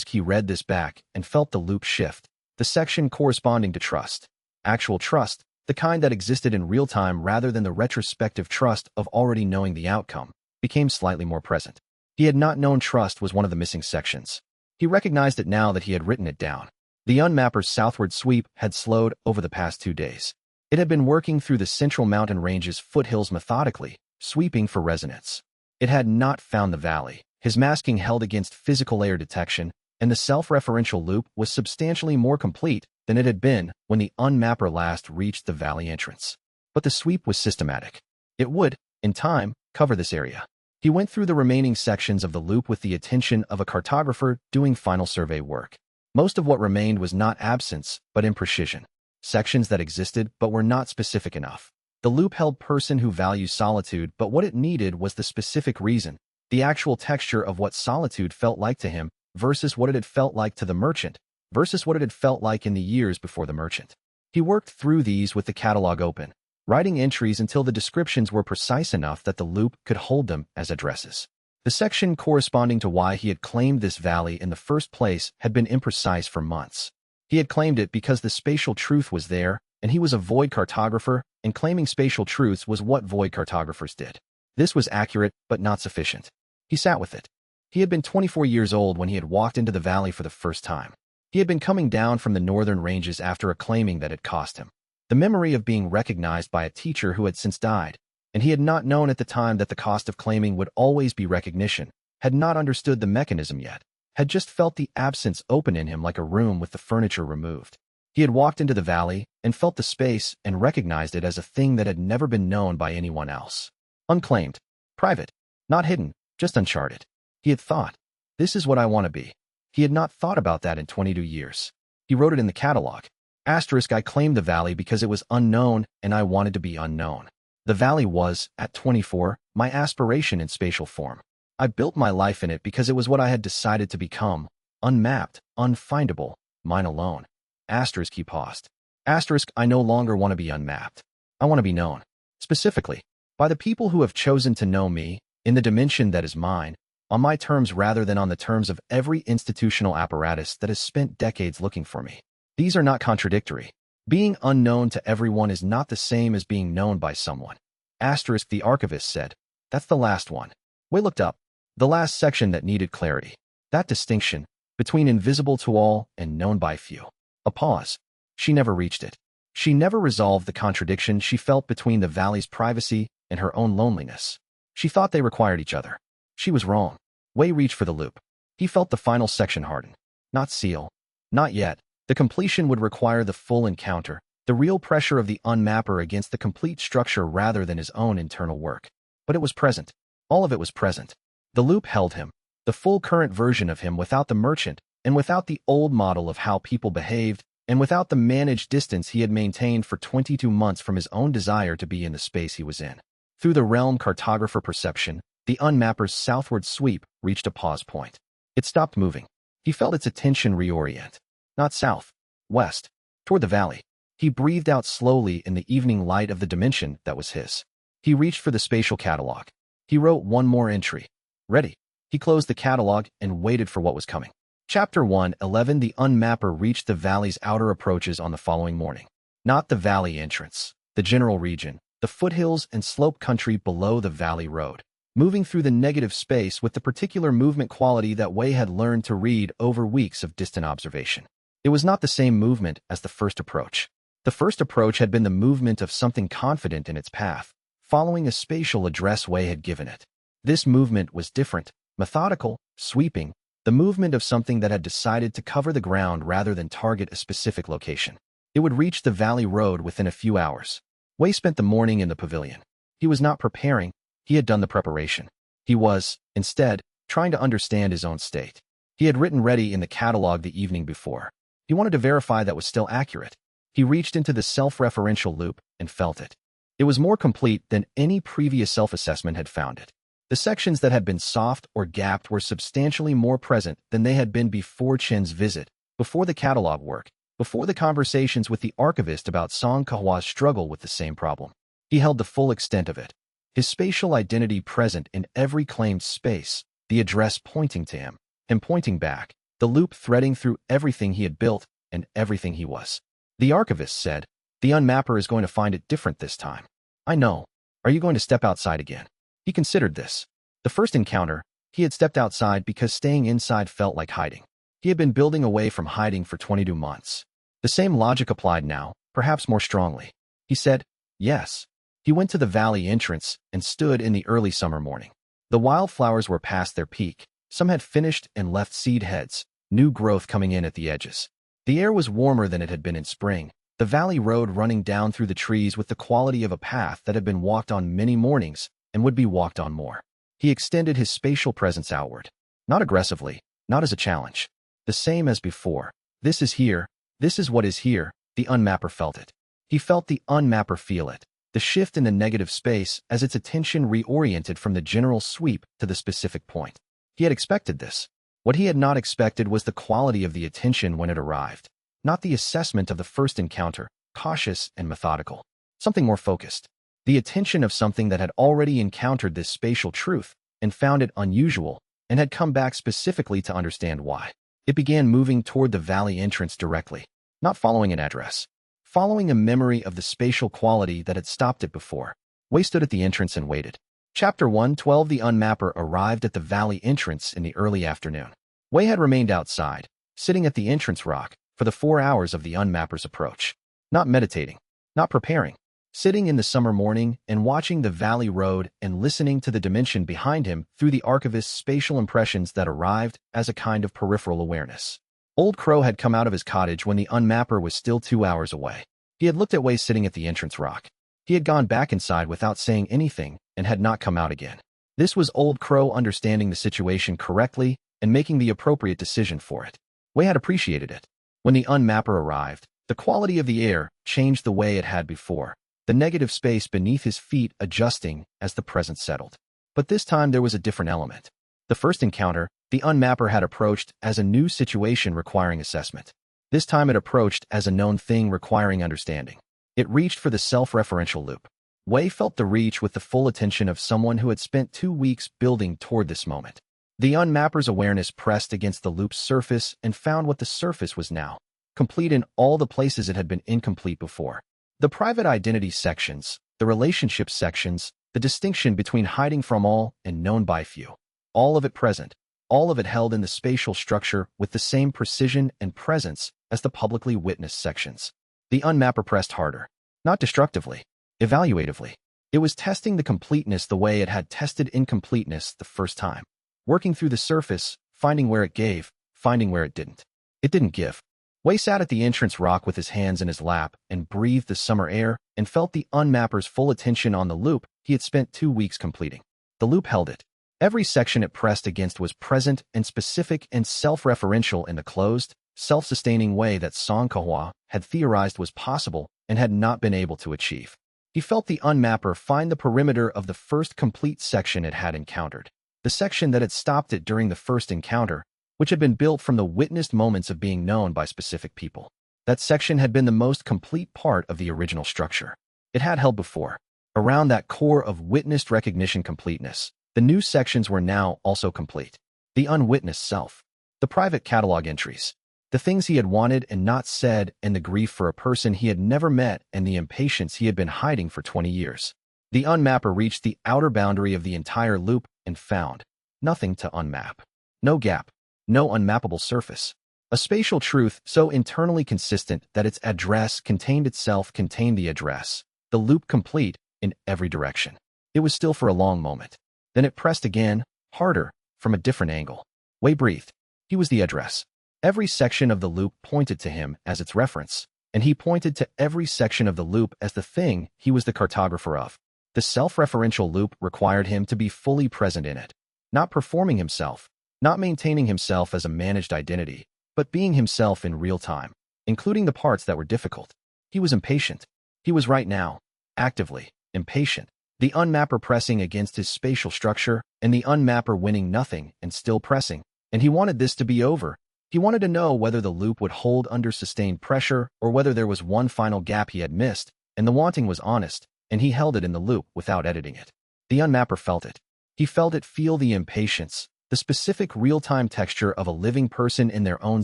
He read this back and felt the loop shift, the section corresponding to trust. Actual trust, the kind that existed in real time rather than the retrospective trust of already knowing the outcome, became slightly more present. He had not known trust was one of the missing sections. He recognized it now that he had written it down. The unmapper's southward sweep had slowed over the past 2 days. It had been working through the central mountain range's foothills methodically, sweeping for resonance. It had not found the valley, his masking held against physical layer detection, and the self-referential loop was substantially more complete than it had been when the unmapper last reached the valley entrance. But the sweep was systematic. It would, in time, cover this area. He went through the remaining sections of the loop with the attention of a cartographer doing final survey work. Most of what remained was not absence, but imprecision. Sections that existed but were not specific enough. The loop held person who values solitude, but what it needed was the specific reason, the actual texture of what solitude felt like to him versus what it had felt like to the merchant, versus what it had felt like in the years before the merchant. He worked through these with the catalog open, writing entries until the descriptions were precise enough that the loop could hold them as addresses. The section corresponding to why he had claimed this valley in the first place had been imprecise for months. He had claimed it because the spatial truth was there, and he was a void cartographer, and claiming spatial truths was what void cartographers did. This was accurate, but not sufficient. He sat with it. He had been 24 years old when he had walked into the valley for the first time. He had been coming down from the northern ranges after a claiming that had cost him. The memory of being recognized by a teacher who had since died, and he had not known at the time that the cost of claiming would always be recognition, had not understood the mechanism yet, had just felt the absence open in him like a room with the furniture removed. He had walked into the valley and felt the space and recognized it as a thing that had never been known by anyone else. Unclaimed, private, not hidden, just uncharted. He had thought, this is what I want to be. He had not thought about that in 22 years. He wrote it in the catalog. Asterisk, I claimed the valley because it was unknown and I wanted to be unknown. The valley was, at 24, my aspiration in spatial form. I built my life in it because it was what I had decided to become, unmapped, unfindable, mine alone. Asterisk, he paused. Asterisk, I no longer want to be unmapped. I want to be known. Specifically, by the people who have chosen to know me, in the dimension that is mine, on my terms rather than on the terms of every institutional apparatus that has spent decades looking for me. These are not contradictory. Being unknown to everyone is not the same as being known by someone. Asterisk, the archivist said. That's the last one. Wei looked up. The last section that needed clarity. That distinction, between invisible to all and known by few. A pause. She never reached it. She never resolved the contradiction she felt between the valley's privacy and her own loneliness. She thought they required each other. She was wrong. Wei reached for the loop. He felt the final section harden. Not seal. Not yet. The completion would require the full encounter, the real pressure of the unmapper against the complete structure rather than his own internal work. But it was present. All of it was present. The loop held him, the full current version of him without the merchant, and without the old model of how people behaved, and without the managed distance he had maintained for 22 months from his own desire to be in the space he was in. Through the realm cartographer perception, the unmapper's southward sweep reached a pause point. It stopped moving. He felt its attention reorient. Not south, west, toward the valley. He breathed out slowly in the evening light of the dimension that was his. He reached for the spatial catalog. He wrote one more entry. Ready. He closed the catalog and waited for what was coming. Chapter 1:11 The unmapper reached the valley's outer approaches on the following morning. Not the valley entrance, the general region, the foothills and slope country below the valley road. Moving through the negative space with the particular movement quality that Wei had learned to read over weeks of distant observation. It was not the same movement as the first approach. The first approach had been the movement of something confident in its path, following a spatial address Wei had given it. This movement was different, methodical, sweeping, the movement of something that had decided to cover the ground rather than target a specific location. It would reach the valley road within a few hours. Wei spent the morning in the pavilion. He was not preparing, he had done the preparation. He was, instead, trying to understand his own state. He had written ready in the catalog the evening before. He wanted to verify that was still accurate. He reached into the self-referential loop and felt it. It was more complete than any previous self-assessment had found it. The sections that had been soft or gapped were substantially more present than they had been before Chen's visit, before the catalog work, before the conversations with the archivist about Song Kehua's struggle with the same problem. He held the full extent of it. His spatial identity present in every claimed space, the address pointing to him pointing back, the loop threading through everything he had built and everything he was. The archivist said, the unmapper is going to find it different this time. I know. Are you going to step outside again? He considered this. The first encounter, he had stepped outside because staying inside felt like hiding. He had been building away from hiding for 22 months. The same logic applied now, perhaps more strongly. He said, yes. He went to the valley entrance and stood in the early summer morning. The wildflowers were past their peak. Some had finished and left seed heads, new growth coming in at the edges. The air was warmer than it had been in spring, the valley road running down through the trees with the quality of a path that had been walked on many mornings and would be walked on more. He extended his spatial presence outward. Not aggressively, not as a challenge. The same as before. This is here, this is what is here, the unmapper felt it. He felt the unmapper feel it. The shift in the negative space as its attention reoriented from the general sweep to the specific point. He had expected this. What he had not expected was the quality of the attention when it arrived. Not the assessment of the first encounter, cautious and methodical. Something more focused. The attention of something that had already encountered this spatial truth and found it unusual and had come back specifically to understand why. It began moving toward the valley entrance directly, not following an address. Following a memory of the spatial quality that had stopped it before. Wei stood at the entrance and waited. Chapter 112. The Unmapper arrived at the valley entrance in the early afternoon. Wei had remained outside, sitting at the entrance rock, for the 4 hours of the Unmapper's approach. Not meditating, not preparing, sitting in the summer morning and watching the valley road and listening to the dimension behind him through the archivist's spatial impressions that arrived as a kind of peripheral awareness. Old Crow had come out of his cottage when the Unmapper was still 2 hours away. He had looked at Wei sitting at the entrance rock. He had gone back inside without saying anything and had not come out again. This was Old Crow understanding the situation correctly and making the appropriate decision for it. Wei had appreciated it. When the Unmapper arrived, the quality of the air changed the way it had before, the negative space beneath his feet adjusting as the present settled. But this time there was a different element. The first encounter, the Unmapper had approached as a new situation requiring assessment. This time it approached as a known thing requiring understanding. It reached for the self-referential loop. Wei felt the reach with the full attention of someone who had spent 2 weeks building toward this moment. The Unmapper's awareness pressed against the loop's surface and found what the surface was now, complete in all the places it had been incomplete before. The private identity sections, the relationship sections, the distinction between hiding from all and known by few. All of it present, all of it held in the spatial structure with the same precision and presence as the publicly witnessed sections. The Unmapper pressed harder, not destructively, evaluatively. It was testing the completeness the way it had tested incompleteness the first time. Working through the surface, finding where it gave, finding where it didn't. It didn't give. Wei sat at the entrance rock with his hands in his lap and breathed the summer air and felt the Unmapper's full attention on the loop he had spent 2 weeks completing. The loop held it. Every section it pressed against was present and specific and self-referential in the closed, self-sustaining way that Song Kahua had theorized was possible and had not been able to achieve. He felt the Unmapper find the perimeter of the first complete section it had encountered, the section that had stopped it during the first encounter, which had been built from the witnessed moments of being known by specific people. That section had been the most complete part of the original structure. It had held before. Around that core of witnessed recognition completeness, the new sections were now also complete. The unwitnessed self, the private catalog entries, the things he had wanted and not said, and the grief for a person he had never met, and the impatience he had been hiding for 20 years. The Unmapper reached the outer boundary of the entire loop and found nothing to unmap. No gap, no unmappable surface. A spatial truth so internally consistent that its address contained itself contained the address, the loop complete in every direction. It was still for a long moment. Then it pressed again, harder, from a different angle. Wei breathed. He was the address. Every section of the loop pointed to him as its reference, and he pointed to every section of the loop as the thing he was the cartographer of. The self-referential loop required him to be fully present in it, not performing himself, not maintaining himself as a managed identity, but being himself in real time, including the parts that were difficult. He was impatient. He was right now, actively, impatient. The Unmapper pressing against his spatial structure, and the Unmapper winning nothing and still pressing, and he wanted this to be over. He wanted to know whether the loop would hold under sustained pressure or whether there was one final gap he had missed, and the wanting was honest, and he held it in the loop without editing it. The Unmapper felt it. He felt it feel the impatience, the specific real-time texture of a living person in their own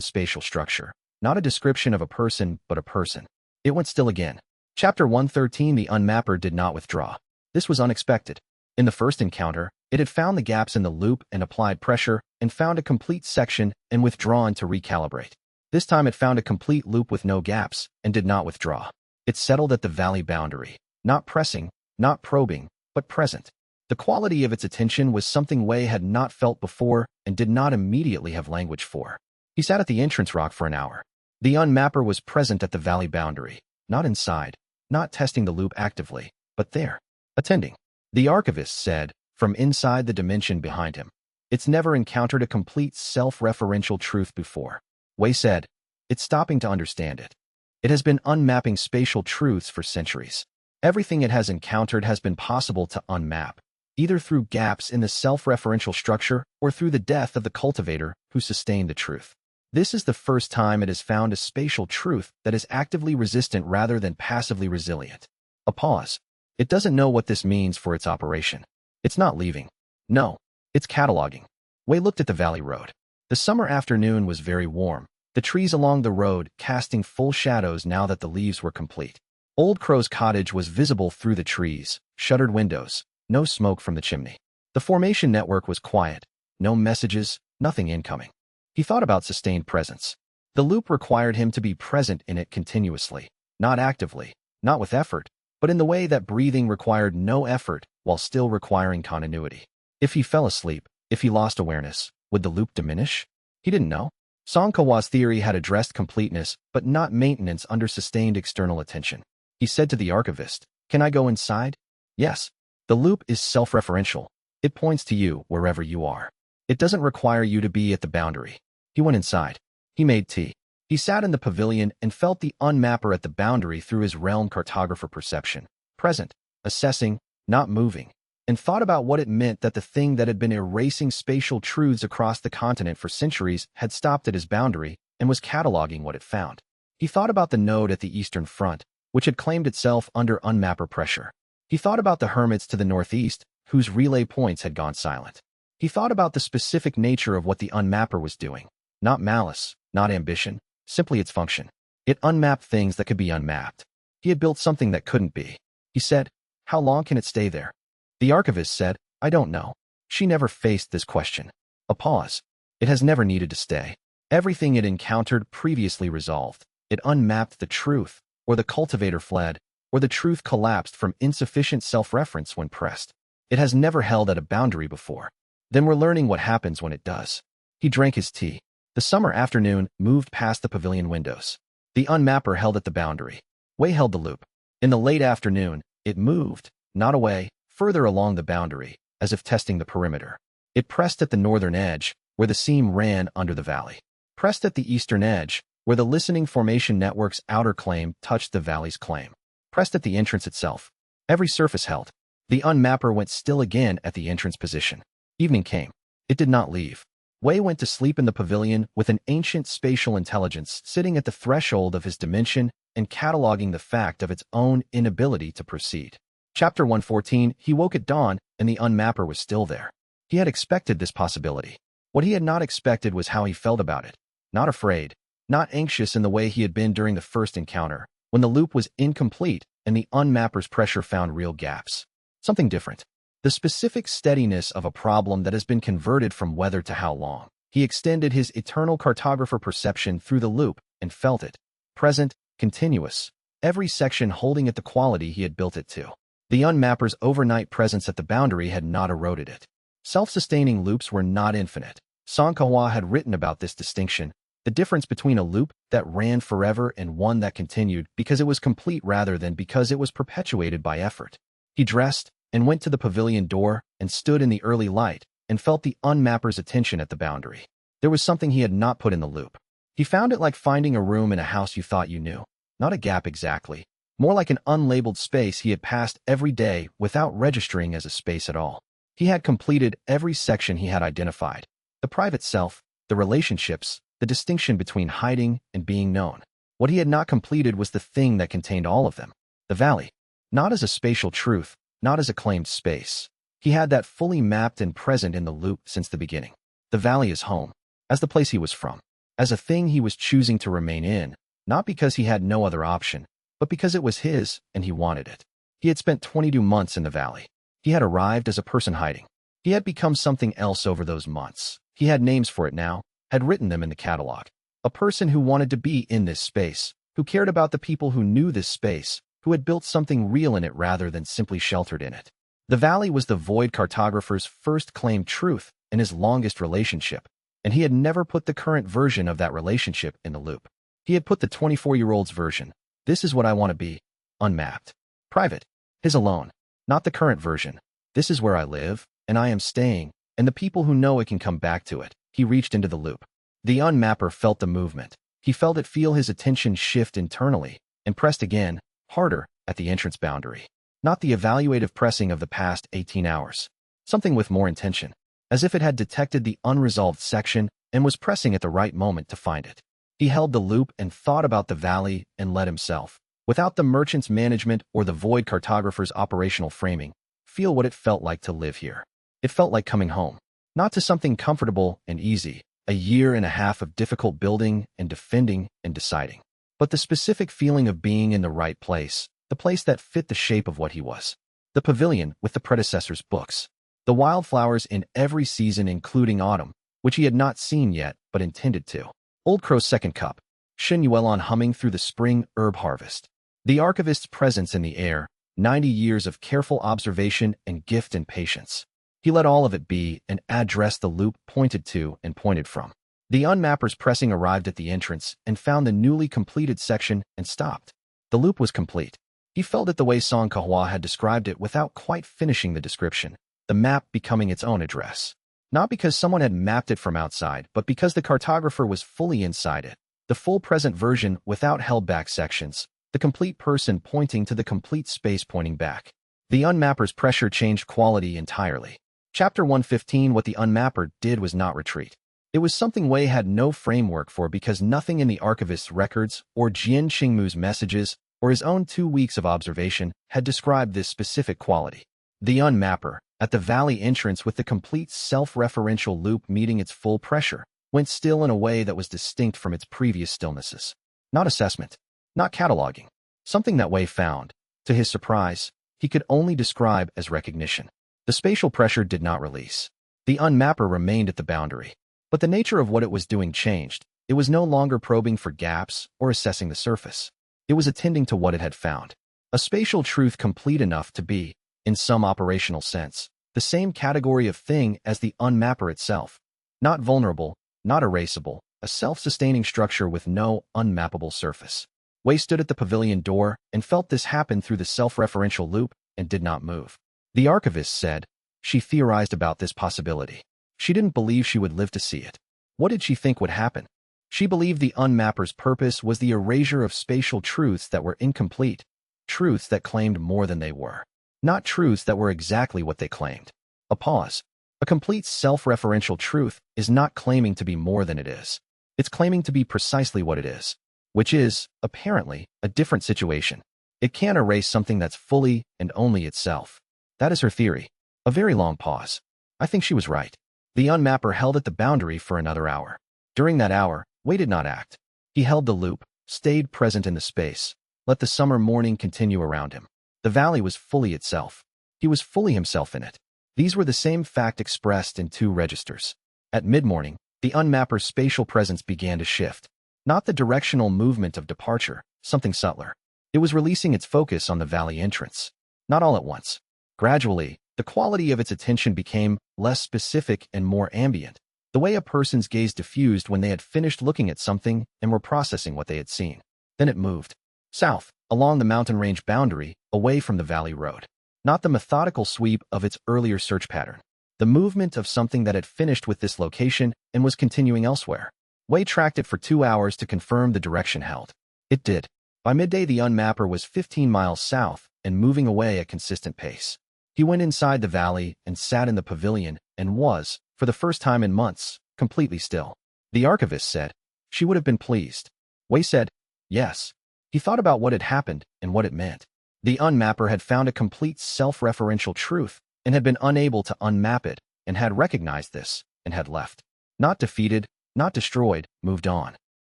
spatial structure. Not a description of a person, but a person. It went still again. Chapter 113. The Unmapper did not withdraw. This was unexpected. In the first encounter, it had found the gaps in the loop and applied pressure, and found a complete section and withdrawn to recalibrate. This time it found a complete loop with no gaps, and did not withdraw. It settled at the valley boundary, not pressing, not probing, but present. The quality of its attention was something Wei had not felt before and did not immediately have language for. He sat at the entrance rock for an hour. The Unmapper was present at the valley boundary, not inside, not testing the loop actively, but there, attending. The archivist said, from inside the dimension behind him, "It's never encountered a complete self-referential truth before." Wei said, "It's stopping to understand it. It has been unmapping spatial truths for centuries. Everything it has encountered has been possible to unmap, either through gaps in the self-referential structure or through the death of the cultivator who sustained the truth. This is the first time it has found a spatial truth that is actively resistant rather than passively resilient." A pause. It doesn't know what this means for its operation. It's not leaving. No, it's cataloging. Wei looked at the valley road. The summer afternoon was very warm, the trees along the road casting full shadows now that the leaves were complete. Old Crow's cottage was visible through the trees, shuttered windows, no smoke from the chimney. The formation network was quiet, no messages, nothing incoming. He thought about sustained presence. The loop required him to be present in it continuously, not actively, not with effort, but in the way that breathing required no effort while still requiring continuity. If he fell asleep, if he lost awareness, would the loop diminish? He didn't know. Xianxia's theory had addressed completeness, but not maintenance under sustained external attention. He said to the archivist, "Can I go inside?" Yes. The loop is self-referential. It points to you wherever you are. It doesn't require you to be at the boundary. He went inside. He made tea. He sat in the pavilion and felt the unmapper at the boundary through his realm cartographer perception. Present, assessing, not moving, and thought about what it meant that the thing that had been erasing spatial truths across the continent for centuries had stopped at his boundary and was cataloging what it found. He thought about the node at the eastern front, which had claimed itself under unmapper pressure. He thought about the hermits to the northeast, whose relay points had gone silent. He thought about the specific nature of what the unmapper was doing. Not malice, not ambition, simply its function. It unmapped things that could be unmapped. He had built something that couldn't be. He said, "How long can it stay there?" The archivist said, "I don't know." She never faced this question. A pause. It has never needed to stay. Everything it encountered previously resolved. It unmapped the truth, or the cultivator fled, or the truth collapsed from insufficient self-reference when pressed. It has never held at a boundary before. Then we're learning what happens when it does. He drank his tea. The summer afternoon moved past the pavilion windows. The unmapper held at the boundary. Wei held the loop. In the late afternoon, it moved, not away, further along the boundary, as if testing the perimeter. It pressed at the northern edge, where the seam ran under the valley. Pressed at the eastern edge, where the listening formation network's outer claim touched the valley's claim. Pressed at the entrance itself. Every surface held. The unmapper went still again at the entrance position. Evening came. It did not leave. Wei went to sleep in the pavilion with an ancient spatial intelligence sitting at the threshold of his dimension and cataloging the fact of its own inability to proceed. Chapter 114, he woke at dawn, and the unmapper was still there. He had expected this possibility. What he had not expected was how he felt about it. Not afraid, not anxious in the way he had been during the first encounter, when the loop was incomplete and the unmapper's pressure found real gaps. Something different. The specific steadiness of a problem that has been converted from whether to how long. He extended his eternal cartographer perception through the loop and felt it. Present, continuous, every section holding it the quality he had built it to. The unmapper's overnight presence at the boundary had not eroded it. Self-sustaining loops were not infinite. Xianxia had written about this distinction, the difference between a loop that ran forever and one that continued because it was complete rather than because it was perpetuated by effort. He dressed and went to the pavilion door and stood in the early light and felt the unmapper's attention at the boundary. There was something he had not put in the loop. He found it like finding a room in a house you thought you knew. Not a gap exactly. More like an unlabeled space he had passed every day without registering as a space at all. He had completed every section he had identified. The private self, the relationships, the distinction between hiding and being known. What he had not completed was the thing that contained all of them. The valley. Not as a spatial truth, not as a claimed space. He had that fully mapped and present in the loop since the beginning. The valley is home, as the place he was from, as a thing he was choosing to remain in, not because he had no other option, but because it was his and he wanted it. He had spent 22 months in the valley. He had arrived as a person hiding. He had become something else over those months. He had names for it now, had written them in the catalog. A person who wanted to be in this space, who cared about the people who knew this space, who had built something real in it rather than simply sheltered in it. The valley was the void cartographer's first claimed truth and his longest relationship, and he had never put the current version of that relationship in the loop. He had put the 24-year-old's version, "This is what I want to be," unmapped. Private. His alone. Not the current version. "This is where I live, and I am staying, and the people who know it can come back to it." He reached into the loop. The unmapper felt the movement. He felt it feel his attention shift internally, and pressed again, harder, at the entrance boundary. Not the evaluative pressing of the past 18 hours. Something with more intention. As if it had detected the unresolved section and was pressing at the right moment to find it. He held the loop and thought about the valley and let himself, without the merchant's management or the void cartographer's operational framing, feel what it felt like to live here. It felt like coming home. Not to something comfortable and easy, a year and a half of difficult building and defending and deciding, but the specific feeling of being in the right place, the place that fit the shape of what he was. The pavilion with the predecessor's books. The wildflowers in every season including autumn, which he had not seen yet but intended to. Old Crow's second cup. Xianxia humming through the spring herb harvest. The archivist's presence in the air, 90 years of careful observation and gift and patience. He let all of it be and addressed the loop pointed to and pointed from. The unmapper's pressing arrived at the entrance and found the newly completed section and stopped. The loop was complete. He felt it the way Song Kahua had described it without quite finishing the description, the map becoming its own address. Not because someone had mapped it from outside, but because the cartographer was fully inside it. The full present version without held-back sections, the complete person pointing to the complete space pointing back. The unmapper's pressure changed quality entirely. Chapter 115. What the unmapper did was not retreat. It was something Wei had no framework for because nothing in the archivist's records or Jian Qingmu's messages or his own 2 weeks of observation had described this specific quality. The unmapper, at the valley entrance with the complete self-referential loop meeting its full pressure, went still in a way that was distinct from its previous stillnesses. Not assessment, not cataloging. Something that Wei found, to his surprise, he could only describe as recognition. The spatial pressure did not release. The unmapper remained at the boundary. But the nature of what it was doing changed. It was no longer probing for gaps or assessing the surface. It was attending to what it had found. A spatial truth complete enough to be, in some operational sense, the same category of thing as the unmapper itself. Not vulnerable, not erasable, a self-sustaining structure with no unmappable surface. Wei stood at the pavilion door and felt this happen through the self-referential loop and did not move. The archivist said, she theorized about this possibility. She didn't believe she would live to see it. What did she think would happen? She believed the unmapper's purpose was the erasure of spatial truths that were incomplete, truths that claimed more than they were, not truths that were exactly what they claimed. A pause. A complete self-referential truth is not claiming to be more than it is. It's claiming to be precisely what it is, which is, apparently, a different situation. It can't erase something that's fully and only itself. That is her theory. A very long pause. I think she was right. The unmapper held at the boundary for another hour. During that hour, Wei did not act. He held the loop, stayed present in the space, let the summer morning continue around him. The valley was fully itself. He was fully himself in it. These were the same fact expressed in 2 registers. At mid-morning, the unmapper's spatial presence began to shift. Not the directional movement of departure, something subtler. It was releasing its focus on the valley entrance. Not all at once. Gradually, the quality of its attention became less specific and more ambient, the way a person's gaze diffused when they had finished looking at something and were processing what they had seen. Then it moved. South, along the mountain range boundary, away from the valley road. Not the methodical sweep of its earlier search pattern. The movement of something that had finished with this location and was continuing elsewhere. Wei tracked it for 2 hours to confirm the direction held. It did. By midday the unmapper was 15 miles south and moving away at consistent pace. He went inside the valley and sat in the pavilion and was, for the first time in months, completely still. The archivist said, she would have been pleased. Wei said, yes. He thought about what had happened and what it meant. The unmapper had found a complete self-referential truth and had been unable to unmap it and had recognized this and had left. Not defeated, not destroyed, moved on.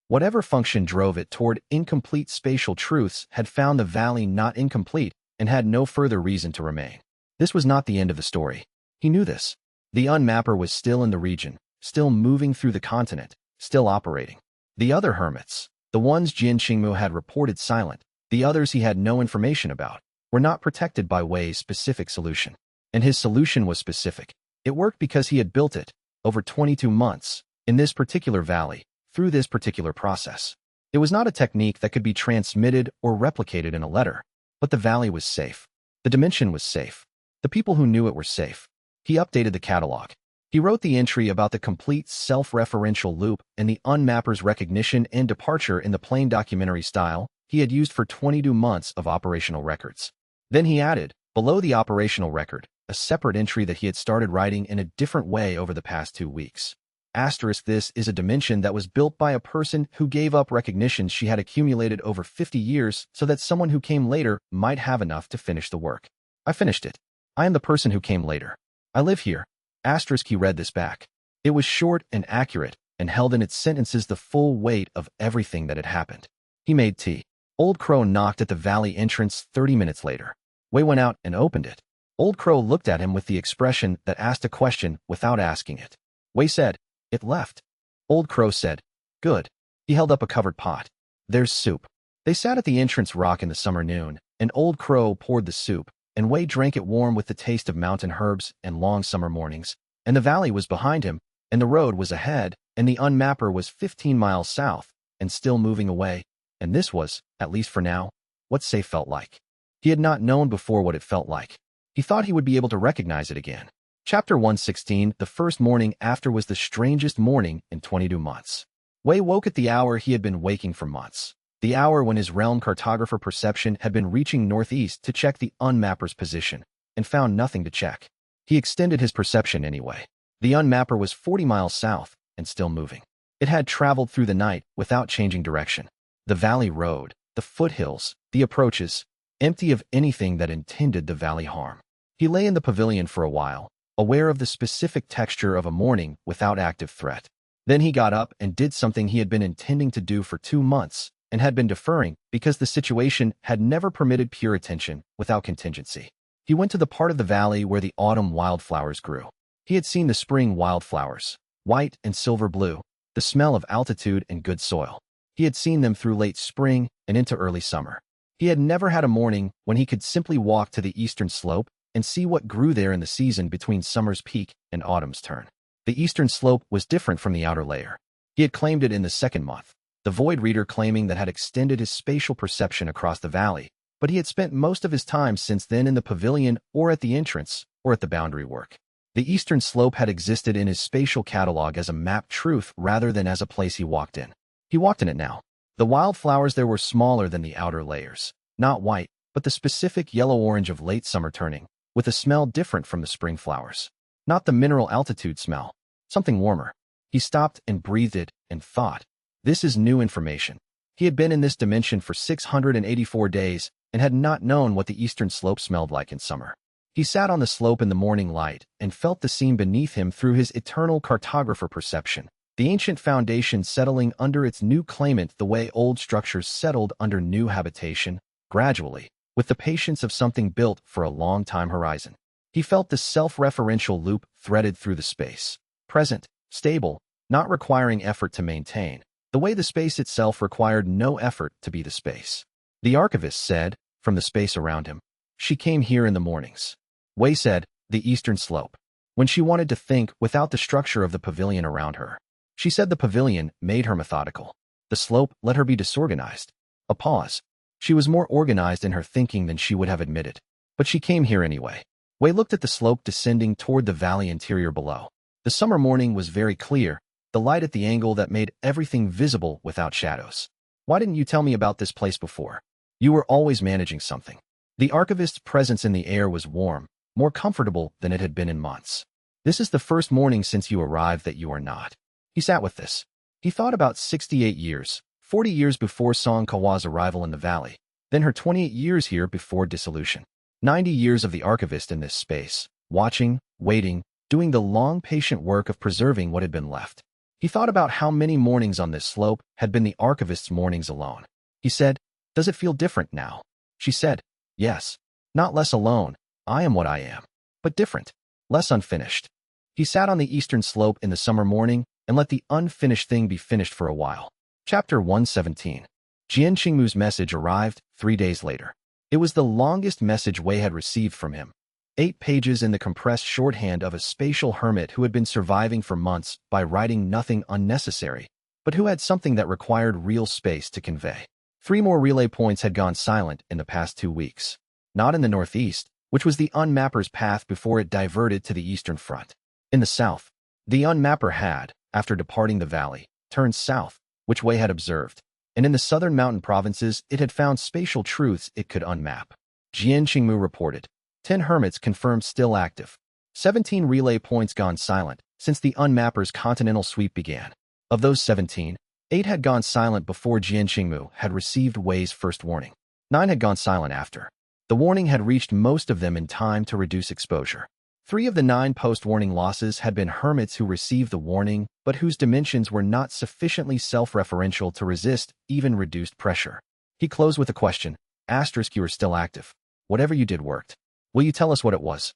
Whatever function drove it toward incomplete spatial truths had found the valley not incomplete and had no further reason to remain. This was not the end of the story. He knew this. The unmapper was still in the region, still moving through the continent, still operating. The other hermits, the ones Jian Qingmu had reported silent, the others he had no information about, were not protected by Wei's specific solution. And his solution was specific. It worked because he had built it, over 22 months, in this particular valley, through this particular process. It was not a technique that could be transmitted or replicated in a letter, but the valley was safe. The dimension was safe. The people who knew it were safe. He updated the catalog. He wrote the entry about the complete self-referential loop and the unmapper's recognition and departure in the plain documentary style he had used for 22 months of operational records. Then he added, below the operational record, a separate entry that he had started writing in a different way over the past 2 weeks. Asterisk, this is a dimension that was built by a person who gave up recognitions she had accumulated over 50 years so that someone who came later might have enough to finish the work. I finished it. I am the person who came later. I live here. Asterisk, he read this back. It was short and accurate and held in its sentences the full weight of everything that had happened. He made tea. Old Crow knocked at the valley entrance 30 minutes later. Wei went out and opened it. Old Crow looked at him with the expression that asked a question without asking it. Wei said, "It left." Old Crow said, "Good." He held up a covered pot. "There's soup." They sat at the entrance rock in the summer noon, and Old Crow poured the soup, and Wei drank it warm with the taste of mountain herbs and long summer mornings. And the valley was behind him, and the road was ahead, and the unmapper was 15 miles south, and still moving away. And this was, at least for now, what safe felt like. He had not known before what it felt like. He thought he would be able to recognize it again. Chapter 116. The first morning after was the strangest morning in 22 months. Wei woke at the hour he had been waking for months. The hour when his realm cartographer perception had been reaching northeast to check the unmapper's position, and found nothing to check. He extended his perception anyway. The unmapper was 40 miles south, and still moving. It had traveled through the night without changing direction. The valley road, the foothills, the approaches, empty of anything that intended the valley harm. He lay in the pavilion for a while, aware of the specific texture of a morning without active threat. Then he got up and did something he had been intending to do for 2 months, and had been deferring because the situation had never permitted pure attention without contingency. He went to the part of the valley where the autumn wildflowers grew. He had seen the spring wildflowers, white and silver blue, the smell of altitude and good soil. He had seen them through late spring and into early summer. He had never had a morning when he could simply walk to the eastern slope and see what grew there in the season between summer's peak and autumn's turn. The eastern slope was different from the outer layer. He had claimed it in the second month, the void reader claiming that had extended his spatial perception across the valley, but he had spent most of his time since then in the pavilion or at the entrance or at the boundary work. The eastern slope had existed in his spatial catalog as a mapped truth rather than as a place he walked in. He walked in it now. The wildflowers there were smaller than the outer layers, not white, but the specific yellow-orange of late summer turning, with a smell different from the spring flowers. Not the mineral altitude smell, something warmer. He stopped and breathed it and thought, this is new information. He had been in this dimension for 684 days and had not known what the eastern slope smelled like in summer. He sat on the slope in the morning light and felt the scene beneath him through his eternal cartographer perception, the ancient foundation settling under its new claimant the way old structures settled under new habitation, gradually, with the patience of something built for a long-time horizon. He felt the self-referential loop threaded through the space, present, stable, not requiring effort to maintain, the way the space itself required no effort to be the space. The archivist said, from the space around him, "She came here in the mornings." Wei said, "The eastern slope." When she wanted to think without the structure of the pavilion around her. She said the pavilion made her methodical. The slope let her be disorganized. A pause. She was more organized in her thinking than she would have admitted. But she came here anyway. Wei looked at the slope descending toward the valley interior below. The summer morning was very clear, the light at the angle that made everything visible without shadows. "Why didn't you tell me about this place before? You were always managing something." The archivist's presence in the air was warm, more comfortable than it had been in months. "This is the first morning since you arrived that you are not." He sat with this. He thought about 68 years, 40 years before Song Kawa's arrival in the valley, then her 28 years here before dissolution. 90 years of the archivist in this space, watching, waiting, doing the long patient work of preserving what had been left. He thought about how many mornings on this slope had been the archivist's mornings alone. He said, "Does it feel different now?" She said, "Yes. Not less alone, I am what I am, but different, less unfinished." He sat on the eastern slope in the summer morning and let the unfinished thing be finished for a while. Chapter 117. Jian Qingmu's message arrived 3 days later. It was the longest message Wei had received from him. 8 pages in the compressed shorthand of a spatial hermit who had been surviving for months by writing nothing unnecessary, but who had something that required real space to convey. 3 more relay points had gone silent in the past 2 weeks. Not in the northeast, which was the unmapper's path before it diverted to the eastern front. In the south, the unmapper had, after departing the valley, turned south, which Wei had observed, and in the southern mountain provinces it had found spatial truths it could unmap. Jian Qingmu reported, 10 hermits confirmed still active. 17 relay points gone silent since the unmapper's continental sweep began. Of those 17, 8 had gone silent before Jian Qingmu had received Wei's first warning. 9 had gone silent after. The warning had reached most of them in time to reduce exposure. 3 of the 9 post-warning losses had been hermits who received the warning, but whose dimensions were not sufficiently self-referential to resist even reduced pressure. He closed with a question, "You are still active. Whatever you did worked." Will you tell us what it was?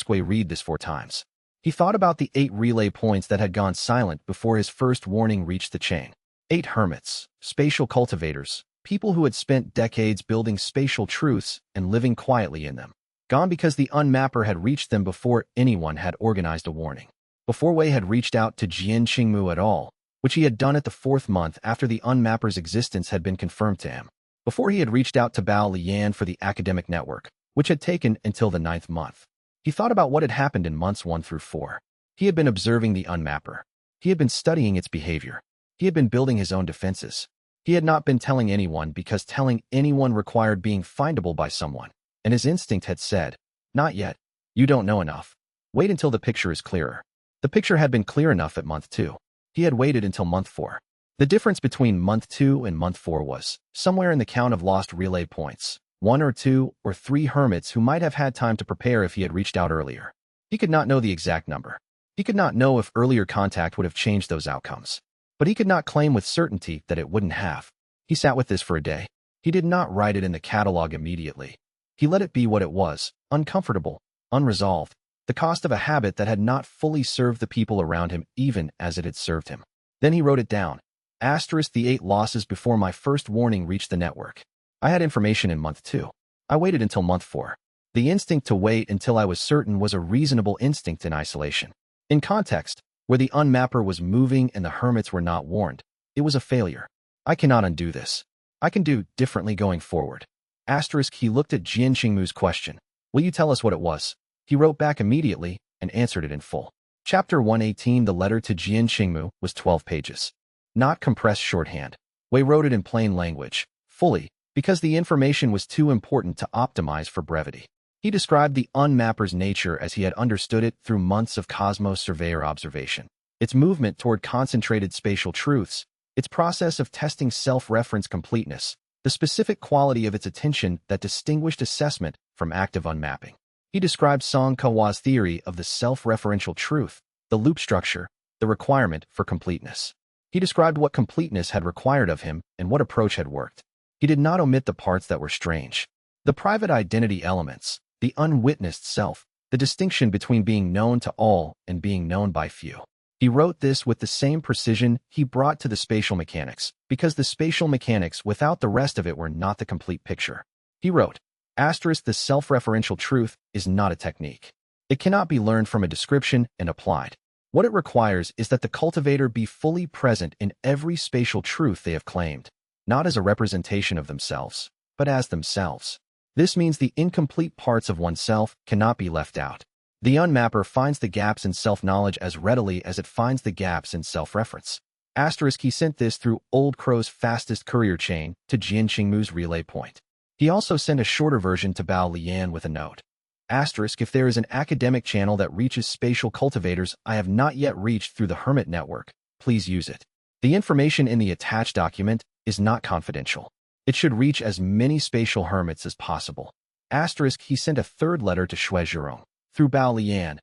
Way read this 4 times. He thought about the 8 relay points that had gone silent before his first warning reached the chain. 8 hermits, spatial cultivators, people who had spent decades building spatial truths and living quietly in them. Gone because the unmapper had reached them before anyone had organized a warning. Before Wei had reached out to Jian Qingmu at all, which he had done at the 4th month after the unmapper's existence had been confirmed to him. Before he had reached out to Bao Lian for the academic network, which had taken until the 9th month. He thought about what had happened in months 1 through 4. He had been observing the unmapper. He had been studying its behavior. He had been building his own defenses. He had not been telling anyone because telling anyone required being findable by someone. And his instinct had said, not yet. You don't know enough. Wait until the picture is clearer. The picture had been clear enough at month 2. He had waited until month 4. The difference between month 2 and month 4 was somewhere in the count of lost relay points. 1 or 2 or 3 hermits who might have had time to prepare if he had reached out earlier. He could not know the exact number. He could not know if earlier contact would have changed those outcomes. But he could not claim with certainty that it wouldn't have. He sat with this for a day. He did not write it in the catalog immediately. He let it be what it was, uncomfortable, unresolved, the cost of a habit that had not fully served the people around him even as it had served him. Then he wrote it down. The 8 losses before my first warning reached the network. I had information in month 2. I waited until month 4. The instinct to wait until I was certain was a reasonable instinct in isolation. In context, where the unmapper was moving and the hermits were not warned, it was a failure. I cannot undo this. I can do differently going forward. He looked at Jian Qingmu's question. Will you tell us what it was? He wrote back immediately and answered it in full. Chapter 118. The letter to Jian Qingmu was 12 pages. Not compressed shorthand. Wei wrote it in plain language, fully, because the information was too important to optimize for brevity. He described the unmapper's nature as he had understood it through months of Cosmos Surveyor observation. Its movement toward concentrated spatial truths, its process of testing self-reference completeness, the specific quality of its attention that distinguished assessment from active unmapping. He described Song Kawa's theory of the self-referential truth, the loop structure, the requirement for completeness. He described what completeness had required of him and what approach had worked. He did not omit the parts that were strange. The private identity elements, the unwitnessed self, the distinction between being known to all and being known by few. He wrote this with the same precision he brought to the spatial mechanics, because the spatial mechanics without the rest of it were not the complete picture. He wrote, the self-referential truth is not a technique. It cannot be learned from a description and applied. What it requires is that the cultivator be fully present in every spatial truth they have claimed, not as a representation of themselves, but as themselves. This means the incomplete parts of oneself cannot be left out. The unmapper finds the gaps in self-knowledge as readily as it finds the gaps in self-reference. He sent this through Old Crow's fastest courier chain to Jian Qingmu's relay point. He also sent a shorter version to Bao Lian with a note. If there is an academic channel that reaches spatial cultivators I have not yet reached through the Hermit Network, please use it. The information in the attached document is not confidential. It should reach as many spatial hermits as possible. He sent a third letter to Shui Zhurong. Through Bao Lian,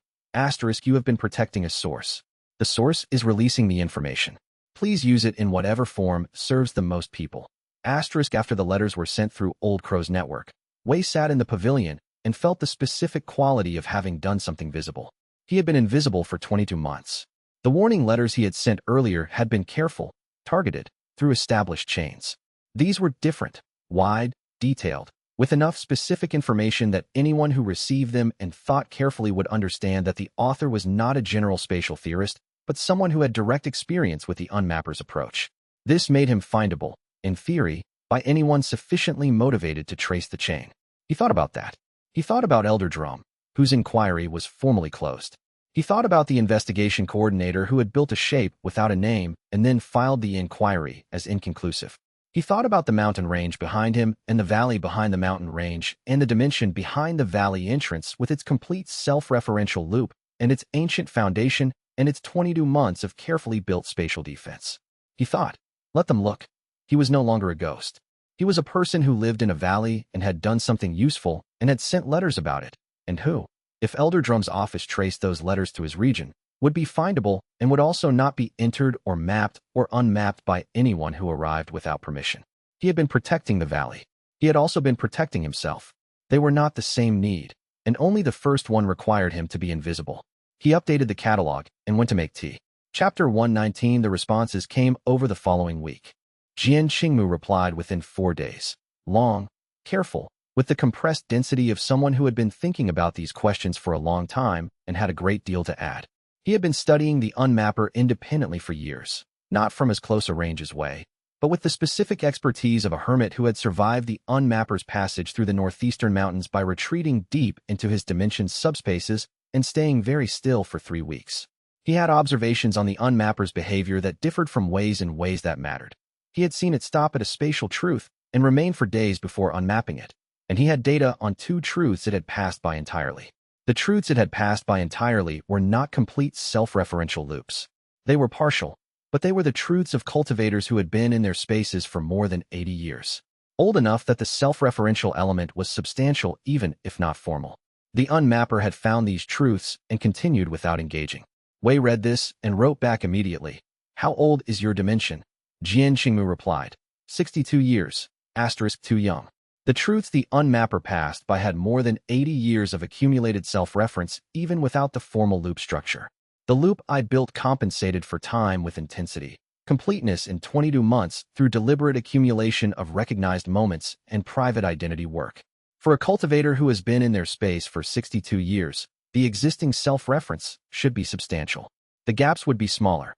you have been protecting a source. The source is releasing the information. Please use it in whatever form serves the most people. After the letters were sent through Old Crow's network, Wei sat in the pavilion and felt the specific quality of having done something visible. He had been invisible for 22 months. The warning letters he had sent earlier had been careful, targeted, through established chains. These were different, wide, detailed, with enough specific information that anyone who received them and thought carefully would understand that the author was not a general spatial theorist, but someone who had direct experience with the unmapper's approach. This made him findable, in theory, by anyone sufficiently motivated to trace the chain. He thought about that. He thought about Elder Drum, whose inquiry was formally closed. He thought about the investigation coordinator who had built a shape without a name and then filed the inquiry as inconclusive. He thought about the mountain range behind him and the valley behind the mountain range and the dimension behind the valley entrance with its complete self-referential loop and its ancient foundation and its 22 months of carefully built spatial defense. He thought, let them look. He was no longer a ghost. He was a person who lived in a valley and had done something useful and had sent letters about it, and who, if Elder Drum's office traced those letters to his region, would be findable and would also not be entered or mapped or unmapped by anyone who arrived without permission. He had been protecting the valley. He had also been protecting himself. They were not the same need. and only the first one required him to be invisible. He updated the catalog and went to make tea. Chapter 119. The responses came over the following week. Jian Qingmu replied within 4 days. Long, careful, with the compressed density of someone who had been thinking about these questions for a long time and had a great deal to add. He had been studying the unmapper independently for years, not from as close a range as Wei, but with the specific expertise of a hermit who had survived the unmapper's passage through the northeastern mountains by retreating deep into his dimension's subspaces and staying very still for 3 weeks. He had observations on the unmapper's behavior that differed from Wei's in ways that mattered. He had seen it stop at a spatial truth and remain for days before unmapping it, and he had data on 2 truths it had passed by entirely. The truths it had passed by entirely were not complete self-referential loops. They were partial, but they were the truths of cultivators who had been in their spaces for more than 80 years. Old enough that the self-referential element was substantial even if not formal. The unmapper had found these truths and continued without engaging. Wei read this and wrote back immediately. How old is your dimension? Jian Qingmu replied. 62 years, too young. The truths the unmapper passed by had more than 80 years of accumulated self-reference even without the formal loop structure. The loop I built compensated for time with intensity, completeness in 22 months through deliberate accumulation of recognized moments and private identity work. For a cultivator who has been in their space for 62 years, the existing self-reference should be substantial. The gaps would be smaller.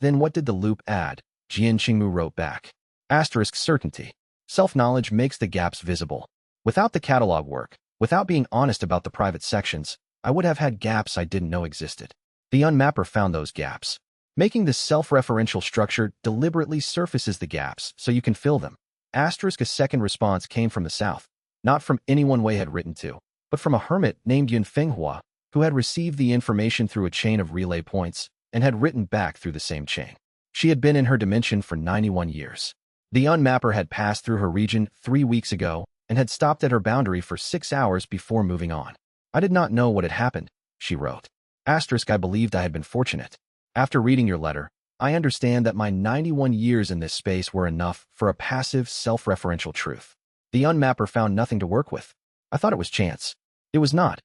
Then what did the loop add? Jian Qingmu wrote back. Certainty. Self-knowledge makes the gaps visible. Without the catalog work, without being honest about the private sections, I would have had gaps I didn't know existed. The unmapper found those gaps. Making this self-referential structure deliberately surfaces the gaps so you can fill them. A second response came from the south, not from anyone Wei had written to, but from a hermit named Yun Fenghua, who had received the information through a chain of relay points and had written back through the same chain. She had been in her dimension for 91 years. The unmapper had passed through her region 3 weeks ago and had stopped at her boundary for 6 hours before moving on. I did not know what had happened, she wrote. I believed I had been fortunate. After reading your letter, I understand that my 91 years in this space were enough for a passive, self-referential truth. The unmapper found nothing to work with. I thought it was chance. It was not.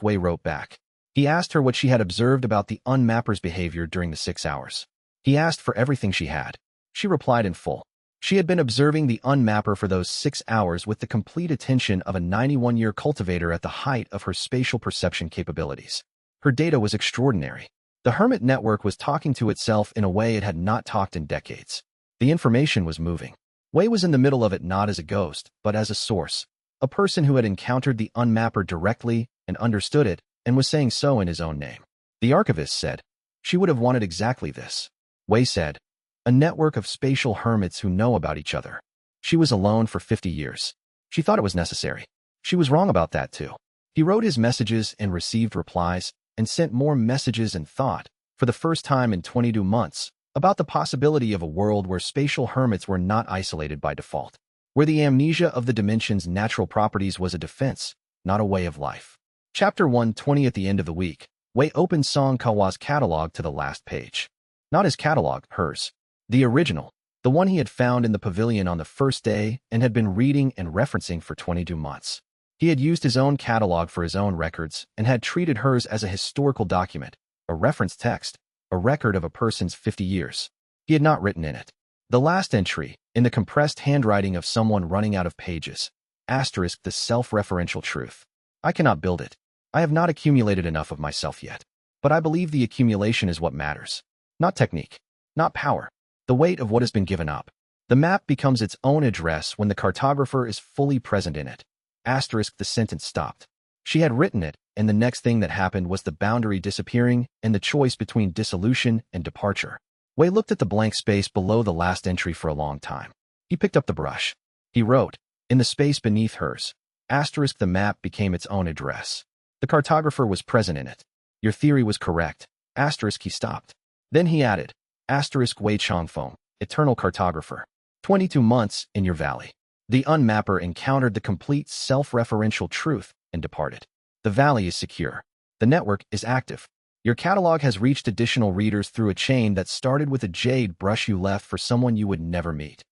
Wei wrote back. He asked her what she had observed about the unmapper's behavior during the 6 hours. He asked for everything she had. She replied in full. She had been observing the unmapper for those 6 hours with the complete attention of a 91-year cultivator at the height of her spatial perception capabilities. Her data was extraordinary. The hermit network was talking to itself in a way it had not talked in decades. The information was moving. Wei was in the middle of it not as a ghost, but as a source, a person who had encountered the unmapper directly and understood it and was saying so in his own name. The archivist said, she would have wanted exactly this. Wei said, a network of spatial hermits who know about each other. She was alone for 50 years. She thought it was necessary. She was wrong about that too. He wrote his messages and received replies, and sent more messages and thought, for the first time in 22 months, about the possibility of a world where spatial hermits were not isolated by default, where the amnesia of the dimension's natural properties was a defense, not a way of life. Chapter 120. At the end of the week, Wei opened Song Kawa's catalog to the last page. Not his catalog, hers. The original, the one he had found in the pavilion on the first day and had been reading and referencing for 22 months. He had used his own catalog for his own records and had treated hers as a historical document, a reference text, a record of a person's 50 years. He had not written in it. The last entry, in the compressed handwriting of someone running out of pages, * the self-referential truth. I cannot build it. I have not accumulated enough of myself yet. But I believe the accumulation is what matters. Not technique. Not power. The weight of what has been given up. The map becomes its own address when the cartographer is fully present in it. The sentence stopped. She had written it, and the next thing that happened was the boundary disappearing and the choice between dissolution and departure. Wei looked at the blank space below the last entry for a long time. He picked up the brush. He wrote, in the space beneath hers, the map became its own address. The cartographer was present in it. Your theory was correct. He stopped. Then he added, Wei Changfeng, eternal cartographer. 22 months in your valley. The unmapper encountered the complete self-referential truth and departed. The valley is secure. The network is active. Your catalog has reached additional readers through a chain that started with a jade brush you left for someone you would never meet.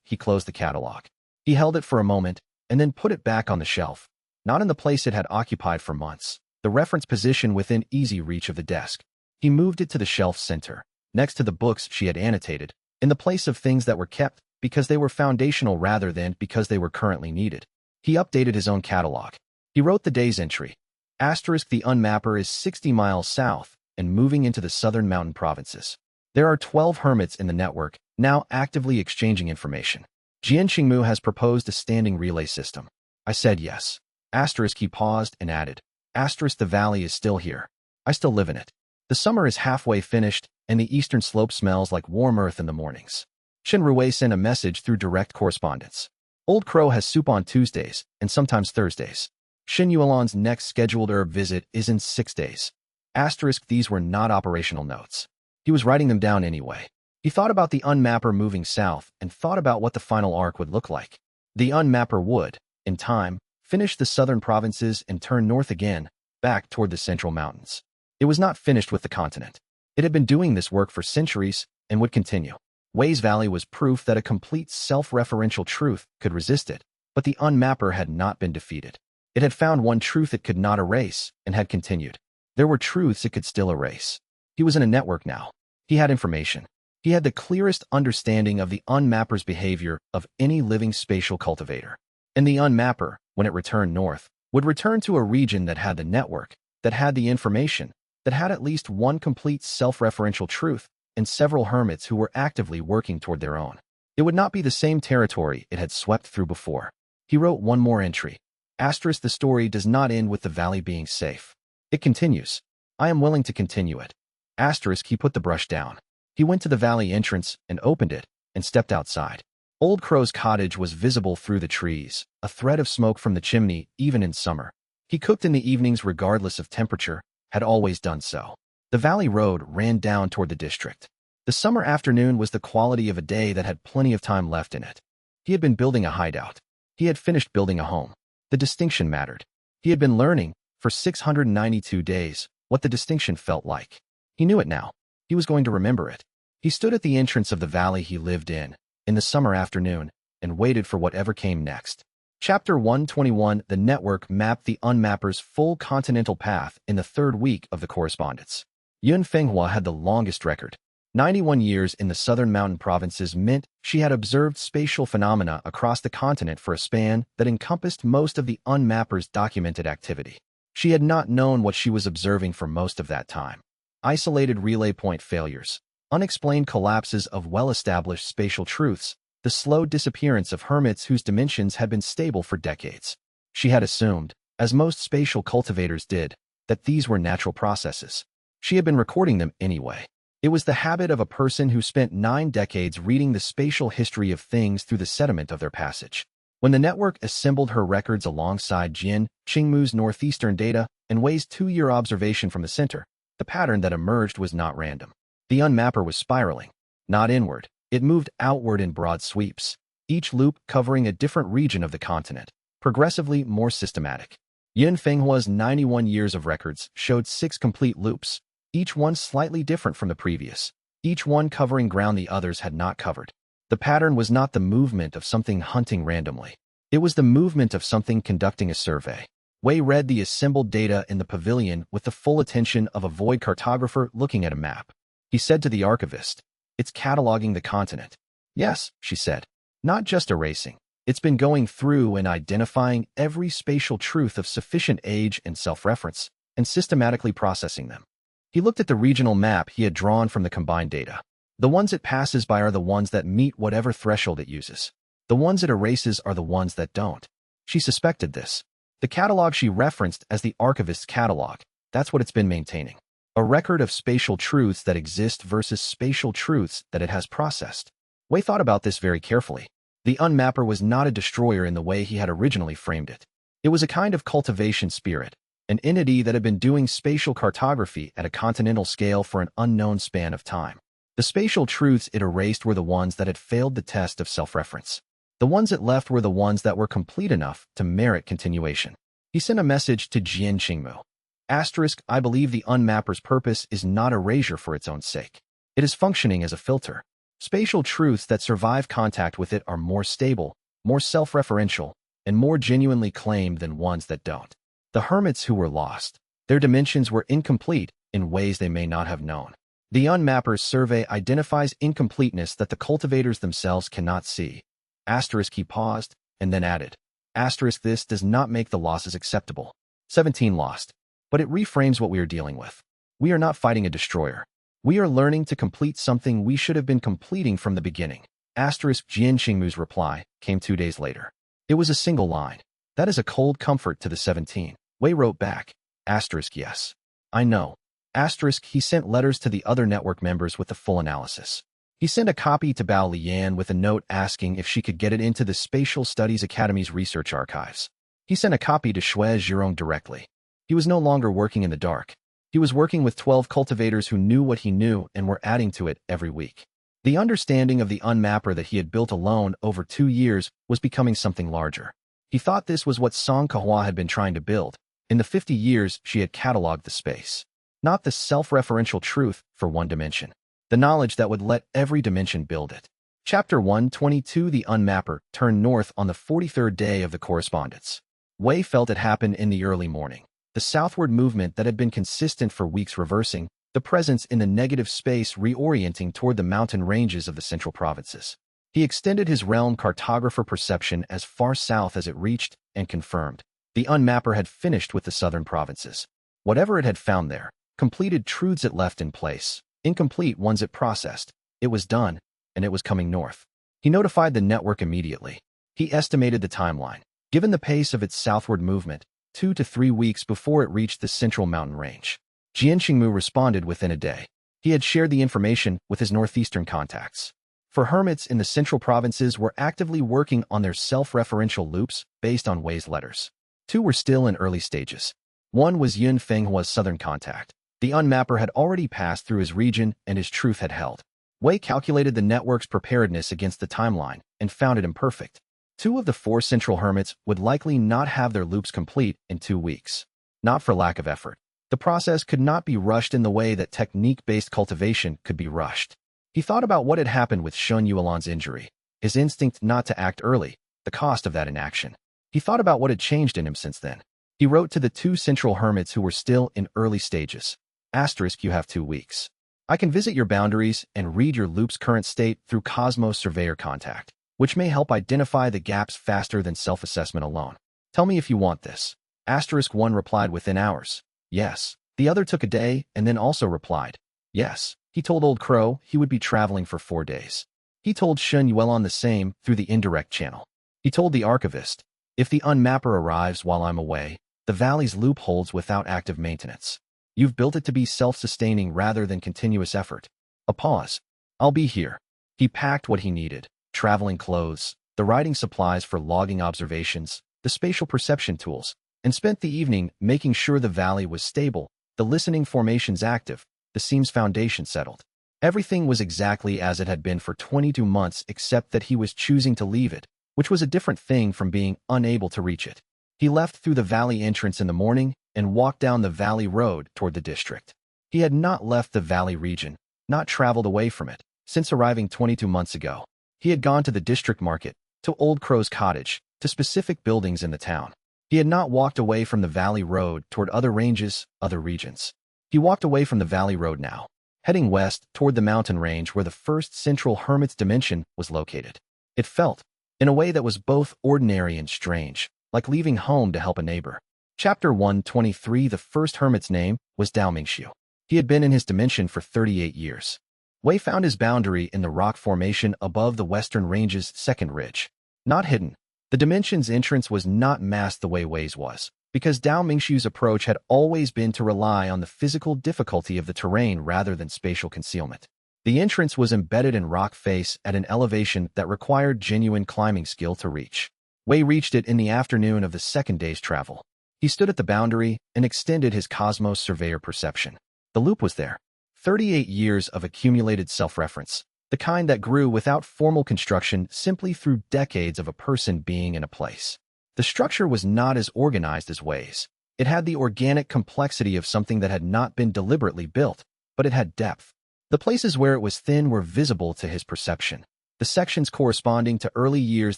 He closed the catalog. He held it for a moment and then put it back on the shelf. Not in the place it had occupied for months, the reference position within easy reach of the desk. He moved it to the shelf center, next to the books she had annotated, in the place of things that were kept because they were foundational rather than because they were currently needed. He updated his own catalog. He wrote the day's entry. Asterisk, the unmapper is 60 miles south and moving into the southern mountain provinces. There are 12 hermits in the network, now actively exchanging information. Jian Qingmu has proposed a standing relay system. I said yes. Asterisk, he paused and added. Asterisk, the valley is still here. I still live in it. The summer is halfway finished, and the eastern slope smells like warm earth in the mornings. Shen Rui sent a message through direct correspondence. Old Crow has soup on Tuesdays, and sometimes Thursdays. Shen Yuelan's next scheduled herb visit is in 6 days. Asterisk, these were not operational notes. He was writing them down anyway. He thought about the unmapper moving south and thought about what the final arc would look like. The unmapper would, in time, finish the southern provinces and turn north again, back toward the central mountains. It was not finished with the continent. It had been doing this work for centuries and would continue. Wei's Valley was proof that a complete self-referential truth could resist it, but the unmapper had not been defeated. It had found one truth it could not erase and had continued. There were truths it could still erase. He was in a network now. He had information. He had the clearest understanding of the unmapper's behavior of any living spatial cultivator. And the unmapper, when it returned north, would return to a region that had the network, that had the information, that had at least one complete self-referential truth, and several hermits who were actively working toward their own. It would not be the same territory it had swept through before. He wrote one more entry. Asterisk, the story does not end with the valley being safe. It continues. I am willing to continue it. Asterisk, he put the brush down. He went to the valley entrance and opened it and stepped outside. Old Crow's cottage was visible through the trees, a thread of smoke from the chimney even in summer. He cooked in the evenings regardless of temperature, had always done so. The valley road ran down toward the district. The summer afternoon was the quality of a day that had plenty of time left in it. He had been building a hideout. He had finished building a home. The distinction mattered. He had been learning, for 692 days, what the distinction felt like. He knew it now. He was going to remember it. He stood at the entrance of the valley he lived in the summer afternoon, and waited for whatever came next. Chapter 121. The network mapped the unmapper's full continental path in the third week of the correspondence. Yun Fenghua had the longest record. 91 years in the southern mountain provinces meant she had observed spatial phenomena across the continent for a span that encompassed most of the unmapper's documented activity. She had not known what she was observing for most of that time. Isolated relay point failures, unexplained collapses of well-established spatial truths, the slow disappearance of hermits whose dimensions had been stable for decades. She had assumed, as most spatial cultivators did, that these were natural processes. She had been recording them anyway. It was the habit of a person who spent 9 decades reading the spatial history of things through the sediment of their passage. When the network assembled her records alongside Jian Qingmu's northeastern data and Wei's 2-year observation from the center, the pattern that emerged was not random. The unmapper was spiraling, not inward. It moved outward in broad sweeps, each loop covering a different region of the continent, progressively more systematic. Yun Fenghua's 91 years of records showed 6 complete loops, each one slightly different from the previous, each one covering ground the others had not covered. The pattern was not the movement of something hunting randomly. It was the movement of something conducting a survey. Wei read the assembled data in the pavilion with the full attention of a void cartographer looking at a map. He said to the archivist, "It's cataloging the continent." "Yes," she said. "Not just erasing. It's been going through and identifying every spatial truth of sufficient age and self-reference, and systematically processing them." He looked at the regional map he had drawn from the combined data. The ones it passes by are the ones that meet whatever threshold it uses. The ones it erases are the ones that don't. She suspected this. The catalog she referenced as the archivist's catalog, that's what it's been maintaining. A record of spatial truths that exist versus spatial truths that it has processed. Wei thought about this very carefully. The unmapper was not a destroyer in the way he had originally framed it. It was a kind of cultivation spirit, an entity that had been doing spatial cartography at a continental scale for an unknown span of time. The spatial truths it erased were the ones that had failed the test of self-reference. The ones it left were the ones that were complete enough to merit continuation. He sent a message to Jian Qingmu. Asterisk, I believe the unmapper's purpose is not erasure for its own sake. It is functioning as a filter. Spatial truths that survive contact with it are more stable, more self-referential, and more genuinely claimed than ones that don't. The hermits who were lost. Their dimensions were incomplete in ways they may not have known. The Unmapper's survey identifies incompleteness that the cultivators themselves cannot see. Asterisk, he paused, and then added. Asterisk, this does not make the losses acceptable. 17 lost. But it reframes what we are dealing with. We are not fighting a destroyer. We are learning to complete something we should have been completing from the beginning. Asterisk, Jian Qingmu's reply came 2 days later. It was a single line. That is a cold comfort to the 17. Wei wrote back. Asterisk, yes. I know. Asterisk, he sent letters to the other network members with the full analysis. He sent a copy to Bao Lian with a note asking if she could get it into the Spatial Studies Academy's research archives. He sent a copy to Xue Zhirong directly. He was no longer working in the dark. He was working with 12 cultivators who knew what he knew and were adding to it every week. The understanding of the Unmapper that he had built alone over 2 years was becoming something larger. He thought this was what Song Kahua had been trying to build. In the 50 years she had cataloged the space. Not the self-referential truth for one dimension. The knowledge that would let every dimension build it. Chapter 122. The Unmapper turned north on the 43rd day of the correspondence. Wei felt it happen in the early morning. The southward movement that had been consistent for weeks reversing, the presence in the negative space reorienting toward the mountain ranges of the central provinces. He extended his realm cartographer perception as far south as it reached and confirmed. The Unmapper had finished with the southern provinces. Whatever it had found there, completed truths it left in place, incomplete ones it processed. It was done, and it was coming north. He notified the network immediately. He estimated the timeline. Given the pace of its southward movement, 2 to 3 weeks before it reached the central mountain range. Jian Qingmu responded within a day. He had shared the information with his northeastern contacts. For hermits in the central provinces were actively working on their self-referential loops based on Wei's letters. 2 were still in early stages. 1 was Yun Fenghua's southern contact. The Unmapper had already passed through his region and his truth had held. Wei calculated the network's preparedness against the timeline and found it imperfect. 2 of the 4 central hermits would likely not have their loops complete in 2 weeks. Not for lack of effort. The process could not be rushed in the way that technique-based cultivation could be rushed. He thought about what had happened with Shun Yuelan's injury, his instinct not to act early, the cost of that inaction. He thought about what had changed in him since then. He wrote to the 2 central hermits who were still in early stages. Asterisk, you have 2 weeks. I can visit your boundaries and read your loop's current state through Cosmos Surveyor contact, which may help identify the gaps faster than self-assessment alone. Tell me if you want this. Asterisk 1 replied within hours. Yes. The other took a day and then also replied. Yes. He told Old Crow he would be traveling for 4 days. He told Shun Yuelan the same through the indirect channel. He told the archivist, if the Unmapper arrives while I'm away, the valley's loop holds without active maintenance. You've built it to be self-sustaining rather than continuous effort. A pause. I'll be here. He packed what he needed. Traveling clothes, the writing supplies for logging observations, the spatial perception tools, and spent the evening making sure the valley was stable, the listening formations active, the seams foundation settled. Everything was exactly as it had been for 22 months except that he was choosing to leave it, which was a different thing from being unable to reach it. He left through the valley entrance in the morning and walked down the valley road toward the district. He had not left the valley region, not traveled away from it, since arriving 22 months ago. He had gone to the district market, to Old Crow's cottage, to specific buildings in the town. He had not walked away from the valley road toward other ranges, other regions. He walked away from the valley road now, heading west toward the mountain range where the first central hermit's dimension was located. It felt, in a way that was both ordinary and strange, like leaving home to help a neighbor. Chapter 123. The first hermit's name was Dao Mingxiu. He had been in his dimension for 38 years. Wei found his boundary in the rock formation above the western range's second ridge. Not hidden. The dimension's entrance was not masked the way Wei's was, because Dao Mingxiu's approach had always been to rely on the physical difficulty of the terrain rather than spatial concealment. The entrance was embedded in rock face at an elevation that required genuine climbing skill to reach. Wei reached it in the afternoon of the second day's travel. He stood at the boundary and extended his Cosmos Surveyor perception. The loop was there. 38 years of accumulated self-reference, the kind that grew without formal construction simply through decades of a person being in a place. The structure was not as organized as Wei's. It had the organic complexity of something that had not been deliberately built, but it had depth. The places where it was thin were visible to his perception. the sections corresponding to early years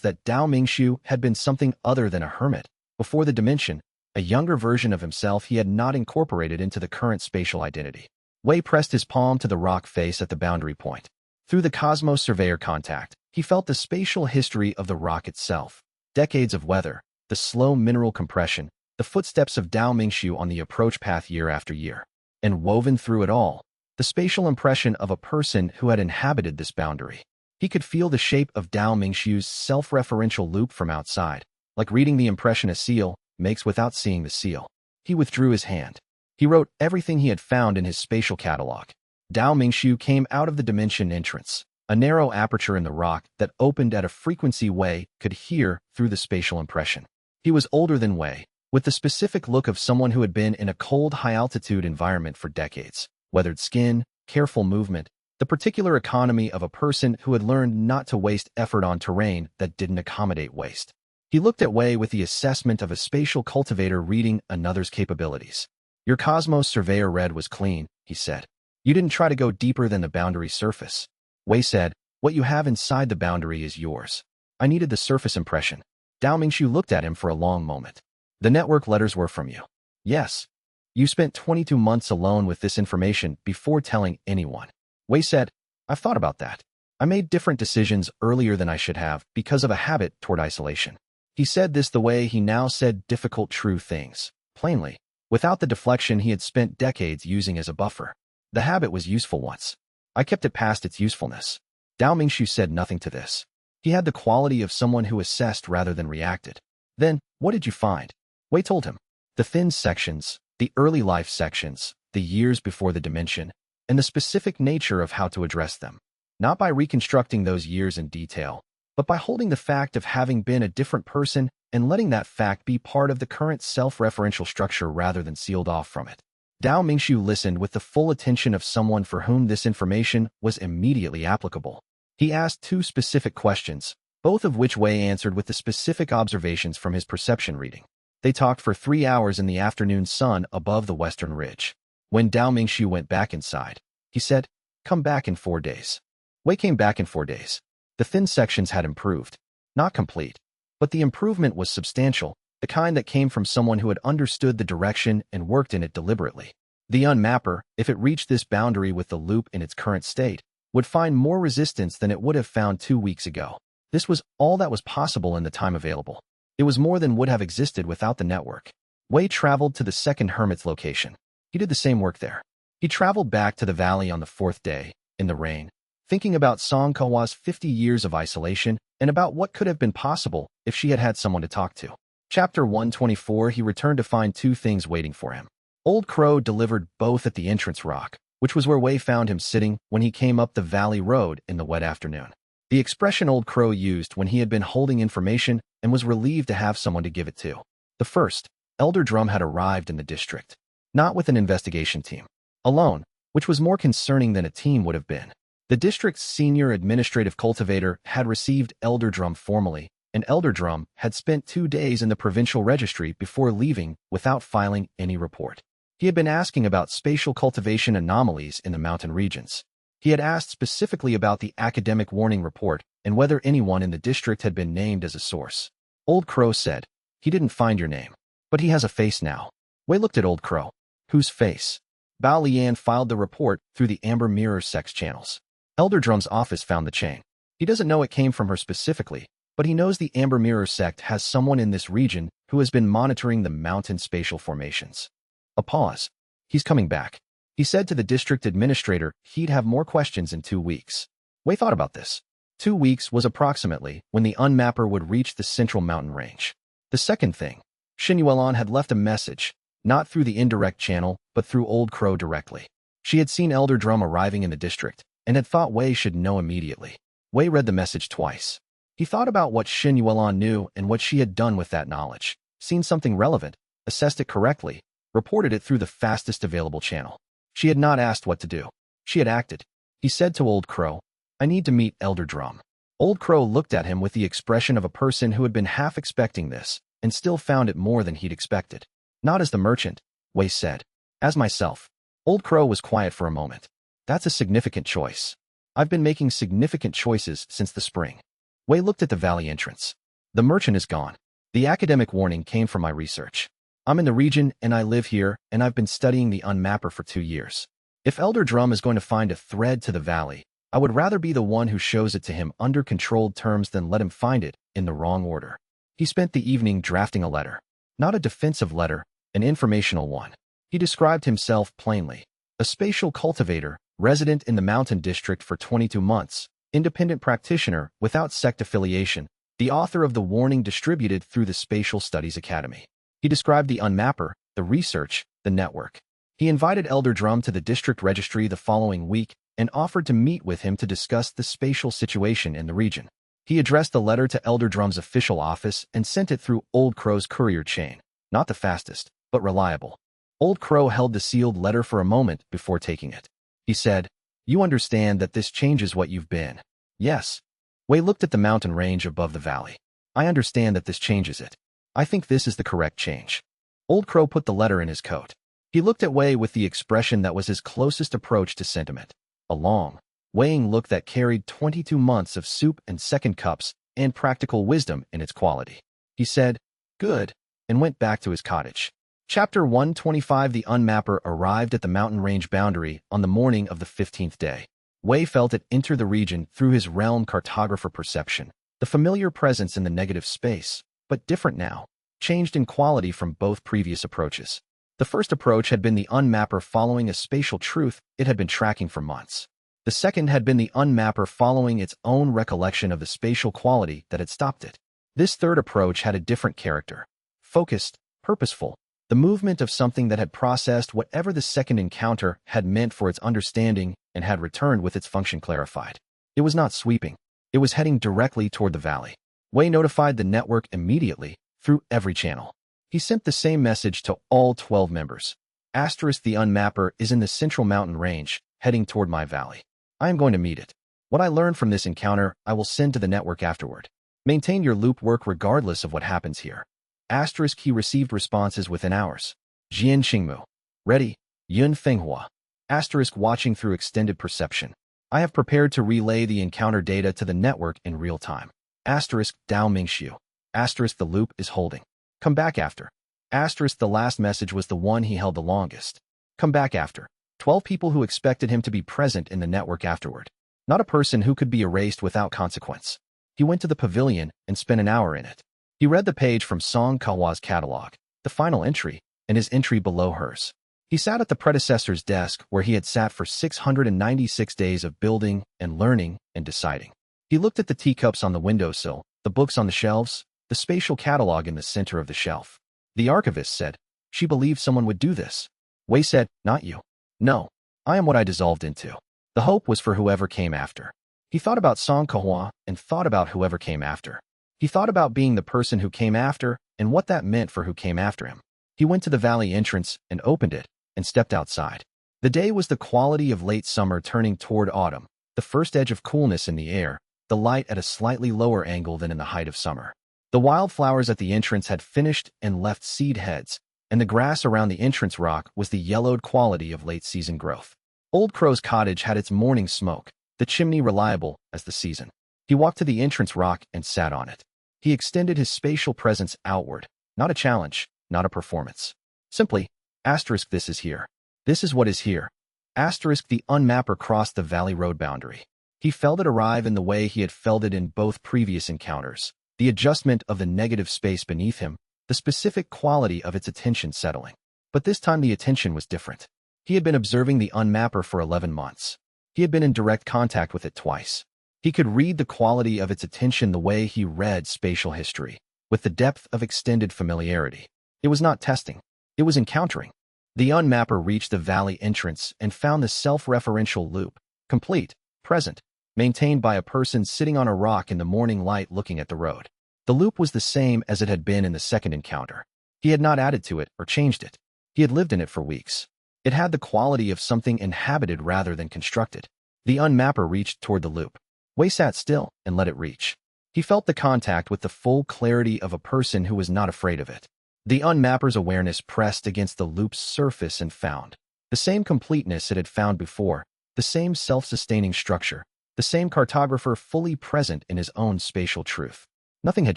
that Dao Mingxiu had been something other than a hermit. Before the dimension, a younger version of himself he had not incorporated into the current spatial identity. Wei pressed his palm to the rock face at the boundary point. Through the Cosmos Surveyor contact, he felt the spatial history of the rock itself. Decades of weather, the slow mineral compression, the footsteps of Dao Mingxiu on the approach path year after year. And woven through it all, the spatial impression of a person who had inhabited this boundary. He could feel the shape of Dao Mingxiu's self-referential loop from outside, like reading the impression a seal makes without seeing the seal. He withdrew his hand. He wrote everything he had found in his spatial catalog. Dao Mingxiu came out of the dimension entrance, a narrow aperture in the rock that opened at a frequency Wei could hear through the spatial impression. He was older than Wei, with the specific look of someone who had been in a cold, high-altitude environment for decades. Weathered skin, careful movement, the particular economy of a person who had learned not to waste effort on terrain that didn't accommodate waste. He looked at Wei with the assessment of a spatial cultivator reading another's capabilities. Your Cosmos Surveyor read was clean, he said. You didn't try to go deeper than the boundary surface. Wei said, what you have inside the boundary is yours. I needed the surface impression. Dao Mingxiu looked at him for a long moment. The network letters were from you. Yes. You spent 22 months alone with this information before telling anyone. Wei said, I've thought about that. I made different decisions earlier than I should have because of a habit toward isolation. He said this the way he now said difficult true things, plainly, without the deflection he had spent decades using as a buffer. The habit was useful once. I kept it past its usefulness. Dao Mingxiu said nothing to this. He had the quality of someone who assessed rather than reacted. Then, what did you find? Wei told him. The thin sections, the early life sections, the years before the dimension, and the specific nature of how to address them. Not by reconstructing those years in detail, but by holding the fact of having been a different person and letting that fact be part of the current self-referential structure rather than sealed off from it. Dao Mingxiu listened with the full attention of someone for whom this information was immediately applicable. He asked two specific questions, both of which Wei answered with the specific observations from his perception reading. They talked for 3 hours in the afternoon sun above the western ridge. When Dao Mingxiu went back inside, he said, come back in 4 days. Wei came back in 4 days. The thin sections had improved. Not complete, but the improvement was substantial, the kind that came from someone who had understood the direction and worked in it deliberately. The unmapper, if it reached this boundary with the loop in its current state, would find more resistance than it would have found 2 weeks ago. This was all that was possible in the time available. It was more than would have existed without the network. Wei traveled to the second hermit's location. He did the same work there. He traveled back to the valley on the 4th day, in the rain, thinking about Song Kawa's 50 years of isolation and about what could have been possible if she had had someone to talk to. Chapter 124. He returned to find 2 things waiting for him. Old Crow delivered both at the entrance rock, which was where Wei found him sitting when he came up the valley road in the wet afternoon. The expression Old Crow used when he had been holding information and was relieved to have someone to give it to. The first, Elder Drum had arrived in the district. Not with an investigation team. Alone, which was more concerning than a team would have been. The district's senior administrative cultivator had received Elder Drum formally, and Elder Drum had spent 2 days in the provincial registry before leaving without filing any report. He had been asking about spatial cultivation anomalies in the mountain regions. He had asked specifically about the academic warning report and whether anyone in the district had been named as a source. Old Crow said, he didn't find your name, but he has a face now. Wei looked at Old Crow. Whose face? Bao Lian filed the report through the Amber Mirror sects channels. Elder Drum's office found the chain. He doesn't know it came from her specifically, but he knows the Amber Mirror sect has someone in this region who has been monitoring the mountain spatial formations. A pause. He's coming back. He said to the district administrator he'd have more questions in 2 weeks. Wei thought about this. 2 weeks was approximately when the unmapper would reach the central mountain range. The second thing, Xin Yuelon had left a message, not through the indirect channel, but through Old Crow directly. She had seen Elder Drum arriving in the district, and had thought Wei should know immediately. Wei read the message twice. He thought about what Xin Yuelon knew and what she had done with that knowledge, seen something relevant, assessed it correctly, reported it through the fastest available channel. She had not asked what to do. She had acted. He said to Old Crow, I need to meet Elder Drum. Old Crow looked at him with the expression of a person who had been half expecting this, and still found it more than he'd expected. Not as the merchant, Wei said. As myself. Old Crow was quiet for a moment. That's a significant choice. I've been making significant choices since the spring. Wei looked at the valley entrance. The merchant is gone. The academic warning came from my research. I'm in the region and I live here, and I've been studying the unmapper for 2 years. If Elder Drum is going to find a thread to the valley, I would rather be the one who shows it to him under controlled terms than let him find it in the wrong order. He spent the evening drafting a letter. Not a defensive letter, an informational one. He described himself plainly. A spatial cultivator, resident in the mountain district for 22 months, independent practitioner without sect affiliation, the author of the warning distributed through the Spatial Studies Academy. He described the unmapper, the research, the network. He invited Elder Drum to the district registry the following week and offered to meet with him to discuss the spatial situation in the region. He addressed the letter to Elder Drum's official office and sent it through Old Crow's courier chain. Not the fastest, but reliable. Old Crow held the sealed letter for a moment before taking it. He said, "You understand that this changes what you've been." "Yes." Wei looked at the mountain range above the valley. "I understand that this changes it. I think this is the correct change." Old Crow put the letter in his coat. He looked at Wei with the expression that was his closest approach to sentiment. A long, weighing look that carried 22 months of soup and second cups and practical wisdom in its quality. He said, "Good," and went back to his cottage. Chapter 125. The unmapper arrived at the mountain range boundary on the morning of the 15th day. Wei felt it enter the region through his realm cartographer perception, the familiar presence in the negative space, but different now, changed in quality from both previous approaches. The first approach had been the unmapper following a spatial truth it had been tracking for months. The second had been the unmapper following its own recollection of the spatial quality that had stopped it. This third approach had a different character. Focused, purposeful, the movement of something that had processed whatever the second encounter had meant for its understanding and had returned with its function clarified. It was not sweeping. It was heading directly toward the valley. Wei notified the network immediately, through every channel. He sent the same message to all 12 members. Asterisk, the unmapper is in the central mountain range, heading toward my valley. I am going to meet it. What I learned from this encounter, I will send to the network afterward. Maintain your loop work regardless of what happens here. Asterisk, he received responses within hours. Jian Xingmu. Ready, Yun Fenghua. Asterisk, watching through extended perception. I have prepared to relay the encounter data to the network in real time. Asterisk, Dao Mingxiu. Asterisk, the loop is holding. Come back after. Asterisk, the last message was the one he held the longest. Come back after. 12 people who expected him to be present in the network afterward. Not a person who could be erased without consequence. He went to the pavilion and spent an hour in it. He read the page from Song Kawa's catalog, the final entry, and his entry below hers. He sat at the predecessor's desk where he had sat for 696 days of building and learning and deciding. He looked at the teacups on the windowsill, the books on the shelves, the spatial catalog in the center of the shelf. The archivist said, "She believed someone would do this." Wei said, "Not you. No, I am what I dissolved into." The hope was for whoever came after. He thought about Song Kahua and thought about whoever came after. He thought about being the person who came after and what that meant for who came after him. He went to the valley entrance and opened it and stepped outside. The day was the quality of late summer turning toward autumn, the first edge of coolness in the air, the light at a slightly lower angle than in the height of summer. The wildflowers at the entrance had finished and left seed heads, and the grass around the entrance rock was the yellowed quality of late-season growth. Old Crow's cottage had its morning smoke, the chimney reliable as the season. He walked to the entrance rock and sat on it. He extended his spatial presence outward, not a challenge, not a performance. Simply, asterisk, this is here. This is what is here. Asterisk, the unmapper crossed the valley road boundary. He felt it arrive in the way he had felt it in both previous encounters, the adjustment of the negative space beneath him, the specific quality of its attention settling. But this time the attention was different. He had been observing the unmapper for 11 months. He had been in direct contact with it twice. He could read the quality of its attention the way he read spatial history, with the depth of extended familiarity. It was not testing. It was encountering. The unmapper reached the valley entrance and found the self-referential loop, complete, present, maintained by a person sitting on a rock in the morning light looking at the road. The loop was the same as it had been in the second encounter. He had not added to it or changed it. He had lived in it for weeks. It had the quality of something inhabited rather than constructed. The unmapper reached toward the loop. Wei sat still and let it reach. He felt the contact with the full clarity of a person who was not afraid of it. The unmapper's awareness pressed against the loop's surface and found the same completeness it had found before, the same self-sustaining structure, the the same cartographer fully present in his own spatial truth. Nothing had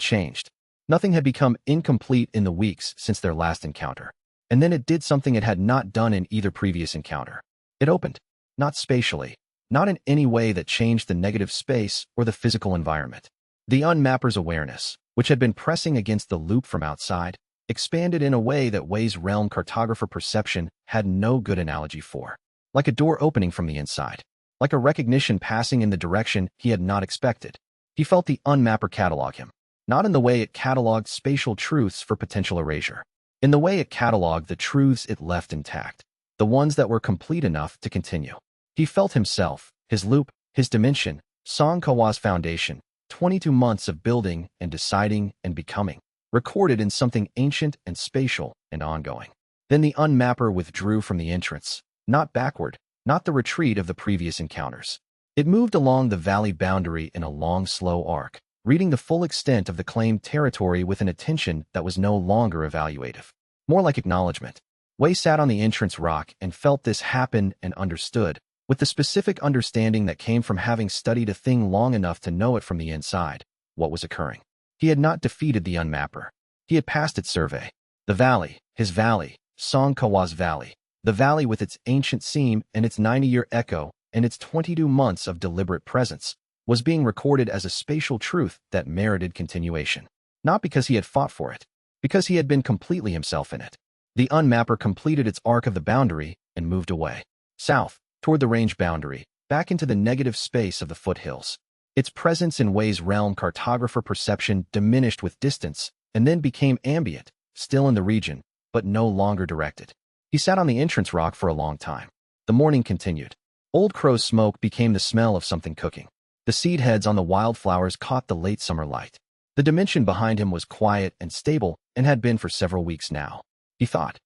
changed. Nothing had become incomplete in the weeks since their last encounter. And then it did something it had not done in either previous encounter. It opened, not spatially, not in any way that changed the negative space or the physical environment. The unmapper's awareness, which had been pressing against the loop from outside, expanded in a way that Wei's realm cartographer perception had no good analogy for. Like a door opening from the inside. Like a recognition passing in the direction he had not expected. He felt the unmapper catalog him. Not in the way it cataloged spatial truths for potential erasure. In the way it cataloged the truths it left intact. The ones that were complete enough to continue. He felt himself, his loop, his dimension, Xianxia's foundation, 22 months of building and deciding and becoming, recorded in something ancient and spatial and ongoing. Then the unmapper withdrew from the entrance, not backward, not the retreat of the previous encounters. It moved along the valley boundary in a long, slow arc, reading the full extent of the claimed territory with an attention that was no longer evaluative. More like acknowledgement. Wei sat on the entrance rock and felt this happen and understood, with the specific understanding that came from having studied a thing long enough to know it from the inside, what was occurring. He had not defeated the unmapper. He had passed its survey. The valley, his valley, Xianxia's valley, the valley with its ancient seam and its 90-year echo and its 22 months of deliberate presence, was being recorded as a spatial truth that merited continuation. Not because he had fought for it, because he had been completely himself in it. The unmapper completed its arc of the boundary and moved away. South, toward the range boundary, back into the negative space of the foothills. Its presence in Wei's realm cartographer perception diminished with distance and then became ambient, still in the region, but no longer directed. He sat on the entrance rock for a long time. The morning continued. Old crow's smoke became the smell of something cooking. The seed heads on the wildflowers caught the late summer light. The dimension behind him was quiet and stable and had been for several weeks now. He thought.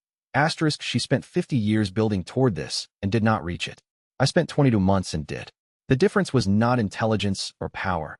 She spent 50 years building toward this and did not reach it. I spent 22 months and did. The difference was not intelligence or power.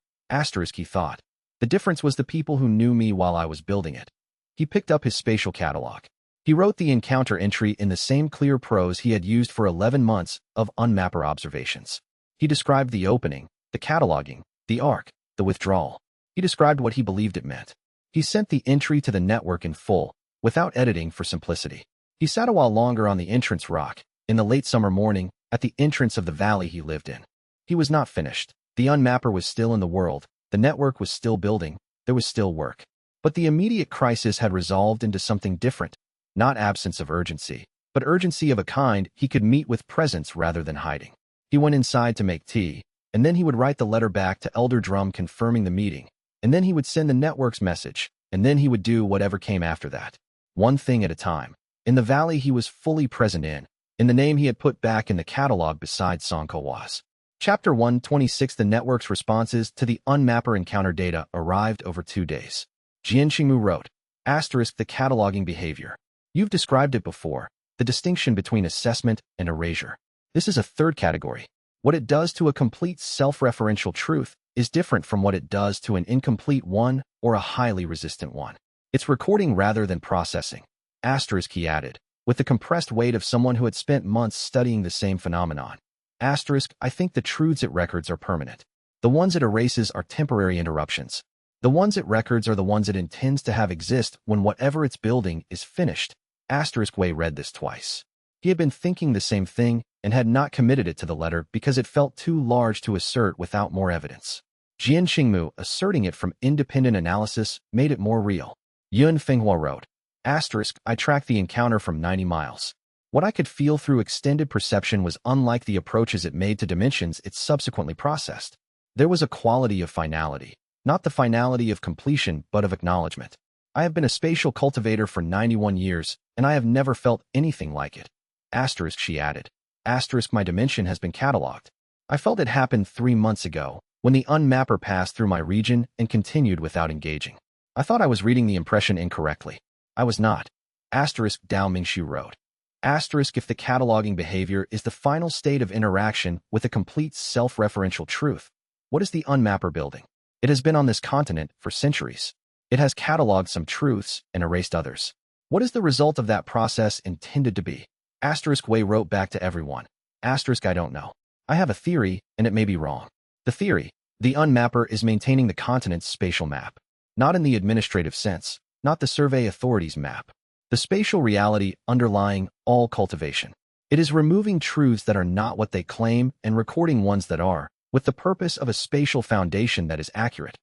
He thought. The difference was the people who knew me while I was building it. He picked up his spatial catalog. He wrote the encounter entry in the same clear prose he had used for 11 months of unmapper observations. He described the opening, the cataloging, the arc, the withdrawal. He described what he believed it meant. He sent the entry to the network in full, without editing for simplicity. He sat a while longer on the entrance rock, in the late summer morning, at the entrance of the valley he lived in. He was not finished. The unmapper was still in the world, the network was still building, there was still work. But the immediate crisis had resolved into something different, not absence of urgency, but urgency of a kind he could meet with presence rather than hiding. He went inside to make tea, and then he would write the letter back to Elder Drum confirming the meeting, and then he would send the network's message, and then he would do whatever came after that. One thing at a time. In the valley he was fully present in the name he had put back in the catalog beside Xianxia's. Chapter 126. The network's responses to the unmapper encounter data arrived over 2 days. Jianxingmu wrote, **, the cataloging behavior. You've described it before, the distinction between assessment and erasure. This is a third category. What it does to a complete self-referential truth is different from what it does to an incomplete one or a highly resistant one. It's recording rather than processing. He added, with the compressed weight of someone who had spent months studying the same phenomenon. I think the truths it records are permanent. The ones it erases are temporary interruptions. The ones it records are the ones it intends to have exist when whatever it's building is finished. Wei read this twice. He had been thinking the same thing and had not committed it to the letter because it felt too large to assert without more evidence. Jianxingmu asserting it from independent analysis made it more real. Yun Fenghua wrote, I tracked the encounter from 90 miles. What I could feel through extended perception was unlike the approaches it made to dimensions it subsequently processed. There was a quality of finality, not the finality of completion but of acknowledgement. I have been a spatial cultivator for 91 years, and I have never felt anything like it. She added. My dimension has been catalogued. I felt it happen 3 months ago, when the unmapper passed through my region and continued without engaging. I thought I was reading the impression incorrectly. I was not. Dao Mingxu wrote. If the cataloging behavior is the final state of interaction with a complete self-referential truth, what is the unmapper building? It has been on this continent for centuries. It has cataloged some truths and erased others. What is the result of that process intended to be? Wei wrote back to everyone. I don't know. I have a theory, and it may be wrong. The theory: the unmapper is maintaining the continent's spatial map. Not in the administrative sense, not the survey authority's map. The spatial reality underlying all cultivation. It is removing truths that are not what they claim and recording ones that are, with the purpose of a spatial foundation that is accurate.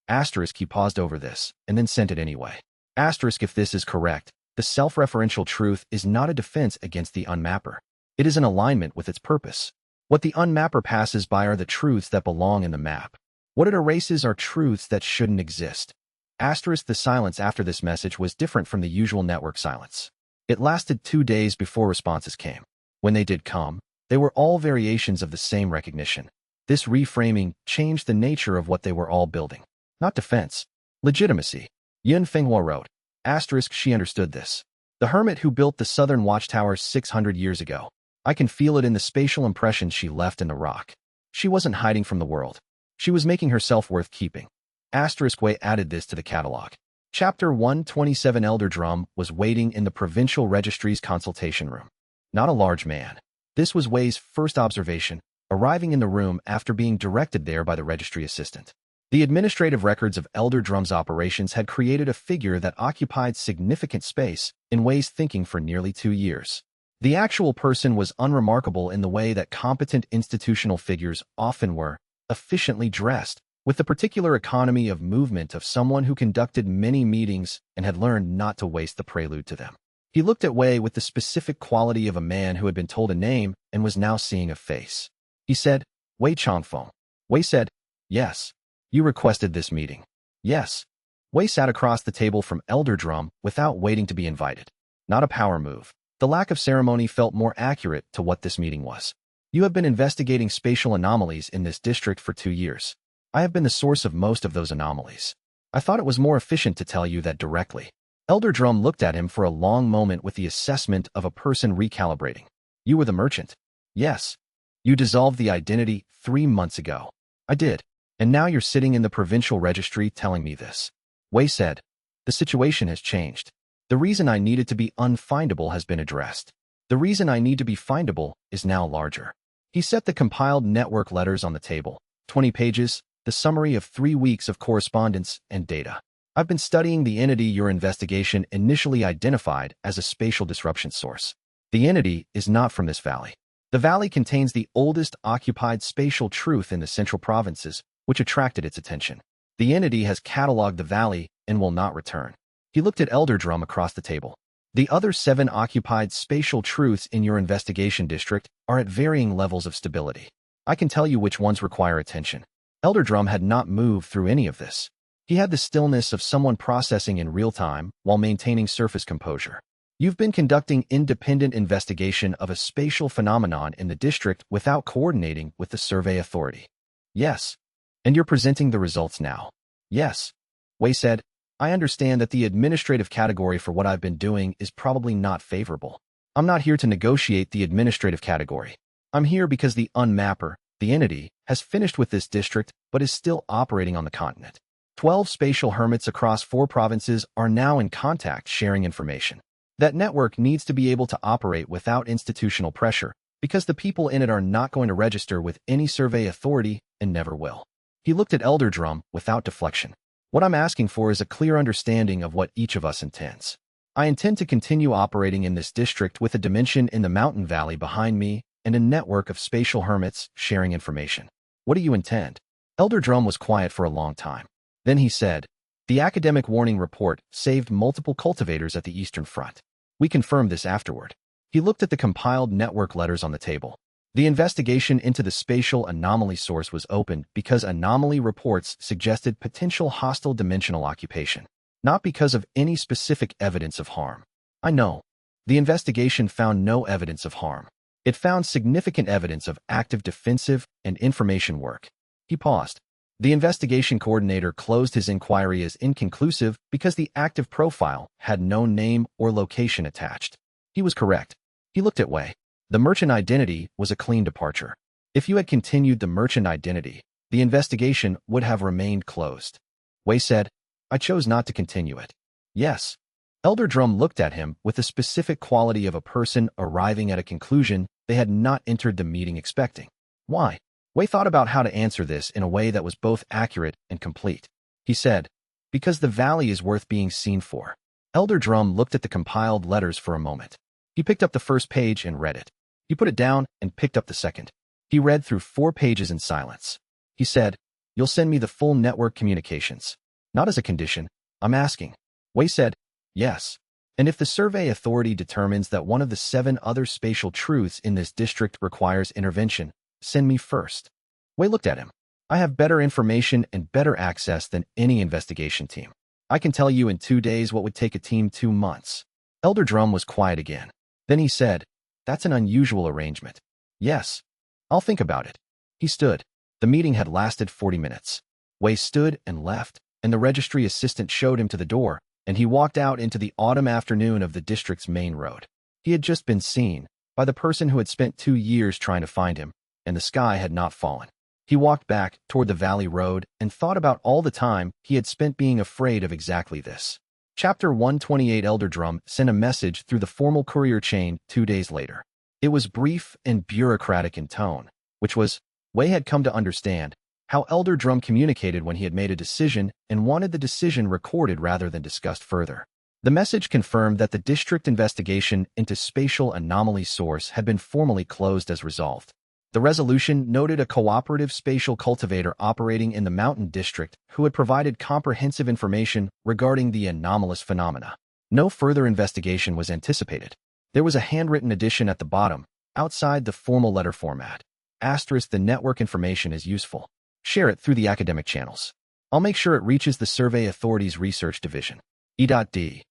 Asterisk, he paused over this, and then sent it anyway. Asterisk, if this is correct, the self-referential truth is not a defense against the unmapper. It is in alignment with its purpose. What the unmapper passes by are the truths that belong in the map. What it erases are truths that shouldn't exist. Asterisk, the silence after this message was different from the usual network silence. It lasted 2 days before responses came. When they did come, they were all variations of the same recognition. This reframing changed the nature of what they were all building. Not defense. Legitimacy. Yun Fenghua wrote. Asterisk, she understood this. The hermit who built the southern watchtower 600 years ago. I can feel it in the spatial impression she left in the rock. She wasn't hiding from the world. She was making herself worth keeping. Asterisk, Wei added this to the catalog. Chapter 127. Elder Drum was waiting in the provincial registry's consultation room. Not a large man. This was Wei's first observation, arriving in the room after being directed there by the registry assistant. The administrative records of Elder Drum's operations had created a figure that occupied significant space in Wei's thinking for nearly 2 years. The actual person was unremarkable in the way that competent institutional figures often were, efficiently dressed, with the particular economy of movement of someone who conducted many meetings and had learned not to waste the prelude to them. He looked at Wei with the specific quality of a man who had been told a name and was now seeing a face. He said, Wei Changfeng. Wei said, yes. You requested this meeting. Yes. Wei sat across the table from Elder Drum without waiting to be invited. Not a power move. The lack of ceremony felt more accurate to what this meeting was. You have been investigating spatial anomalies in this district for 2 years. I have been the source of most of those anomalies. I thought it was more efficient to tell you that directly. Elder Drum looked at him for a long moment with the assessment of a person recalibrating. You were the merchant. Yes. You dissolved the identity 3 months ago. I did. And now you're sitting in the provincial registry telling me this. Wei said, the situation has changed. The reason I needed to be unfindable has been addressed. The reason I need to be findable is now larger. He set the compiled network letters on the table. 20 pages, the summary of 3 weeks of correspondence and data. I've been studying the entity your investigation initially identified as a spatial disruption source. The entity is not from this valley. The valley contains the oldest occupied spatial truth in the central provinces, which attracted its attention. The entity has cataloged the valley and will not return. He looked at Elder Drum across the table. The other 7 occupied spatial truths in your investigation district are at varying levels of stability. I can tell you which ones require attention. Elder Drum had not moved through any of this. He had the stillness of someone processing in real time while maintaining surface composure. You've been conducting independent investigation of a spatial phenomenon in the district without coordinating with the survey authority. Yes. And you're presenting the results now. Yes. Wei said, I understand that the administrative category for what I've been doing is probably not favorable. I'm not here to negotiate the administrative category. I'm here because the unmapper, the entity, has finished with this district but is still operating on the continent. 12 spatial hermits across 4 provinces are now in contact sharing information. That network needs to be able to operate without institutional pressure because the people in it are not going to register with any survey authority and never will. He looked at Elder Drum without deflection. What I'm asking for is a clear understanding of what each of us intends. I intend to continue operating in this district with a dimension in the mountain valley behind me and a network of spatial hermits sharing information. What do you intend? Elder Drum was quiet for a long time. Then he said, the academic warning report saved multiple cultivators at the Eastern Front. We confirmed this afterward. He looked at the compiled network letters on the table. The investigation into the spatial anomaly source was opened because anomaly reports suggested potential hostile dimensional occupation, not because of any specific evidence of harm. I know. The investigation found no evidence of harm. It found significant evidence of active defensive and information work. He paused. The investigation coordinator closed his inquiry as inconclusive because the active profile had no name or location attached. He was correct. He looked at Wei. The merchant identity was a clean departure. If you had continued the merchant identity, the investigation would have remained closed. Wei said, I chose not to continue it. Yes. Elder Drum looked at him with the specific quality of a person arriving at a conclusion they had not entered the meeting expecting. Why? Wei thought about how to answer this in a way that was both accurate and complete. He said, "Because the valley is worth being seen for." Elder Drum looked at the compiled letters for a moment. He picked up the first page and read it. He put it down and picked up the second. He read through 4 pages in silence. He said, "You'll send me the full network communications." "Not as a condition. I'm asking." Wei said, "Yes. And if the survey authority determines that one of the 7 other spatial truths in this district requires intervention, send me first." Wei looked at him. "I have better information and better access than any investigation team. I can tell you in 2 days what would take a team 2 months. Elder Drum was quiet again. Then he said, "That's an unusual arrangement." "Yes. I'll think about it." He stood. The meeting had lasted 40 minutes. Wei stood and left, and the registry assistant showed him to the door, and he walked out into the autumn afternoon of the district's main road. He had just been seen by the person who had spent 2 years trying to find him, and the sky had not fallen. He walked back toward the valley road and thought about all the time he had spent being afraid of exactly this. Chapter 128. Elder Drum sent a message through the formal courier chain 2 days later. It was brief and bureaucratic in tone, which was, Wei had come to understand how Elder Drum communicated when he had made a decision and wanted the decision recorded rather than discussed further. The message confirmed that the district investigation into spatial anomaly source had been formally closed as resolved. The resolution noted a cooperative spatial cultivator operating in the Mountain District who had provided comprehensive information regarding the anomalous phenomena. No further investigation was anticipated. There was a handwritten addition at the bottom, outside the formal letter format. Asterisk, the network information is useful. Share it through the academic channels. I'll make sure it reaches the Survey Authority's Research Division. E.D.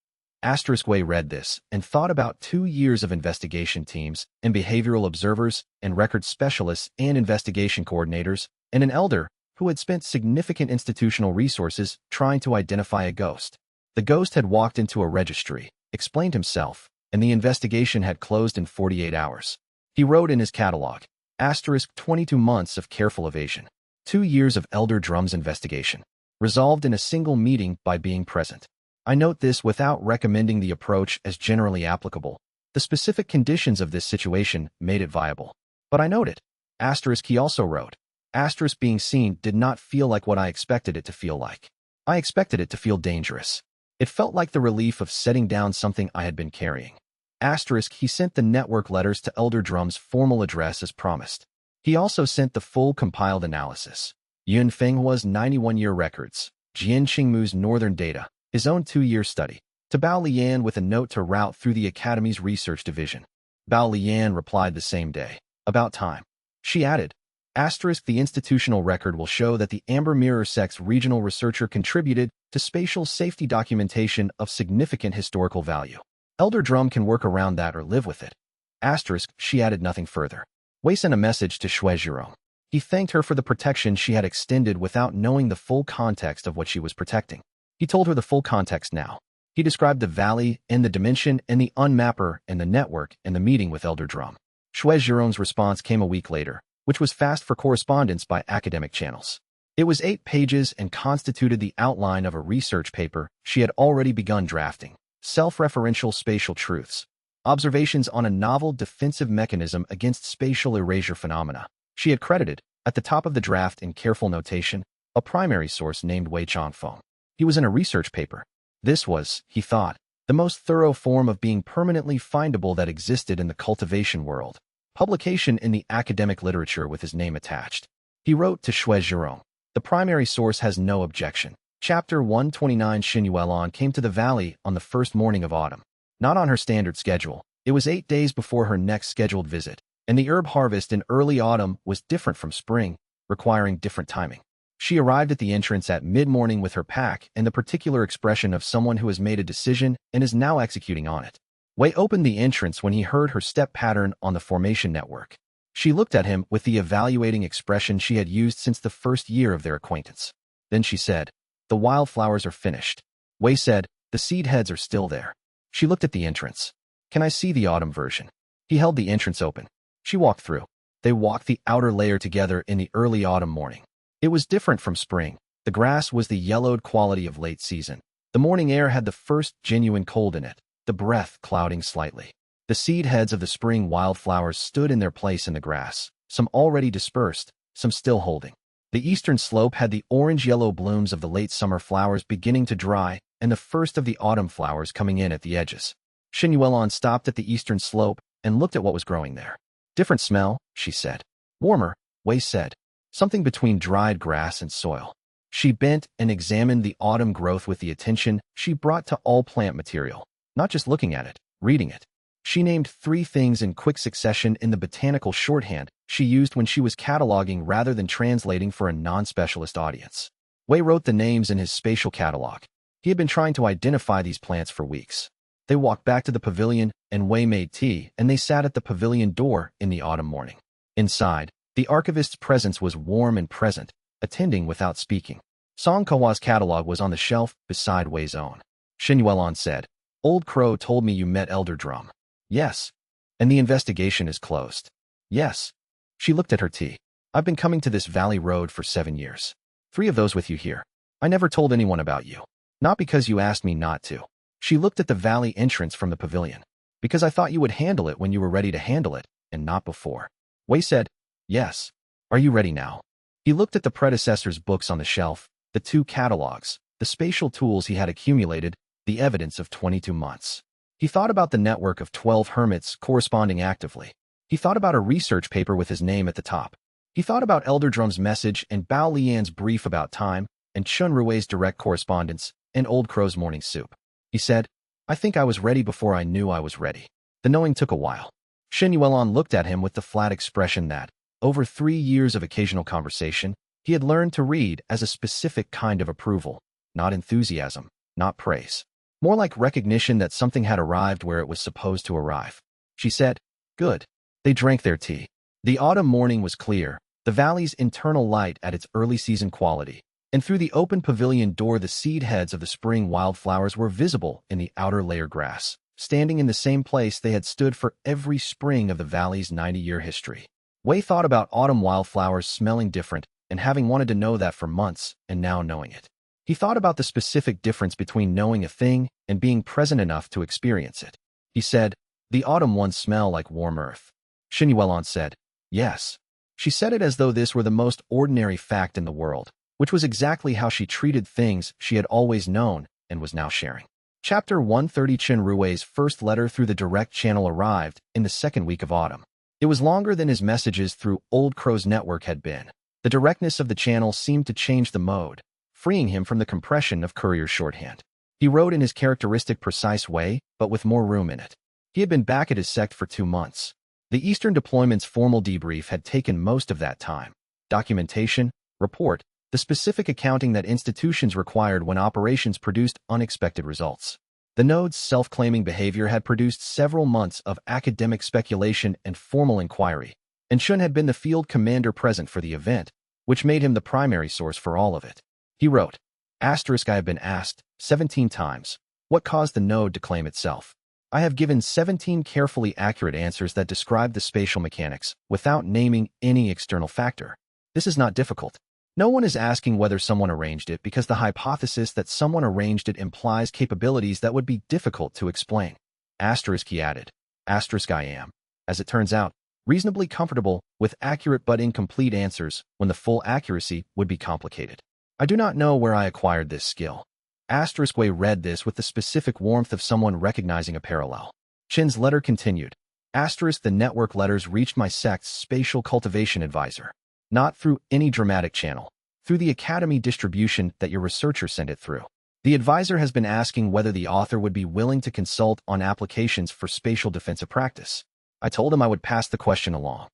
Asterisk. Wei read this and thought about 2 years of investigation teams and behavioral observers and record specialists and investigation coordinators and an elder who had spent significant institutional resources trying to identify a ghost. The ghost had walked into a registry, explained himself, and the investigation had closed in 48 hours. He wrote in his catalog, asterisk, 22 months of careful evasion. 2 years of Elder Drum's investigation, resolved in a single meeting by being present. I note this without recommending the approach as generally applicable. The specific conditions of this situation made it viable. But I note it. Asterisk. He also wrote, asterisk, being seen did not feel like what I expected it to feel like. I expected it to feel dangerous. It felt like the relief of setting down something I had been carrying. Asterisk. He sent the network letters to Elder Drum's formal address as promised. He also sent the full compiled analysis. Yun Fenghua's 91-year records, Jian Qingmu's northern data, his own 2-year study, to Bao Lian with a note to route through the Academy's research division. Bao Lian replied the same day. About time. She added, asterisk, the institutional record will show that the Amber Mirror sect's regional researcher contributed to spatial safety documentation of significant historical value. Elder Drum can work around that or live with it. Asterisk. She added nothing further. Wei sent a message to Shui Zhirong. He thanked her for the protection she had extended without knowing the full context of what she was protecting. He told her the full context now. He described the valley and the dimension and the unmapper and the network and the meeting with Elder Drum. Shui Zhirong's response came a week later, which was fast for correspondence by academic channels. It was 8 pages and constituted the outline of a research paper she had already begun drafting. Self-referential spatial truths. Observations on a novel defensive mechanism against spatial erasure phenomena. She had credited, at the top of the draft in careful notation, a primary source named Wei Changfeng. He was in a research paper. This was, he thought, the most thorough form of being permanently findable that existed in the cultivation world. Publication in the academic literature with his name attached. He wrote to Shui Zhirong. The primary source has no objection. Chapter 129. Xin Yuelon came to the valley on the first morning of autumn. Not on her standard schedule. It was 8 days before her next scheduled visit, and the herb harvest in early autumn was different from spring, requiring different timing. She arrived at the entrance at mid-morning with her pack and the particular expression of someone who has made a decision and is now executing on it. Wei opened the entrance when he heard her step pattern on the formation network. She looked at him with the evaluating expression she had used since the first year of their acquaintance. Then she said, "The wildflowers are finished." Wei said, "The seed heads are still there." She looked at the entrance. "Can I see the autumn version?" He held the entrance open. She walked through. They walked the outer layer together in the early autumn morning. It was different from spring. The grass was the yellowed quality of late season. The morning air had the first genuine cold in it, the breath clouding slightly. The seed heads of the spring wildflowers stood in their place in the grass, some already dispersed, some still holding. The eastern slope had the orange-yellow blooms of the late summer flowers beginning to dry and the first of the autumn flowers coming in at the edges. Xianxia stopped at the eastern slope and looked at what was growing there. Different smell, she said. Warmer, Wei said. Something between dried grass and soil. She bent and examined the autumn growth with the attention she brought to all plant material, not just looking at it, reading it. She named 3 things in quick succession in the botanical shorthand she used when she was cataloging rather than translating for a non-specialist audience. Wei wrote the names in his spatial catalog. He had been trying to identify these plants for weeks. They walked back to the pavilion, and Wei made tea, and they sat at the pavilion door in the autumn morning. Inside, the archivist's presence was warm and present, attending without speaking. Song Kawa's catalog was on the shelf beside Wei's own. Xianxia said, "Old Crow told me you met Elder Drum." "Yes." "And the investigation is closed." "Yes." She looked at her tea. "I've been coming to this valley road for 7 years. 3 of those with you here. I never told anyone about you. Not because you asked me not to." She looked at the valley entrance from the pavilion. "Because I thought you would handle it when you were ready to handle it, and not before." Wei said, "Yes. Are you ready now?" He looked at the predecessor's books on the shelf, the 2 catalogs, the spatial tools he had accumulated, the evidence of 22 months. He thought about the network of 12 hermits corresponding actively. He thought about a research paper with his name at the top. He thought about Elder Drum's message and Bao Lian's brief about time, and Chun Rui's direct correspondence, and Old Crow's morning soup. He said, "I think I was ready before I knew I was ready." The knowing took a while. Xianxia looked at him with the flat expression that, over 3 years of occasional conversation, he had learned to read as a specific kind of approval, not enthusiasm, not praise. More like recognition that something had arrived where it was supposed to arrive. She said, "Good." They drank their tea. The autumn morning was clear, the valley's internal light at its early season quality, and through the open pavilion door the seed heads of the spring wildflowers were visible in the outer layer grass, standing in the same place they had stood for every spring of the valley's 90-year history. Wei thought about autumn wildflowers smelling different and having wanted to know that for months and now knowing it. He thought about the specific difference between knowing a thing and being present enough to experience it. He said, "The autumn ones smell like warm earth." Xianxia said, "Yes." She said it as though this were the most ordinary fact in the world, which was exactly how she treated things she had always known and was now sharing. Chapter 130. Chun Rui's first letter through the direct channel arrived in the 2nd week of autumn. It was longer than his messages through Old Crow's network had been. The directness of the channel seemed to change the mode, freeing him from the compression of courier shorthand. He wrote in his characteristic precise way, but with more room in it. He had been back at his sect for 2 months. The Eastern deployment's formal debrief had taken most of that time. Documentation, report, the specific accounting that institutions required when operations produced unexpected results. The node's self-claiming behavior had produced several months of academic speculation and formal inquiry, and Chun had been the field commander present for the event, which made him the primary source for all of it. He wrote, "I have been asked 17 times, what caused the node to claim itself? I have given 17 carefully accurate answers that describe the spatial mechanics, without naming any external factor. This is not difficult. No one is asking whether someone arranged it because the hypothesis that someone arranged it implies capabilities that would be difficult to explain." He added, "I am, as it turns out, reasonably comfortable with accurate but incomplete answers when the full accuracy would be complicated. I do not know where I acquired this skill." Wei read this with the specific warmth of someone recognizing a parallel. Chin's letter continued. The network letters reached my sect's spatial cultivation advisor. Not through any dramatic channel, through the academy distribution that your researcher sent it through. The advisor has been asking whether the author would be willing to consult on applications for spatial defensive practice. I told him I would pass the question along.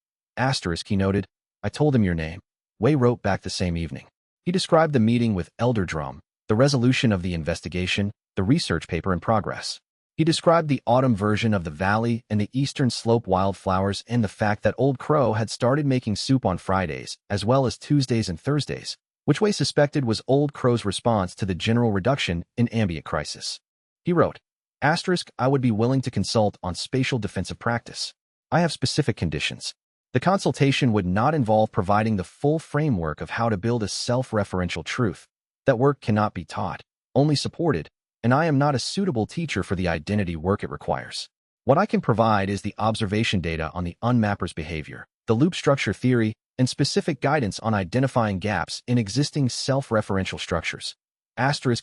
He noted, "I told him your name." Wei wrote back the same evening. He described the meeting with Elder Drum, the resolution of the investigation, the research paper in progress. He described the autumn version of the valley and the eastern slope wildflowers and the fact that Old Crow had started making soup on Fridays, as well as Tuesdays and Thursdays, which Wei suspected was Old Crow's response to the general reduction in ambient crisis. He wrote, "I would be willing to consult on spatial defensive practice. I have specific conditions. The consultation would not involve providing the full framework of how to build a self-referential truth. That work cannot be taught, only supported, and I am not a suitable teacher for the identity work it requires. What I can provide is the observation data on the unmapper's behavior, the loop structure theory, and specific guidance on identifying gaps in existing self-referential structures.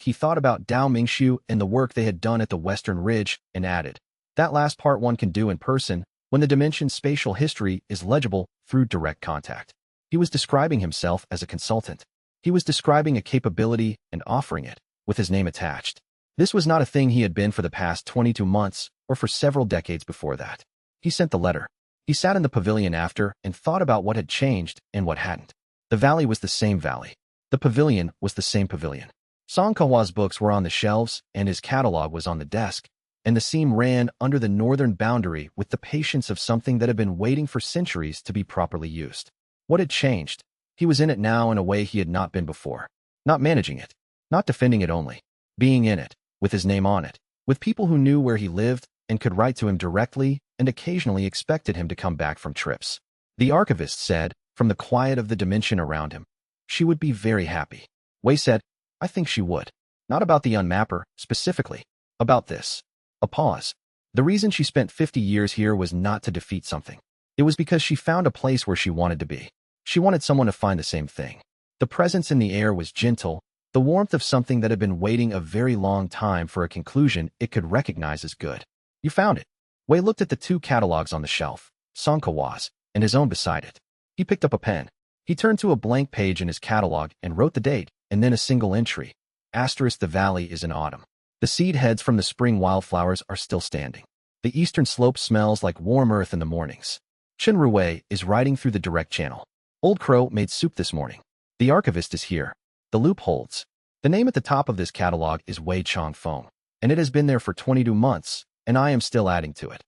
He thought about Dao Mingxiu and the work they had done at the Western Ridge and added, that last part one can do in person when the dimension's spatial history is legible through direct contact. He was describing himself as a consultant. He was describing a capability and offering it, with his name attached. This was not a thing he had been for the past 22 months or for several decades before that. He sent the letter. He sat in the pavilion after and thought about what had changed and what hadn't. The valley was the same valley. The pavilion was the same pavilion. Xianxia's books were on the shelves and his catalog was on the desk, and the seam ran under the northern boundary with the patience of something that had been waiting for centuries to be properly used. What had changed? He was in it now in a way he had not been before. Not managing it. Not defending it only. Being in it, with his name on it, with people who knew where he lived and could write to him directly and occasionally expected him to come back from trips. The archivist said, from the quiet of the dimension around him, she would be very happy. Wei said, I think she would. Not about the unmapper, specifically. About this. A pause. The reason she spent 50 years here was not to defeat something. It was because she found a place where she wanted to be. She wanted someone to find the same thing. The presence in the air was gentle, the warmth of something that had been waiting a very long time for a conclusion it could recognize as good. You found it. Wei looked at the two catalogs on the shelf, Xianxia's, and his own beside it. He picked up a pen. He turned to a blank page in his catalog and wrote the date, and then a single entry. The valley is in autumn. The seed heads from the spring wildflowers are still standing. The eastern slope smells like warm earth in the mornings. Chen Ruwei is riding through the direct channel. Old Crow made soup this morning. The archivist is here. The loop holds. The name at the top of this catalog is Wei Changfeng, and it has been there for 22 months, and I am still adding to it.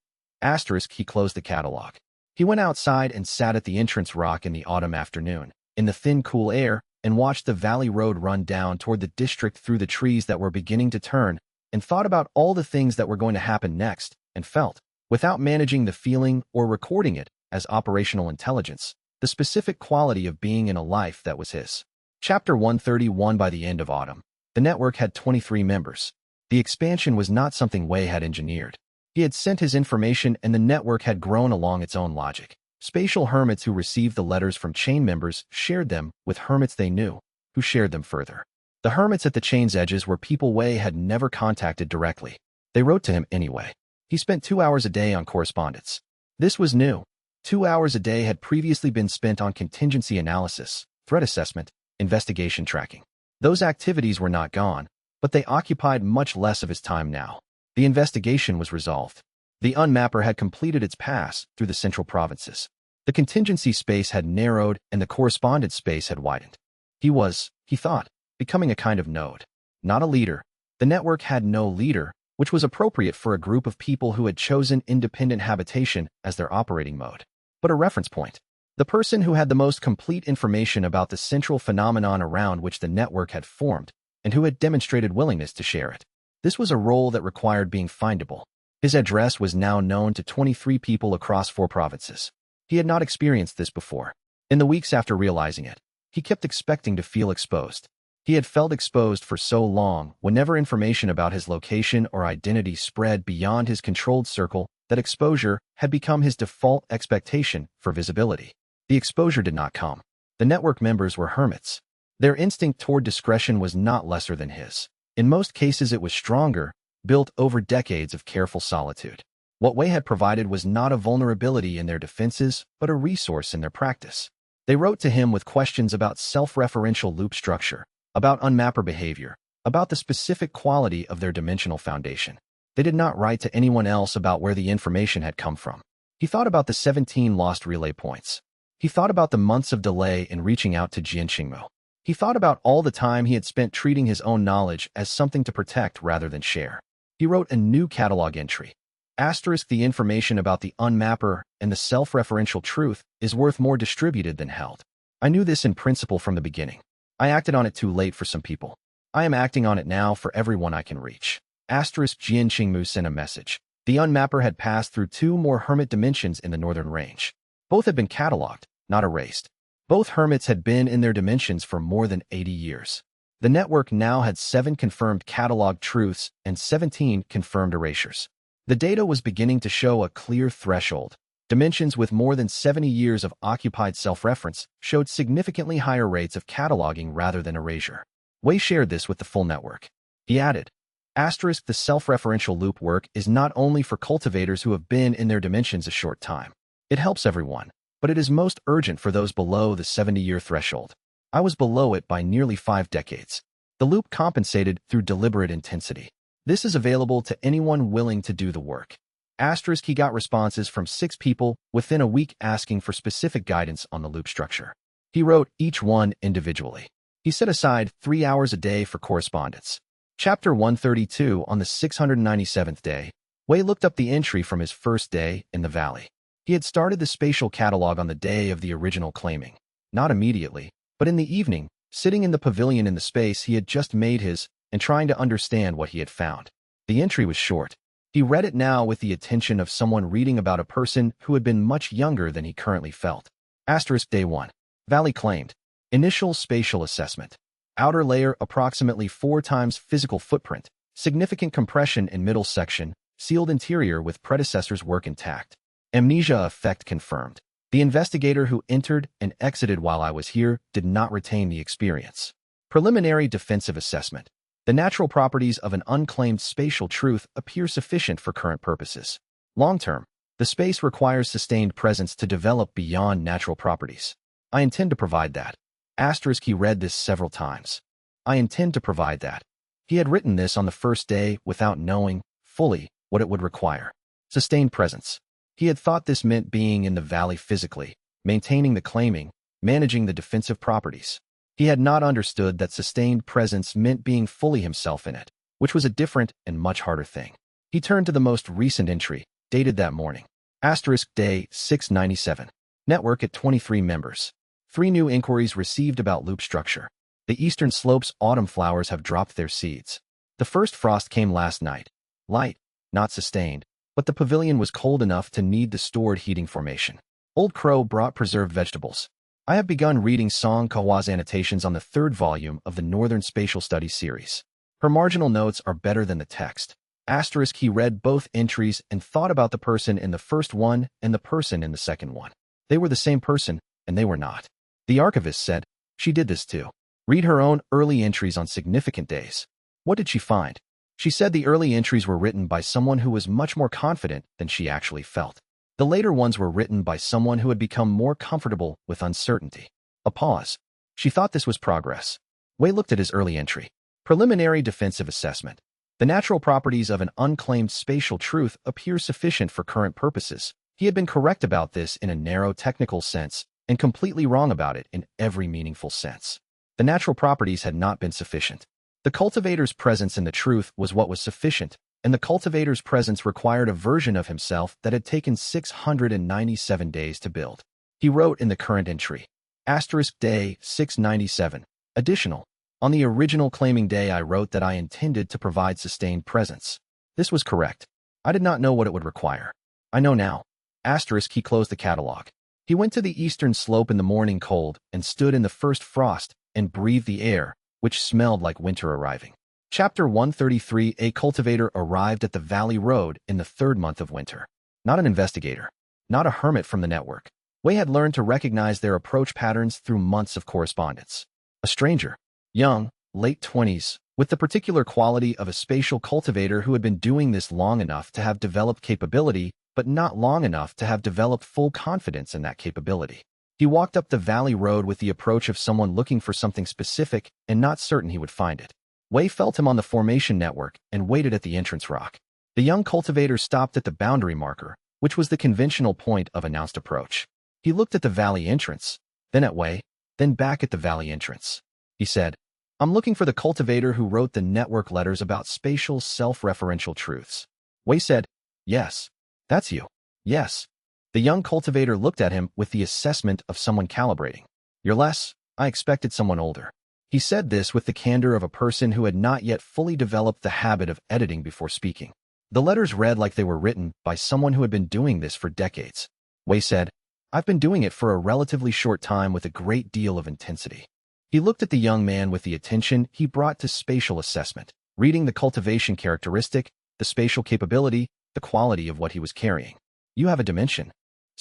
He closed the catalog. He went outside and sat at the entrance rock in the autumn afternoon, in the thin, cool air, and watched the valley road run down toward the district through the trees that were beginning to turn, and thought about all the things that were going to happen next, and felt, without managing the feeling or recording it as operational intelligence, the specific quality of being in a life that was his. Chapter 131. By the end of autumn, the network had 23 members. The expansion was not something Wei had engineered. He had sent his information and the network had grown along its own logic. Spatial hermits who received the letters from chain members shared them with hermits they knew, who shared them further. The hermits at the chain's edges were people Wei had never contacted directly. They wrote to him anyway. He spent 2 hours a day on correspondence. This was new. 2 hours a day had previously been spent on contingency analysis, threat assessment, investigation tracking. Those activities were not gone, but they occupied much less of his time now. The investigation was resolved. The unmapper had completed its pass through the central provinces. The contingency space had narrowed and the correspondence space had widened. He was, he thought, becoming a kind of node. Not a leader. The network had no leader, which was appropriate for a group of people who had chosen independent habitation as their operating mode. But a reference point. The person who had the most complete information about the central phenomenon around which the network had formed, and who had demonstrated willingness to share it. This was a role that required being findable. His address was now known to 23 people across 4 provinces. He had not experienced this before. In the weeks after realizing it, he kept expecting to feel exposed. He had felt exposed for so long whenever information about his location or identity spread beyond his controlled circle that exposure had become his default expectation for visibility. The exposure did not come. The network members were hermits. Their instinct toward discretion was not lesser than his. In most cases it was stronger, built over decades of careful solitude. What Wei had provided was not a vulnerability in their defenses, but a resource in their practice. They wrote to him with questions about self-referential loop structure, about unmapper behavior, about the specific quality of their dimensional foundation. They did not write to anyone else about where the information had come from. He thought about the 17 lost relay points. He thought about the months of delay in reaching out to Jianxingmo. He thought about all the time he had spent treating his own knowledge as something to protect rather than share. He wrote a new catalog entry. The information about the unmapper and the self-referential truth is worth more distributed than held. I knew this in principle from the beginning. I acted on it too late for some people. I am acting on it now for everyone I can reach. Jianxingmu sent a message. The unmapper had passed through 2 more hermit dimensions in the northern range. Both had been cataloged, not erased. Both hermits had been in their dimensions for more than 80 years. The network now had 7 confirmed catalog truths and 17 confirmed erasures. The data was beginning to show a clear threshold. Dimensions with more than 70 years of occupied self-reference showed significantly higher rates of cataloging rather than erasure. Wei shared this with the full network. He added, Asterisk, the self-referential loop work is not only for cultivators who have been in their dimensions a short time. It helps everyone, but it is most urgent for those below the 70-year threshold. I was below it by nearly 5 decades. The loop compensated through deliberate intensity. This is available to anyone willing to do the work. Asterisk, he got responses from 6 people within a week asking for specific guidance on the loop structure. He wrote each one individually. He set aside 3 hours a day for correspondence. Chapter 132. On the 697th day, Wei looked up the entry from his first day in the valley. He had started the spatial catalog on the day of the original claiming. Not immediately, but in the evening, sitting in the pavilion in the space he had just made his, and trying to understand what he had found. The entry was short. He read it now with the attention of someone reading about a person who had been much younger than he currently felt. Asterisk, Day 1. Valley claimed. Initial spatial assessment. Outer layer approximately 4 times physical footprint. Significant compression in middle section. Sealed interior with predecessor's work intact. Amnesia effect confirmed. The investigator who entered and exited while I was here did not retain the experience. Preliminary defensive assessment. The natural properties of an unclaimed spatial truth appear sufficient for current purposes. Long-term, the space requires sustained presence to develop beyond natural properties. I intend to provide that. Asterisk, he read this several times. I intend to provide that. He had written this on the first day without knowing, fully, what it would require. Sustained presence. He had thought this meant being in the valley physically, maintaining the claiming, managing the defensive properties. He had not understood that sustained presence meant being fully himself in it, which was a different and much harder thing. He turned to the most recent entry, dated that morning. Asterisk, Day 697. Network at 23 members. 3 new inquiries received about loop structure. The eastern slopes autumn flowers have dropped their seeds. The first frost came last night. Light, not sustained, but the pavilion was cold enough to need the stored heating formation. Old Crow brought preserved vegetables. I have begun reading Song Kawa's annotations on the 3rd volume of the Northern Spatial Studies series. Her marginal notes are better than the text. Asterisk, he read both entries and thought about the person in the first one and the person in the second one. They were the same person, and they were not. The archivist said, she did this too. Read her own early entries on significant days. What did she find? She said the early entries were written by someone who was much more confident than she actually felt. The later ones were written by someone who had become more comfortable with uncertainty. A pause. She thought this was progress. Wei looked at his early entry. Preliminary defensive assessment. The natural properties of an unclaimed spatial truth appear sufficient for current purposes. He had been correct about this in a narrow technical sense, and completely wrong about it in every meaningful sense. The natural properties had not been sufficient. The cultivator's presence in the truth was what was sufficient, and the cultivator's presence required a version of himself that had taken 697 days to build. He wrote in the current entry. Asterisk, Day 697. Additional. On the original claiming day I wrote that I intended to provide sustained presence. This was correct. I did not know what it would require. I know now. Asterisk, he closed the catalog. He went to the eastern slope in the morning cold and stood in the first frost and breathed the air, which smelled like winter arriving. Chapter 133. A cultivator arrived at the Valley Road in the 3rd month of winter. Not an investigator. Not a hermit from the network. Wei had learned to recognize their approach patterns through months of correspondence. A stranger. Young, late 20s, with the particular quality of a spatial cultivator who had been doing this long enough to have developed capability, but not long enough to have developed full confidence in that capability. He walked up the Valley Road with the approach of someone looking for something specific and not certain he would find it. Wei felt him on the formation network and waited at the entrance rock. The young cultivator stopped at the boundary marker, which was the conventional point of announced approach. He looked at the valley entrance, then at Wei, then back at the valley entrance. He said, I'm looking for the cultivator who wrote the network letters about spatial self-referential truths. Wei said, Yes, that's you. Yes. The young cultivator looked at him with the assessment of someone calibrating. You're less, I expected someone older. He said this with the candor of a person who had not yet fully developed the habit of editing before speaking. The letters read like they were written by someone who had been doing this for decades. Wei said, I've been doing it for a relatively short time with a great deal of intensity. He looked at the young man with the attention he brought to spatial assessment, reading the cultivation characteristic, the spatial capability, the quality of what he was carrying. You have a dimension.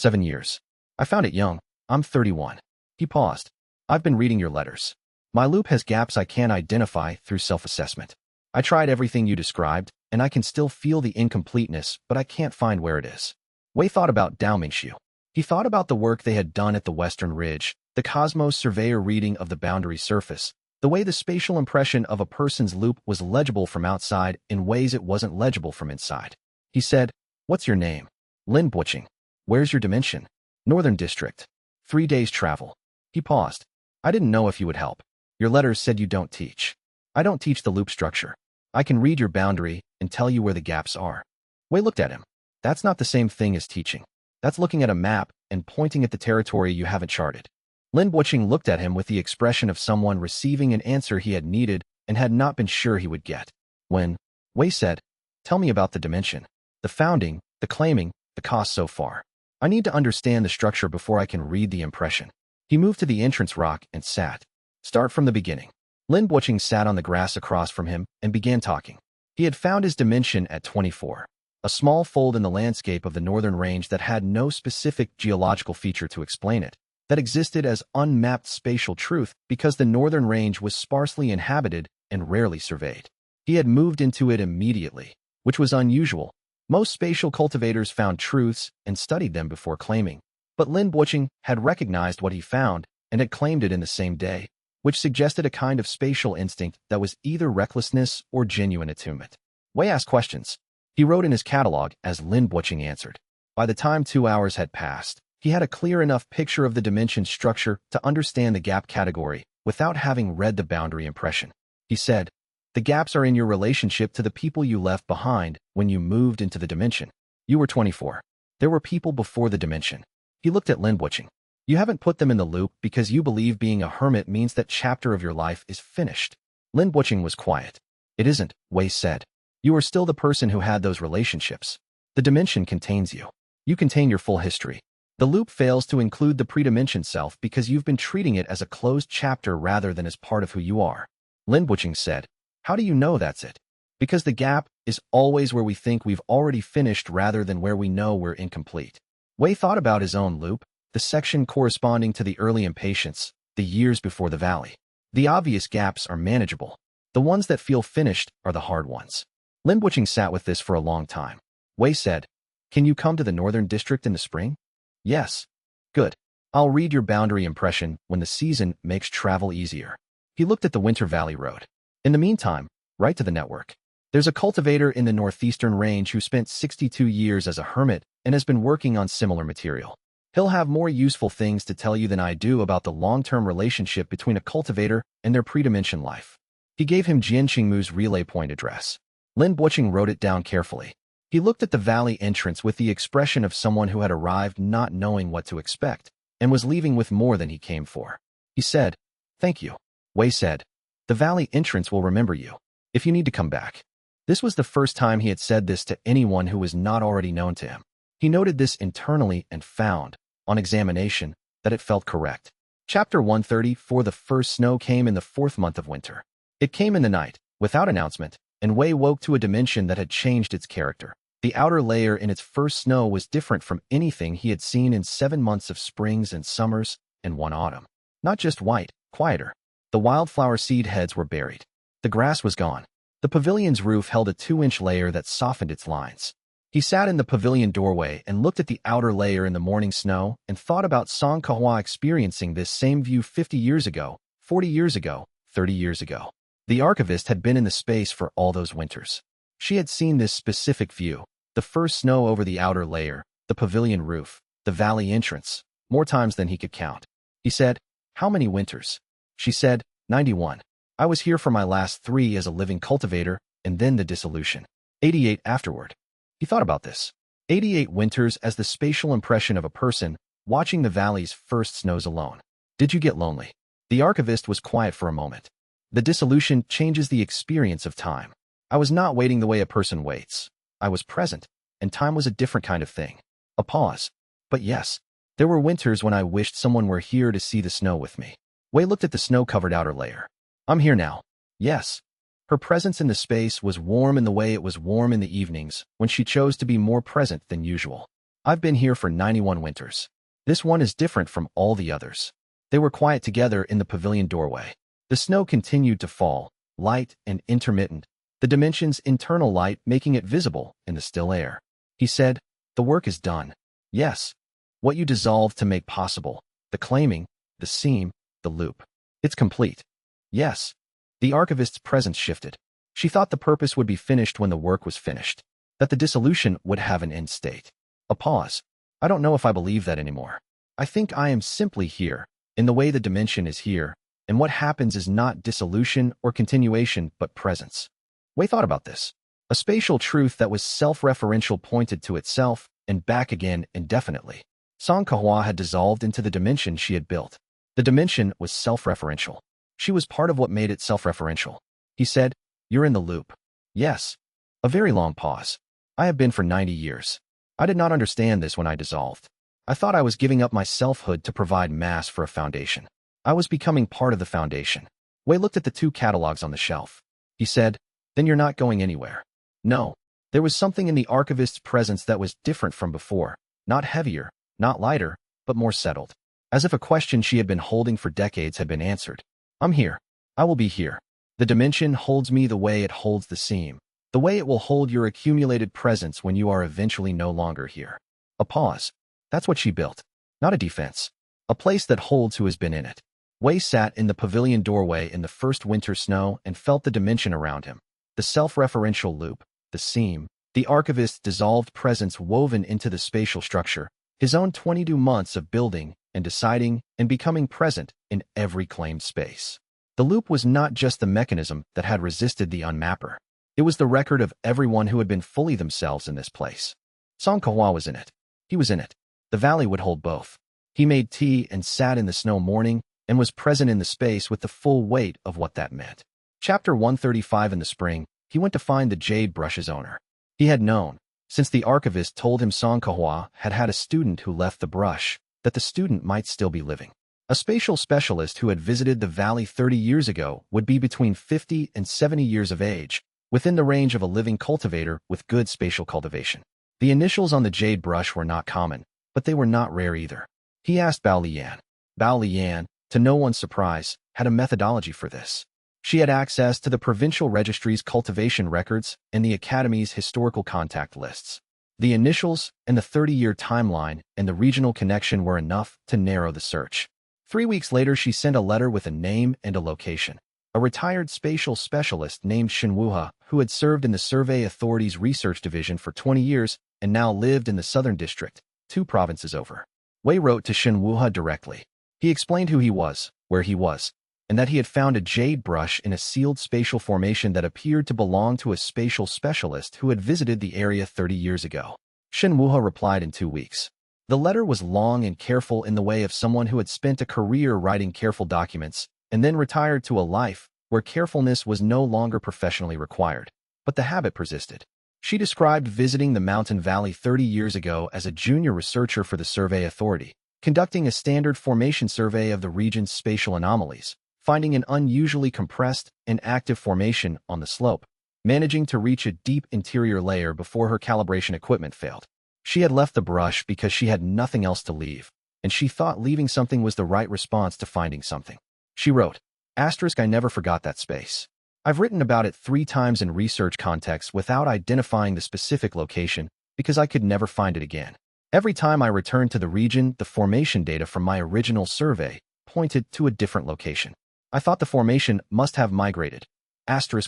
7 years. I found it young. I'm 31. He paused. I've been reading your letters. My loop has gaps I can't identify through self-assessment. I tried everything you described, and I can still feel the incompleteness, but I can't find where it is. Wei thought about Dao Mingxiu. He thought about the work they had done at the Western Ridge, the Cosmos Surveyor reading of the boundary surface, the way the spatial impression of a person's loop was legible from outside in ways it wasn't legible from inside. He said, "What's your name?" Lin Buching. "Where's your dimension?" "Northern District. 3 days travel." He paused. "I didn't know if you would help. Your letters said you don't teach." "I don't teach the loop structure. I can read your boundary and tell you where the gaps are." Wei looked at him. "That's not the same thing as teaching. That's looking at a map and pointing at the territory you haven't charted." Lin Buching looked at him with the expression of someone receiving an answer he had needed and had not been sure he would get. When Wei said, "Tell me about the dimension. The founding, the claiming, the cost so far. I need to understand the structure before I can read the impression." He moved to the entrance rock and sat. "Start from the beginning." Lin Buching sat on the grass across from him and began talking. He had found his dimension at 24, a small fold in the landscape of the northern range that had no specific geological feature to explain it, that existed as unmapped spatial truth because the northern range was sparsely inhabited and rarely surveyed. He had moved into it immediately, which was unusual. Most spatial cultivators found truths and studied them before claiming, but Lin Buching had recognized what he found and had claimed it in the same day, which suggested a kind of spatial instinct that was either recklessness or genuine attunement. Wei asked questions. He wrote in his catalog as Lin Buching answered. By the time 2 hours had passed, he had a clear enough picture of the dimension structure to understand the gap category without having read the boundary impression. He said, "The gaps are in your relationship to the people you left behind when you moved into the dimension. You were 24. There were people before the dimension." He looked at Lin Buching. "You haven't put them in the loop because you believe being a hermit means that chapter of your life is finished." Lin Buching was quiet. "It isn't," Wei said. "You are still the person who had those relationships. The dimension contains you. You contain your full history. The loop fails to include the pre-dimension self because you've been treating it as a closed chapter rather than as part of who you are." Lin Buching said, "How do you know that's it?" "Because the gap is always where we think we've already finished rather than where we know we're incomplete." Wei thought about his own loop, the section corresponding to the early impatience, the years before the valley. The obvious gaps are manageable. The ones that feel finished are the hard ones. Lin Buching sat with this for a long time. Wei said, "Can you come to the Northern District in the spring?" "Yes." "Good. I'll read your boundary impression when the season makes travel easier." He looked at the Winter Valley Road. "In the meantime, write to the network. There's a cultivator in the northeastern range who spent 62 years as a hermit and has been working on similar material. He'll have more useful things to tell you than I do about the long-term relationship between a cultivator and their pre-dimension life." He gave him Jian Qingmu's relay point address. Lin Buching wrote it down carefully. He looked at the valley entrance with the expression of someone who had arrived not knowing what to expect and was leaving with more than he came for. He said, "Thank you." Wei said, "The valley entrance will remember you, if you need to come back." This was the first time he had said this to anyone who was not already known to him. He noted this internally and found, on examination, that it felt correct. Chapter 134. The first snow came in the 4th month of winter. It came in the night, without announcement, and Wei woke to a dimension that had changed its character. The outer layer in its first snow was different from anything he had seen in 7 months of springs and summers and 1 autumn. Not just white, quieter. The wildflower seed heads were buried. The grass was gone. The pavilion's roof held a 2-inch layer that softened its lines. He sat in the pavilion doorway and looked at the outer layer in the morning snow and thought about Song Kahua experiencing this same view 50 years ago, 40 years ago, 30 years ago. The archivist had been in the space for all those winters. She had seen this specific view, the first snow over the outer layer, the pavilion roof, the valley entrance, more times than he could count. He said, "How many winters?" She said, 91. "I was here for my last 3 as a living cultivator, and then the dissolution. 88 afterward." He thought about this. 88 winters as the spatial impression of a person watching the valley's first snows alone. "Did you get lonely?" The archivist was quiet for a moment. "The dissolution changes the experience of time. I was not waiting the way a person waits. I was present, and time was a different kind of thing." A pause. "But yes, there were winters when I wished someone were here to see the snow with me." Wei looked at the snow-covered outer layer. "I'm here now." "Yes." Her presence in the space was warm in the way it was warm in the evenings when she chose to be more present than usual. I've been here for 91 winters. This one is different from all the others. They were quiet together in the pavilion doorway. The snow continued to fall, light and intermittent, the dimension's internal light making it visible in the still air. He said, "The work is done. Yes. What you dissolved to make possible, the claiming, the seam, the loop. It's complete. Yes." The archivist's presence shifted. She thought the purpose would be finished when the work was finished, that the dissolution would have an end state. A pause. I don't know if I believe that anymore. I think I am simply here, in the way the dimension is here, and what happens is not dissolution or continuation but presence. Wei thought about this. A spatial truth that was self-referential pointed to itself and back again indefinitely. Xianxia had dissolved into the dimension she had built. The dimension was self-referential. She was part of what made it self-referential. He said, "You're in the loop." Yes. A very long pause. I have been for 90 years. I did not understand this when I dissolved. I thought I was giving up my selfhood to provide mass for a foundation. I was becoming part of the foundation. Wei looked at the two catalogs on the shelf. He said, "Then you're not going anywhere." No. There was something in the archivist's presence that was different from before. Not heavier, not lighter, but more settled. As if a question she had been holding for decades had been answered. "I'm here. I will be here. The dimension holds me the way it holds the seam, the way it will hold your accumulated presence when you are eventually no longer here." A pause. That's what she built. Not a defense. A place that holds who has been in it. Wei sat in the pavilion doorway in the first winter snow and felt the dimension around him. The self-referential loop, the seam, the archivist's dissolved presence woven into the spatial structure, his own 22 months of building and deciding and becoming present in every claimed space. The loop was not just the mechanism that had resisted the unmapper. It was the record of everyone who had been fully themselves in this place. Xianxia was in it. He was in it. The valley would hold both. He made tea and sat in the snow morning and was present in the space with the full weight of what that meant. Chapter 135. In the spring, he went to find the jade brush's owner. He had known, since the archivist told him Xianxia had had a student who left the brush, that the student might still be living. A spatial specialist who had visited the valley 30 years ago would be between 50 and 70 years of age, within the range of a living cultivator with good spatial cultivation. The initials on the jade brush were not common, but they were not rare either. He asked Bao Lian. Bao Lian, to no one's surprise, had a methodology for this. She had access to the provincial registry's cultivation records and the academy's historical contact lists. The initials and the 30-year timeline and the regional connection were enough to narrow the search. 3 weeks later, she sent a letter with a name and a location. A retired spatial specialist named Xianxia, who had served in the Survey Authority's research division for 20 years and now lived in the Southern District, 2 provinces over. Wei wrote to Xianxia directly. He explained who he was, where he was, and that he had found a jade brush in a sealed spatial formation that appeared to belong to a spatial specialist who had visited the area 30 years ago. Xianxia replied in 2 weeks. The letter was long and careful in the way of someone who had spent a career writing careful documents and then retired to a life where carefulness was no longer professionally required. But the habit persisted. She described visiting the mountain valley 30 years ago as a junior researcher for the Survey Authority, conducting a standard formation survey of the region's spatial anomalies, finding an unusually compressed and active formation on the slope, managing to reach a deep interior layer before her calibration equipment failed. She had left the brush because she had nothing else to leave, and she thought leaving something was the right response to finding something. She wrote, "I never forgot that space. I've written about it 3 times in research contexts without identifying the specific location because I could never find it again. Every time I returned to the region, the formation data from my original survey pointed to a different location. I thought the formation must have migrated."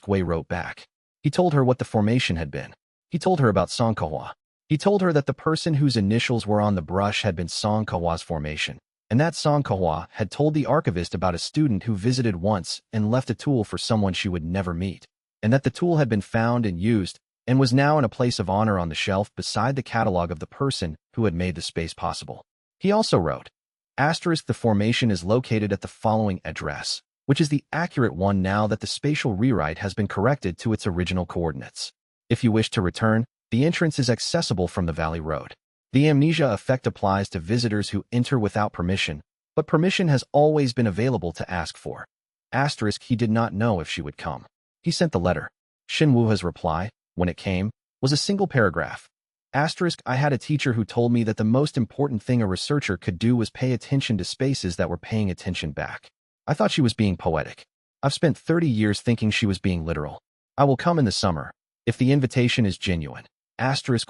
Wei wrote back. He told her what the formation had been. He told her about Xianxia. He told her that the person whose initials were on the brush had been Xianxia's formation, and that Xianxia had told the archivist about a student who visited once and left a tool for someone she would never meet, and that the tool had been found and used and was now in a place of honor on the shelf beside the catalog of the person who had made the space possible. He also wrote, "The formation is located at the following address, which is the accurate one now that the spatial rewrite has been corrected to its original coordinates. If you wish to return, the entrance is accessible from the Valley Road. The amnesia effect applies to visitors who enter without permission, but permission has always been available to ask for." He did not know if she would come. He sent the letter. Xianxua's reply, when it came, was a single paragraph. I had a teacher who told me that the most important thing a researcher could do was pay attention to spaces that were paying attention back. I thought she was being poetic. I've spent 30 years thinking she was being literal. I will come in the summer, if the invitation is genuine.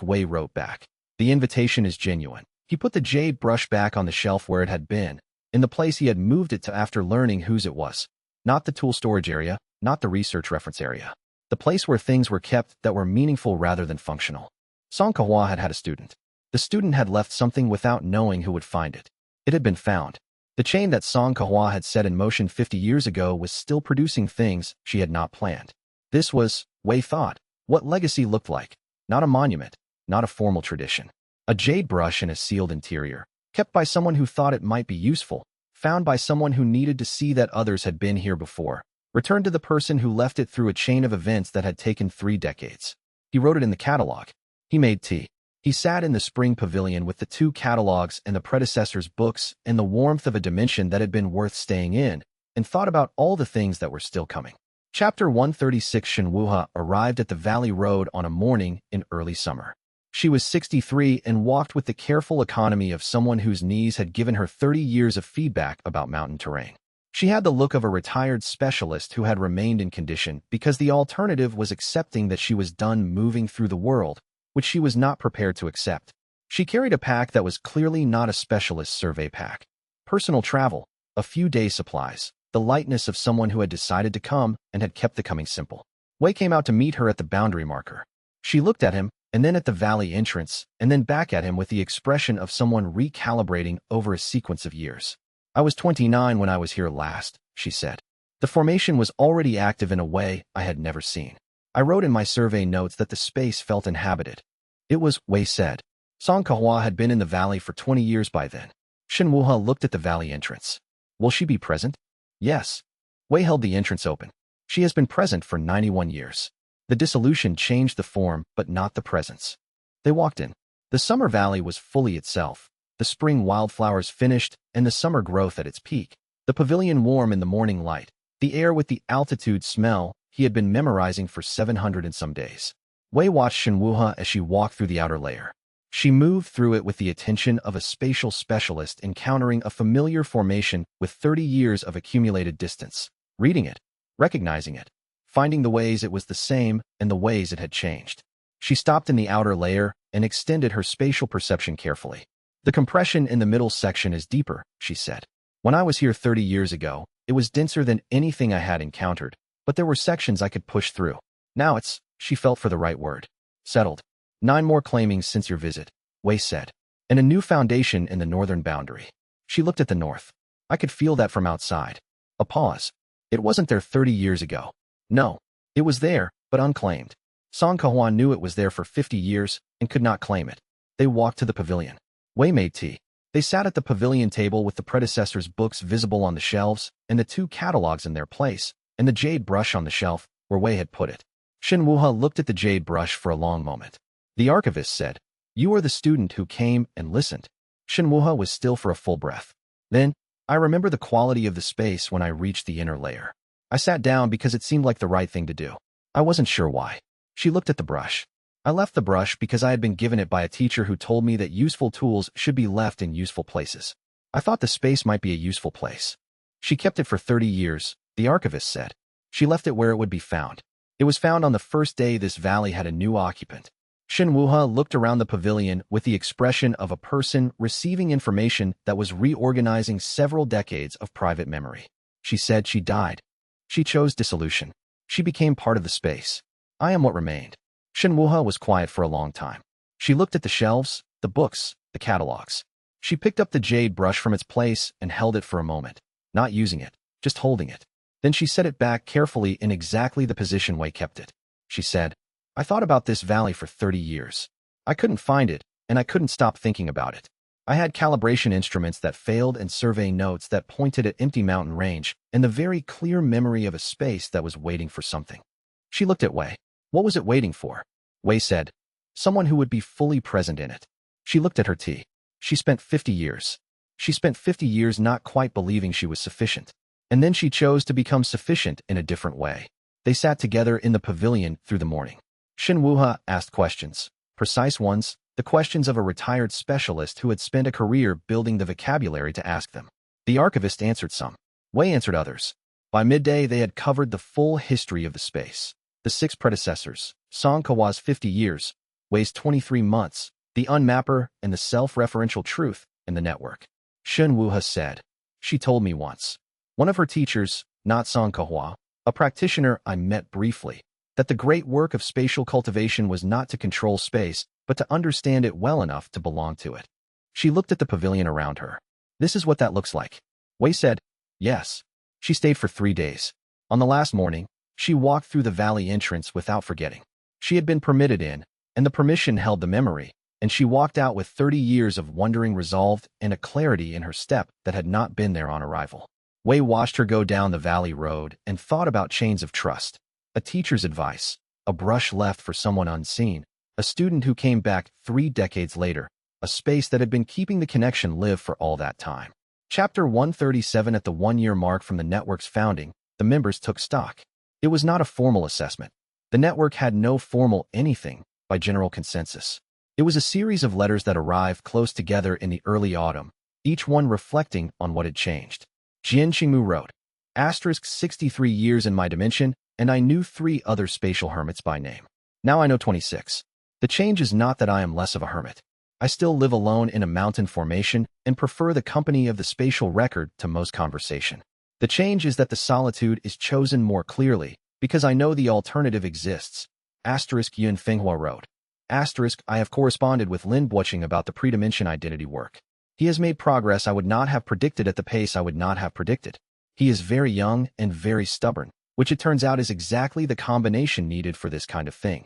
Wei wrote back. The invitation is genuine. He put the jade brush back on the shelf where it had been, in the place he had moved it to after learning whose it was. Not the tool storage area, not the research reference area. The place where things were kept that were meaningful rather than functional. Song Kahua had a student. The student had left something without knowing who would find it. It had been found. The chain that Song Kahua had set in motion 50 years ago was still producing things she had not planned. This was, Wei thought, what legacy looked like. Not a monument, not a formal tradition. A jade brush in a sealed interior, kept by someone who thought it might be useful, found by someone who needed to see that others had been here before, returned to the person who left it through a chain of events that had taken 3 decades. He wrote it in the catalog. He made tea. He sat in the spring pavilion with the 2 catalogs and the predecessor's books and the warmth of a dimension that had been worth staying in, and thought about all the things that were still coming. Chapter 136. Shenwuha arrived at the Valley Road on a morning in early summer. She was 63 and walked with the careful economy of someone whose knees had given her 30 years of feedback about mountain terrain. She had the look of a retired specialist who had remained in condition because the alternative was accepting that she was done moving through the world, which she was not prepared to accept. She carried a pack that was clearly not a specialist survey pack. Personal travel, a few days' supplies, the lightness of someone who had decided to come and had kept the coming simple. Wei came out to meet her at the boundary marker. She looked at him, and then at the valley entrance, and then back at him with the expression of someone recalibrating over a sequence of years. I was 29 when I was here last, she said. The formation was already active in a way I had never seen. I wrote in my survey notes that the space felt inhabited. It was, Wei said. Song Kahua had been in the valley for 20 years by then. Shenwuha looked at the valley entrance. Will she be present? Yes. Wei held the entrance open. She has been present for 91 years. The dissolution changed the form, but not the presence. They walked in. The summer valley was fully itself. The spring wildflowers finished, and the summer growth at its peak. The pavilion warm in the morning light. The air with the altitude smell he had been memorizing for 700 and some days. Wei watched Shenwuha as she walked through the outer layer. She moved through it with the attention of a spatial specialist encountering a familiar formation with 30 years of accumulated distance, reading it, recognizing it, finding the ways it was the same and the ways it had changed. She stopped in the outer layer and extended her spatial perception carefully. The compression in the middle section is deeper, she said. When I was here 30 years ago, it was denser than anything I had encountered, but there were sections I could push through. Now it's, she felt for the right word, settled. 9 more claimings since your visit, Wei said, and a new foundation in the northern boundary. She looked at the north. I could feel that from outside. A pause. It wasn't there 30 years ago. No, it was there, but unclaimed. Song Kahua knew it was there for 50 years and could not claim it. They walked to the pavilion. Wei made tea. They sat at the pavilion table with the predecessor's books visible on the shelves and the 2 catalogs in their place, and the jade brush on the shelf where Wei had put it. Shenwuha looked at the jade brush for a long moment. The archivist said, "You are the student who came and listened." Shenwuha was still for a full breath. Then, I remember the quality of the space when I reached the inner layer. I sat down because it seemed like the right thing to do. I wasn't sure why. She looked at the brush. I left the brush because I had been given it by a teacher who told me that useful tools should be left in useful places. I thought the space might be a useful place. She kept it for 30 years, the archivist said. She left it where it would be found. It was found on the first day this valley had a new occupant. Shenwuha looked around the pavilion with the expression of a person receiving information that was reorganizing several decades of private memory. She said she died. She chose dissolution. She became part of the space. I am what remained. Shenwuha was quiet for a long time. She looked at the shelves, the books, the catalogs. She picked up the jade brush from its place and held it for a moment, not using it, just holding it. Then she set it back carefully in exactly the position Wei kept it. She said, I thought about this valley for 30 years. I couldn't find it, and I couldn't stop thinking about it. I had calibration instruments that failed and survey notes that pointed at empty mountain range and the very clear memory of a space that was waiting for something. She looked at Wei. What was it waiting for? Wei said, someone who would be fully present in it. She looked at her tea. She spent 50 years. She spent 50 years not quite believing she was sufficient. And then she chose to become sufficient in a different way. They sat together in the pavilion through the morning. Shenwuha asked questions, precise ones, the questions of a retired specialist who had spent a career building the vocabulary to ask them. The archivist answered some. Wei answered others. By midday, they had covered the full history of the space. The 6 predecessors, Song Kawa's 50 years, Wei's 23 months, the unmapper, and the self-referential truth in the network. Shun Wuhe said. She told me once. One of her teachers, not Song Kahua, a practitioner I met briefly, that the great work of spatial cultivation was not to control space, but to understand it well enough to belong to it. She looked at the pavilion around her. This is what that looks like. Wei said, yes. She stayed for 3 days. On the last morning, she walked through the valley entrance without forgetting. She had been permitted in, and the permission held the memory, and she walked out with 30 years of wondering resolved and a clarity in her step that had not been there on arrival. Wei watched her go down the valley road and thought about chains of trust, a teacher's advice, a brush left for someone unseen, a student who came back 3 decades later, a space that had been keeping the connection live for all that time. Chapter 137. At the 1-year mark from the network's founding, the members took stock. It was not a formal assessment. The network had no formal anything by general consensus. It was a series of letters that arrived close together in the early autumn, each one reflecting on what had changed. Jian Qingmu wrote, * 63 years in my dimension, and I knew 3 other spatial hermits by name. Now I know 26. The change is not that I am less of a hermit. I still live alone in a mountain formation and prefer the company of the spatial record to most conversation. The change is that the solitude is chosen more clearly, because I know the alternative exists. Yun Fenghua wrote. I have corresponded with Lin Buoqing about the pre-dimension identity work. He has made progress I would not have predicted at the pace I would not have predicted. He is very young and very stubborn, which it turns out is exactly the combination needed for this kind of thing.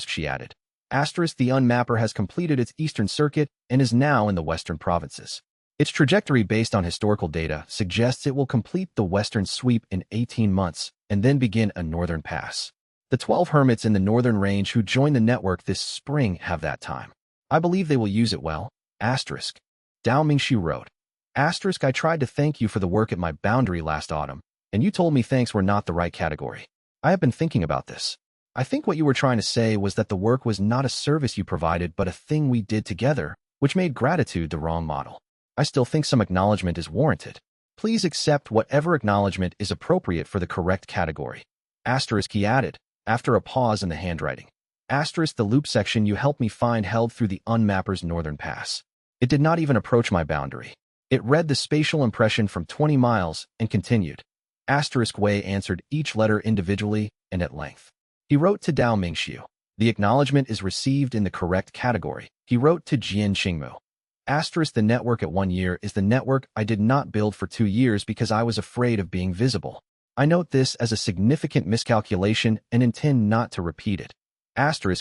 She added. The unmapper has completed its eastern circuit and is now in the western provinces. Its trajectory based on historical data suggests it will complete the western sweep in 18 months and then begin a northern pass. The 12 hermits in the northern range who join the network this spring have that time. I believe they will use it well. Dao Mingxiu wrote. I tried to thank you for the work at my boundary last autumn, and you told me thanks were not the right category. I have been thinking about this. I think what you were trying to say was that the work was not a service you provided but a thing we did together, which made gratitude the wrong model. I still think some acknowledgement is warranted. Please accept whatever acknowledgement is appropriate for the correct category. He added, after a pause in the handwriting. The loop section you helped me find held through the unmapper's northern pass. It did not even approach my boundary. It read the spatial impression from 20 miles and continued. Wei answered each letter individually and at length. He wrote to Dao Mingxiu. The acknowledgement is received in the correct category. He wrote to Jian Qingmu. The network at 1 year is the network I did not build for 2 years because I was afraid of being visible. I note this as a significant miscalculation and intend not to repeat it.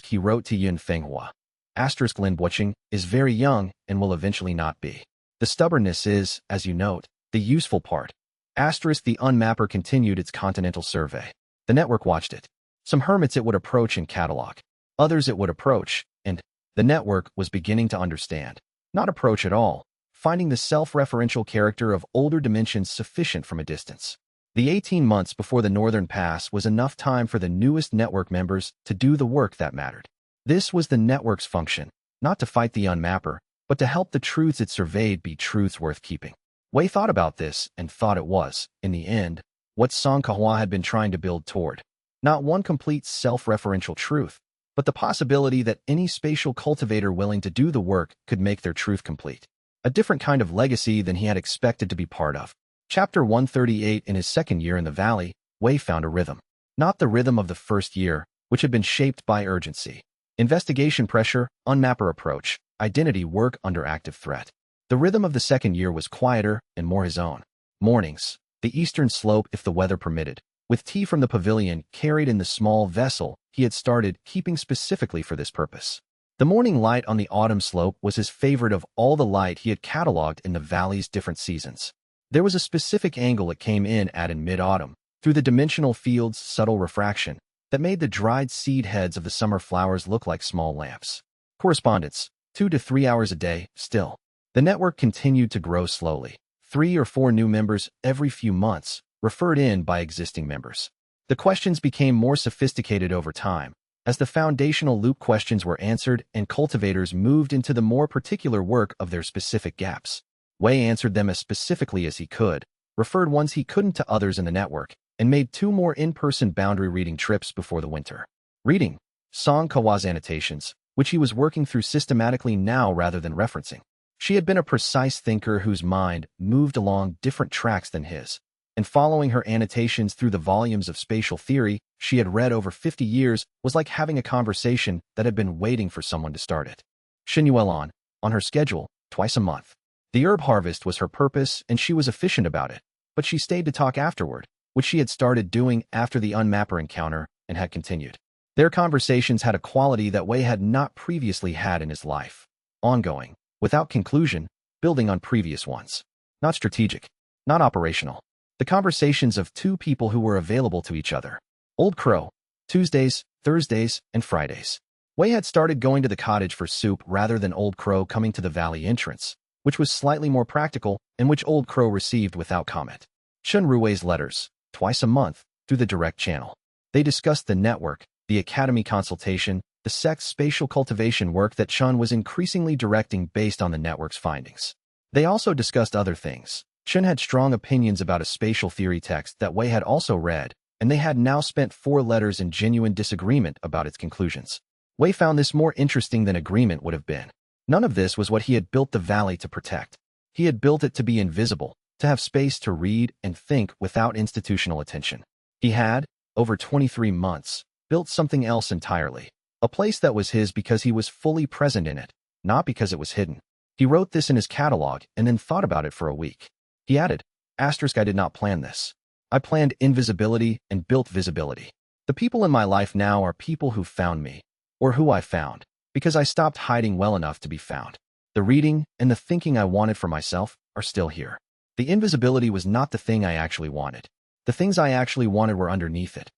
He wrote to Yun Fenghua. Lin Buoqing is very young and will eventually not be. The stubbornness is, as you note, the useful part. The unmapper continued its continental survey. The network watched it. Some hermits it would approach and catalog. Others it would approach, and the network was beginning to understand. Not approach at all, finding the self-referential character of older dimensions sufficient from a distance. The 18 months before the northern pass was enough time for the newest network members to do the work that mattered. This was the network's function, not to fight the unmapper, but to help the truths it surveyed be truths worth keeping. Wei thought about this and thought it was, in the end, what Song Kahua had been trying to build toward. Not one complete self-referential truth, but the possibility that any spatial cultivator willing to do the work could make their truth complete. A different kind of legacy than he had expected to be part of. Chapter 138. In his 2nd year in the valley, Wei found a rhythm. Not the rhythm of the 1st year, which had been shaped by urgency. Investigation pressure, unmapper approach, identity work under active threat. The rhythm of the 2nd year was quieter and more his own. Mornings, the eastern slope if the weather permitted, with tea from the pavilion carried in the small vessel he had started keeping specifically for this purpose. The morning light on the autumn slope was his favorite of all the light he had cataloged in the valley's different seasons. There was a specific angle it came in at in mid-autumn, through the dimensional field's subtle refraction, that made the dried seed heads of the summer flowers look like small lamps. Correspondence, 2 to 3 hours a day, still. The network continued to grow slowly. 3 or 4 new members every few months, referred in by existing members. The questions became more sophisticated over time. As the foundational loop questions were answered and cultivators moved into the more particular work of their specific gaps, Wei answered them as specifically as he could, referred ones he couldn't to others in the network, and made 2 more in-person boundary reading trips before the winter. Reading Song Kawa's annotations, which he was working through systematically now rather than referencing. She had been a precise thinker whose mind moved along different tracks than his, and following her annotations through the volumes of spatial theory she had read over 50 years was like having a conversation that had been waiting for someone to start it. Xinyuan, on her schedule, twice a month. The herb harvest was her purpose and she was efficient about it, but she stayed to talk afterward, which she had started doing after the unmapper encounter and had continued. Their conversations had a quality that Wei had not previously had in his life. Ongoing, without conclusion, building on previous ones. Not strategic, not operational. The conversations of 2 people who were available to each other. Old Crow, Tuesdays, Thursdays, and Fridays. Wei had started going to the cottage for soup rather than Old Crow coming to the valley entrance, which was slightly more practical and which Old Crow received without comment. Chen Rui's letters, twice a month, through the direct channel. They discussed the network, the academy consultation, the sect's spatial cultivation work that Chen was increasingly directing based on the network's findings. They also discussed other things. Chen had strong opinions about a spatial theory text that Wei had also read, and they had now spent 4 letters in genuine disagreement about its conclusions. Wei found this more interesting than agreement would have been. None of this was what he had built the valley to protect. He had built it to be invisible, to have space to read and think without institutional attention. He had, over 23 months, built something else entirely. A place that was his because he was fully present in it, not because it was hidden. He wrote this in his catalog and then thought about it for a week. He added, I did not plan this. I planned invisibility and built visibility. The people in my life now are people who found me, or who I found, because I stopped hiding well enough to be found. The reading and the thinking I wanted for myself are still here. The invisibility was not the thing I actually wanted. The things I actually wanted were underneath it.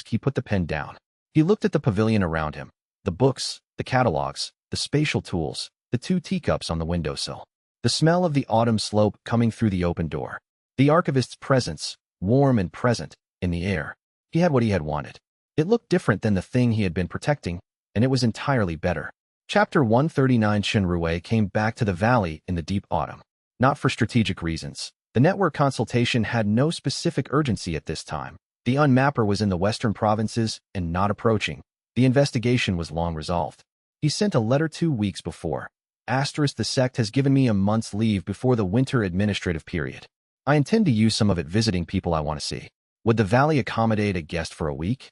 He put the pen down. He looked at the pavilion around him, the books, the catalogs, the spatial tools, the 2 teacups on the windowsill. The smell of the autumn slope coming through the open door. The archivist's presence, warm and present, in the air. He had what he had wanted. It looked different than the thing he had been protecting, and it was entirely better. Chapter 139 Shinrui came back to the valley in the deep autumn. Not for strategic reasons. The network consultation had no specific urgency at this time. The unmapper was in the western provinces and not approaching. The investigation was long resolved. He sent a letter 2 weeks before. The sect has given me a month's leave before the winter administrative period. I intend to use some of it visiting people I want to see. Would the valley accommodate a guest for a week?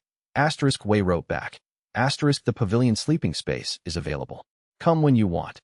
Wei wrote back. The pavilion sleeping space is available. Come when you want.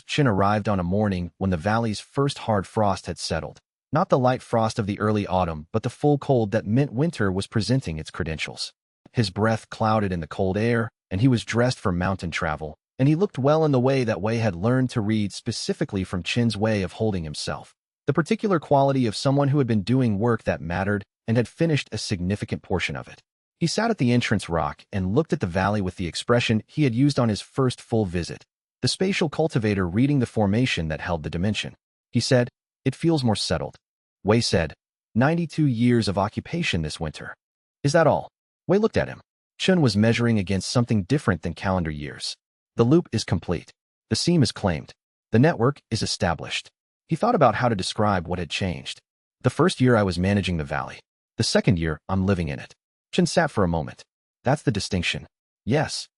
Chin arrived on a morning when the valley's first hard frost had settled. Not the light frost of the early autumn, but the full cold that meant winter was presenting its credentials. His breath clouded in the cold air, and he was dressed for mountain travel, and he looked well in the way that Wei had learned to read specifically from Chin's way of holding himself. The particular quality of someone who had been doing work that mattered and had finished a significant portion of it. He sat at the entrance rock and looked at the valley with the expression he had used on his first full visit. The spatial cultivator reading the formation that held the dimension. He said, it feels more settled. Wei said, 92 years of occupation this winter. Is that all? Wei looked at him. Chen was measuring against something different than calendar years. The loop is complete. The seam is claimed. The network is established. He thought about how to describe what had changed. The first year I was managing the valley. The second year, I'm living in it. Chen sat for a moment. That's the distinction. Yes.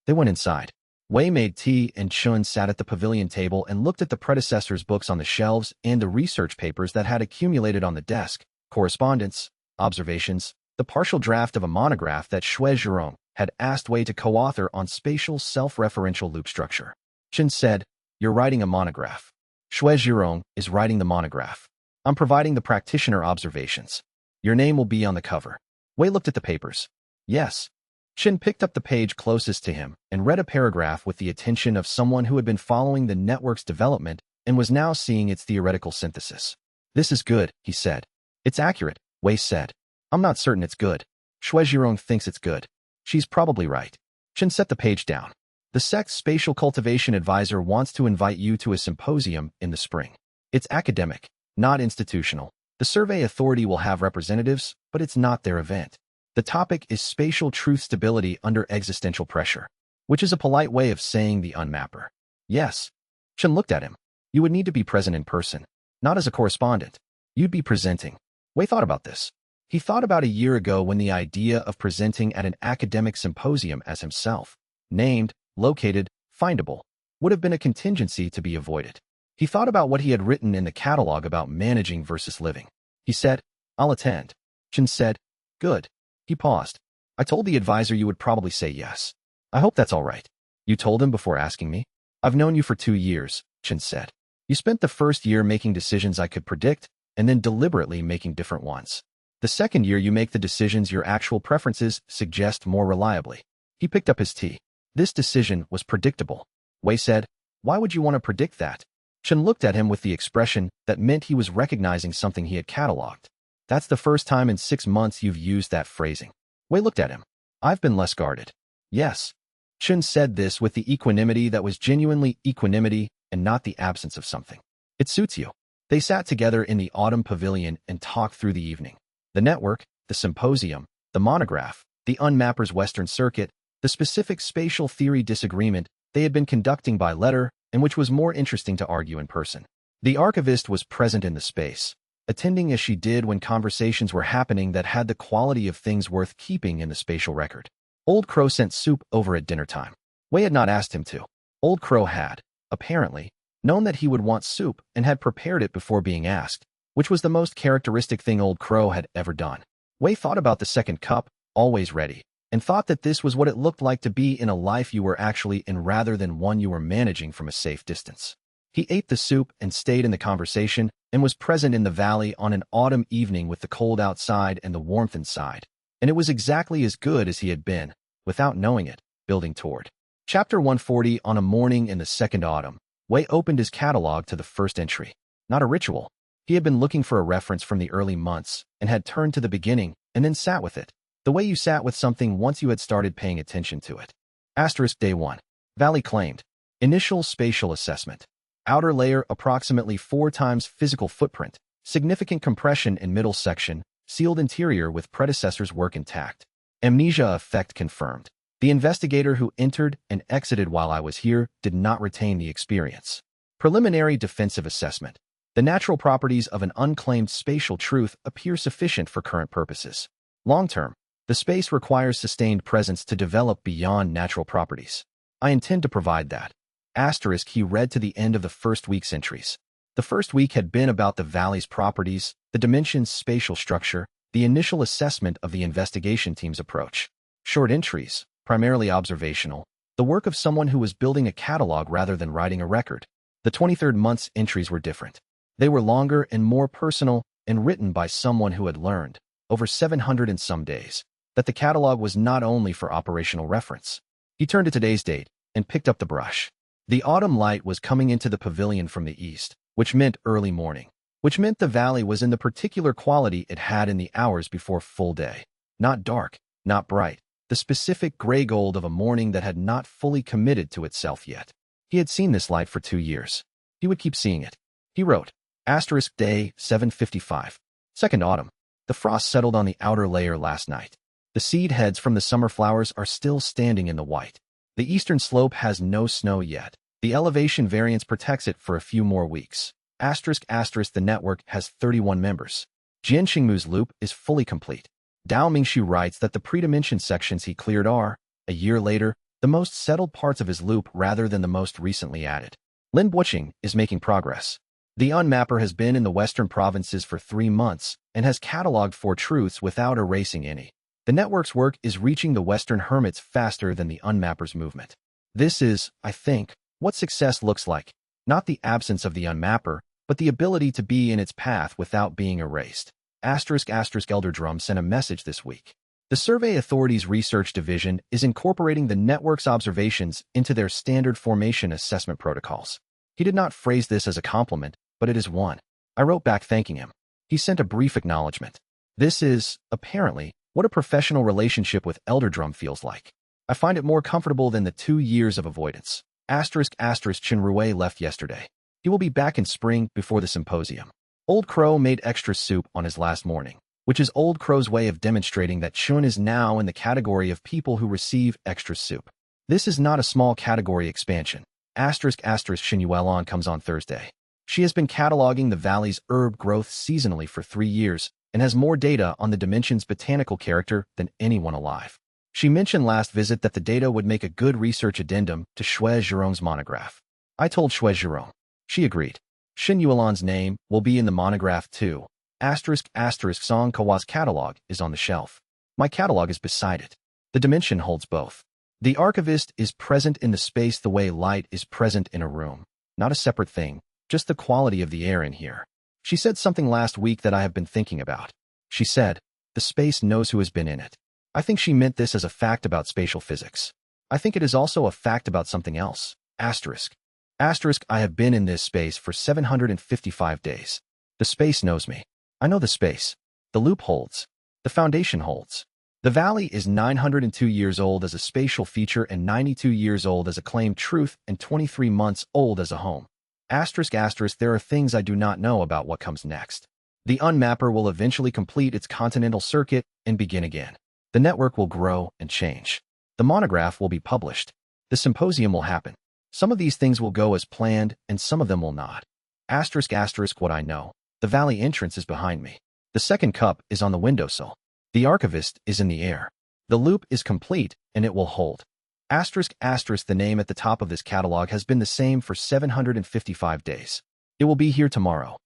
They went inside. Wei made tea and Chun sat at the pavilion table and looked at the predecessor's books on the shelves and the research papers that had accumulated on the desk, correspondence, observations, the partial draft of a monograph that Xue Zhirong had asked Wei to co-author on spatial self-referential loop structure. Chen said, you're writing a monograph. Xue Zhirong is writing the monograph. I'm providing the practitioner observations. Your name will be on the cover. Wei looked at the papers. Yes. Chen picked up the page closest to him and read a paragraph with the attention of someone who had been following the network's development and was now seeing its theoretical synthesis. This is good, he said. It's accurate, Wei said. I'm not certain it's good. Xue Zhirong thinks it's good. She's probably right. Chen set the page down. The sect's spatial cultivation advisor wants to invite you to a symposium in the spring. It's academic, not institutional. The survey authority will have representatives, but it's not their event. The topic is spatial truth stability under existential pressure, which is a polite way of saying the unmapper. Yes. Chen looked at him. You would need to be present in person, not as a correspondent. You'd be presenting. Wei thought about this. He thought about a year ago when the idea of presenting at an academic symposium as himself, named, located, findable, would have been a contingency to be avoided. He thought about what he had written in the catalog about managing versus living. He said, I'll attend. Chen said, good. He paused. I told the advisor you would probably say yes. I hope that's all right. You told him before asking me? I've known you for 2 years, Chen said. You spent the first year making decisions I could predict, and then deliberately making different ones. The second year you make the decisions your actual preferences suggest more reliably. He picked up his tea. This decision was predictable. Wei said, why would you want to predict that? Chen looked at him with the expression that meant he was recognizing something he had cataloged. That's the first time in 6 months you've used that phrasing. Wei looked at him. I've been less guarded. Yes. Chen said this with the equanimity that was genuinely equanimity and not the absence of something. It suits you. They sat together in the autumn pavilion and talked through the evening. The network, the symposium, the monograph, the unmapper's Western circuit, the specific spatial theory disagreement they had been conducting by letter and which was more interesting to argue in person. The archivist was present in the space, attending as she did when conversations were happening that had the quality of things worth keeping in the spatial record. Old Crow sent soup over at dinner time. Wei had not asked him to. Old Crow had, apparently, known that he would want soup and had prepared it before being asked, which was the most characteristic thing Old Crow had ever done. Wei thought about the second cup, always ready, and thought that this was what it looked like to be in a life you were actually in rather than one you were managing from a safe distance. He ate the soup and stayed in the conversation and was present in the valley on an autumn evening with the cold outside and the warmth inside, and it was exactly as good as he had been, without knowing it, building toward. Chapter 140 On a morning in the second autumn, Wei opened his catalog to the first entry. Not a ritual. He had been looking for a reference from the early months and had turned to the beginning and then sat with it, the way you sat with something once you had started paying attention to it. Asterisk Day 1. Valley claimed. Initial spatial assessment. Outer layer approximately 4 times physical footprint, significant compression in middle section, sealed interior with predecessor's work intact. Amnesia effect confirmed. The investigator who entered and exited while I was here did not retain the experience. Preliminary defensive assessment. The natural properties of an unclaimed spatial truth appear sufficient for current purposes. Long-term, the space requires sustained presence to develop beyond natural properties. I intend to provide that. Asterisk he read to the end of the first week's entries. The first week had been about the valley's properties, the dimension's spatial structure, the initial assessment of the investigation team's approach. Short entries, primarily observational, the work of someone who was building a catalog rather than writing a record. The 23rd month's entries were different. They were longer and more personal and written by someone who had learned, over 700 and some days, that the catalog was not only for operational reference. He turned to today's date and picked up the brush. The autumn light was coming into the pavilion from the east, which meant early morning, which meant the valley was in the particular quality it had in the hours before full day. Not dark, not bright, the specific gray gold of a morning that had not fully committed to itself yet. He had seen this light for 2 years. He would keep seeing it. He wrote, Asterisk Day 755. Second autumn. The frost settled on the outer layer last night. The seed heads from the summer flowers are still standing in the white. The eastern slope has no snow yet. The elevation variance protects it for a few more weeks. Asterisk the network has 31 members. Jian Xingmu's loop is fully complete. Dao Mingxu writes that the pre-dimension sections he cleared are, a year later, the most settled parts of his loop rather than the most recently added. Lin Buoqing is making progress. The unmapper has been in the western provinces for 3 months and has cataloged 4 truths without erasing any. The network's work is reaching the western hermits faster than the unmapper's movement. This is, I think, what success looks like. Not the absence of the unmapper, but the ability to be in its path without being erased. Asterisk Elder Drum sent a message this week. The Survey Authority's Research Division is incorporating the network's observations into their standard formation assessment protocols. He did not phrase this as a compliment, but it is one. I wrote back thanking him. He sent a brief acknowledgement. This is, apparently, what a professional relationship with Elder Drum feels like. I find it more comfortable than the 2 years of avoidance. Asterisk Chen Rui left yesterday. He will be back in spring before the symposium. Old Crow made extra soup on his last morning, which is Old Crow's way of demonstrating that Chun is now in the category of people who receive extra soup. This is not a small category expansion. Xin Yuelon comes on Thursday. She has been cataloging the valley's herb growth seasonally for 3 years and has more data on the dimension's botanical character than anyone alive. She mentioned last visit that the data would make a good research addendum to Shui Zhirong's monograph. I told Shui Zhirong. She agreed. Xin Yuelon's name will be in the monograph too. Song Kawa's catalog is on the shelf. My catalog is beside it. The dimension holds both. The archivist is present in the space the way light is present in a room. Not a separate thing, just the quality of the air in here. She said something last week that I have been thinking about. She said, the space knows who has been in it. I think she meant this as a fact about spatial physics. I think it is also a fact about something else. I have been in this space for 755 days. The space knows me. I know the space. The loop holds. The foundation holds. The valley is 902 years old as a spatial feature and 92 years old as a claimed truth and 23 months old as a home. There are things I do not know about what comes next. The unmapper will eventually complete its continental circuit and begin again. The network will grow and change. The monograph will be published. The symposium will happen. Some of these things will go as planned and some of them will not. What I know. The valley entrance is behind me. The second cup is on the windowsill. The archivist is in the air. The loop is complete and it will hold. The name at the top of this catalog has been the same for 755 days. It will be here tomorrow.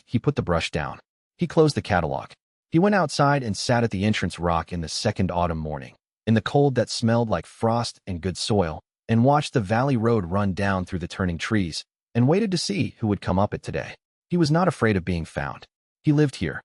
He put the brush down. He closed the catalog. He went outside and sat at the entrance rock in the second autumn morning, in the cold that smelled like frost and good soil, and watched the valley road run down through the turning trees, and waited to see who would come up it today. He was not afraid of being found. He lived here.